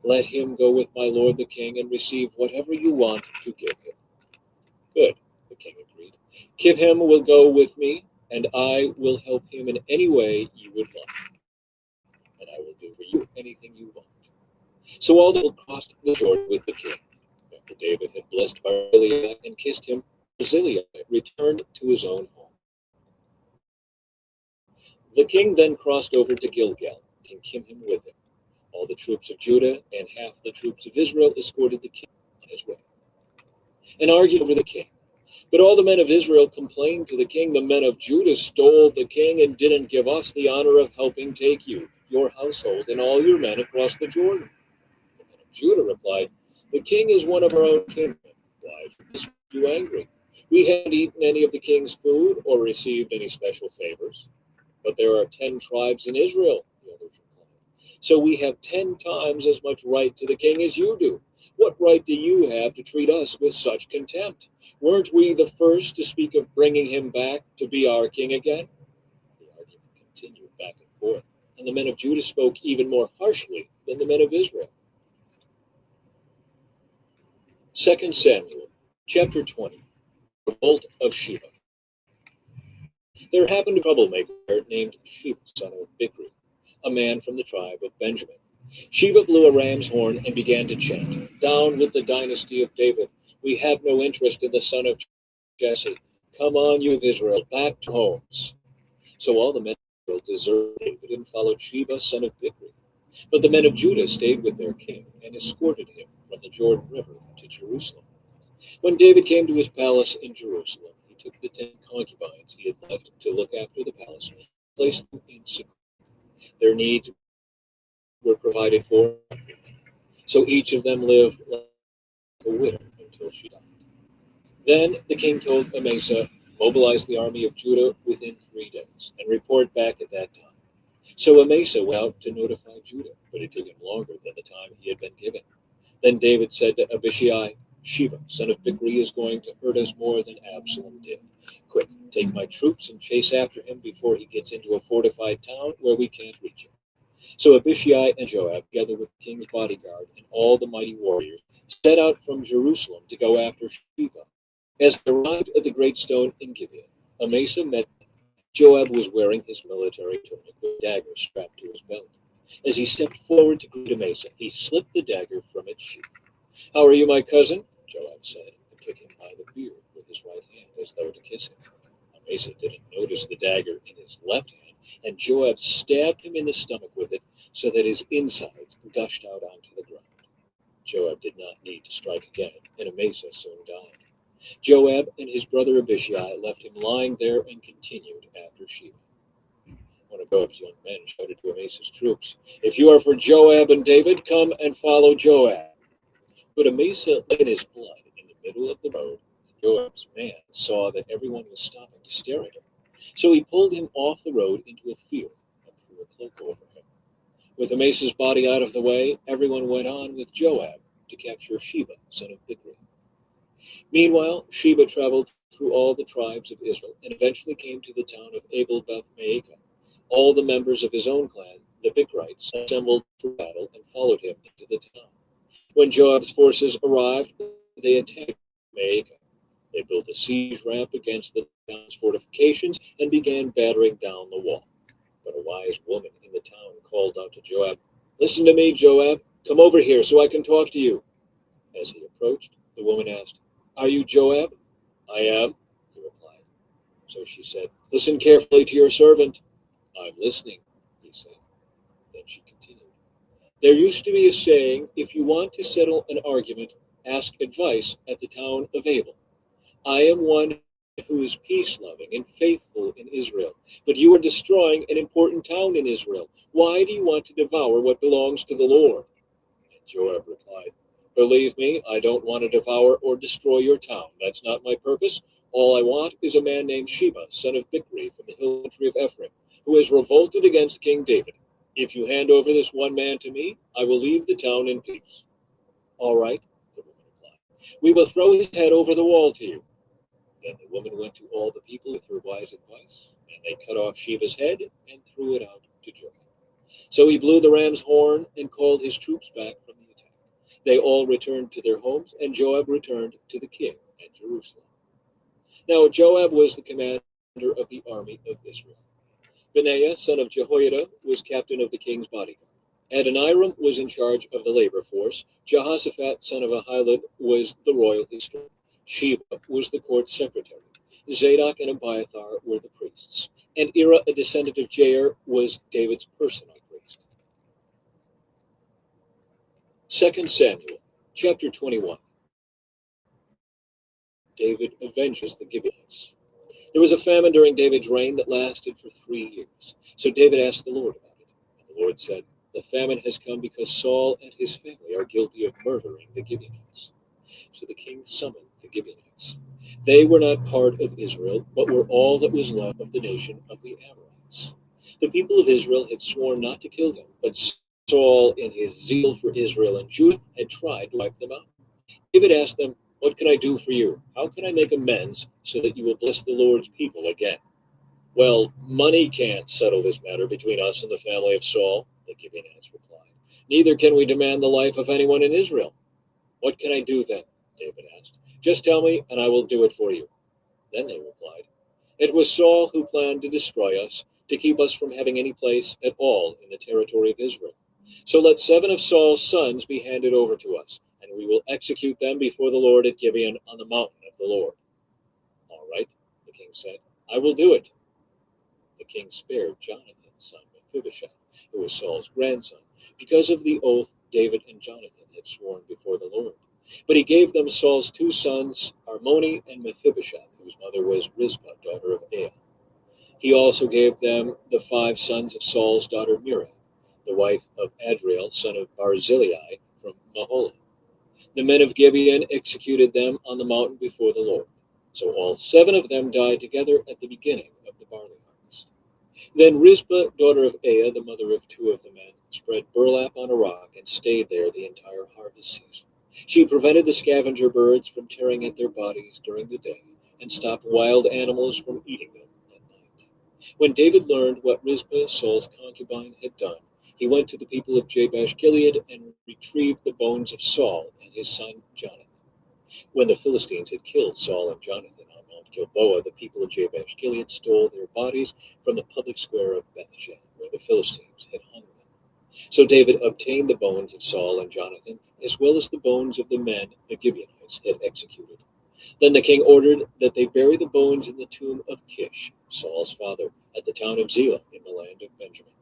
S1: Let him go with my lord the king and receive whatever you want to give him. Good, the king agreed. Kimham will go with me, and I will help him in any way you would like. And I will do for you anything you want. So all the people crossed the Jordan with the king. After David had blessed Barzillai and kissed him, Barzillai returned to his own home. The king then crossed over to Gilgal, taking Kimham with him. All the troops of Judah and half the troops of Israel escorted the king on his way, and argued over the king. But all the men of Israel complained to the king, The men of Judah stole the king and didn't give us the honor of helping take you, your household, and all your men across the Jordan. The men of Judah replied, The king is one of our own kinsmen. Why should this make you angry? We haven't eaten any of the king's food or received any special favors. But there are 10 tribes in Israel, the others replied. So we have 10 times as much right to the king as you do. What right do you have to treat us with such contempt? Weren't we the first to speak of bringing him back to be our king again? The argument continued back and forth, and the men of Judah spoke even more harshly than the men of Israel. 2 Samuel, chapter 20, Revolt of Sheba. There happened a troublemaker named Sheba, son of Bichri, a man from the tribe of Benjamin. Sheba blew a ram's horn and began to chant, Down with the dynasty of David. We have no interest in the son of Jesse. Come on, you of Israel, back to homes. So all the men of Israel deserted David and followed Sheba, son of Bichri. But the men of Judah stayed with their king and escorted him from the Jordan River to Jerusalem. When David came to his palace in Jerusalem, he took the 10 concubines he had left to look after the palace and placed them in seclusion. Their needs were provided for, so each of them lived like a widow until she died. Then the king told Amasa, Mobilize the army of Judah within 3 days, and report back at that time. So Amasa went out to notify Judah, but it took him longer than the time he had been given. Then David said to Abishai, Sheba, son of Bichri, is going to hurt us more than Absalom did. Quick, take my troops and chase after him before he gets into a fortified town where we can't reach him. So Abishai and Joab, together with the king's bodyguard and all the mighty warriors, set out from Jerusalem to go after Sheba. As they arrived at the great stone in Gibeon, Amasa met them. Joab was wearing his military tunic with a dagger strapped to his belt. As he stepped forward to greet Amasa, he slipped the dagger from its sheath. How are you, my cousin? Joab said, and took him by the beard with his right hand as though to kiss him. Amasa didn't notice the dagger in his left hand, and Joab stabbed him in the stomach with it so that his insides gushed out onto the ground. Joab did not need to strike again, and Amasa soon died. Joab and his brother Abishai left him lying there and continued after Sheba. One of Joab's young men shouted to Amasa's troops, If you are for Joab and David, come and follow Joab. But Amasa lay in his blood and middle of the road. Joab's man saw that everyone was stopping to stare at him. So he pulled him off the road into a field and threw a cloak over him. With Amasa's body out of the way, everyone went on with Joab to capture Sheba, son of Bichri. Meanwhile, Sheba traveled through all the tribes of Israel and eventually came to the town of Abel Beth Maacah. All the members of his own clan, the Bichrites, assembled for battle and followed him into the town. When Joab's forces arrived, they attacked Maacah. They built a siege ramp against the town's fortifications and began battering down the wall. But a wise woman in the town called out to Joab, "Listen to me, Joab. Come over here so I can talk to you." As he approached, the woman asked, "Are you Joab?" "I am," he replied. So she said, "Listen carefully to your servant." "I'm listening," he said. Then she continued, "There used to be a saying, if you want to settle an argument, ask advice at the town of Abel. I am one who is peace-loving and faithful in Israel, but you are destroying an important town in Israel. Why do you want to devour what belongs to the Lord?" And Joab replied, "Believe me, I don't want to devour or destroy your town. That's not my purpose. All I want is a man named Sheba, son of Bichri, from the hill country of Ephraim, who has revolted against King David. If you hand over this one man to me, I will leave the town in peace." "All right," the woman replied. "We will throw his head over the wall to you." Then the woman went to all the people with her wise advice, and they cut off Sheba's head and threw it out to Joab. So he blew the ram's horn and called his troops back from the attack. They all returned to their homes, and Joab returned to the king at Jerusalem. Now Joab was the commander of the army of Israel. Benaiah, son of Jehoiada, was captain of the king's bodyguard. Adoniram was in charge of the labor force. Jehoshaphat, son of Ahilud, was the royal historian. Sheba was the court secretary. Zadok and Abiathar were the priests. And Ira, a descendant of Jair, was David's personal priest. 2 Samuel, chapter 21. David avenges the Gibeonites. There was a famine during David's reign that lasted for 3 years. So David asked the Lord about it. And the Lord said, "The famine has come because Saul and his family are guilty of murdering the Gibeonites." So the king summoned the Gibeonites. They were not part of Israel, but were all that was left of the nation of the Amorites. The people of Israel had sworn not to kill them, but Saul, in his zeal for Israel and Judah, had tried to wipe them out. David asked them, "What can I do for you? How can I make amends so that you will bless the Lord's people again?" "Well, money can't settle this matter between us and the family of Saul," the Gibeonites replied. "Neither can we demand the life of anyone in Israel." "What can I do then?" David asked. "Just tell me, and I will do it for you." Then they replied, "It was Saul who planned to destroy us, to keep us from having any place at all in the territory of Israel. So let 7 of Saul's sons be handed over to us, and we will execute them before the Lord at Gibeon on the mountain of the Lord." "All right," the king said, "I will do it." The king spared Jonathan's son Mephibosheth, who was Saul's grandson, because of the oath David and Jonathan had sworn before the Lord. But he gave them Saul's 2 sons, Armoni and Mephibosheth, whose mother was Rizpah, daughter of Aiah. He also gave them the 5 sons of Saul's daughter Miriam, the wife of Adriel, son of Barzillai, from Maholah. The men of Gibeon executed them on the mountain before the Lord. So all 7 of them died together at the beginning of the barley harvest. Then Rizpah, daughter of Aiah, the mother of 2 of the men, spread burlap on a rock and stayed there the entire harvest season. She prevented the scavenger birds from tearing at their bodies during the day and stopped wild animals from eating them at night. When David learned what Rizpah, Saul's concubine, had done, he went to the people of Jabesh Gilead and retrieved the bones of Saul and his son Jonathan. When the Philistines had killed Saul and Jonathan on Mount Gilboa, the people of Jabesh Gilead stole their bodies from the public square of Bethshan, where the Philistines had hung them. So David obtained the bones of Saul and Jonathan, as well as the bones of the men the Gibeonites had executed. Then the king ordered that they bury the bones in the tomb of Kish, Saul's father, at the town of Zelah in the land of Benjamin.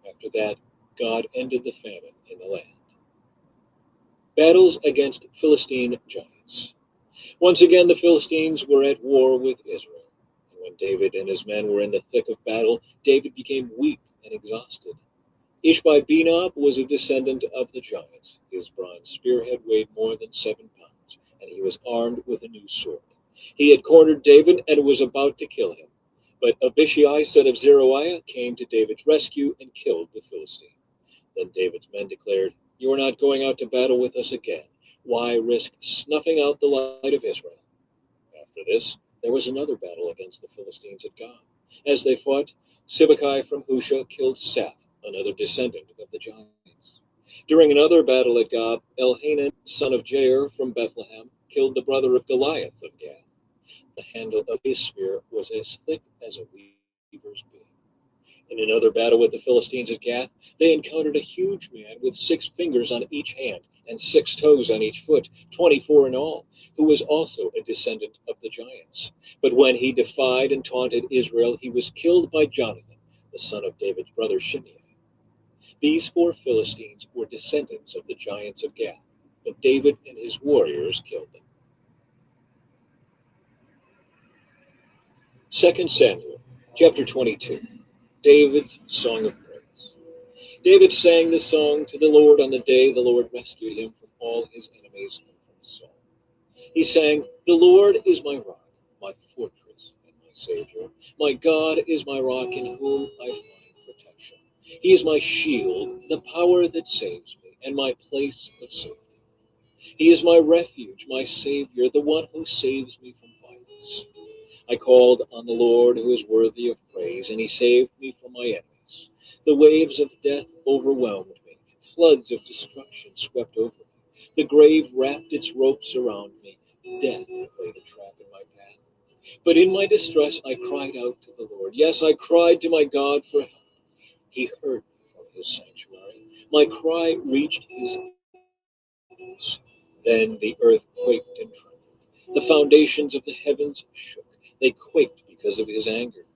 S1: After that, God ended the famine in the land. Battles against Philistine giants. Once again, the Philistines were at war with Israel. And when David and his men were in the thick of battle, David became weak and exhausted. Ishbi-Benob was a descendant of the giants. His bronze spearhead weighed more than 7 pounds, and he was armed with a new sword. He had cornered David and was about to kill him. But Abishai, son of Zeruiah, came to David's rescue and killed the Philistine. Then David's men declared, "You are not going out to battle with us again. Why risk snuffing out the light of Israel?" After this, there was another battle against the Philistines at Gob. As they fought, Sibbecai from Husha killed Saph, another descendant of the giants. During another battle at Gob, Elhanan, son of Jair from Bethlehem, killed the brother of Goliath of Gath. The handle of his spear was as thick as a weaver's beam. In another battle with the Philistines at Gath, they encountered a huge man with 6 fingers on each hand and 6 toes on each foot, 24 in all, who was also a descendant of the giants. But when he defied and taunted Israel, he was killed by Jonathan, the son of David's brother Shimei. These 4 Philistines were descendants of the giants of Gath, but David and his warriors killed them. 2 Samuel, chapter 22. David's Song of Praise. David sang this song to the Lord on the day the Lord rescued him from all his enemies and from Saul. He sang, "The Lord is my rock, my fortress, and my Savior. My God is my rock in whom I find protection. He is my shield, the power that saves me, and my place of safety. He is my refuge, my Savior, the one who saves me from violence. I called on the Lord who is worthy of praise, and he saved me from my enemies. The waves of death overwhelmed me. Floods of destruction swept over me. The grave wrapped its ropes around me. Death laid a trap in my path. But in my distress I cried out to the Lord. Yes, I cried to my God for help. He heard me from his sanctuary. My cry reached his ears. Then the earth quaked and trembled. The foundations of the heavens shook. They quaked because of his anger.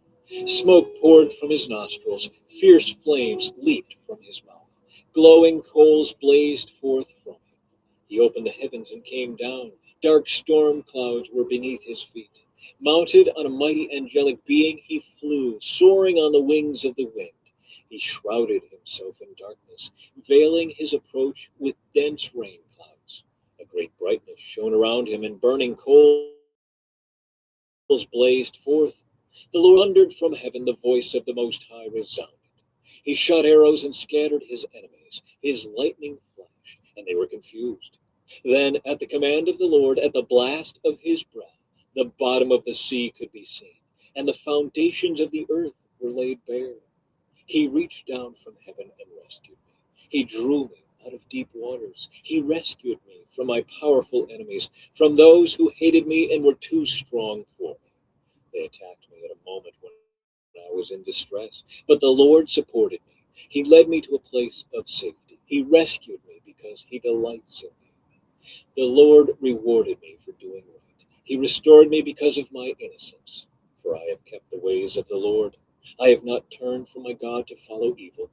S1: Smoke poured from his nostrils. Fierce flames leaped from his mouth. Glowing coals blazed forth from him. He opened the heavens and came down. Dark storm clouds were beneath his feet. Mounted on a mighty angelic being, he flew, soaring on the wings of the wind. He shrouded himself in darkness, veiling his approach with dense rain clouds. A great brightness shone around him, and burning coals blazed forth. The Lord thundered from heaven, the voice of the Most High resounded. He shot arrows and scattered his enemies. His lightning flashed, and they were confused. Then, at the command of the Lord, at the blast of his breath, the bottom of the sea could be seen, and the foundations of the earth were laid bare. He reached down from heaven and rescued me. He drew me out of deep waters. He rescued me from my powerful enemies, from those who hated me and were too strong for me. They attacked me at a moment when I was in distress, but the Lord supported me. He led me to a place of safety. He rescued me because he delights in me. The Lord rewarded me for doing right. He restored me because of my innocence. For I have kept the ways of the Lord. I have not turned from my God to follow evil.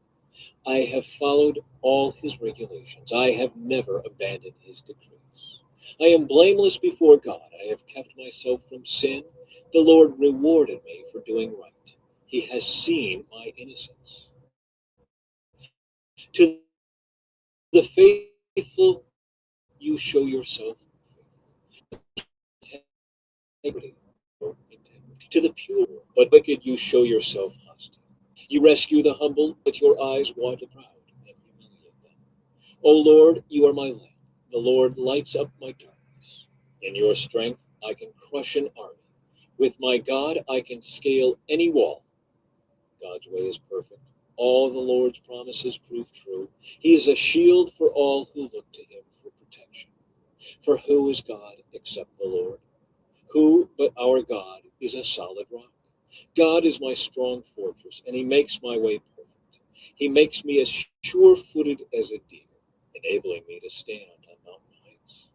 S1: I have followed all his regulations. I have never abandoned his decrees. I am blameless before God. I have kept myself from sin. The Lord rewarded me for doing right. He has seen my innocence. To the faithful, you show yourself integrity. To the pure, but wicked, you show yourself hostile. You rescue the humble, but your eyes want the proud and humiliate them. O Lord, you are my lamp. The Lord lights up my darkness. In your strength, I can crush an army. With my God, I can scale any wall. God's way is perfect. All the Lord's promises prove true. He is a shield for all who look to him for protection. For who is God except the Lord? Who but our God is a solid rock? God is my strong fortress, and he makes my way perfect. He makes me as sure-footed as a deer, enabling me to stand on mountain heights.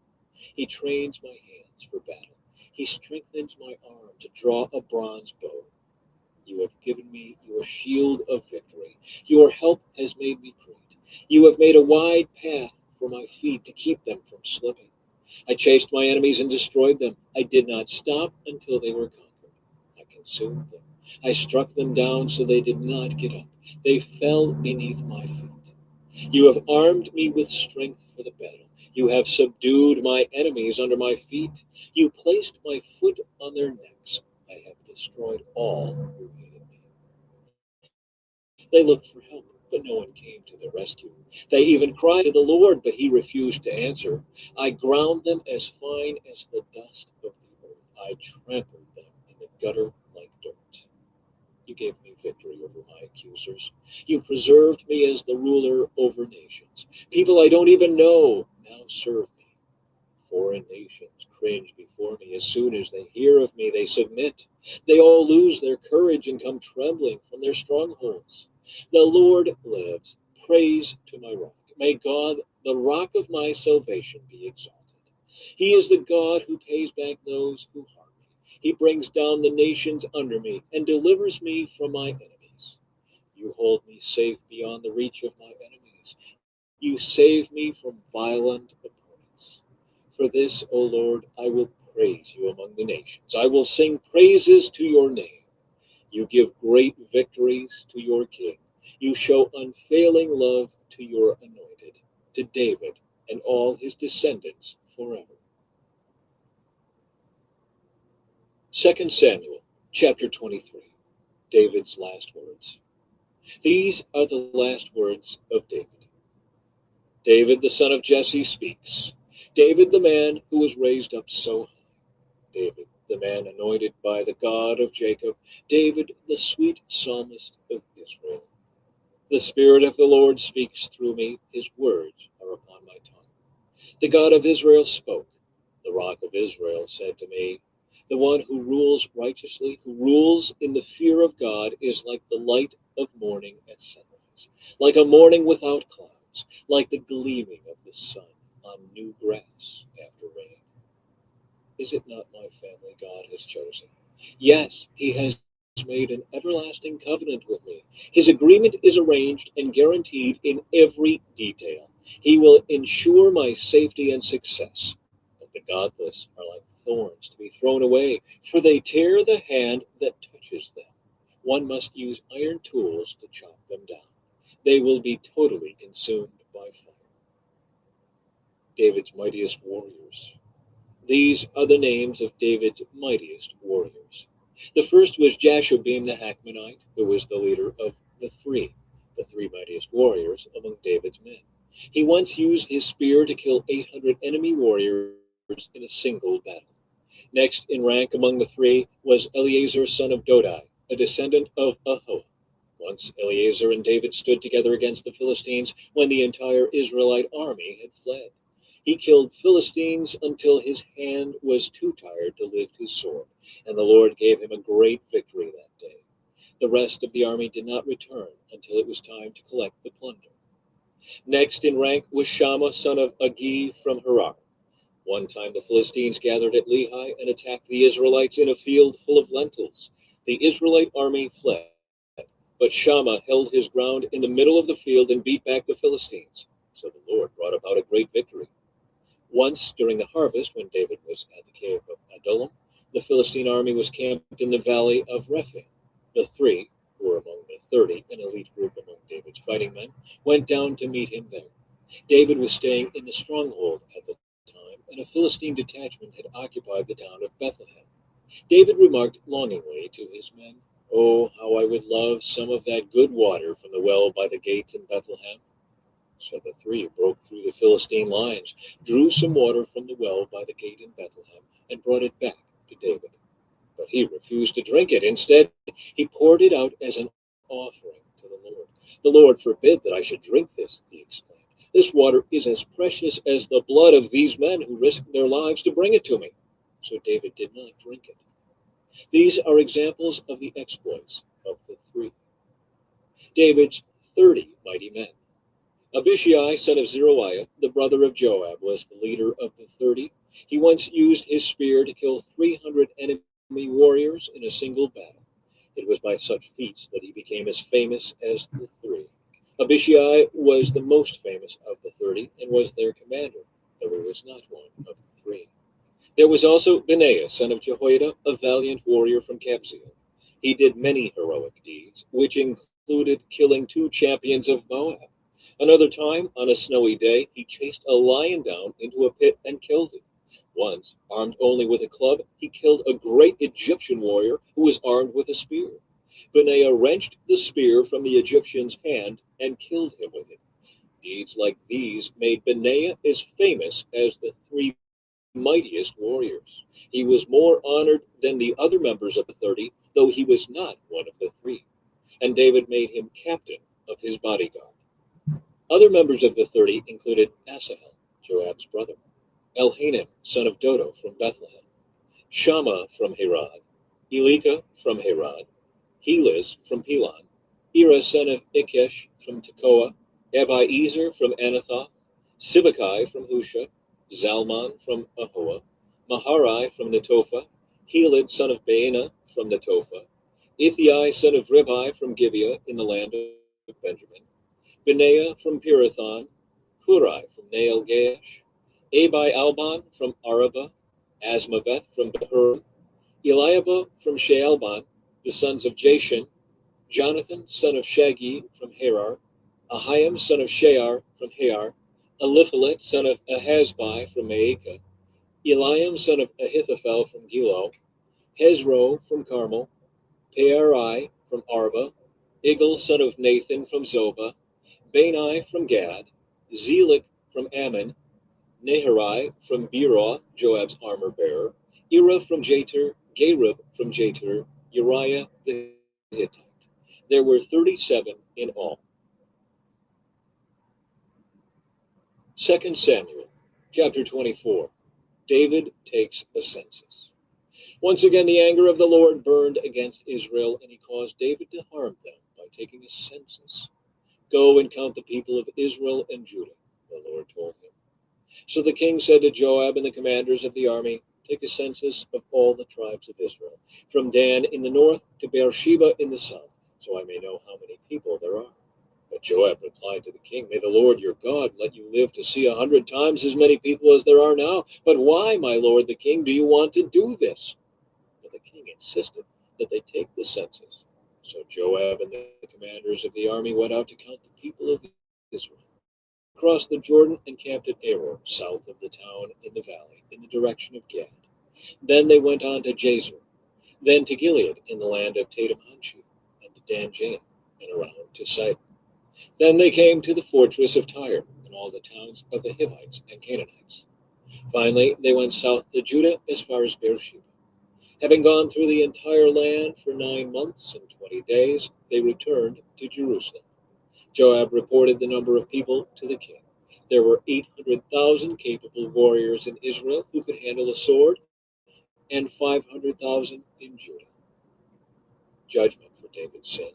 S1: He trains my hands for battle. He strengthens my arm to draw a bronze bow. You have given me your shield of victory. Your help has made me great. You have made a wide path for my feet to keep them from slipping. I chased my enemies and destroyed them. I did not stop until they were conquered. I consumed them. I struck them down so they did not get up. They fell beneath my feet. You have armed me with strength for the battle. You have subdued my enemies under my feet. You placed my foot on their necks. I have destroyed all who hated me. They looked for help, but no one came to their rescue. They even cried to the Lord, but he refused to answer. I ground them as fine as the dust of the earth. I trampled them in the gutter like dirt. You gave me victory over my accusers. You preserved me as the ruler over nations. People I don't even know now serve me. Foreign nations cringe before me. As soon as they hear of me, they submit. They all lose their courage and come trembling from their strongholds. The Lord lives. Praise to my rock. May God, the rock of my salvation, be exalted. He is the God who pays back those who harm me. He brings down the nations under me and delivers me from my enemies. You hold me safe beyond the reach of my enemies. You save me from violent opponents. For this, O Lord, I will praise you among the nations. I will sing praises to your name. You give great victories to your king. You show unfailing love to your anointed, to David and all his descendants forever. 2 Samuel chapter 23, David's last words. These are the last words of David. David, the son of Jesse, speaks. David, the man who was raised up so high. David, the man anointed by the God of Jacob. David, the sweet psalmist of Israel. The Spirit of the Lord speaks through me. His words are upon my tongue. The God of Israel spoke. The rock of Israel said to me, the one who rules righteously, who rules in the fear of God, is like the light of morning at sunrise, like a morning without clouds, like the gleaming of the sun on new grass after rain. Is it not my family God has chosen? Yes, he has made an everlasting covenant with me. His agreement is arranged and guaranteed in every detail. He will ensure my safety and success. But the godless are like thorns to be thrown away, for they tear the hand that touches them. One must use iron tools to chop them down. They will be totally consumed by fire. David's mightiest warriors. These are the names of David's mightiest warriors. The first was Jashobeam the Hakmonite, who was the leader of the three mightiest warriors among David's men. He once used his spear to kill 800 enemy warriors in a single battle. Next in rank among the three was Eleazar son of Dodai, a descendant of Ahoah. Once Eleazar and David stood together against the Philistines when the entire Israelite army had fled. He killed Philistines until his hand was too tired to lift his sword, and the Lord gave him a great victory that day. The rest of the army did not return until it was time to collect the plunder. Next in rank was Shammah son of Agi from Harar. One time the Philistines gathered at Lehi and attacked the Israelites in a field full of lentils. The Israelite army fled, but Shammah held his ground in the middle of the field and beat back the Philistines. So the Lord brought about a great victory. Once during the harvest, when David was at the cave of Adullam, the Philistine army was camped in the valley of Rephaim. The three, who were among the 30, an elite group among David's fighting men, went down to meet him there. David was staying in the stronghold at the time, and a Philistine detachment had occupied the town of Bethlehem. David remarked longingly to his men, "Oh, how I would love some of that good water from the well by the gate in Bethlehem." So the three broke through the Philistine lines, drew some water from the well by the gate in Bethlehem, and brought it back to David. But he refused to drink it. Instead, he poured it out as an offering to the Lord. "The Lord forbid that I should drink this," he exclaimed. "This water is as precious as the blood of these men who risked their lives to bring it to me." So David did not drink it. These are examples of the exploits of the three. David's 30 mighty men. Abishai, son of Zeruiah, the brother of Joab, was the leader of the 30. He once used his spear to kill 300 enemy warriors in a single battle. It was by such feats that he became as famous as the three. Abishai was the most famous of the 30 and was their commander, though he was not one of the three. There was also Benaiah, son of Jehoiada, a valiant warrior from Kabzeel. He did many heroic deeds, which included killing 2 champions of Moab. Another time, on a snowy day, he chased a lion down into a pit and killed it. Once, armed only with a club, he killed a great Egyptian warrior who was armed with a spear. Benaiah wrenched the spear from the Egyptian's hand and killed him with it. Deeds like these made Benaiah as famous as the three mightiest warriors. He was more honored than the other members of the 30, though he was not one of the three. And David made him captain of his bodyguard. Other members of the 30 included Asahel, Joab's brother, Elhanan, son of Dodo from Bethlehem, Shammah from Harod, Elika from Harod, Helez from Pelon, Ira son of Ikesh from Tekoa, Abiezer from Anathoth, Sibbecai from Husha, Zalmon from Ahoa, Maharai from Netophah, Heled son of Baanah from Netophah, Ithai son of Ribai from Gibeah in the land of Benjamin, Benaiah from Pirathon, Hurai from Nael Gaash, Abi Alban from Araba, Asmaveth from Behurim, Eliabah from Shaalban, the sons of Jashan, Jonathan son of Shagi from Harar, Ahiam son of Shear from Har, Eliphalet son of Ahasbai from Maacah, Eliam son of Ahithophel from Gilo, Hezro from Carmel, Pearai from Arba, Igal son of Nathan from Zobah, Bani from Gad, Zelik from Ammon, Naharai from Beeroth, Joab's armor bearer, Ira from Jatir, Gareb from Jatir, Uriah the Hittite. There were 37 in all. 2 Samuel, chapter 24. David takes a census. Once again, the anger of the Lord burned against Israel, and he caused David to harm them by taking a census. Go and count the people of Israel and Judah, the Lord told him. So the king said to Joab and the commanders of the army, take a census of all the tribes of Israel, from Dan in the north to Beersheba in the south, so I may know how many people there are. But Joab replied to the king, may the Lord your God let you live to see 100 times as many people as there are now. But why, my lord the king, do you want to do this? But the king insisted that they take the census. So Joab and the commanders of the army went out to count the people of Israel, crossed the Jordan and camped at Aror, south of the town in the valley, in the direction of Gad. Then they went on to Jazer, then to Gilead in the land of Tadim-Hanshi, and to Dan-Jaim, and around to Sidon. Then they came to the fortress of Tyre, and all the towns of the Hivites and Canaanites. Finally, they went south to Judah as far as Beersheba. Having gone through the entire land for 9 months and 20 days, they returned to Jerusalem. Joab reported the number of people to the king. There were 800,000 capable warriors in Israel who could handle a sword, and 500,000 in Judah. Judgment for David's sin.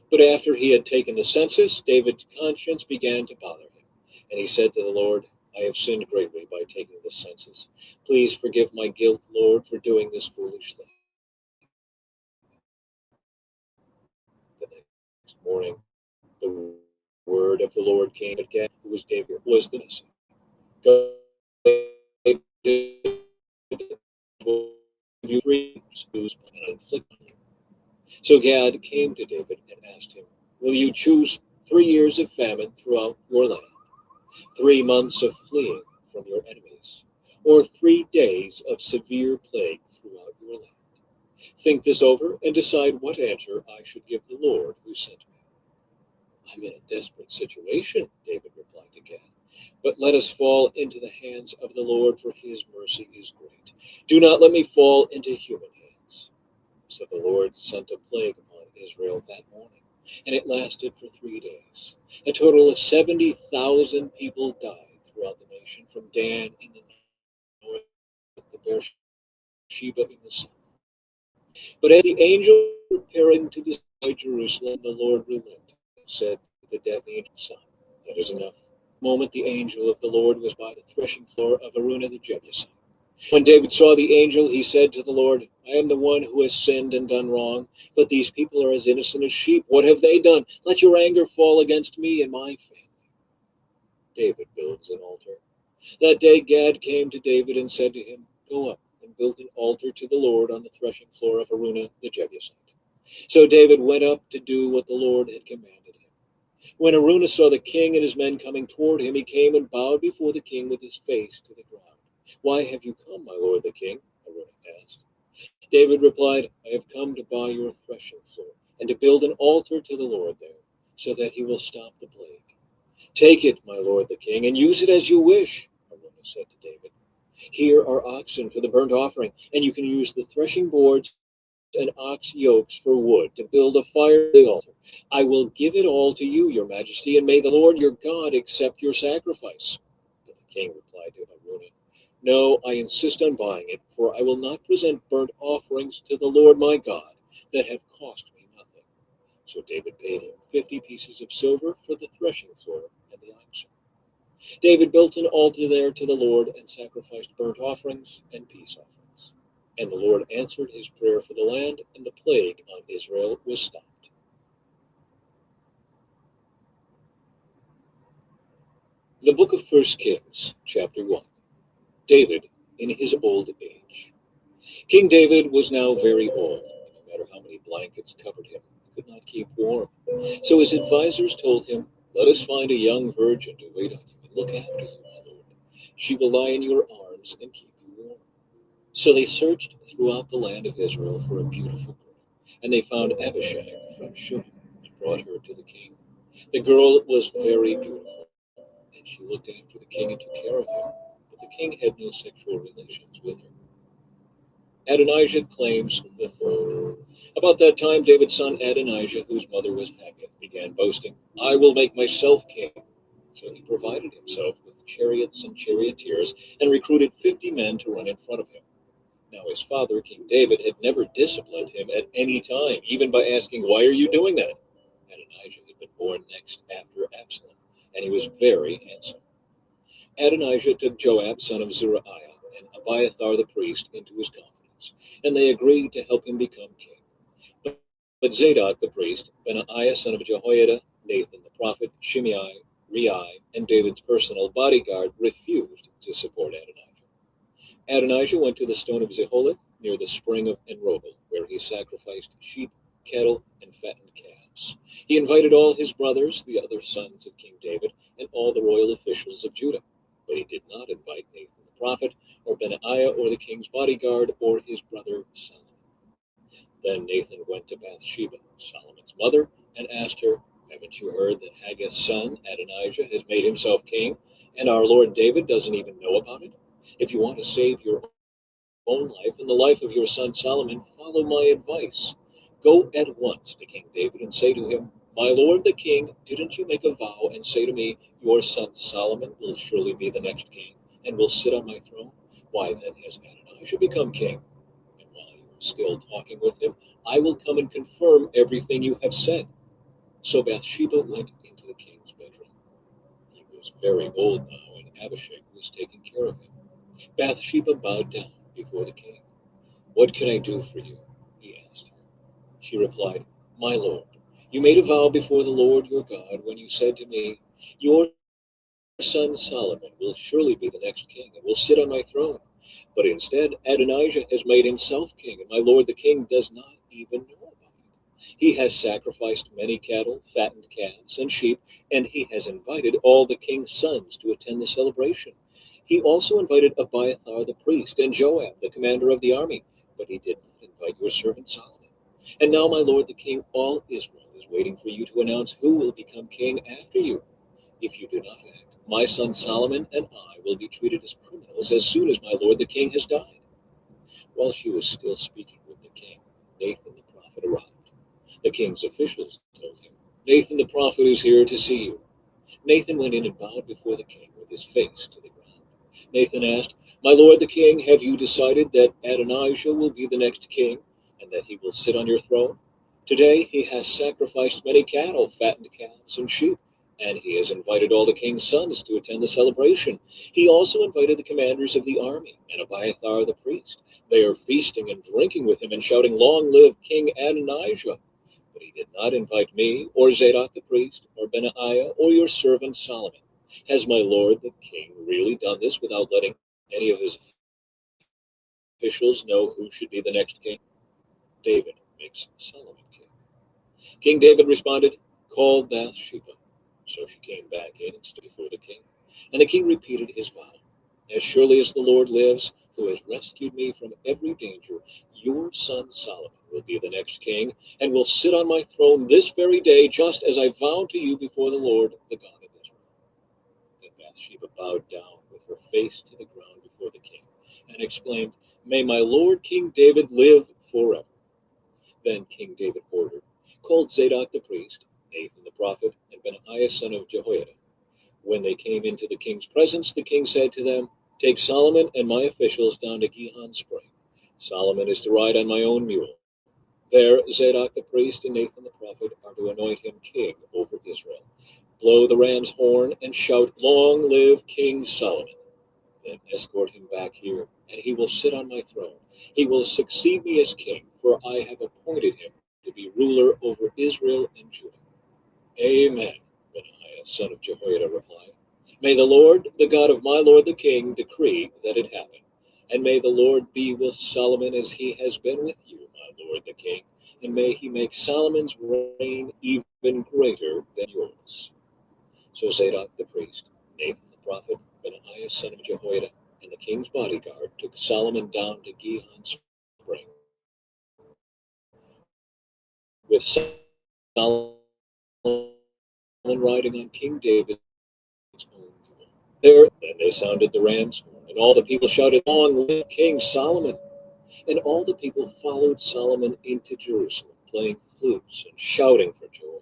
S1: But after he had taken the census, David's conscience began to bother him, and he said to the Lord, I have sinned greatly by taking the census. Please forgive my guilt, Lord, for doing this foolish thing. The next morning, the word of the Lord came to Gad, who was David, was the Nisi. Go you dreams, and inflict on you. So Gad came to David and asked him, will you choose 3 years of famine throughout your land, 3 months of fleeing from your enemies, or 3 days of severe plague throughout your land? Think this over and decide what answer I should give the Lord who sent me. I'm in a desperate situation, David replied to Gad. But let us fall into the hands of the Lord, for his mercy is great. Do not let me fall into human hands. So the Lord sent a plague upon Israel that morning, and it lasted for 3 days. A total of 70,000 people died throughout the nation, from Dan in the north to Beersheba in the south. But as the angel was preparing to destroy Jerusalem, the Lord relented and said to the death angel, son, that is enough. The moment the angel of the Lord was by the threshing floor of Araunah the Jebusite. When David saw the angel, he said to the Lord, I am the one who has sinned and done wrong, but these people are as innocent as sheep. What have they done? Let your anger fall against me and my family. David builds an altar. That day Gad came to David and said to him, go up and build an altar to the Lord on the threshing floor of Araunah the Jebusite. So David went up to do what the Lord had commanded him. When Araunah saw the king and his men coming toward him, he came and bowed before the king with his face to the ground. Why have you come, my lord the king? Araunah asked. David replied, I have come to buy your threshing floor and to build an altar to the Lord there, so that he will stop the plague. Take it, my lord the king, and use it as you wish, Araunah said to David. Here are oxen for the burnt offering, and you can use the threshing boards and ox yokes for wood to build a fire at the altar. I will give it all to you, your majesty, and may the Lord your God accept your sacrifice. But the king replied to Araunah, No, I insist on buying it, for I will not present burnt offerings to the Lord my God that have cost me nothing. So David paid him 50 pieces of silver for the threshing floor and the oxen. David built an altar there to the Lord and sacrificed burnt offerings and peace offerings. And the Lord answered his prayer for the land, and the plague on Israel was stopped. The book of First Kings, chapter 1. David in his old age. King David was now very old, and no matter how many blankets covered him, he could not keep warm. So his advisers told him, Let us find a young virgin to wait on you and look after you, my lord. She will lie in your arms and keep you warm. So they searched throughout the land of Israel for a beautiful girl, and they found Abishag from Shunem and brought her to the king. The girl was very beautiful, and she looked after the king and took care of him, but the king had no sexual relations with her. Adonijah claims the throne. About that time, David's son Adonijah, whose mother was Haggith, began boasting, I will make myself king. So he provided himself with chariots and charioteers and recruited 50 men to run in front of him. Now his father, King David, had never disciplined him at any time, even by asking, Why are you doing that? Adonijah had been born next after Absalom, and he was very handsome. Adonijah took Joab, son of Zeruiah, and Abiathar the priest into his confidence, and they agreed to help him become king. But Zadok the priest, Benaiah son of Jehoiada, Nathan the prophet, Shimei, Rei, and David's personal bodyguard refused to support Adonijah. Adonijah went to the stone of Zeholith near the spring of Enrogel, where he sacrificed sheep, cattle, and fattened calves. He invited all his brothers, the other sons of King David, and all the royal officials of Judah. But he did not invite Nathan the prophet, or Benaiah, or the king's bodyguard, or his brother Solomon. Then Nathan went to Bathsheba, Solomon's mother, and asked her, Haven't you heard that Haggith's son, Adonijah, has made himself king, and our Lord David doesn't even know about it? If you want to save your own life and the life of your son Solomon, follow my advice. Go at once to King David and say to him, My lord the king, didn't you make a vow and say to me, Your son Solomon will surely be the next king and will sit on my throne? Why then has Adonijah become king? And while you are still talking with him, I will come and confirm everything you have said. So Bathsheba went into the king's bedroom. He was very old now, and Abishag was taking care of him. Bathsheba bowed down before the king. What can I do for you? He asked her. She replied, My lord, you made a vow before the Lord your God when you said to me, Your son Solomon will surely be the next king and will sit on my throne. But instead, Adonijah has made himself king, and my lord the king does not even know about it. He has sacrificed many cattle, fattened calves, and sheep, and he has invited all the king's sons to attend the celebration. He also invited Abiathar the priest and Joab, the commander of the army, but he did not invite your servant Solomon. And now, my lord the king, all Israel is waiting for you to announce who will become king after you. If you do not act, my son Solomon and I will be treated as criminals as soon as my lord the king has died. While she was still speaking with the king, Nathan the prophet arrived. The king's officials told him, Nathan the prophet is here to see you. Nathan went in and bowed before the king with his face to the ground. Nathan asked, My lord the king, have you decided that Adonijah will be the next king, and that he will sit on your throne? Today he has sacrificed many cattle, fattened calves, and sheep, and he has invited all the king's sons to attend the celebration. He also invited the commanders of the army and Abiathar the priest. They are feasting and drinking with him and shouting, Long live King Adonijah! But he did not invite me, or Zadok the priest, or Benaiah, or your servant Solomon. Has my lord the king really done this without letting any of his officials know who should be the next king? David makes Solomon king. King David responded, Call Bathsheba. So she came back in and stood before the king. And the king repeated his vow. As surely as the Lord lives, who has rescued me from every danger, your son Solomon will be the next king, and will sit on my throne this very day, just as I vowed to you before the Lord, the God of Israel. Then Bathsheba bowed down with her face to the ground before the king, and exclaimed, May my lord King David live forever. Then King David ordered, called Zadok the priest, Nathan the prophet, and Benaiah son of Jehoiada. When they came into the king's presence, the king said to them, Take Solomon and my officials down to Gihon Spring. Solomon is to ride on my own mule. There Zadok the priest and Nathan the prophet are to anoint him king over Israel. Blow the ram's horn and shout, Long live King Solomon. Then escort him back here, and he will sit on my throne. He will succeed me as king, for I have appointed him to be ruler over Israel and Judah. Amen, Benaiah, son of Jehoiada, replied. May the Lord, the God of my lord the king, decree that it happen. And may the Lord be with Solomon as he has been with you, my lord the king. And may he make Solomon's reign even greater than yours. So Zadok the priest, Nathan the prophet, Benaiah, son of Jehoiada, and the king's bodyguard took Solomon down to Gihon Spring, with Solomon riding on King David's own mule. There, then they sounded the ram's horn, and all the people shouted, Long live King Solomon! And all the people followed Solomon into Jerusalem, playing flutes and shouting for joy.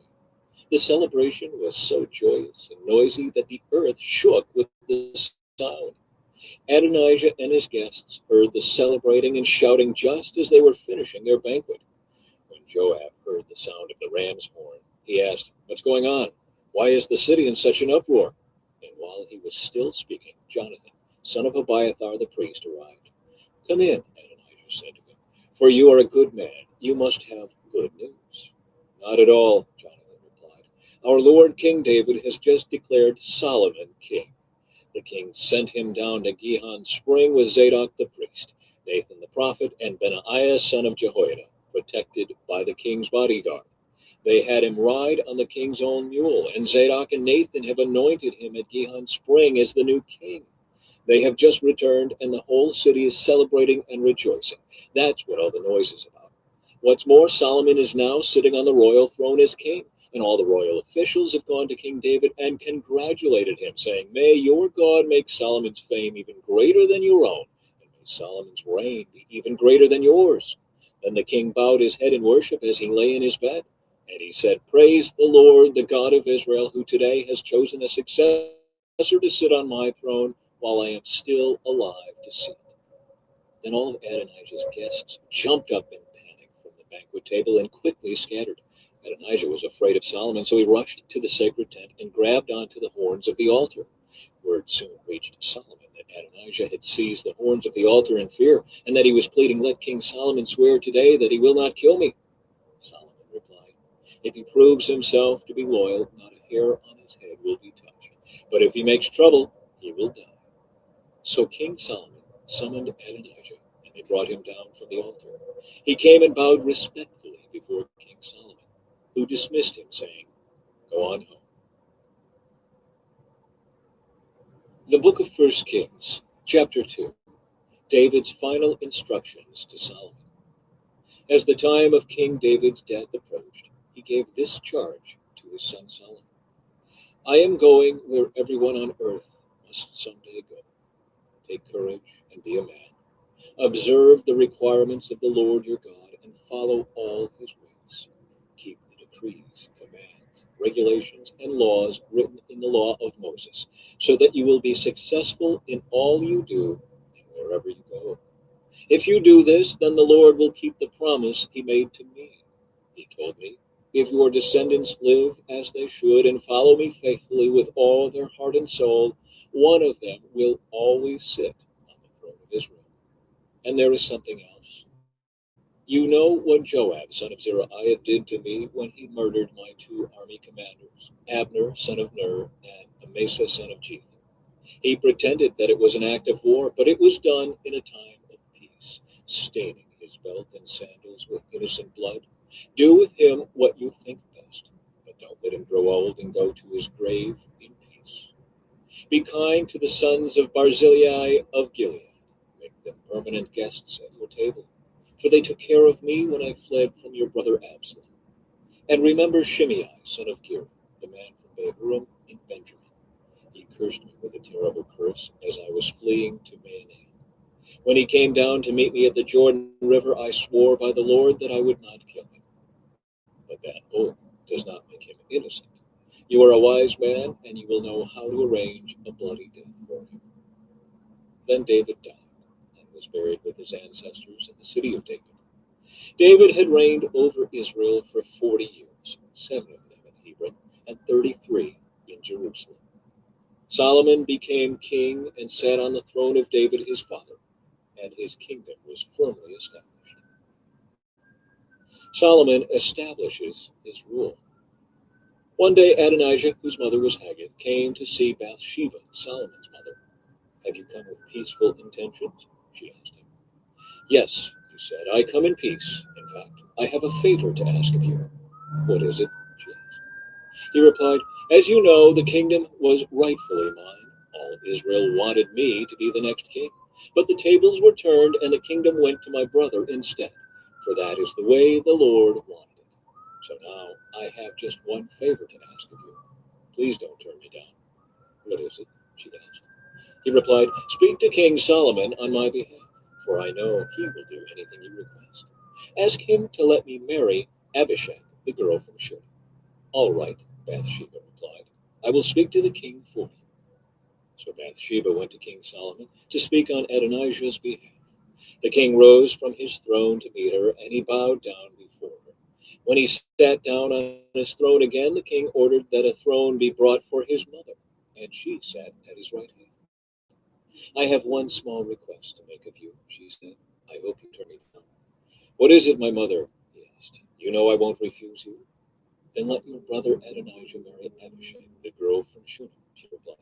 S1: The celebration was so joyous and noisy that the earth shook with the sound. Adonijah and his guests heard the celebrating and shouting just as they were finishing their banquet. When Joab heard the sound of the ram's horn, he asked, What's going on? Why is the city in such an uproar? And while he was still speaking, Jonathan, son of Abiathar the priest, arrived. Come in, Adonijah said to him, for you are a good man. You must have good news. Not at all, Jonathan replied. Our lord King David has just declared Solomon king. The king sent him down to Gihon Spring with Zadok the priest, Nathan the prophet, and Benaiah son of Jehoiada, protected by the king's bodyguard. They had him ride on the king's own mule, and Zadok and Nathan have anointed him at Gihon Spring as the new king. They have just returned, and the whole city is celebrating and rejoicing. That's what all the noise is about. What's more, Solomon is now sitting on the royal throne as king, and all the royal officials have gone to King David and congratulated him, saying, May your God make Solomon's fame even greater than your own, and may Solomon's reign be even greater than yours. Then the king bowed his head in worship as he lay in his bed, and he said, Praise the Lord, the God of Israel, who today has chosen a successor to sit on my throne while I am still alive to see it. Then all of Adonijah's guests jumped up in panic from the banquet table and quickly scattered. Adonijah was afraid of Solomon, so he rushed to the sacred tent and grabbed onto the horns of the altar. Word soon reached Solomon that Adonijah had seized the horns of the altar in fear, and that he was pleading, Let King Solomon swear today that he will not kill me. Solomon replied, If he proves himself to be loyal, not a hair on his head will be touched. But if he makes trouble, he will die. So King Solomon summoned Adonijah, and they brought him down from the altar. He came and bowed respectfully before King Solomon, who dismissed him, saying, Go on home. The book of 1 Kings, chapter 2, David's final instructions to Solomon. As the time of King David's death approached, he gave this charge to his son Solomon. I am going where everyone on earth must someday go. Take courage and be a man. Observe the requirements of the Lord your God and follow all his ways. Keep the decrees, commands, regulations, and laws written in the law of Moses, so that you will be successful in all you do and wherever you go. If you do this, then the Lord will keep the promise he made to me. He told me, if your descendants live as they should and follow me faithfully with all their heart and soul, one of them will always sit on the throne of Israel. And there is something else. You know what Joab, son of Zeruiah, did to me when he murdered my two army commanders, Abner, son of Ner, and Amasa, son of Jether. He pretended that it was an act of war, but it was done in a time of peace, staining his belt and sandals with innocent blood. Do with him what you think best, but don't let him grow old and go to his grave in peace. Be kind to the sons of Barzillai of Gilead. Make them permanent guests at your table, for they took care of me when I fled from your brother Absalom. And remember Shimei, son of Gera, the man from Bahurim in Benjamin. He cursed me with a terrible curse as I was fleeing to Mahanaim. When he came down to meet me at the Jordan River, I swore by the Lord that I would not kill him. But that oath does not make him innocent. You are a wise man, and you will know how to arrange a bloody death for him. Then David died and was buried with his ancestors in the city of David. David had reigned over Israel for 40 years, 7 of them in Hebron and 33 in Jerusalem. Solomon became king and sat on the throne of David his father, and his kingdom was firmly established. Solomon establishes his rule. One day Adonijah, whose mother was Haggith, came to see Bathsheba, Solomon's mother. Have you come with peaceful intentions? She asked him. Yes, he said, I come in peace. In fact, I have a favor to ask of you. What is it? She asked. He replied, as you know, the kingdom was rightfully mine. All Israel wanted me to be the next king. But the tables were turned, and the kingdom went to my brother instead, for that is the way the Lord wanted it. So now I have just one favor to ask of you. Please don't turn me down. What is it? She asked. He replied, speak to King Solomon on my behalf, for I know he will do anything you request. Ask him to let me marry Abishag, the girl from Shur. All right, Bathsheba replied. I will speak to the king for you. So Bathsheba went to King Solomon to speak on Adonijah's behalf. The king rose from his throne to meet her, and he bowed down before her. When he sat down on his throne again, the king ordered that a throne be brought for his mother, and she sat at his right hand. I have one small request to make of you, she said. I hope you turn me down. What is it, my mother? He asked. You know I won't refuse you. Then let your brother Adonijah marry Abishag, the girl from Shunem, she replied.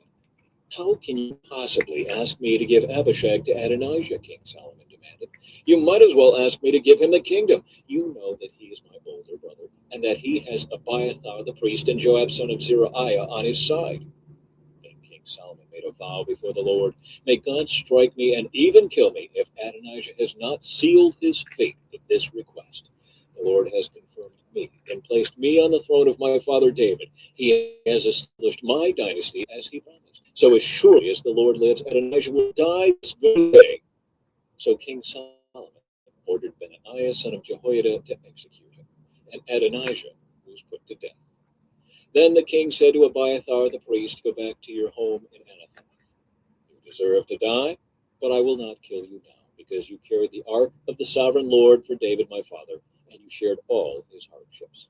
S1: How can you possibly ask me to give Abishag to Adonijah? King Solomon demanded. You might as well ask me to give him the kingdom. You know that he is my older brother, and that he has Abiathar the priest and Joab son of Zeruiah on his side. Then King Solomon made a vow before the Lord. May God strike me and even kill me if Adonijah has not sealed his fate with this request. The Lord has confirmed me and placed me on the throne of my father David. He has established my dynasty as he promised. So as surely as the Lord lives, Adonijah will die this very day. So King Solomon ordered Benaiah, son of Jehoiada, to execute him, and Adonijah was put to death. Then the king said to Abiathar the priest, go back to your home in Anathoth. You deserve to die, but I will not kill you now, because you carried the ark of the sovereign Lord for David my father, and you shared all his hardships.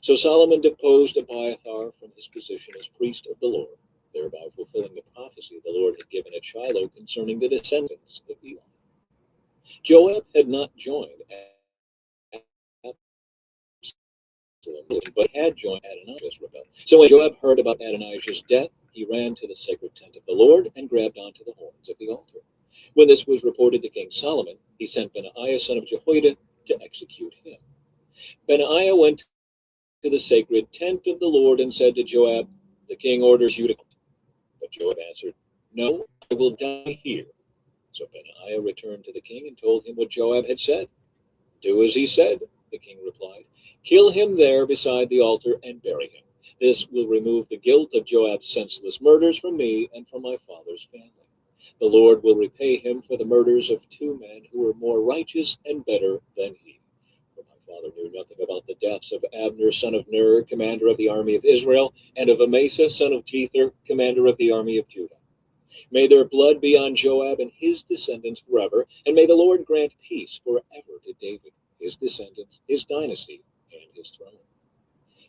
S1: So Solomon deposed Abiathar from his position as priest of the Lord, thereby fulfilling the prophecy the Lord had given at Shiloh concerning the descendants of Eli. Joab had not joined Absalom, but had joined Adonijah's rebellion. So when Joab heard about Adonijah's death, he ran to the sacred tent of the Lord and grabbed onto the horns of the altar. When this was reported to King Solomon, he sent Benaiah, son of Jehoiada, to execute him. Benaiah went to the sacred tent of the Lord and said to Joab, the king orders you to come. But Joab answered, no, I will die here. So Benaiah returned to the king and told him what Joab had said. Do as he said, the king replied. Kill him there beside the altar and bury him. This will remove the guilt of Joab's senseless murders from me and from my father's family. The Lord will repay him for the murders of 2 men who were more righteous and better than he. For my father knew nothing about the deaths of Abner, son of Ner, commander of the army of Israel, and of Amasa, son of Jether, commander of the army of Judah. May their blood be on Joab and his descendants forever, and may the Lord grant peace forever to David, his descendants, his dynasty, and his throne.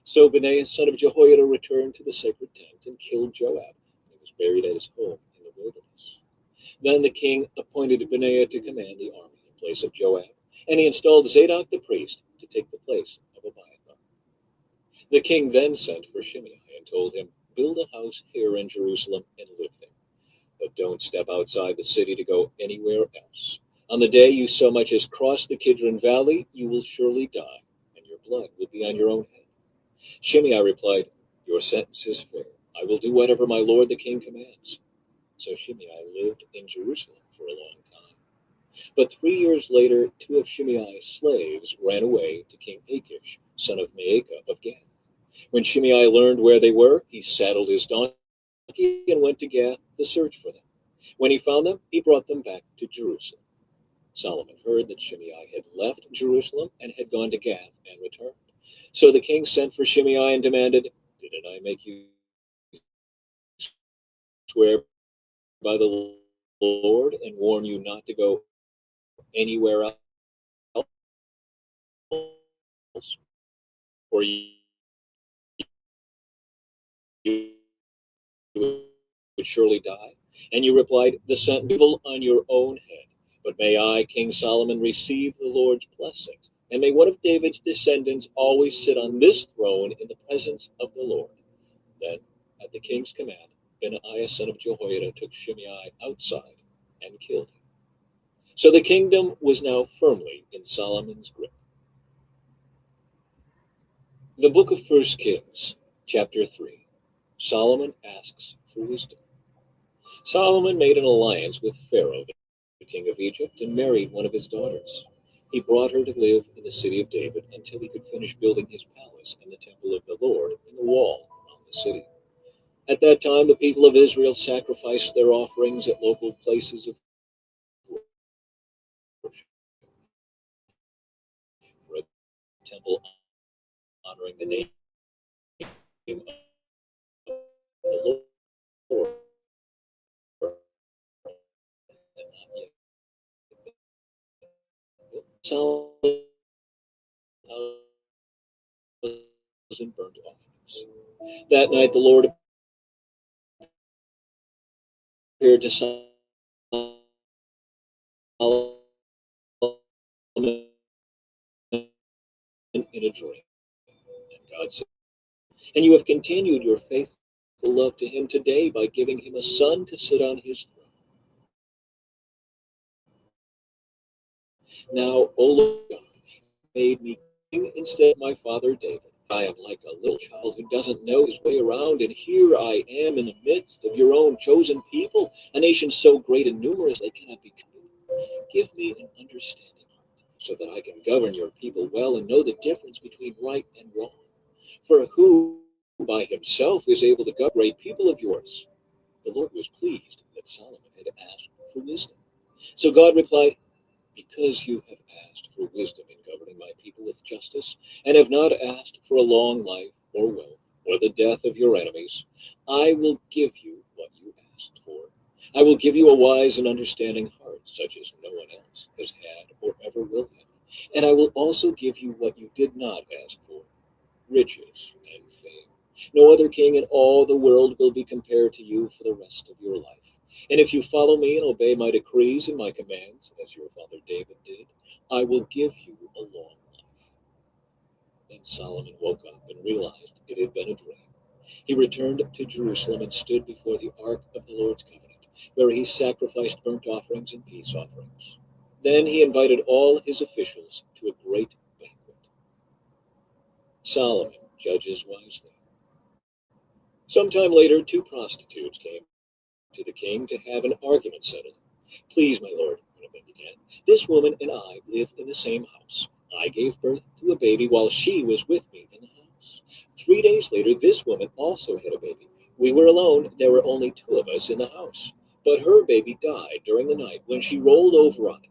S1: So Benaiah, son of Jehoiada, returned to the sacred tent and killed Joab, and he was buried at his home in the wilderness. Then the king appointed Benaiah to command the army in place of Joab, and he installed Zadok the priest to take the place of Abiathar. The king then sent for Shimei and told him, build a house here in Jerusalem and live there. But don't step outside the city to go anywhere else. On the day you so much as cross the Kidron Valley, you will surely die, and your blood will be on your own head. Shimei replied, "Your sentence is fair. I will do whatever my lord the king commands." So Shimei lived in Jerusalem for a long time. But 3 years later, two of Shimei's slaves ran away to King Achish, son of Maacah of Gath. When Shimei learned where they were, he saddled his donkey and went to Gath to search for them. When he found them, he brought them back to Jerusalem. Solomon heard that Shimei had left Jerusalem and had gone to Gath and returned. So the king sent for Shimei and demanded, "Didn't I make you swear by the Lord and warn you not to go anywhere else, or you would surely die?" And you replied, "The sentence evil on your own head. But may I, King Solomon, receive the Lord's blessings, and may one of David's descendants always sit on this throne in the presence of the Lord." Then, at the king's command, Benaiah son of Jehoiada took Shimei outside and killed him. So the kingdom was now firmly in Solomon's grip. The book of First Kings, chapter 3. Solomon asks for wisdom. Solomon made an alliance with Pharaoh, the king of Egypt, and married one of his daughters. He brought her to live in the city of David until he could finish building his palace and the temple of the Lord and the wall around the city. At that time, the people of Israel sacrificed their offerings at local places of worship, for a temple honoring the name of the Lord had not yet built. Solomon and burnt offerings. That night, the Lord appeared to Solomon in a dream. And God said, "And you have continued your faithful love to him today by giving him a son to sit on his throne. Now, O Lord God, made me king instead of my father David. I am like a little child who doesn't know his way around, and here I am in the midst of your own chosen people, a nation so great and numerous they cannot be counted. Give me an understanding heart, so that I can govern your people well and know the difference between right and wrong. For who by himself is able to govern great people of yours?" The Lord was pleased that Solomon had asked for wisdom. So God replied, "Because you have asked for wisdom in governing my people with justice, and have not asked for a long life or wealth or the death of your enemies, I will give you what you asked for. I will give you a wise and understanding heart, such as no one else has had or ever will have. And I will also give you what you did not ask for, riches and fame. No other king in all the world will be compared to you for the rest of your life. And if you follow me and obey my decrees and my commands, as your father David did, I will give you a long life." Then Solomon woke up and realized it had been a dream. He returned to Jerusalem and stood before the ark of the Lord's covenant, where he sacrificed burnt offerings and peace offerings. Then he invited all his officials to a great banquet. Solomon judges wisely. Sometime later, two prostitutes came to the king to have an argument settled. "Please, my lord," one of them began, "this woman and I live in the same house. I gave birth to a baby while she was with me in the house. 3 days later, this woman also had a baby. We were alone. There were only two of us in the house. But her baby died during the night when she rolled over on it.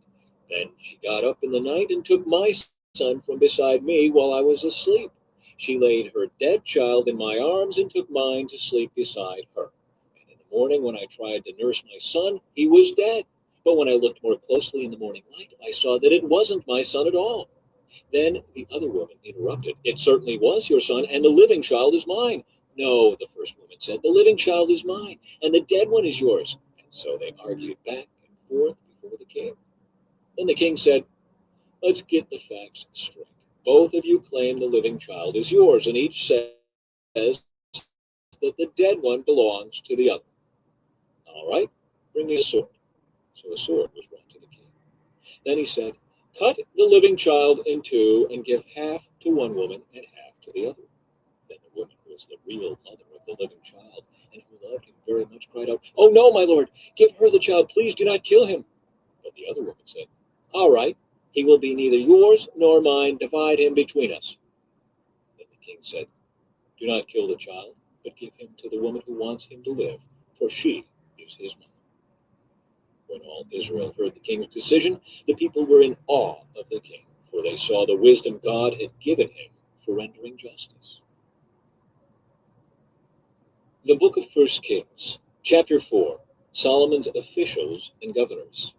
S1: Then she got up in the night and took my son from beside me while I was asleep. She laid her dead child in my arms and took mine to sleep beside her. And in the morning, when I tried to nurse my son, he was dead. But when I looked more closely in the morning light, I saw that it wasn't my son at all." Then the other woman interrupted, "It certainly was your son, and the living child is mine." "No," the first woman said, "the living child is mine, and the dead one is yours." And so they argued back and forth before the king. Then the king said, "Let's get the facts straight. Both of you claim the living child is yours, and each says that the dead one belongs to the other. All right, bring me a sword." So a sword was brought to the king. Then he said, "Cut the living child in two and give half to one woman and half to the other." was the real mother of the living child, and who loved him very much, cried out, "Oh no, my lord, give her the child, please do not kill him." But the other woman said, "All right, he will be neither yours nor mine, divide him between us." Then the king said, "Do not kill the child, but give him to the woman who wants him to live, for she is his mother." When all Israel heard the king's decision, the people were in awe of the king, for they saw the wisdom God had given him for rendering justice. The book of 1 Kings, chapter 4, Solomon's officials and governors.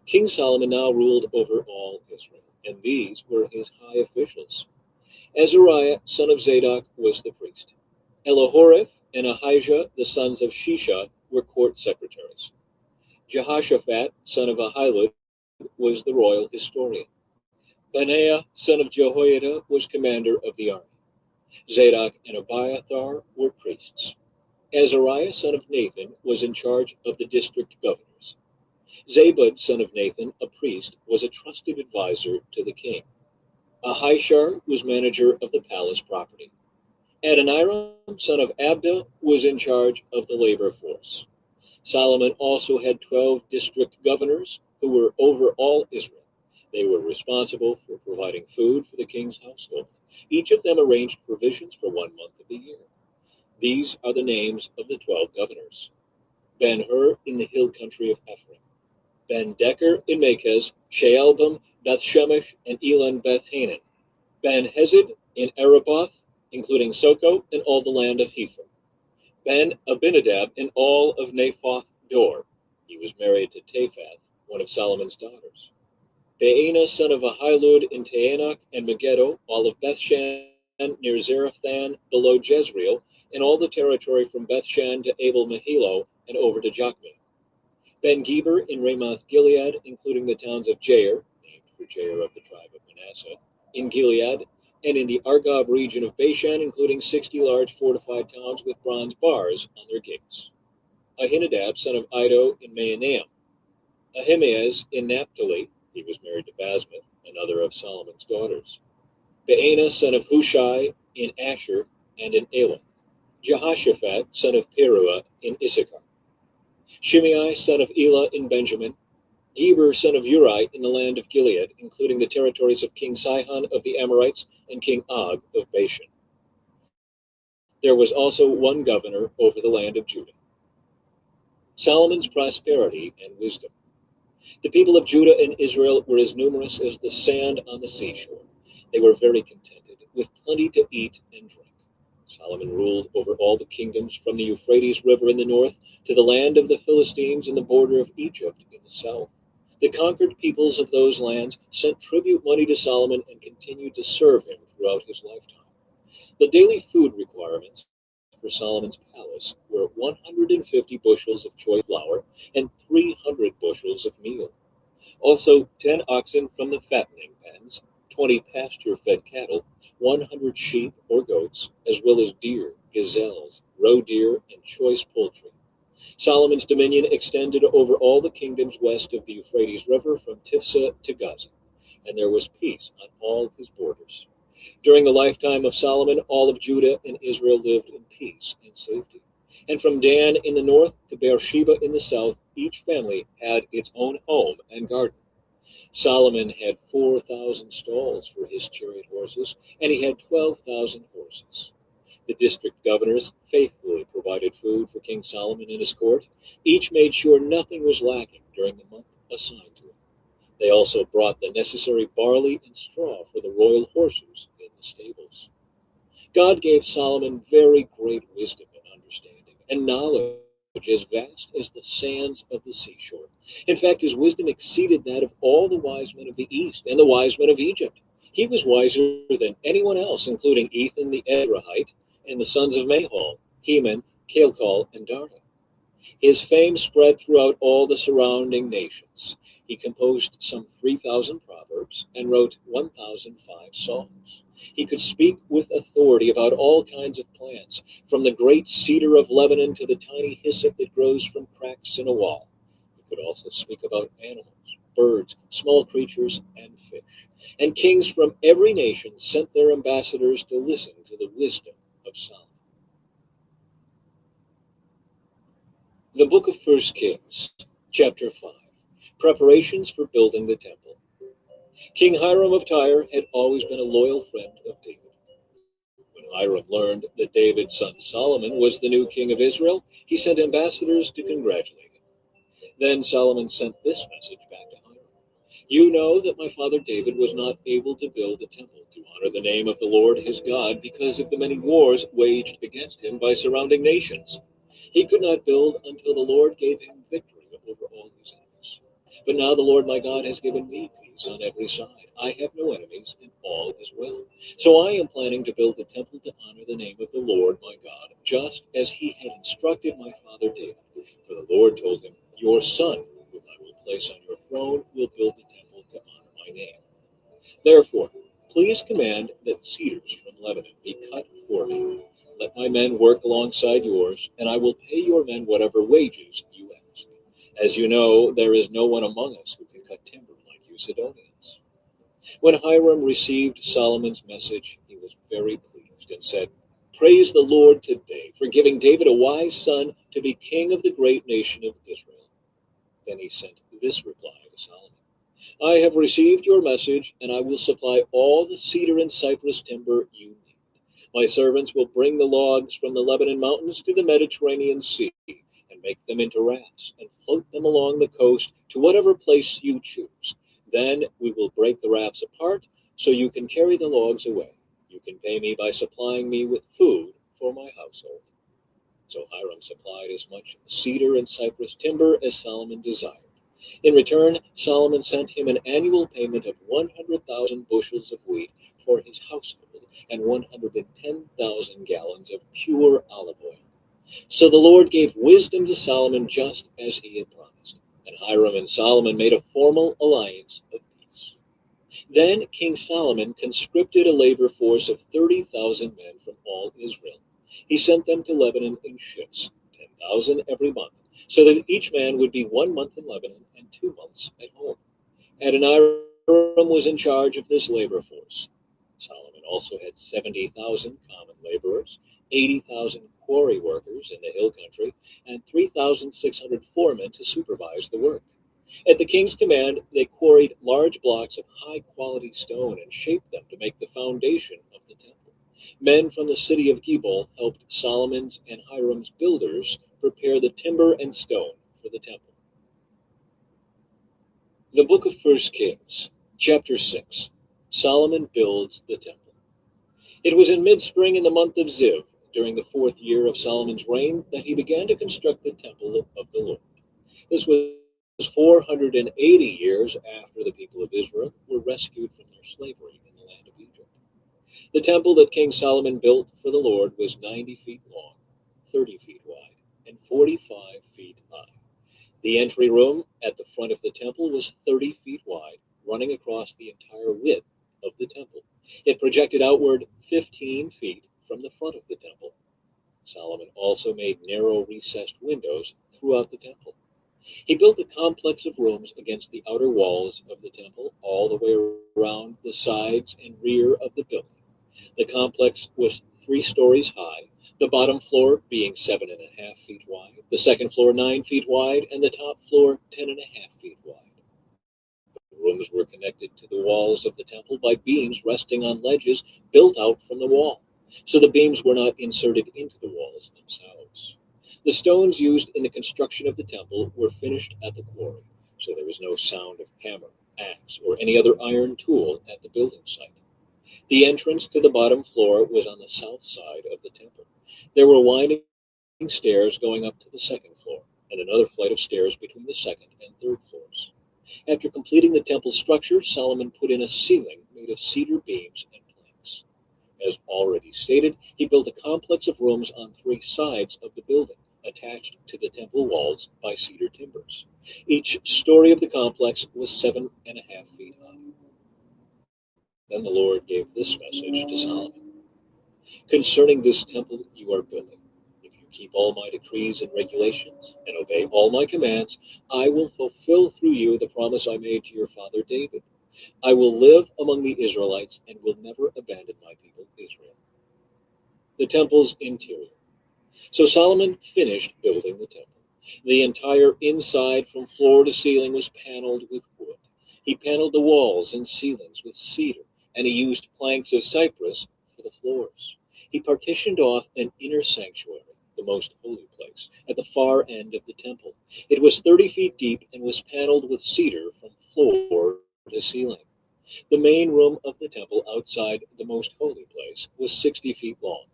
S1: King Solomon now ruled over all Israel, and these were his high officials. Azariah, son of Zadok, was the priest. Elihoreph and Ahijah, the sons of Shisha, were court secretaries. Jehoshaphat, son of Ahilud, was the royal historian. Benaiah, son of Jehoiada, was commander of the army. Zadok and Abiathar were priests. Azariah, son of Nathan, was in charge of the district governors. Zabud, son of Nathan, a priest, was a trusted advisor to the king. Ahishar was manager of the palace property. Adoniram, son of Abda, was in charge of the labor force. Solomon also had 12 district governors who were over all Israel. They were responsible for providing food for the king's household. Each of them arranged provisions for 1 month of the year. These are the names of the 12 governors: Ben-Hur in the hill country of Ephraim, Ben-Decker in Makez, Shaalbim, Beth-Shemesh, and Elon Beth-Hanan, Ben-Hezed in Arabah, including Soko and all the land of Hepher, Ben-Abinadab in all of Naphoth Dor. He was married to Taphath, one of Solomon's daughters. Baana, son of Ahilud in Taanach and Megiddo, all of Bethshan near Zarethan below Jezreel, and all the territory from Bethshan to Abel Mahilo and over to Jokmeam. Ben-Geber in Ramoth Gilead, including the towns of Jair, named for Jair of the tribe of Manasseh, in Gilead, and in the Argob region of Bashan, including 60 large fortified towns with bronze bars on their gates. Ahinadab, son of Iddo in Mahanaim. Ahimaaz in Naphtali, he was married to Basmath, another of Solomon's daughters. Baana, son of Hushai in Asher and in Elam. Jehoshaphat, son of Peruah in Issachar. Shimei, son of Elah in Benjamin. Geber, son of Uri in the land of Gilead, including the territories of King Sihon of the Amorites and King Og of Bashan. There was also one governor over the land of Judah. Solomon's prosperity and wisdom. The people of Judah and Israel were as numerous as the sand on the seashore. They were very contented, with plenty to eat and drink. Solomon ruled over all the kingdoms from the Euphrates River in the north to the land of the Philistines and the border of Egypt in the south. The conquered peoples of those lands sent tribute money to Solomon and continued to serve him throughout his lifetime. The daily food requirements for Solomon's palace were 150 bushels of choice flour and 300 bushels of meal. Also 10 oxen from the fattening pens, 20 pasture-fed cattle, 100 sheep or goats, as well as deer, gazelles, roe deer, and choice poultry. Solomon's dominion extended over all the kingdoms west of the Euphrates River from Tifsa to Gaza, and there was peace on all his borders. During the lifetime of Solomon, all of Judah and Israel lived in peace and safety. And from Dan in the north to Beersheba in the south, each family had its own home and garden. Solomon had 4,000 stalls for his chariot horses, and he had 12,000 horses. The district governors faithfully provided food for King Solomon and his court. Each made sure nothing was lacking during the month assigned to him. They also brought the necessary barley and straw for the royal horses in the stables. God gave Solomon very great wisdom and understanding, and knowledge as vast as the sands of the seashore. In fact, his wisdom exceeded that of all the wise men of the East and the wise men of Egypt. He was wiser than anyone else, including Ethan the Ezrahite and the sons of Mahol, Heman, Calcol, and Darda. His fame spread throughout all the surrounding nations. He composed some 3,000 proverbs and wrote 1,005 songs. He could speak with authority about all kinds of plants, from the great cedar of Lebanon to the tiny hyssop that grows from cracks in a wall. He could also speak about animals, birds, small creatures, and fish. And kings from every nation sent their ambassadors to listen to the wisdom of Solomon. The book of First Kings, chapter 5, preparations for building the temple. King Hiram of Tyre had always been a loyal friend of David. When Hiram learned that David's son Solomon was the new king of Israel, he sent ambassadors to congratulate him. Then Solomon sent this message back to Hiram. You know that my father David was not able to build a temple to honor the name of the Lord his God because of the many wars waged against him by surrounding nations. He could not build until the Lord gave him victory over all his enemies. But now the Lord my God has given me peace on every side. I have no enemies, and all is well. So I am planning to build a temple to honor the name of the Lord my God, just as he had instructed my father David. For the Lord told him, your son, whom I will place on your throne, will build the temple to honor my name. Therefore, please command that cedars from Lebanon be cut for me. Let my men work alongside yours, and I will pay your men whatever wages you ask. As you know, there is no one among us who can cut timber like you Sidonians. When Hiram received Solomon's message, he was very pleased and said, praise the Lord today for giving David a wise son to be king of the great nation of Israel. Then he sent this reply to Solomon. I have received your message, and I will supply all the cedar and cypress timber you need. My servants will bring the logs from the Lebanon mountains to the Mediterranean Sea and make them into rafts and float them along the coast to whatever place you choose. Then we will break the rafts apart so you can carry the logs away. You can pay me by supplying me with food for my household. So Hiram supplied as much cedar and cypress timber as Solomon desired. In return, Solomon sent him an annual payment of 100,000 bushels of wheat for his household and 110,000 gallons of pure olive oil. So the Lord gave wisdom to Solomon just as he had promised, and Hiram and Solomon made a formal alliance of peace. Then King Solomon conscripted a labor force of 30,000 men from all Israel. He sent them to Lebanon in ships, 10,000 every month, so that each man would be 1 month in Lebanon and 2 months at home. Adoniram was in charge of this labor force. Solomon also had 70,000 common laborers, 80,000 quarry workers in the hill country, and 3,600 foremen to supervise the work. At the king's command, they quarried large blocks of high-quality stone and shaped them to make the foundation of the temple. Men from the city of Gilboa helped Solomon's and Hiram's builders prepare the timber and stone for the temple. The book of First Kings, chapter 6. Solomon builds the temple. It was in mid-spring in the month of Ziv, during the 4th year of Solomon's reign, that he began to construct the temple of the Lord. This was 480 years after the people of Israel were rescued from their slavery in the land of Egypt. The temple that King Solomon built for the Lord was 90 feet long, 30 feet wide, and 45 feet high. The entry room at the front of the temple was 30 feet wide, running across the entire width of the temple. It projected outward 15 feet from the front of the temple. Solomon also made narrow recessed windows throughout the temple. He built a complex of rooms against the outer walls of the temple, all the way around the sides and rear of the building. The complex was 3 stories high, the bottom floor being 7.5 feet wide, the second floor 9 feet wide, and the top floor 10.5 feet wide. The rooms were connected to the walls of the temple by beams resting on ledges built out from the wall, so the beams were not inserted into the walls themselves. The stones used in the construction of the temple were finished at the quarry, so there was no sound of hammer, axe, or any other iron tool at the building site. The entrance to the bottom floor was on the south side of the temple. There were winding stairs going up to the second floor, and another flight of stairs between the second and third floors. After completing the temple structure, Solomon put in a ceiling made of cedar beams and planks. As already stated, he built a complex of rooms on 3 sides of the building, attached to the temple walls by cedar timbers. Each story of the complex was 7.5 feet high. Then the Lord gave this message to Solomon. Concerning this temple you are building, if you keep all my decrees and regulations and obey all my commands, I will fulfill through you the promise I made to your father David. I will live among the Israelites and will never abandon my people Israel. The temple's interior. So Solomon finished building the temple. The entire inside from floor to ceiling was paneled with wood. He paneled the walls and ceilings with cedar, and he used planks of cypress for the floors. He partitioned off an inner sanctuary, the most holy place, at the far end of the temple. It was 30 feet deep and was paneled with cedar from floor to ceiling. The main room of the temple outside the most holy place was 60 feet long.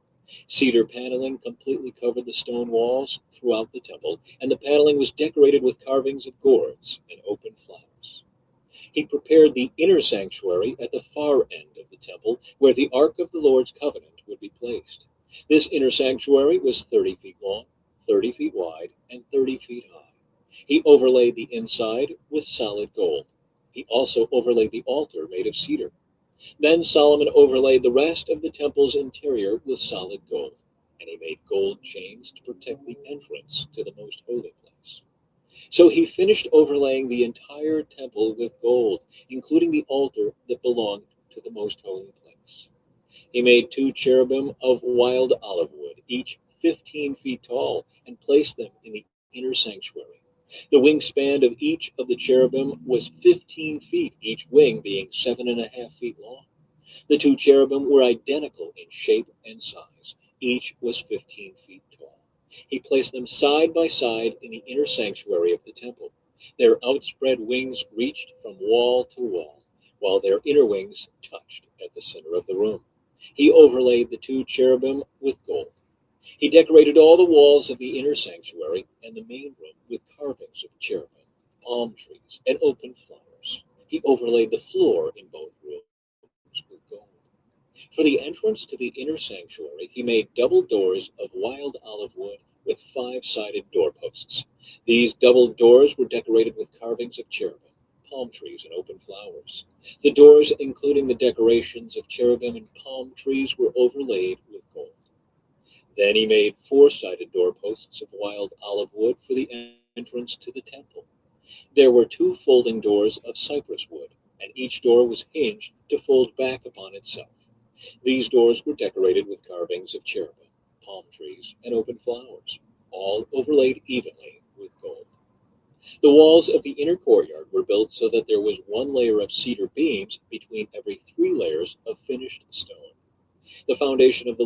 S1: Cedar paneling completely covered the stone walls throughout the temple, and the paneling was decorated with carvings of gourds and open flowers. He prepared the inner sanctuary at the far end of the temple, where the Ark of the Lord's covenant would be placed. This inner sanctuary was 30 feet long, 30 feet wide, and 30 feet high. He overlaid the inside with solid gold. He also overlaid the altar made of cedar. Then Solomon overlaid the rest of the temple's interior with solid gold, and he made gold chains to protect the entrance to the most holy place. So he finished overlaying the entire temple with gold, including the altar that belonged to the most holy place. He made 2 cherubim of wild olive wood, each 15 feet tall, and placed them in the inner sanctuary. The wingspan of each of the cherubim was 15 feet, each wing being 7.5 feet long. The 2 cherubim were identical in shape and size. Each was 15 feet tall. He placed them side by side in the inner sanctuary of the temple. Their outspread wings reached from wall to wall, while their inner wings touched at the center of the room. He overlaid the 2 cherubim with gold. He decorated all the walls of the inner sanctuary and the main room with carvings of cherubim, palm trees, and open flowers. He overlaid the floor in both rooms with gold. For the entrance to the inner sanctuary, he made double doors of wild olive wood with 5-sided doorposts. These double doors were decorated with carvings of cherubim, palm trees, and open flowers. The doors, including the decorations of cherubim and palm trees, were overlaid with gold. Then he made 4-sided doorposts of wild olive wood for the entrance to the temple. There were 2 folding doors of cypress wood, and each door was hinged to fold back upon itself. These doors were decorated with carvings of cherubim, palm trees, and open flowers, all overlaid evenly with gold. The walls of the inner courtyard were built so that there was 1 layer of cedar beams between every 3 layers of finished stone. The foundation of the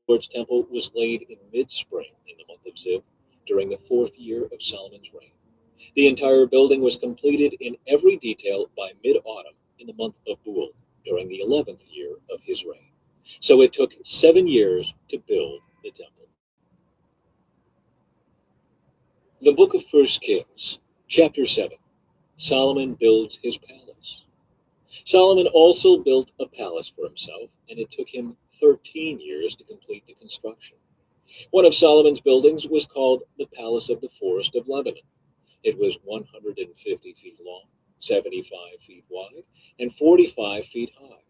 S1: Lord's temple was laid in mid-spring in the month of Ziv, during the 4th year of Solomon's reign. The entire building was completed in every detail by mid-autumn in the month of Bul, during the 11th year of his reign. So it took 7 years to build the temple. The book of 1 Kings, chapter 7. Solomon builds his palace. Solomon also built a palace for himself, and it took him 13 years to complete the construction. One of Solomon's buildings was called the Palace of the Forest of Lebanon. It was 150 feet long, 75 feet wide, and 45 feet high.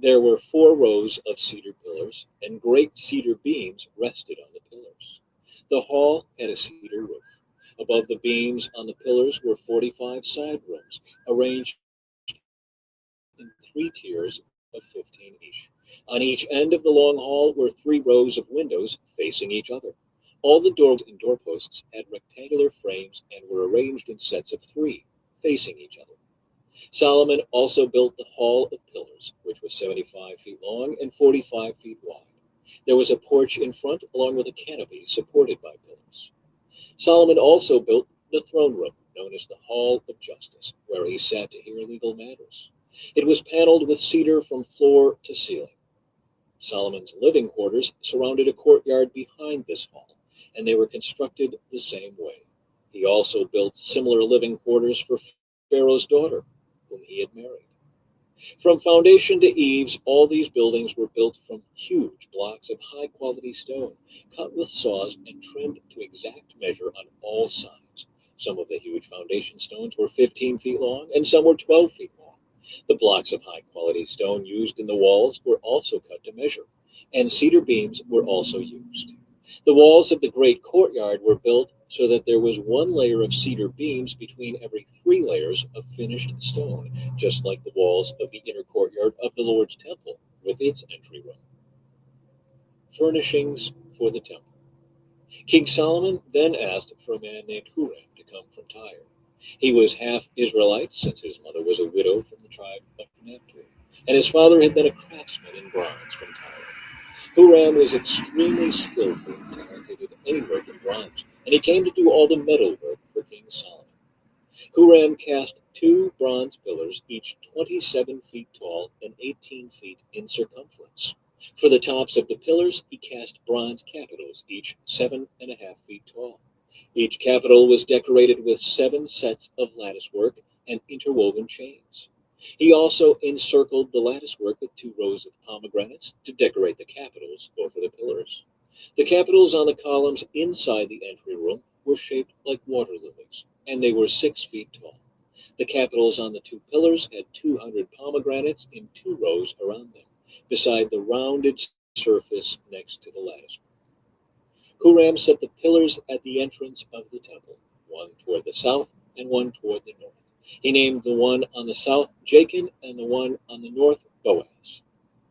S1: There were 4 rows of cedar pillars, and great cedar beams rested on the pillars. The hall had a cedar roof. Above the beams on the pillars were 45 side rooms, arranged in 3 tiers of 15 each. On each end of the long hall were 3 rows of windows facing each other. All the doors and doorposts had rectangular frames and were arranged in sets of 3, facing each other. Solomon also built the Hall of Pillars, which was 75 feet long and 45 feet wide. There was a porch in front, along with a canopy supported by pillars. Solomon also built the throne room, known as the Hall of Justice, where he sat to hear legal matters. It was paneled with cedar from floor to ceiling. Solomon's living quarters surrounded a courtyard behind this hall, and they were constructed the same way. He also built similar living quarters for Pharaoh's daughter, whom he had married. From foundation to eaves, all these buildings were built from huge blocks of high-quality stone, cut with saws and trimmed to exact measure on all sides. Some of the huge foundation stones were 15 feet long, and some were 12 feet long. The blocks of high-quality stone used in the walls were also cut to measure, and cedar beams were also used. The walls of the great courtyard were built so that there was 1 layer of cedar beams between every 3 layers of finished stone, just like the walls of the inner courtyard of the Lord's temple with its entry room. Furnishings for the temple. King Solomon then asked for a man named Huram to come from Tyre. He was half Israelite, since his mother was a widow from the tribe of Naphtali, and his father had been a craftsman in bronze from Tyre. Huram was extremely skillful and talented in any work in bronze, and he came to do all the metal work for King Solomon. Huram cast two bronze pillars, each 27 feet tall and 18 feet in circumference. For the tops of the pillars, he cast bronze capitals, each 7.5 feet tall. Each capital was decorated with 7 sets of lattice work and interwoven chains. He also encircled the lattice work with 2 rows of pomegranates to decorate the capitals over the pillars. The capitals on the columns inside the entry room were shaped like water lilies, and they were 6 feet tall. The capitals on the 2 pillars had 200 pomegranates in 2 rows around them, beside the rounded surface next to the lattice. Huram set the pillars at the entrance of the temple, one toward the south and one toward the north. He named the one on the south Jachin and the one on the north Boaz.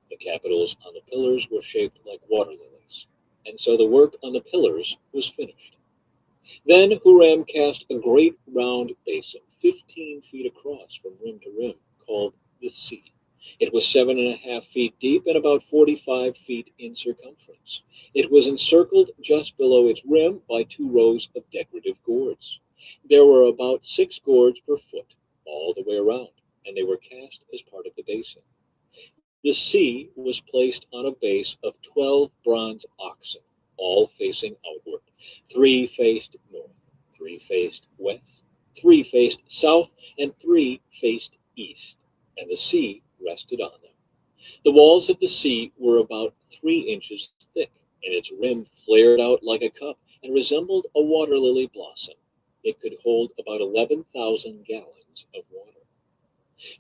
S1: The capitals on the pillars were shaped like water lilies, and so the work on the pillars was finished. Then Huram cast a great round basin, 15 feet across from rim to rim, called the sea. It was 7.5 feet deep and about 45 feet in circumference. It was encircled just below its rim by 2 rows of decorative gourds. There were about 6 gourds per foot all the way around, and they were cast as part of the basin. The sea was placed on a base of 12 bronze oxen, all facing outward. 3 faced north, 3 faced west, 3 faced south, and 3 faced east, and the sea rested on them. The walls of the sea were about 3 inches thick, and its rim flared out like a cup and resembled a water lily blossom. It could hold about 11,000 gallons of water.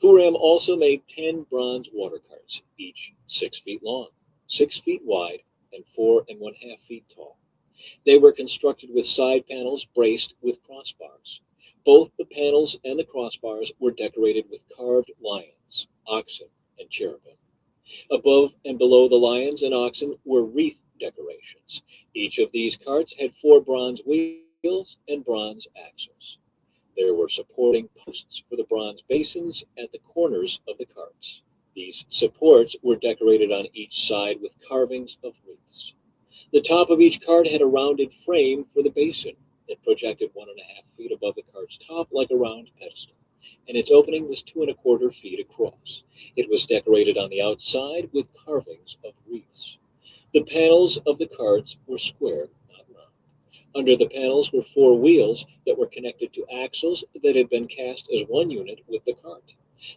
S1: Huram also made 10 bronze water carts, each 6 feet long, 6 feet wide, and 4.5 feet tall. They were constructed with side panels braced with crossbars. Both the panels and the crossbars were decorated with carved lions, oxen, and cherubim. Above and below the lions and oxen were wreath decorations. Each of these carts had 4 bronze wheels and bronze axles. There were supporting posts for the bronze basins at the corners of the carts. These supports were decorated on each side with carvings of wreaths. The top of each cart had a rounded frame for the basin. It projected 1.5 feet above the cart's top like a round pedestal, and its opening was 2.25 feet across. It was decorated on the outside with carvings of wreaths. The panels of the carts were square, not round. Under the panels were 4 wheels that were connected to axles that had been cast as one unit with the cart.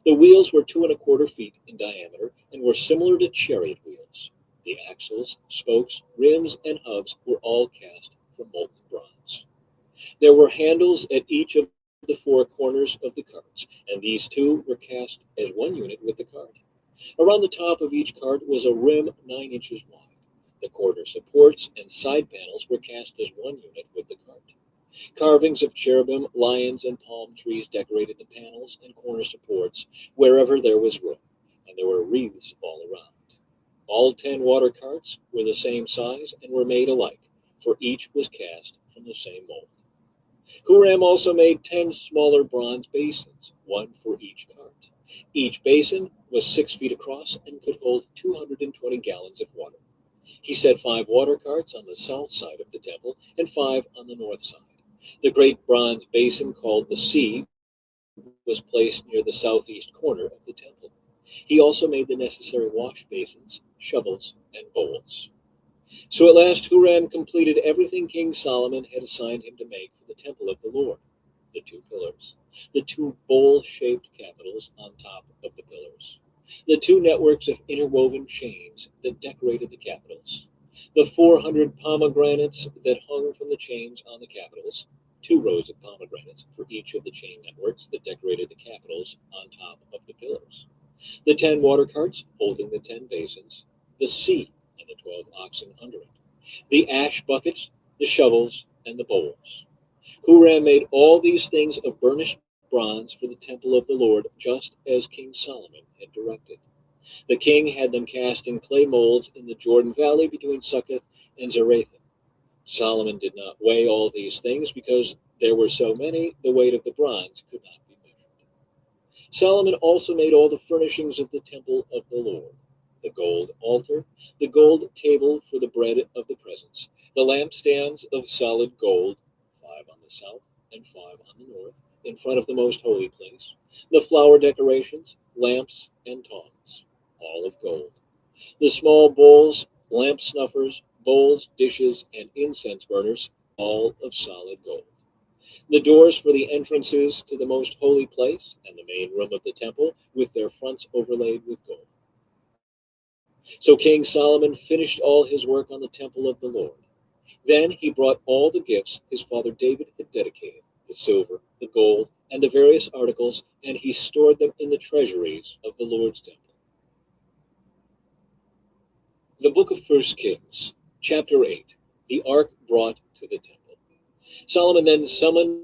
S1: The wheels were 2.25 feet in diameter and were similar to chariot wheels. The axles, spokes, rims, and hubs were all cast from molten bronze. There were handles at each of the 4 corners of the carts, and these too were cast as one unit with the cart. Around the top of each cart was a rim 9 inches wide. The corner supports and side panels were cast as one unit with the cart. Carvings of cherubim, lions, and palm trees decorated the panels and corner supports wherever there was room, and there were wreaths all around. All 10 water carts were the same size and were made alike, for each was cast from the same mold. Huram also made 10 smaller bronze basins, one for each cart. Each basin was 6 feet across and could hold 220 gallons of water. He set 5 water carts on the south side of the temple and 5 on the north side. The great bronze basin called the sea was placed near the southeast corner of the temple. He also made the necessary wash basins, shovels, and bowls. So at last Huram completed everything King Solomon had assigned him to make for the temple of the Lord: the 2 pillars, the 2 bowl-shaped capitals on top of the pillars, the 2 networks of interwoven chains that decorated the capitals, the 400 pomegranates that hung from the chains on the capitals, 2 rows of pomegranates for each of the chain networks that decorated the capitals on top of the pillars, the 10 water carts holding the 10 basins, the sea and the 12 oxen under it, the ash buckets, the shovels, and the bowls. Huram made all these things of burnished bronze for the temple of the Lord, just as King Solomon had directed. The king had them cast in clay molds in the Jordan Valley between Succoth and Zarethan. Solomon did not weigh all these things because there were so many, the weight of the bronze could not be measured. Solomon also made all the furnishings of the temple of the Lord: the gold altar, the gold table for the bread of the presence, the lampstands of solid gold, 5 on the south and 5 on the north, in front of the most holy place, the flower decorations, lamps, and tongs, all of gold, the small bowls, lamp snuffers, bowls, dishes, and incense burners, all of solid gold. The doors for the entrances to the most holy place and the main room of the temple, with their fronts overlaid with gold. So King Solomon finished all his work on the temple of the Lord. Then he brought all the gifts his father David had dedicated, the silver, the gold, and the various articles, and he stored them in the treasuries of the Lord's temple. The book of First Kings, chapter 8, the ark brought to the temple. Solomon then summoned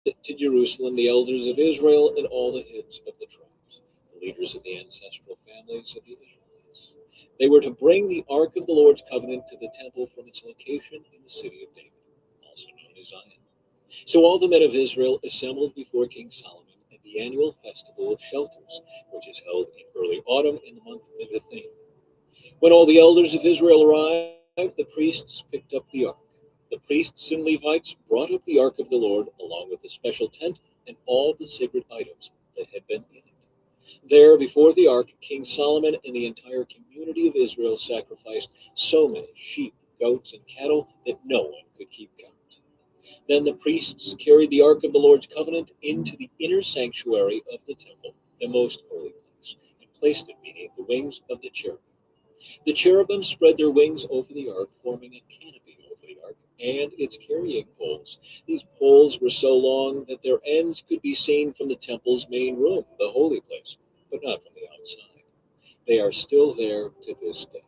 S1: to Jerusalem the elders of Israel and all the heads of the tribes, the leaders of the ancestral families of the Israelites. They were to bring the ark of the Lord's covenant to the temple from its location in the city of David, also known as Zion. So all the men of Israel assembled before King Solomon at the annual festival of shelters, which is held in early autumn in the month of Ethan. When all the elders of Israel arrived, the priests picked up the ark. The priests and Levites brought up the ark of the Lord, along with the special tent and all the sacred items that had been in it. There, before the ark, King Solomon and the entire community of Israel sacrificed so many sheep, goats, and cattle that no one could keep count. Then the priests carried the ark of the Lord's covenant into the inner sanctuary of the temple, the most holy place, and placed it beneath the wings of the cherubim. The cherubim spread their wings over the ark, forming a canopy over the ark and its carrying poles. These poles were so long that their ends could be seen from the temple's main room, the holy place, but not from the outside. They are still there to this day.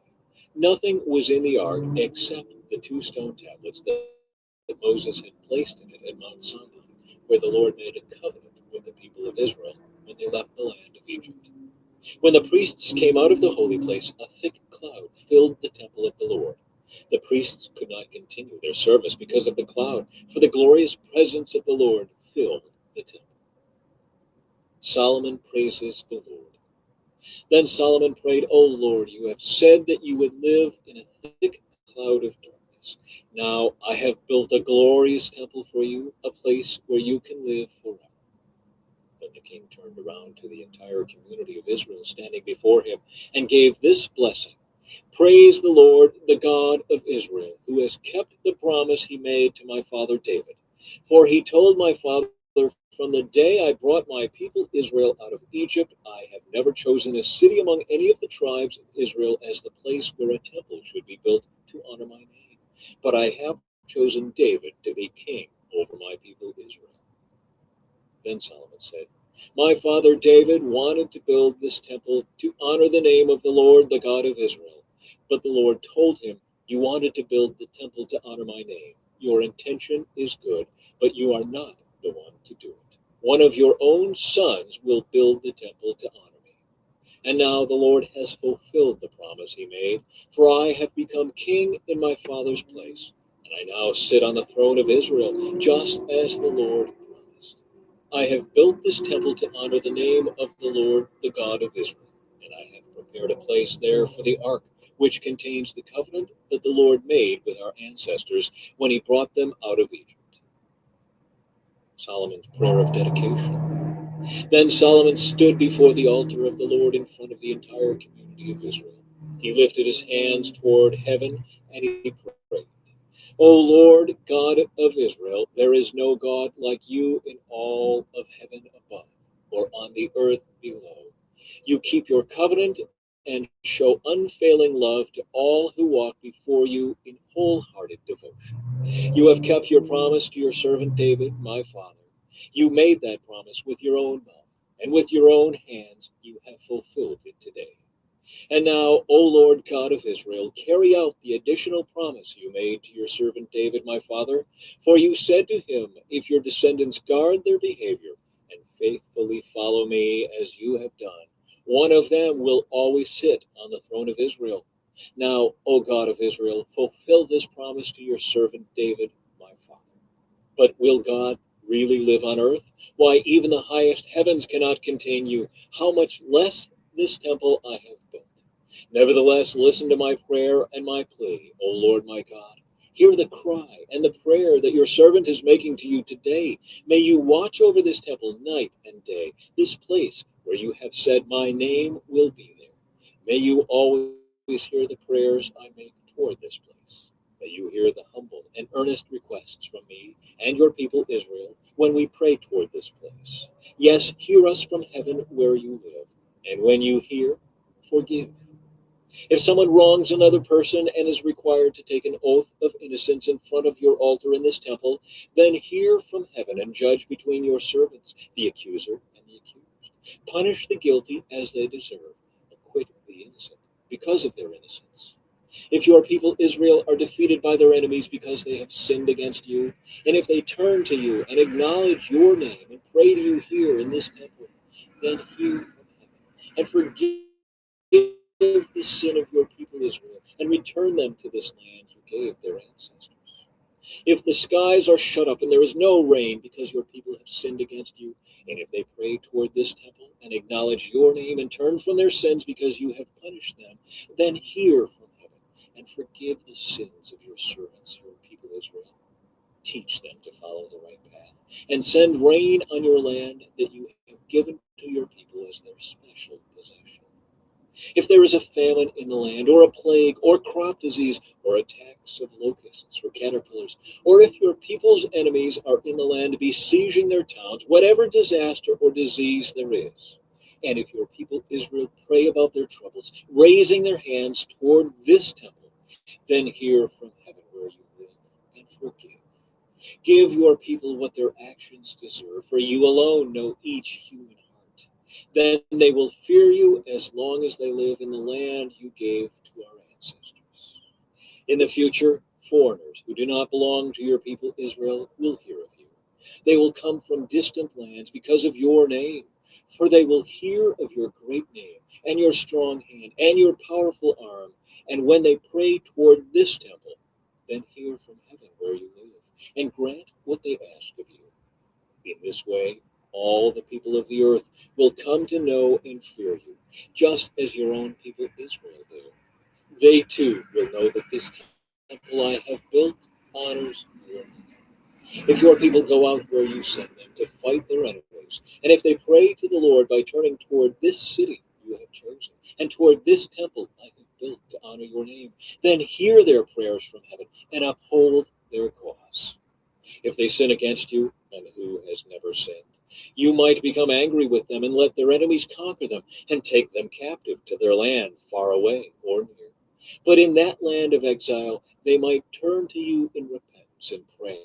S1: Nothing was in the ark except the 2 stone tablets that Moses had placed in it at Mount Sinai, where the Lord made a covenant with the people of Israel when they left the land of Egypt. When the priests came out of the holy place, a thick cloud filled the temple of the Lord. The priests could not continue their service because of the cloud, for the glorious presence of the Lord filled the temple. Solomon praises the Lord. Then Solomon prayed, "O Lord, you have said that you would live in a thick cloud of darkness. Now I have built a glorious temple for you, a place where you can live forever." Then the king turned around to the entire community of Israel standing before him and gave this blessing: "Praise the Lord, the God of Israel, who has kept the promise he made to my father David. For he told my father, from the day I brought my people Israel out of Egypt, I have never chosen a city among any of the tribes of Israel as the place where a temple should be built to honor my name. But I have chosen David to be king over my people Israel." Then Solomon said, "My father David wanted to build this temple to honor the name of the Lord, the God of Israel. But the Lord told him, 'You wanted to build the temple to honor my name. Your intention is good, but you are not the one to do it. One of your own sons will build the temple to honor me.' And now the Lord has fulfilled the promise he made, for I have become king in my father's place, and I now sit on the throne of Israel, just as the Lord promised. I have built this temple to honor the name of the Lord, the God of Israel, and I have prepared a place there for the ark, which contains the covenant that the Lord made with our ancestors when he brought them out of Egypt." Solomon's prayer of dedication. Then Solomon stood before the altar of the Lord in front of the entire community of Israel. He lifted his hands toward heaven and he prayed, "O Lord, God of Israel, there is no God like you in all of heaven above or on the earth below. You keep your covenant and show unfailing love to all who walk before you in wholehearted devotion. You have kept your promise to your servant David, my father. You made that promise with your own mouth, and with your own hands you have fulfilled it today. And now, O Lord God of Israel, carry out the additional promise you made to your servant David, my father. For you said to him, 'If your descendants guard their behavior and faithfully follow me as you have done, one of them will always sit on the throne of Israel.' Now, O God of Israel, fulfill this promise to your servant David, my father. But will God really live on earth? Why, even the highest heavens cannot contain you. How much less this temple I have built? Nevertheless, listen to my prayer and my plea, O Lord my God. Hear the cry and the prayer that your servant is making to you today. May you watch over this temple night and day, this place where you have said my name will be there. May you always hear the prayers I make toward this place. May you hear the humble and earnest requests from me and your people Israel when we pray toward this place. Yes, hear us from heaven where you live, and when you hear, forgive. If someone wrongs another person and is required to take an oath of innocence in front of your altar in this temple, then hear from heaven and judge between your servants, the accuser and the accused. Punish the guilty as they deserve, acquit the innocent because of their innocence. If your people Israel are defeated by their enemies because they have sinned against you, and if they turn to you and acknowledge your name and pray to you here in this temple, then hear from heaven and forgive the sin of your people Israel and return them to this land you gave their ancestors. If the skies are shut up and there is no rain because your people have sinned against you, and if they pray toward this temple and acknowledge your name and turn from their sins because you have punished them, then hear from heaven and forgive the sins of your servants, your people Israel. Teach them to follow the right path, and send rain on your land that you have given to your people as their special possession. If there is a famine in the land, or a plague, or crop disease, or attacks of locusts or caterpillars, or if your people's enemies are in the land besieging their towns, whatever disaster or disease there is, and if your people Israel pray about their troubles, raising their hands toward this temple, then hear from heaven where you live and forgive. Give your people what their actions deserve, for you alone know each human heart. Then they will fear you as long as they live in the land you gave to our ancestors. In the future, foreigners who do not belong to your people Israel will hear of you. They will come from distant lands because of your name, for they will hear of your great name and your strong hand and your powerful arm. And when they pray toward this temple, then hear from heaven where you live and grant what they ask of you. In this way, all the people of the earth will come to know and fear you, just as your own people Israel do. They too will know that this temple I have built honors your name. If your people go out where you send them to fight their enemies, and if they pray to the Lord by turning toward this city you have chosen, and toward this temple I have built to honor your name, then hear their prayers from heaven and uphold their cause. If they sin against you, and who has never sinned, you might become angry with them and let their enemies conquer them and take them captive to their land far away or near. But in that land of exile, they might turn to you in repentance and pray.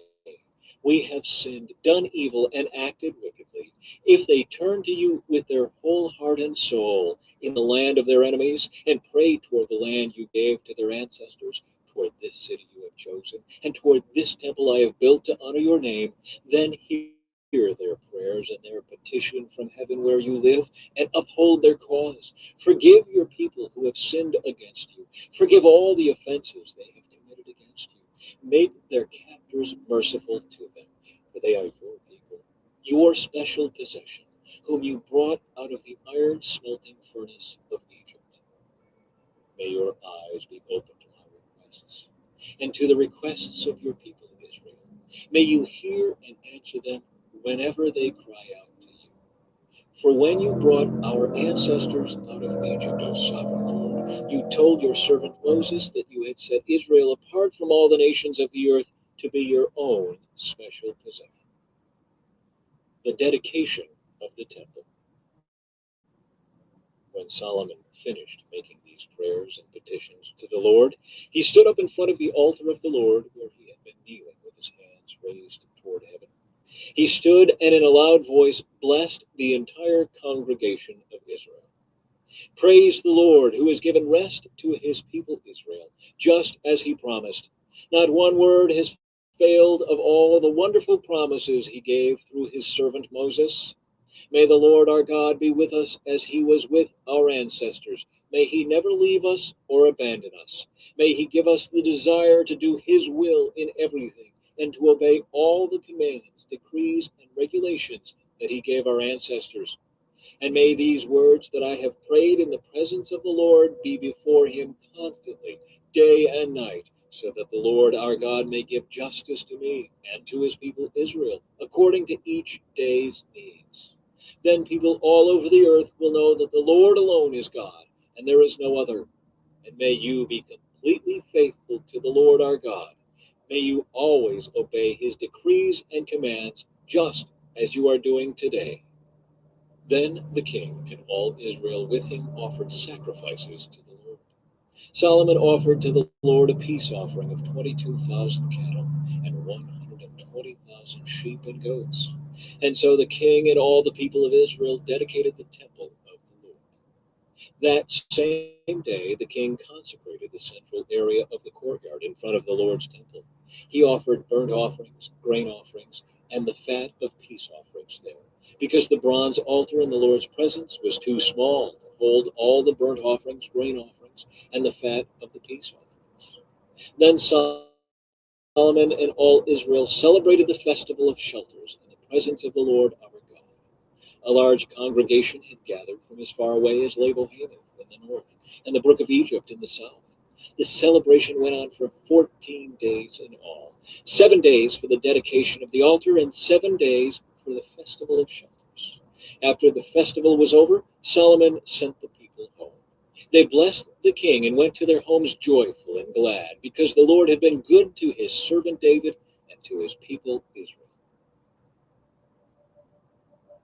S1: We have sinned, done evil, and acted wickedly. If they turn to you with their whole heart and soul in the land of their enemies and pray toward the land you gave to their ancestors, toward this city you have chosen, and toward this temple I have built to honor your name, then hear their prayers and their petition from heaven where you live, and uphold their cause. Forgive your people who have sinned against you. Forgive all the offenses they have committed against you. Make their captors merciful to them, for they are your people, your special possession, whom you brought out of the iron smelting furnace of Egypt. May your eyes be open to my requests, and to the requests of your people Israel. May you hear and answer them whenever they cry out to you. For when you brought our ancestors out of Egypt, O sovereign Lord, you told your servant Moses that you had set Israel apart from all the nations of the earth to be your own special possession. The dedication of the temple. When Solomon finished making these prayers and petitions to the Lord, he stood up in front of the altar of the Lord where he had been kneeling with his hands raised toward heaven. He stood and in a loud voice blessed the entire congregation of Israel. Praise the Lord, who has given rest to his people Israel, just as he promised. Not one word has failed of all the wonderful promises he gave through his servant Moses. May the Lord our God be with us as he was with our ancestors, May he never leave us or abandon us. May he give us the desire to do his will in everything and to obey all the commands, decrees, and regulations that he gave our ancestors. And may these words that I have prayed in the presence of the Lord be before him constantly, day and night, so that the Lord our God may give justice to me and to his people Israel, according to each day's needs. Then people all over the earth will know that the Lord alone is God, and there is no other. And may you be completely faithful to the Lord our God. May you always obey his decrees and commands, just as you are doing today. Then the king and all Israel with him offered sacrifices to the Lord. Solomon offered to the Lord a peace offering of 22,000 cattle and 120,000 sheep and goats. And so the king and all the people of Israel dedicated the temple of the Lord. That same day, the king consecrated the central area of the courtyard in front of the Lord's temple. He offered burnt offerings, grain offerings, and the fat of peace offerings there, because the bronze altar in the Lord's presence was too small to hold all the burnt offerings, grain offerings, and the fat of the peace offerings. Then Solomon and all Israel celebrated the festival of shelters in the presence of the Lord our God. A large congregation had gathered from as far away as Labo-Hamath in the north, and the brook of Egypt in the south. The celebration went on for 14 days in all, 7 days for the dedication of the altar, and 7 days for the festival of shelters. After the festival was over, Solomon sent the people home. They blessed the king and went to their homes joyful and glad, because the Lord had been good to his servant David and to his people Israel.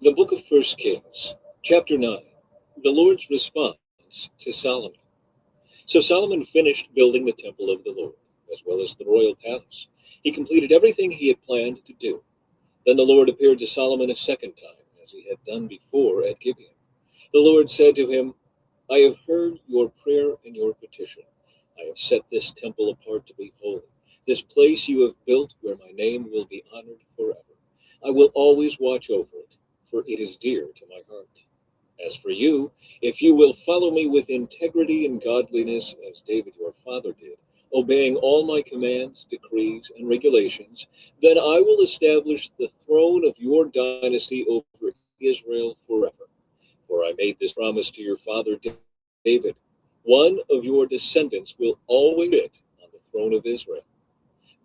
S1: The book of 1 Kings, chapter 9, the Lord's response to Solomon. So Solomon finished building the temple of the Lord, as well as the royal palace. He completed everything he had planned to do. Then the Lord appeared to Solomon a second time, as he had done before at Gibeon. The Lord said to him, I have heard your prayer and your petition. I have set this temple apart to be holy, this place you have built where my name will be honored forever. I will always watch over it, for it is dear to my heart. As for you, if you will follow me with integrity and godliness, as David your father did, obeying all my commands, decrees, and regulations, then I will establish the throne of your dynasty over Israel forever. For I made this promise to your father David. One of your descendants will always sit on the throne of Israel.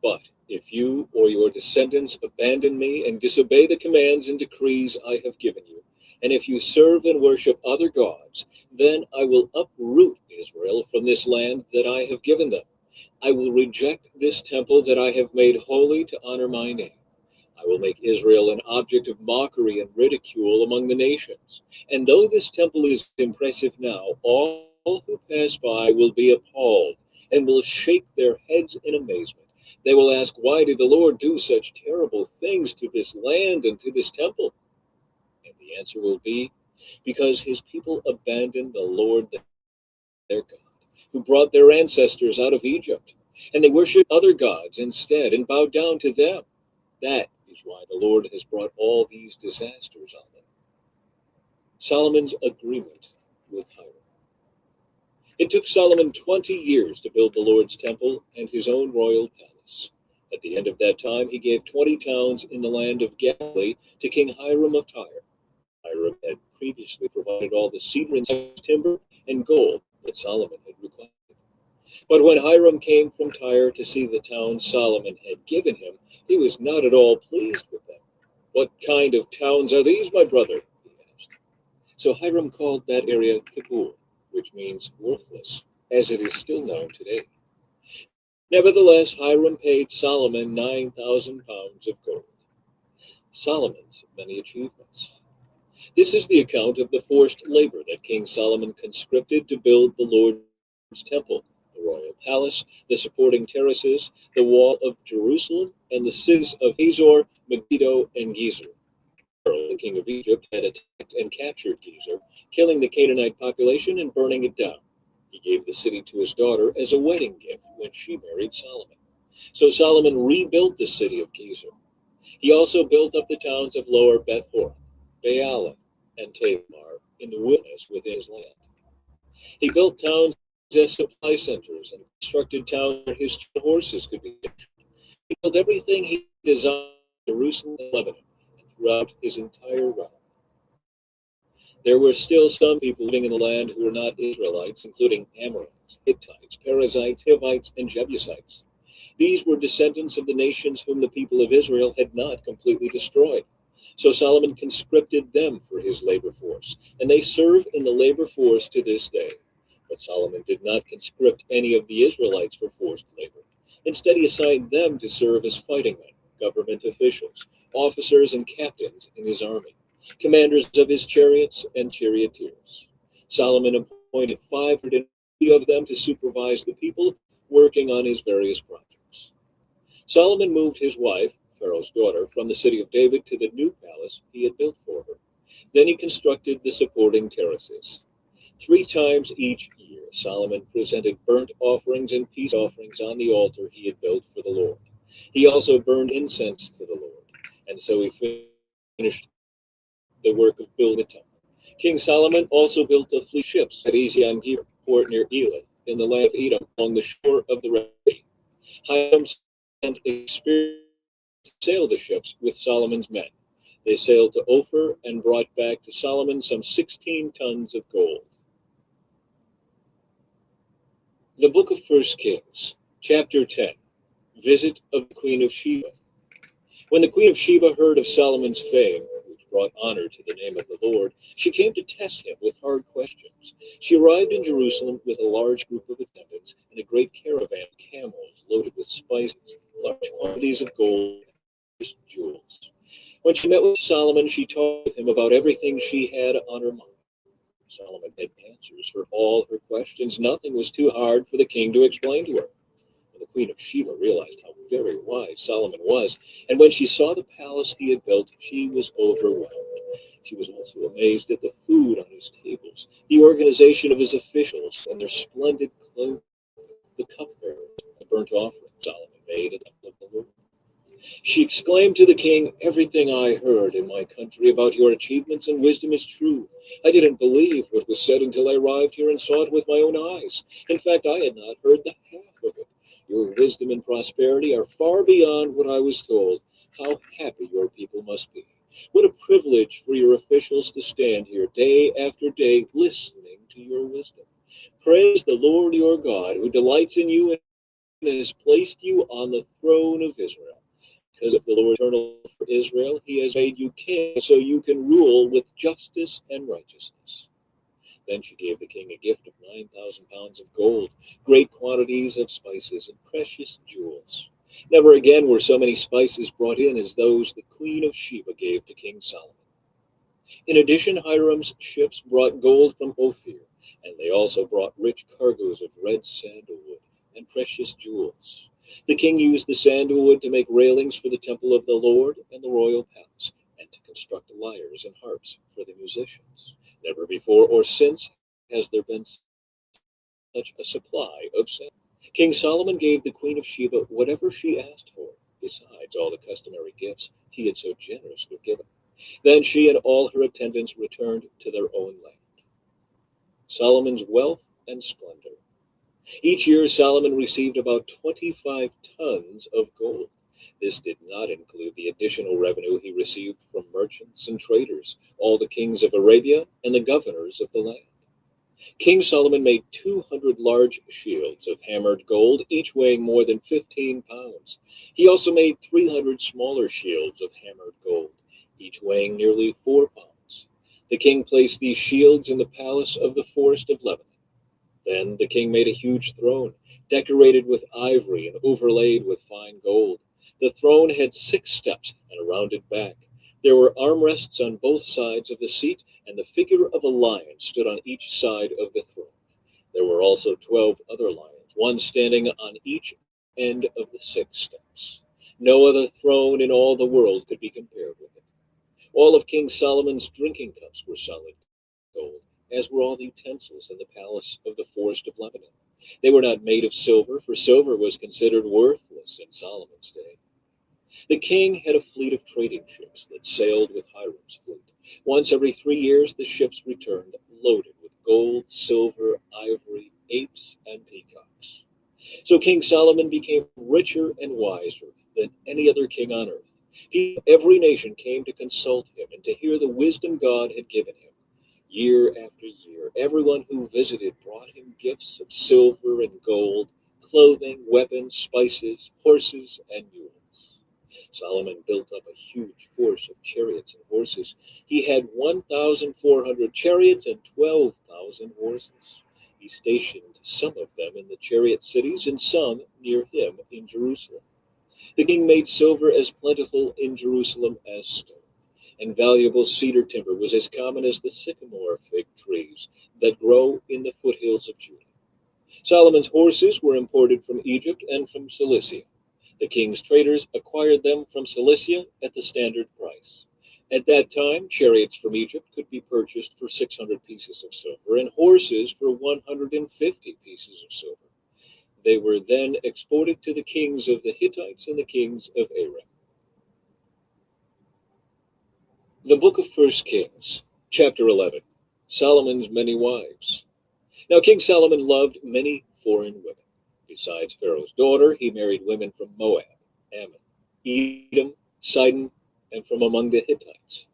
S1: But if you or your descendants abandon me and disobey the commands and decrees I have given you, and if you serve and worship other gods, then I will uproot Israel from this land that I have given them. I will reject this temple that I have made holy to honor my name. I will make Israel an object of mockery and ridicule among the nations. And though this temple is impressive now, all who pass by will be appalled and will shake their heads in amazement. They will ask, why did the Lord do such terrible things to this land and to this temple? And the answer will be, because his people abandoned the Lord their God, who brought their ancestors out of Egypt. And they worshiped other gods instead and bowed down to them. That is why the Lord has brought all these disasters on them. Solomon's agreement with Hiram. It took Solomon 20 years to build the Lord's temple and his own royal palace. At the end of that time, he gave 20 towns in the land of Galilee to King Hiram of Tyre. Hiram had previously provided all the cedar and timber and gold that Solomon had required. But when Hiram came from Tyre to see the towns Solomon had given him, he was not at all pleased with them. What kind of towns are these, my brother? He asked. So Hiram called that area Kippur, which means worthless, as it is still known today. Nevertheless, Hiram paid Solomon 9,000 pounds of gold. Solomon's many achievements. This is the account of the forced labor that King Solomon conscripted to build the Lord's temple, the royal palace, the supporting terraces, the wall of Jerusalem, and the cities of Hazor, Megiddo, and Gezer. Pharaoh, the king of Egypt, had attacked and captured Gezer, killing the Canaanite population and burning it down. He gave the city to his daughter as a wedding gift when she married Solomon. So Solomon rebuilt the city of Gezer. He also built up the towns of Lower Beth-horon, Baalah, and Tamar in the wilderness within his land. He built towns as supply centers and constructed towns where his horses could be stationed. He built everything he designed in Jerusalem and Lebanon and throughout his entire realm. There were still some people living in the land who were not Israelites, including Amorites, Hittites, Perizzites, Hivites, and Jebusites. These were descendants of the nations whom the people of Israel had not completely destroyed. So Solomon conscripted them for his labor force, and they serve in the labor force to this day. But Solomon did not conscript any of the Israelites for forced labor. Instead, he assigned them to serve as fighting men, government officials, officers, and captains in his army, commanders of his chariots and charioteers. Solomon appointed 500 of them to supervise the people working on his various projects. Solomon moved his wife, Pharaoh's daughter, from the city of David to the new palace he had built for her. Then he constructed the supporting terraces. 3 times each year, Solomon presented burnt offerings and peace offerings on the altar he had built for the Lord. He also burned incense to the Lord, and so he finished the work of building the temple. King Solomon also built a fleet of ships at Ezion-Geber, port near Elath, in the land of Edom, along the shore of the Red Sea. Hiram sent experienced to sail the ships with Solomon's men. They sailed to Ophir and brought back to Solomon some 16 tons of gold. The Book of 1 Kings, Chapter 10, Visit of the Queen of Sheba. When the Queen of Sheba heard of Solomon's fame, which brought honor to the name of the Lord, she came to test him with hard questions. She arrived in Jerusalem with a large group of attendants and a great caravan of camels loaded with spices, large quantities of gold, and jewels. When she met with Solomon, she talked with him about everything she had on her mind. Solomon had answers for all her questions. Nothing was too hard for the king to explain to her. And the Queen of Sheba realized how very wise Solomon was, and when she saw the palace he had built, she was overwhelmed. She was also amazed at the food on his tables, the organization of his officials, and their splendid clothing, the cupbearers, the burnt offering Solomon made at the temple of the Lord. She exclaimed to the king, "Everything I heard in my country about your achievements and wisdom is true. I didn't believe what was said until I arrived here and saw it with my own eyes. In fact, I had not heard the half of it. Your wisdom and prosperity are far beyond what I was told. How happy your people must be. What a privilege for your officials to stand here day after day listening to your wisdom. Praise the Lord your God, who delights in you and has placed you on the throne of Israel. Because of the Lord eternal for Israel, he has made you king so you can rule with justice and righteousness." Then she gave the king a gift of 9,000 pounds of gold, great quantities of spices, and precious jewels. Never again were so many spices brought in as those the Queen of Sheba gave to King Solomon. In addition, Hiram's ships brought gold from Ophir, and they also brought rich cargoes of red sandalwood and precious jewels. The king used the sandalwood to make railings for the temple of the Lord and the royal palace, and to construct lyres and harps for the musicians. Never before or since has there been such a supply of sand. King Solomon gave the Queen of Sheba whatever she asked for, besides all the customary gifts he had so generously given. Then she and all her attendants returned to their own land. Solomon's wealth and splendor. Each year, Solomon received about 25 tons of gold. This did not include the additional revenue he received from merchants and traders, all the kings of Arabia, and the governors of the land. King Solomon made 200 large shields of hammered gold, each weighing more than 15 pounds. He also made 300 smaller shields of hammered gold, each weighing nearly 4 pounds. The king placed these shields in the palace of the forest of Lebanon. Then the king made a huge throne, decorated with ivory and overlaid with fine gold. The throne had 6 steps and a rounded back. There were armrests on both sides of the seat, and the figure of a lion stood on each side of the throne. There were also 12 other lions, one standing on each end of the 6 steps. No other throne in all the world could be compared with it. All of King Solomon's drinking cups were solid gold, as were all the utensils in the palace of the forest of Lebanon. They were not made of silver, for silver was considered worthless in Solomon's day. The king had a fleet of trading ships that sailed with Hiram's fleet. Once every 3 years, the ships returned loaded with gold, silver, ivory, apes, and peacocks. So King Solomon became richer and wiser than any other king on earth. Every nation came to consult him and to hear the wisdom God had given him. Year after year, everyone who visited brought him gifts of silver and gold, clothing, weapons, spices, horses, and mules. Solomon built up a huge force of chariots and horses. He had 1,400 chariots and 12,000 horses. He stationed some of them in the chariot cities and some near him in Jerusalem. The king made silver as plentiful in Jerusalem as stone, and valuable cedar timber was as common as the sycamore fig trees that grow in the foothills of Judah. Solomon's horses were imported from Egypt and from Cilicia. The king's traders acquired them from Cilicia at the standard price. At that time, chariots from Egypt could be purchased for 600 pieces of silver and horses for 150 pieces of silver. They were then exported to the kings of the Hittites and the kings of Aram. The book of First Kings, chapter 11. Solomon's many wives. Now King Solomon loved many foreign women. Besides Pharaoh's daughter, he married women from Moab, Ammon, Edom, Sidon, and from among the Hittites.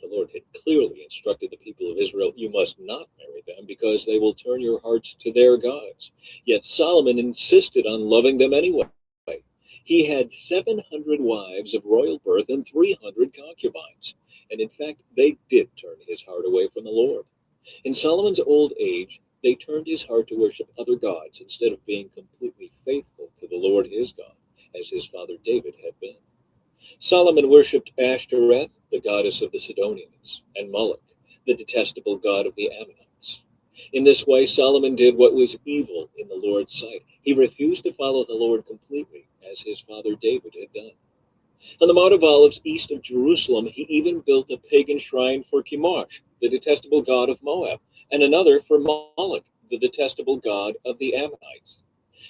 S1: The Lord had clearly instructed the people of Israel, "You must not marry them, because they will turn your hearts to their gods." Yet Solomon insisted on loving them anyway. He had 700 wives of royal birth and 300 concubines. And in fact, they did turn his heart away from the Lord. In Solomon's old age, they turned his heart to worship other gods instead of being completely faithful to the Lord his God, as his father David had been. Solomon worshipped Ashtoreth, the goddess of the Sidonians, and Moloch, the detestable god of the Ammonites. In this way, Solomon did what was evil in the Lord's sight. He refused to follow the Lord completely, as his father David had done. On the Mount of Olives east of Jerusalem, he even built a pagan shrine for Chemosh, the detestable god of Moab, and another for Moloch, the detestable god of the Ammonites.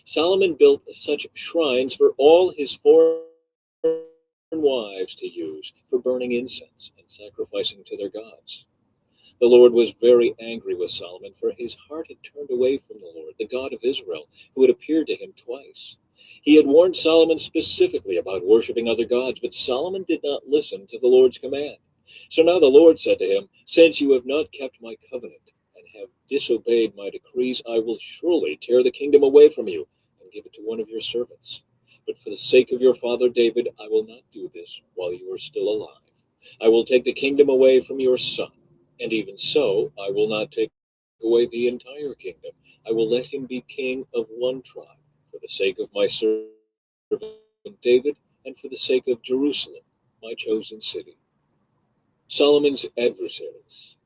S1: Solomon built such shrines for all his foreign wives to use for burning incense and sacrificing to their gods. The Lord was very angry with Solomon, for his heart had turned away from the Lord, the God of Israel, who had appeared to him twice. He had warned Solomon specifically about worshiping other gods, but Solomon did not listen to the Lord's command. So now the Lord said to him, "Since you have not kept my covenant and have disobeyed my decrees, I will surely tear the kingdom away from you and give it to one of your servants. But for the sake of your father David, I will not do this while you are still alive. I will take the kingdom away from your son. And even so, I will not take away the entire kingdom. I will let him be king of one tribe, for the sake of my servant David, and for the sake of Jerusalem, my chosen city." Solomon's adversaries.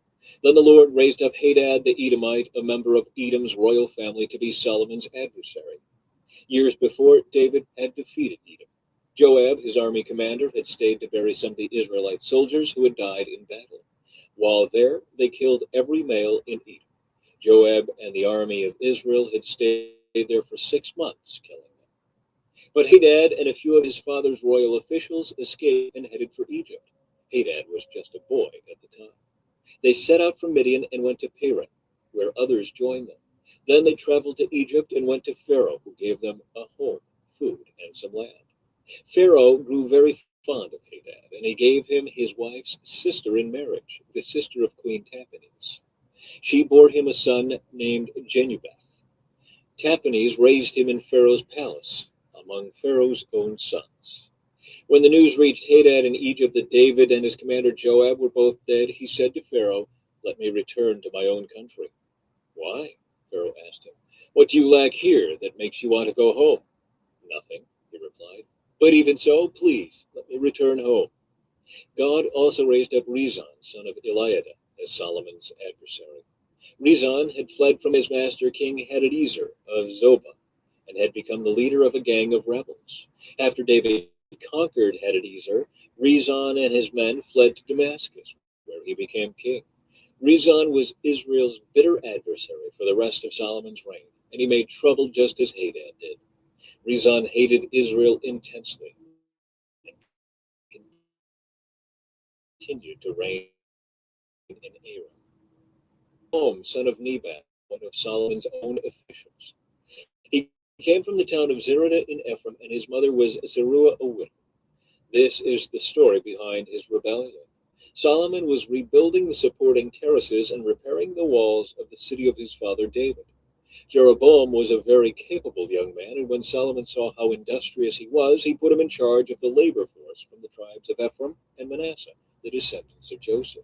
S1: Then the Lord raised up Hadad the Edomite, a member of Edom's royal family, to be Solomon's adversary. Years before, David had defeated Edom. Joab, his army commander, had stayed to bury some of the Israelite soldiers who had died in battle. While there, they killed every male in Edom. Joab and the army of Israel had stayed there for 6 months, killing them. But Hadad and a few of his father's royal officials escaped and headed for Egypt. Hadad was just a boy at the time. They set out from Midian and went to Paran, where others joined them. Then they traveled to Egypt and went to Pharaoh, who gave them a home, food, and some land. Pharaoh grew very fond of Hadad, and he gave him his wife's sister in marriage, the sister of Queen Tahpenes. She bore him a son named Genubath. Tahpenes raised him in Pharaoh's palace, among Pharaoh's own sons. When the news reached Hadad in Egypt that David and his commander Joab were both dead, he said to Pharaoh, "Let me return to my own country." "Why?" Pharaoh asked him. "What do you lack here that makes you want to go home?" "Nothing," he replied. "But even so, please, let me return home." God also raised up Rezon, son of Eliada, as Solomon's adversary. Rezon had fled from his master King Hadadezer of Zobah, and had become the leader of a gang of rebels. After David conquered Hadadezer, Rezon and his men fled to Damascus, where he became king. Rezon was Israel's bitter adversary for the rest of Solomon's reign, and he made trouble just as Hadad did. Rezon hated Israel intensely and continued to reign in Aram. son of Nebat, one of Solomon's own officials. He came from the town of Zereda in Ephraim, and his mother was Zeruiah, a widow. This is the story behind his rebellion. Solomon was rebuilding the supporting terraces and repairing the walls of the city of his father David. Jeroboam was a very capable young man, and when Solomon saw how industrious he was, he put him in charge of the labor force from the tribes of Ephraim and Manasseh, the descendants of Joseph.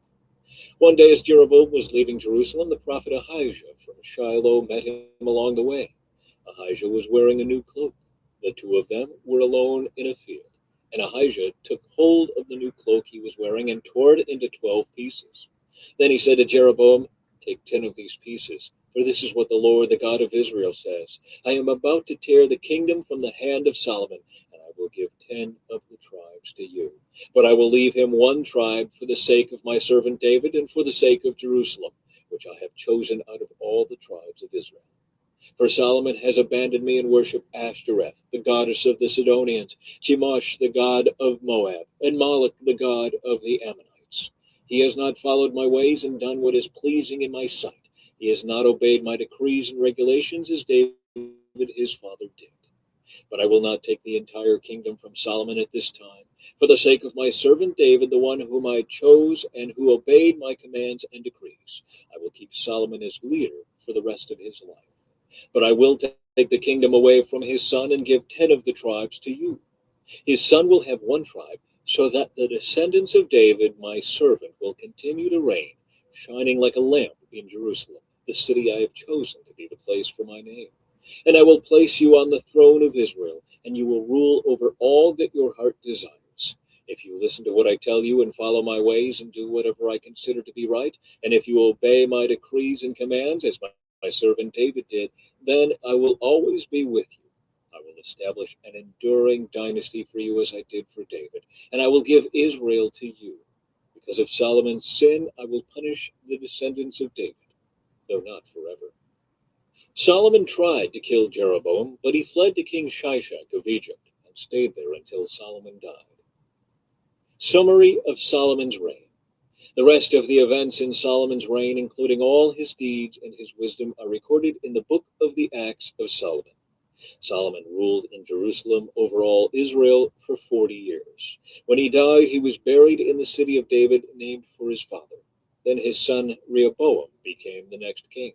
S1: One day, as Jeroboam was leaving Jerusalem, the prophet Ahijah from Shiloh met him along the way. Ahijah was wearing a new cloak. The two of them were alone in a field, and Ahijah took hold of the new cloak he was wearing and tore it into 12 pieces. Then he said to Jeroboam, "Take 10 of these pieces, for this is what the Lord, the God of Israel, says. I am about to tear the kingdom from the hand of Solomon, and I will give 10 of the tribes to you. But I will leave him 1 tribe for the sake of my servant David and for the sake of Jerusalem, which I have chosen out of all the tribes of Israel. For Solomon has abandoned me and worshipped Ashtoreth, the goddess of the Sidonians, Chemosh, the god of Moab, and Moloch, the god of the Ammonites. He has not followed my ways and done what is pleasing in my sight. He has not obeyed my decrees and regulations as David his father did. But I will not take the entire kingdom from Solomon at this time. For the sake of my servant David, the one whom I chose and who obeyed my commands and decrees, I will keep Solomon as leader for the rest of his life. But I will take the kingdom away from his son and give 10 of the tribes to you. His son will have 1 tribe, so that the descendants of David, my servant, will continue to reign, shining like a lamp in Jerusalem, the city I have chosen to be the place for my name. And I will place you on the throne of Israel, and you will rule over all that your heart desires. If you listen to what I tell you and follow my ways and do whatever I consider to be right, and if you obey my decrees and commands, as my servant David did, then I will always be with you. I will establish an enduring dynasty for you as I did for David, and I will give Israel to you. Because of Solomon's sin, I will punish the descendants of David, though not forever." Solomon tried to kill Jeroboam, but he fled to King Shishak of Egypt and stayed there until Solomon died. Summary of Solomon's reign. The rest of the events in Solomon's reign, including all his deeds and his wisdom, are recorded in the book of the Acts of Solomon. Solomon ruled in Jerusalem over all Israel for 40 years. When he died, he was buried in the city of David, named for his father. Then his son Rehoboam became the next king.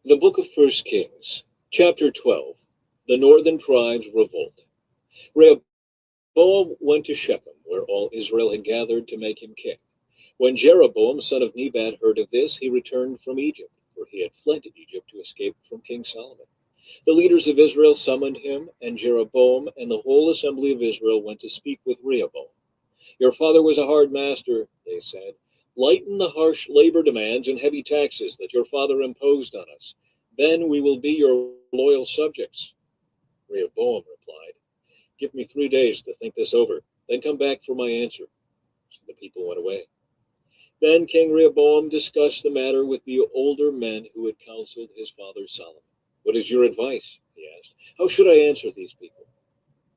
S1: The book of 1 Kings, chapter 12. The northern tribes revolt. Rehoboam went to Shechem, where all Israel had gathered to make him king. When Jeroboam, son of Nebat, heard of this, he returned from Egypt, for he had fled to Egypt to escape from King Solomon. The leaders of Israel summoned him, and Jeroboam and the whole assembly of Israel went to speak with Rehoboam. "Your father was a hard master," they said. "Lighten the harsh labor demands and heavy taxes that your father imposed on us. Then we will be your loyal subjects." Rehoboam replied, "Give me 3 days to think this over, then come back for my answer." So the people went away. Then King Rehoboam discussed the matter with the older men who had counseled his father Solomon. "What is your advice?" he asked. "How should I answer these people?"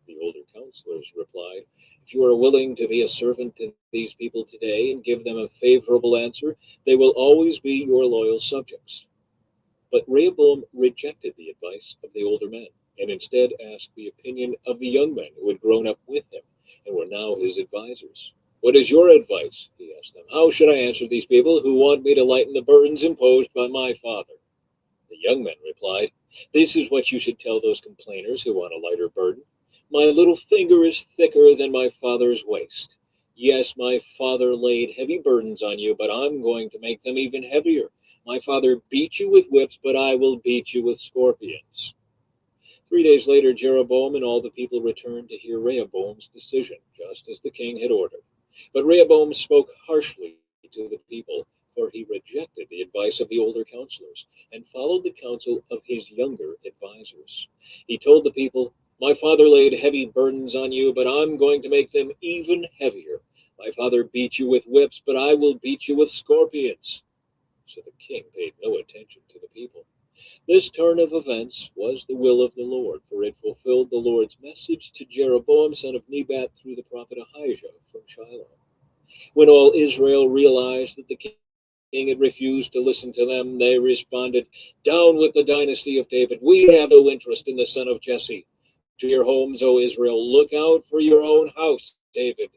S1: The older counselors replied, "If you are willing to be a servant to these people today and give them a favorable answer, they will always be your loyal subjects." But Rehoboam rejected the advice of the older men, and instead asked the opinion of the young men who had grown up with him and were now his advisors. "What is your advice?" he asked them. "How should I answer these people who want me to lighten the burdens imposed by my father?" The young men replied, "This is what you should tell those complainers who want a lighter burden. My little finger is thicker than my father's waist. Yes, my father laid heavy burdens on you, but I'm going to make them even heavier. My father beat you with whips, but I will beat you with scorpions." 3 days later, Jeroboam and all the people returned to hear Rehoboam's decision, just as the king had ordered. But Rehoboam spoke harshly to the people, for he rejected the advice of the older counselors and followed the counsel of his younger advisors. He told the people, "My father laid heavy burdens on you, but I'm going to make them even heavier. My father beat you with whips, but I will beat you with scorpions." So the king paid no attention to the people. This turn of events was the will of the Lord, for it fulfilled the Lord's message to Jeroboam, son of Nebat, through the prophet Ahijah from Shiloh. When all Israel realized that the king had refused to listen to them, they responded, "Down with the dynasty of David. We have no interest in the son of Jesse. To your homes, O Israel. Look out for your own house, David."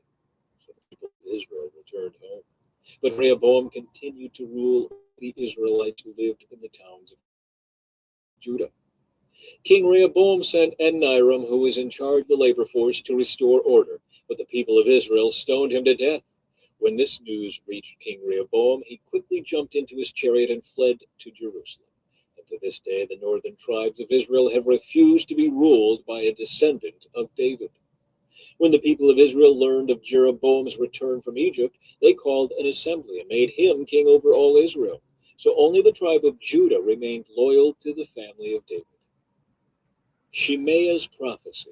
S1: So the people of Israel returned home. But Rehoboam continued to rule the Israelites who lived in the towns of Judah. King Rehoboam sent Adoniram, who was in charge of the labor force, to restore order, but the people of Israel stoned him to death. When this news reached King Rehoboam, he quickly jumped into his chariot and fled to Jerusalem. And to this day, the northern tribes of Israel have refused to be ruled by a descendant of David. When the people of Israel learned of Jeroboam's return from Egypt, they called an assembly and made him king over all Israel. So only the tribe of Judah remained loyal to the family of David. Shimei's prophecy.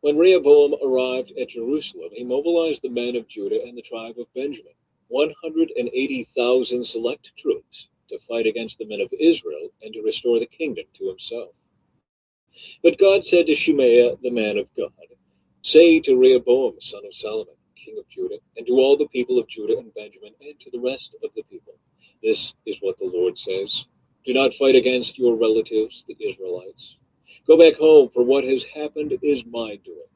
S1: When Rehoboam arrived at Jerusalem, he mobilized the men of Judah and the tribe of Benjamin, 180,000 select troops, to fight against the men of Israel and to restore the kingdom to himself. But God said to Shimei, the man of God, "Say to Rehoboam, son of Solomon, king of Judah, and to all the people of Judah and Benjamin, and to the rest of the people, this is what the Lord says. Do not fight against your relatives, the Israelites. Go back home, for what has happened is my doing."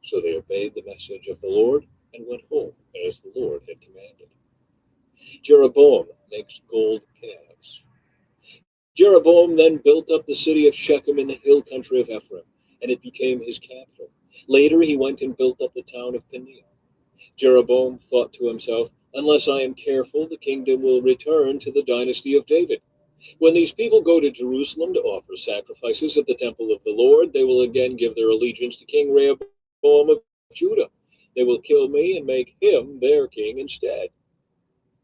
S1: So they obeyed the message of the Lord and went home as the Lord had commanded. Jeroboam makes gold calves. Jeroboam then built up the city of Shechem in the hill country of Ephraim, and it became his capital. Later he went and built up the town of Peniel. Jeroboam thought to himself, "Unless I am careful, the kingdom will return to the dynasty of David. When these people go to Jerusalem to offer sacrifices at the temple of the Lord, they will again give their allegiance to King Rehoboam of Judah. They will kill me and make him their king instead."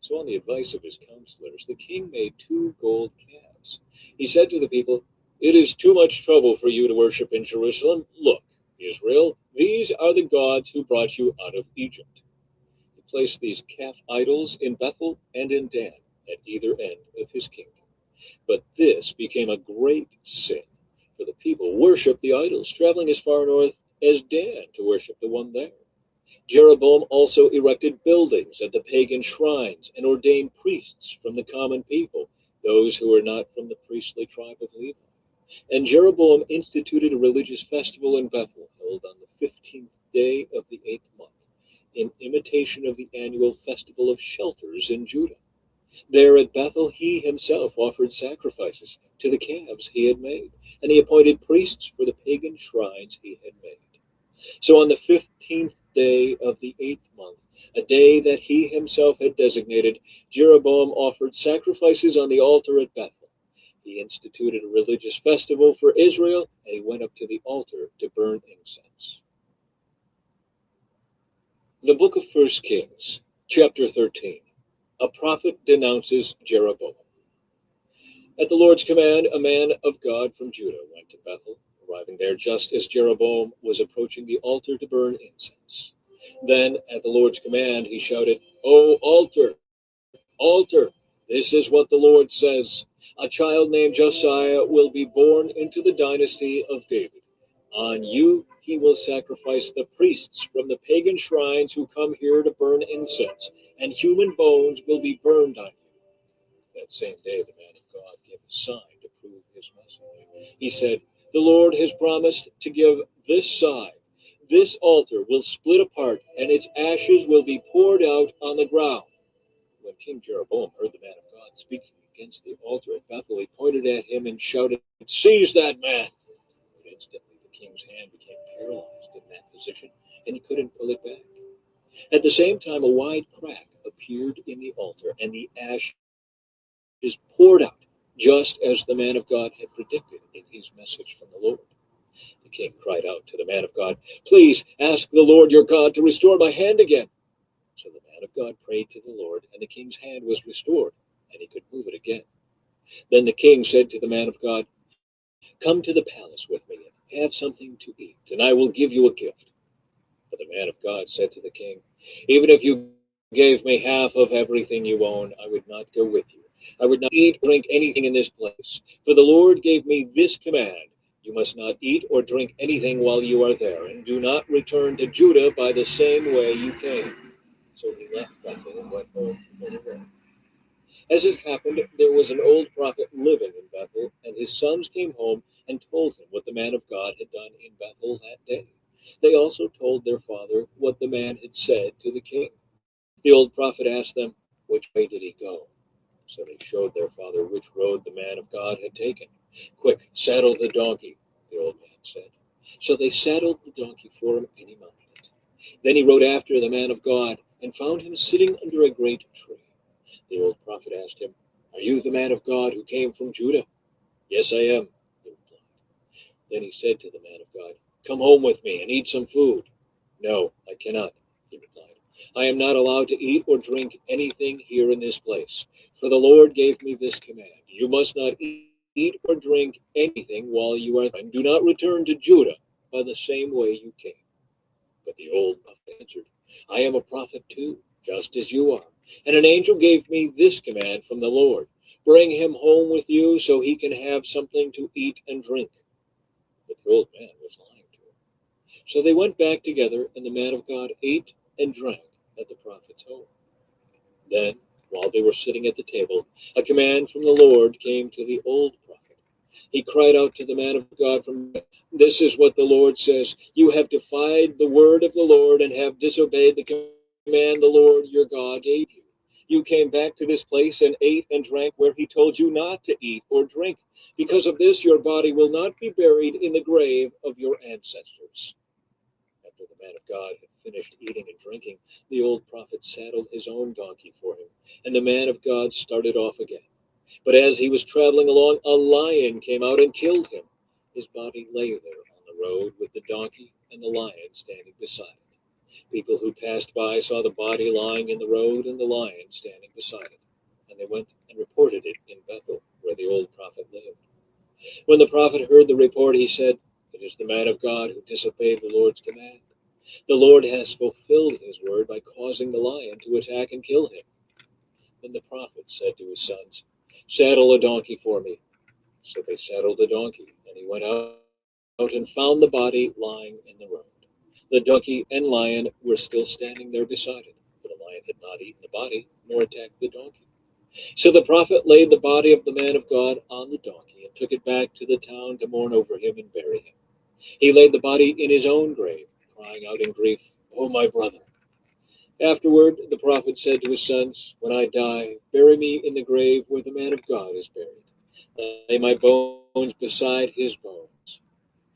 S1: So on the advice of his counselors, the king made 2 gold calves. He said to the people, "It is too much trouble for you to worship in Jerusalem. Look, Israel, these are the gods who brought you out of Egypt." He placed these calf idols in Bethel and in Dan, at either end of his kingdom. But this became a great sin, for the people worshipped the idols, traveling as far north as Dan to worship the one there. Jeroboam also erected buildings at the pagan shrines and ordained priests from the common people, those who were not from the priestly tribe of Levi. And Jeroboam instituted a religious festival in Bethel, held on the 15th day of the 8th month, in imitation of the annual festival of shelters in Judah. There at Bethel he himself offered sacrifices to the calves he had made, and he appointed priests for the pagan shrines he had made. So on the 15th day of the 8th month, a day that he himself had designated, Jeroboam offered sacrifices on the altar at Bethel. He instituted a religious festival for Israel, and he went up to the altar to burn incense. The book of 1 Kings, chapter 13. A prophet denounces Jeroboam. At the Lord's command, a man of God from Judah went to Bethel, arriving there just as Jeroboam was approaching the altar to burn incense. Then, at the Lord's command, he shouted, "O altar, altar, this is what the Lord says. A child named Josiah will be born into the dynasty of David. On you he will sacrifice the priests from the pagan shrines who come here to burn incense, and human bones will be burned on you." That same day, the man of God gave a sign to prove his message. He said, "The Lord has promised to give this sign. This altar will split apart, and its ashes will be poured out on the ground." When King Jeroboam heard the man of God speaking against the altar at Bethel, he pointed at him and shouted, "Seize that man!" But instantly the king's hand became paralyzed in that position, and he couldn't pull it back. At the same time, a wide crack appeared in the altar, and the ash is poured out, just as the man of God had predicted in his message from the Lord. The king cried out to the man of God, "Please ask the Lord your God to restore my hand again." So the man of God prayed to the Lord, and the king's hand was restored, and he could move it again. Then the king said to the man of God, "Come to the palace with me and have something to eat, and I will give you a gift." But the man of God said to the king, "Even if you gave me half of everything you own, I would not go with you. I would not eat or drink anything in this place. For the Lord gave me this command: you must not eat or drink anything while you are there, and do not return to Judah by the same way you came." So he left Bethel and went home on the road. As it happened, there was an old prophet living in Bethel, and his sons came home and told him what the man of God had done in Bethel that day. They also told their father what the man had said to the king. The old prophet asked them, "Which way did he go?" So they showed their father which road the man of God had taken. "Quick, saddle the donkey," the old man said. So they saddled the donkey for him, and he mounted it. Then he rode after the man of God, and found him sitting under a great tree. The old prophet asked him, "Are you the man of God who came from Judah?" "Yes, I am," he replied. Then he said to the man of God, "Come home with me and eat some food." "No, I cannot," he replied. "I am not allowed to eat or drink anything here in this place. For the Lord gave me this command: You must not eat or drink anything while you are there, and do not return to Judah by the same way you came." But the old prophet answered, "I am a prophet too, just as you are. And an angel gave me this command from the Lord: Bring him home with you so he can have something to eat and drink." But the old man was lying to him. So they went back together, and the man of God ate and drank at the prophet's home. Then, while they were sitting at the table, a command from the Lord came to the old prophet. He cried out to the man of God from heaven, "This is what the Lord says: You have defied the word of the Lord and have disobeyed the command the Lord your God gave you. You came back to this place and ate and drank where he told you not to eat or drink. Because of this, your body will not be buried in the grave of your ancestors." After the man of God had finished eating and drinking, the old prophet saddled his own donkey for him, and the man of God started off again. But as he was traveling along, a lion came out and killed him. His body lay there on the road with the donkey and the lion standing beside it. People who passed by saw the body lying in the road and the lion standing beside it, and they went and reported it in Bethel, where the old prophet lived. When the prophet heard the report, he said, "It is the man of God who disobeyed the Lord's command. The Lord has fulfilled his word by causing the lion to attack and kill him." Then the prophet said to his sons, "Saddle a donkey for me." So they saddled the donkey, and he went out and found the body lying in the road. The donkey and lion were still standing there beside it, for the lion had not eaten the body nor attacked the donkey. So the prophet laid the body of the man of God on the donkey and took it back to the town to mourn over him and bury him. He laid the body in his own grave, crying out in grief, "Oh, my brother!" Afterward, the prophet said to his sons, "When I die, bury me in the grave where the man of God is buried. Lay my bones beside his bones."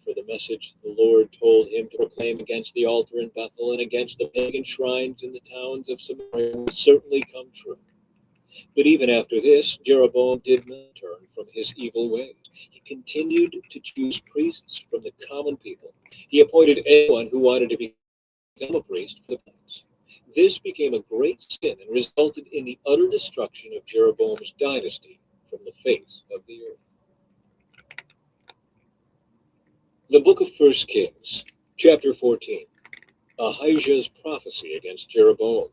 S1: For the message the Lord told him to proclaim against the altar in Bethel and against the pagan shrines in the towns of Samaria will certainly come true. But even after this, Jeroboam did not turn from his evil ways. He continued to choose priests from the common people. He appointed anyone who wanted to become a priest for the prince. This became a great sin and resulted in the utter destruction of Jeroboam's dynasty from the face of the earth. The book of 1 Kings, chapter 14. Ahijah's prophecy against Jeroboam.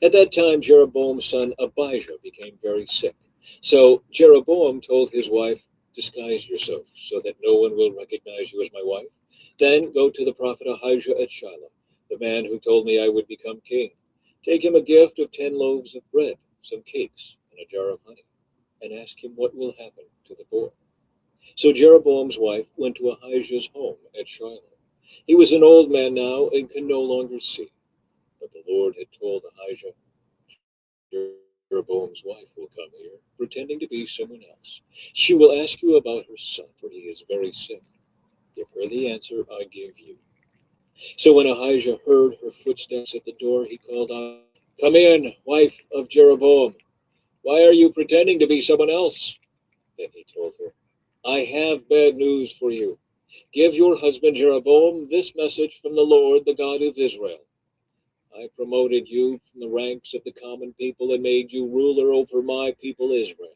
S1: At that time, Jeroboam's son Abijah became very sick. So Jeroboam told his wife, "Disguise yourself so that no one will recognize you as my wife. Then go to the prophet Ahijah at Shiloh, the man who told me I would become king. Take him a gift of 10 loaves of bread, some cakes, and a jar of honey, and ask him what will happen to the boy." So Jeroboam's wife went to Ahijah's home at Shiloh. He was an old man now and could no longer see. But the Lord had told Ahijah, "Jeroboam's wife will come here, pretending to be someone else. She will ask you about her son, for he is very sick. Give her the answer I give you." So when Ahijah heard her footsteps at the door, he called out, "Come in, wife of Jeroboam. Why are you pretending to be someone else?" Then he told her, "I have bad news for you. Give your husband Jeroboam this message from the Lord, the God of Israel. I promoted you from the ranks of the common people and made you ruler over my people Israel.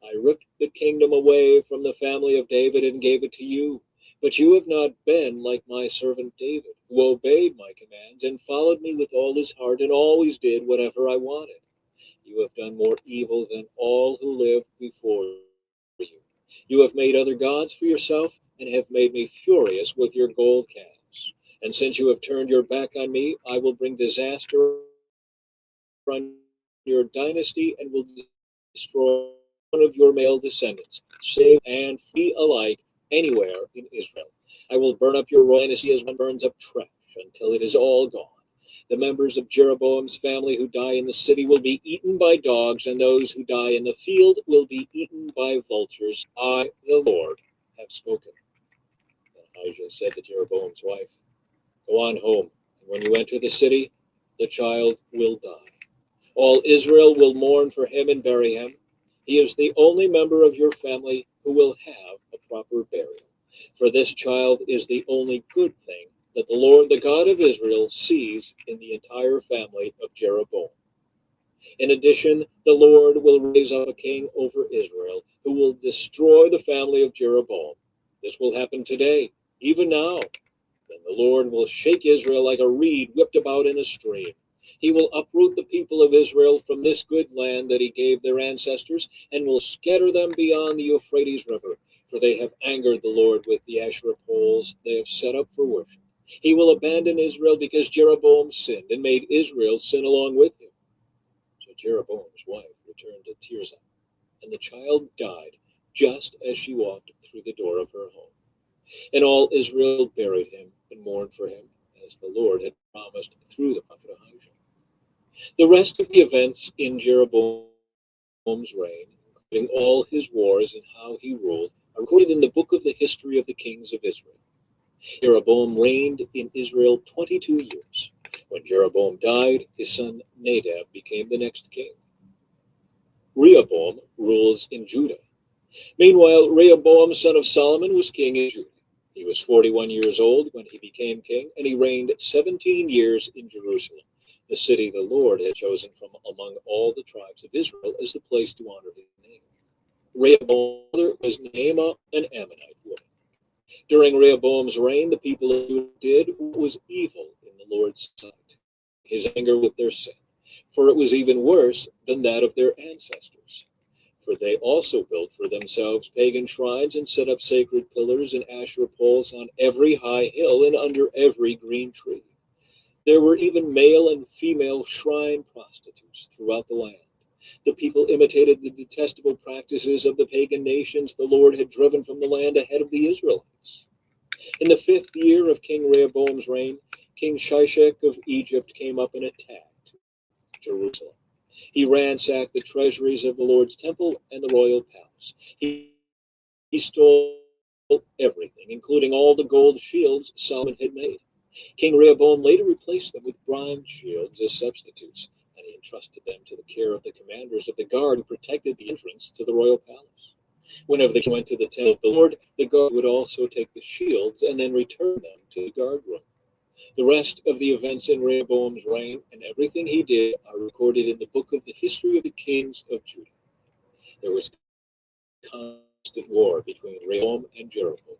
S1: I ripped the kingdom away from the family of David and gave it to you. But you have not been like my servant David, who obeyed my commands and followed me with all his heart and always did whatever I wanted. You have done more evil than all who lived before you. You have made other gods for yourself and have made me furious with your gold calves. And since you have turned your back on me, I will bring disaster on your dynasty and will destroy one of your male descendants, slave and free alike, anywhere in Israel. I will burn up your royal dynasty as one burns up trash until it is all gone. The members of Jeroboam's family who die in the city will be eaten by dogs, and those who die in the field will be eaten by vultures. I, the Lord, have spoken. And Ahijah said to Jeroboam's wife, Go on home, and when you enter the city, the child will die. All Israel will mourn for him and bury him. He is the only member of your family who will have a proper burial. For this child is the only good thing that the Lord, the God of Israel, sees in the entire family of Jeroboam. In addition, the Lord will raise up a king over Israel who will destroy the family of Jeroboam. This will happen today, even now. Then the Lord will shake Israel like a reed whipped about in a stream. He will uproot the people of Israel from this good land that he gave their ancestors, and will scatter them beyond the Euphrates River, for they have angered the Lord with the Asherah poles they have set up for worship. He will abandon Israel because Jeroboam sinned and made Israel sin along with him. So Jeroboam's wife returned to Tirzah, and the child died just as she walked through the door of her home. And all Israel buried him and mourned for him, as the Lord had promised through the prophet Ahijah. The rest of the events in Jeroboam's reign, including all his wars and how he ruled, are recorded in the book of the history of the kings of Israel. Jeroboam reigned in Israel 22 years. When Jeroboam died, his son Nadab became the next king. Rehoboam rules in Judah. Meanwhile, Rehoboam, son of Solomon, was king in Judah. He was 41 years old when he became king, and he reigned 17 years in Jerusalem, the city the Lord had chosen from among all the tribes of Israel as the place to honor his name. Rehoboam's mother was Naamah, an Ammonite woman. During Rehoboam's reign, the people of Judah did what was evil in the Lord's sight, his anger with their sin, for it was even worse than that of their ancestors. For they also built for themselves pagan shrines and set up sacred pillars and Asherah poles on every high hill and under every green tree. There were even male and female shrine prostitutes throughout the land. The people imitated the detestable practices of the pagan nations the Lord had driven from the land ahead of the Israelites. In the 5th year of King Rehoboam's reign, King Shishak of Egypt came up and attacked Jerusalem. He ransacked the treasuries of the Lord's temple and the royal palace. He stole everything, including all the gold shields Solomon had made. King Rehoboam later replaced them with bronze shields as substitutes, and he entrusted them to the care of the commanders of the guard who protected the entrance to the royal palace. Whenever the king went to the temple of the Lord, the guard would also take the shields and then return them to the guard room. The rest of the events in Rehoboam's reign and everything he did are recorded in the book of the history of the kings of Judah. There was constant war between Rehoboam and Jeroboam.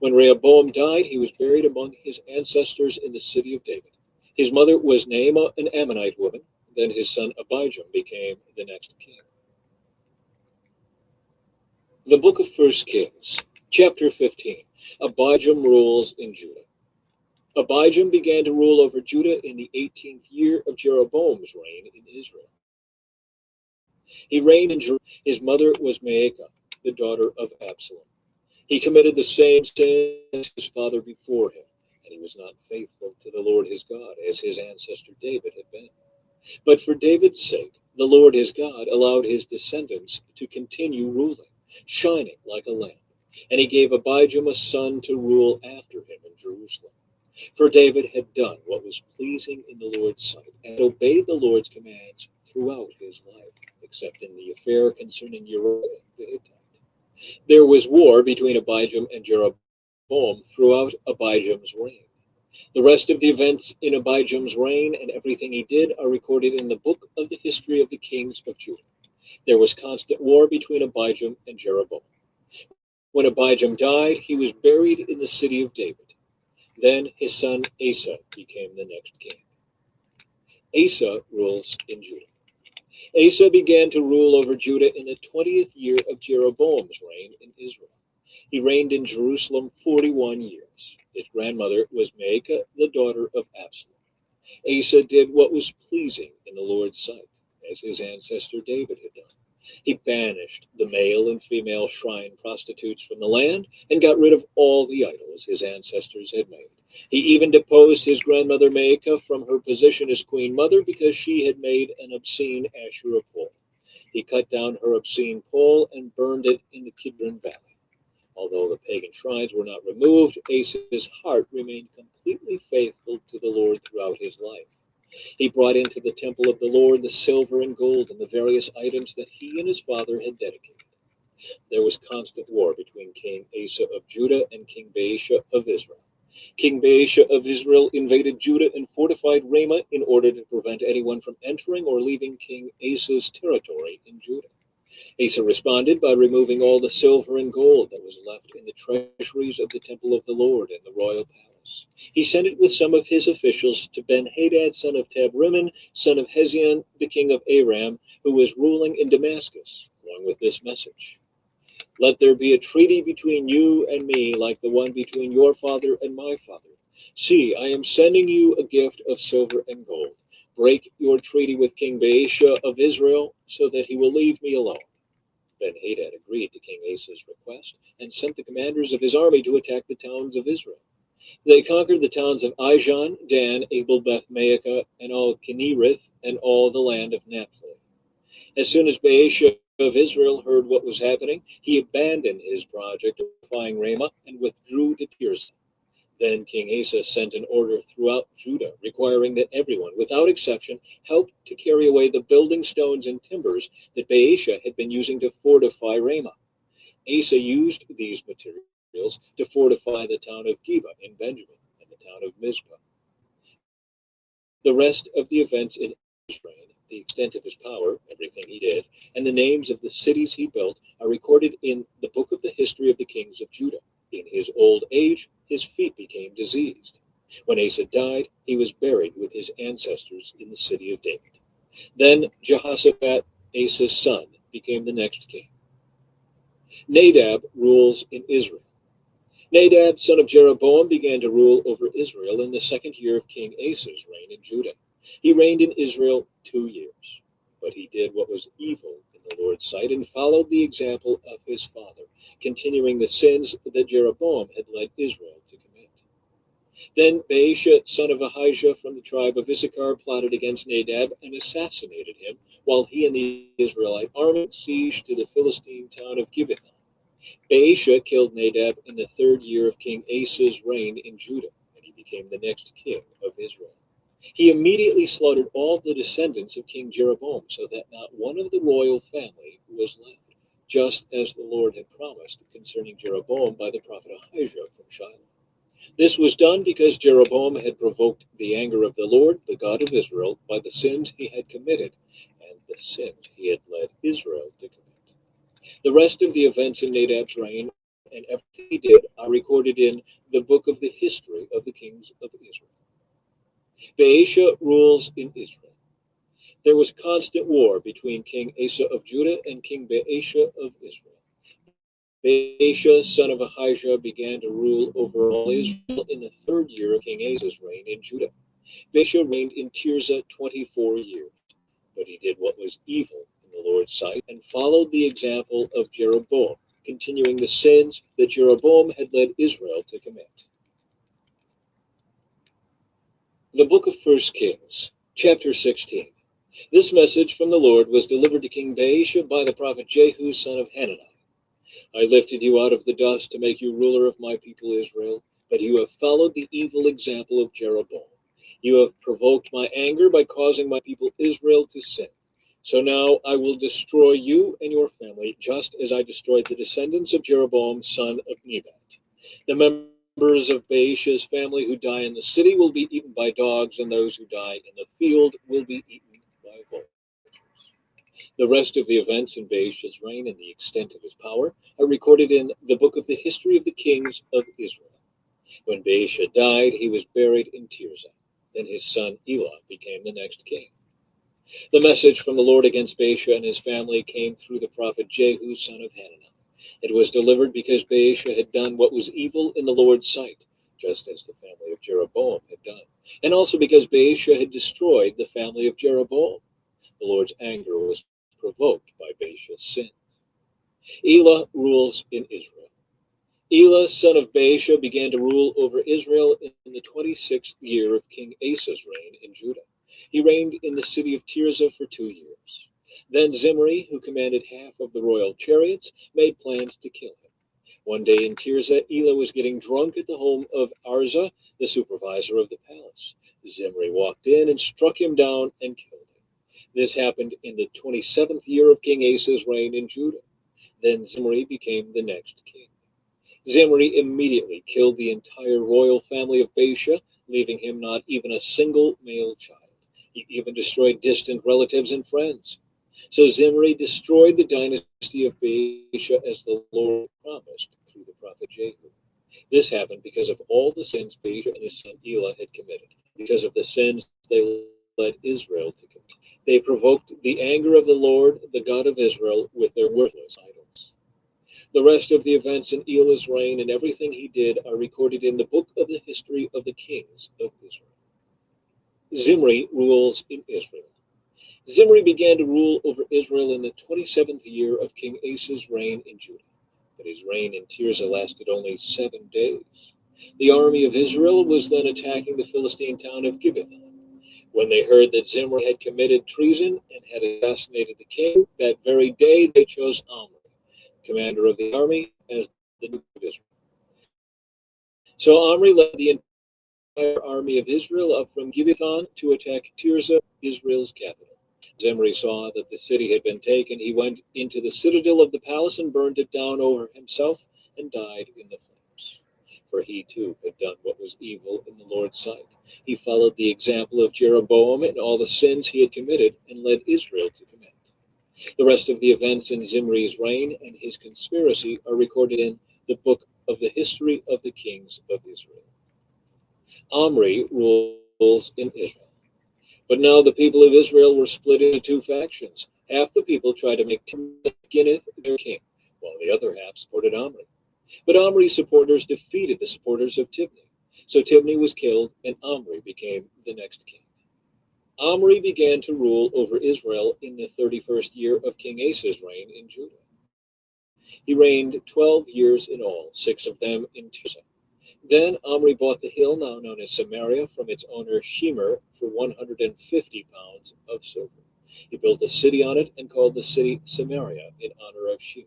S1: When Rehoboam died, he was buried among his ancestors in the city of David. His mother was Naamah, an Ammonite woman. Then his son Abijam became the next king. The book of 1 Kings, chapter 15. Abijam rules in Judah. Abijam began to rule over Judah in the 18th year of Jeroboam's reign in Israel. He reigned in Jerusalem. His mother was Maacah, the daughter of Absalom. He committed the same sin as his father before him, and he was not faithful to the Lord his God, as his ancestor David had been. But for David's sake, the Lord his God allowed his descendants to continue ruling, shining like a lamp, and he gave Abijam a son to rule after him in Jerusalem. For David had done what was pleasing in the Lord's sight, and obeyed the Lord's commands throughout his life, except in the affair concerning Uriah the Hittite. There was war between Abijam and Jeroboam throughout Abijam's reign. The rest of the events in Abijam's reign and everything he did are recorded in the book of the history of the kings of Judah. There was constant war between Abijam and Jeroboam. When Abijam died, he was buried in the city of David. Then his son Asa became the next king. Asa rules in Judah. Asa began to rule over Judah in the 20th year of Jeroboam's reign in Israel. He reigned in Jerusalem 41 years. His grandmother was Maacah, the daughter of Absalom. Asa did what was pleasing in the Lord's sight, as his ancestor David had done. He banished the male and female shrine prostitutes from the land and got rid of all the idols his ancestors had made. He even deposed his grandmother Maacah from her position as queen mother because she had made an obscene Asherah pole. He cut down her obscene pole and burned it in the Kidron Valley. Although the pagan shrines were not removed, Asa's heart remained completely faithful to the Lord throughout his life. He brought into the temple of the Lord the silver and gold and the various items that he and his father had dedicated. There was constant war between King Asa of Judah and King Baasha of Israel. King Baasha of Israel invaded Judah and fortified Ramah in order to prevent anyone from entering or leaving King Asa's territory in Judah. Asa responded by removing all the silver and gold that was left in the treasuries of the temple of the Lord and the royal palace. He sent it with some of his officials to Ben-Hadad, son of Tabrimon, son of Hezion, the king of Aram, who was ruling in Damascus, along with this message: "Let there be a treaty between you and me like the one between your father and my father. See, I am sending you a gift of silver and gold. Break your treaty with King Baasha of Israel so that he will leave me alone." Ben-Hadad agreed to King Asa's request and sent the commanders of his army to attack the towns of Israel. They conquered the towns of Ijon, Dan, Abel-Beth-Maacah, and all Kinnereth, and all the land of Naphtali. As soon as Baasha of Israel heard what was happening, he abandoned his project of fortifying Ramah and withdrew to Tirzah. Then King Asa sent an order throughout Judah requiring that everyone, without exception, help to carry away the building stones and timbers that Baasha had been using to fortify Ramah. Asa used these materials to fortify the town of Geba in Benjamin and the town of Mizpah. The rest of the events in his reign, the extent of his power, everything he did, and the names of the cities he built are recorded in the book of the history of the kings of Judah. In his old age, his feet became diseased. When Asa died, he was buried with his ancestors in the city of David. Then Jehoshaphat, Asa's son, became the next king. Nadab rules in Israel. Nadab, son of Jeroboam, began to rule over Israel in the second year of King Asa's reign in Judah. He reigned in Israel 2 years, but he did what was evil in the Lord's sight and followed the example of his father, continuing the sins that Jeroboam had led Israel to commit. Then Baasha, son of Ahijah from the tribe of Issachar, plotted against Nadab and assassinated him, while he and the Israelite army sieged to the Philistine town of Gibbethon. Baasha killed Nadab in the 3rd year of King Asa's reign in Judah, and he became the next king of Israel. He immediately slaughtered all the descendants of King Jeroboam, so that not one of the royal family was left, just as the Lord had promised concerning Jeroboam by the prophet Ahijah from Shiloh. This was done because Jeroboam had provoked the anger of the Lord, the God of Israel, by the sins he had committed and the sins he had led Israel to commit. The rest of the events in Nadab's reign and everything he did are recorded in the book of the history of the kings of Israel. Baasha rules in Israel. There was constant war between King Asa of Judah and King Baasha of Israel. Baasha, son of Ahijah, began to rule over all Israel in the 3rd year of King Asa's reign in Judah. Baasha reigned in Tirzah 24 years, but he did what was evil in the Lord's sight and followed the example of Jeroboam, continuing the sins that Jeroboam had led Israel to commit. The book of 1 Kings, chapter 16. This message from the Lord was delivered to King Baasha by the prophet Jehu, son of Hanani. I lifted you out of the dust to make you ruler of my people Israel, but you have followed the evil example of Jeroboam. You have provoked my anger by causing my people Israel to sin. So now I will destroy you and your family, just as I destroyed the descendants of Jeroboam, son of Nebat. The members of Baasha's family who die in the city will be eaten by dogs, and those who die in the field will be eaten by vultures. The rest of the events in Baasha's reign and the extent of his power are recorded in the book of the history of the kings of Israel. When Baasha died, he was buried in Tirzah. Then his son Elah became the next king. The message from the Lord against Baasha and his family came through the prophet Jehu, son of Hanani. It was delivered because Baasha had done what was evil in the Lord's sight, just as the family of Jeroboam had done, and also because Baasha had destroyed the family of Jeroboam. The Lord's anger was provoked by Baasha's sin. Elah rules in Israel. Elah, son of Baasha, began to rule over Israel in the 26th year of King Asa's reign in Judah. He reigned in the city of Tirzah for 2 years. Then Zimri, who commanded half of the royal chariots, made plans to kill him. One day in Tirzah, Elah was getting drunk at the home of Arza, the supervisor of the palace. Zimri walked in and struck him down and killed him. This happened in the 27th year of King Asa's reign in Judah. Then Zimri became the next king. Zimri immediately killed the entire royal family of Baasha, leaving him not even a single male child. He even destroyed distant relatives and friends. So Zimri destroyed the dynasty of Baasha as the Lord promised through the prophet Jehu. This happened because of all the sins Baasha and his son Elah had committed, because of the sins they led Israel to commit. They provoked the anger of the Lord, the God of Israel, with their worthless idols. The rest of the events in Elah's reign and everything he did are recorded in the book of the history of the kings of Israel. Zimri rules in Israel. Zimri began to rule over Israel in the 27th year of King Asa's reign in Judah, but his reign in Tirzah lasted only 7 days. The army of Israel was then attacking the Philistine town of Gibbethon. When they heard that Zimri had committed treason and had assassinated the king, that very day they chose Omri, commander of the army, as the new king of Israel. So Omri led the entire army of Israel up from Gibbethon to attack Tirzah, Israel's capital. Zimri saw that the city had been taken. He went into the citadel of the palace and burned it down over himself and died in the flames. For he too had done what was evil in the Lord's sight. He followed the example of Jeroboam and all the sins he had committed and led Israel to commit. The rest of the events in Zimri's reign and his conspiracy are recorded in the book of the history of the kings of Israel. Omri rules in Israel. But now the people of Israel were split into 2 factions. Half the people tried to make Tiglath-Pileser their king, while the other half supported Omri. But Omri's supporters defeated the supporters of Tibni. So Tibni was killed, and Omri became the next king. Omri began to rule over Israel in the 31st year of King Asa's reign in Judah. He reigned 12 years in all, 6 of them in Tirzah. Then Omri bought the hill now known as Samaria from its owner Shemer for 150 pounds of silver. He built a city on it and called the city Samaria in honor of Shemer.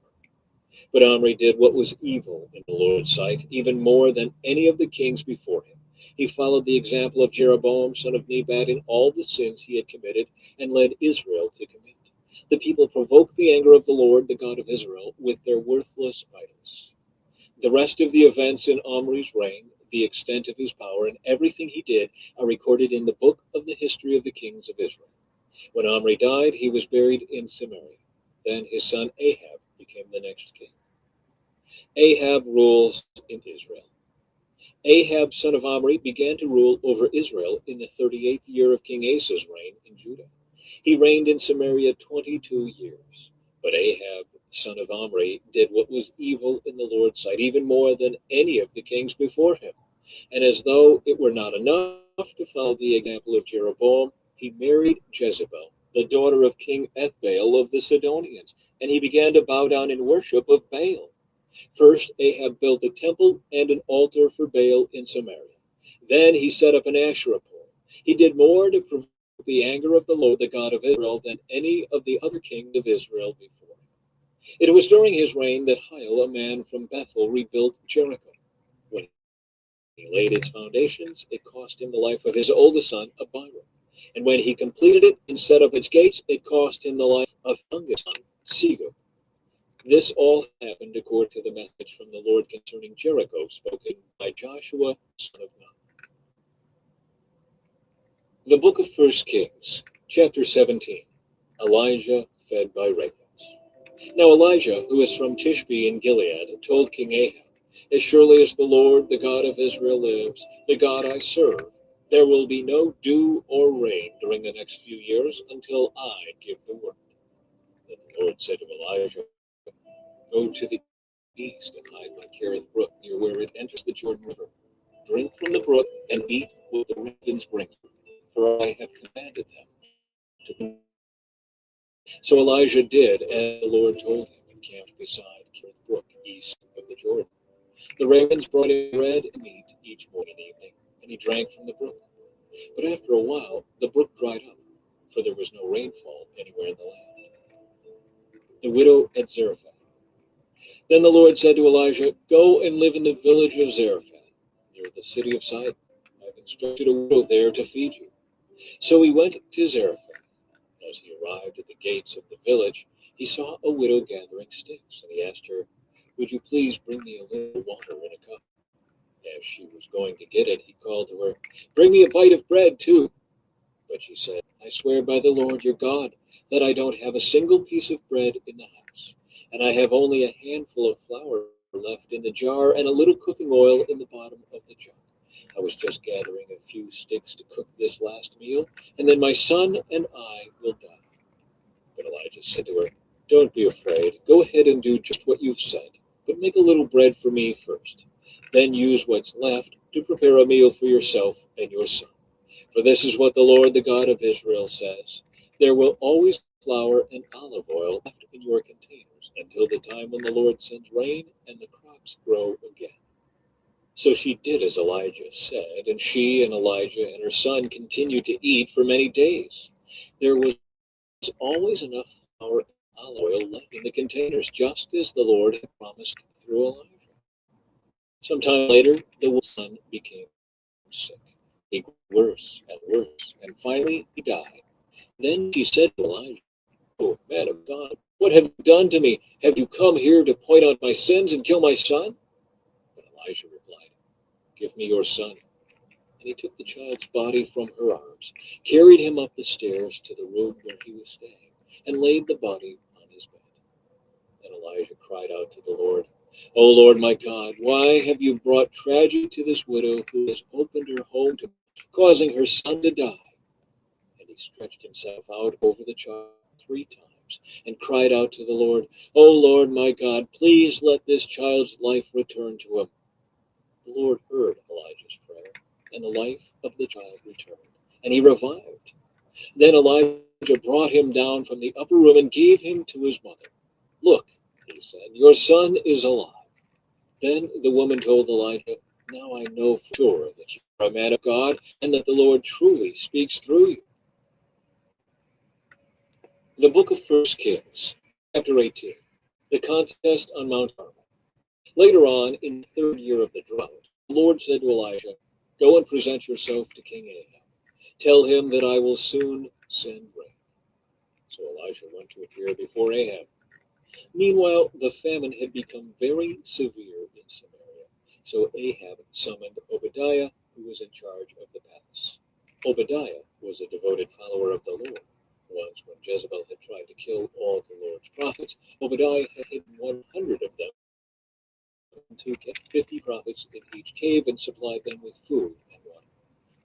S1: But Omri did what was evil in the Lord's sight, even more than any of the kings before him. He followed the example of Jeroboam, son of Nebat, in all the sins he had committed and led Israel to commit. The people provoked the anger of the Lord, the God of Israel, with their worthless idols. The rest of the events in Omri's reign, the extent of his power, and everything he did are recorded in the book of the history of the kings of Israel. When Omri died, he was buried in Samaria. Then his son Ahab became the next king. Ahab rules in Israel. Ahab, son of Omri, began to rule over Israel in the 38th year of King Asa's reign in Judah. He reigned in Samaria 22 years. But Ahab, son of Omri, did what was evil in the Lord's sight, even more than any of the kings before him. And as though it were not enough to follow the example of Jeroboam, he married Jezebel, the daughter of King Ethbaal of the Sidonians, and he began to bow down in worship of Baal. First, Ahab built a temple and an altar for Baal in Samaria. Then he set up an Asherah pole. He did more to provoke the anger of the Lord, the God of Israel, than any of the other kings of Israel before him. It was during his reign that Hiel, a man from Bethel, rebuilt Jericho. When he laid its foundations, it cost him the life of his oldest son, Abiram. And when he completed it and set up its gates, it cost him the life of his youngest son, Segub. This all happened according to the message from the Lord concerning Jericho, spoken by Joshua, son of Nun. The book of 1 Kings, chapter 17. Elijah fed by ravens. Now Elijah, who is from Tishbe in Gilead, told King Ahab, "As surely as the Lord, the God of Israel, lives, the God I serve, there will be no dew or rain during the next few years until I give the word." Then the Lord said to Elijah, "Go to the east and hide by Kerith Brook, near where it enters the Jordan River. drink from the brook and eat what the ravens bring you, for I have commanded them to. So Elijah did as the Lord told him and camped beside the brook east of the Jordan. The ravens brought him bread and meat each morning and evening, and he drank from the brook. But after a while, the brook dried up, for there was no rainfall anywhere in the land. The widow at Zarephath. Then the Lord said to Elijah, "Go and live in the village of Zarephath, near the city of Sidon. I have instructed a widow there to feed you." So he went to Zarephath. As he arrived at the gates of the village, he saw a widow gathering sticks, and he asked her, "Would you please bring me a little water in a cup?" As she was going to get it, he called to her, "Bring me a bite of bread, too." But she said, "I swear by the Lord your God that I don't have a single piece of bread in the house, and I have only a handful of flour left in the jar and a little cooking oil in the bottom of the jar. I was just gathering a few sticks to cook this last meal, and then my son and I will die." But Elijah said to her, "Don't be afraid. Go ahead and do just what you've said, but make a little bread for me first. Then use what's left to prepare a meal for yourself and your son. For this is what the Lord, the God of Israel, says: There will always be flour and olive oil left in your containers until the time when the Lord sends rain and the crops grow again." So she did as Elijah said, and she and Elijah and her son continued to eat for many days. There was always enough flour and olive oil left in the containers, just as the Lord had promised through Elijah. Sometime later, the son became sick. He grew worse and worse, and finally he died. Then she said to Elijah, "Oh, man of God, what have you done to me? Have you come here to point out my sins and kill my son?" But Elijah replied, "Give me your son." And he took the child's body from her arms, carried him up the stairs to the room where he was staying, and laid the body on his bed. Then Elijah cried out to the Lord, "O Lord my God, why have you brought tragedy to this widow who has opened her home to me, causing her son to die?" And he stretched himself out over the child 3 times and cried out to the Lord, "O Lord my God, please let this child's life return to him." The Lord heard Elijah's prayer, and the life of the child returned, and he revived. Then Elijah brought him down from the upper room and gave him to his mother. "Look," he said, "your son is alive." Then the woman told Elijah, "Now I know for sure that you are a man of God, and that the Lord truly speaks through you." The book of 1 Kings, chapter 18, the contest on Mount Carmel. Later on, in the 3rd year of the drought, the Lord said to Elijah, "Go and present yourself to King Ahab. Tell him that I will soon send rain." So Elijah went to appear before Ahab. Meanwhile, the famine had become very severe in Samaria. So Ahab summoned Obadiah, who was in charge of the palace. Obadiah was a devoted follower of the Lord. Once, when Jezebel had tried to kill all the Lord's prophets, Obadiah had hidden 100 of them into 50 prophets in each cave and supplied them with food and water.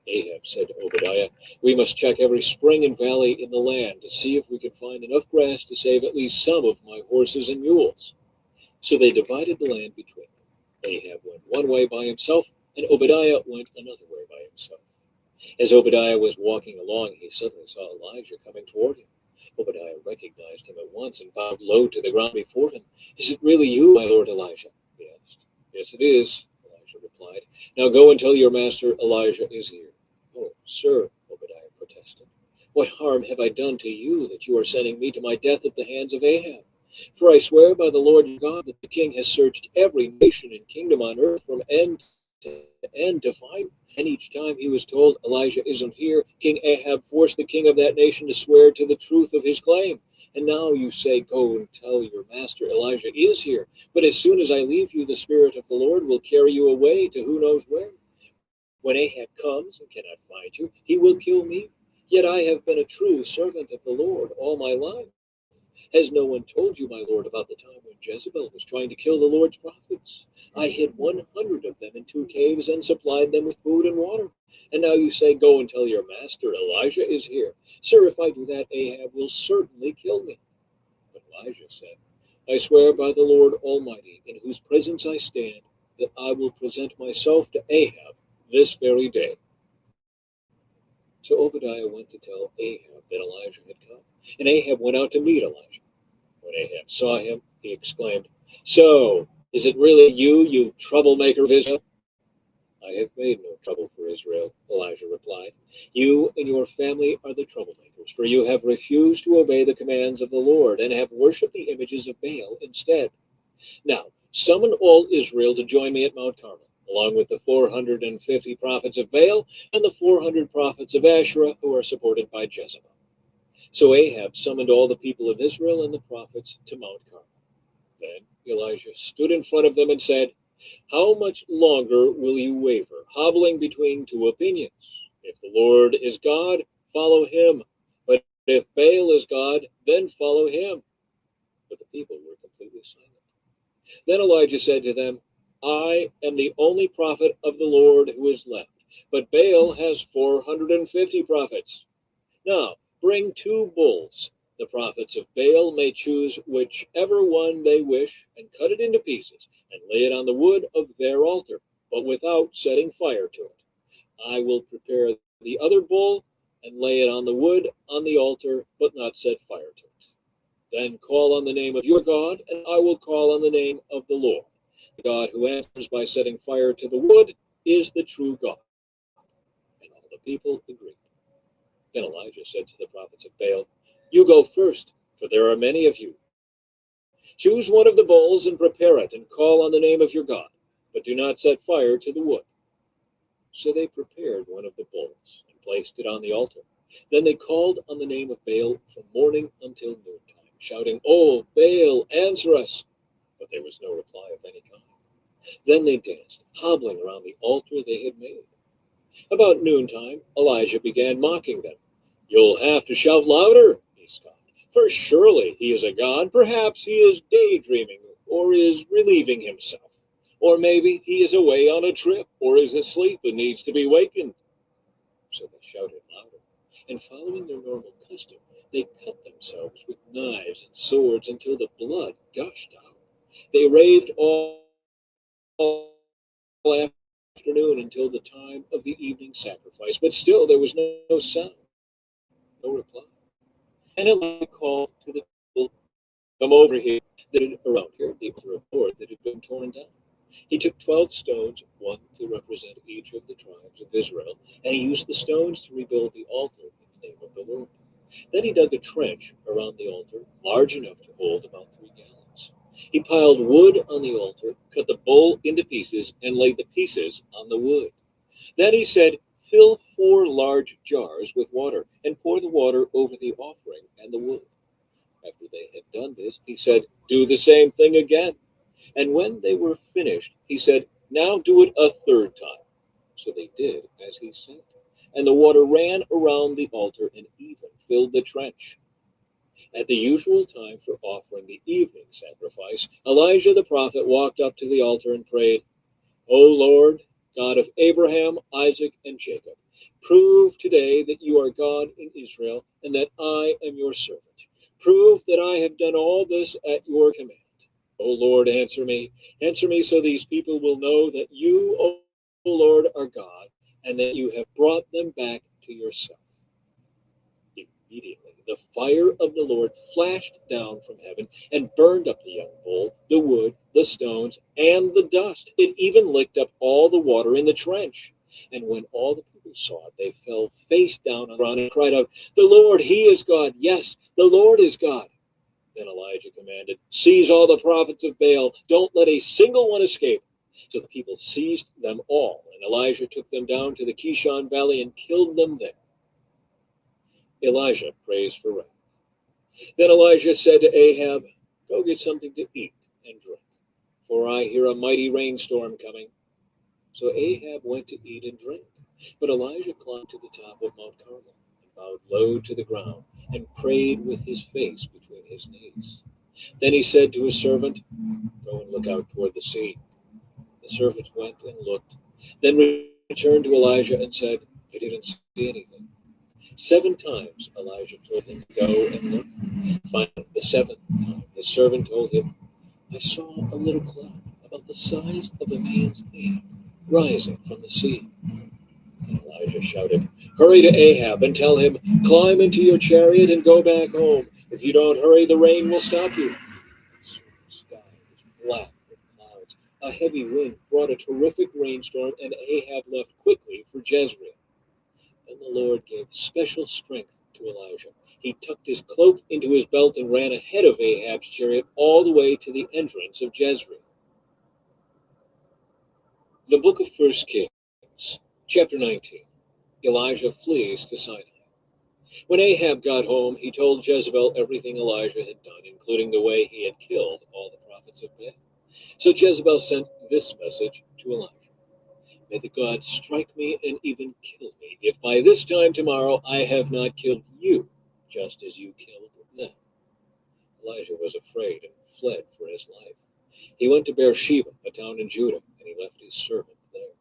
S1: Ahab said to Obadiah, "We must check every spring and valley in the land to see if we can find enough grass to save at least some of my horses and mules." So they divided the land between them. Ahab went one way by himself, and Obadiah went another way by himself. As Obadiah was walking along, he suddenly saw Elijah coming toward him. Obadiah recognized him at once and bowed low to the ground before him. "Is it really you, my lord Elijah?" he asked. "Yes, it is," Elijah replied. "Now go and tell your master Elijah is here." "Oh, sir," Obadiah protested, "what harm have I done to you that you are sending me to my death at the hands of Ahab? For I swear by the Lord your God that the king has searched every nation and kingdom on earth from end to end to find." And each time he was told, "Elijah isn't here," King Ahab forced the king of that nation to swear to the truth of his claim. And now you say, "Go and tell your master Elijah is here." But as soon as I leave you, the Spirit of the Lord will carry you away to who knows where. When Ahab comes and cannot find you, he will kill me. Yet I have been a true servant of the Lord all my life. Has no one told you, my lord, about the time when Jezebel was trying to kill the Lord's prophets? I hid 100 of them in 2 caves and supplied them with food and water. And now you say, "Go and tell your master Elijah is here." Sir, if I do that, Ahab will certainly kill me. But Elijah said, "I swear by the Lord Almighty, in whose presence I stand, that I will present myself to Ahab this very day. So Obadiah went to tell Ahab that Elijah had come, and Ahab went out to meet Elijah. When Ahab saw him, he exclaimed, "So, is it really you, you troublemaker of Israel?" "I have made no trouble for Israel," Elijah replied. "You and your family are the troublemakers, for you have refused to obey the commands of the Lord and have worshipped the images of Baal instead. Now, summon all Israel to join me at Mount Carmel, along with the 450 prophets of Baal and the 400 prophets of Asherah who are supported by Jezebel." So Ahab summoned all the people of Israel and the prophets to Mount Carmel. Then Elijah stood in front of them and said, "How much longer will you waver, hobbling between two opinions? If the Lord is God, follow him. But if Baal is God, then follow him." But the people were completely silent. Then Elijah said to them, "I am the only prophet of the Lord who is left, but Baal has 450 prophets. Now, bring 2 bulls. The prophets of Baal may choose whichever one they wish and cut it into pieces and lay it on the wood of their altar, but without setting fire to it. I will prepare the other bull and lay it on the wood on the altar, but not set fire to it. Then call on the name of your God, and I will call on the name of the Lord. The God who answers by setting fire to the wood is the true God." And all the people agreed. Then Elijah said to the prophets of Baal, "You go first, for there are many of you. Choose one of the bulls and prepare it, and call on the name of your God, but do not set fire to the wood." So they prepared one of the bulls and placed it on the altar. Then they called on the name of Baal from morning until noontime, shouting, "Oh, Baal, answer us!" But there was no reply of any kind. Then they danced, hobbling around the altar they had made. About noontime, Elijah began mocking them. "You'll have to shout louder," he scoffed, "for surely he is a god. Perhaps he is daydreaming or is relieving himself. Or maybe he is away on a trip or is asleep and needs to be wakened." So they shouted louder, and following their normal custom, they cut themselves with knives and swords until the blood gushed out. They raved all afternoon until the time of the evening sacrifice, but still there was no sound, no reply. And Elijah called to the people, "Come over here." That had around here, the altar of the Lord that had been torn down. He took 12 stones, one to represent each of the tribes of Israel, and he used the stones to rebuild the altar in the name of the Lord. Then he dug a trench around the altar, large enough to hold about 3 gallons. He piled wood on the altar, cut the bull into pieces, and laid the pieces on the wood. Then he said, "Fill 4 large jars with water, and pour the water over the offering and the wood." After they had done this, he said, "Do the same thing again." And when they were finished, he said, "Now do it a 3rd time." So they did as he said. And the water ran around the altar and even filled the trench. At the usual time for offering the evening sacrifice, Elijah the prophet walked up to the altar and prayed, "O Lord, God of Abraham, Isaac, and Jacob, prove today that you are God in Israel and that I am your servant. Prove that I have done all this at your command. O Lord, answer me so these people will know that you, O Lord, are God and that you have brought them back to yourself." Immediately, the fire of the Lord flashed down from heaven and burned up the young bull, the wood, the stones, and the dust. It even licked up all the water in the trench. And when all the people saw it, they fell face down on the ground and cried out, "The Lord, he is God. Yes, the Lord is God." Then Elijah commanded, "Seize all the prophets of Baal. Don't let a single one escape." So the people seized them all, and Elijah took them down to the Kishon Valley and killed them there. Elijah prays for rain. Then Elijah said to Ahab, "Go get something to eat and drink, for I hear a mighty rainstorm coming." So Ahab went to eat and drink. But Elijah climbed to the top of Mount Carmel and bowed low to the ground and prayed with his face between his knees. Then he said to his servant, "Go and look out toward the sea." The servant went and looked, then returned to Elijah and said, "I didn't see anything." 7 times Elijah told him to go and look. Finally, the 7th time, his servant told him, "I saw a little cloud about the size of a man's hand." rising from the sea. And Elijah shouted, "Hurry to Ahab and tell him, 'Climb into your chariot and go back home. If you don't hurry, the rain will stop you.'" Soon the sky was black with clouds. A heavy wind brought a terrific rainstorm, and Ahab left quickly for Jezreel. Then the Lord gave special strength to Elijah. He tucked his cloak into his belt and ran ahead of Ahab's chariot all the way to the entrance of Jezreel. The book of First Kings, chapter 19. Elijah flees to Sinai. When Ahab got home, he told Jezebel everything Elijah had done, including the way he had killed all the prophets of Baal. So Jezebel sent this message to Elijah: "May the gods strike me and even kill me, if by this time tomorrow I have not killed you, just as you killed them." Elijah was afraid and fled for his life. He went to Beersheba, a town in Judah, and he left his servant there.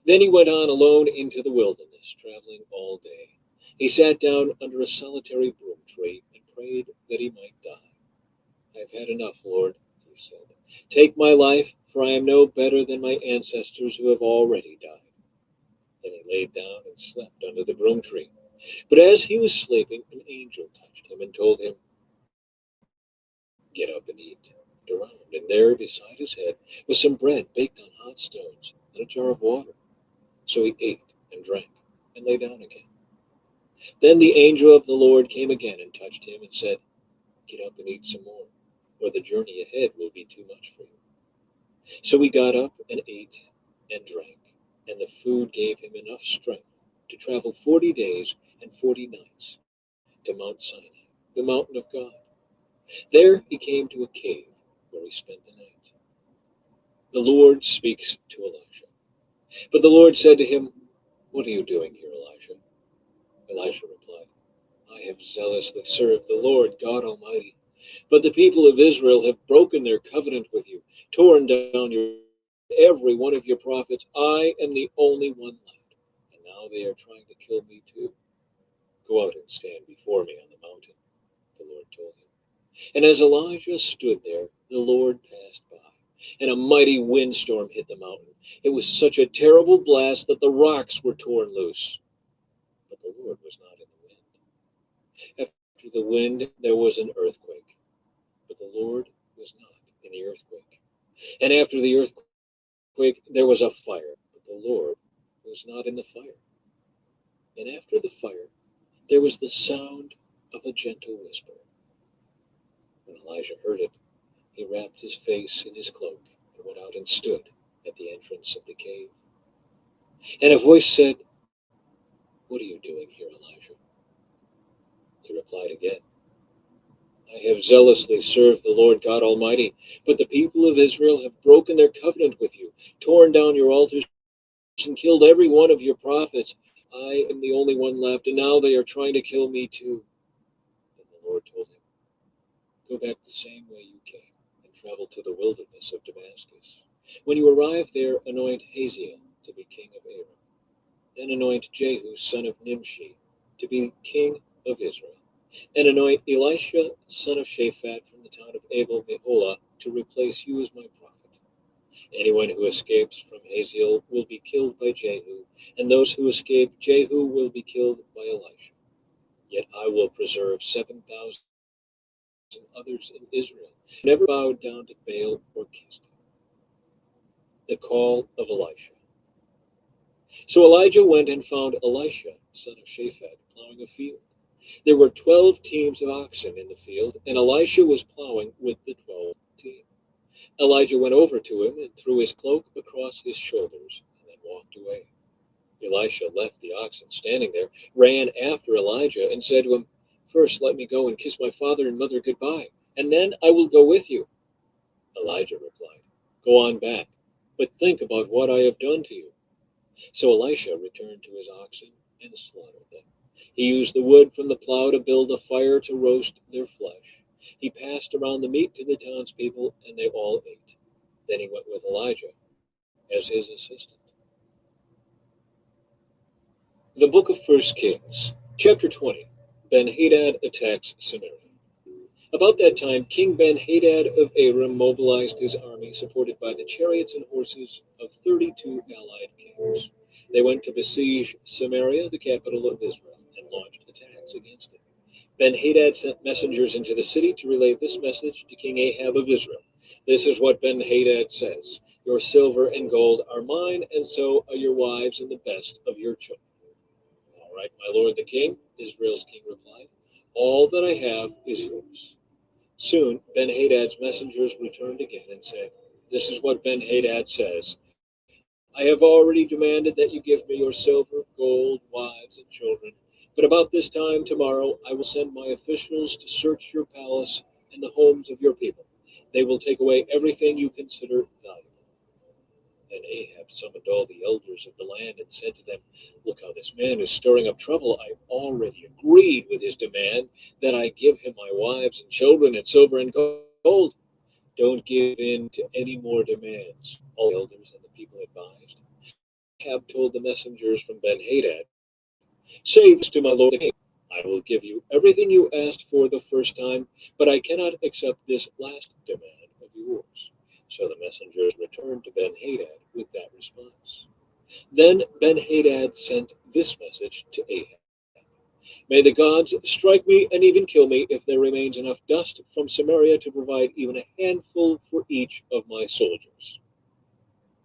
S1: Then he went on alone into the wilderness, traveling all day. He sat down under a solitary broom tree and prayed that he might die. "I've had enough, Lord," he said. "Take my life, for I am no better than my ancestors who have already died." Then he laid down and slept under the broom tree. But as he was sleeping, an angel touched him and told him, "Get up and eat." He looked around, and there beside his head was some bread baked on hot stones and a jar of water. So he ate and drank and lay down again. Then the angel of the Lord came again and touched him and said, "Get up and eat some more, or the journey ahead will be too much for you." So he got up and ate and drank, and the food gave him enough strength to travel 40 days and 40 nights to Mount Sinai, the mountain of God. There he came to a cave where he spent the night. The Lord speaks to Elijah. But the Lord said to him, "What are you doing here, Elijah?" Elijah replied, "I have zealously served the Lord God Almighty. But the people of Israel have broken their covenant with you, torn down every one of your prophets. I am the only one left, and now they are trying to kill me too. Go out and stand before me on the mountain," the Lord told him. And as Elijah stood there, the Lord passed by, and a mighty windstorm hit the mountain. It was such a terrible blast that the rocks were torn loose. But the Lord was not in the wind. After the wind, there was an earthquake, but the Lord was not in the earthquake. And after the earthquake, there was a fire, but the Lord was not in the fire. And after the fire, there was the sound of a gentle whisper. When Elijah heard it, he wrapped his face in his cloak and went out and stood at the entrance of the cave. And a voice said, "What are you doing here, Elijah?" He replied again, "I have zealously served the Lord God Almighty, but the people of Israel have broken their covenant with you, torn down your altars, and killed every one of your prophets. I am the only one left, and now they are trying to kill me too." Then the Lord told him, "Go back the same way you came and travel to the wilderness of Damascus. When you arrive there, anoint Hazael to be king of Aram. Then anoint Jehu, son of Nimshi, to be king of Israel. And anoint Elisha, son of Shaphat, from the town of Abel Meholah, to replace you as my prophet. Anyone who escapes from Hazael will be killed by Jehu, and those who escape Jehu will be killed by Elisha. Yet I will preserve 7,000 others in Israel, who never bowed down to Baal or kissed him." The call of Elisha. So Elijah went and found Elisha, son of Shaphat, plowing a field. There were 12 teams of oxen in the field, and Elisha was plowing with the 12th team. Elijah went over to him and threw his cloak across his shoulders and then walked away. Elisha left the oxen standing there, ran after Elijah, and said to him, "First let me go and kiss my father and mother goodbye, and then I will go with you." Elijah replied, "Go on back, but think about what I have done to you." So Elisha returned to his oxen and slaughtered them. He used the wood from the plow to build a fire to roast their flesh. He passed around the meat to the townspeople, and they all ate. Then he went with Elijah as his assistant. The book of First Kings, chapter 20. Ben-Hadad attacks Samaria. About that time, King Ben-Hadad of Aram mobilized his army, supported by the chariots and horses of 32 allied kings. They went to besiege Samaria, the capital of Israel, and launched attacks against it. Ben-Hadad sent messengers into the city to relay this message to King Ahab of Israel. This is what Ben-Hadad says: "Your silver and gold are mine, and so are your wives and the best of your children." "All right, my lord the king," Israel's king replied. "All that I have is yours." Soon Ben-Hadad's messengers returned again and said, "This is what Ben-Hadad says: I have already demanded that you give me your silver, gold, wives, and children. But about this time tomorrow I will send my officials to search your palace and the homes of your people. They will take away everything you consider valuable." Then Ahab summoned all the elders of the land and said to them, "Look how this man is stirring up trouble. I already agreed with his demand that I give him my wives and children and silver and gold. Don't give in to any more demands." All the elders and the people advised. Ahab told the messengers from Ben-Hadad, "Say this to my lord the king: I will give you everything you asked for the first time, but I cannot accept this last demand of yours." So the messengers returned to Ben-Hadad with that response. Then Ben-Hadad sent this message to Ahab: "May the gods strike me and even kill me if there remains enough dust from Samaria to provide even a handful for each of my soldiers."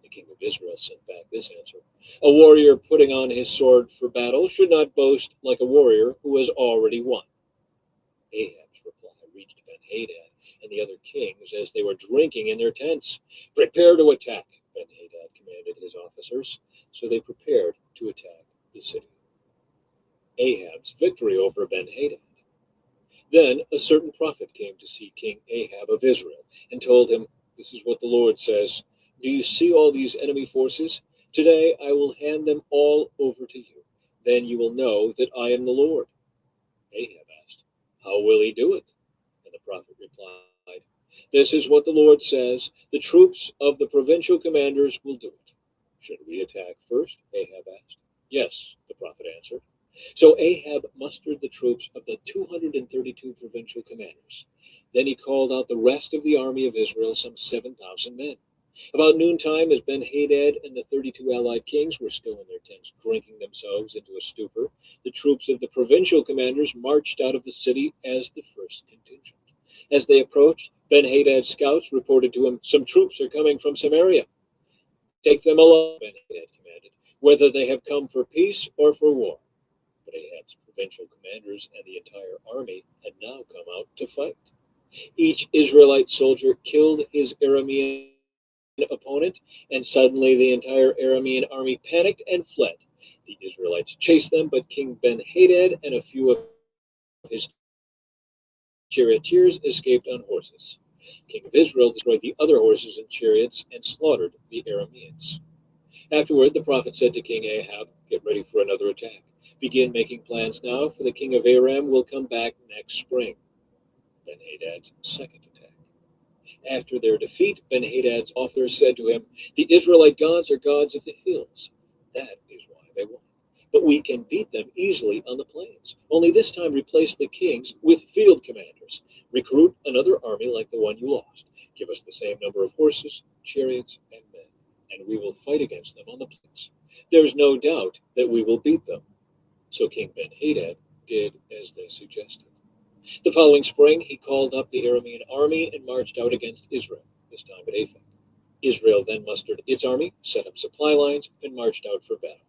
S1: The king of Israel sent back this answer: "A warrior putting on his sword for battle should not boast like a warrior who has already won." Ahab's reply reached Ben-Hadad and the other kings as they were drinking in their tents. "Prepare to attack," Ben-Hadad commanded his officers. So they prepared to attack the city. Ahab's victory over Ben-Hadad. Then a certain prophet came to see King Ahab of Israel and told him, "This is what the Lord says: Do you see all these enemy forces? Today I will hand them all over to you. Then you will know that I am the Lord." Ahab asked, "How will he do it?" And the prophet replied, "This is what the Lord says: The troops of the provincial commanders will do it." "Should we attack first?" Ahab asked. "Yes," the prophet answered. So Ahab mustered the troops of the 232 provincial commanders. Then he called out the rest of the army of Israel, some 7,000 men. About noontime, as Ben-Hadad and the 32 allied kings were still in their tents, drinking themselves into a stupor, the troops of the provincial commanders marched out of the city as the first contingent. As they approached, Ben-Hadad's scouts reported to him, "Some troops are coming from Samaria." "Take them along," Ben-Hadad commanded, "whether they have come for peace or for war." But Ahab's provincial commanders and the entire army had now come out to fight. Each Israelite soldier killed his Aramean opponent, and suddenly the entire Aramean army panicked and fled. The Israelites chased them, but King Ben-Hadad and a few of his charioteers escaped on horses. King of Israel destroyed the other horses and chariots and slaughtered the Arameans. Afterward, the prophet said to King Ahab, "Get ready for another attack. Begin making plans now, for the king of Aram will come back next spring." Ben-Hadad's second attack. After their defeat, Ben-Hadad's officers said to him, "The Israelite gods are gods of the hills. That is why they won. But we can beat them easily on the plains. Only this time replace the kings with field commanders. Recruit another army like the one you lost. Give us the same number of horses, chariots, and men, and we will fight against them on the plains. There's no doubt that we will beat them." So King Ben-Hadad did as they suggested. The following spring, he called up the Aramean army and marched out against Israel, this time at Aphek. Israel then mustered its army, set up supply lines, and marched out for battle.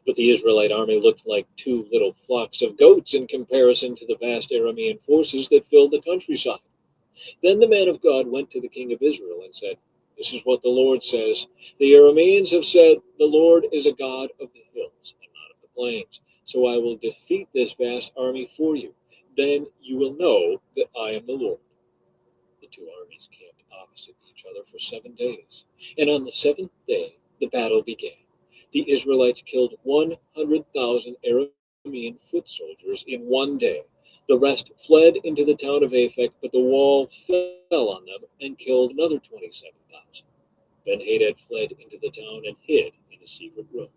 S1: But the Israelite army looked like two little flocks of goats in comparison to the vast Aramean forces that filled the countryside. Then the man of God went to the king of Israel and said, "This is what the Lord says: The Arameans have said, 'The Lord is a God of the hills and not of the plains.' So I will defeat this vast army for you. Then you will know that I am the Lord." The two armies camped opposite each other for 7 days. And on the seventh day, the battle began. The Israelites killed 100,000 Aramean foot soldiers in one day. The rest fled into the town of Aphek, but the wall fell on them and killed another 27,000. Ben-Hadad fled into the town and hid in a secret room.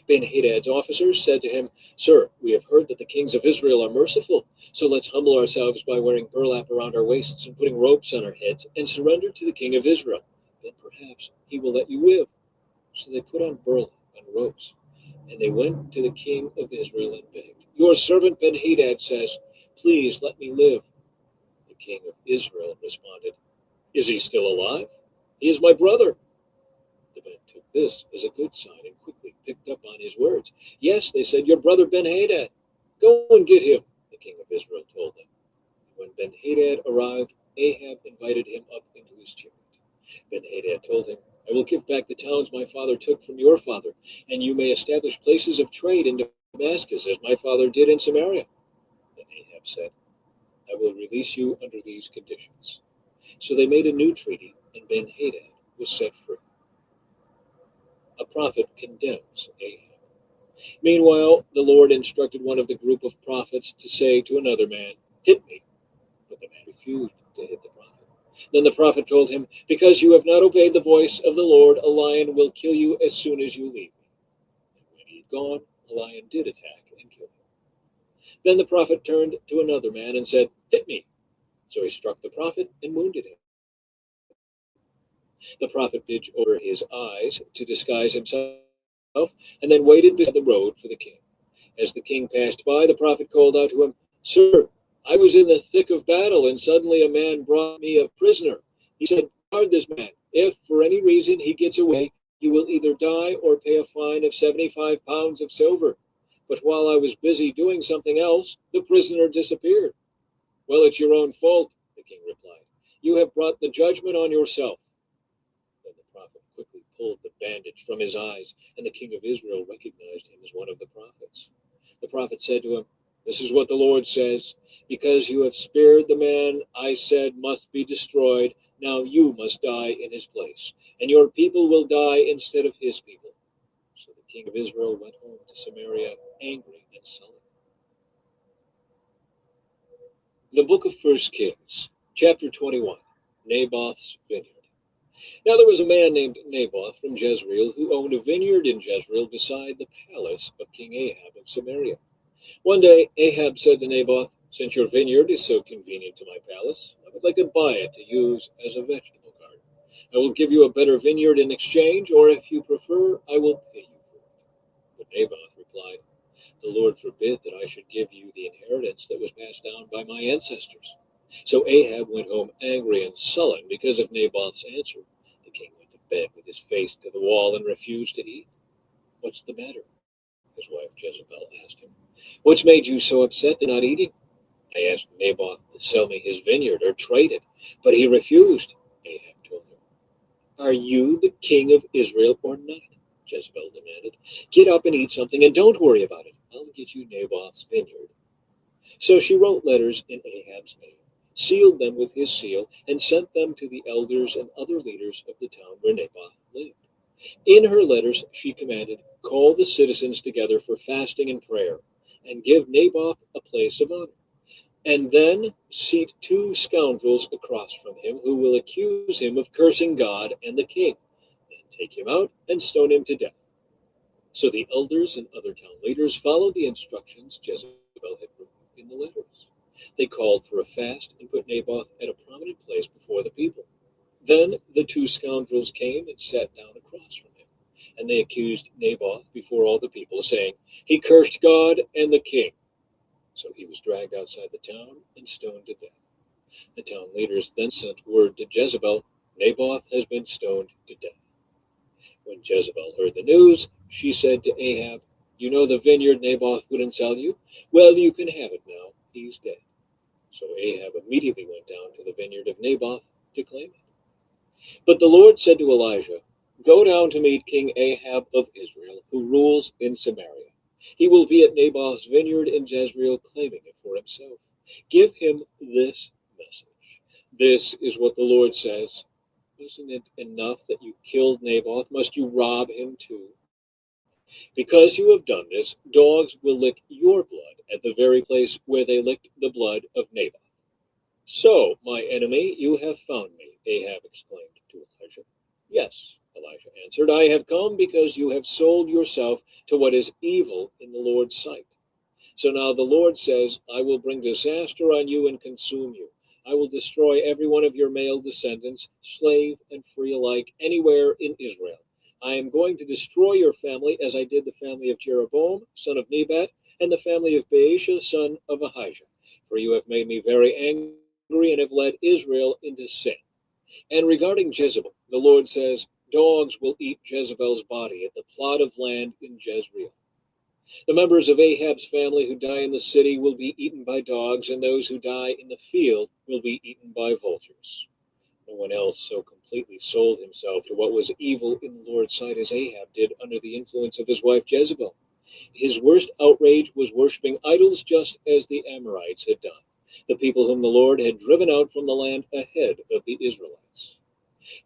S1: Ben-Hadad's officers said to him, "Sir, we have heard that the kings of Israel are merciful, so let's humble ourselves by wearing burlap around our waists and putting ropes on our heads and surrender to the king of Israel. Then perhaps he will let you live." So they put on burlap and ropes, and they went to the king of Israel and begged. "Your servant Ben-Hadad says, 'Please let me live.'" The king of Israel responded, "Is he still alive? He is my brother." The men took this as a good sign and quickly picked up on his words. "Yes," they said, "your brother Ben-Hadad. Go and get him," the king of Israel told them. When Ben-Hadad arrived, Ahab invited him up into his chariot. Ben-Hadad told him, "I will give back the towns my father took from your father, and you may establish places of trade in Damascus, as my father did in Samaria." Then Ahab said, "I will release you under these conditions." So they made a new treaty, and Ben-Hadad was set free. A prophet condemns Ahab. Meanwhile, the Lord instructed one of the group of prophets to say to another man, "Hit me." But the man refused to hit the prophet. Then the prophet told him, "Because you have not obeyed the voice of the Lord, a lion will kill you as soon as you leave me." And when he had gone, a lion did attack and kill him. Then the prophet turned to another man and said, "Hit me." So he struck the prophet and wounded him. The prophet bandaged over his eyes to disguise himself, and then waited beside the road for the king. As the king passed by, the prophet called out to him, "Sir, I was in the thick of battle, and suddenly a man brought me a prisoner. He said, 'Guard this man. If for any reason he gets away, you will either die or pay a fine of 75 pounds of silver.' But while I was busy doing something else, the prisoner disappeared." "Well, it's your own fault," the king replied. "You have brought the judgment on yourself." Then the prophet quickly pulled the bandage from his eyes, and the king of Israel recognized him as one of the prophets. The prophet said to him, "This is what the Lord says. Because you have spared the man I said must be destroyed, now you must die in his place, and your people will die instead of his people." So the king of Israel went home to Samaria, angry and sullen. The book of 1 Kings, chapter 21, Naboth's vineyard. Now there was a man named Naboth from Jezreel who owned a vineyard in Jezreel beside the palace of King Ahab of Samaria. One day Ahab said to Naboth, "Since your vineyard is so convenient to my palace, I would like to buy it to use as a vegetable garden. I will give you a better vineyard in exchange, or if you prefer, I will pay you for it." But Naboth replied, "The Lord forbid that I should give you the inheritance that was passed down by my ancestors." So Ahab went home angry and sullen because of Naboth's answer. The king went to bed with his face to the wall and refused to eat. "What's the matter?" his wife Jezebel asked him. "What's made you so upset that not eating?" "I asked Naboth to sell me his vineyard or trade it, but he refused," Ahab told her. "Are you the king of Israel or not?" Jezebel demanded. "Get up and eat something, and don't worry about it. I'll get you Naboth's vineyard." So she wrote letters in Ahab's name, sealed them with his seal, and sent them to the elders and other leaders of the town where Naboth lived. In her letters she commanded, "Call the citizens together for fasting and prayer, and give Naboth a place of honor. And then seat 2 scoundrels across from him who will accuse him of cursing God and the king. Then take him out and stone him to death." So the elders and other town leaders followed the instructions Jezebel had written in the letters. They called for a fast and put Naboth at a prominent place before the people. Then the 2 scoundrels came and sat down across from him, and they accused Naboth before all the people, saying, "He cursed God and the king." So he was dragged outside the town and stoned to death. The town leaders then sent word to Jezebel, "Naboth has been stoned to death." When Jezebel heard the news, she said to Ahab, "You know the vineyard Naboth wouldn't sell you? Well, you can have it now. He's dead." So Ahab immediately went down to the vineyard of Naboth to claim it. But the Lord said to Elijah, "Go down to meet King Ahab of Israel, who rules in Samaria. He will be at Naboth's vineyard in Jezreel, claiming it for himself. Give him this message. This is what the Lord says. Isn't it enough that you killed Naboth? Must you rob him too? Because you have done this, dogs will lick your blood at the very place where they licked the blood of Naboth." "So, my enemy, you have found me," Ahab exclaimed to Elijah. "Yes, Elijah answered, I have come because you have sold yourself to what is evil in the Lord's sight. So now the Lord says, I will bring disaster on you and consume you. I will destroy every one of your male descendants, slave and free alike, anywhere in Israel. I am going to destroy your family as I did the family of Jeroboam, son of Nebat, and the family of Baasha, son of Ahijah. For you have made me very angry and have led Israel into sin. And regarding Jezebel, the Lord says, dogs will eat Jezebel's body at the plot of land in Jezreel. The members of Ahab's family who die in the city will be eaten by dogs, and those who die in the field will be eaten by vultures. No one else so completely sold himself to what was evil in the Lord's sight as Ahab did under the influence of his wife Jezebel. His worst outrage was worshiping idols just as the Amorites had done, the people whom the Lord had driven out from the land ahead of the Israelites.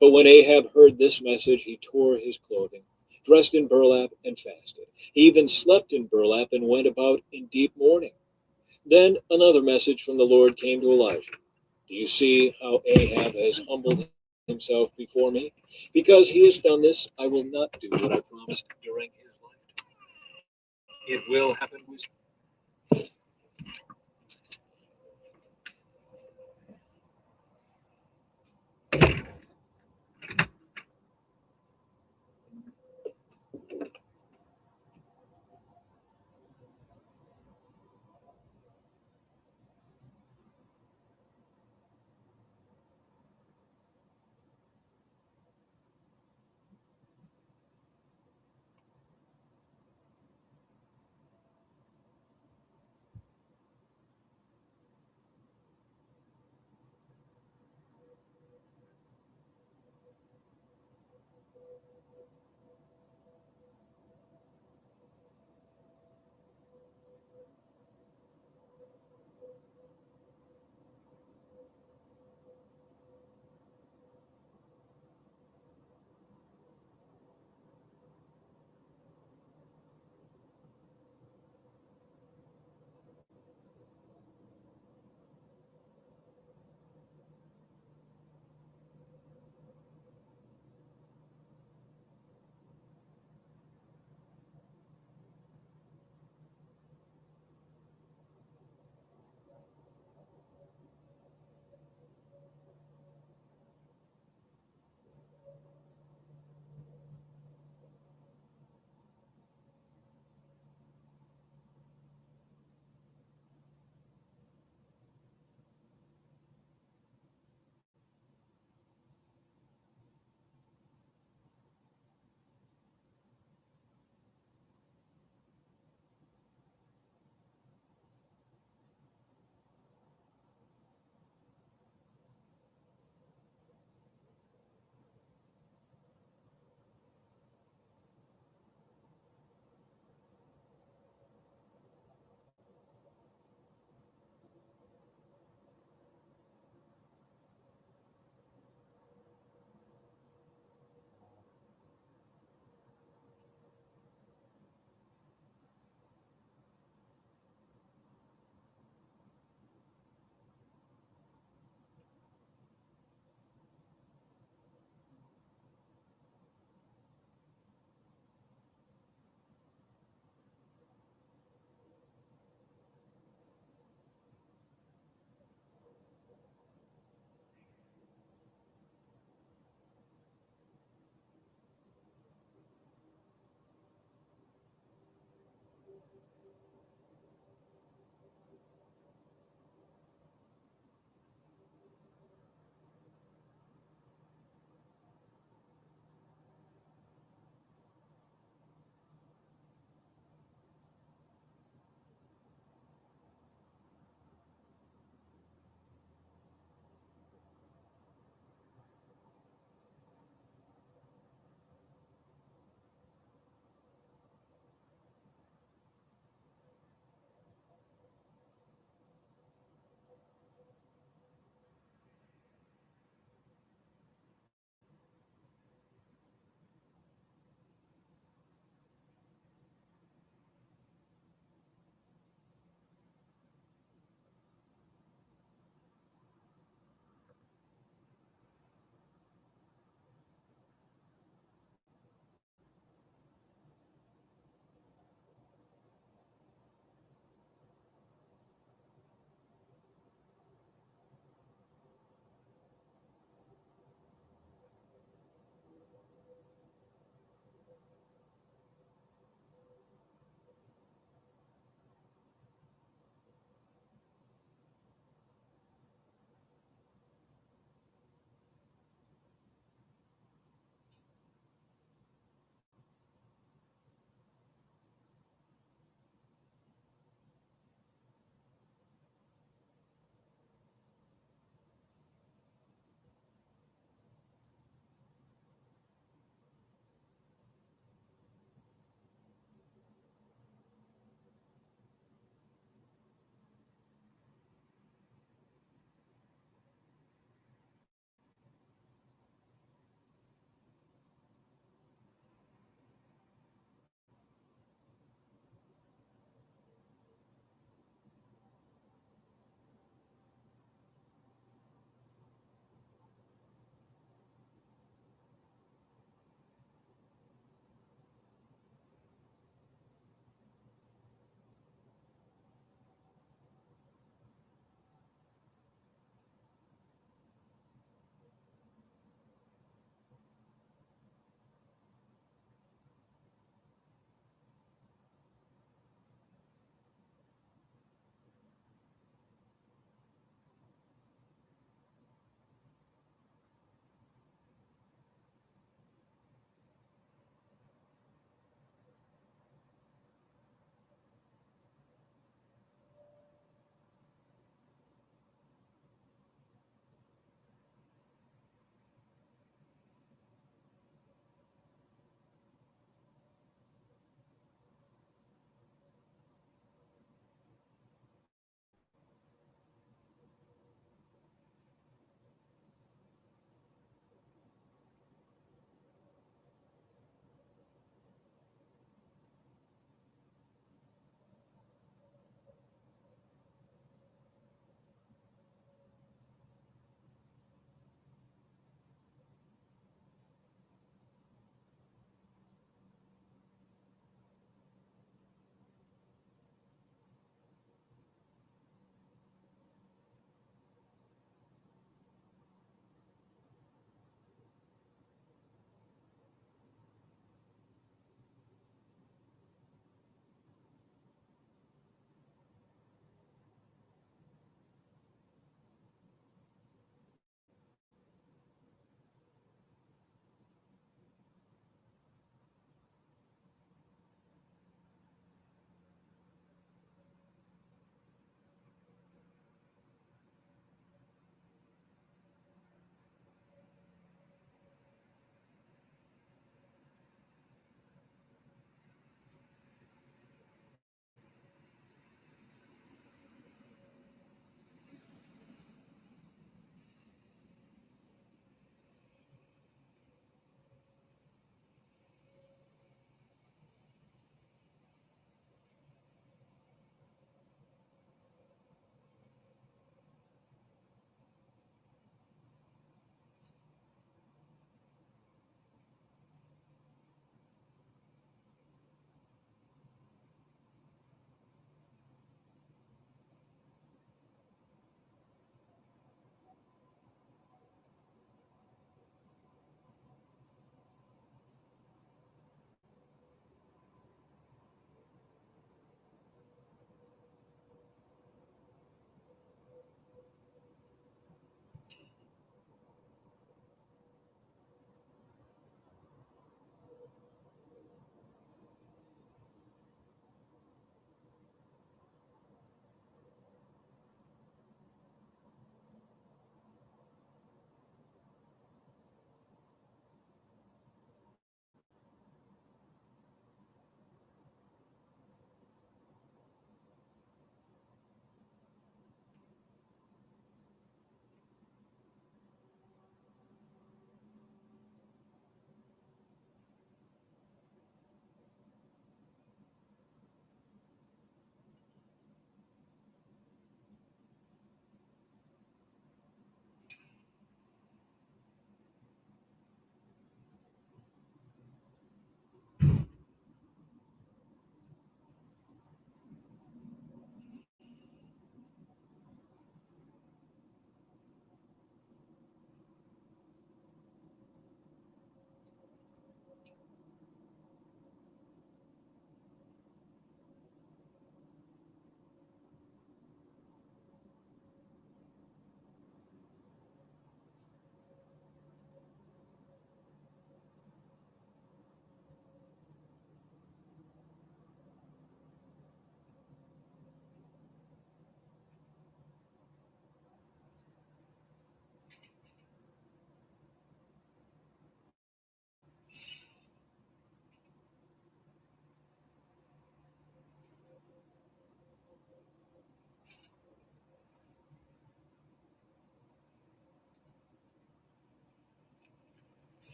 S1: But when Ahab heard this message, he tore his clothing, dressed in burlap, and fasted. He even slept in burlap and went about in deep mourning. Then another message from the Lord came to Elijah. Do you see how Ahab has humbled himself before me? Because he has done this, I will not do what I promised during his lifetime. It will happen with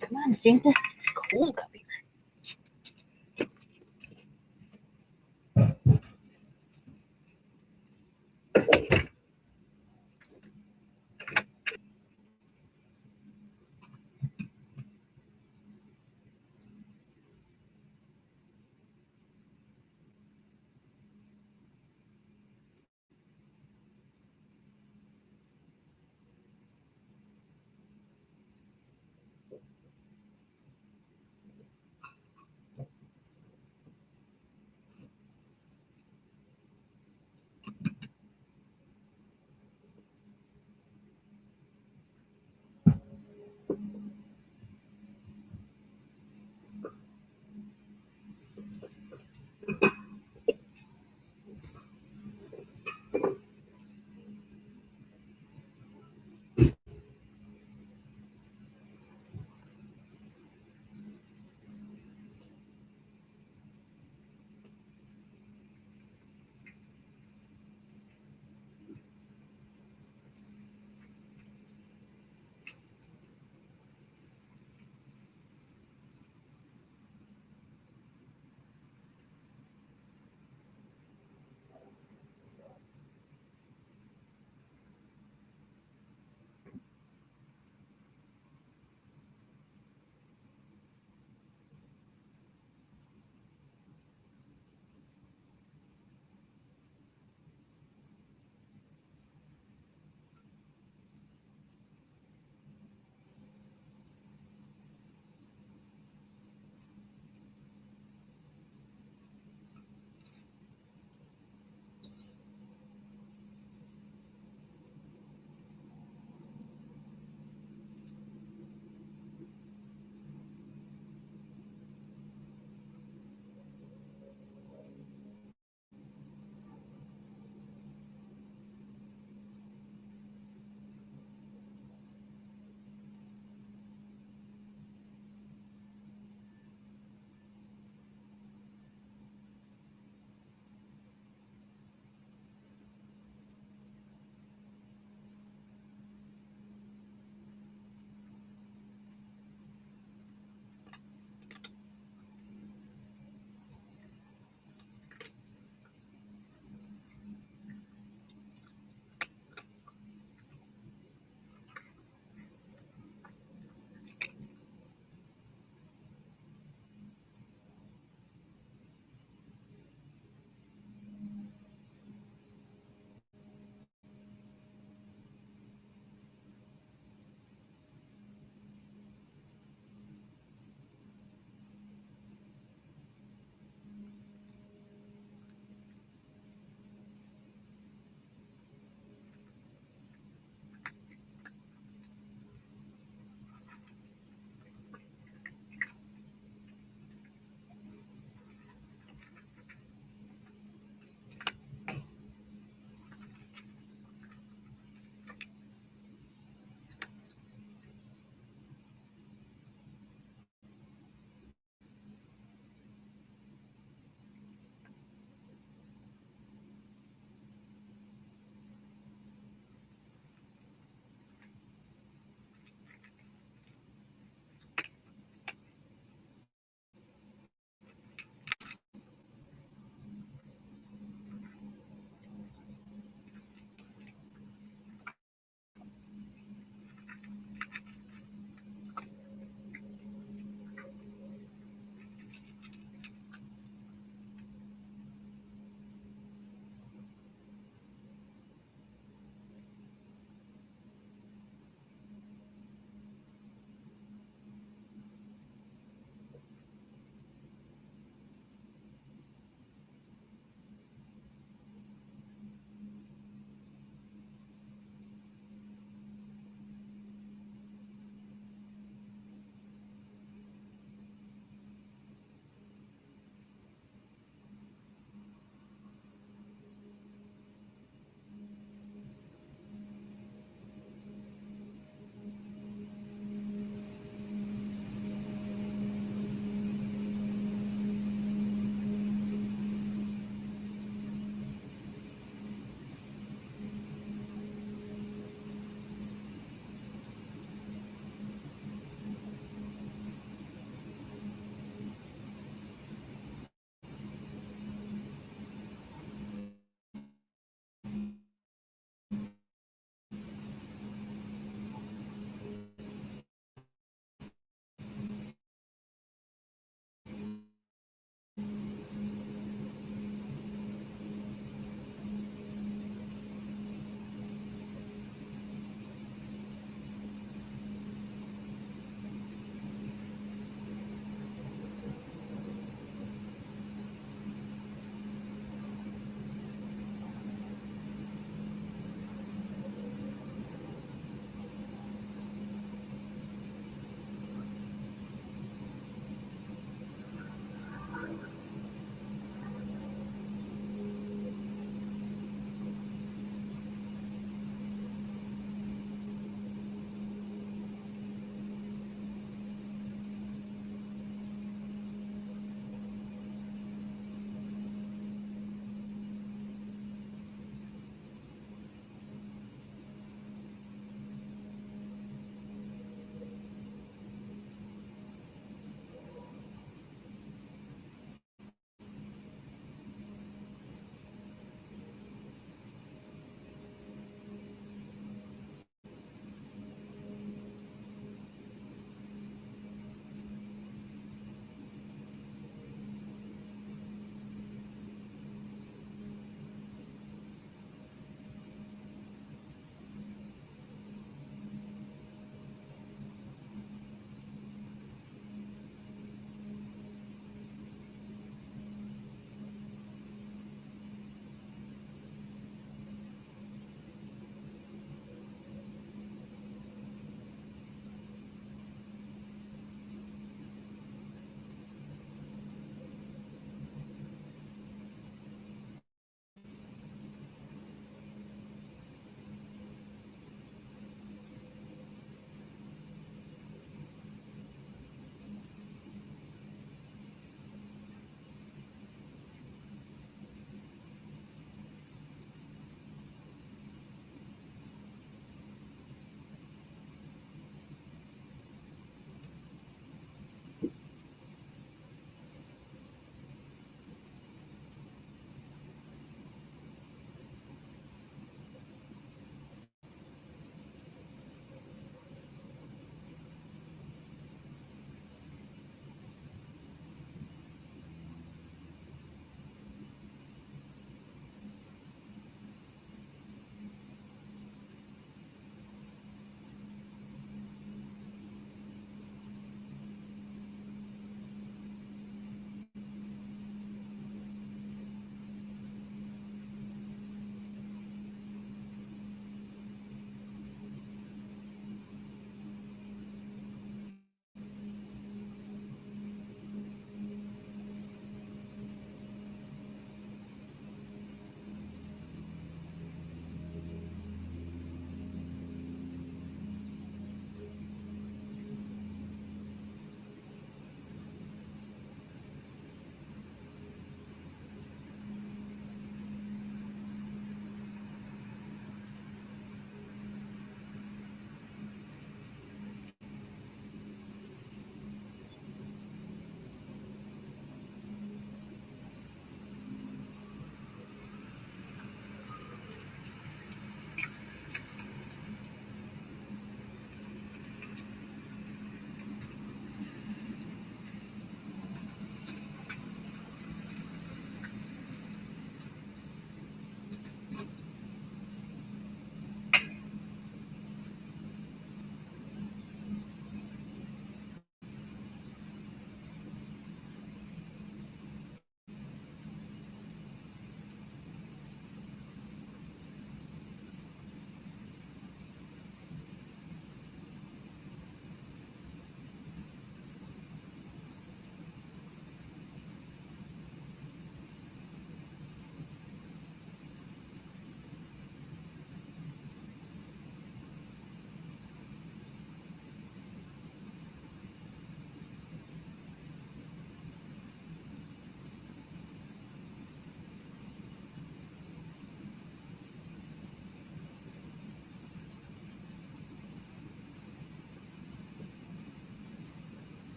S2: Come on, Santa. It's cold up